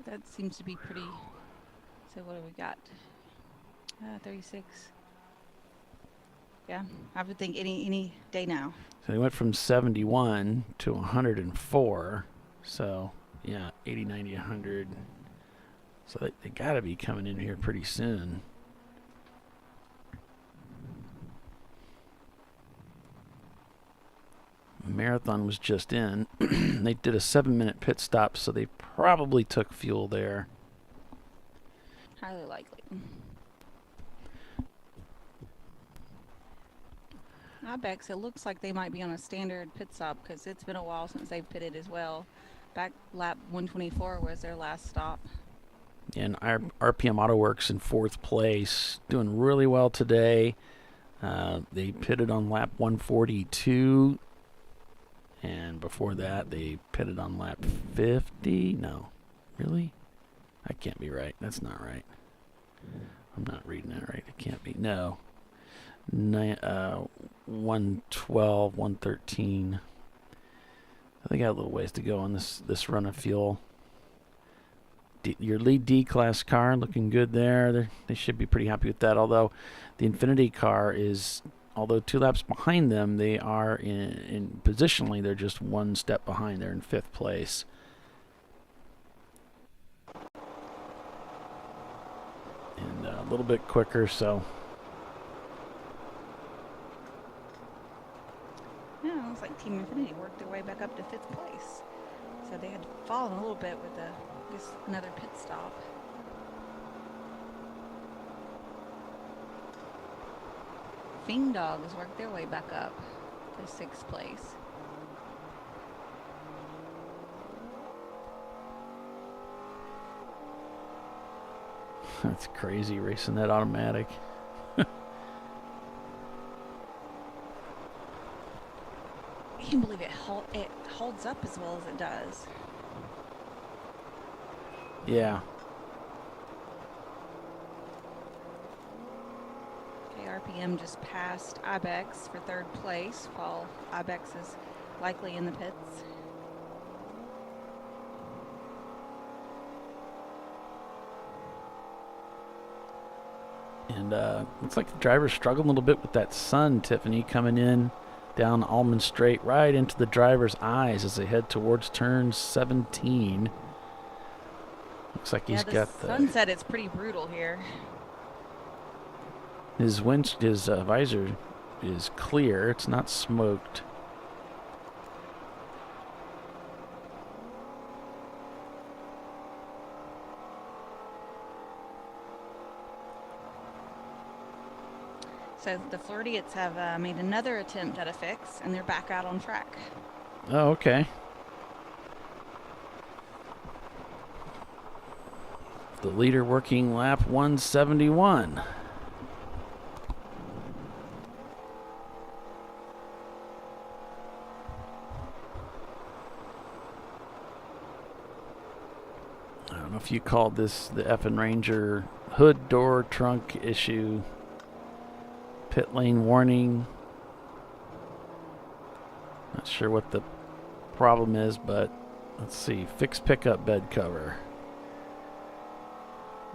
that seems to be pretty. So, what do we got? 36. Yeah, I would think any day now. So they went from 71 to 104. So, yeah, 80, 90, 100. So they got to be coming in here pretty soon. Marathon was just in. They did a 7-minute pit stop, so they probably took fuel there. Highly likely. Ibex, it looks like they might be on a standard pit stop because it's been a while since they've pitted as well. Back lap 124 was their last stop. And our RPM Auto Works in 4th place, doing really well today. They pitted on lap 142. And before that, they pitted on lap 50. No, really? That can't be right. That's not right. I'm not reading that right. It can't be. No. 112, 113. They got a little ways to go on this run of fuel. Your lead D-Class car looking good there. They should be pretty happy with that, although the Infinity car is, although 2 laps behind them, they are in positionally, they're just 1 step behind. They're in 5th place. And a little bit quicker, so... Yeah, it looks like Team Infinity worked their way back up to 5th place. So they had fallen a little bit with just another pit stop. Fiend Dogs worked their way back up to 6th place. That's crazy, racing that automatic. I can't believe it holds up as well as it does. Yeah. Okay, RPM just passed Ibex for 3rd place, while Ibex is likely in the pits. And looks like the driver struggled a little bit with that sun, Tiffany, coming in down Almond Straight right into the driver's eyes as they head towards turn 17. Looks like he's got the sunset. It's pretty brutal here. His visor is clear. It's not smoked. So the Floridians have made another attempt at a fix, and they're back out on track. Oh, okay. The leader working lap 171. I don't know if you called this the effing Ranger hood door trunk issue, pit lane warning. Not sure what the problem is, but let's see. Fix pickup bed cover.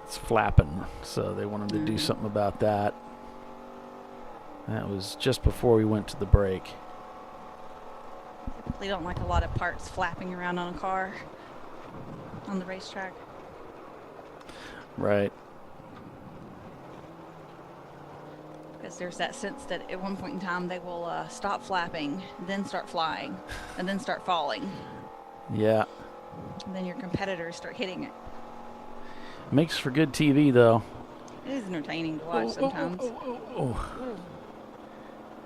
It's flapping, so they wanted to do something about that. That was just before we went to the break. Typically don't like a lot of parts flapping around on a car on the racetrack. Right. Because there's that sense that at one point in time they will stop flapping, then start flying, and then start falling. Yeah. And then your competitors start hitting it. Makes for good TV, though. It is entertaining to watch sometimes.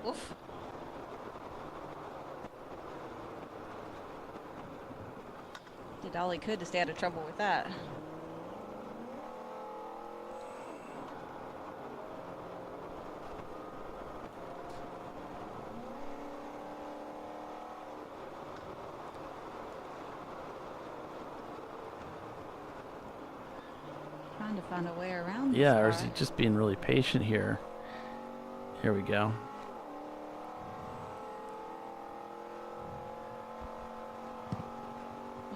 Oof. Did all he could to stay out of trouble with that. Trying to find a way around this Yeah, or is guy. he just being really patient here? Here we go.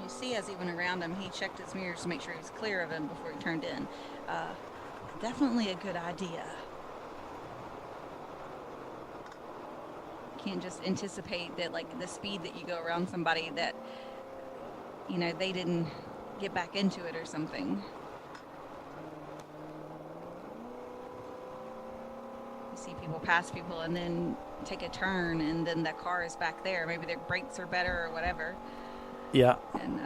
You see, as he went around him, he checked his mirrors to make sure he was clear of him before he turned in. Definitely a good idea. Can't just anticipate that, like, the speed that you go around somebody that, you know, they didn't get back into it or something. You see people pass people and then take a turn, and then the car is back there. Maybe their brakes are better or whatever. Yeah. And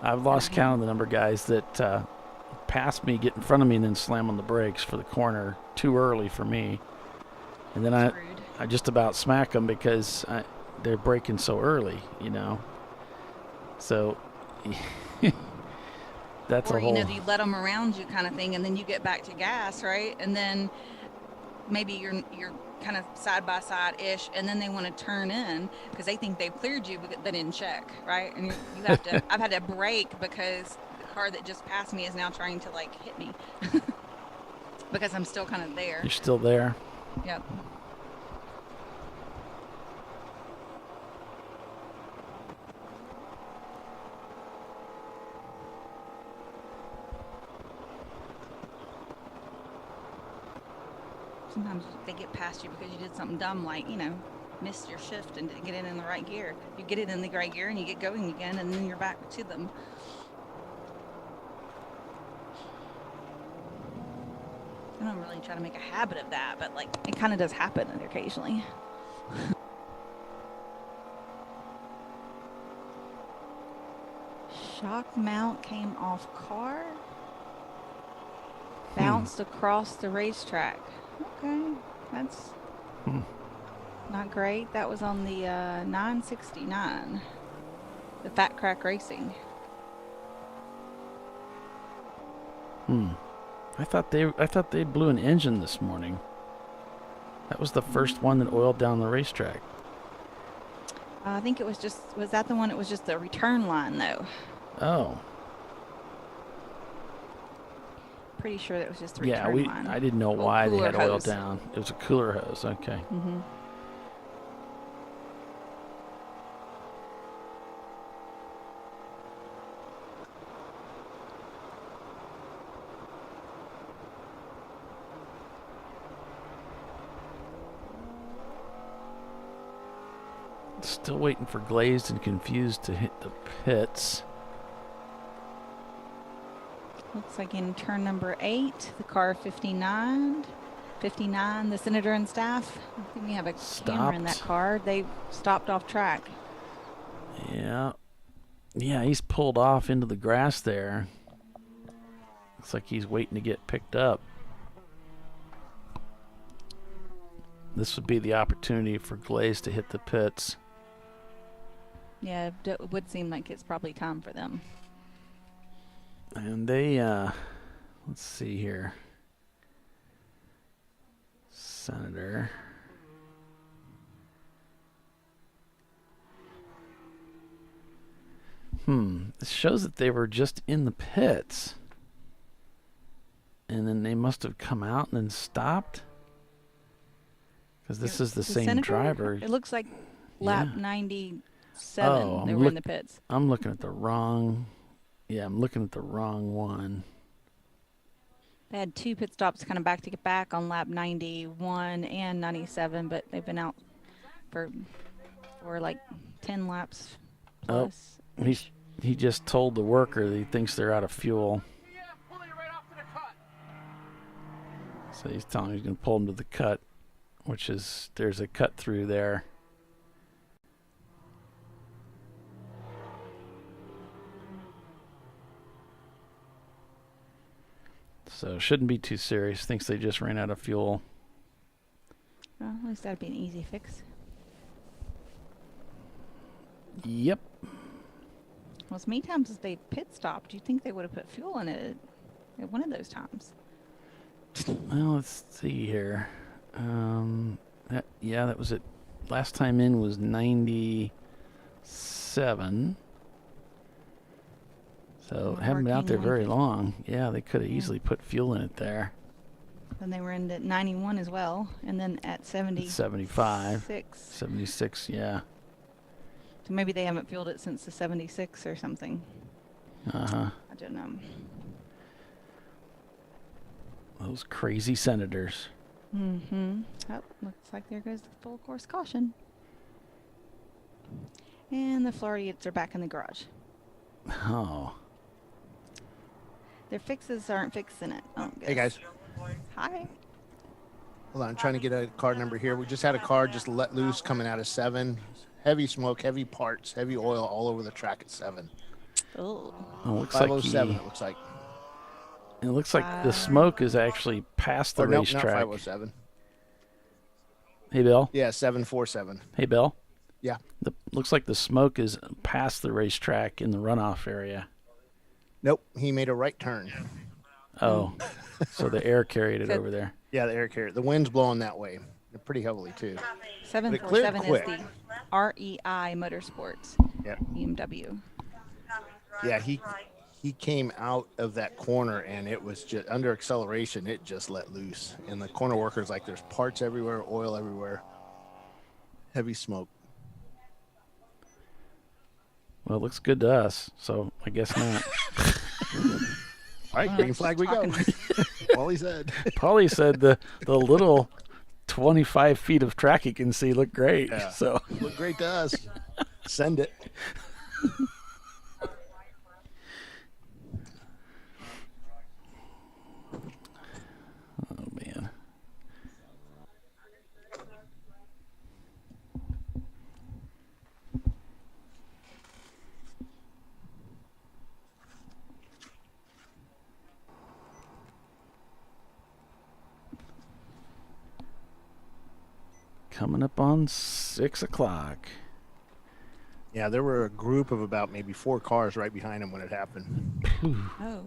I've lost count of the number of guys that pass me, get in front of me, and then slam on the brakes for the corner too early for me. And then I just about smack them because they're braking so early, you know. So that's or, a whole... you know, you let them around you kind of thing, and then you get back to gas, right? And then maybe you're kind of side by side ish, and then they want to turn in because they think they've cleared you, but they didn't check, right? And you have to. I've had to brake because the car that just passed me is now trying to, like, hit me because I'm still kind of there. You're still there. Yep. Sometimes they get past you because you did something dumb, like, you know, missed your shift and didn't get it in the right gear. You get it in the right gear and you get going again, and then you're back to them. I don't really try to make a habit of that, but, like, it kind of does happen occasionally. Shock mount came off car. Bounced across the racetrack. Okay, that's not great. That was on the 969, the Fat Crack Racing. I thought they blew an engine this morning. That was the first one that oiled down the racetrack. I think it was that the one? It was just the return line, though. Oh. Pretty sure that was just the return line. I didn't know why they had oil hose. down. It was a cooler hose. Okay. Mm-hmm. Still waiting for Glazed and Confused to hit the pits. Looks like in turn number 8, the car 59, the Senator and staff. I think we have a camera in that car. They stopped off track. Yeah. Yeah, he's pulled off into the grass there. Looks like he's waiting to get picked up. This would be the opportunity for Glaze to hit the pits. Yeah, it would seem like it's probably time for them. And they, let's see here. Senator. It shows that they were just in the pits. And then they must have come out and then stopped. Because this is the same Senator? driver. It looks like lap 97. Oh, they were in the pits. I'm looking at the wrong. Yeah, I'm looking at the wrong one. They had 2 pit stops kind of back to get back on lap 91 and 97, but they've been out for like 10 laps plus. Oh, he just told the worker that he thinks they're out of fuel. So he's telling him he's going to pull him to the cut, which is, there's a cut through there. So shouldn't be too serious. Thinks they just ran out of fuel. Well, at least that'd be an easy fix. Yep. Well, as many times as they pit stopped, you think they would have put fuel in it at one of those times? Well, let's see here. That was it. Last time in was 97. So haven't been out there very long. Yeah, they could have easily put fuel in it there. Then they were in at 91 as well, and then at 75. 76, yeah. So maybe they haven't fueled it since the 76 or something. Uh-huh. I don't know. Those crazy senators. Mm-hmm. Oh, looks like there goes the full course caution. And the Floridians are back in the garage. Oh. Their fixes aren't fixing it. Hey, guys. Hi. Hold on, I'm trying to get a car number here. We just had a car just let loose coming out of 7. Heavy smoke, heavy parts, heavy oil all over the track at 7. Oh. It looks 507, like it looks like. It looks like the smoke is actually past the Nope, racetrack. not 507. Hey, Bill. Yeah, 747. Hey, Bill. Yeah. Looks like the smoke is past the racetrack in the runoff area. Nope, he made a right turn. Oh, so the air carried it over there. Yeah, the air carrier. The wind's blowing that way. Pretty heavily, too. 747 is the REI Motorsports. Yep. BMW. Yeah, he came out of that corner, and it was just under acceleration. It just let loose. And the corner workers, like, there's parts everywhere, oil everywhere, heavy smoke. Well, it looks good to us, so I guess not. All right, green flag we go. Paulie said. Paulie said the little 25 feet of track you can see look great. Yeah. So look great to us. Send it. Oh, man. Coming up on 6 o'clock. Yeah, there were a group of about maybe 4 cars right behind him when it happened. Oh.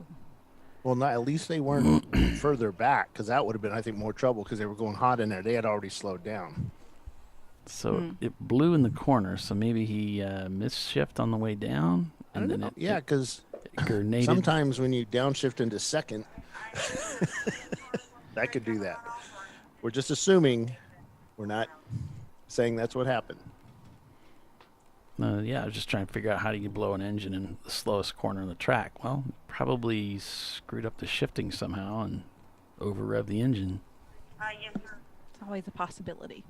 Well, not, at least they weren't further back, because that would have been, I think, more trouble because they were going hot in there. They had already slowed down. So it blew in the corner, so maybe he missed shift on the way down. And then it, yeah, because grenaded. sometimes when you downshift into second, that could do that. We're just assuming. We're not saying that's what happened. Yeah, I was just trying to figure out how do you blow an engine in the slowest corner of the track. Well, probably screwed up the shifting somehow and over-revved the engine. It's always a possibility.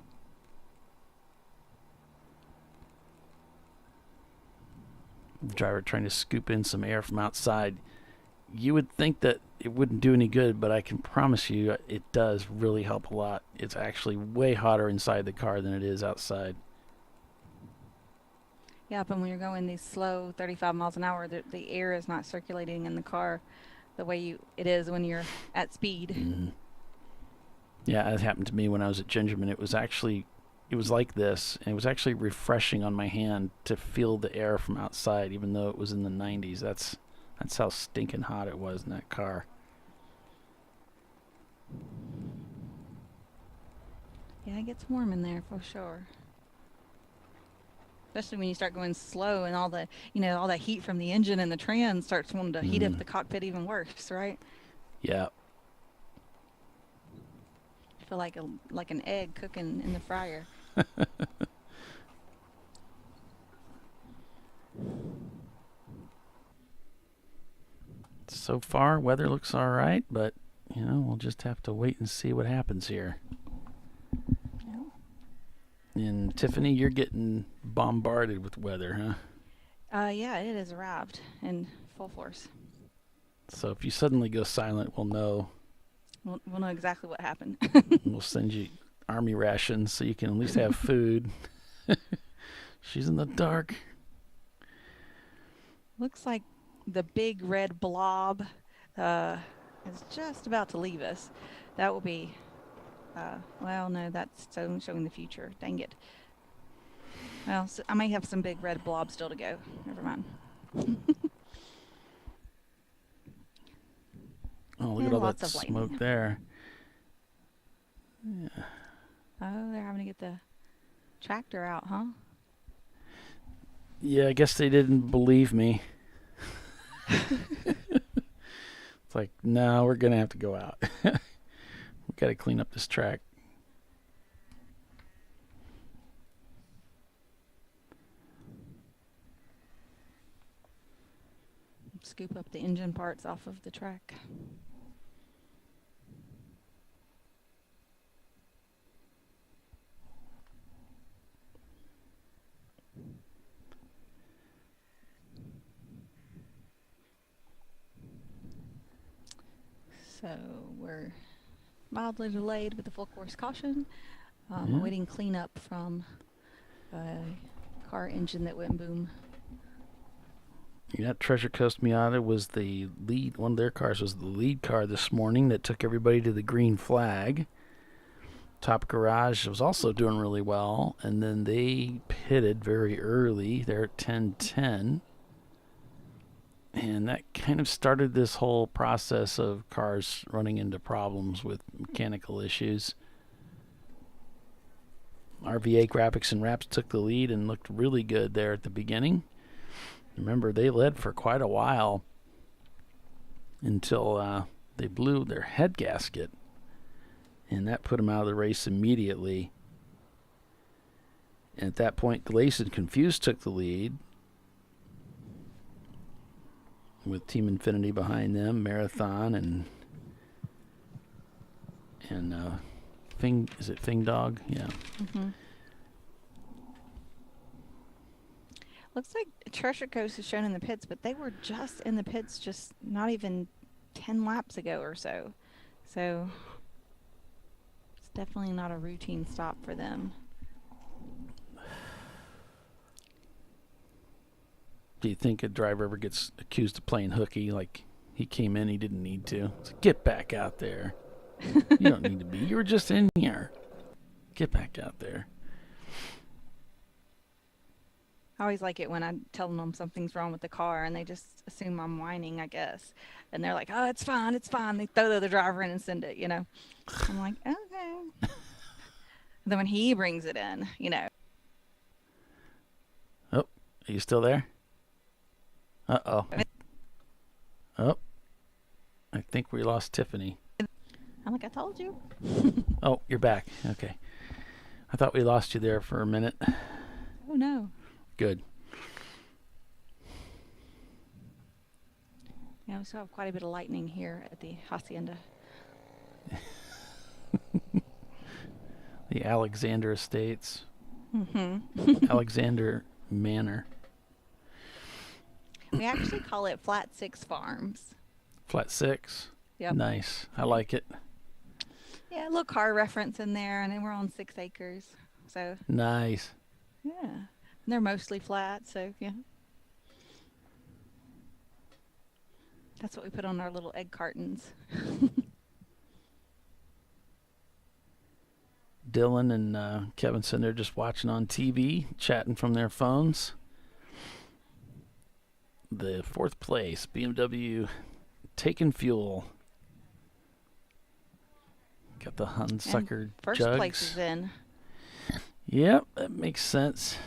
The driver trying to scoop in some air from outside. You would think that it wouldn't do any good, but I can promise you it does really help a lot. It's actually way hotter inside the car than it is outside. Yeah, but when you're going these slow 35 miles an hour, the air is not circulating in the car the way it is when you're at speed. Mm-hmm. Yeah, it happened to me when I was at Gingerman. It was like this, and it was actually refreshing on my hand to feel the air from outside, even though it was in the 90s. That's how stinking hot it was in that car. Yeah, it gets warm in there for sure. Especially when you start going slow and all the, all that heat from the engine and the trans starts wanting to heat up the cockpit even worse, right? Yeah. I feel like an egg cooking in the fryer. So far, weather looks all right, but, we'll just have to wait and see what happens here. And Tiffany, you're getting bombarded with weather, huh? Yeah, it has arrived in full force. So if you suddenly go silent, we'll know. We'll know exactly what happened. We'll send you army rations so you can at least have food. She's in the dark. Looks like the big red blob is just about to leave us. That will be, well, no, that's showing the future. Dang it. Well, so I may have some big red blobs still to go. Never mind. Oh, look at all that smoke there. Yeah. Oh, they're having to get the tractor out, huh? Yeah, I guess they didn't believe me. It's like, no, we're going to have to go out. We got to clean up this track. Scoop up the engine parts off of the track. So we're mildly delayed with the full course caution, awaiting cleanup from a car engine that went boom. Yeah, Treasure Coast Miata was the lead. One of their cars was the lead car this morning that took everybody to the green flag. Top Garage was also doing really well, and then they pitted very early. They're at 10:10. And that kind of started this whole process of cars running into problems with mechanical issues. RVA Graphics and Wraps took the lead and looked really good there at the beginning. Remember, they led for quite a while until they blew their head gasket. And that put them out of the race immediately. And at that point, Glace and Confused took the lead, with Team Infinity behind them, Marathon and Fing Dog? Yeah. Mm-hmm. Looks like Treasure Coast is shown in the pits, but they were just in the pits just not even 10 laps ago or so. So it's definitely not a routine stop for them. Do you think a driver ever gets accused of playing hooky, like he came in, he didn't need to? It's like, get back out there. You don't need to be. You were just in here. Get back out there. I always like it when I tell them something's wrong with the car and they just assume I'm whining, I guess. And they're like, oh, it's fine, it's fine. They throw the other driver in and send it, I'm like, okay. Then when he brings it in, Oh, are you still there? Uh-oh. Oh, I think we lost Tiffany. I'm like, I told you. Oh, you're back. Okay. I thought we lost you there for a minute. Oh, no. Good. Yeah, we still have quite a bit of lightning here at the Hacienda. The Alexander Estates. Mm-hmm. Alexander Manor. We actually call it Flat 6 Farms. Flat 6? Yep. Nice. I like it. Yeah, a little car reference in there, and then we're on 6 acres. So Nice. yeah. And they're mostly flat, so yeah. That's what we put on our little egg cartons. Dylan and Kevin sitting there just watching on TV, chatting from their phones. The 4th place, BMW taking fuel. Got the Hunsucker First jugs. place is in. Yep, that makes sense.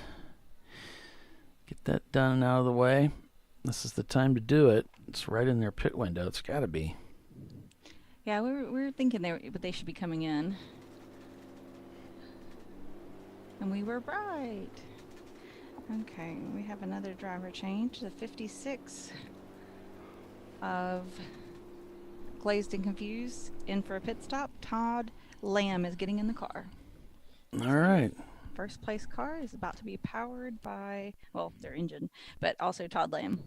Get that done and out of the way. This is the time to do it. It's right in their pit window. It's got to be. Yeah, we were thinking they should be coming in. And we were right. Okay, we have another driver change. The 56 of Glazed and Confused in for a pit stop. Todd Lamb is getting in the car. All right. First place car is about to be powered by, well, their engine, but also Todd Lamb.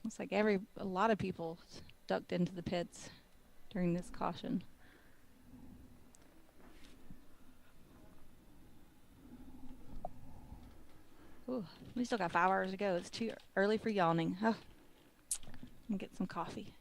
Looks like a lot of people ducked into the pits during this caution. Ooh, we still got 5 hours to go. It's too early for yawning. Oh, I'm gonna get some coffee.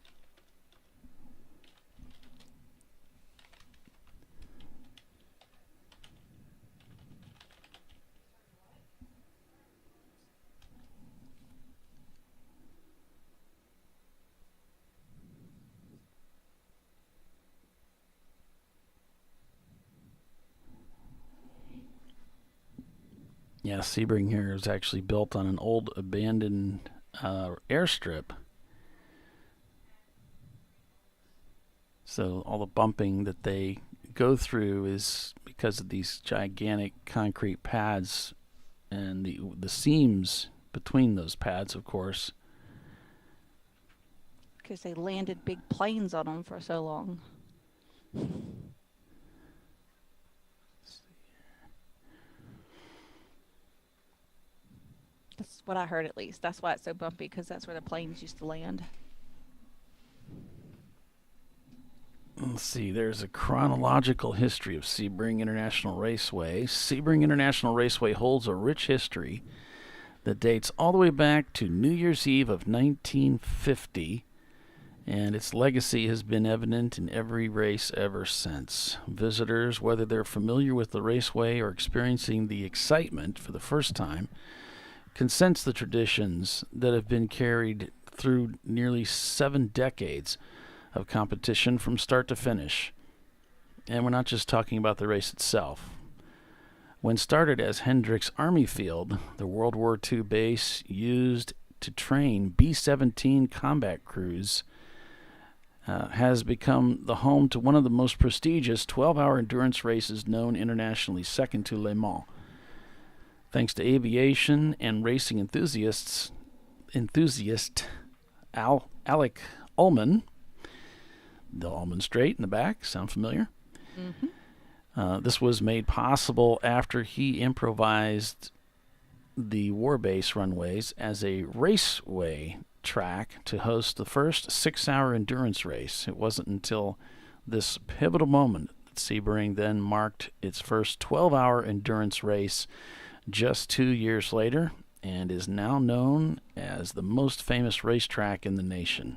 Yeah, Sebring here is actually built on an old abandoned airstrip. So all the bumping that they go through is because of these gigantic concrete pads and the seams between those pads, of course. Because they landed big planes on them for so long. That's what I heard, at least. That's why it's so bumpy, because that's where the planes used to land. Let's see, there's a chronological history of Sebring International Raceway. Sebring International Raceway holds a rich history that dates all the way back to New Year's Eve of 1950, and its legacy has been evident in every race ever since. Visitors, whether they're familiar with the raceway or experiencing the excitement for the first time, can sense the traditions that have been carried through nearly 7 decades of competition from start to finish. And we're not just talking about the race itself. When started as Hendricks Army Field, the World War II base used to train B-17 combat crews, has become the home to one of the most prestigious 12-hour endurance races known internationally, second to Le Mans. Thanks to aviation and racing enthusiast Alec Ullman, the Ullman Strait in the back, sound familiar? Mm-hmm. This was made possible after he improvised the Warbase runways as a raceway track to host the first 6-hour endurance race. It wasn't until this pivotal moment that Sebring then marked its first 12-hour endurance race just 2 years later, and is now known as the most famous racetrack in the nation.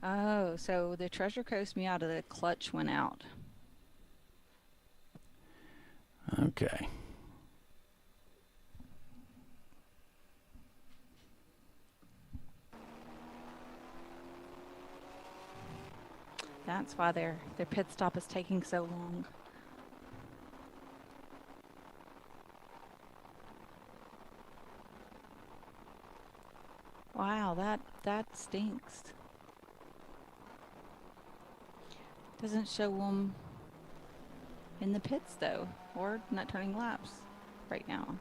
Oh, so the Treasure Coast Miata, the clutch went out. Okay. That's why their pit stop is taking so long. Wow, that stinks. Doesn't show them in the pits though, or not turning laps right now.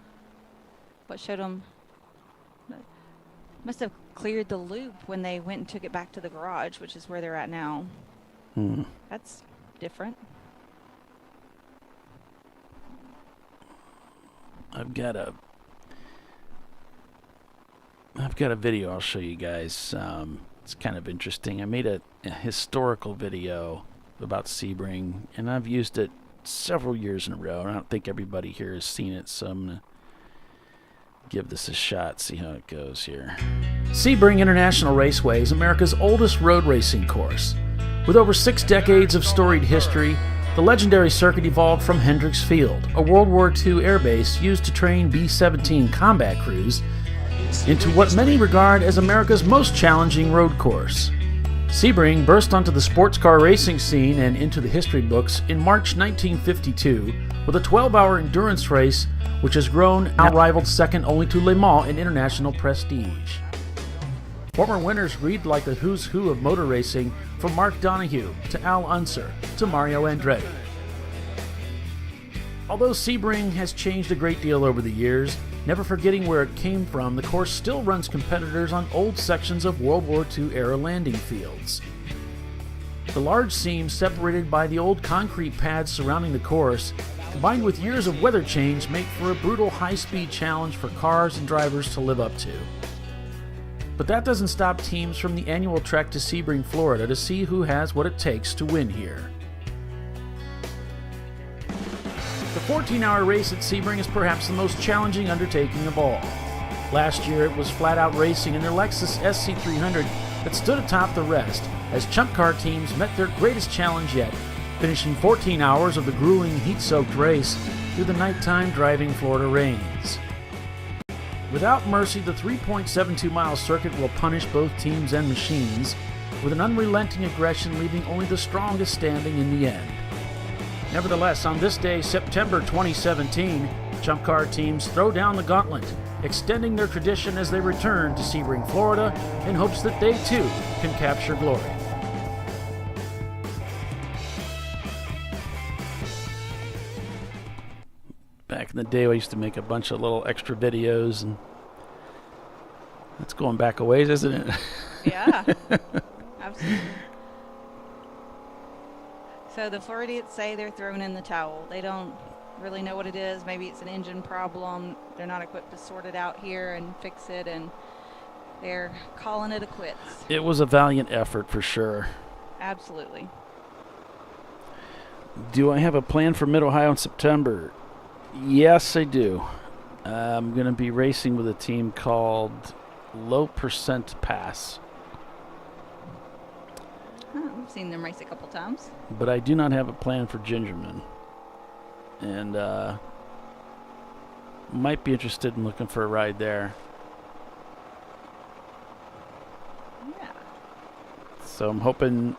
What showed them? Must have cleared the loop when they went and took it back to the garage, which is where they're at now. That's different. I've got a video I'll show you guys. It's kind of interesting. I made a historical video about Sebring, and I've used it several years in a row. I don't think everybody here has seen it, so I'm going to give this a shot, see how it goes here. Sebring International Raceway is America's oldest road racing course. With over 6 decades of storied history, the legendary circuit evolved from Hendricks Field, a World War II airbase used to train B-17 combat crews, into what many regard as America's most challenging road course. Sebring burst onto the sports car racing scene and into the history books in March 1952 with a 12-hour endurance race which has grown, now rivaled second only to Le Mans in international prestige. Former winners read like the who's who of motor racing, from Mark Donohue to Al Unser to Mario Andretti. Although Sebring has changed a great deal over the years, never forgetting where it came from, the course still runs competitors on old sections of World War II-era landing fields. The large seams separated by the old concrete pads surrounding the course, combined with years of weather change, make for a brutal high-speed challenge for cars and drivers to live up to. But that doesn't stop teams from the annual trek to Sebring, Florida to see who has what it takes to win here. The 14-hour race at Sebring is perhaps the most challenging undertaking of all. Last year it was flat-out racing in their Lexus SC300 that stood atop the rest as Chump Car teams met their greatest challenge yet, finishing 14 hours of the grueling heat-soaked race through the nighttime driving Florida rains. Without mercy, the 3.72-mile circuit will punish both teams and machines, with an unrelenting aggression leaving only the strongest standing in the end. Nevertheless, on this day, September 2017, Chump Car teams throw down the gauntlet, extending their tradition as they return to Sebring, Florida, in hopes that they too can capture glory. Back in the day, I used to make a bunch of little extra videos, and that's going back a ways, isn't it? Yeah, absolutely. So the Floridians say they're throwing in the towel. They don't really know what it is. Maybe it's an engine problem. They're not equipped to sort it out here and fix it, and they're calling it a quits. It was a valiant effort for sure. Absolutely. Do I have a plan for Mid-Ohio in September? Yes, I do. I'm going to be racing with a team called Low Percent Pass. I've seen them race a couple times. But I do not have a plan for Gingerman. And might be interested in looking for a ride there. Yeah. So I'm hoping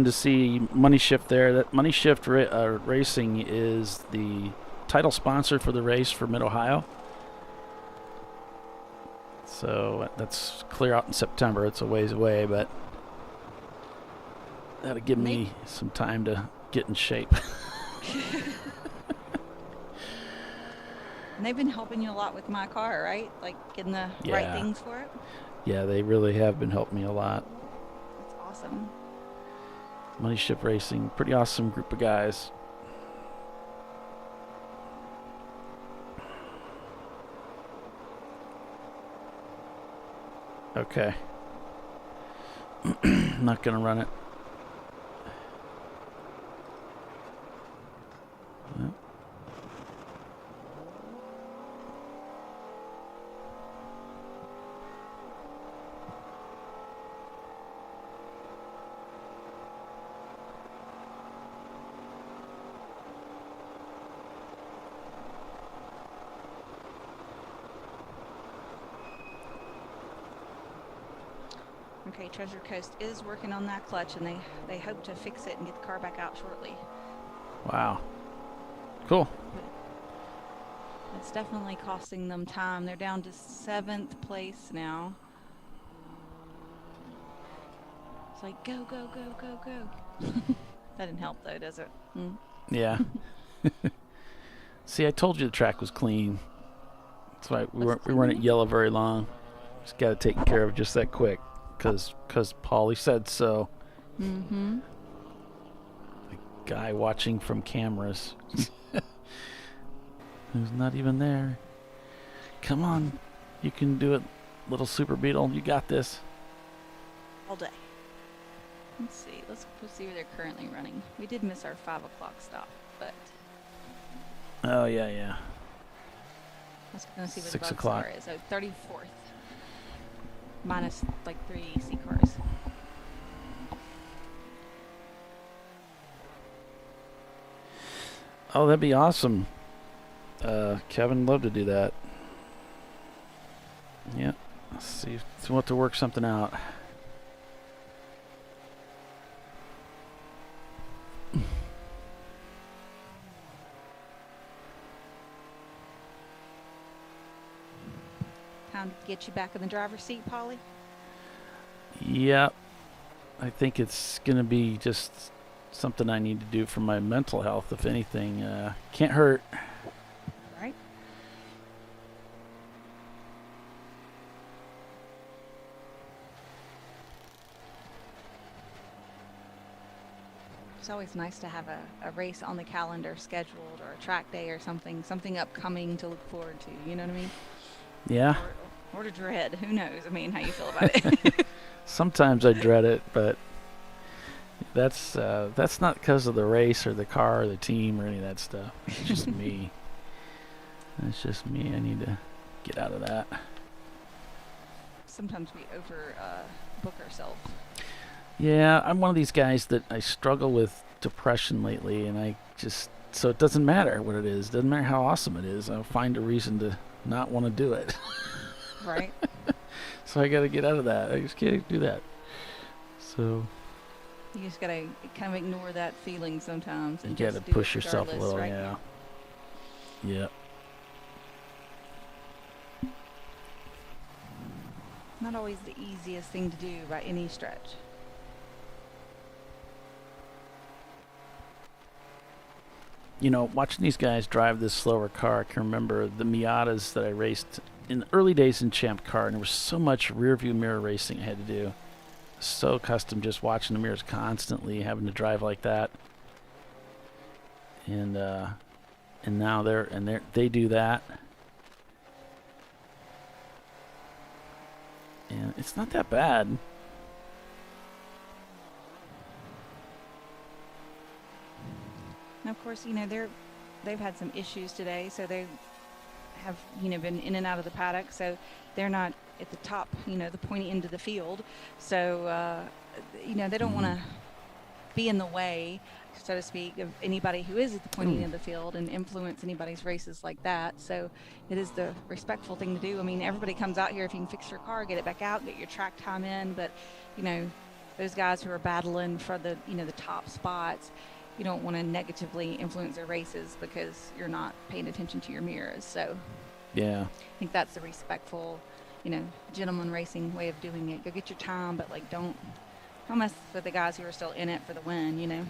to see Money Shift there. That Money Shift Racing is the title sponsor for the race for Mid-Ohio. So that's clear out in September. It's a ways away, but that'll give me some time to get in shape. And they've been helping you a lot with my car, right? Like getting the right things for it? Yeah, they really have been helping me a lot. That's awesome. Money Shift Racing, pretty awesome group of guys. Okay. I'm not going to run it. Yep. Okay, Treasure Coast is working on that clutch, and they hope to fix it and get the car back out shortly. Wow. Cool. But it's definitely costing them time. They're down to 7th place now. It's like, go, go, go, go, go. That didn't help, though, does it? Yeah. See, I told you the track was clean. That's why we weren't at yellow very long. Just got it taken care of just that quick. Because Paulie said so. Mm-hmm. The guy watching from cameras. Who's not even there. Come on. You can do it, little Super Beetle. You got this. All day. Let's see. Let's see where they're currently running. We did miss our 5 o'clock stop, but... Oh, yeah. Let's go see what 6 the bug o'clock. star is. So 34th. Minus like 3 AC cars. Oh, that'd be awesome. Kevin, love to do that. Yeah. Let's see if we'll have to work something out. Time to get you back in the driver's seat, Polly. Yep. I think it's going to be just something I need to do for my mental health, if anything. Can't hurt. Right. It's always nice to have a race on the calendar scheduled, or a track day or something upcoming to look forward to. You know what I mean? Yeah. Or to dread. Who knows? I mean, how you feel about it. Sometimes I dread it, but that's not because of the race or the car or the team or any of that stuff. It's just me. It's just me. I need to get out of that. Sometimes we over book ourselves. Yeah, I'm one of these guys that I struggle with depression lately, and so it doesn't matter what it is. It doesn't matter how awesome it is. I'll find a reason to not want to do it. Right. So I got to get out of that. I just can't do that. So You just gotta kind of ignore that feeling sometimes. you And got to just do push it yourself a regardless, little, right? yeah. Yep. Not always the easiest thing to do by any stretch. You know, watching these guys drive this slower car, I can remember the Miatas that I raced in the early days in Champ Car, and there was so much rear view mirror racing I had to do. So accustomed just watching the mirrors constantly, having to drive like that. And now they do that. And it's not that bad. And of course, you know, they've had some issues today, so they have, you know, been in and out of the paddock, so they're not at the top, you know, the pointy end of the field. So, you know, they don't want to be in the way, so to speak, of anybody who is at the pointy end of the field and influence anybody's races like that. So it is the respectful thing to do. I mean, everybody comes out here, if you can fix your car, get it back out, get your track time in, but, you know, those guys who are battling for the, you know, the top spots, you don't want to negatively influence their races because you're not paying attention to your mirrors. So Yeah. I think that's the respectful, you know, gentleman racing way of doing it. Go get your time, but like don't mess with the guys who are still in it for the win, you know.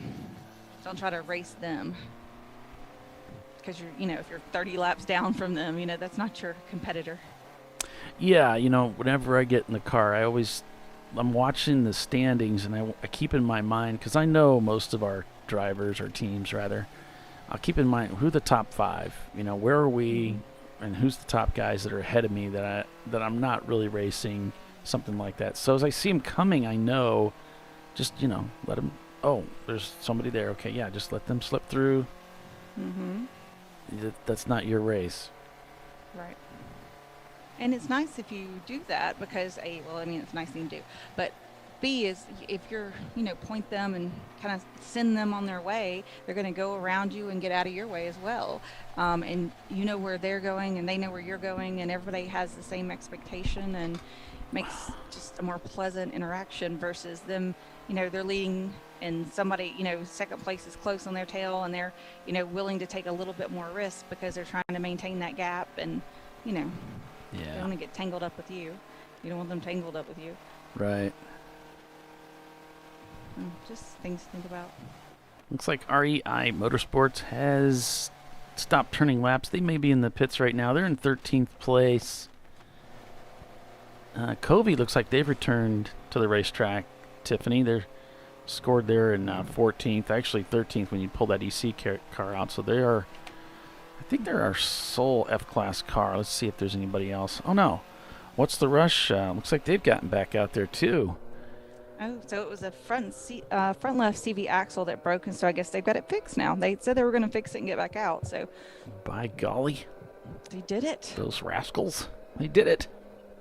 Don't try to race them because you're, you know, if you're 30 laps down from them, you know, that's not your competitor. Yeah, you know, whenever I get in the car, I'm watching the standings, and I keep in my mind, because I know most of our drivers, or teams rather, I'll keep in mind who the top 5, you know, where are we, and who's the top guys that are ahead of me that I'm not really racing, something like that. So as I see them coming, I know, just, you know, let them, oh, there's somebody there, okay, yeah, just let them slip through. Mm-hmm. That's not your race. Right. And it's nice if you do that because well, I mean, it's a nice thing to do, but B is if you're, you know, point them and kind of send them on their way, they're going to go around you and get out of your way as well. And you know where they're going and they know where you're going, and everybody has the same expectation, and makes just a more pleasant interaction versus them, you know, they're leading and somebody, you know, second place is close on their tail, and they're, you know, willing to take a little bit more risk because they're trying to maintain that gap, and, you know, they don't want to get tangled up with you. You don't want them tangled up with you. Right. Just things to think about. Looks like REI Motorsports has stopped turning laps. They may be in the pits right now. They're in 13th place. Covey looks like they've returned to the racetrack. Tiffany, they're scored there in 14th, actually 13th when you pull that EC car out. So they are, I think they're our sole F-Class car. Let's see if there's anybody else. Oh, no. What's the rush? Looks like they've gotten back out there, too. Oh, so it was a front left CV axle that broke, and so I guess they've got it fixed now. They said they were going to fix it and get back out. So, by golly, They did it. Those rascals. They did it.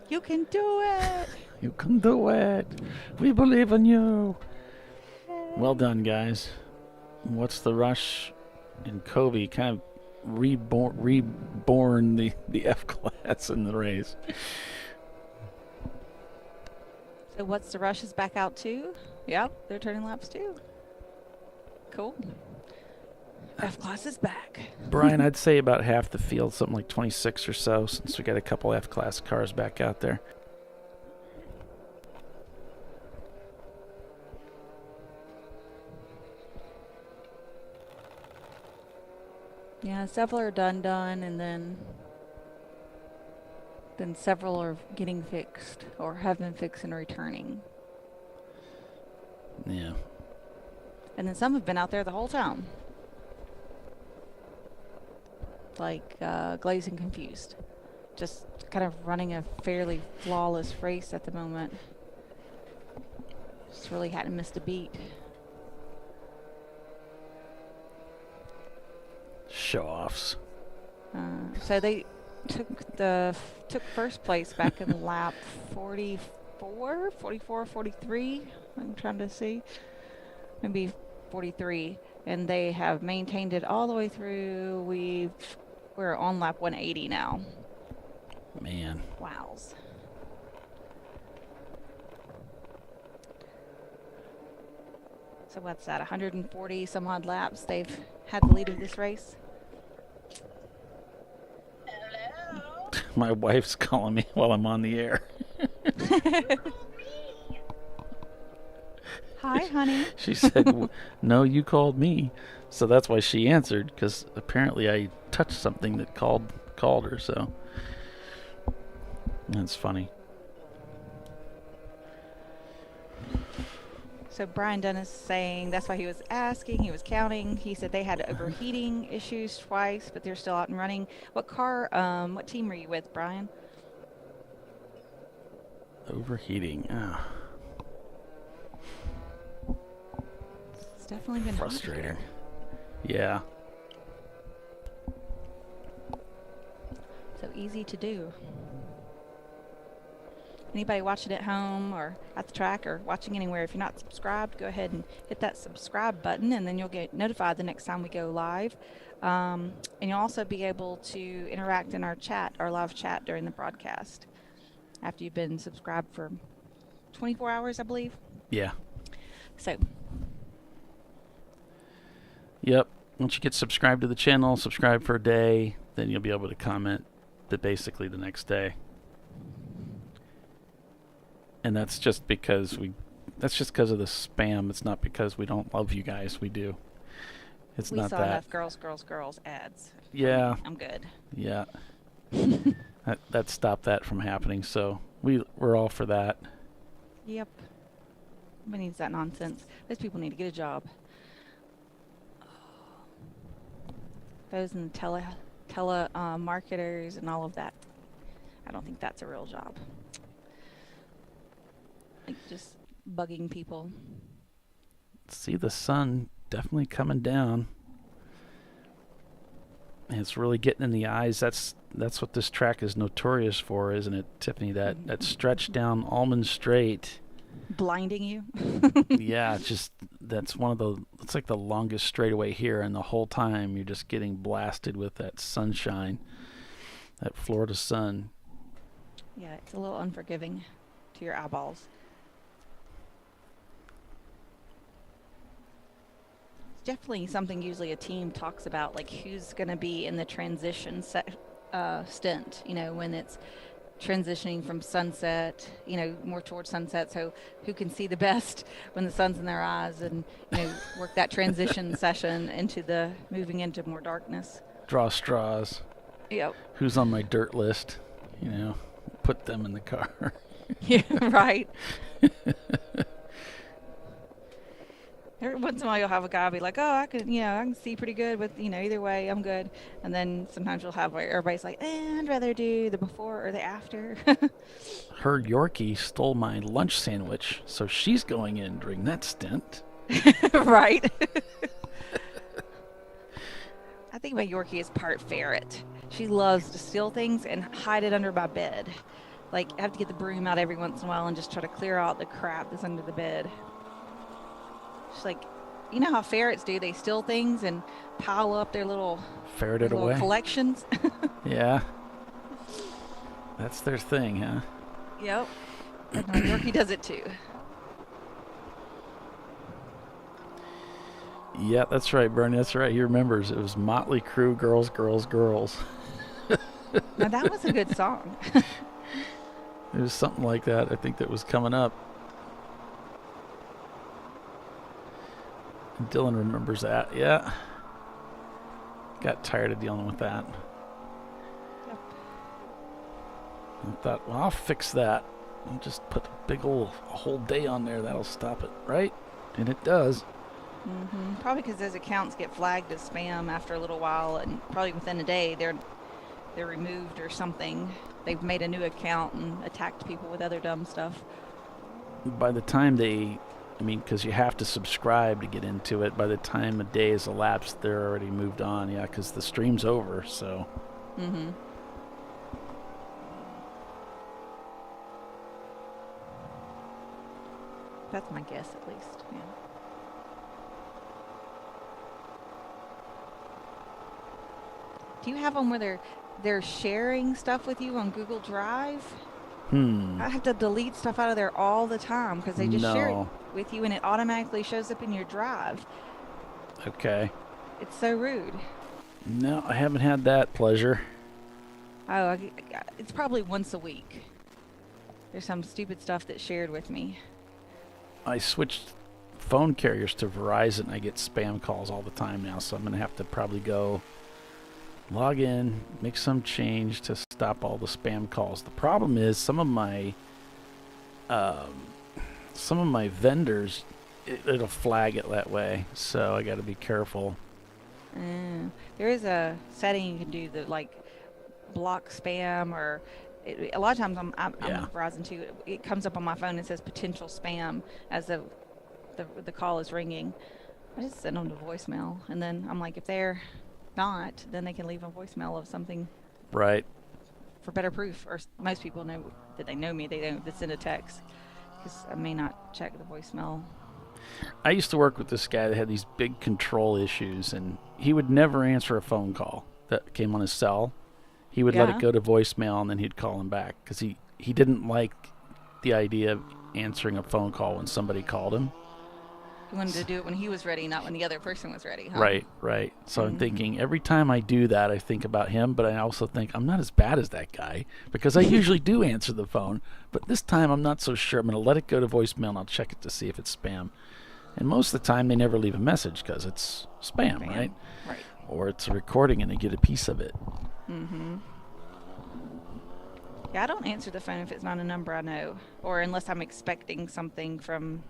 You can do it. You can do it. We believe in you. Well done, guys. What's the rush? And Kobe kind of reborn the F-class in the race. So what's the rush is back out too? Yep, they're turning laps too. Cool. F-class is back. Brian, I'd say about half the field, something like 26 or so, since we got a couple F-class cars back out there. Yeah, several are done, and then several are getting fixed or have been fixed and returning. Yeah. And then some have been out there the whole time. Like Glazed and Confused. Just kind of running a fairly flawless race at the moment. Just really hadn't missed a beat. Show-offs. So they took first place back in lap 44, 43. I'm trying to see. Maybe 43. And they have maintained it all the way through. We're on lap 180 now. Man. Wows. So what's that? 140 some odd laps they've had the lead of this race. My wife's calling me while I'm on the air. Hi, honey. She said, no, you called me. So that's why she answered, because apparently I touched something that called her, so that's funny. So Brian Dennis saying that's why he was asking, he was counting. He said they had overheating issues twice, but they're still out and running. What car, what team are you with, Brian? Overheating. It's definitely been frustrating. Yeah. So easy to do. Anybody watching at home or at the track or watching anywhere, if you're not subscribed, go ahead and hit that subscribe button, and then you'll get notified the next time we go live. And you'll also be able to interact in our chat, our live chat during the broadcast after you've been subscribed for 24 hours, I believe. Yeah. So. Yep. Once you get subscribed to the channel, subscribe for a day, then you'll be able to comment basically the next day. And that's just because of the spam. It's not because we don't love you guys. We do. It's we not saw that. enough girls ads. Yeah. I'm good. Yeah. that stopped that from happening. So we're all for that. Yep. Nobody needs that nonsense. Those people need to get a job. Those in the marketers and all of that. I don't think that's a real job. Like just bugging people. See the sun definitely coming down. And it's really getting in the eyes. That's what this track is notorious for, isn't it, Tiffany? That stretch down Almond Straight. Blinding you? Yeah, it's like the longest straightaway here, and the whole time you're just getting blasted with that sunshine, that Florida sun. Yeah, it's a little unforgiving to your eyeballs. Definitely something usually a team talks about, like who's going to be in the transition stint, when it's transitioning from sunset, more towards sunset, so who can see the best when the sun's in their eyes, and work that transition session into moving into more darkness. Draw straws. Yep. Who's on my dirt list, put them in the car. Yeah, right. Every once in a while you'll have a guy be like, oh, I can see pretty good with, either way, I'm good. And then sometimes you'll have where everybody's like, I'd rather do the before or the after. Her Yorkie stole my lunch sandwich, so she's going in during that stint. Right. I think my Yorkie is part ferret. She loves to steal things and hide it under my bed. Like, I have to get the broom out every once in a while and just try to clear out the crap that's under the bed. She's like, you know how ferrets do? They steal things and pile up their little Ferret it away. Collections. Yeah. That's their thing, huh? Yep. And my Yorkie does it too. Yeah, that's right, Bernie. That's right. He remembers. It was Motley Crue, Girls, Girls, Girls. Now, that was a good song. It was something like that. I think that was coming up. Dylan remembers that. Yeah. Got tired of dealing with that. Yep. I thought, well, I'll fix that. I'll just put a whole day on there. That'll stop it, right? And it does. Probably because those accounts get flagged as spam after a little while, and probably within a day they're removed or something. They've made a new account and attacked people with other dumb stuff. By the time because you have to subscribe to get into it. By the time a day has elapsed, they're already moved on. Yeah, because the stream's over, so. That's my guess, at least. Yeah. Do you have them where they're sharing stuff with you on Google Drive? I have to delete stuff out of there all the time because they just share it with you and it automatically shows up in your drive. Okay. It's so rude. No, I haven't had that pleasure. Oh, it's probably once a week. There's some stupid stuff that's shared with me. I switched phone carriers to Verizon. I get spam calls all the time now, so I'm going to have to probably go log in, make some change to stop all the spam calls. The problem is some of my vendors, it'll flag it that way, so I got to be careful. There is a setting you can do that, like block spam, or a lot of times I'm Verizon too. It comes up on my phone and says potential spam as the call is ringing. I just send them to voicemail, and then I'm like, if they're not, then they can leave a voicemail of something. Right. For better proof, or most people know that they know me. They don't send a text because I may not check the voicemail. I used to work with this guy that had these big control issues, and he would never answer a phone call that came on his cell. He would let it go to voicemail, and then he'd call him back because he didn't like the idea of answering a phone call when somebody called him. He wanted to do it when he was ready, not when the other person was ready, huh? Right. So I'm thinking every time I do that, I think about him, but I also think I'm not as bad as that guy because I usually do answer the phone. But this time I'm not so sure. I'm going to let it go to voicemail, and I'll check it to see if it's spam. And most of the time they never leave a message because it's spam, right? Right. Or it's a recording and they get a piece of it. Yeah, I don't answer the phone if it's not a number I know, or unless I'm expecting something from,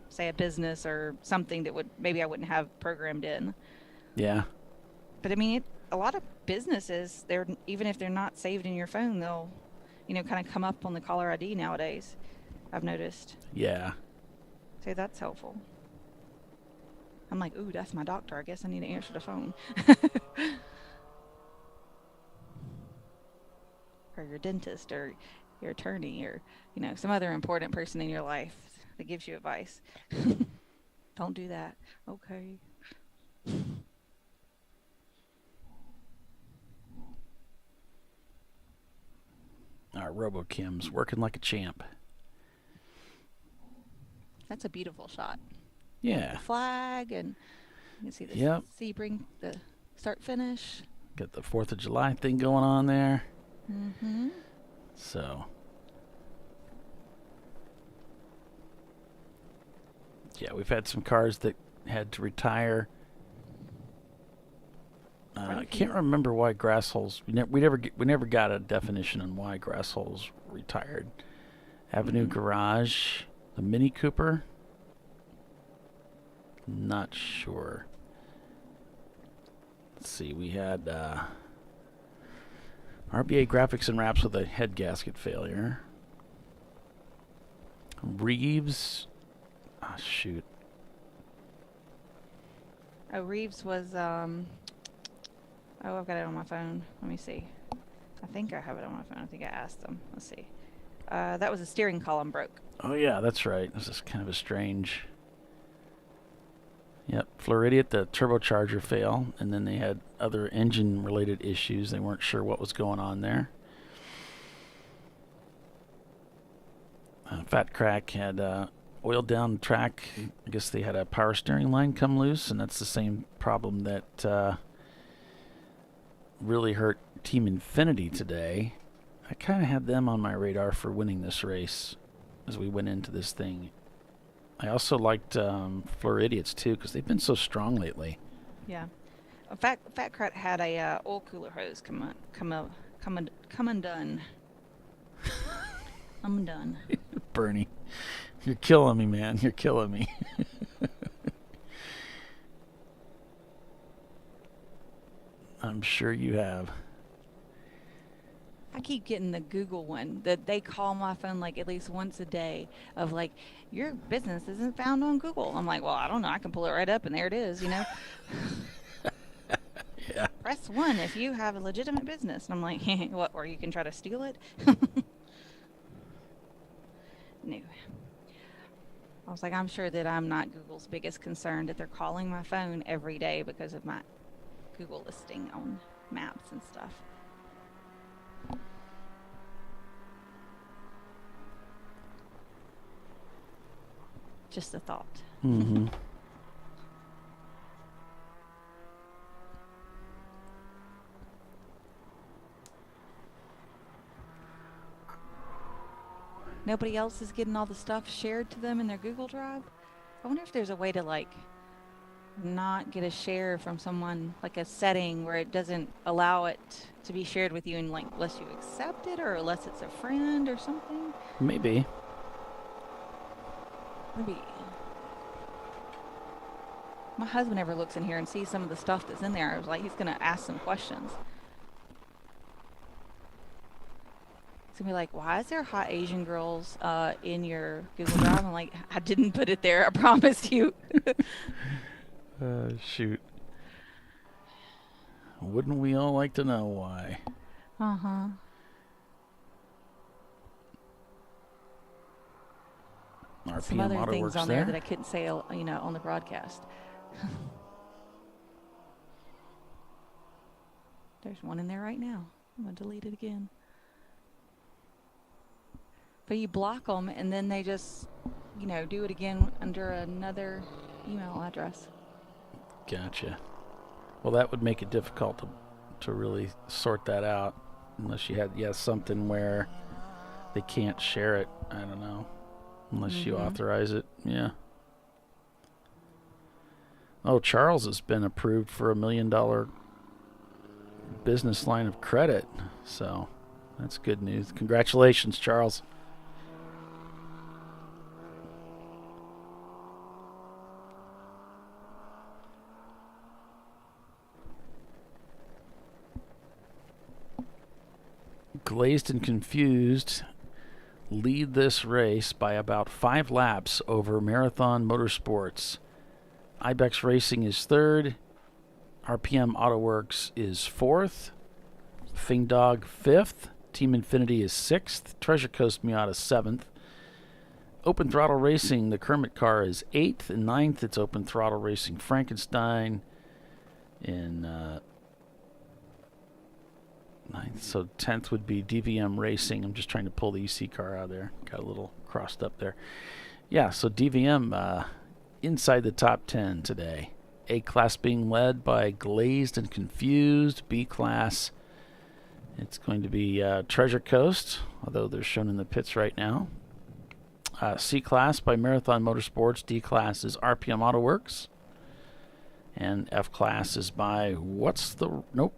say, a business or something that maybe I wouldn't have programmed in. Yeah. But I mean, a lot of businesses, even if they're not saved in your phone, they'll, kind of come up on the caller ID nowadays. I've noticed. Yeah. So that's helpful. I'm like, ooh, that's my doctor. I guess I need to answer the phone. Or your dentist, or your attorney, or some other important person in your life that gives you advice. Don't do that. Okay. Our RoboKim's working like a champ. That's a beautiful shot. Yeah. The flag, and you can see the Sebring, the start finish. Got the 4th of July thing going on there. So, yeah, we've had some cars that had to retire. I can't remember why grass holes. We never got a definition on why grass holes retired. Avenue Garage, the Mini Cooper. Not sure. Let's see. We had RBA Graphics and Wraps with a head gasket failure. Reeves. Oh, shoot. Oh, Reeves was Oh, I've got it on my phone. Let me see. I think I have it on my phone. I think I asked them. Let's see. That was the steering column broke. Oh, yeah, that's right. This is kind of a strange... Yep, Floridian, the turbocharger fail, and then they had other engine-related issues. They weren't sure what was going on there. Fat Crack had oiled down the track. I guess they had a power steering line come loose, and that's the same problem that really hurt Team Infinity today. I kind of had them on my radar for winning this race as we went into this thing. I also liked Floridians too, because they've been so strong lately. Yeah. Fat Crack had a oil cooler hose come undone. I'm done. Bernie, you're killing me, man. You're killing me. I'm sure you have. I keep getting the Google one that they call my phone like at least once a day of like, your business isn't found on Google. I'm like, well, I don't know. I can pull it right up and there it is, you know. Yeah. Press 1 if you have a legitimate business. And I'm like, what? Or you can try to steal it? No. I was like, I'm sure that I'm not Google's biggest concern, that they're calling my phone every day because of my Google listing on maps and stuff. Just a thought. Mm-hmm. Nobody else is getting all the stuff shared to them in their Google Drive. I wonder if there's a way to like not get a share from someone, like a setting where it doesn't allow it to be shared with you, and like unless you accept it or unless it's a friend or something. Maybe. Maybe. My husband ever looks in here and sees some of the stuff that's in there. I was like, he's gonna ask some questions. He's gonna be like, why is there hot Asian girls in your Google Drive? I'm like, I didn't put it there, I promise you. Shoot. Wouldn't we all like to know why? Uh-huh. RPM Some other Auto things Works on there there that I couldn't say, you know, on the broadcast. There's one in there right now. I'm gonna delete it again. But you block them, and then they just, you know, do it again under another email address. Gotcha. Well, that would make it difficult to really sort that out, unless you had something where they can't share it. I don't know, unless you authorize it. Yeah. Oh, Charles has been approved for $1 million business line of credit, so that's good news. Congratulations, Charles. Glazed and Confused lead this race by about 5 laps over Marathon Motorsports. Ibex Racing is 3rd. RPM AutoWorks is 4th. Fingdog 5th. Team Infinity is 6th. Treasure Coast Miata 7th. Open Throttle Racing, the Kermit car, is 8th. And 9th, it's Open Throttle Racing Frankenstein. In 9th, so 10th would be DVM Racing. I'm just trying to pull the EC car out of there. Got a little crossed up there. Yeah, so DVM inside the top 10 today. A class being led by Glazed and Confused. B class, it's going to be Treasure Coast, although they're shown in the pits right now. C class by Marathon Motorsports. D class is RPM AutoWorks. And F class is by Nope,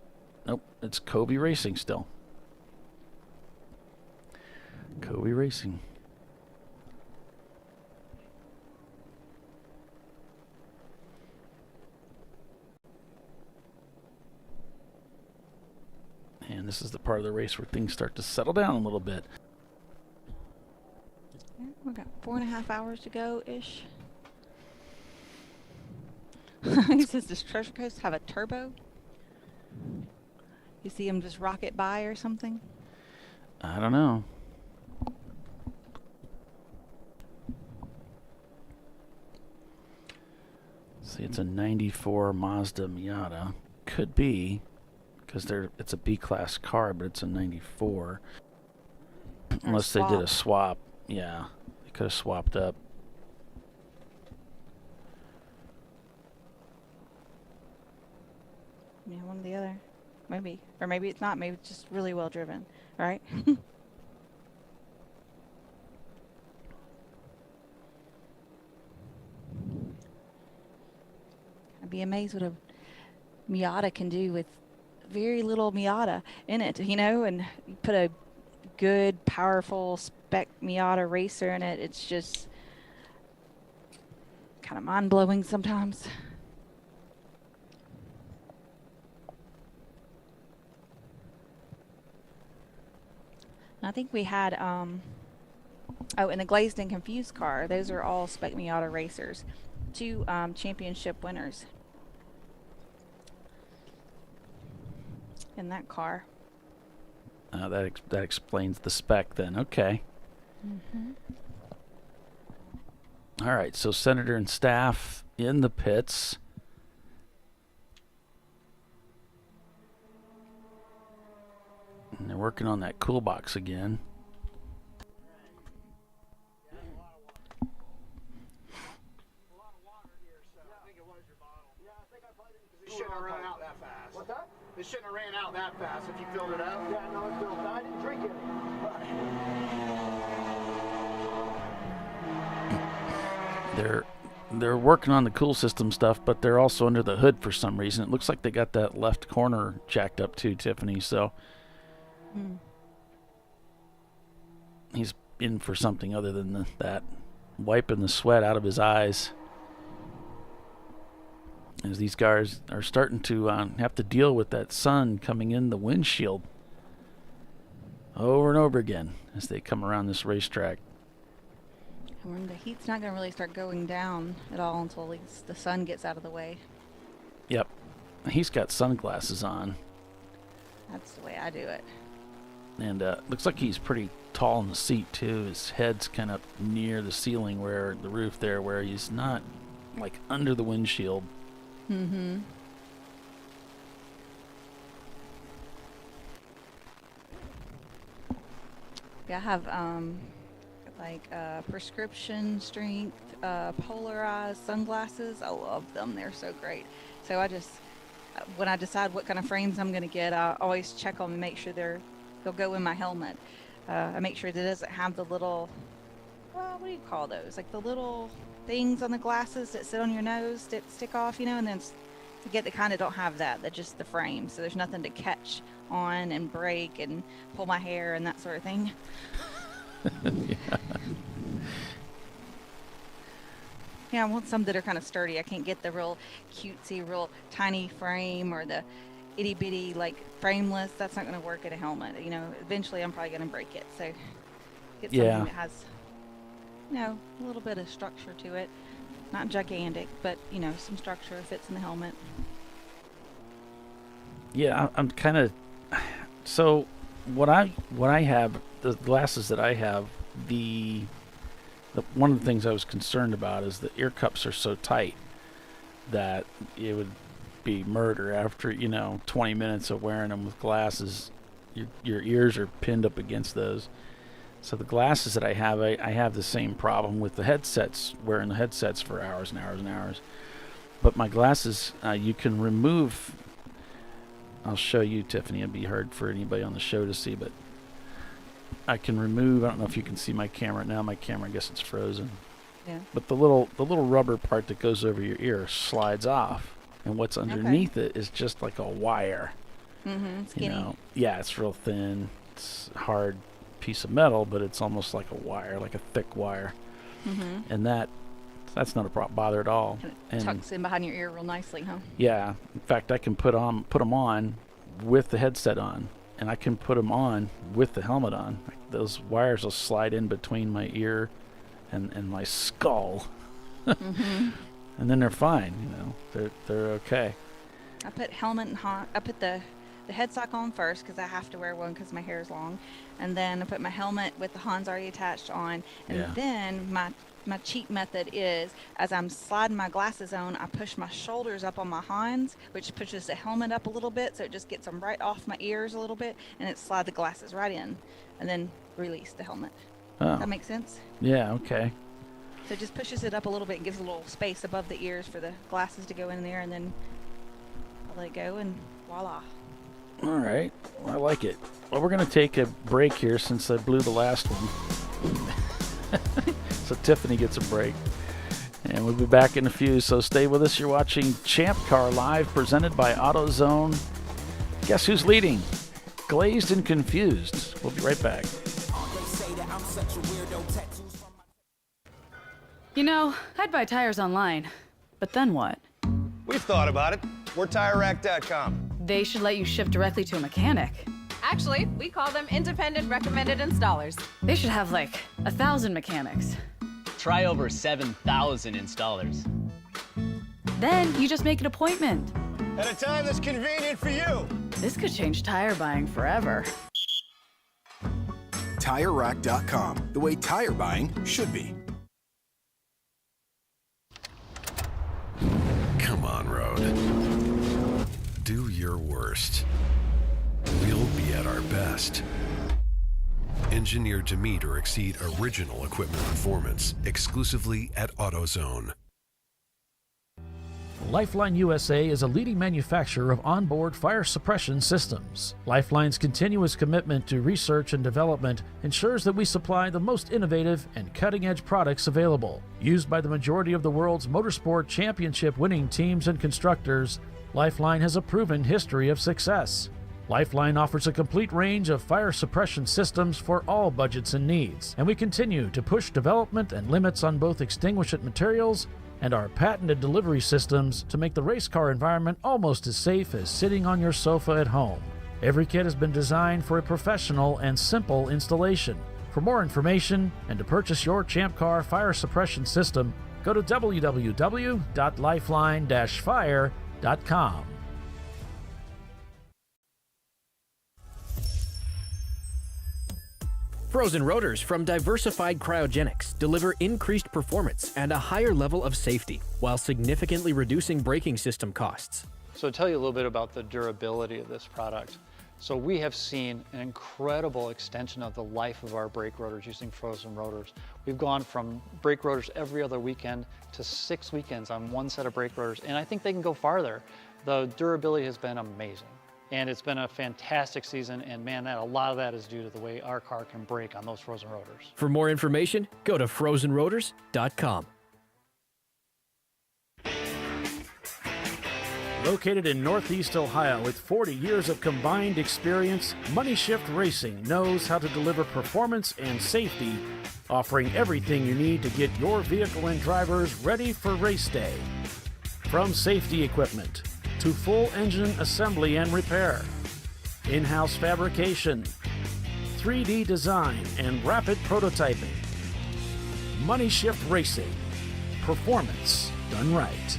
it's Kobe Racing still. Kobe Racing. And this is the part of the race where things start to settle down a little bit. We've got 4.5 hours to go-ish. He says, does Treasure Coast have a turbo? You see them just rocket by or something? I don't know. See, it's a 94 Mazda Miata. Could be, because it's a B-class car, but it's a 94. Unless they did a swap. Yeah, they could have swapped up. Yeah, one or the other. Maybe. Or maybe it's not. Maybe it's just really well driven. Right? I'd be amazed what a Miata can do with very little Miata in it, you know, and you put a good, powerful spec Miata racer in it. It's just kind of mind-blowing sometimes. I think we had, in the Glazed and Confused car, those are all spec Miata racers. 2 championship winners in that car. That explains the spec then. Okay. All right, so Senator and staff in the pits. And they're working on that cool box again. This shouldn't have run out that fast. What's that? This shouldn't have ran out that fast if you filled it up. Yeah, no, it's filled. I didn't drink any. They're working on the cool system stuff, but they're also under the hood for some reason. It looks like they got that left corner jacked up too, Tiffany. So he's in for something other than that, wiping the sweat out of his eyes. As these guys are starting to have to deal with that sun coming in the windshield over and over again as they come around this racetrack. And the heat's not going to really start going down at all until the sun gets out of the way. Yep. He's got sunglasses on. That's the way I do it. And looks like he's pretty tall in the seat, too. His head's kind of near the ceiling, where the roof there, where he's not, like, under the windshield. Mm-hmm. Yeah, I have prescription strength polarized sunglasses. I love them. They're so great. So I just, when I decide what kind of frames I'm going to get, I always check them and make sure they'll go in my helmet. I make sure that it doesn't have the little, what do you call those? Like the little things on the glasses that sit on your nose that stick off, you know, and then to get the kind that don't have that, they're just the frame. So there's nothing to catch on and break and pull my hair and that sort of thing. Yeah. Yeah, I want some that are kind of sturdy. I can't get the real cutesy, real tiny frame or the itty bitty, like frameless. That's not going to work at a helmet. You know, eventually I'm probably going to break it. So get something that has, you know, a little bit of structure to it. Not gigantic, but, you know, some structure fits in the helmet. Yeah, I'm kind of, so what I have, the glasses that I have, the one of the things I was concerned about is the ear cups are so tight that it would be murder after, 20 minutes of wearing them with glasses. Your ears are pinned up against those. So the glasses that I have the same problem with the headsets, wearing the headsets for hours and hours and hours. But my glasses, you can remove. I'll show you, Tiffany. It'd be hard for anybody on the show to see, but I can remove. I don't know if you can see my camera now. My camera, I guess it's frozen. Yeah. But the little rubber part that goes over your ear slides off, and what's underneath it is just like a wire. Mm-hmm. Skinny. Yeah, it's real thin. It's a hard piece of metal, but it's almost like a wire, like a thick wire. Mm-hmm. And that's not a bother at all. And it tucks in behind your ear real nicely, huh? Yeah. In fact, I can put them on with the headset on, and I can put them on with the helmet on. Those wires will slide in between my ear and my skull. Mm-hmm. And then they're fine, they're okay. I put helmet and I put the the headstock on first because I have to wear one because my hair is long, and then I put my helmet with the Hans already attached on, and then my cheat method is, as I'm sliding my glasses on, I push my shoulders up on my Hans, which pushes the helmet up a little bit, so it just gets them right off my ears a little bit, and it slides the glasses right in, and then release the helmet. Oh. Does that make sense? Yeah, okay. So it just pushes it up a little bit and gives a little space above the ears for the glasses to go in there, and then I let it go, and voila. All right. I like it. Well, we're going to take a break here since I blew the last one. So Tiffany gets a break. And we'll be back in a few, so stay with us. You're watching Champ Car Live, presented by AutoZone. Guess who's leading? Glazed and confused. We'll be right back. You know, I'd buy tires online, but then what? We've thought about it. We're TireRack.com. They should let you ship directly to a mechanic. Actually, we call them independent recommended installers. They should have like 1,000 mechanics. Try over 7,000 installers. Then you just make an appointment. At a time that's convenient for you. This could change tire buying forever. TireRack.com, the way tire buying should be. Come on, Road. Do your worst. We'll be at our best. Engineered to meet or exceed original equipment performance, exclusively at AutoZone. Lifeline USA is a leading manufacturer of onboard fire suppression systems. Lifeline's continuous commitment to research and development ensures that we supply the most innovative and cutting-edge products available. Used by the majority of the world's motorsport championship-winning teams and constructors, Lifeline has a proven history of success. Lifeline offers a complete range of fire suppression systems for all budgets and needs, and we continue to push development and limits on both extinguishant materials and our patented delivery systems to make the race car environment almost as safe as sitting on your sofa at home. Every kit has been designed for a professional and simple installation. For more information and to purchase your Champ Car fire suppression system, go to www.lifeline-fire.com. Frozen rotors from Diversified Cryogenics deliver increased performance and a higher level of safety, while significantly reducing braking system costs. So to tell you a little bit about the durability of this product. So we have seen an incredible extension of the life of our brake rotors using frozen rotors. We've gone from brake rotors every other weekend to 6 weekends on one set of brake rotors, and I think they can go farther. The durability has been amazing. And it's been a fantastic season, and man, a lot of that is due to the way our car can brake on those frozen rotors. For more information, go to frozenrotors.com. Located in Northeast Ohio with 40 years of combined experience, Money Shift Racing knows how to deliver performance and safety, offering everything you need to get your vehicle and drivers ready for race day. From safety equipment to full engine assembly and repair, in-house fabrication, 3D design, and rapid prototyping. Money Shift Racing. Performance done right.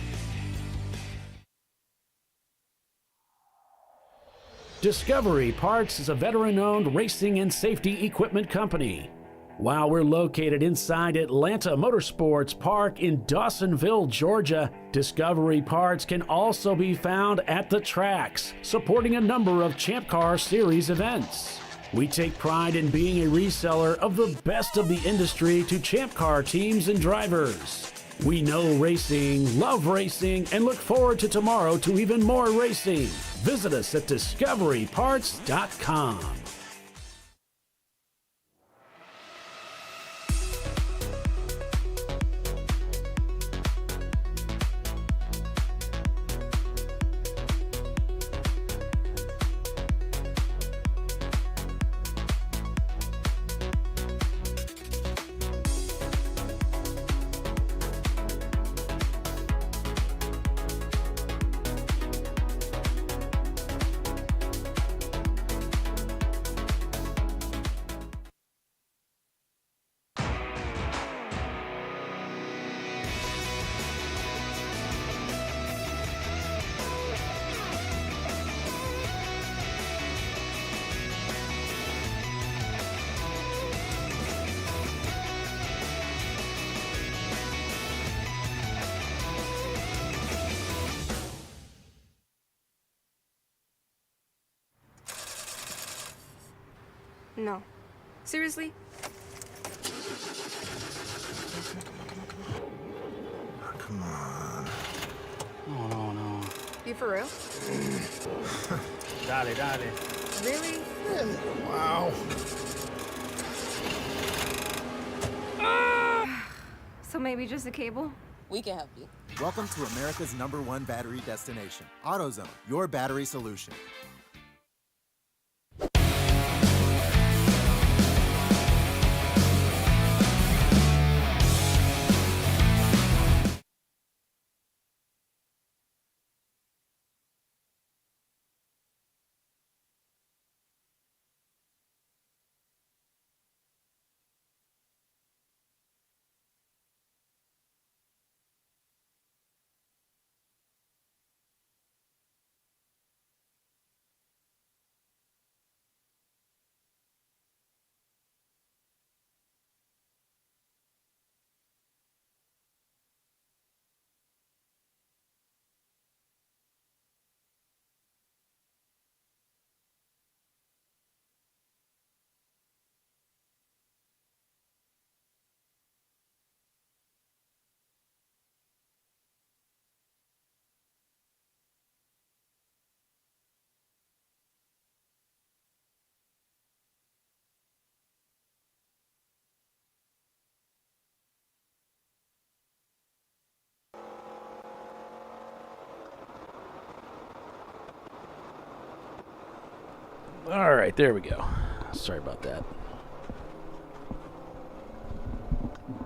Discovery Parts is a veteran-owned racing and safety equipment company. While we're located inside Atlanta Motorsports Park in Dawsonville, Georgia, Discovery Parts can also be found at the tracks, supporting a number of Champ Car Series events. We take pride in being a reseller of the best of the industry to Champ Car teams and drivers. We know racing, love racing, and look forward to tomorrow to even more racing. Visit us at discoveryparts.com. No. Seriously? Come on. Oh, no. You for real? Dale. Really? Wow. So maybe just a cable? We can help you. Welcome to America's #1 battery destination. AutoZone, your battery solution. All right, there we go. Sorry about that.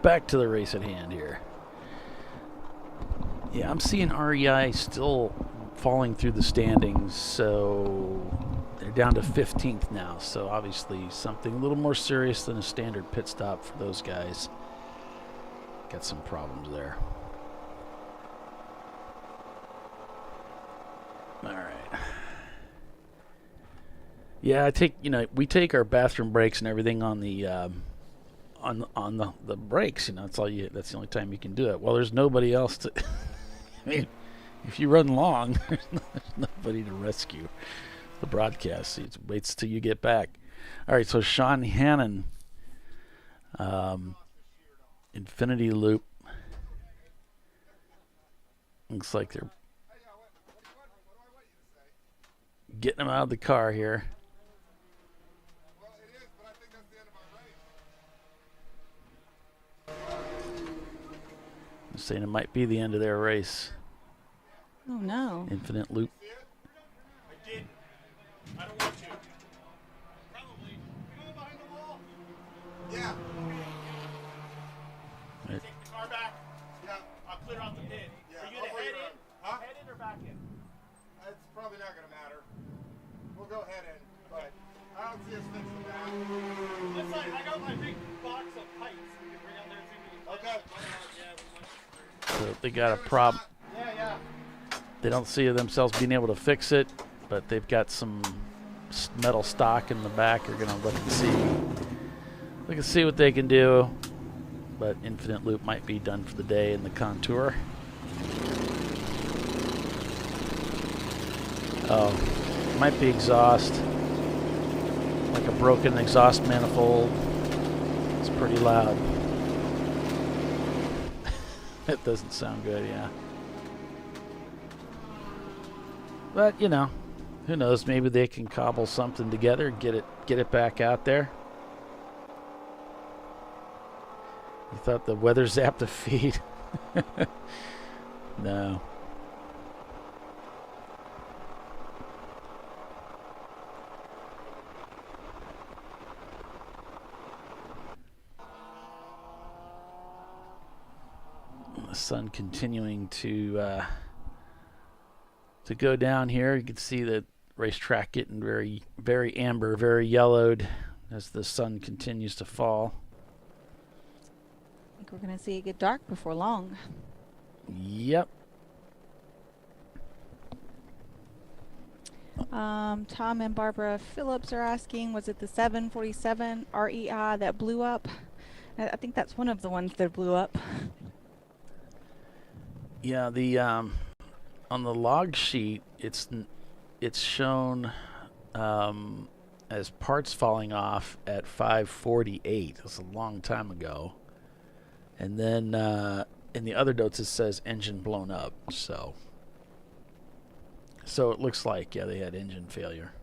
Back to the race at hand here. Yeah, I'm seeing REI still falling through the standings, so they're down to 15th now. So obviously something a little more serious than a standard pit stop for those guys. Got some problems there. All right. Yeah, we take our bathroom breaks and everything on the on the breaks. That's the only time you can do it. Well, there's nobody else to. I mean, if you run long, there's nobody to rescue the broadcast. It waits till you get back. All right, so Sean Hannon, Infinity Loop. Looks like they're getting him out of the car here. I'm saying it might be the end of their race. Oh no. Infinite Loop. I did. I don't want to. Probably. Go behind the wall. Yeah. Right. Take the car back. Yeah. I'll clear out the pit. Yeah, Are you I'll gonna bring head it in? up. Huh? Head in or back in? It's probably not going to matter. We'll go ahead in, but I don't see us fixing that. Looks like I got my big box of pipes. We can bring out there too. Okay. Yeah, we might. So they got a problem. Yeah. They don't see themselves being able to fix it, but they've got some metal stock in the back. They're going to look and see what they can do. But Infinite Loop might be done for the day in the Contour. Oh, might be exhaust. Like a broken exhaust manifold. It's pretty loud. It doesn't sound good, yeah. But, who knows? Maybe they can cobble something together, get it back out there. You thought the weather zapped the feed? No. The sun continuing to go down here. You can see the racetrack getting very, very amber, very yellowed as the sun continues to fall. I think we're going to see it get dark before long. Yep. Tom and Barbara Phillips are asking, was it the 747 REI that blew up? I think that's one of the ones that blew up. Yeah, the on the log sheet, it's shown as parts falling off at 5:48. That's a long time ago. And then in the other notes it says engine blown up. So it looks like, yeah, they had engine failure.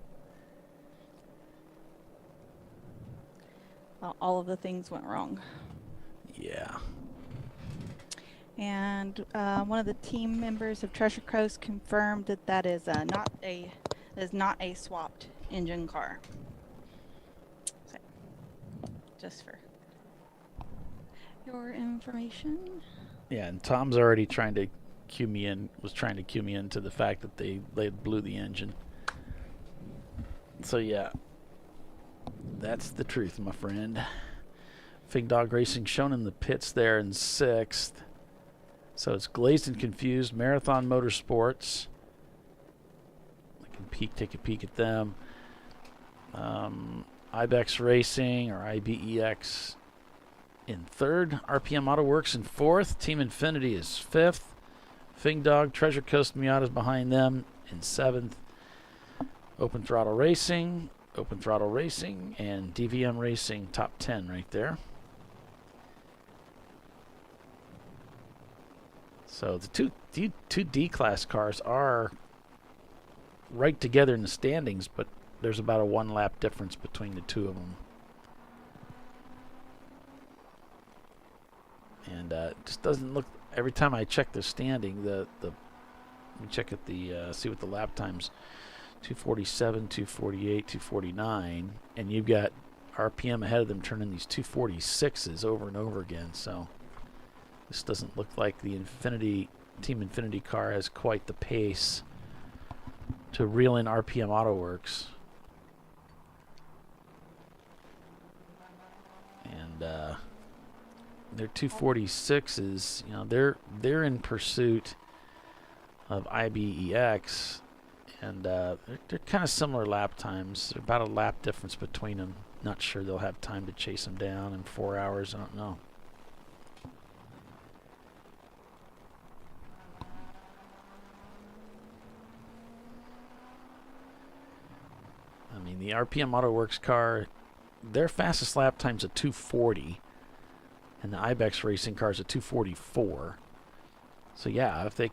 Well, all of the things went wrong. Yeah. And one of the team members of Treasure Coast confirmed that that is not a swapped engine car. So, just for your information. Yeah, and Tom's already trying to cue me into the fact that they blew the engine. So yeah, that's the truth, my friend. Fig Dog Racing shown in the pits there in 6th. So it's Glazed and Confused, Marathon Motorsports. I can take a peek at them. Ibex Racing, or IBEX, in 3rd. RPM Auto Works in 4th. Team Infinity is 5th. Fig Dog, Treasure Coast, Miata's behind them in 7th. Open Throttle Racing, and DVM Racing top 10 right there. So the two D-class cars are right together in the standings, but there's about a 1 lap difference between the two of them. And it just doesn't look, every time I check the standing, let me check at see what the lap times, 247, 248, 249, and you've got RPM ahead of them turning these 246s over and over again. So this doesn't look like the Team Infinity car has quite the pace to reel in RPM Auto Works. And their 246s, they're in pursuit of IBEX, and they're kind of similar lap times. They're about a lap difference between them. Not sure they'll have time to chase them down in 4 hours. I don't know. I mean, the RPM Auto Works car, their fastest lap time's a 240, and the Ibex Racing car's a 244. So yeah, if they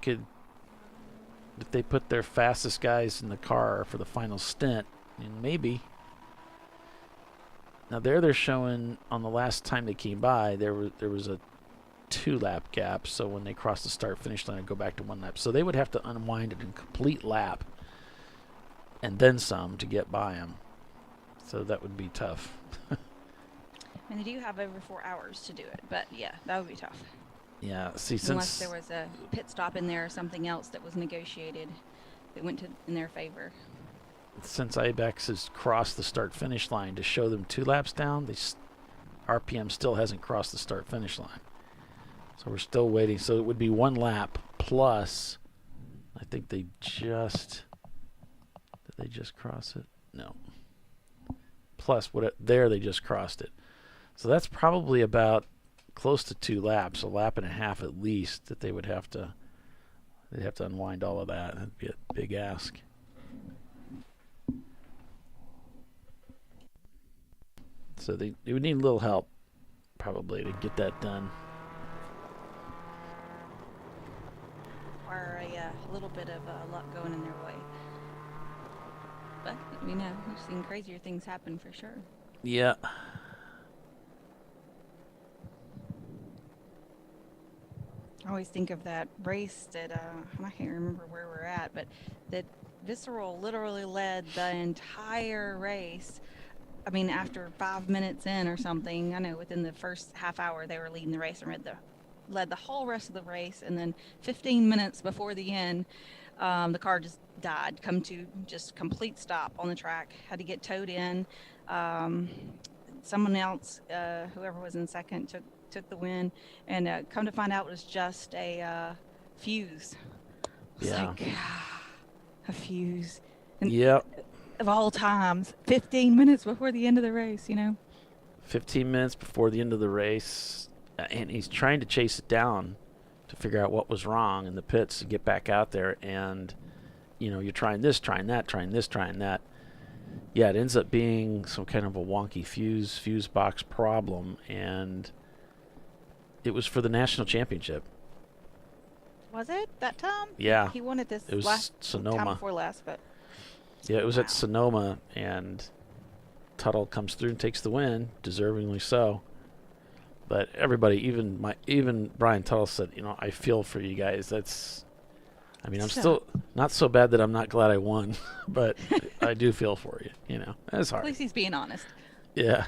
put their fastest guys in the car for the final stint, and maybe. Now they're showing on the last time they came by, there was a 2-lap gap. So when they cross the start-finish line, and go back to 1 lap. So they would have to unwind it in complete lap, and then some to get by them. So that would be tough. And they do have over 4 hours to do it, but yeah, that would be tough. Yeah, see, unless there was a pit stop in there or something else that was negotiated that went in their favor. Since Ibex has crossed the start-finish line to show them 2 laps down, RPM still hasn't crossed the start-finish line. So we're still waiting. So it would be 1 lap plus, I think did they just cross it? No. Plus they just crossed it. So that's probably about close to 2 laps, a lap and a half at least, that they'd have to unwind all of that. That'd be a big ask. So they would need a little help probably to get that done. Or a little bit of luck going in their way. But we've seen crazier things happen for sure. Yeah. I always think of that race that I can't remember where we're at, but that Visceral literally led the entire race. I mean, after 5 minutes in or something, I know within the first half hour they were leading the race and led the whole rest of the race, and then 15 minutes before the end, the car just died, come to just complete stop on the track, had to get towed in. Someone else, whoever was in second, took the win, and come to find out it was just a fuse. Yeah. A fuse. And yep. Of all times, 15 minutes before the end of the race, 15 minutes before the end of the race, and he's trying to chase it down to figure out what was wrong in the pits to get back out there, and you're trying this, trying that, trying this, trying that. Yeah, it ends up being some kind of a wonky fuse box problem, and it was for the national championship. Was it that time? Yeah. He won it this It was last Sonoma. time before last, but Yeah, it was at Sonoma, and Tuttle comes through and takes the win, deservingly so. But everybody, even Brian Tuttle said, I feel for you guys. I'm still not so bad that I'm not glad I won, but I do feel for you. It's hard. at least he's being honest. Yeah.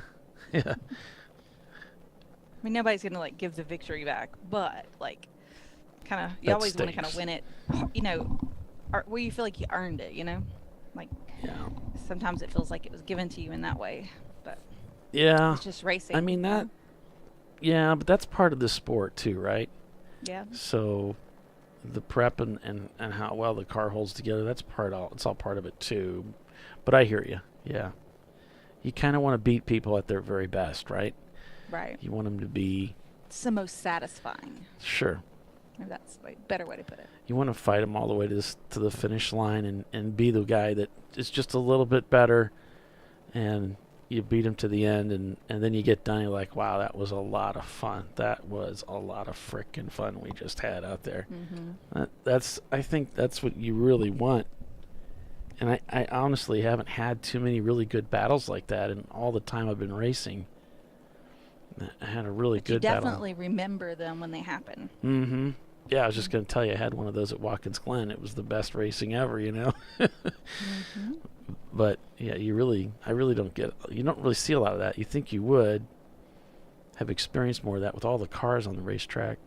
Yeah. I mean, nobody's gonna give the victory back, but kind of you That always want to kind of stinks. win it, where you feel like you earned it. Sometimes it feels like it was given to you in that way, but Yeah. it's just racing. I mean that. Yeah, but that's part of the sport too, right? Yeah. So the prep and how well the car holds together, it's all part of it too. But I hear you. Yeah. You kind of want to beat people at their very best, right? Right. You want them to be... It's the most satisfying. Sure. Maybe that's a better way to put it. You want to fight them all the way to the finish line and be the guy that is just a little bit better, and you beat them to the end, and then you get done, you're like, wow, that was a lot of fun. That was a lot of frickin' fun we just had out there. Mm-hmm. I think that's what you really want. And I honestly haven't had too many really good battles like that in all the time I've been racing. I had a really But you good battle. definitely remember them when they happen. Mm-hmm. Yeah, I was just going to tell you, I had one of those at Watkins Glen. It was the best racing ever, Mm-hmm. But yeah, you don't really see a lot of that. You think you would have experienced more of that with all the cars on the racetrack.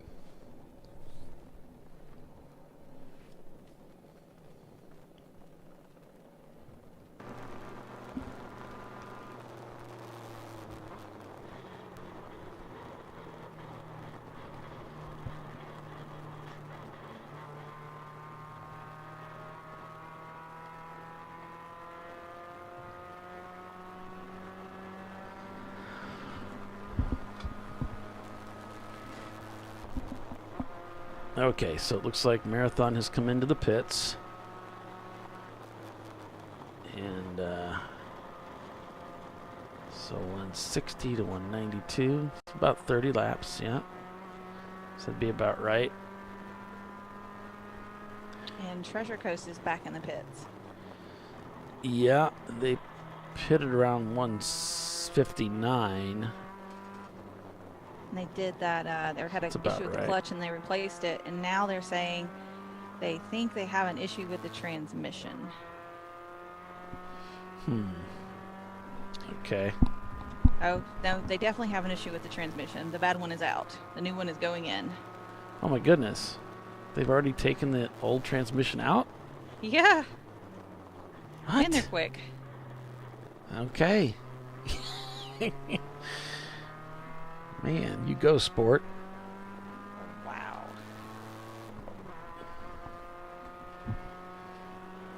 Okay, so it looks like Marathon has come into the pits. And so 160 to 192. It's about 30 laps, yeah. So that'd be about right. And Treasure Coast is back in the pits. Yeah, they pitted around 159. And they did that. They had an That's about issue with the right. clutch, and they replaced it. And now they're saying they think they have an issue with the transmission. Okay. Oh, no, they definitely have an issue with the transmission. The bad one is out. The new one is going in. Oh my goodness. They've already taken the old transmission out? Yeah. What? And they're quick. Okay. Man, you go, sport. Wow.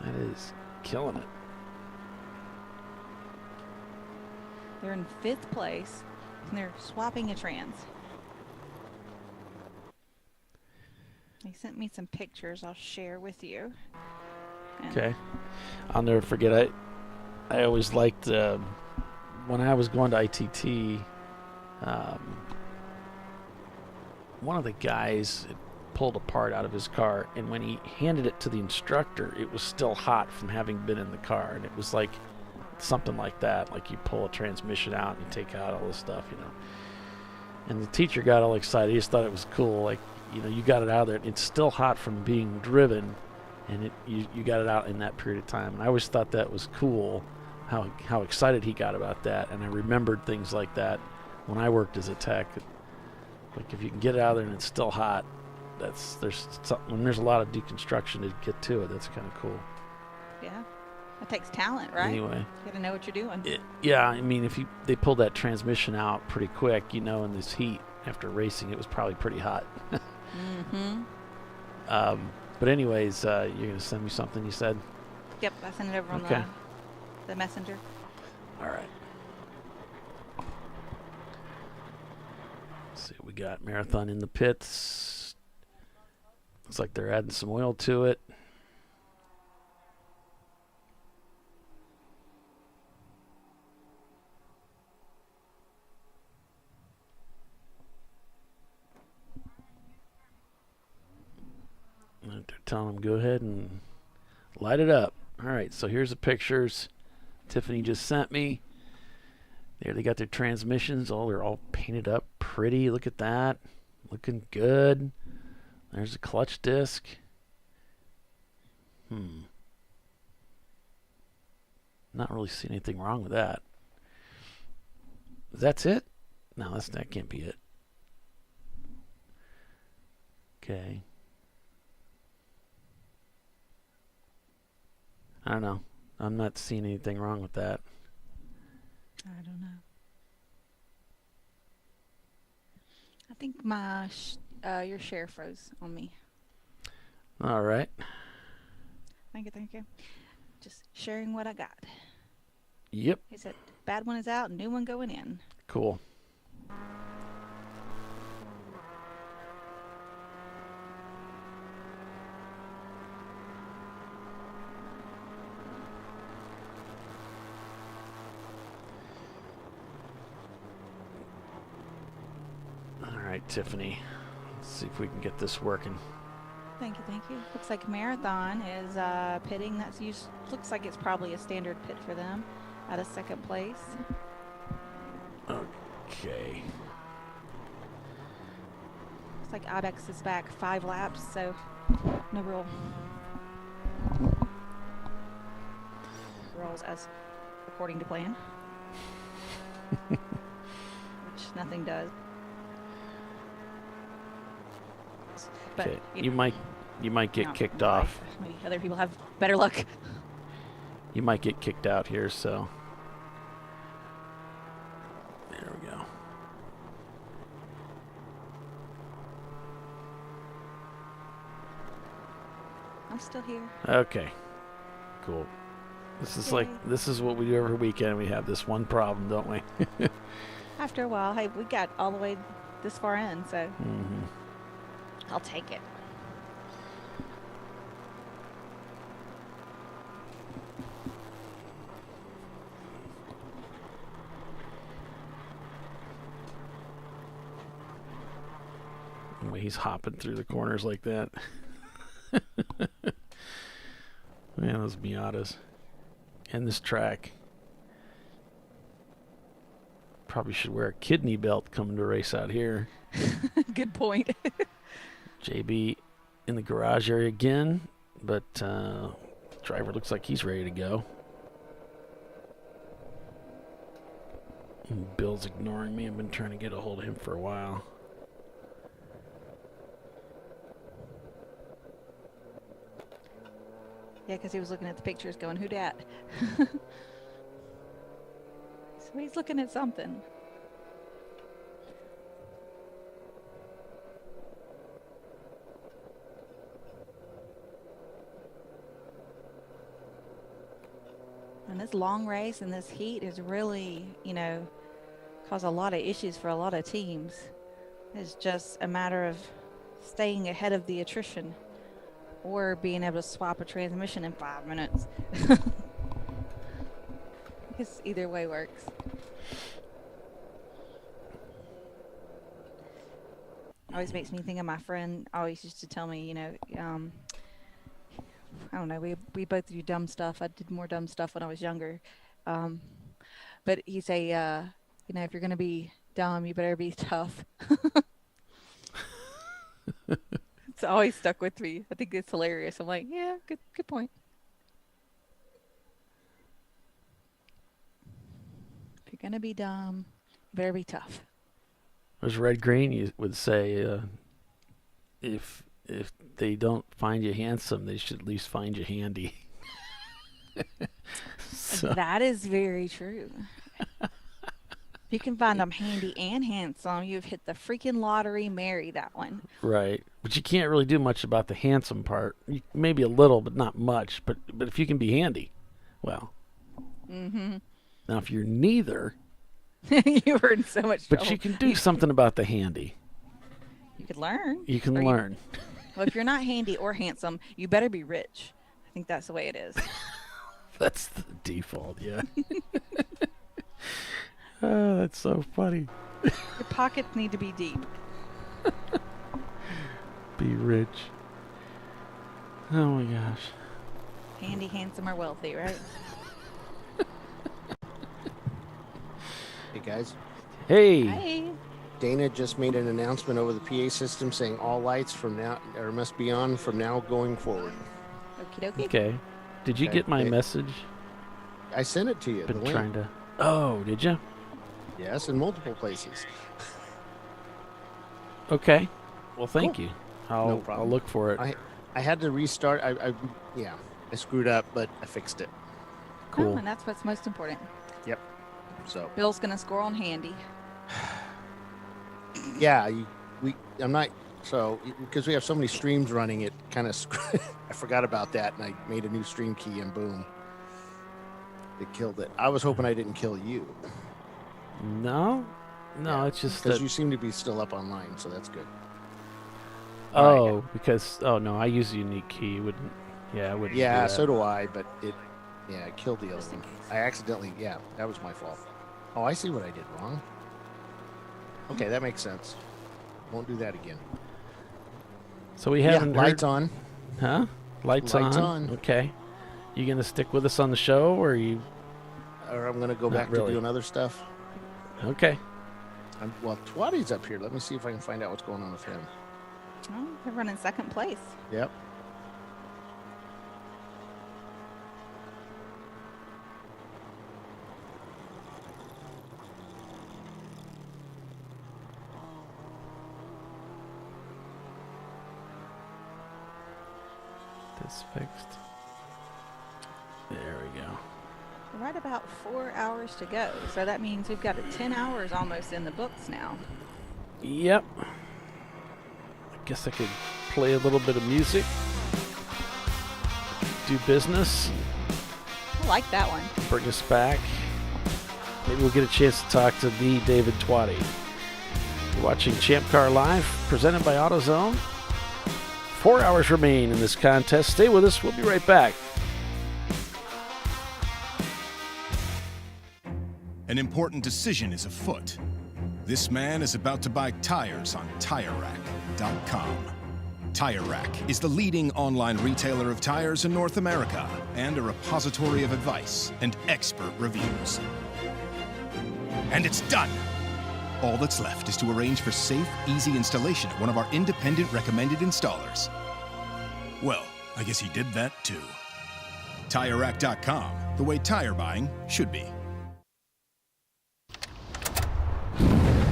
That is killing it. They're in 5th place, and they're swapping a trans. They sent me some pictures I'll share with you. And Okay. I'll never forget. I always liked when I was going to ITT. One of the guys had pulled a part out of his car, and when he handed it to the instructor, it was still hot from having been in the car, and it was like something like that. Like you pull a transmission out and you take out all this stuff, And the teacher got all excited. He just thought it was cool. Like, you got it out of there. It's still hot from being driven, and you got it out in that period of time. And I always thought that was cool, how excited he got about that. And I remembered things like that when I worked as a tech. Like if you can get it out of there and it's still hot, when there's a lot of deconstruction to get to it. That's kind of cool. yeah, that takes talent, right? Anyway. You got to know what you're doing. Yeah, I mean, if they pulled that transmission out pretty quick, in this heat after racing, it was probably pretty hot. Mm-hmm. But anyways, you're gonna send me something, you said? Yep, I sent it over on Okay. the messenger. All right. Let's see what we got. Marathon in the pits. Looks like they're adding some oil to it. telling them go ahead and light it up. All right, so here's the pictures Tiffany just sent me. There, they got their transmissions. Oh, they're all painted up pretty. Look at that. Looking good. There's a clutch disc. Not really seeing anything wrong with that. That's it? No, that can't be it. Okay. I don't know. I'm not seeing anything wrong with that. I don't know. I think my your share froze on me. All right. Thank you. Just sharing what I got. Yep. He said bad one is out, new one going in. Cool. All right, Tiffany. Let's see if we can get this working. Thank you. Looks like Marathon is pitting. Looks like it's probably a standard pit for them at a second place. Okay. Looks like Ibex is back 5 laps, so no real rolls as according to plan. Which nothing does. But, Okay. You might get kicked off. Maybe other people have better luck. You might get kicked out here, so there we go. I'm still here. Okay. Cool. This is what we do every weekend. We have this one problem, don't we? After a while, hey, we got all the way this far in, so I'll take it. The way he's hopping through the corners like that. Man, those Miatas. And this track. Probably should wear a kidney belt coming to race out here. Good point. JB in the garage area again, but driver looks like he's ready to go. And Bill's ignoring me. I've been trying to get a hold of him for a while. Yeah, because he was looking at the pictures going, who dat? So he's looking at something. And this long race and this heat is really, cause a lot of issues for a lot of teams. It's just a matter of staying ahead of the attrition or being able to swap a transmission in 5 minutes. Because either way works. Always makes me think of my friend always used to tell me, I don't know, we both do dumb stuff. I did more dumb stuff when I was younger. But he'd say, if you're going to be dumb, you better be tough. It's always stuck with me. I think it's hilarious. I'm like, yeah, good point. If you're going to be dumb, you better be tough. There's Red Green. You would say, if they don't find you handsome, they should at least find you handy. So. That is very true. If you can find them handy and handsome, you've hit the freaking lottery. Marry that one. Right. But you can't really do much about the handsome part. Maybe a little, but not much. But if you can be handy, well. Mm-hmm. Now, if you're neither. You were in so much trouble. But you can do something about the handy. You could learn. You can learn. Well, if you're not handy or handsome, you better be rich. I think that's the way it is. That's the default, yeah. Oh, that's so funny. Your pockets need to be deep. Be rich. Oh my gosh. Handy, handsome, or wealthy, right? Hey guys. Hey. Hi. Dana just made an announcement over the PA system saying all lights from now must be on from now going forward. Okie dokie. Okay. Did you Okay. get my message? I sent it to you. Been the link. trying to. Oh, did you? Yes, in multiple places. Okay. Well, thank Cool. you. No I'll problem. look for it. I had to restart. I screwed up, but I fixed it. Cool. Oh, and that's what's most important. Yep. So Bill's gonna score on Handy. yeah, I'm not. So because we have so many streams running, it kind of I forgot about that, and I made a new stream key, and boom, it killed it. I was hoping I didn't kill you. No, it's just because that. you seem to be still up online, so that's good. Oh, because no, I use a unique key. It wouldn't. Yeah, I wouldn't. do Yeah, that. so do I, but it killed the other one. I accidentally, that was my fault. Oh, I see what I did wrong. Okay, that makes sense. Won't do that again. So we haven't lights heard- on. Huh? Lights on. Okay. You gonna stick with us on the show, or are you? Or I'm gonna go Not back really. to doing other stuff. Okay. Well, Twatty's up here. Let me see if I can find out what's going on with him. Oh, they're running second place. Yep. This fixed. There we go. We're right about 4 hours to go, so that means we've got 10 hours almost in the books now. Yep. I guess I could play a little bit of music. Do business. I like that one. Bring us back. Maybe we'll get a chance to talk to the David Twatty. You're watching Champ Car Live, presented by AutoZone. 4 hours remain in this contest. Stay with us. We'll be right back. An important decision is afoot. This man is about to buy tires on TireRack.com. Tire Rack is the leading online retailer of tires in North America and a repository of advice and expert reviews. And it's done! All that's left is to arrange for safe, easy installation at one of our independent recommended installers. Well, I guess he did that too. TireRack.com, the way tire buying should be.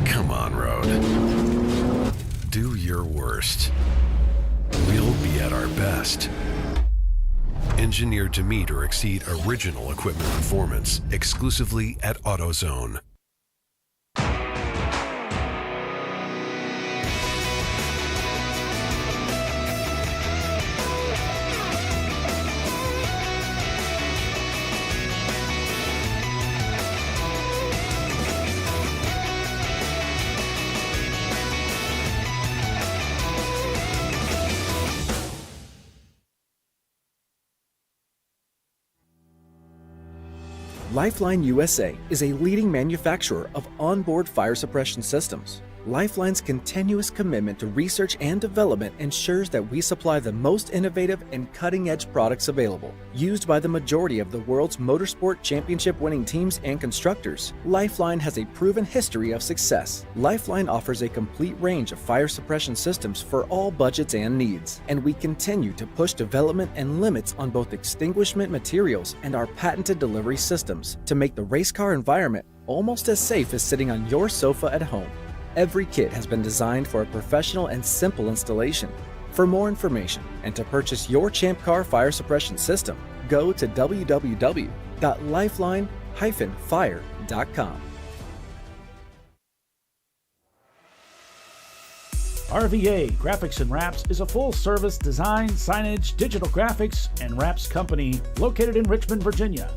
Come on, Road. Do your worst. We'll be at our best. Engineered to meet or exceed original equipment performance exclusively at AutoZone. Lifeline USA is a leading manufacturer of onboard fire suppression systems. Lifeline's continuous commitment to research and development ensures that we supply the most innovative and cutting-edge products available. Used by the majority of the world's motorsport championship-winning teams and constructors, Lifeline has a proven history of success. Lifeline offers a complete range of fire suppression systems for all budgets and needs, and we continue to push development and limits on both extinguishment materials and our patented delivery systems to make the race car environment almost as safe as sitting on your sofa at home. Every kit has been designed for a professional and simple installation. For more information and to purchase your Champ Car fire suppression system, go to www.lifeline-fire.com. RVA Graphics and Wraps is a full-service design, signage, digital graphics, and wraps company located in Richmond, Virginia.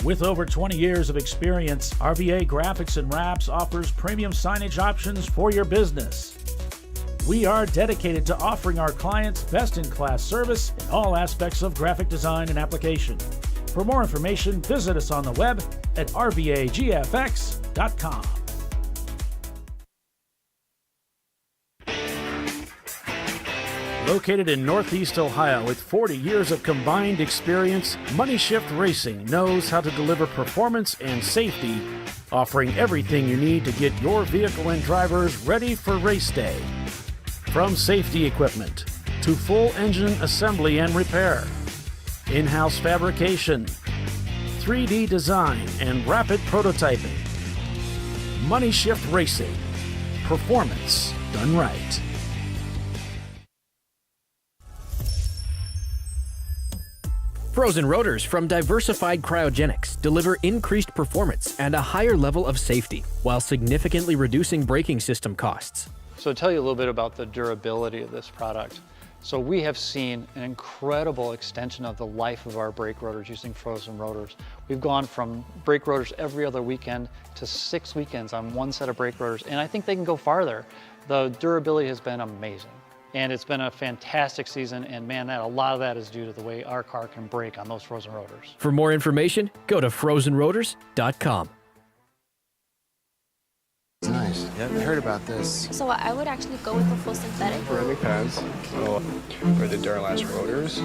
With over 20 years of experience, RVA Graphics and Wraps offers premium signage options for your business. We are dedicated to offering our clients best-in-class service in all aspects of graphic design and application. For more information, visit us on the web at rvagfx.com. Located in Northeast Ohio with 40 years of combined experience, Money Shift Racing knows how to deliver performance and safety, offering everything you need to get your vehicle and drivers ready for race day. From safety equipment to full engine assembly and repair, in-house fabrication, 3D design, and rapid prototyping. Money Shift Racing. Performance done right. Frozen rotors from Diversified Cryogenics deliver increased performance and a higher level of safety, while significantly reducing braking system costs. So to tell you a little bit about the durability of this product. So we have seen an incredible extension of the life of our brake rotors using frozen rotors. We've gone from brake rotors every other weekend to 6 weekends on one set of brake rotors, and I think they can go farther. The durability has been amazing. And it's been a fantastic season, and man, a lot of that is due to the way our car can brake on those frozen rotors. For more information, go to frozenrotors.com. Nice. Yeah, I heard about this. So I would actually go with the full synthetic. Ceramic pads. So for the Duralast rotors.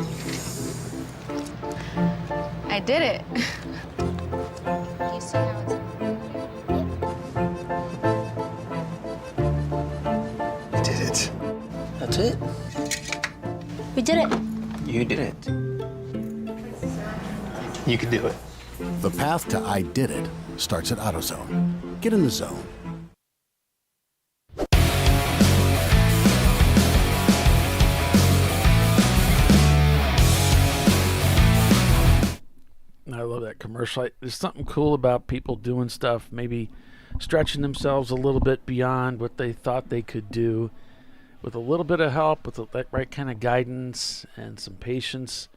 I did it. You see how it's... I did it. That's it. We did it. You did it. You can do it. The path to I did it starts at AutoZone. Get in the zone. I love that commercial. There's something cool about people doing stuff, maybe stretching themselves a little bit beyond what they thought they could do. With a little bit of help, with the right kind of guidance and some patience,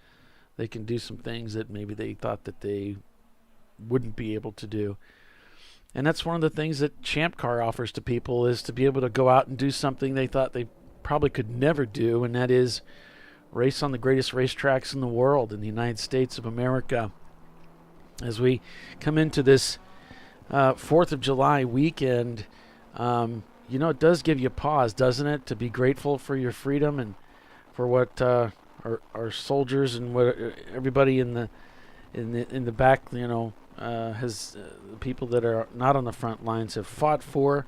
they can do some things that maybe they thought that they wouldn't be able to do. And that's one of the things that Champ Car offers to people, is to be able to go out and do something they thought they probably could never do, and that is race on the greatest racetracks in the world, in the United States of America. As we come into this 4th of July weekend, you know, it does give you pause, doesn't it, to be grateful for your freedom and for what our soldiers and what everybody in the back, you know, has the people that are not on the front lines have fought for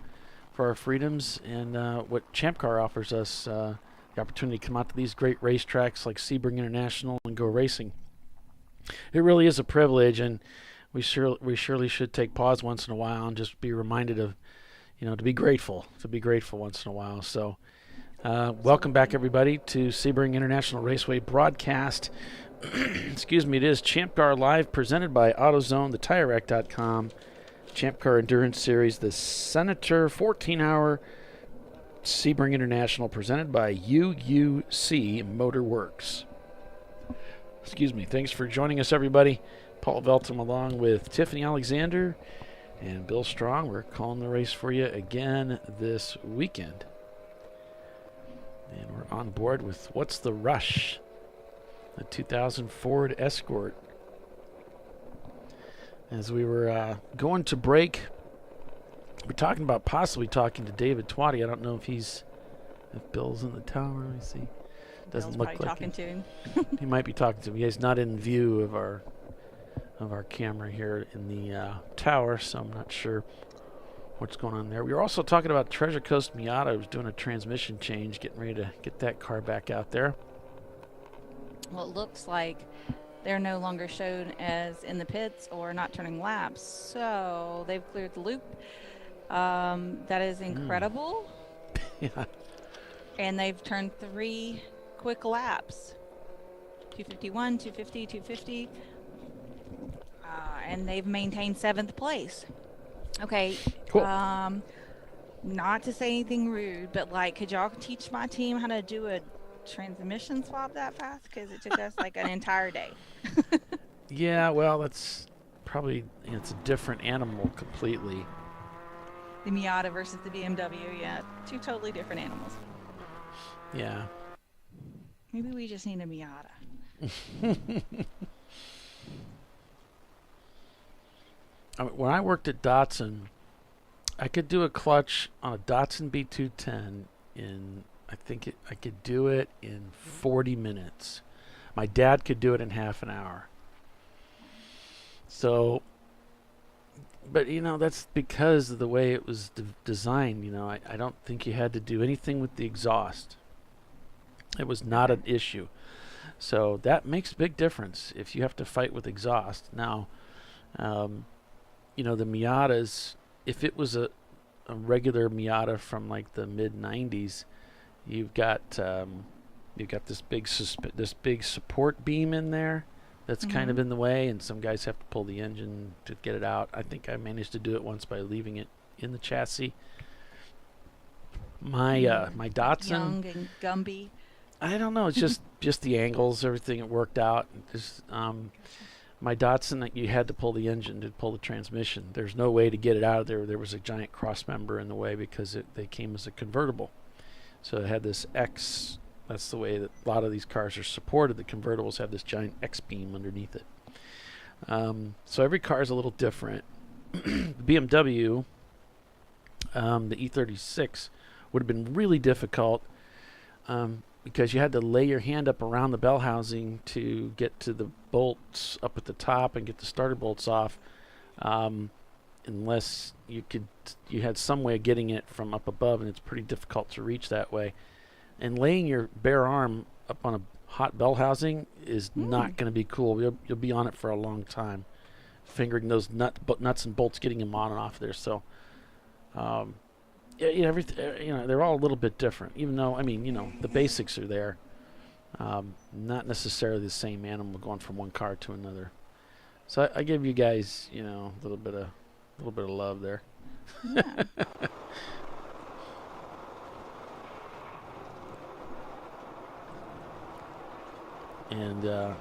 our freedoms, and what Champ Car offers us, the opportunity to come out to these great racetracks like Sebring International and go racing. It really is a privilege, and we surely should take pause once in a while and just be reminded of, you know, to be grateful once in a while. So welcome back, everybody, to Sebring International Raceway broadcast. Excuse me, it is Champ Car.Live, presented by AutoZone, the TireRack.com, Champ Car Endurance Series, the Senator 14-hour Sebring International, presented by UUC Motor Works. Excuse me. Thanks for joining us, everybody. Paul Velton along with Tiffany Alexander and Bill Strong. We're calling the race for you again this weekend. And we're on board with What's the Rush? A 2000 Ford Escort. As we were going to break, we're talking about possibly talking to David Twatty. I don't know if Bill's in the tower. Let me see. Doesn't look like talking to him. He might be talking to him. He's not in view of our camera here in the tower, so I'm not sure what's going on there. We were also talking about Treasure Coast Miata. I was doing a transmission change, getting ready to get that car back out there. Well, it looks like they're no longer shown as in the pits or not turning laps, so they've cleared the loop. That is incredible. Yeah. And they've turned 3 quick laps. 251, 250, 250. And they've maintained 7th place. Okay. Cool. Not to say anything rude, but like, could y'all teach my team how to do a transmission swap that fast? Because it took us like an entire day. Yeah, well, that's probably, it's a different animal completely. The Miata versus the BMW, yeah. 2 totally different animals. Yeah. Maybe we just need a Miata. When I worked at Datsun, I could do a clutch on a Datsun B210 in I could do it in 40 minutes. My dad could do it in half an hour. So, but that's because of the way it was designed. I don't think you had to do anything with the exhaust. It was not an issue. So that makes a big difference if you have to fight with exhaust. Now, the Miatas, if it was a regular Miata from like the mid 90s, you've got this big support beam in there that's kind of in the way, and some guys have to pull the engine to get it out. I think I managed to do it once by leaving it in the chassis. My Datsun, Young and Gumby. I don't know. It's just the angles, everything. It worked out. My Datsun, you had to pull the engine to pull the transmission. There's no way to get it out of there. There was a giant cross member in the way because they came as a convertible. So it had this X. That's the way that a lot of these cars are supported. The convertibles have this giant X beam underneath it. So every car is a little different. The BMW, the E36, would have been really difficult because you had to lay your hand up around the bell housing to get to the bolts up at the top and get the starter bolts off, unless you had some way of getting it from up above, and it's pretty difficult to reach that way. And laying your bare arm up on a hot bell housing is not going to be cool. You'll be on it for a long time, fingering those nuts and bolts, getting them on and off there. So, they're all a little bit different. Even though, the basics are there. Not necessarily the same animal going from one car to another. So I give you guys, a little bit of love there. Yeah. And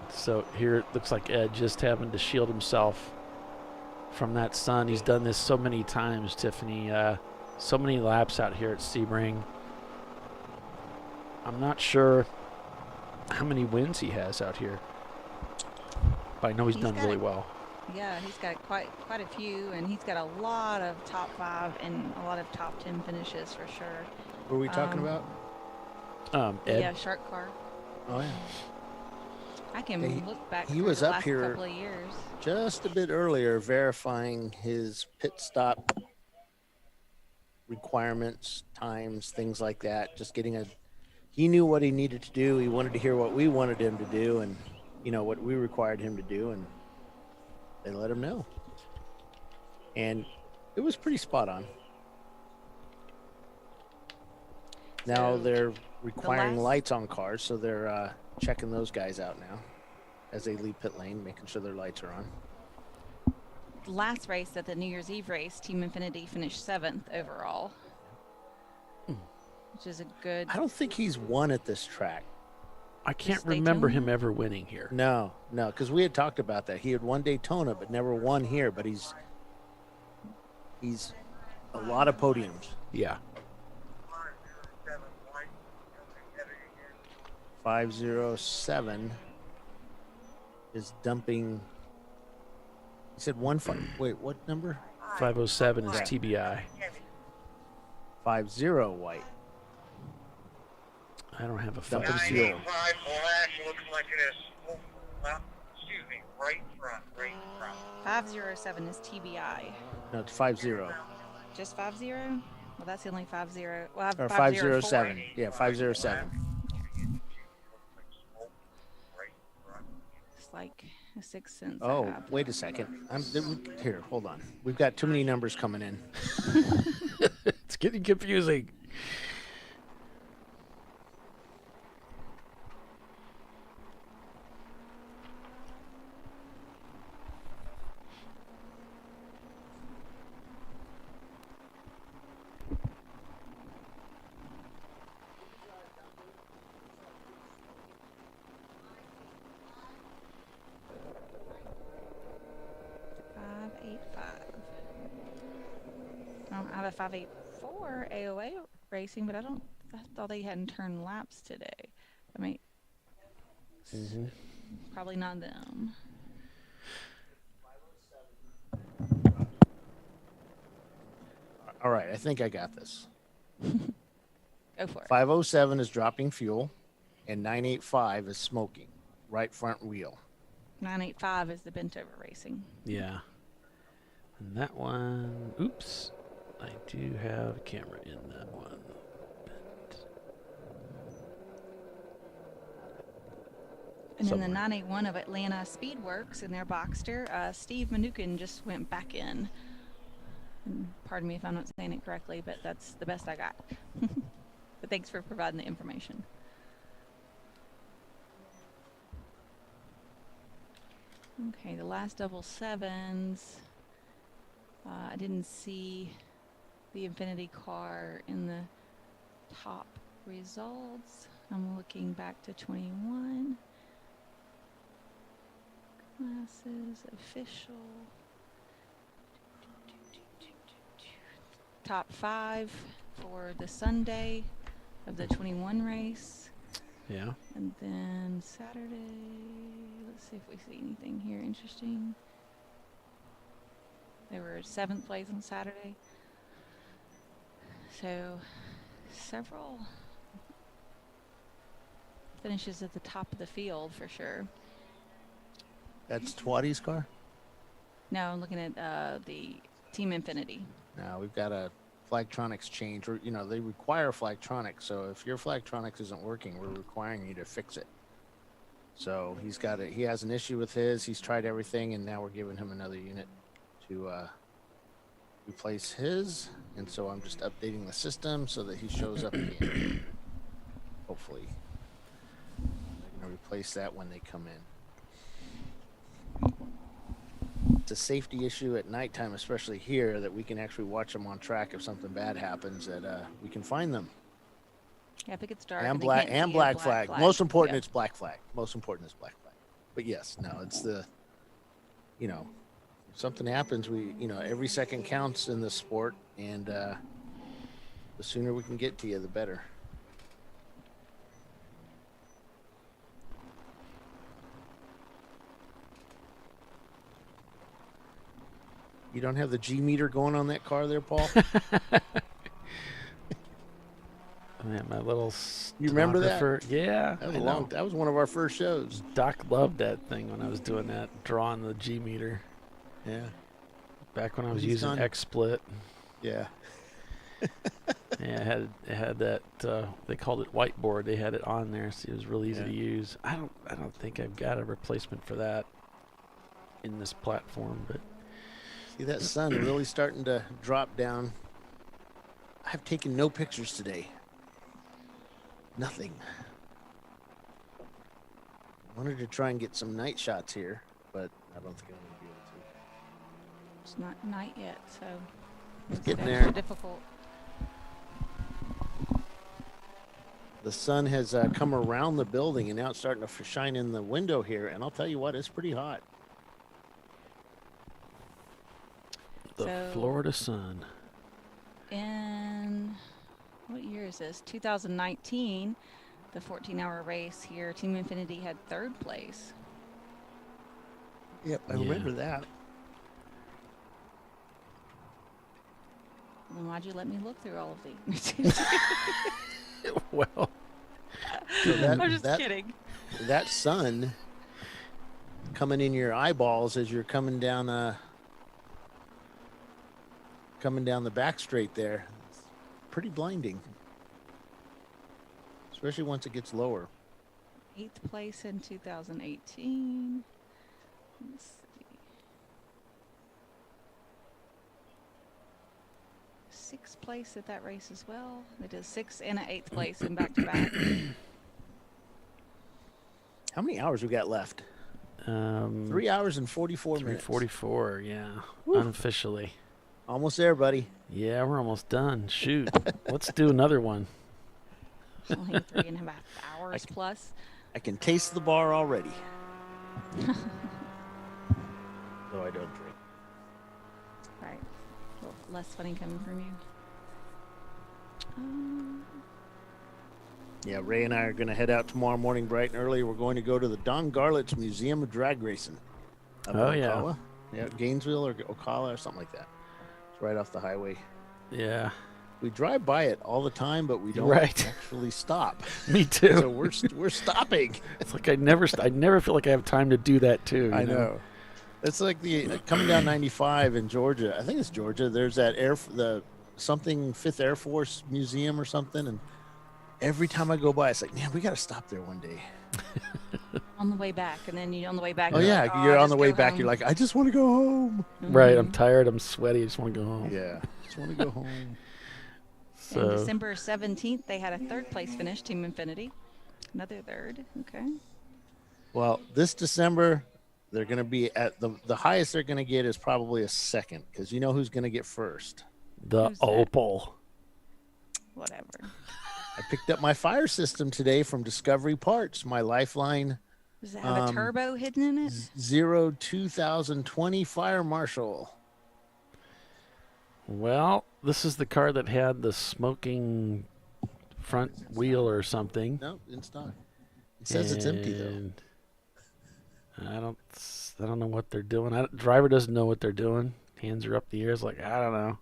so here it looks like Ed just having to shield himself from that sun. He's done this so many times, Tiffany. So many laps out here at Sebring. I'm not sure how many wins he has out here, but I know he's done really well. Yeah, he's got quite a few, and he's got a lot of top 5 and a lot of top 10 finishes for sure. What are we talking about? Ed? Yeah, Shark Car. Oh yeah. I can look back. He was the up last here couple of years. just a bit earlier, verifying his pit stop requirements, times, things like that. Just getting he knew what he needed to do. He wanted to hear what we wanted him to do, and what we required him to do, and they let him know. And it was pretty spot on. Now they're requiring lights on cars, so they're checking those guys out now as they leave pit lane, making sure their lights are on. The last race at the New Year's Eve race, Team Infinity finished 7th overall, which is a good. I don't think he's won at this track. I can't remember him ever winning here. No, because we had talked about that. He had won Daytona, but never won here. But he's a lot of podiums. Yeah. 507 is dumping. He said 15. Wait, what number? 507 is TBI. 50 white. I don't have a dumping fuel. 95 black looks like it is. Oh, well, excuse me, right front. 507 is TBI. No, it's 50. Just 50? Well, that's the only 50. Well, I have Or 504. 507. Yeah, 507. It's like a 6 cents. Oh, wait a second. Here, hold on. We've got too many numbers coming in. It's getting confusing. I have a 584 AOA racing, but I thought they hadn't turned laps today. Probably not them. All right, I think I got this. Go for it. 507 is dropping fuel, and 985 is smoking. Right front wheel. 985 is the bent over racing. Yeah. And that one, oops, I do have a camera in that one. And then the 981 of Atlanta Speedworks in their Boxster, Steve Mnuchin just went back in. And pardon me if I'm not saying it correctly, but that's the best I got. But thanks for providing the information. Okay, the last double sevens. I didn't see the Infinity car in the top results. I'm looking back to 21. Classes, official. Top 5 for the Sunday of the 21 race. Yeah. And then Saturday, let's see if we see anything here interesting. They were 7th place on Saturday. So several finishes at the top of the field for sure. That's Twatty's car? No, I'm looking at the Team Infinity. Now we've got a Flagtronics change. Or, you know, they require Flagtronics. So if your Flagtronics isn't working, we're requiring you to fix it. So he's got it. He has an issue with his. He's tried everything, and now we're giving him another unit to replace his. And so I'm just updating the system so that he shows up again. Hopefully, they're going to replace that when they come in. It's a safety issue at nighttime, especially here, that we can actually watch them on track. If something bad happens, that we can find them. Yeah, if it gets dark. And they black can't and see a black flag. Most important, yeah. it's black flag. Most important is black flag. But yes, no, it's the, you know, if something happens, every second counts in this sport, and the sooner we can get to you, the better. You don't have the G meter going on that car there, Paul? Man, my little You remember that? stenographer- Yeah, That was, I know. that was one of our first shows. Doc loved that thing when I was doing that, drawing the G meter. Yeah. Back when I was He's using done. XSplit. Yeah. Yeah, it had that. They called it whiteboard. They had it on there, so it was really easy to use. I don't think I've got a replacement for that in this platform, but See that sun really starting to drop down. I've taken no pictures today. Nothing. Wanted to try and get some night shots here, but I don't think I'm going to be able to. It's not night yet, so It's it's getting extra there. difficult. The sun has come around the building, and now it's starting to shine in the window here, and I'll tell you what, it's pretty hot. the So- Florida sun. In what year is this? 2019, the 14-hour race here, Team Infinity had 3rd place. Yep, I remember that. Then why'd you let me look through all of these? Well, So that, I'm just that, kidding. That sun coming in your eyeballs as you're coming down the back straight there, it's pretty blinding, especially once it gets lower. 8th place in 2018. Let's see. 6th place at that race as well. They did 6th and an 8th place in back-to-back. How many hours we got left? 3 hours and 44 minutes. 3:44, yeah, Woo. unofficially. Almost there, buddy. Yeah, we're almost done. Shoot, let's do another one. Only 3.5 hours plus. I can taste the bar already. Though I don't drink. Right. A little less funny coming from you. Yeah, Ray and I are going to head out tomorrow morning bright and early. We're going to go to the Don Garlett's Museum of Drag Racing. Up in Ocala. Yeah, Gainesville or Ocala or something like that. It's right off the highway. Yeah. We drive by it all the time, but we don't Right. actually stop. Me too. So we're stopping. It's like I never feel like I have time to do that too. I know. It's like the coming down 95 in Georgia. I think it's Georgia. There's that Fifth Air Force Museum or something, and every time I go by, it's like, man, we got to stop there one day. On the way back, and then on the way back. Oh yeah, you're on the way back. You're like, I just want to go home. Right. I'm tired. I'm sweaty. I just want to go home. Yeah, just want to go home. And December 17th, they had a third place finish, Team Infinity. Another third. Okay. Well, this December, they're going to be at the highest they're going to get is probably a second, because you know who's going to get first? The Opal. Whatever. I picked up my fire system today from Discovery Parts. My Lifeline. Does it have a turbo hidden in it? 2020 Fire Marshal. Well, this is the car that had the smoking front wheel or something. No, in stock. It says it's empty though. I don't know what they're doing. Driver doesn't know what they're doing. Hands are up the ears like, I don't know.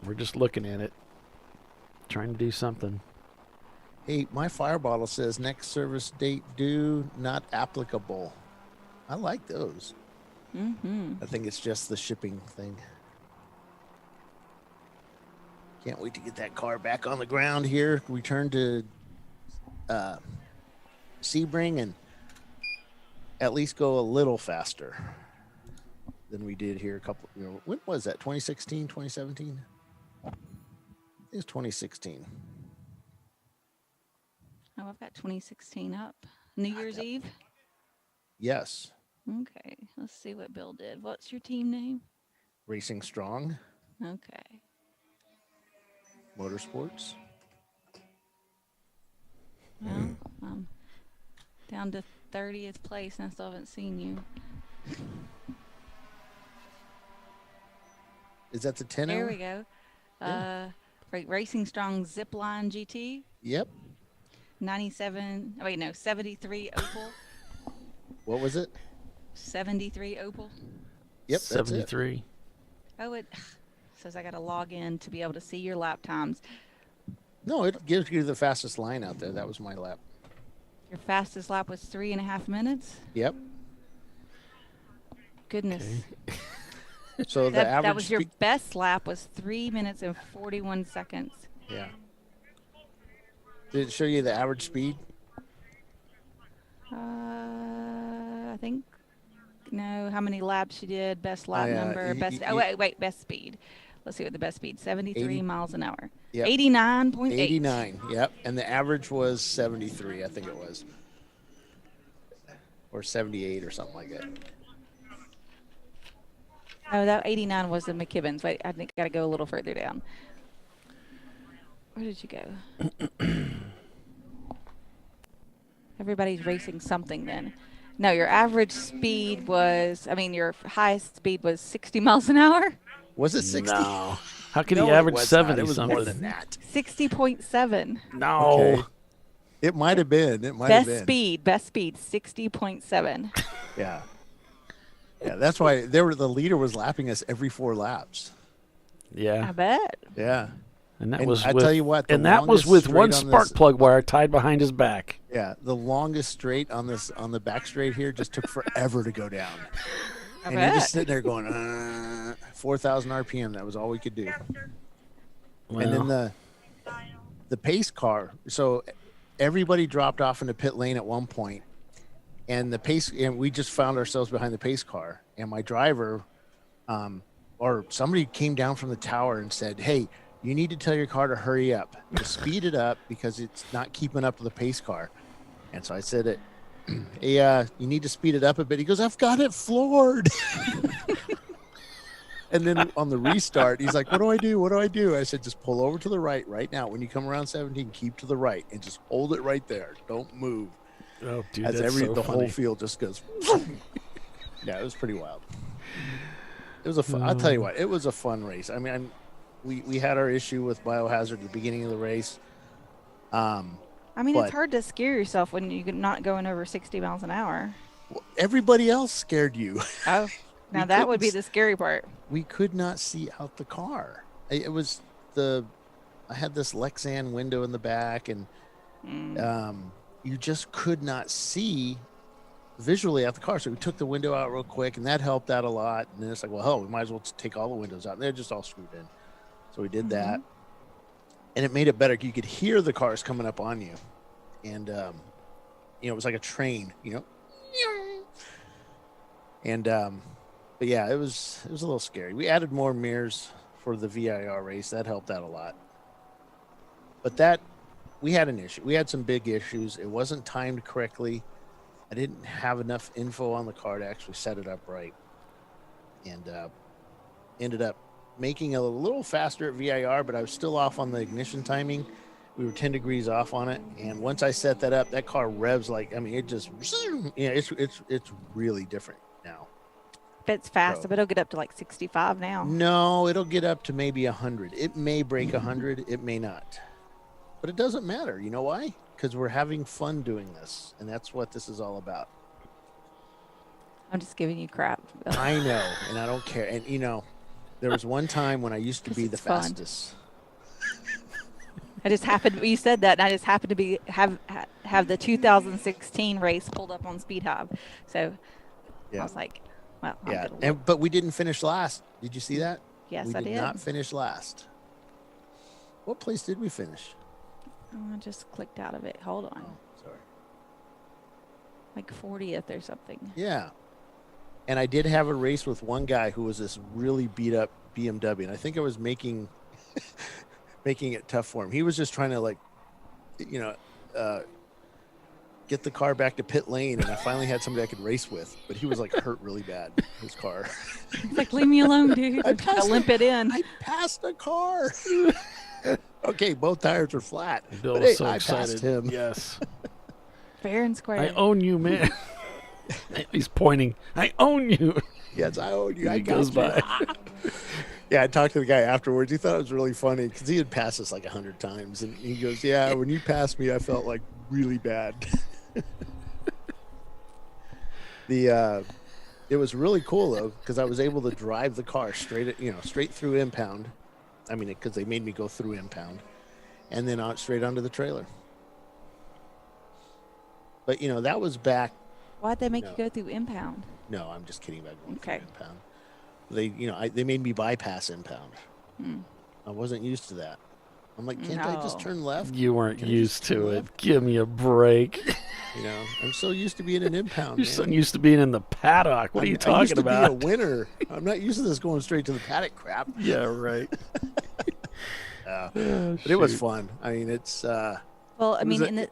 We're just looking at it, trying to do something. Hey, my fire bottle says next service date due, not applicable. I like those. Mm-hmm. I think it's just the shipping thing. Can't wait to get that car back on the ground here. Return to Sebring and at least go a little faster than we did here when was that? 2016, 2017? I think it's 2016. Oh, I've got 2016 up. New Year's Eve? Yes. Okay. Let's see what Bill did. What's your team name? Racing Strong. Okay. Motorsports. Well, I'm down to 30th place and I still haven't seen you. Is that the 10 There hour? we go. Yeah. Racing Strong Zipline GT. Yep. 73 Opal. What was it? 73 Opal. Yep, that's 73. it. Oh, it says I got to log in to be able to see your lap times. No, it gives you the fastest line out there. That was my lap. Your fastest lap was 3.5 minutes. Yep. Goodness. Okay. So the average that was your best lap was 3 minutes and 41 seconds. Yeah. Did it show you the average speed? I think. No, how many laps you did, best lap yeah. number, wait, best speed. Let's see what the best speed, 73 80 miles an hour. Yep. 89.8. 89, yep. And the average was 73, I think it was. Or 78 or something like that. Oh, that 89 was the McKibbins. Wait, I think I got to go a little further down. Where did you go? Everybody's racing something then. No, your average speed was, your highest speed was 60 miles an hour. Was it 60? No. How could No, he it average was 70 not. It was something? more than that. 60.7. No. Okay. It might have been. It might have been. Best speed, 60.7. Yeah. Yeah, that's why the leader was lapping us every 4 laps. Yeah. I bet. Yeah. And that And was I with, tell you what, the and that was longest with straight one on spark this- plug wire tied behind his back. Yeah, the longest straight on the back straight here just took forever to go down. And you're just sitting there going, 4,000 RPM. That was all we could do. Well. And then the pace car. So everybody dropped off in the pit lane at one point, and we just found ourselves behind the pace car. And my driver, or somebody came down from the tower and said, "Hey, you need to tell your car to hurry up, to speed it up because it's not keeping up with the pace car." And so I said, "Hey, you need to speed it up a bit." He goes, "I've got it floored." And then on the restart, he's like, "What do I do? What do I do?" I said, "Just pull over to the right now. When you come around 17, keep to the right and just hold it right there. Don't move." Oh, dude, As that's so the funny. whole field just goes. Yeah, it was pretty wild. It was a fun. I'll tell you what, it was a fun race. I mean, we had our issue with biohazard at the beginning of the race. It's hard to scare yourself when you're not going over 60 miles an hour. Everybody else scared you. Oh, now that would be the scary part. we could not see out the car. I had this Lexan window in the back, and you just could not see visually out the car. So we took the window out real quick, and that helped out a lot. And then it's like, well, hell, we might as well just take all the windows out. And they're just all screwed in. So we did that, and it made it better. You could hear the cars coming up on you, and it was like a train, and but yeah, it was a little scary. We added more mirrors for the VIR race. That helped out a lot. But we had an issue. We had some big issues. It wasn't timed correctly. I didn't have enough info on the car to actually set it up right, and ended up making it a little faster at VIR, but I was still off on the ignition timing. We were 10 degrees off on it, and once I set that up, that car revs it just, it's really different now. If it's fast, but it'll get up to like 65 now. No, it'll get up to maybe 100. It may break 100. It may not. But it doesn't matter. You know why? Because we're having fun doing this, and that's what this is all about. I'm just giving you crap. I know, and I don't care. And, there was one time when I used to be the fastest. I just happened. You said that, and I just happened to have the 2016 race pulled up on Speed Hub. So I was like, well, yeah. But we didn't finish last. Did you see that? Yes, I did. We did not finish last. What place did we finish? I just clicked out of it. Hold on. Oh, sorry. Like 40th or something. Yeah. And I did have a race with one guy who was this really beat up BMW, and I think I was making it tough for him. He was just trying to get the car back to pit lane, and I finally had somebody I could race with, but he was like hurt really bad, his car. It's like, leave me alone, dude. I'm trying to limp it in. I passed a car. Okay, both tires were flat. Bill but was hey, so I excited. passed him. Yes. Fair and square. I own you, man. He's pointing. I own you. Yes, I own you. He goes by. Yeah, I talked to the guy afterwards. He thought it was really funny because he had passed us like 100 times. And he goes, yeah, when you passed me, I felt like really bad. It was really cool, though, because I was able to drive the car straight through impound. I mean, because they made me go through impound. And then straight onto the trailer. But, that was back. Why'd they make you go through impound? No, I'm just kidding about going through impound. They made me bypass impound. I wasn't used to that. I'm like, can't I just turn left? You weren't used to it. Give me a break. I'm so used to being in impound. You're so used to being in the paddock. What are you talking about? I used to be a winner. I'm not used to this going straight to the paddock crap. Yeah, right. But it was fun. I mean, it's. Well, I mean, in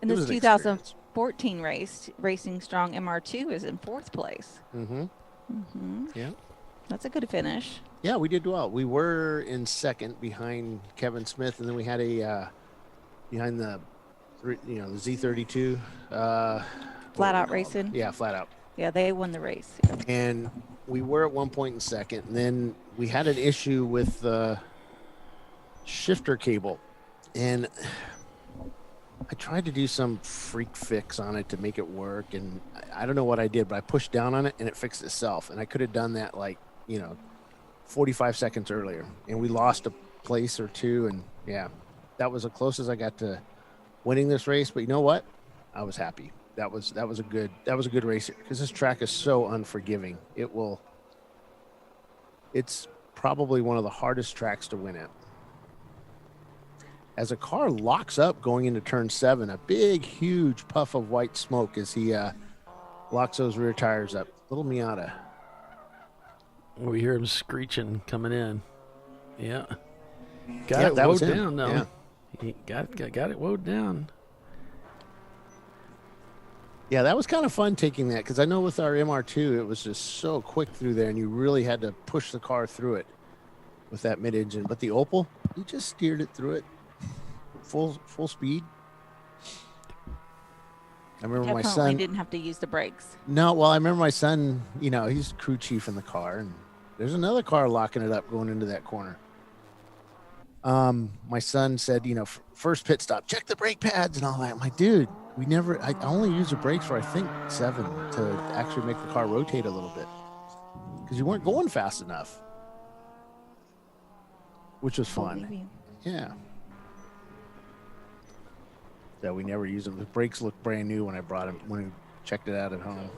this 2014 race, Racing Strong MR2 is in 4th place. Yeah. That's a good finish. Yeah, we did well. We were in 2nd behind Kevin Smith, and then we had a behind the Z32. Flat Out Racing. Yeah, Flat Out. Yeah, they won the race. Yeah. And we were at one point in 2nd, and then we had an issue with the shifter cable, and I tried to do some freak fix on it to make it work, and I don't know what I did, but I pushed down on it and it fixed itself. And I could have done that 45 seconds earlier, and we lost a place or two. And yeah, that was the closest I got to winning this race. But you know what? I was happy. That was a good race, because this track is so unforgiving. It's probably one of the hardest tracks to win at. As a car locks up going into turn 7, a big, huge puff of white smoke as he locks those rear tires up. Little Miata. We hear him screeching coming in. Yeah. Got it woed down, though. Yeah. He got it woed down. Yeah, that was kind of fun taking that, because I know with our MR2, it was just so quick through there, and you really had to push the car through it with that mid-engine. But the Opel, you just steered it through it. Full speed. I remember my son didn't have to use the brakes. No, well, I remember my son, he's crew chief in the car, and there's another car locking it up going into that corner. My son said, first pit stop, check the brake pads and all that. I'm like, dude, I only use the brakes for, I think, 7 to actually make the car rotate a little bit, because you weren't going fast enough. which was Believe fun. you. Yeah. That we never used them. The brakes looked brand new when we checked it out at home.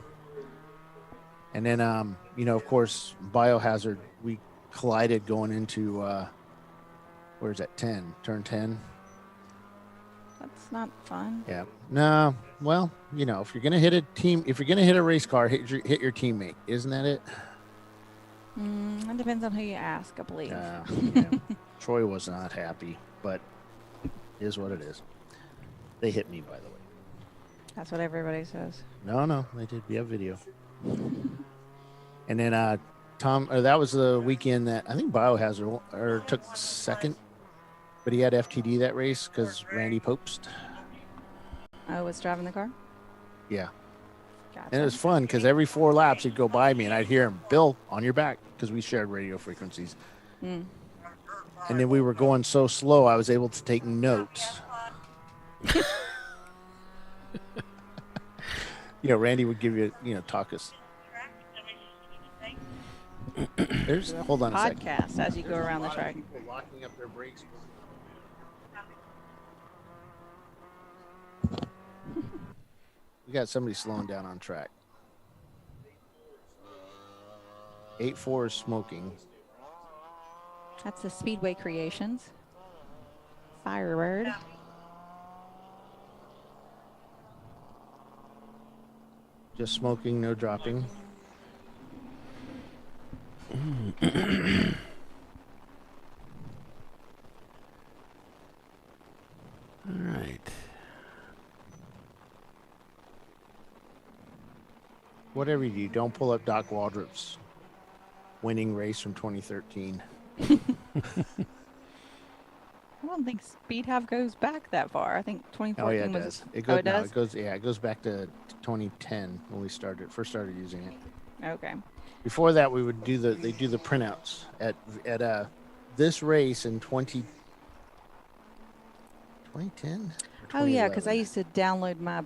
And then, of course, Biohazard, we collided going into, where's that, 10? Turn 10? That's not fun. Yeah. No. Well, if you're gonna hit a race car, hit your teammate. Isn't that it? It depends on who you ask, I believe. Yeah. Troy was not happy, but it is what it is. They hit me, by the way. That's what everybody says. No, they did. We have video. And then that was the weekend that I think Biohazard took second, but he had FTD that race because Randy Popst. Oh, was driving the car? Yeah. Gotcha. And it was fun because every 4 laps he'd go by me and I'd hear him, Bill, on your back, because we shared radio frequencies. Mm. And then we were going so slow, I was able to take notes. Randy would give you, talk us. Hold on a second. Podcast as you go around the track. People locking up their brakes. We got somebody slowing down on track. 8-4 is smoking. That's the Speedway Creations. Firebird. Just smoking, no dropping. All right. Whatever you do, don't pull up Doc Waldrop's winning race from 2013. I don't think Speed Have goes back that far. I think 2014 Oh yeah, it was. does. It goes back to 2010 when we first started using it. Okay. Before that, we would do they do the printouts at this race in 2010. Oh yeah, because I used to download my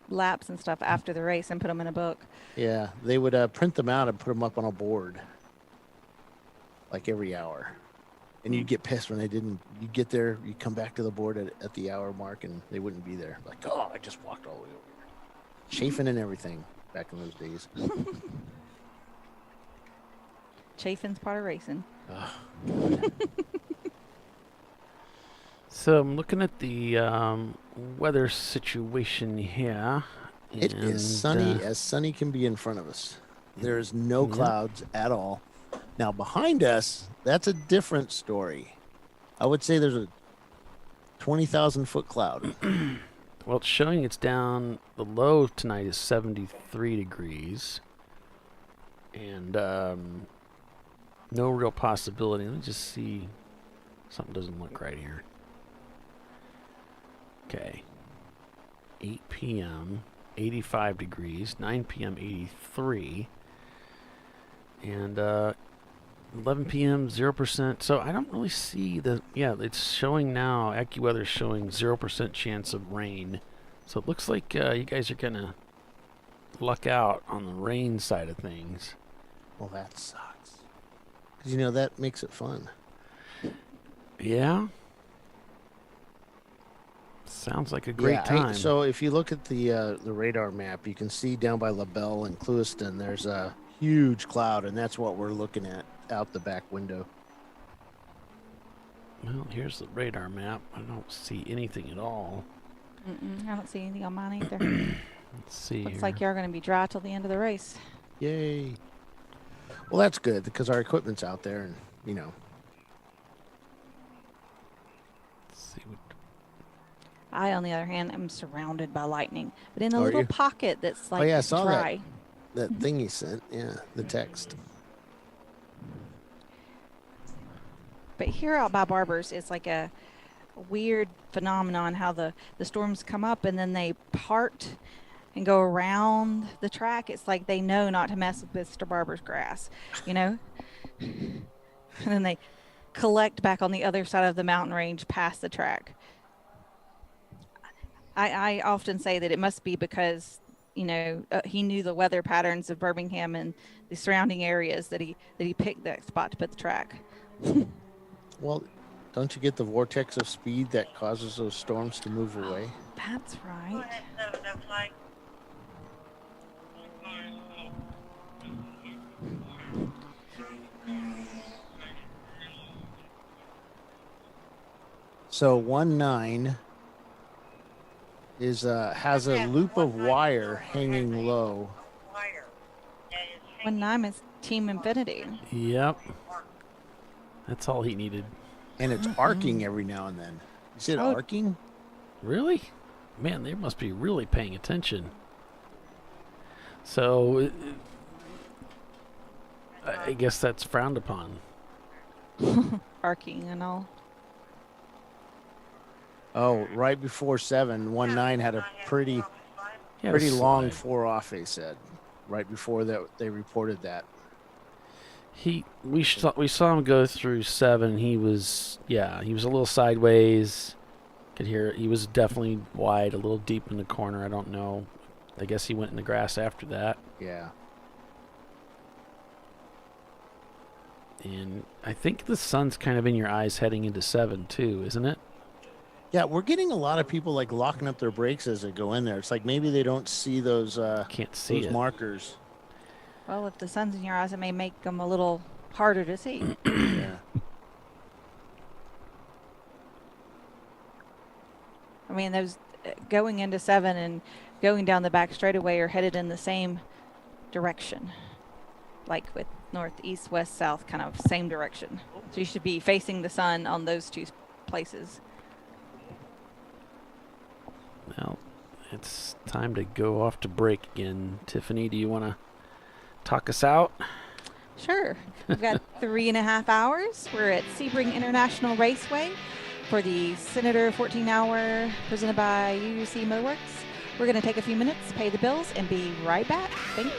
laps and stuff after the race and put them in a book. Yeah, they would print them out and put them up on a board, like every hour. And you'd get pissed when they didn't. You get there, you come back to the board at the hour mark, and they wouldn't be there. Like, oh, I just walked all the way over here, chafing and everything back in those days. Chafing's part of racing. So I'm looking at the weather situation here. It is sunny as sunny can be in front of us. There is no clouds at all. Now behind us, that's a different story. I would say there's a 20,000 foot cloud. Well, it's showing it's down. The low tonight is 73 degrees. And no real possibility. Let me just see. Something doesn't look right here. Okay. 8 p.m., 85 degrees. 9 p.m., 83. And 11 p.m., 0%. So I don't really see it's showing now. AccuWeather's showing 0% chance of rain. So it looks like you guys are going to luck out on the rain side of things. Well, that sucks. Because, that makes it fun. Yeah. Sounds like a great time. So if you look at the radar map, you can see down by LaBelle and Clewiston, there's a huge cloud, and that's what we're looking at out the back window. Well, here's the radar map. I don't see anything at all. I don't see anything on mine either. Let's see. Looks like you're going to be dry till the end of the race. Yay. Well, that's good because our equipment's out there, and Let's see what. I, on the other hand, am surrounded by lightning, but in a Are little you? pocket that's like I saw dry. that thing you sent. Yeah, the text. But here out by Barber's, it's like a weird phenomenon how the storms come up and then they part and go around the track. It's like they know not to mess with Mr. Barber's grass, And then they collect back on the other side of the mountain range past the track. I often say that it must be because, he knew the weather patterns of Birmingham and the surrounding areas that he picked that spot to put the track. Well, don't you get the vortex of speed that causes those storms to move away? That's right. So 19 is has a loop of wire hanging low. 19 is Team Infinity. Yep. That's all he needed. And it's arcing every now and then. You said arcing? Really? Man, they must be really paying attention. So, I guess that's frowned upon. Arcing and all. Oh, right before 7, 19 had a pretty long 4-off, they said. Right before that, they reported that. We saw him go through 7. He was a little sideways. Could hear it. He was definitely wide, a little deep in the corner. I don't know. I guess he went in the grass after that. Yeah. And I think the sun's kind of in your eyes heading into 7 too, isn't it? Yeah, we're getting a lot of people like locking up their brakes as they go in there. It's like maybe they don't see those can't see those it. markers. Well, if the sun's in your eyes, it may make them a little harder to see. Yeah. I mean, those going into 7 and going down the back straightaway are headed in the same direction, like with north, east, west, south, kind of same direction. So you should be facing the sun on those two places. Well, it's time to go off to break again. Tiffany, do you want to talk us out? Sure. We've got 3.5 hours. We're at Sebring International Raceway for the Senator 14-hour presented by UUC Motorworks. We're going to take a few minutes, pay the bills, and be right back. Thanks.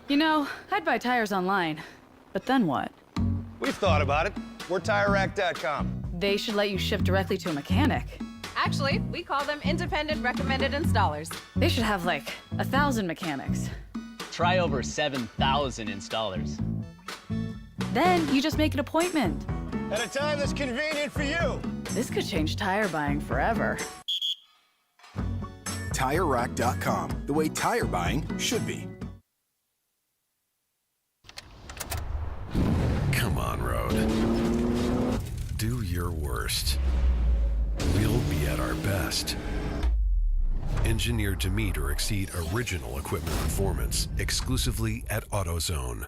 You know, I'd buy tires online, but then what? We've thought about it. We're TireRack.com. They should let you ship directly to a mechanic. Actually, we call them independent recommended installers. They should have like 1,000 mechanics. Try over 7,000 installers. Then you just make an appointment. At a time that's convenient for you. This could change tire buying forever. TireRack.com, the way tire buying should be. Come on, Road. Do your worst. We'll be at our best. Engineered to meet or exceed original equipment performance exclusively at AutoZone.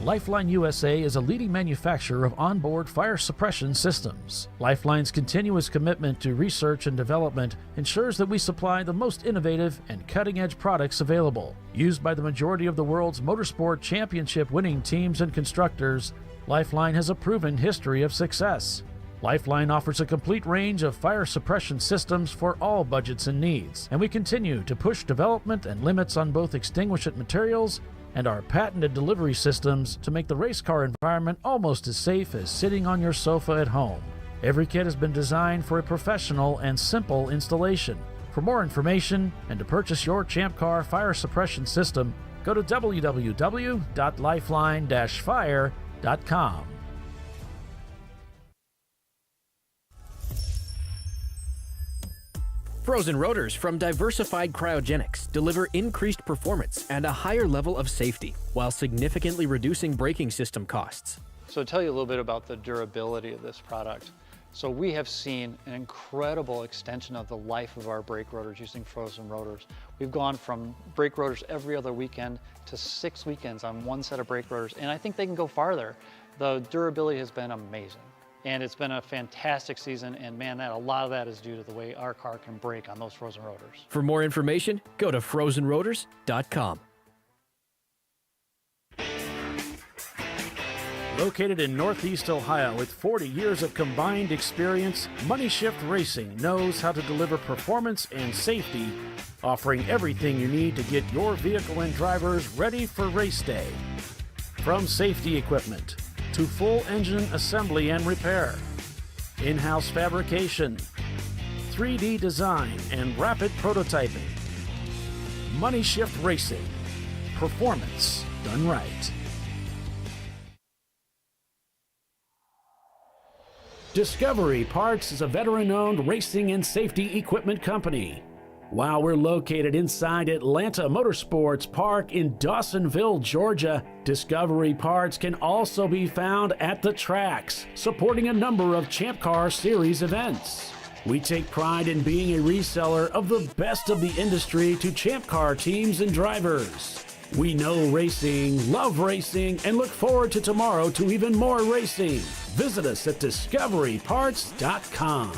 Lifeline USA is a leading manufacturer of onboard fire suppression systems. Lifeline's continuous commitment to research and development ensures that we supply the most innovative and cutting-edge products available. Used by the majority of the world's motorsport championship-winning teams and constructors, Lifeline has a proven history of success. Lifeline offers a complete range of fire suppression systems for all budgets and needs, and we continue to push development and limits on both extinguishant materials and our patented delivery systems to make the race car environment almost as safe as sitting on your sofa at home. Every kit has been designed for a professional and simple installation. For more information and to purchase your ChampCar fire suppression system, go to www.lifeline-fire.com. Frozen rotors from Diversified Cryogenics deliver increased performance and a higher level of safety, while significantly reducing braking system costs. So to tell you a little bit about the durability of this product. So we have seen an incredible extension of the life of our brake rotors using frozen rotors. We've gone from brake rotors every other weekend to 6 weekends on one set of brake rotors, and I think they can go farther. The durability has been amazing. And it's been a fantastic season, and man, a lot of that is due to the way our car can brake on those frozen rotors. For more information, go to frozenrotors.com. Located in Northeast Ohio with 40 years of combined experience, Money Shift Racing knows how to deliver performance and safety, offering everything you need to get your vehicle and drivers ready for race day. From safety equipment to full engine assembly and repair, in-house fabrication, 3D design, and rapid prototyping. Money Shift Racing. performance done right. Discovery Parts is a veteran-owned racing and safety equipment company. While we're located inside Atlanta Motorsports Park in Dawsonville, Georgia, Discovery Parts can also be found at the tracks, supporting a number of Champ Car Series events. We take pride in being a reseller of the best of the industry to Champ Car teams and drivers. We know racing, love racing, and look forward to tomorrow to even more racing. Visit us at discoveryparts.com.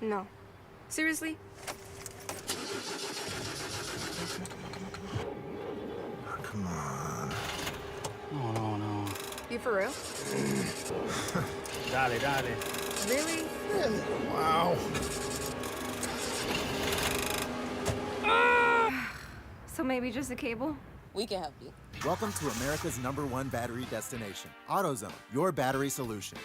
No. Seriously? Come on. No. You for real? Dale. Really? Wow. So maybe just a cable? We can help you. Welcome to America's #1 battery destination, AutoZone, your battery solution.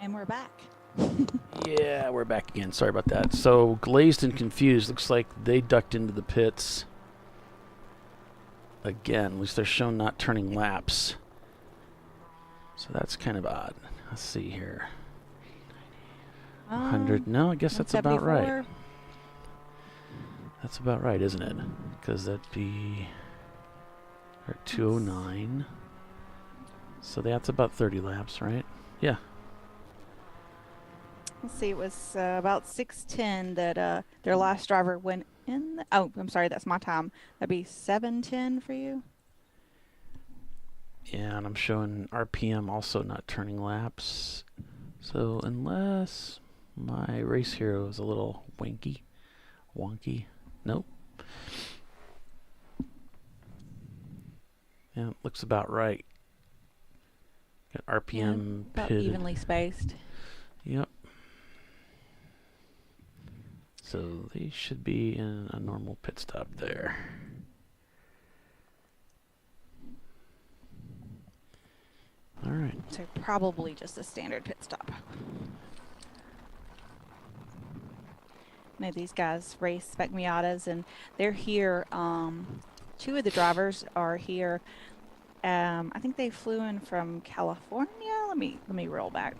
And we're back. Yeah, we're back again. Sorry about that. So, glazed and confused. Looks like they ducked into the pits again. At least they're shown not turning laps. So that's kind of odd. Let's see here. 100. No, I guess that's about right. That's about right, isn't it? Because that'd be 209. So that's about 30 laps, right? Yeah. Let's see, it was about 6:10 that their last driver went in. Oh, I'm sorry, that's my time. That'd be 7:10 for you. Yeah, and I'm showing RPM also not turning laps. So unless my race hero is a little wonky. Nope. Yeah, looks about right. Got RPM about pitted. evenly spaced. Yep. So they should be in a normal pit stop there. All right. So probably just a standard pit stop. Now these guys race Spec Miatas, and they're here. Two of the drivers are here. I think they flew in from California. Let me roll back.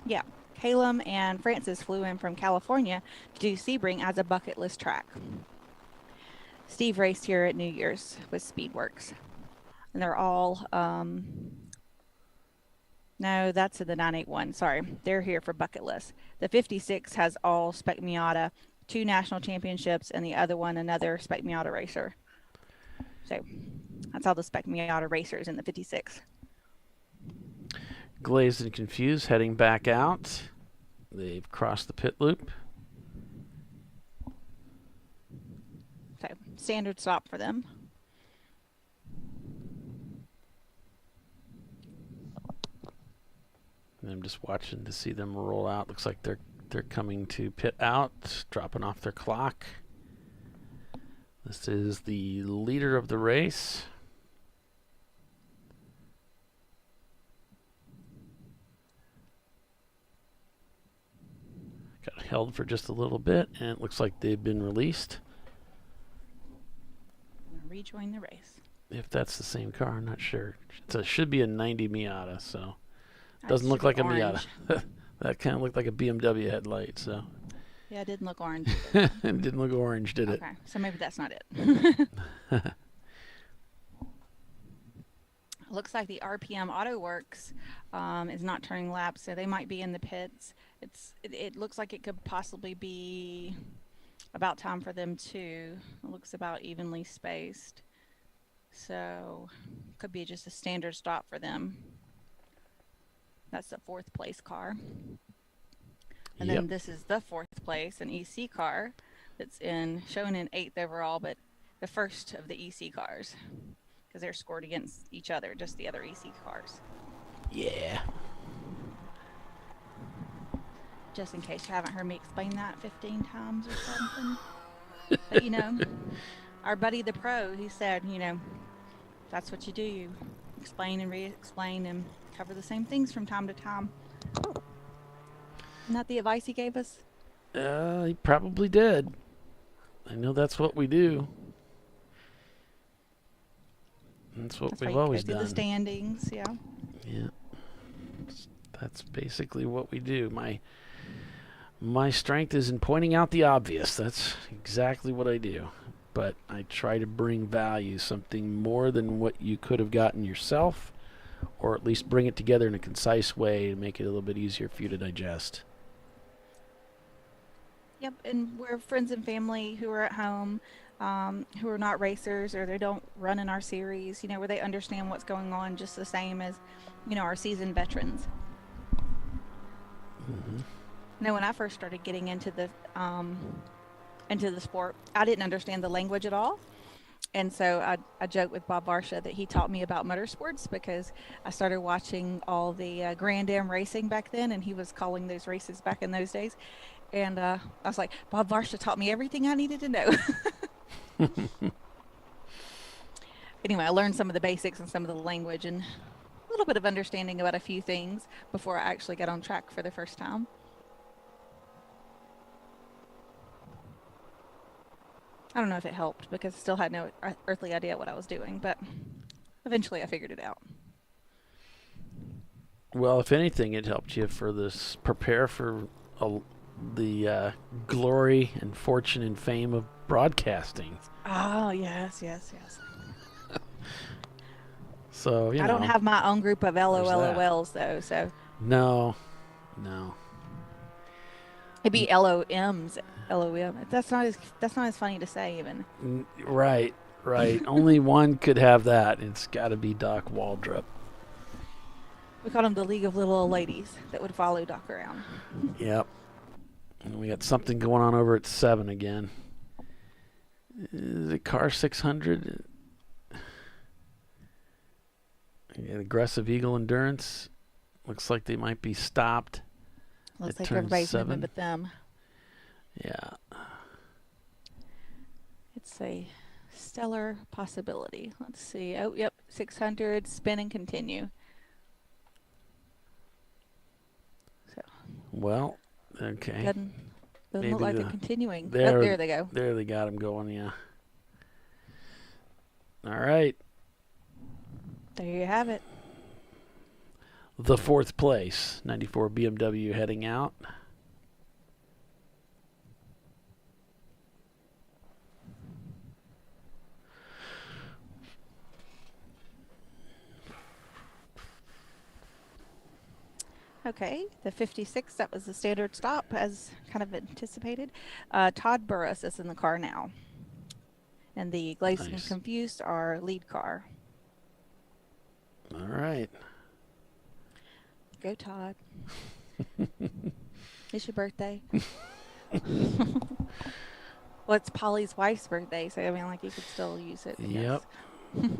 Yeah. Calum and Francis flew in from California to do Sebring as a bucket list track. Steve raced here at New Year's with Speedworks. And they're all, no, that's the 981. Sorry, they're here for bucket list. The 56 has all Spec Miata, 2 national championships, and the other one, another Spec Miata racer. So that's all the Spec Miata racers in the 56. Glazed and confused, heading back out. They've crossed the pit loop. So standard stop for them. And I'm just watching to see them roll out. Looks like they're coming to pit out, dropping off their clock. This is the leader of the race. Got held for just a little bit, and it looks like they've been released. Rejoin the race. If that's the same car, I'm not sure. It should be a 90 Miata, so That doesn't look should be like a orange. Miata. That kind of looked like a BMW headlight, so. Yeah, it didn't look orange. It didn't look orange, did it? Okay, so maybe that's not it. Looks like the RPM Auto Works is not turning laps, so they might be in the pits. It looks like it could possibly be about time for them too. It looks about evenly spaced, so could be just a standard stop for them. That's the 4th place car. And then this is the 4th place, an EC car that's shown in 8th overall, but the first of the EC cars, because they're scored against each other, just the other EC cars. Yeah. Just in case you haven't heard me explain that 15 times or something. But you know, our buddy the pro, he said, you know, that's what you do. You explain and re-explain and cover the same things from time to time. Isn't that the advice he gave us? He probably did. I know that's what we do. That's what we've always done. The standings, yeah. Yeah. That's basically what we do. My strength is in pointing out the obvious. That's exactly what I do. But I try to bring value, something more than what you could have gotten yourself, or at least bring it together in a concise way to make it a little bit easier for you to digest. Yep, and we're friends and family who are at home, who are not racers or they don't run in our series, you know, where they understand what's going on just the same as, you know, our seasoned veterans. Mm-hmm. Now, when I first started getting into the sport, I didn't understand the language at all. And so I joke with Bob Varsha that he taught me about motorsports because I started watching all the Grand Am racing back then, and he was calling those races back in those days. And I was like, Bob Varsha taught me everything I needed to know. Anyway, I learned some of the basics and some of the language and a little bit of understanding about a few things before I actually got on track for the first time. I don't know if it helped because I still had no earthly idea what I was doing, but eventually I figured it out. Well, if anything, it helped you for this, prepare for the glory and fortune and fame of broadcasting. Oh, yes. So, I don't have my own group of LOLs though, so. No. It'd be LOMs, LOM. That's not as funny to say even. Right. Only one could have that. It's got to be Doc Waldrop. We called them the League of Little Old Ladies that would follow Doc around. Yep. And we got something going on over at 7 again. Is it car 600? Aggressive Eagle Endurance. Looks like they might be stopped. Looks like everybody's moving but them. Yeah. It's a stellar possibility. Let's see. Oh, yep. 600, spin and continue. So. Well, okay. Doesn't look like they're continuing. There they go. There they got them going, yeah. All right. There you have it. The 4th place, 94 BMW heading out. Okay, the 56, that was the standard stop as kind of anticipated. Todd Burris is in the car now. And the Glazed and Confused are lead car. All right. Go, Todd. It's your birthday. Well, it's Polly's wife's birthday, so I mean, like, you could still use it. I Yep. guess.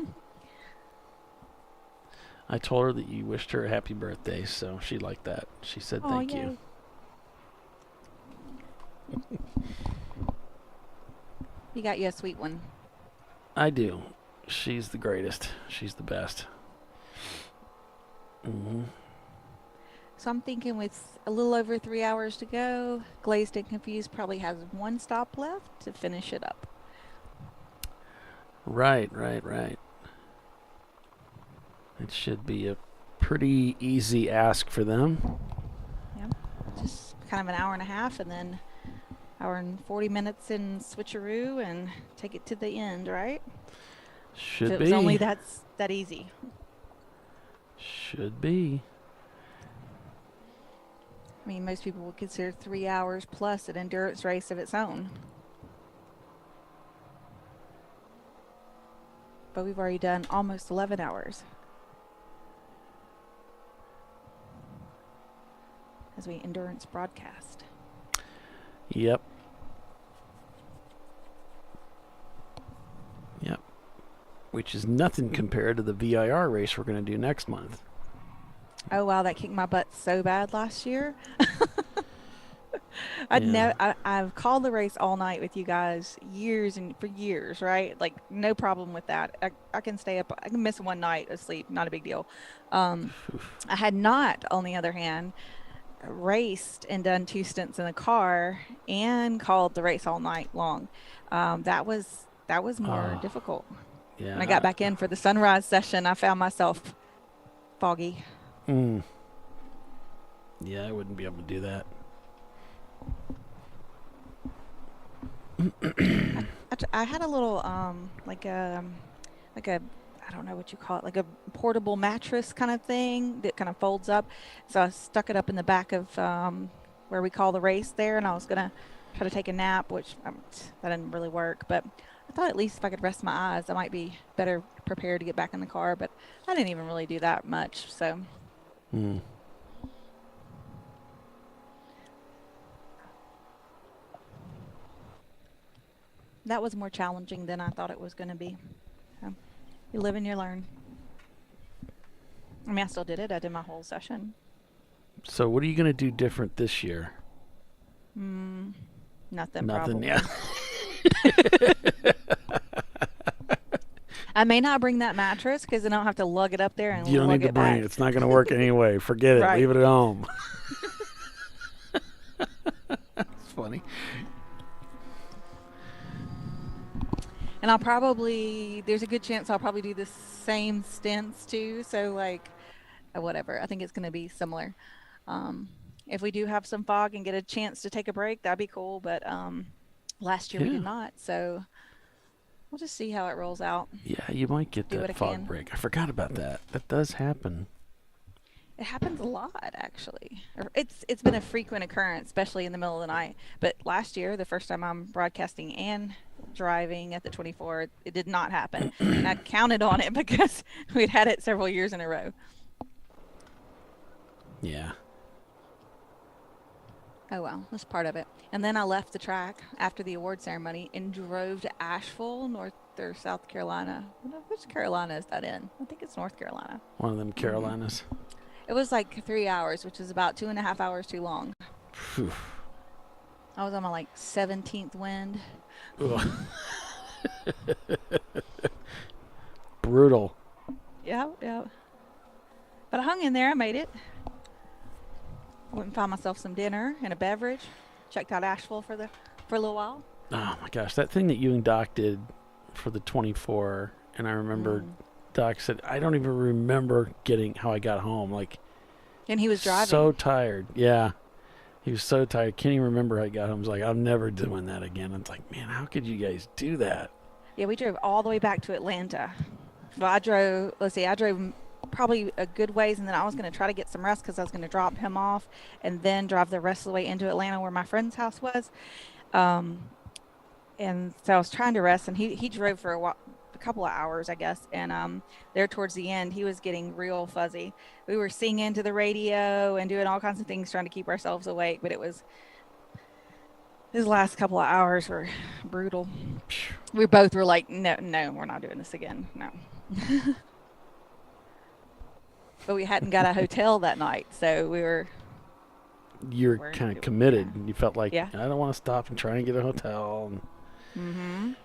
I told her that you wished her a happy birthday, so she liked that. She said Oh, thank yay. you. You got you a sweet one. I do. She's the greatest. She's the best. Mm-hmm. So I'm thinking with a little over 3 hours to go, Glazed and Confused probably has one stop left to finish it up. Right. It should be a pretty easy ask for them. Yep. Just kind of an hour and a half, and then hour and 40 minutes in switcheroo and take it to the end, right? Should if be. it was only that easy. Should be. I mean, most people would consider 3 hours plus an endurance race of its own. But we've already done almost 11 hours. As we endurance broadcast. Yep. Which is nothing compared to the VIR race we're going to do next month. Oh, wow, that kicked my butt so bad last year. I've called the race all night with you guys for years, right? Like, no problem with that. I can stay up. I can miss one night of sleep. Not a big deal. I had not, on the other hand, raced and done 2 stints in the car and called the race all night long. That was more difficult. Yeah. When I got back in for the sunrise session, I found myself foggy. Yeah, I wouldn't be able to do that. I had a little like a I don't know what you call it, like a portable mattress kind of thing that kind of folds up. So I stuck it up in the back of where we call the race there, and I was gonna try to take a nap, which that didn't really work. But I thought at least if I could rest my eyes, I might be better prepared to get back in the car. But I didn't even really do that much. So. That was more challenging than I thought it was going to be. So, you live and you learn. I mean, I still did it. I did my whole session. So what are you going to do different this year? Nothing, probably. Yeah. I may not bring that mattress because then I don't have to lug it up there and You don't need to bring it. It's not going to work anyway. Forget it. Right. Leave it at home. It's funny. And there's a good chance I'll probably do the same stints too. So like, whatever. I think it's going to be similar. If we do have some fog and get a chance to take a break, that'd be cool. But last year we did not. So we'll just see how it rolls out. Yeah, you might get that fog break. I forgot about that. That does happen. It happens a lot, actually. It's been a frequent occurrence, especially in the middle of the night. But last year, the first time I'm broadcasting and driving at the 24, it did not happen. And I counted on it because we'd had it several years in a row. Yeah. Oh, well, that's part of it. And then I left the track after the award ceremony and drove to Asheville, North or South Carolina. Which Carolina is that in? I think it's North Carolina. One of them Carolinas. It was like 3 hours, which is about 2.5 hours too long. Whew. I was on my 17th wind. Brutal. Yeah. But I hung in there. I made it. Went and found myself some dinner and a beverage. Checked out Asheville for a little while. Oh my gosh, that thing that you and Doc did for the 24, and I remember Doc said, I don't even remember how I got home. And he was driving. So tired. Yeah. He was so tired. Can't even remember how he got home. He's like, I'm never doing that again. It's like, man, how could you guys do that? Yeah, we drove all the way back to Atlanta. Well, I drove probably a good ways, and then I was going to try to get some rest because I was going to drop him off and then drive the rest of the way into Atlanta where my friend's house was. And so I was trying to rest, and he drove for a couple of hours, I guess. And there towards the end, he was getting real fuzzy. We were singing to the radio and doing all kinds of things trying to keep ourselves awake, but his last couple of hours were brutal. We both were like, no, we're not doing this again. No. But we hadn't got a hotel that night, so You're kind of committed. Yeah. You felt like, Yeah. I don't want to stop and try and get a hotel. And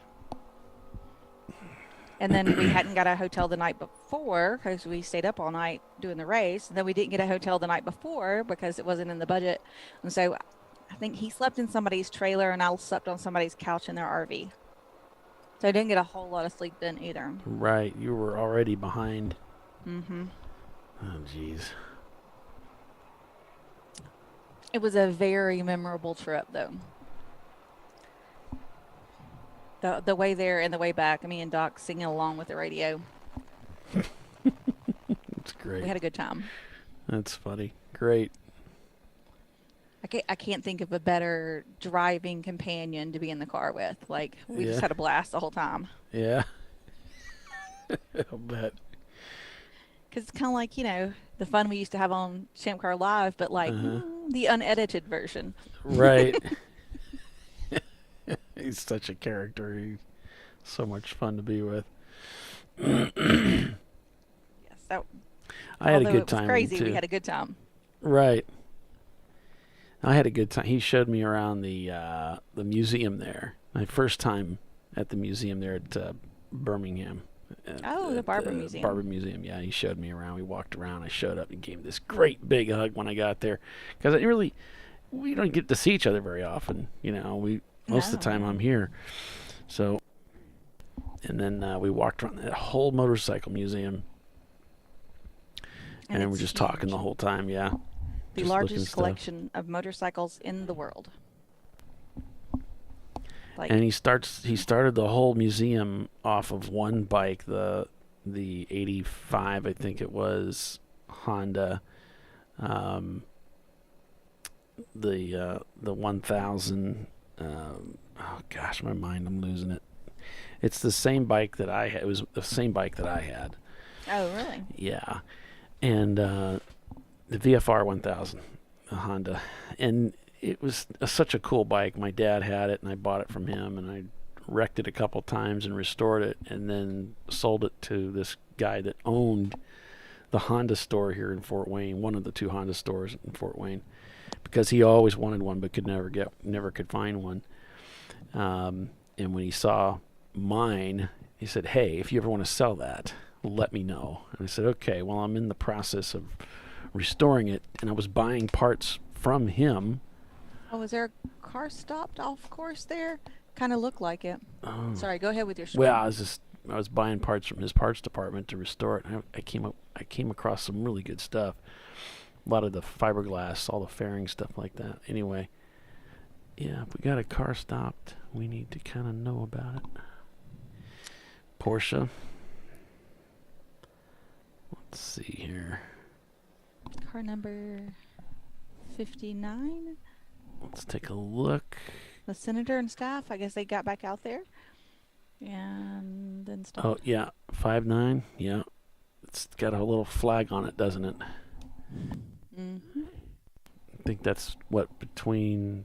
then we hadn't got a hotel the night before because we stayed up all night doing the race. And then we didn't get a hotel the night before because it wasn't in the budget. And so I think he slept in somebody's trailer and I slept on somebody's couch in their RV. So I didn't get a whole lot of sleep then either. Right. You were already behind. Mm-hmm. Oh, jeez. It was a very memorable trip, though. The way there and the way back, me and Doc singing along with the radio. It's great. We had a good time. That's funny. Great. I can't think of a better driving companion to be in the car with. Like, we just Yeah. had a blast the whole time. Yeah. I'll bet. Because it's kind of like, the fun we used to have on ChampCar.Live, but like the unedited version. Right. He's such a character. He's so much fun to be with. Yes, I had a although good it was time crazy, too. we had a good time. Right. I had a good time. He showed me around the museum there. My first time at the museum there at Birmingham. The Barber Museum. Barber Museum, yeah. He showed me around. We walked around. I showed up and gave me this great big hug when I got there. Because we don't get to see each other very often. Most of the time I'm here. So, and then we walked around that whole motorcycle museum. And we're just talking the whole time, yeah. The Just largest stuff. collection of motorcycles in the world. And he started the whole museum off of one bike, the 85, I think it was, Honda, the 1000. Oh gosh, my mind, I'm losing it. It's the same bike that I had. It was the same bike that I had. Oh, really? Yeah, and the VFR 1000, the Honda, and it was such a cool bike. My dad had it, and I bought it from him, and I wrecked it a couple times and restored it, and then sold it to this guy that owned the Honda store here in Fort Wayne, one of the two Honda stores in Fort Wayne, because he always wanted one but could never could find one. And when he saw mine, he said, "Hey, if you ever want to sell that, let me know." And I said, "Okay." Well, I'm in the process of restoring it, and I was buying parts from him. Oh, was there a car stopped off course there? Kind of looked like it. Oh. Sorry, go ahead with your story. Well, I was buying parts from his parts department to restore it. I came across some really good stuff. A lot of the fiberglass, all the fairing stuff like that. Anyway, yeah, if we got a car stopped, we need to kind of know about it. Porsche. Let's see here. Car number 59. Let's take a look. The senator and staff, I guess they got back out there. And then stopped. Oh, yeah, 59. Yeah. It's got a little flag on it, doesn't it? Mm-hmm. I think that's between...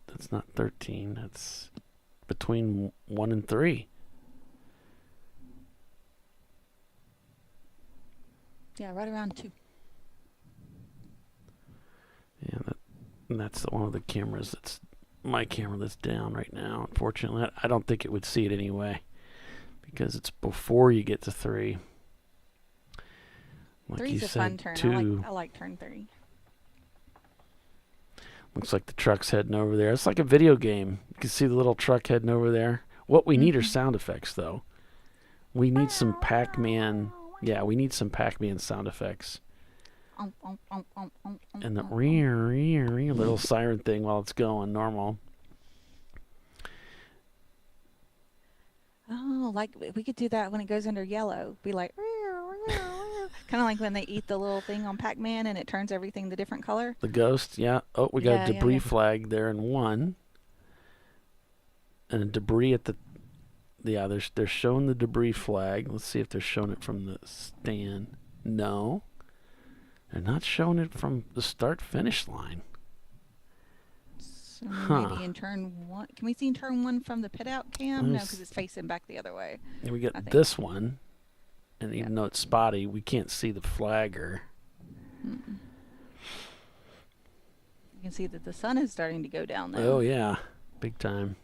That's not 13. That's between 1 and 3. Yeah, right around 2. Yeah, that's one of the cameras. That's my camera that's down right now. Unfortunately, I don't think it would see it anyway because it's before you get to 3. Like 3's you a said, fun turn. 2. I like turn 3. Looks like the truck's heading over there. It's like a video game. You can see the little truck heading over there. What we need are sound effects, though. We need some Pac-Man. Yeah, we need some Pac-Man sound effects. And the little siren thing while it's going normal. Oh, like we could do that when it goes under yellow. Be like, kind of like when they eat the little thing on Pac-Man and it turns everything the different color. The ghost, yeah. Oh, we got Yeah, a debris yeah. flag there in 1. And a debris at Yeah, they're showing the debris flag. Let's see if they're showing it from the stand. No. They're not showing it from the start-finish line. So maybe in turn 1. Can we see in turn 1 from the pit out cam? No, because it's facing back the other way. And we got this one, and even though it's spotty, we can't see the flagger. You can see that the sun is starting to go down there. Oh, yeah. Big time.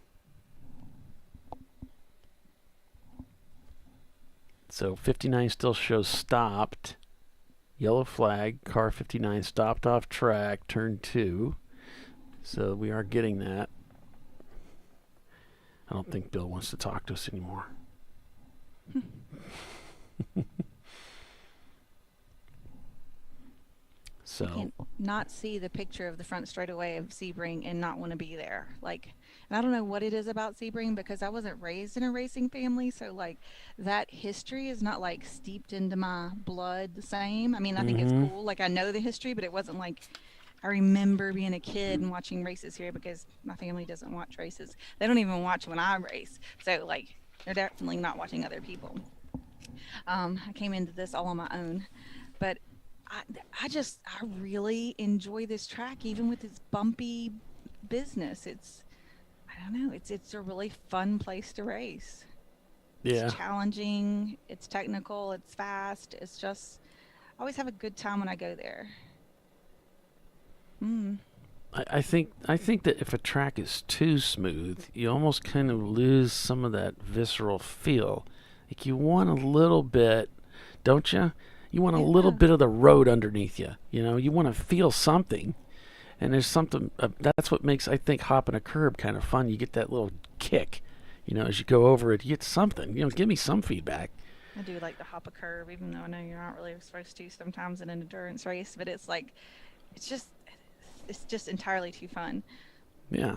So 59 still shows stopped. Yellow flag, car 59 stopped off track, turn 2. So we are getting that. I don't think Bill wants to talk to us anymore. So I can't not see the picture of the front straightaway of Sebring and not want to be there. Like, and I don't know what it is about Sebring because I wasn't raised in a racing family, so like that history is not like steeped into my blood the same. I mean, I think it's cool. Like I know the history, but it wasn't like I remember being a kid and watching races here because my family doesn't watch races. They don't even watch when I race. So like they're definitely not watching other people. I came into this all on my own, but I really enjoy this track, even with its bumpy business. I don't know, it's a really fun place to race. Yeah. It's challenging, it's technical, it's fast. It's just, I always have a good time when I go there. I think that if a track is too smooth, you almost kind of lose some of that visceral feel. Like you want a little bit, don't you? You want a little bit of the road underneath you. You know, you want to feel something. And there's something, that's what makes, I think, hopping a curb kind of fun. You get that little kick, you know, as you go over it, you get something. You know, give me some feedback. I do like to hop a curb, even though I know you're not really supposed to sometimes in an endurance race, but it's like, it's just entirely too fun. Yeah.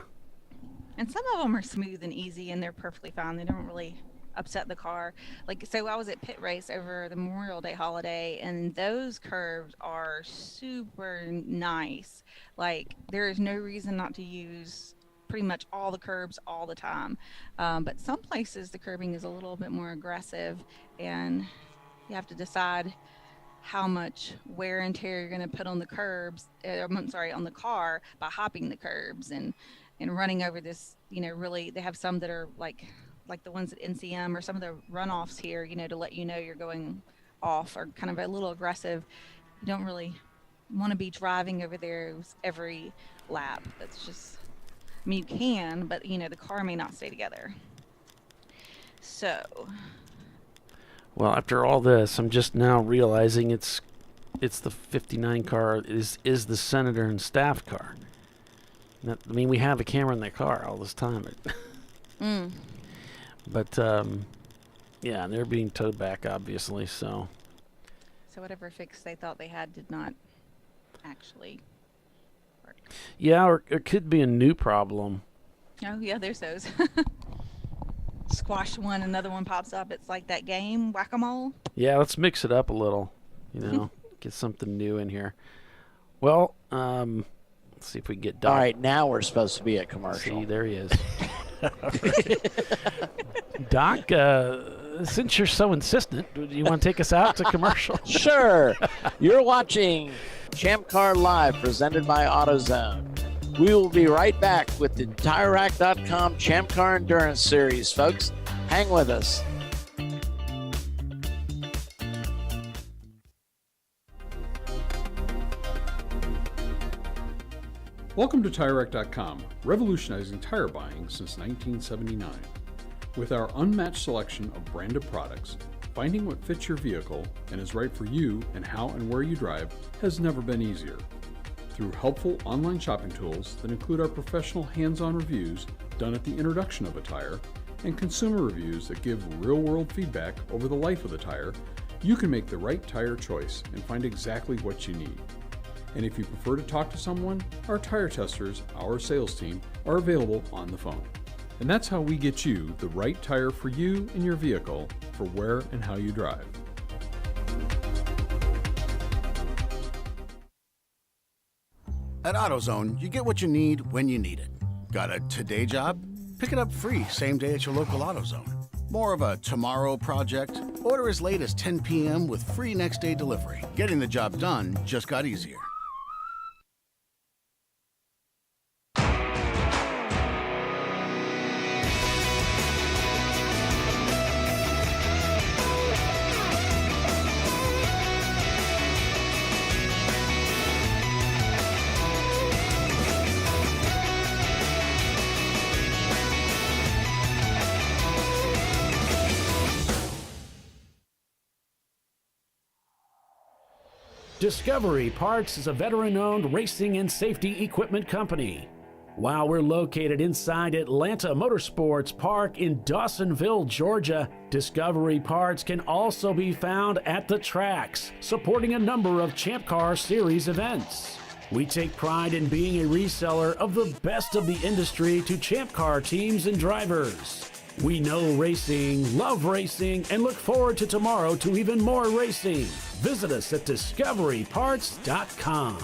And some of them are smooth and easy, and they're perfectly fine. They don't really upset the car. Like, so I was at pit race over the Memorial Day holiday, and those curves are super nice. Like, there is no reason not to use pretty much all the curbs all the time. But some places the curbing is a little bit more aggressive, and you have to decide how much wear and tear you're going to put on the curbs, on the car by hopping the curbs and running over this, you know, really, they have some that are like the ones at NCM or some of the runoffs here, you know, to let you know you're going off, are kind of a little aggressive. You don't really want to be driving over there every lap. That's just, I mean, you can, but, you know, the car may not stay together. So. Well, after all this, I'm just now realizing it's the 59 car is the senator and staff car. I mean, we have a camera in that car all this time. But, yeah, they're being towed back, obviously, so. So whatever fix they thought they had did not actually work. Yeah, or it could be a new problem. Oh, yeah, there's those. Squash one, another one pops up. It's like that game, whack-a-mole. Yeah, let's mix it up a little, you know, get something new in here. Well, let's see if we can get Doc. All right, now we're supposed to be at commercial. See, there he is. Doc, since you're so insistent, do you want to take us out to commercial? Sure. You're watching ChampCar.Live, presented by AutoZone. We will be right back with the TireRack.com Champ Car Endurance Series, folks. Hang with us. Welcome to TireRack.com, revolutionizing tire buying since 1979. With our unmatched selection of branded products, finding what fits your vehicle and is right for you and how and where you drive has never been easier. Through helpful online shopping tools that include our professional hands-on reviews done at the introduction of a tire and consumer reviews that give real-world feedback over the life of the tire, you can make the right tire choice and find exactly what you need. And if you prefer to talk to someone, our tire testers, our sales team, are available on the phone. And that's how we get you the right tire for you and your vehicle for where and how you drive. At AutoZone, you get what you need when you need it. Got a today job? Pick it up free same day at your local AutoZone. More of a tomorrow project? Order as late as 10 p.m. with free next day delivery. Getting the job done just got easier. Discovery Parts is a veteran-owned racing and safety equipment company. While we're located inside Atlanta Motorsports Park in Dawsonville, Georgia, Discovery Parts can also be found at the tracks, supporting a number of Champ Car Series events. We take pride in being a reseller of the best of the industry to Champ Car teams and drivers. We know racing, love racing, and look forward to tomorrow to even more racing. Visit us at discoveryparts.com.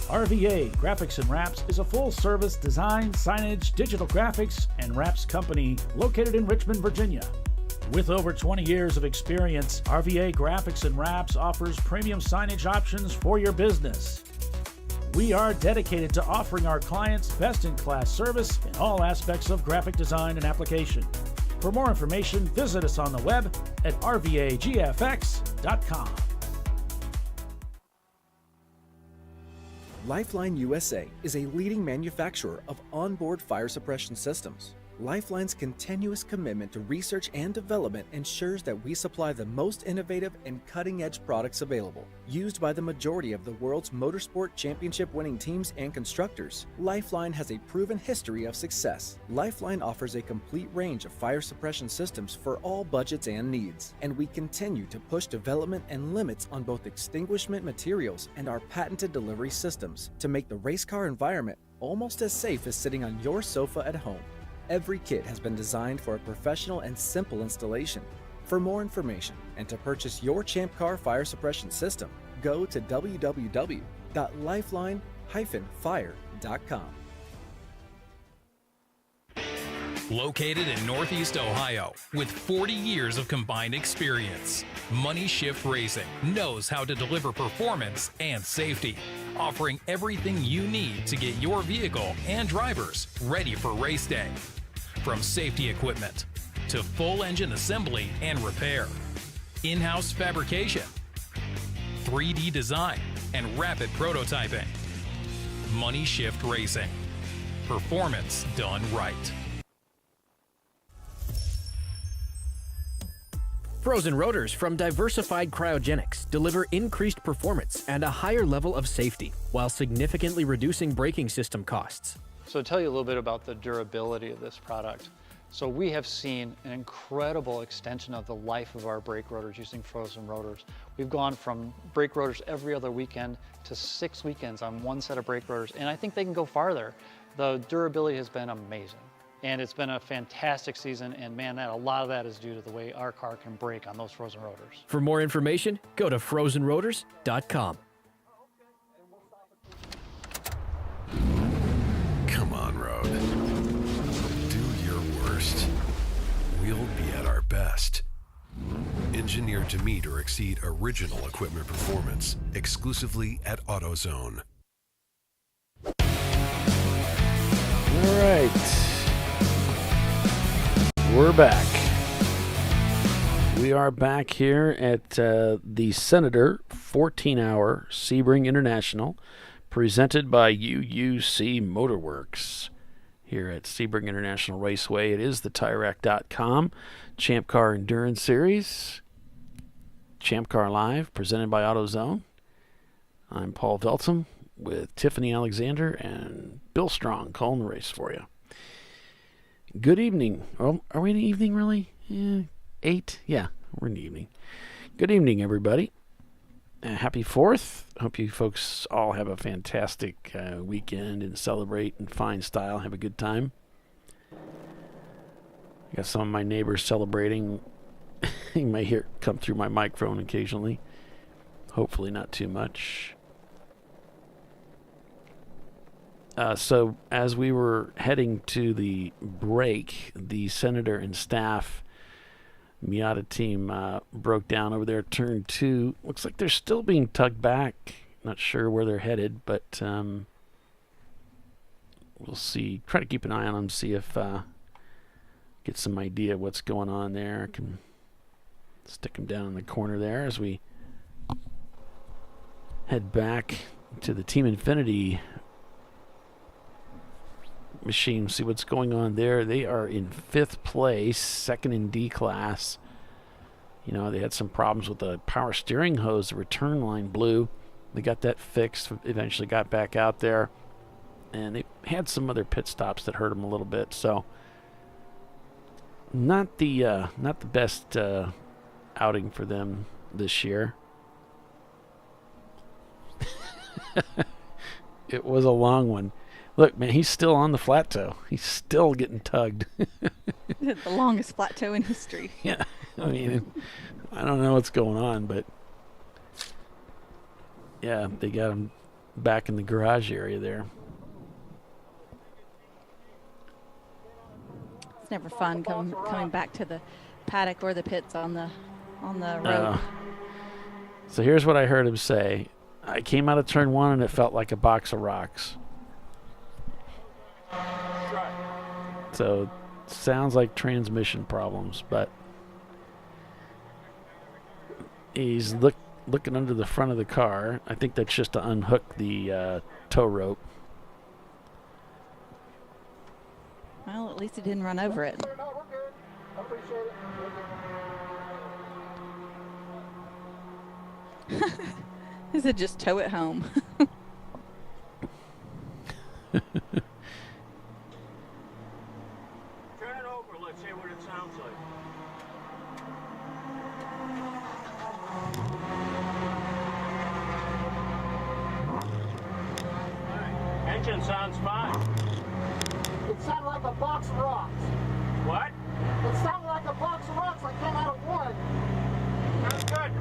RVA Graphics and Wraps is a full-service design, signage, digital graphics, and wraps company located in Richmond, Virginia. With over 20 years of experience, RVA Graphics and Wraps offers premium signage options for your business. We are dedicated to offering our clients best-in-class service in all aspects of graphic design and application. For more information, visit us on the web at rvagfx.com. Lifeline USA is a leading manufacturer of onboard fire suppression systems. Lifeline's continuous commitment to research and development ensures that we supply the most innovative and cutting-edge products available. Used by the majority of the world's motorsport championship-winning teams and constructors, Lifeline has a proven history of success. Lifeline offers a complete range of fire suppression systems for all budgets and needs, and we continue to push development and limits on both extinguishment materials and our patented delivery systems to make the race car environment almost as safe as sitting on your sofa at home. Every kit has been designed for a professional and simple installation. For more information and to purchase your Champ Car fire suppression system, go to www.lifeline-fire.com. Located in Northeast Ohio, with 40 years of combined experience, Money Shift Racing knows how to deliver performance and safety, offering everything you need to get your vehicle and drivers ready for race day. From safety equipment to full engine assembly and repair, in-house fabrication, 3D design, and rapid prototyping. Money Shift Racing. Performance done right. Frozen rotors from Diversified Cryogenics deliver increased performance and a higher level of safety, while significantly reducing braking system costs. So to tell you a little bit about the durability of this product. So we have seen an incredible extension of the life of our brake rotors using frozen rotors. We've gone from brake rotors every other weekend to 6 weekends on one set of brake rotors, and I think they can go farther. The durability has been amazing. And it's been a fantastic season, and man, a lot of that is due to the way our car can brake on those frozen rotors. For more information, go to frozenrotors.com. Come on, Road. Do your worst. We'll be at our best. Engineered to meet or exceed original equipment performance, exclusively at AutoZone. All right. We're back. We are back here at the Senator 14-hour Sebring International, presented by UUC Motorworks here at Sebring International Raceway. It is the TireRack.com Champ Car Endurance Series. ChampCar.Live, presented by AutoZone. I'm Paul Veltum, with Tiffany Alexander and Bill Strong calling the race for you. Good evening. Oh, are we in the evening, really? 8? Yeah, we're in the evening. Good evening, everybody. Happy 4th. Hope you folks all have a fantastic weekend and celebrate in fine style. Have a good time. I got some of my neighbors celebrating. You might hear it come through my microphone occasionally. Hopefully not too much. So as we were heading to the break, the Senator and staff Miata team broke down over there at turn 2. Looks like they're still being tugged back. Not sure where they're headed, but we'll see. Try to keep an eye on them, see if get some idea of what's going on there. I can stick them down in the corner there as we head back to the Team Infinity machine, see what's going on there. They are in 5th place, second in D class. You know, they had some problems with the power steering hose. The return line blew. They got that fixed, eventually got back out there, and they had some other pit stops that hurt them a little bit. So not the best outing for them this year. It was a long one. Look, man, he's still on the flat toe. He's still getting tugged. The longest flat toe in history. Yeah, I mean, I don't know what's going on, but yeah, they got him back in the garage area there. It's never fun coming back to the paddock or the pits on the road. So here's what I heard him say. I came out of turn 1 and it felt like a box of rocks. So sounds like transmission problems, but he's looking under the front of the car. I think that's just to unhook the tow rope. Well, at least he didn't run over it. He said just tow it home. Engine sounds fine. It sounded like a box of rocks. What? It sounded like a box of rocks that came out of one. Sounds good.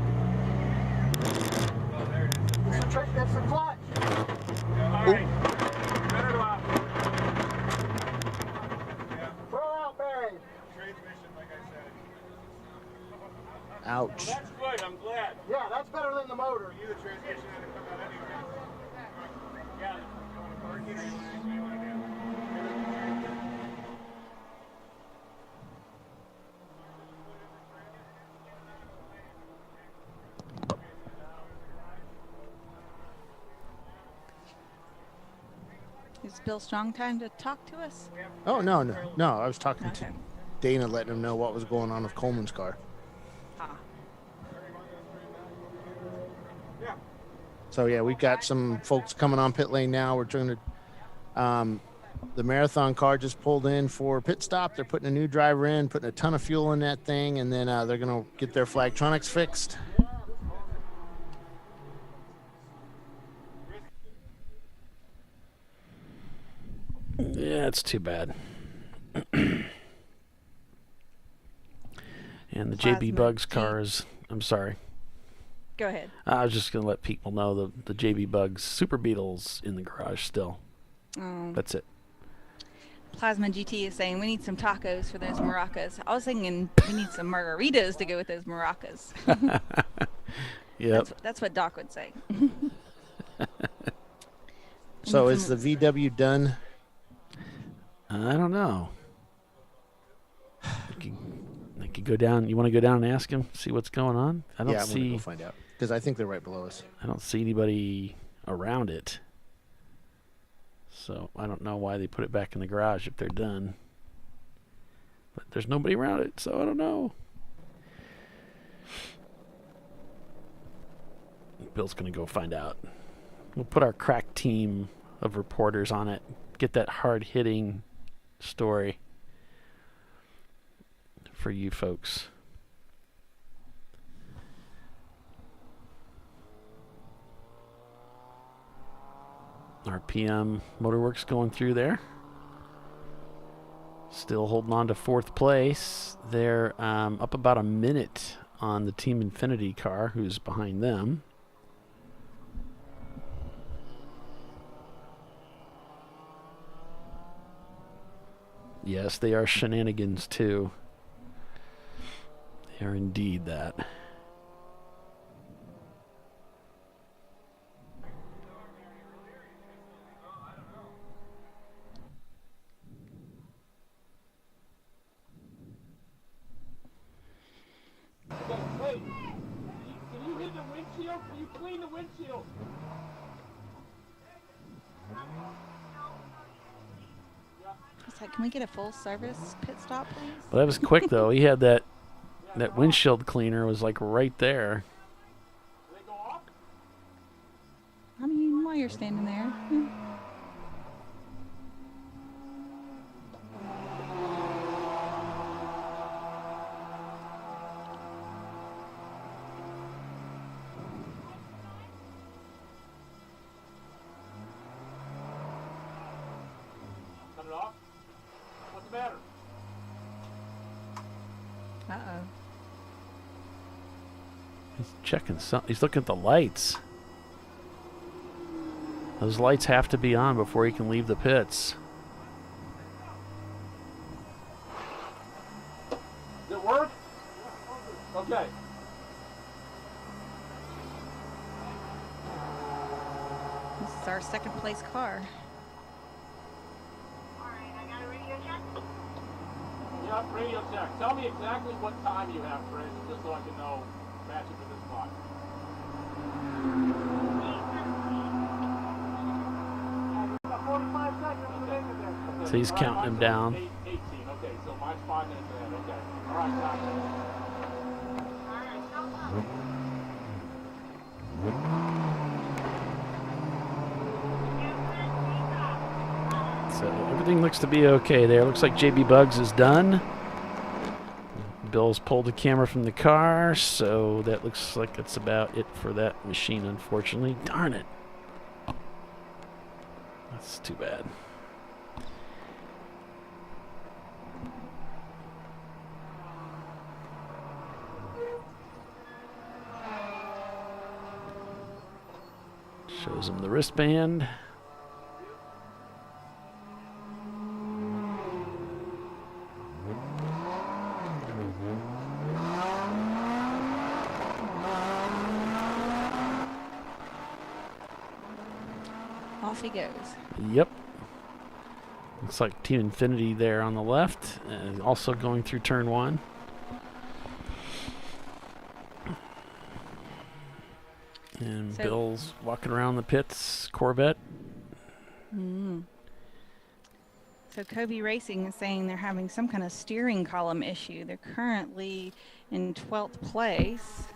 Oh, there it is. It's the clutch. All right. Turn it off. Throw out, Barry. Transmission, like I said. Ouch. That's good. I'm glad. Yeah, that's better than the motor. You the transmission had to come out anyway. Yeah. Is Bill Strong time to talk to us? Oh, no. I was talking to Dana, letting him know what was going on with Coleman's car. So, yeah, we've got some folks coming on pit lane now. We're trying to the marathon car just pulled in for pit stop. They're putting a new driver in, putting a ton of fuel in that thing, and then they're going to get their flagtronics fixed. Yeah, it's too bad. And the JB Bugs cars, I'm sorry. Go ahead. I was just going to let people know the JB Bugs Super Beetle's in the garage still. Oh. That's it. Plasma GT is saying we need some tacos for those maracas. I was thinking we need some margaritas to go with those maracas. Yeah. That's what Doc would say. So is the VW done? I don't know. I could go down. You want to go down and ask him, see what's going on? I don't I'm see. gonna go find out because I think they're right below us. I don't see anybody around it. So I don't know why they put it back in the garage if they're done. But there's nobody around it, so I don't know. Bill's going to go find out. We'll put our crack team of reporters on it. Get that hard-hitting story for you folks. RPM Motorworks going through there. Still holding on to 4th place. They're up about a minute on the Team Infinity car, who's behind them. Yes, they are shenanigans too. They are indeed that. Hey, can you hit the windshield? Can you clean the windshield? It's like, can we get a full service pit stop, please? Well, that was quick though. He had that windshield cleaner was like right there. I mean, while you're standing there. Cut it off. What's the matter? Uh-oh. He's checking something. He's looking at the lights. Those lights have to be on before he can leave the pits. Does it work? Okay. This is our 2nd place car. Yeah, radio check. Tell me exactly what time you have, Chris, just so I can know, match it with this clock. So he's counting him down. 18. Okay, so mine's 5 minutes ahead. Okay. All right, So everything looks to be okay there. Looks like JB Bugs is done. Bill's pulled the camera from the car, so that looks like that's about it for that machine, unfortunately. Darn it. That's too bad. Shows him the wristband. Off he goes. Yep. Looks like Team Infinity there on the left, and also going through turn 1. And So- Bill's walking around the pits, Corvette. So Kobe Racing is saying they're having some kind of steering column issue. They're currently in 12th place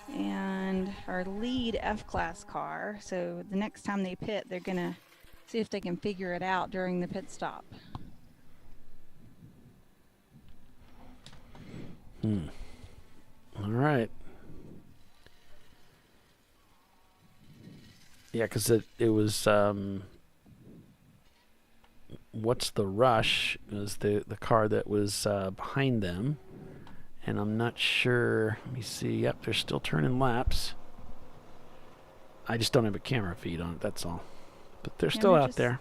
and our lead F-Class car. So the next time they pit, they're going to see if they can figure it out during the pit stop. All right. Yeah, because it was What's the Rush was the car that was behind them, and I'm not sure. Let me see. Yep, they're still turning laps. I just don't have a camera feed on it. That's all. But they're still out there.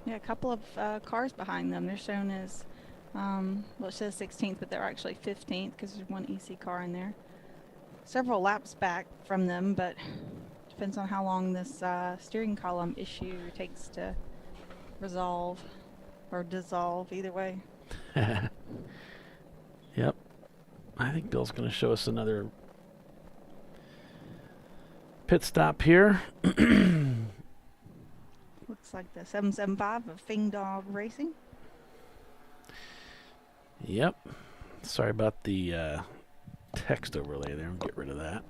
Yeah, a couple of cars behind them. They're shown as, well, it says 16th, but they're actually 15th because there's one EC car in there. Several laps back from them, but depends on how long this steering column issue takes to resolve or dissolve, either way. Yep. I think Bill's going to show us another pit stop here. Looks like the 775 of Fing Dog Racing. Yep. Sorry about the text overlay there. I'll get rid of that.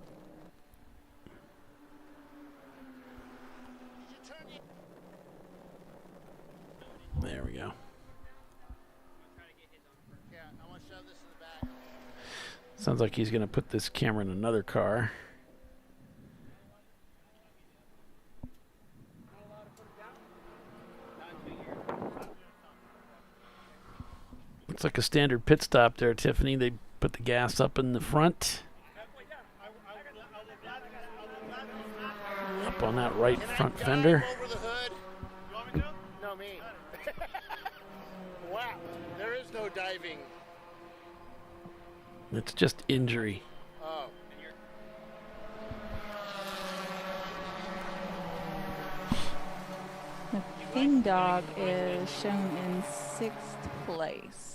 There we go. Sounds like he's going to put this camera in another car. Looks like a standard pit stop there, Tiffany. They put the gas up in the front. Up on that right front fender. Over the hood? You want me to? No, me. Wow, there is no diving. It's just injury. Oh. The King Dog is shown in 6th place.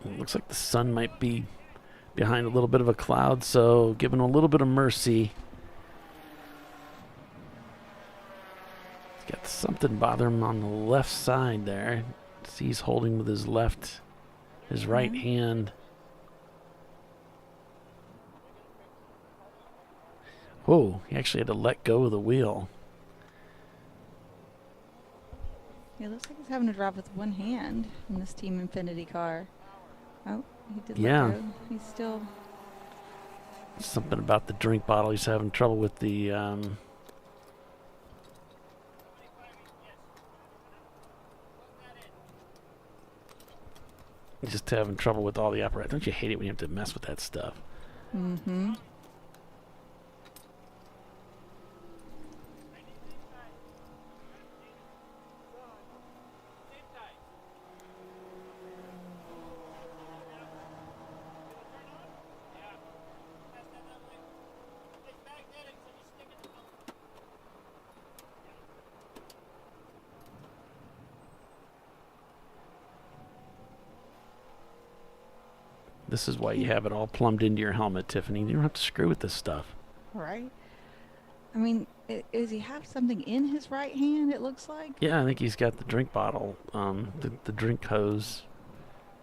It looks like the sun might be behind a little bit of a cloud, so giving a little bit of mercy. He's got something bothering him on the left side there. See, he's holding with his right hand. Whoa, he actually had to let go of the wheel. Yeah, it looks like he's having to drive with one hand in this Team Infinity car. Oh, he did let go. He's still... Something about the drink bottle. He's having trouble with the... He's just having trouble with all the apparatus. Don't you hate it when you have to mess with that stuff? Mm-hmm. This is why you have it all plumbed into your helmet, Tiffany. You don't have to screw with this stuff. Right. I mean, does he have something in his right hand, it looks like? Yeah, I think he's got the drink bottle, the drink hose.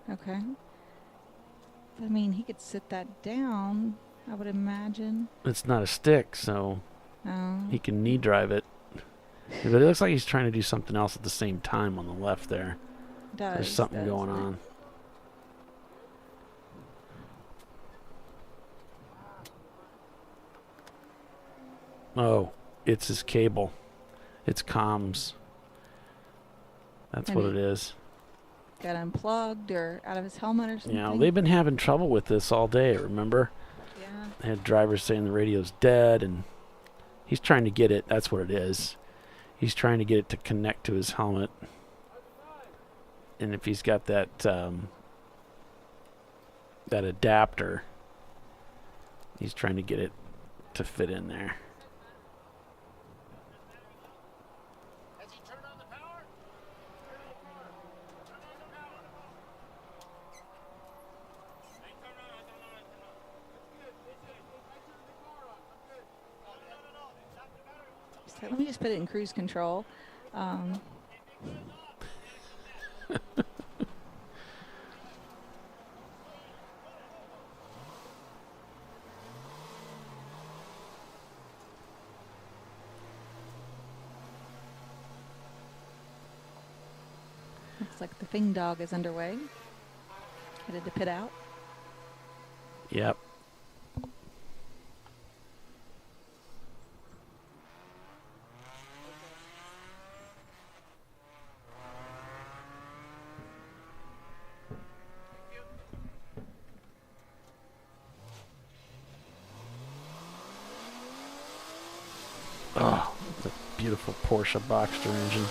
Okay. I mean, he could sit that down, I would imagine. It's not a stick, so he can knee drive it. But it looks like he's trying to do something else at the same time on the left there. There's something going on. Oh, it's his cable. It's comms. That's what it is. Got unplugged or out of his helmet or something? Yeah, they've been having trouble with this all day, remember? Yeah. They had drivers saying the radio's dead, and he's trying to get it. That's what it is. He's trying to get it to connect to his helmet. And if he's got that that adapter, he's trying to get it to fit in there. So let me just put it in cruise control. Looks like the Fing Dog is underway. Headed to pit out. Yep. Oh, it's a beautiful Porsche Boxster engine.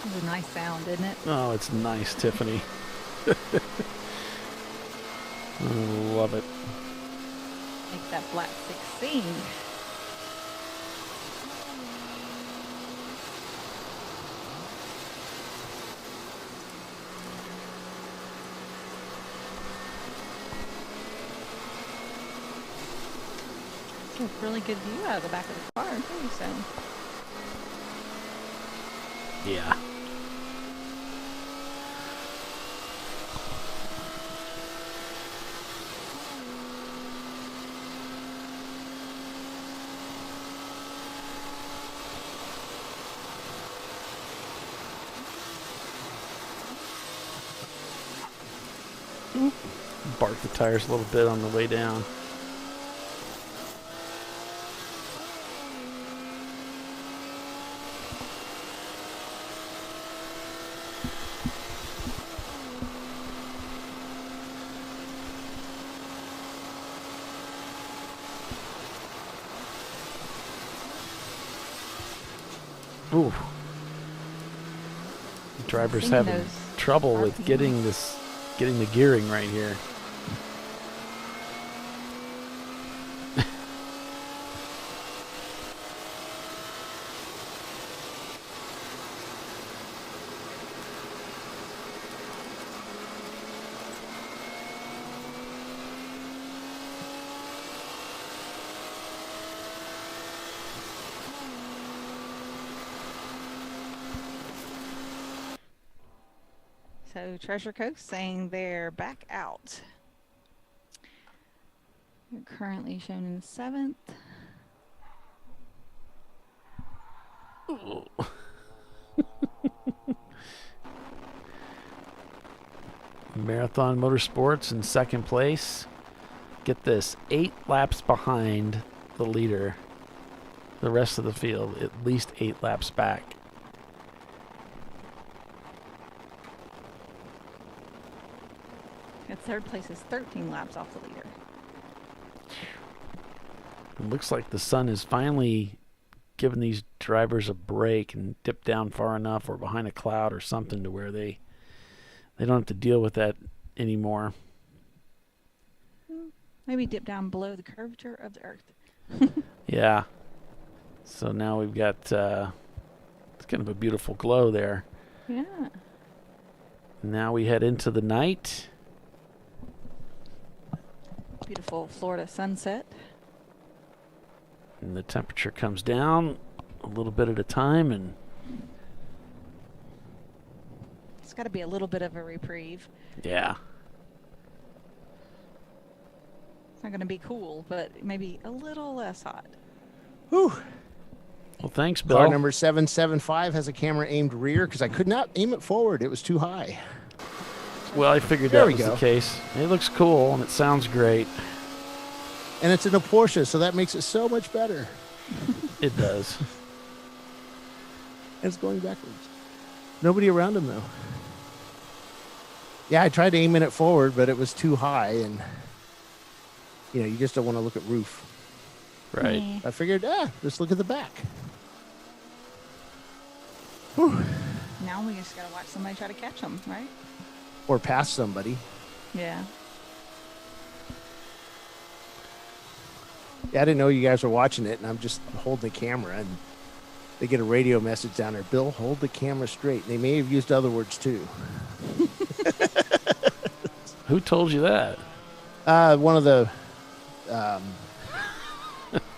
It's a nice sound, isn't it? Oh, it's nice, Tiffany. I love it. Make that black 16. It's a really good view out of the back of the car, too, so. Yeah. Bark the tires a little bit on the way down. Ooh. The driver's having trouble with getting the gearing right here. So Treasure Coast saying they're back out. You're currently shown in 7th. Marathon Motorsports in second place. Get this, 8 laps behind the leader. The rest of the field, at least 8 laps back. Third place is 13 laps off the leader. It looks like the sun is finally giving these drivers a break and dipped down far enough or behind a cloud or something to where they don't have to deal with that anymore. Maybe dip down below the curvature of the earth. Yeah. So now we've got it's kind of a beautiful glow there. Yeah. Now we head into the night. Beautiful Florida sunset. And the temperature comes down a little bit at a time, and It's got to be a little bit of a reprieve. yeah. It's not going to be cool, but maybe a little less hot. Whew. Well, thanks, Bill. Car number 775 has a camera aimed rear because I could not aim it forward. It was too high. Well, I figured There that we was go. the case. It looks cool, and it sounds great. And it's in a Porsche, so that makes it so much better. It does. And it's going backwards. Nobody around him, though. Yeah, I tried aiming it forward, but it was too high, and you just don't want to look at roof. Right. I figured, just look at the back. Whew. Now we just got to watch somebody try to catch them, right? Or pass somebody. Yeah. Yeah, I didn't know you guys were watching it, and I'm just holding the camera, and they get a radio message down there. Bill, hold the camera straight. They may have used other words, too. Who told you that? One of the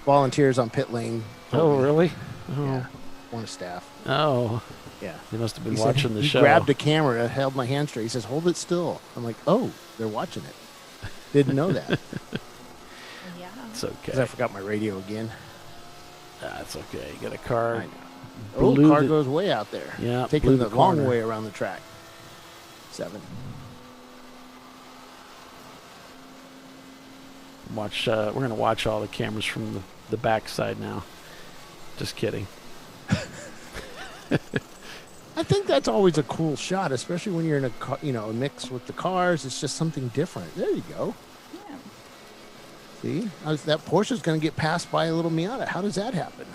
volunteers on pit lane. Oh, really? Oh. Yeah, one of staff. Oh. Yeah. They must have been He watching said, the he show. grabbed a camera, held my hand straight. He says, hold it still. I'm like, oh, they're watching it. Didn't know that. Yeah. It's okay. 'Cause I forgot my radio again. That's okay. You got a car. I know. Oh, the car goes way out there. Yeah, Taking blew the the long corner. way around the track. 7. Watch. We're gonna watch all the cameras from the back side now. Just kidding. I think that's always a cool shot, especially when you're in a car, a mix with the cars. It's just something different. There you go. Yeah. See, that Porsche's going to get passed by a little Miata. How does that happen?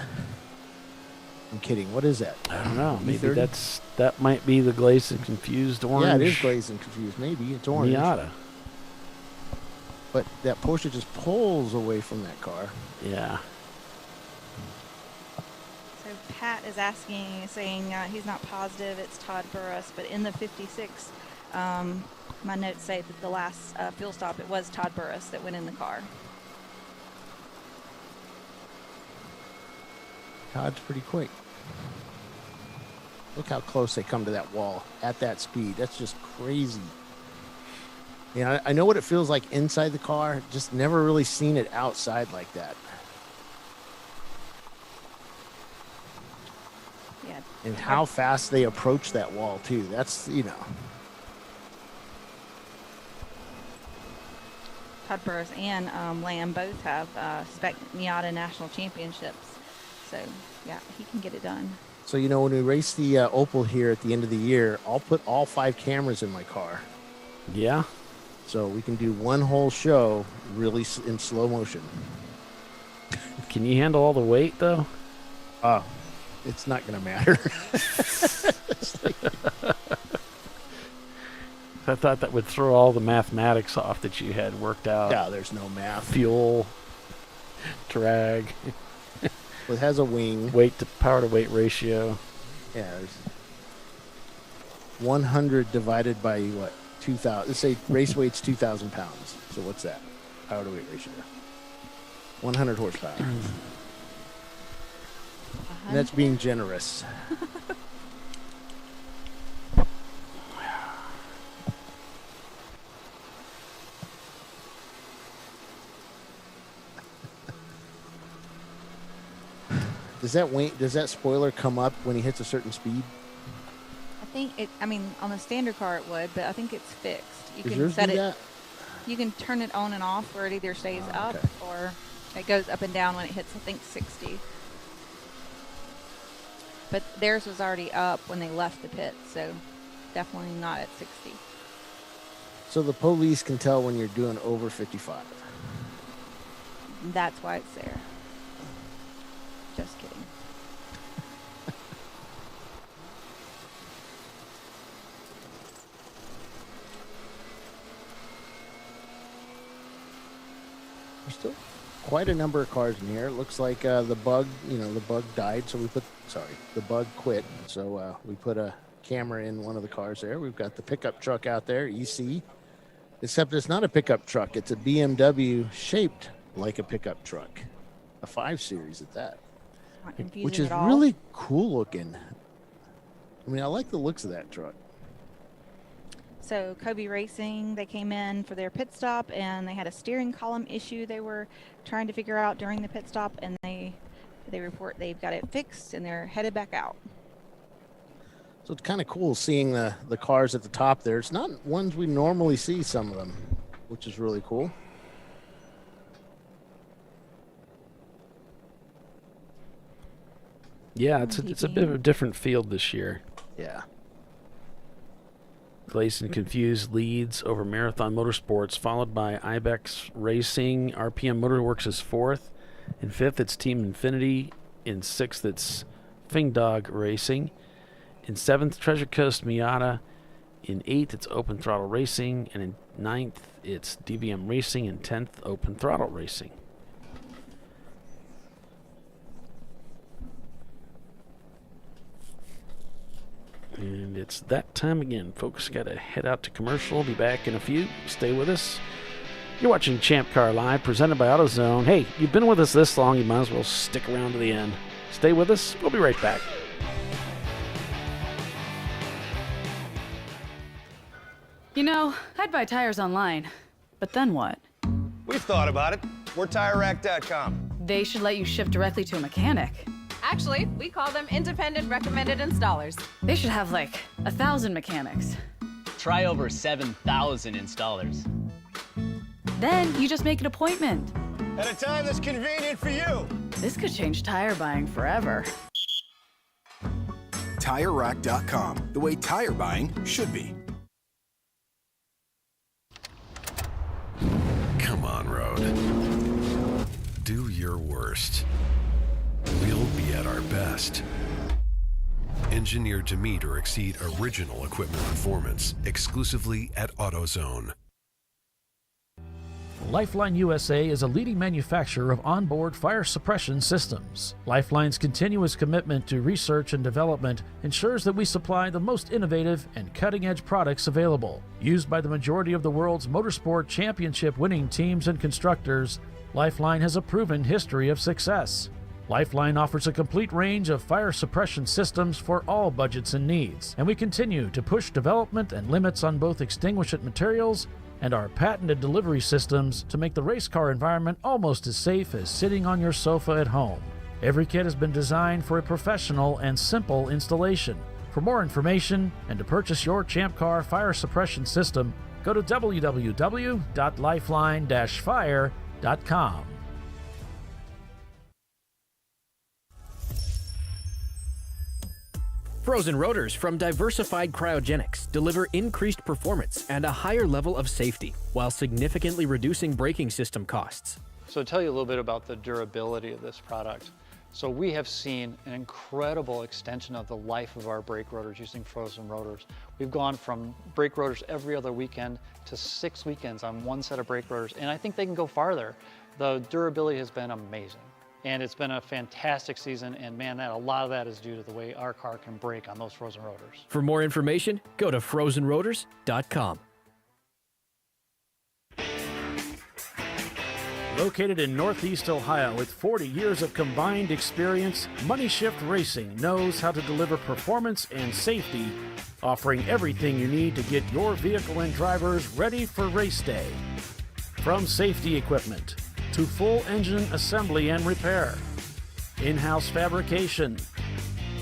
I'm kidding. What is that? I don't know. Maybe E30? that might be the glazed and confused orange. Yeah, it is glazed and confused. Maybe it's orange. Miata. But that Porsche just pulls away from that car. Yeah. So Pat is saying he's not positive it's Todd Burris, but in the 56, my notes say that the last fuel stop, it was Todd Burris that went in the car. Todd's pretty quick. Look how close they come to that wall at that speed. That's just crazy. You know, I know what it feels like inside the car, just never really seen it outside like that. Yeah. And how fast they approach that wall, too. That's, you know. Todd Burris and Lamb both have Spec Miata National Championships. So, yeah, he can get it done. So, you know, when we race the Opel here at the end of the year, I'll put all 5 cameras in my car. Yeah. So we can do one whole show really in slow motion. Can you handle all the weight, though? It's not going to matter. I thought that would throw all the mathematics off that you had worked out. Yeah, there's no math. Fuel, drag. Well, it has a wing. Weight to power to weight ratio. Yeah, there's 100 divided by what? 2,000. Let's say race weight's 2,000 pounds. So what's that? Power to weight ratio. 100 horsepower. And that's being generous. Does that spoiler come up when he hits a certain speed? I think I mean, on the standard car it would, but I think it's fixed. You Does can yours set do it. that? You can turn it on and off where it either stays up okay. or it goes up and down when it hits, I think, 60. But theirs was already up when they left the pit, so definitely not at 60. So the police can tell when you're doing over 55. That's why it's there. Just kidding. There's still quite a number of cars in here. It looks like the bug died, so the bug quit. So we put a camera in one of the cars there. We've got the pickup truck out there, EC, except it's not a pickup truck. It's a BMW shaped like a pickup truck, a 5 Series at that, which is really cool looking. I mean, I like the looks of that truck. So Kobe Racing, they came in for their pit stop and they had a steering column issue they were trying to figure out during the pit stop, and they report they've got it fixed and they're headed back out. So it's kind of cool seeing the cars at the top there. It's not ones we normally see, some of them, which is really cool. Yeah, it's a bit of a different field this year. Yeah. Glazed and Confused leads over Marathon Motorsports, followed by Ibex Racing. RPM Motorworks is 4th. In 5th, it's Team Infinity. In 6th, it's Fingdog Racing. In 7th, Treasure Coast Miata. In 8th, it's Open Throttle Racing. And in 9th, it's DVM Racing. And 10th, Open Throttle Racing. And it's that time again, folks. Got to head out to commercial. Be back in a few. Stay with us. You're watching Champ Car Live, presented by AutoZone. Hey, you've been with us this long, you might as well stick around to the end. Stay with us. We'll be right back. You know, I'd buy tires online, but then what? We've thought about it. We're TireRack.com. They should let you ship directly to a mechanic. Actually, we call them independent recommended installers. They should have like 1,000 mechanics. Try over 7,000 installers. Then you just make an appointment. At a time that's convenient for you. This could change tire buying forever. TireRack.com, the way tire buying should be. Come on, Road. Do your worst. We'll be at our best. Engineered to meet or exceed original equipment performance, exclusively at AutoZone. Lifeline USA is a leading manufacturer of onboard fire suppression systems. Lifeline's continuous commitment to research and development ensures that we supply the most innovative and cutting-edge products available. Used by the majority of the world's motorsport championship winning teams and constructors, Lifeline has a proven history of success. Lifeline offers a complete range of fire suppression systems for all budgets and needs, and we continue to push development and limits on both extinguishant materials and our patented delivery systems to make the race car environment almost as safe as sitting on your sofa at home. Every kit has been designed for a professional and simple installation. For more information and to purchase your Champ Car fire suppression system, go to www.lifeline-fire.com. Frozen rotors from Diversified Cryogenics deliver increased performance and a higher level of safety, while significantly reducing braking system costs. So to tell you a little bit about the durability of this product. So we have seen an incredible extension of the life of our brake rotors using frozen rotors. We've gone from brake rotors every other weekend to 6 weekends on one set of brake rotors, and I think they can go farther. The durability has been amazing. And it's been a fantastic season, and man, a lot of that is due to the way our car can brake on those frozen rotors. For more information, go to frozenrotors.com. Located in Northeast Ohio with 40 years of combined experience, Money Shift Racing knows how to deliver performance and safety, offering everything you need to get your vehicle and drivers ready for race day. From safety equipment to full engine assembly and repair, in-house fabrication,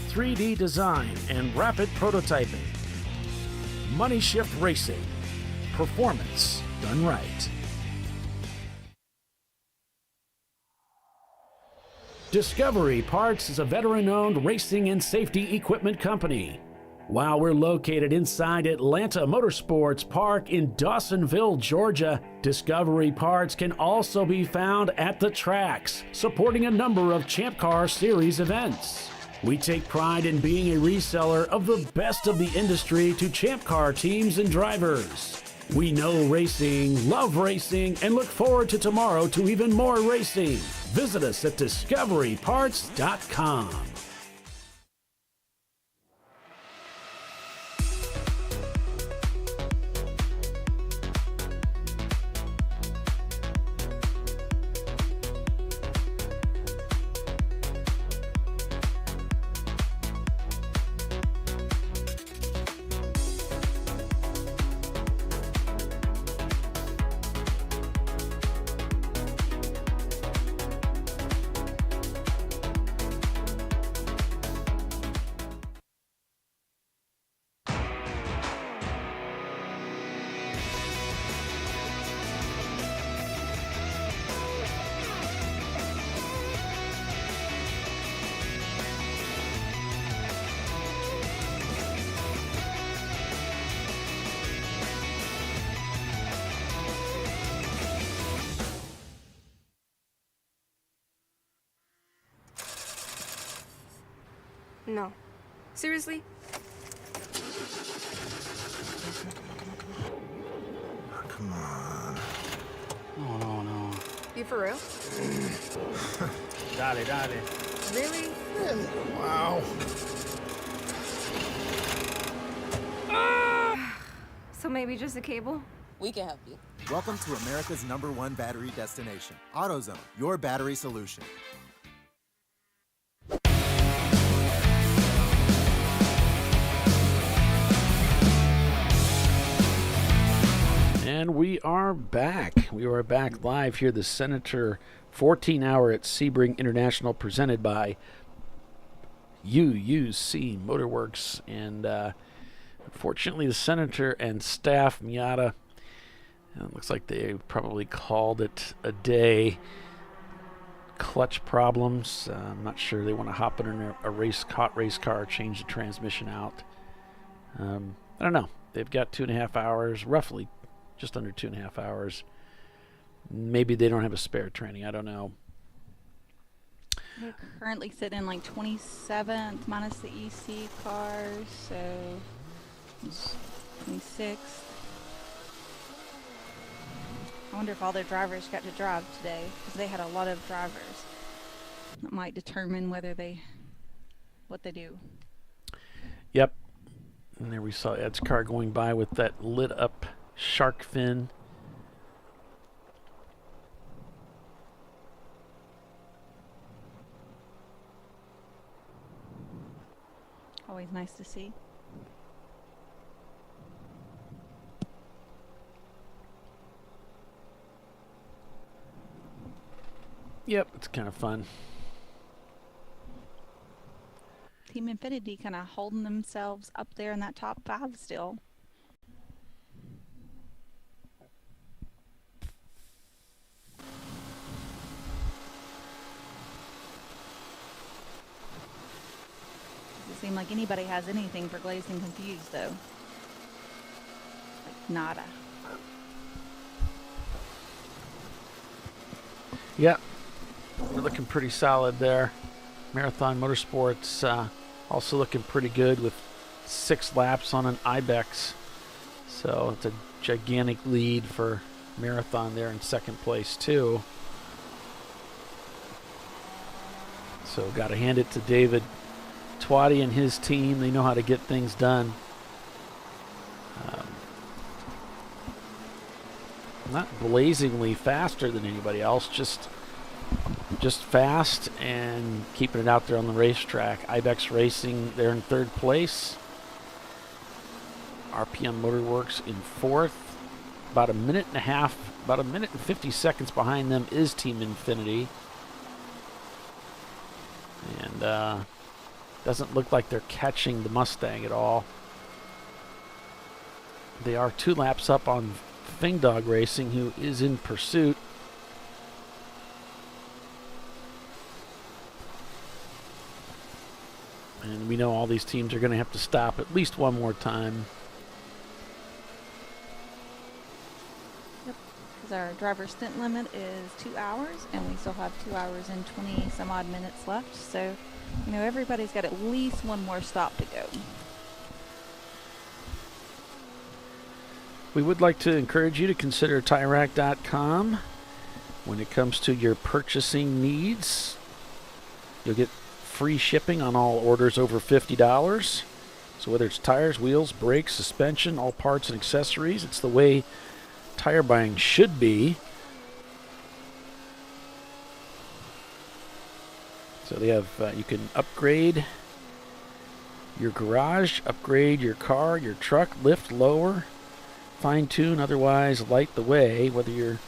3D design, and rapid prototyping. Money Shift Racing. Performance done right. Discovery Parts is a veteran-owned racing and safety equipment company. While we're located inside Atlanta Motorsports Park in Dawsonville, Georgia, Discovery Parts can also be found at the tracks, supporting a number of Champ Car Series events. We take pride in being a reseller of the best of the industry to Champ Car teams and drivers. We know racing, love racing, and look forward to tomorrow to even more racing. Visit us at discoveryparts.com. No. Seriously? Come on. No. You for real? Dale. Really? Wow. So maybe just a cable? We can help you. Welcome to America's #1 battery destination, AutoZone, your battery solution. And we are back. We are back live here, the Senator 14-hour at Sebring International, presented by UUC Motorworks. And unfortunately, the Senator and staff, Miata, it looks like they probably called it a day. Clutch problems. I'm not sure they want to hop in a hot race car, change the transmission out. I don't know. They've got 2.5 hours, roughly just under 2.5 hours. Maybe they don't have a spare training. I don't know. They're currently sitting in like 27th minus the EC cars, so it's 26th. I wonder if all their drivers got to drive today, because they had a lot of drivers. That might determine what they do. Yep. And there we saw Ed's car going by with that lit up shark fin. always nice to see. Yep, it's kind of fun. Team Infinity kind of holding themselves up there in that top 5 still. Doesn't seem like anybody has anything for Glazed and Confused, though. Like, nada. Yep, we're looking pretty solid there. Marathon Motorsports also looking pretty good with 6 laps on an Ibex. So it's a gigantic lead for Marathon there in second place too. So got to hand it to David Twatty and his team. They know how to get things done. Not blazingly faster than anybody else, just fast and keeping it out there on the racetrack. Ibex Racing, they're in 3rd place. RPM Motorworks in 4th. About a minute and 50 seconds behind them is Team Infinity. And doesn't look like they're catching the Mustang at all. They are 2 laps up on Fing Dog Racing, who is in pursuit. And we know all these teams are going to have to stop at least one more time. Yep, because our driver stint limit is 2 hours, and we still have 2 hours and 20 some odd minutes left. So, you know, everybody's got at least one more stop to go. We would like to encourage you to consider TireRack.com when it comes to your purchasing needs. You'll get free shipping on all orders over $50. So whether it's tires, wheels, brakes, suspension, all parts and accessories, it's the way tire buying should be. So they have, you can upgrade your garage, upgrade your car, your truck, lift, lower, fine tune, otherwise light the way, whether you're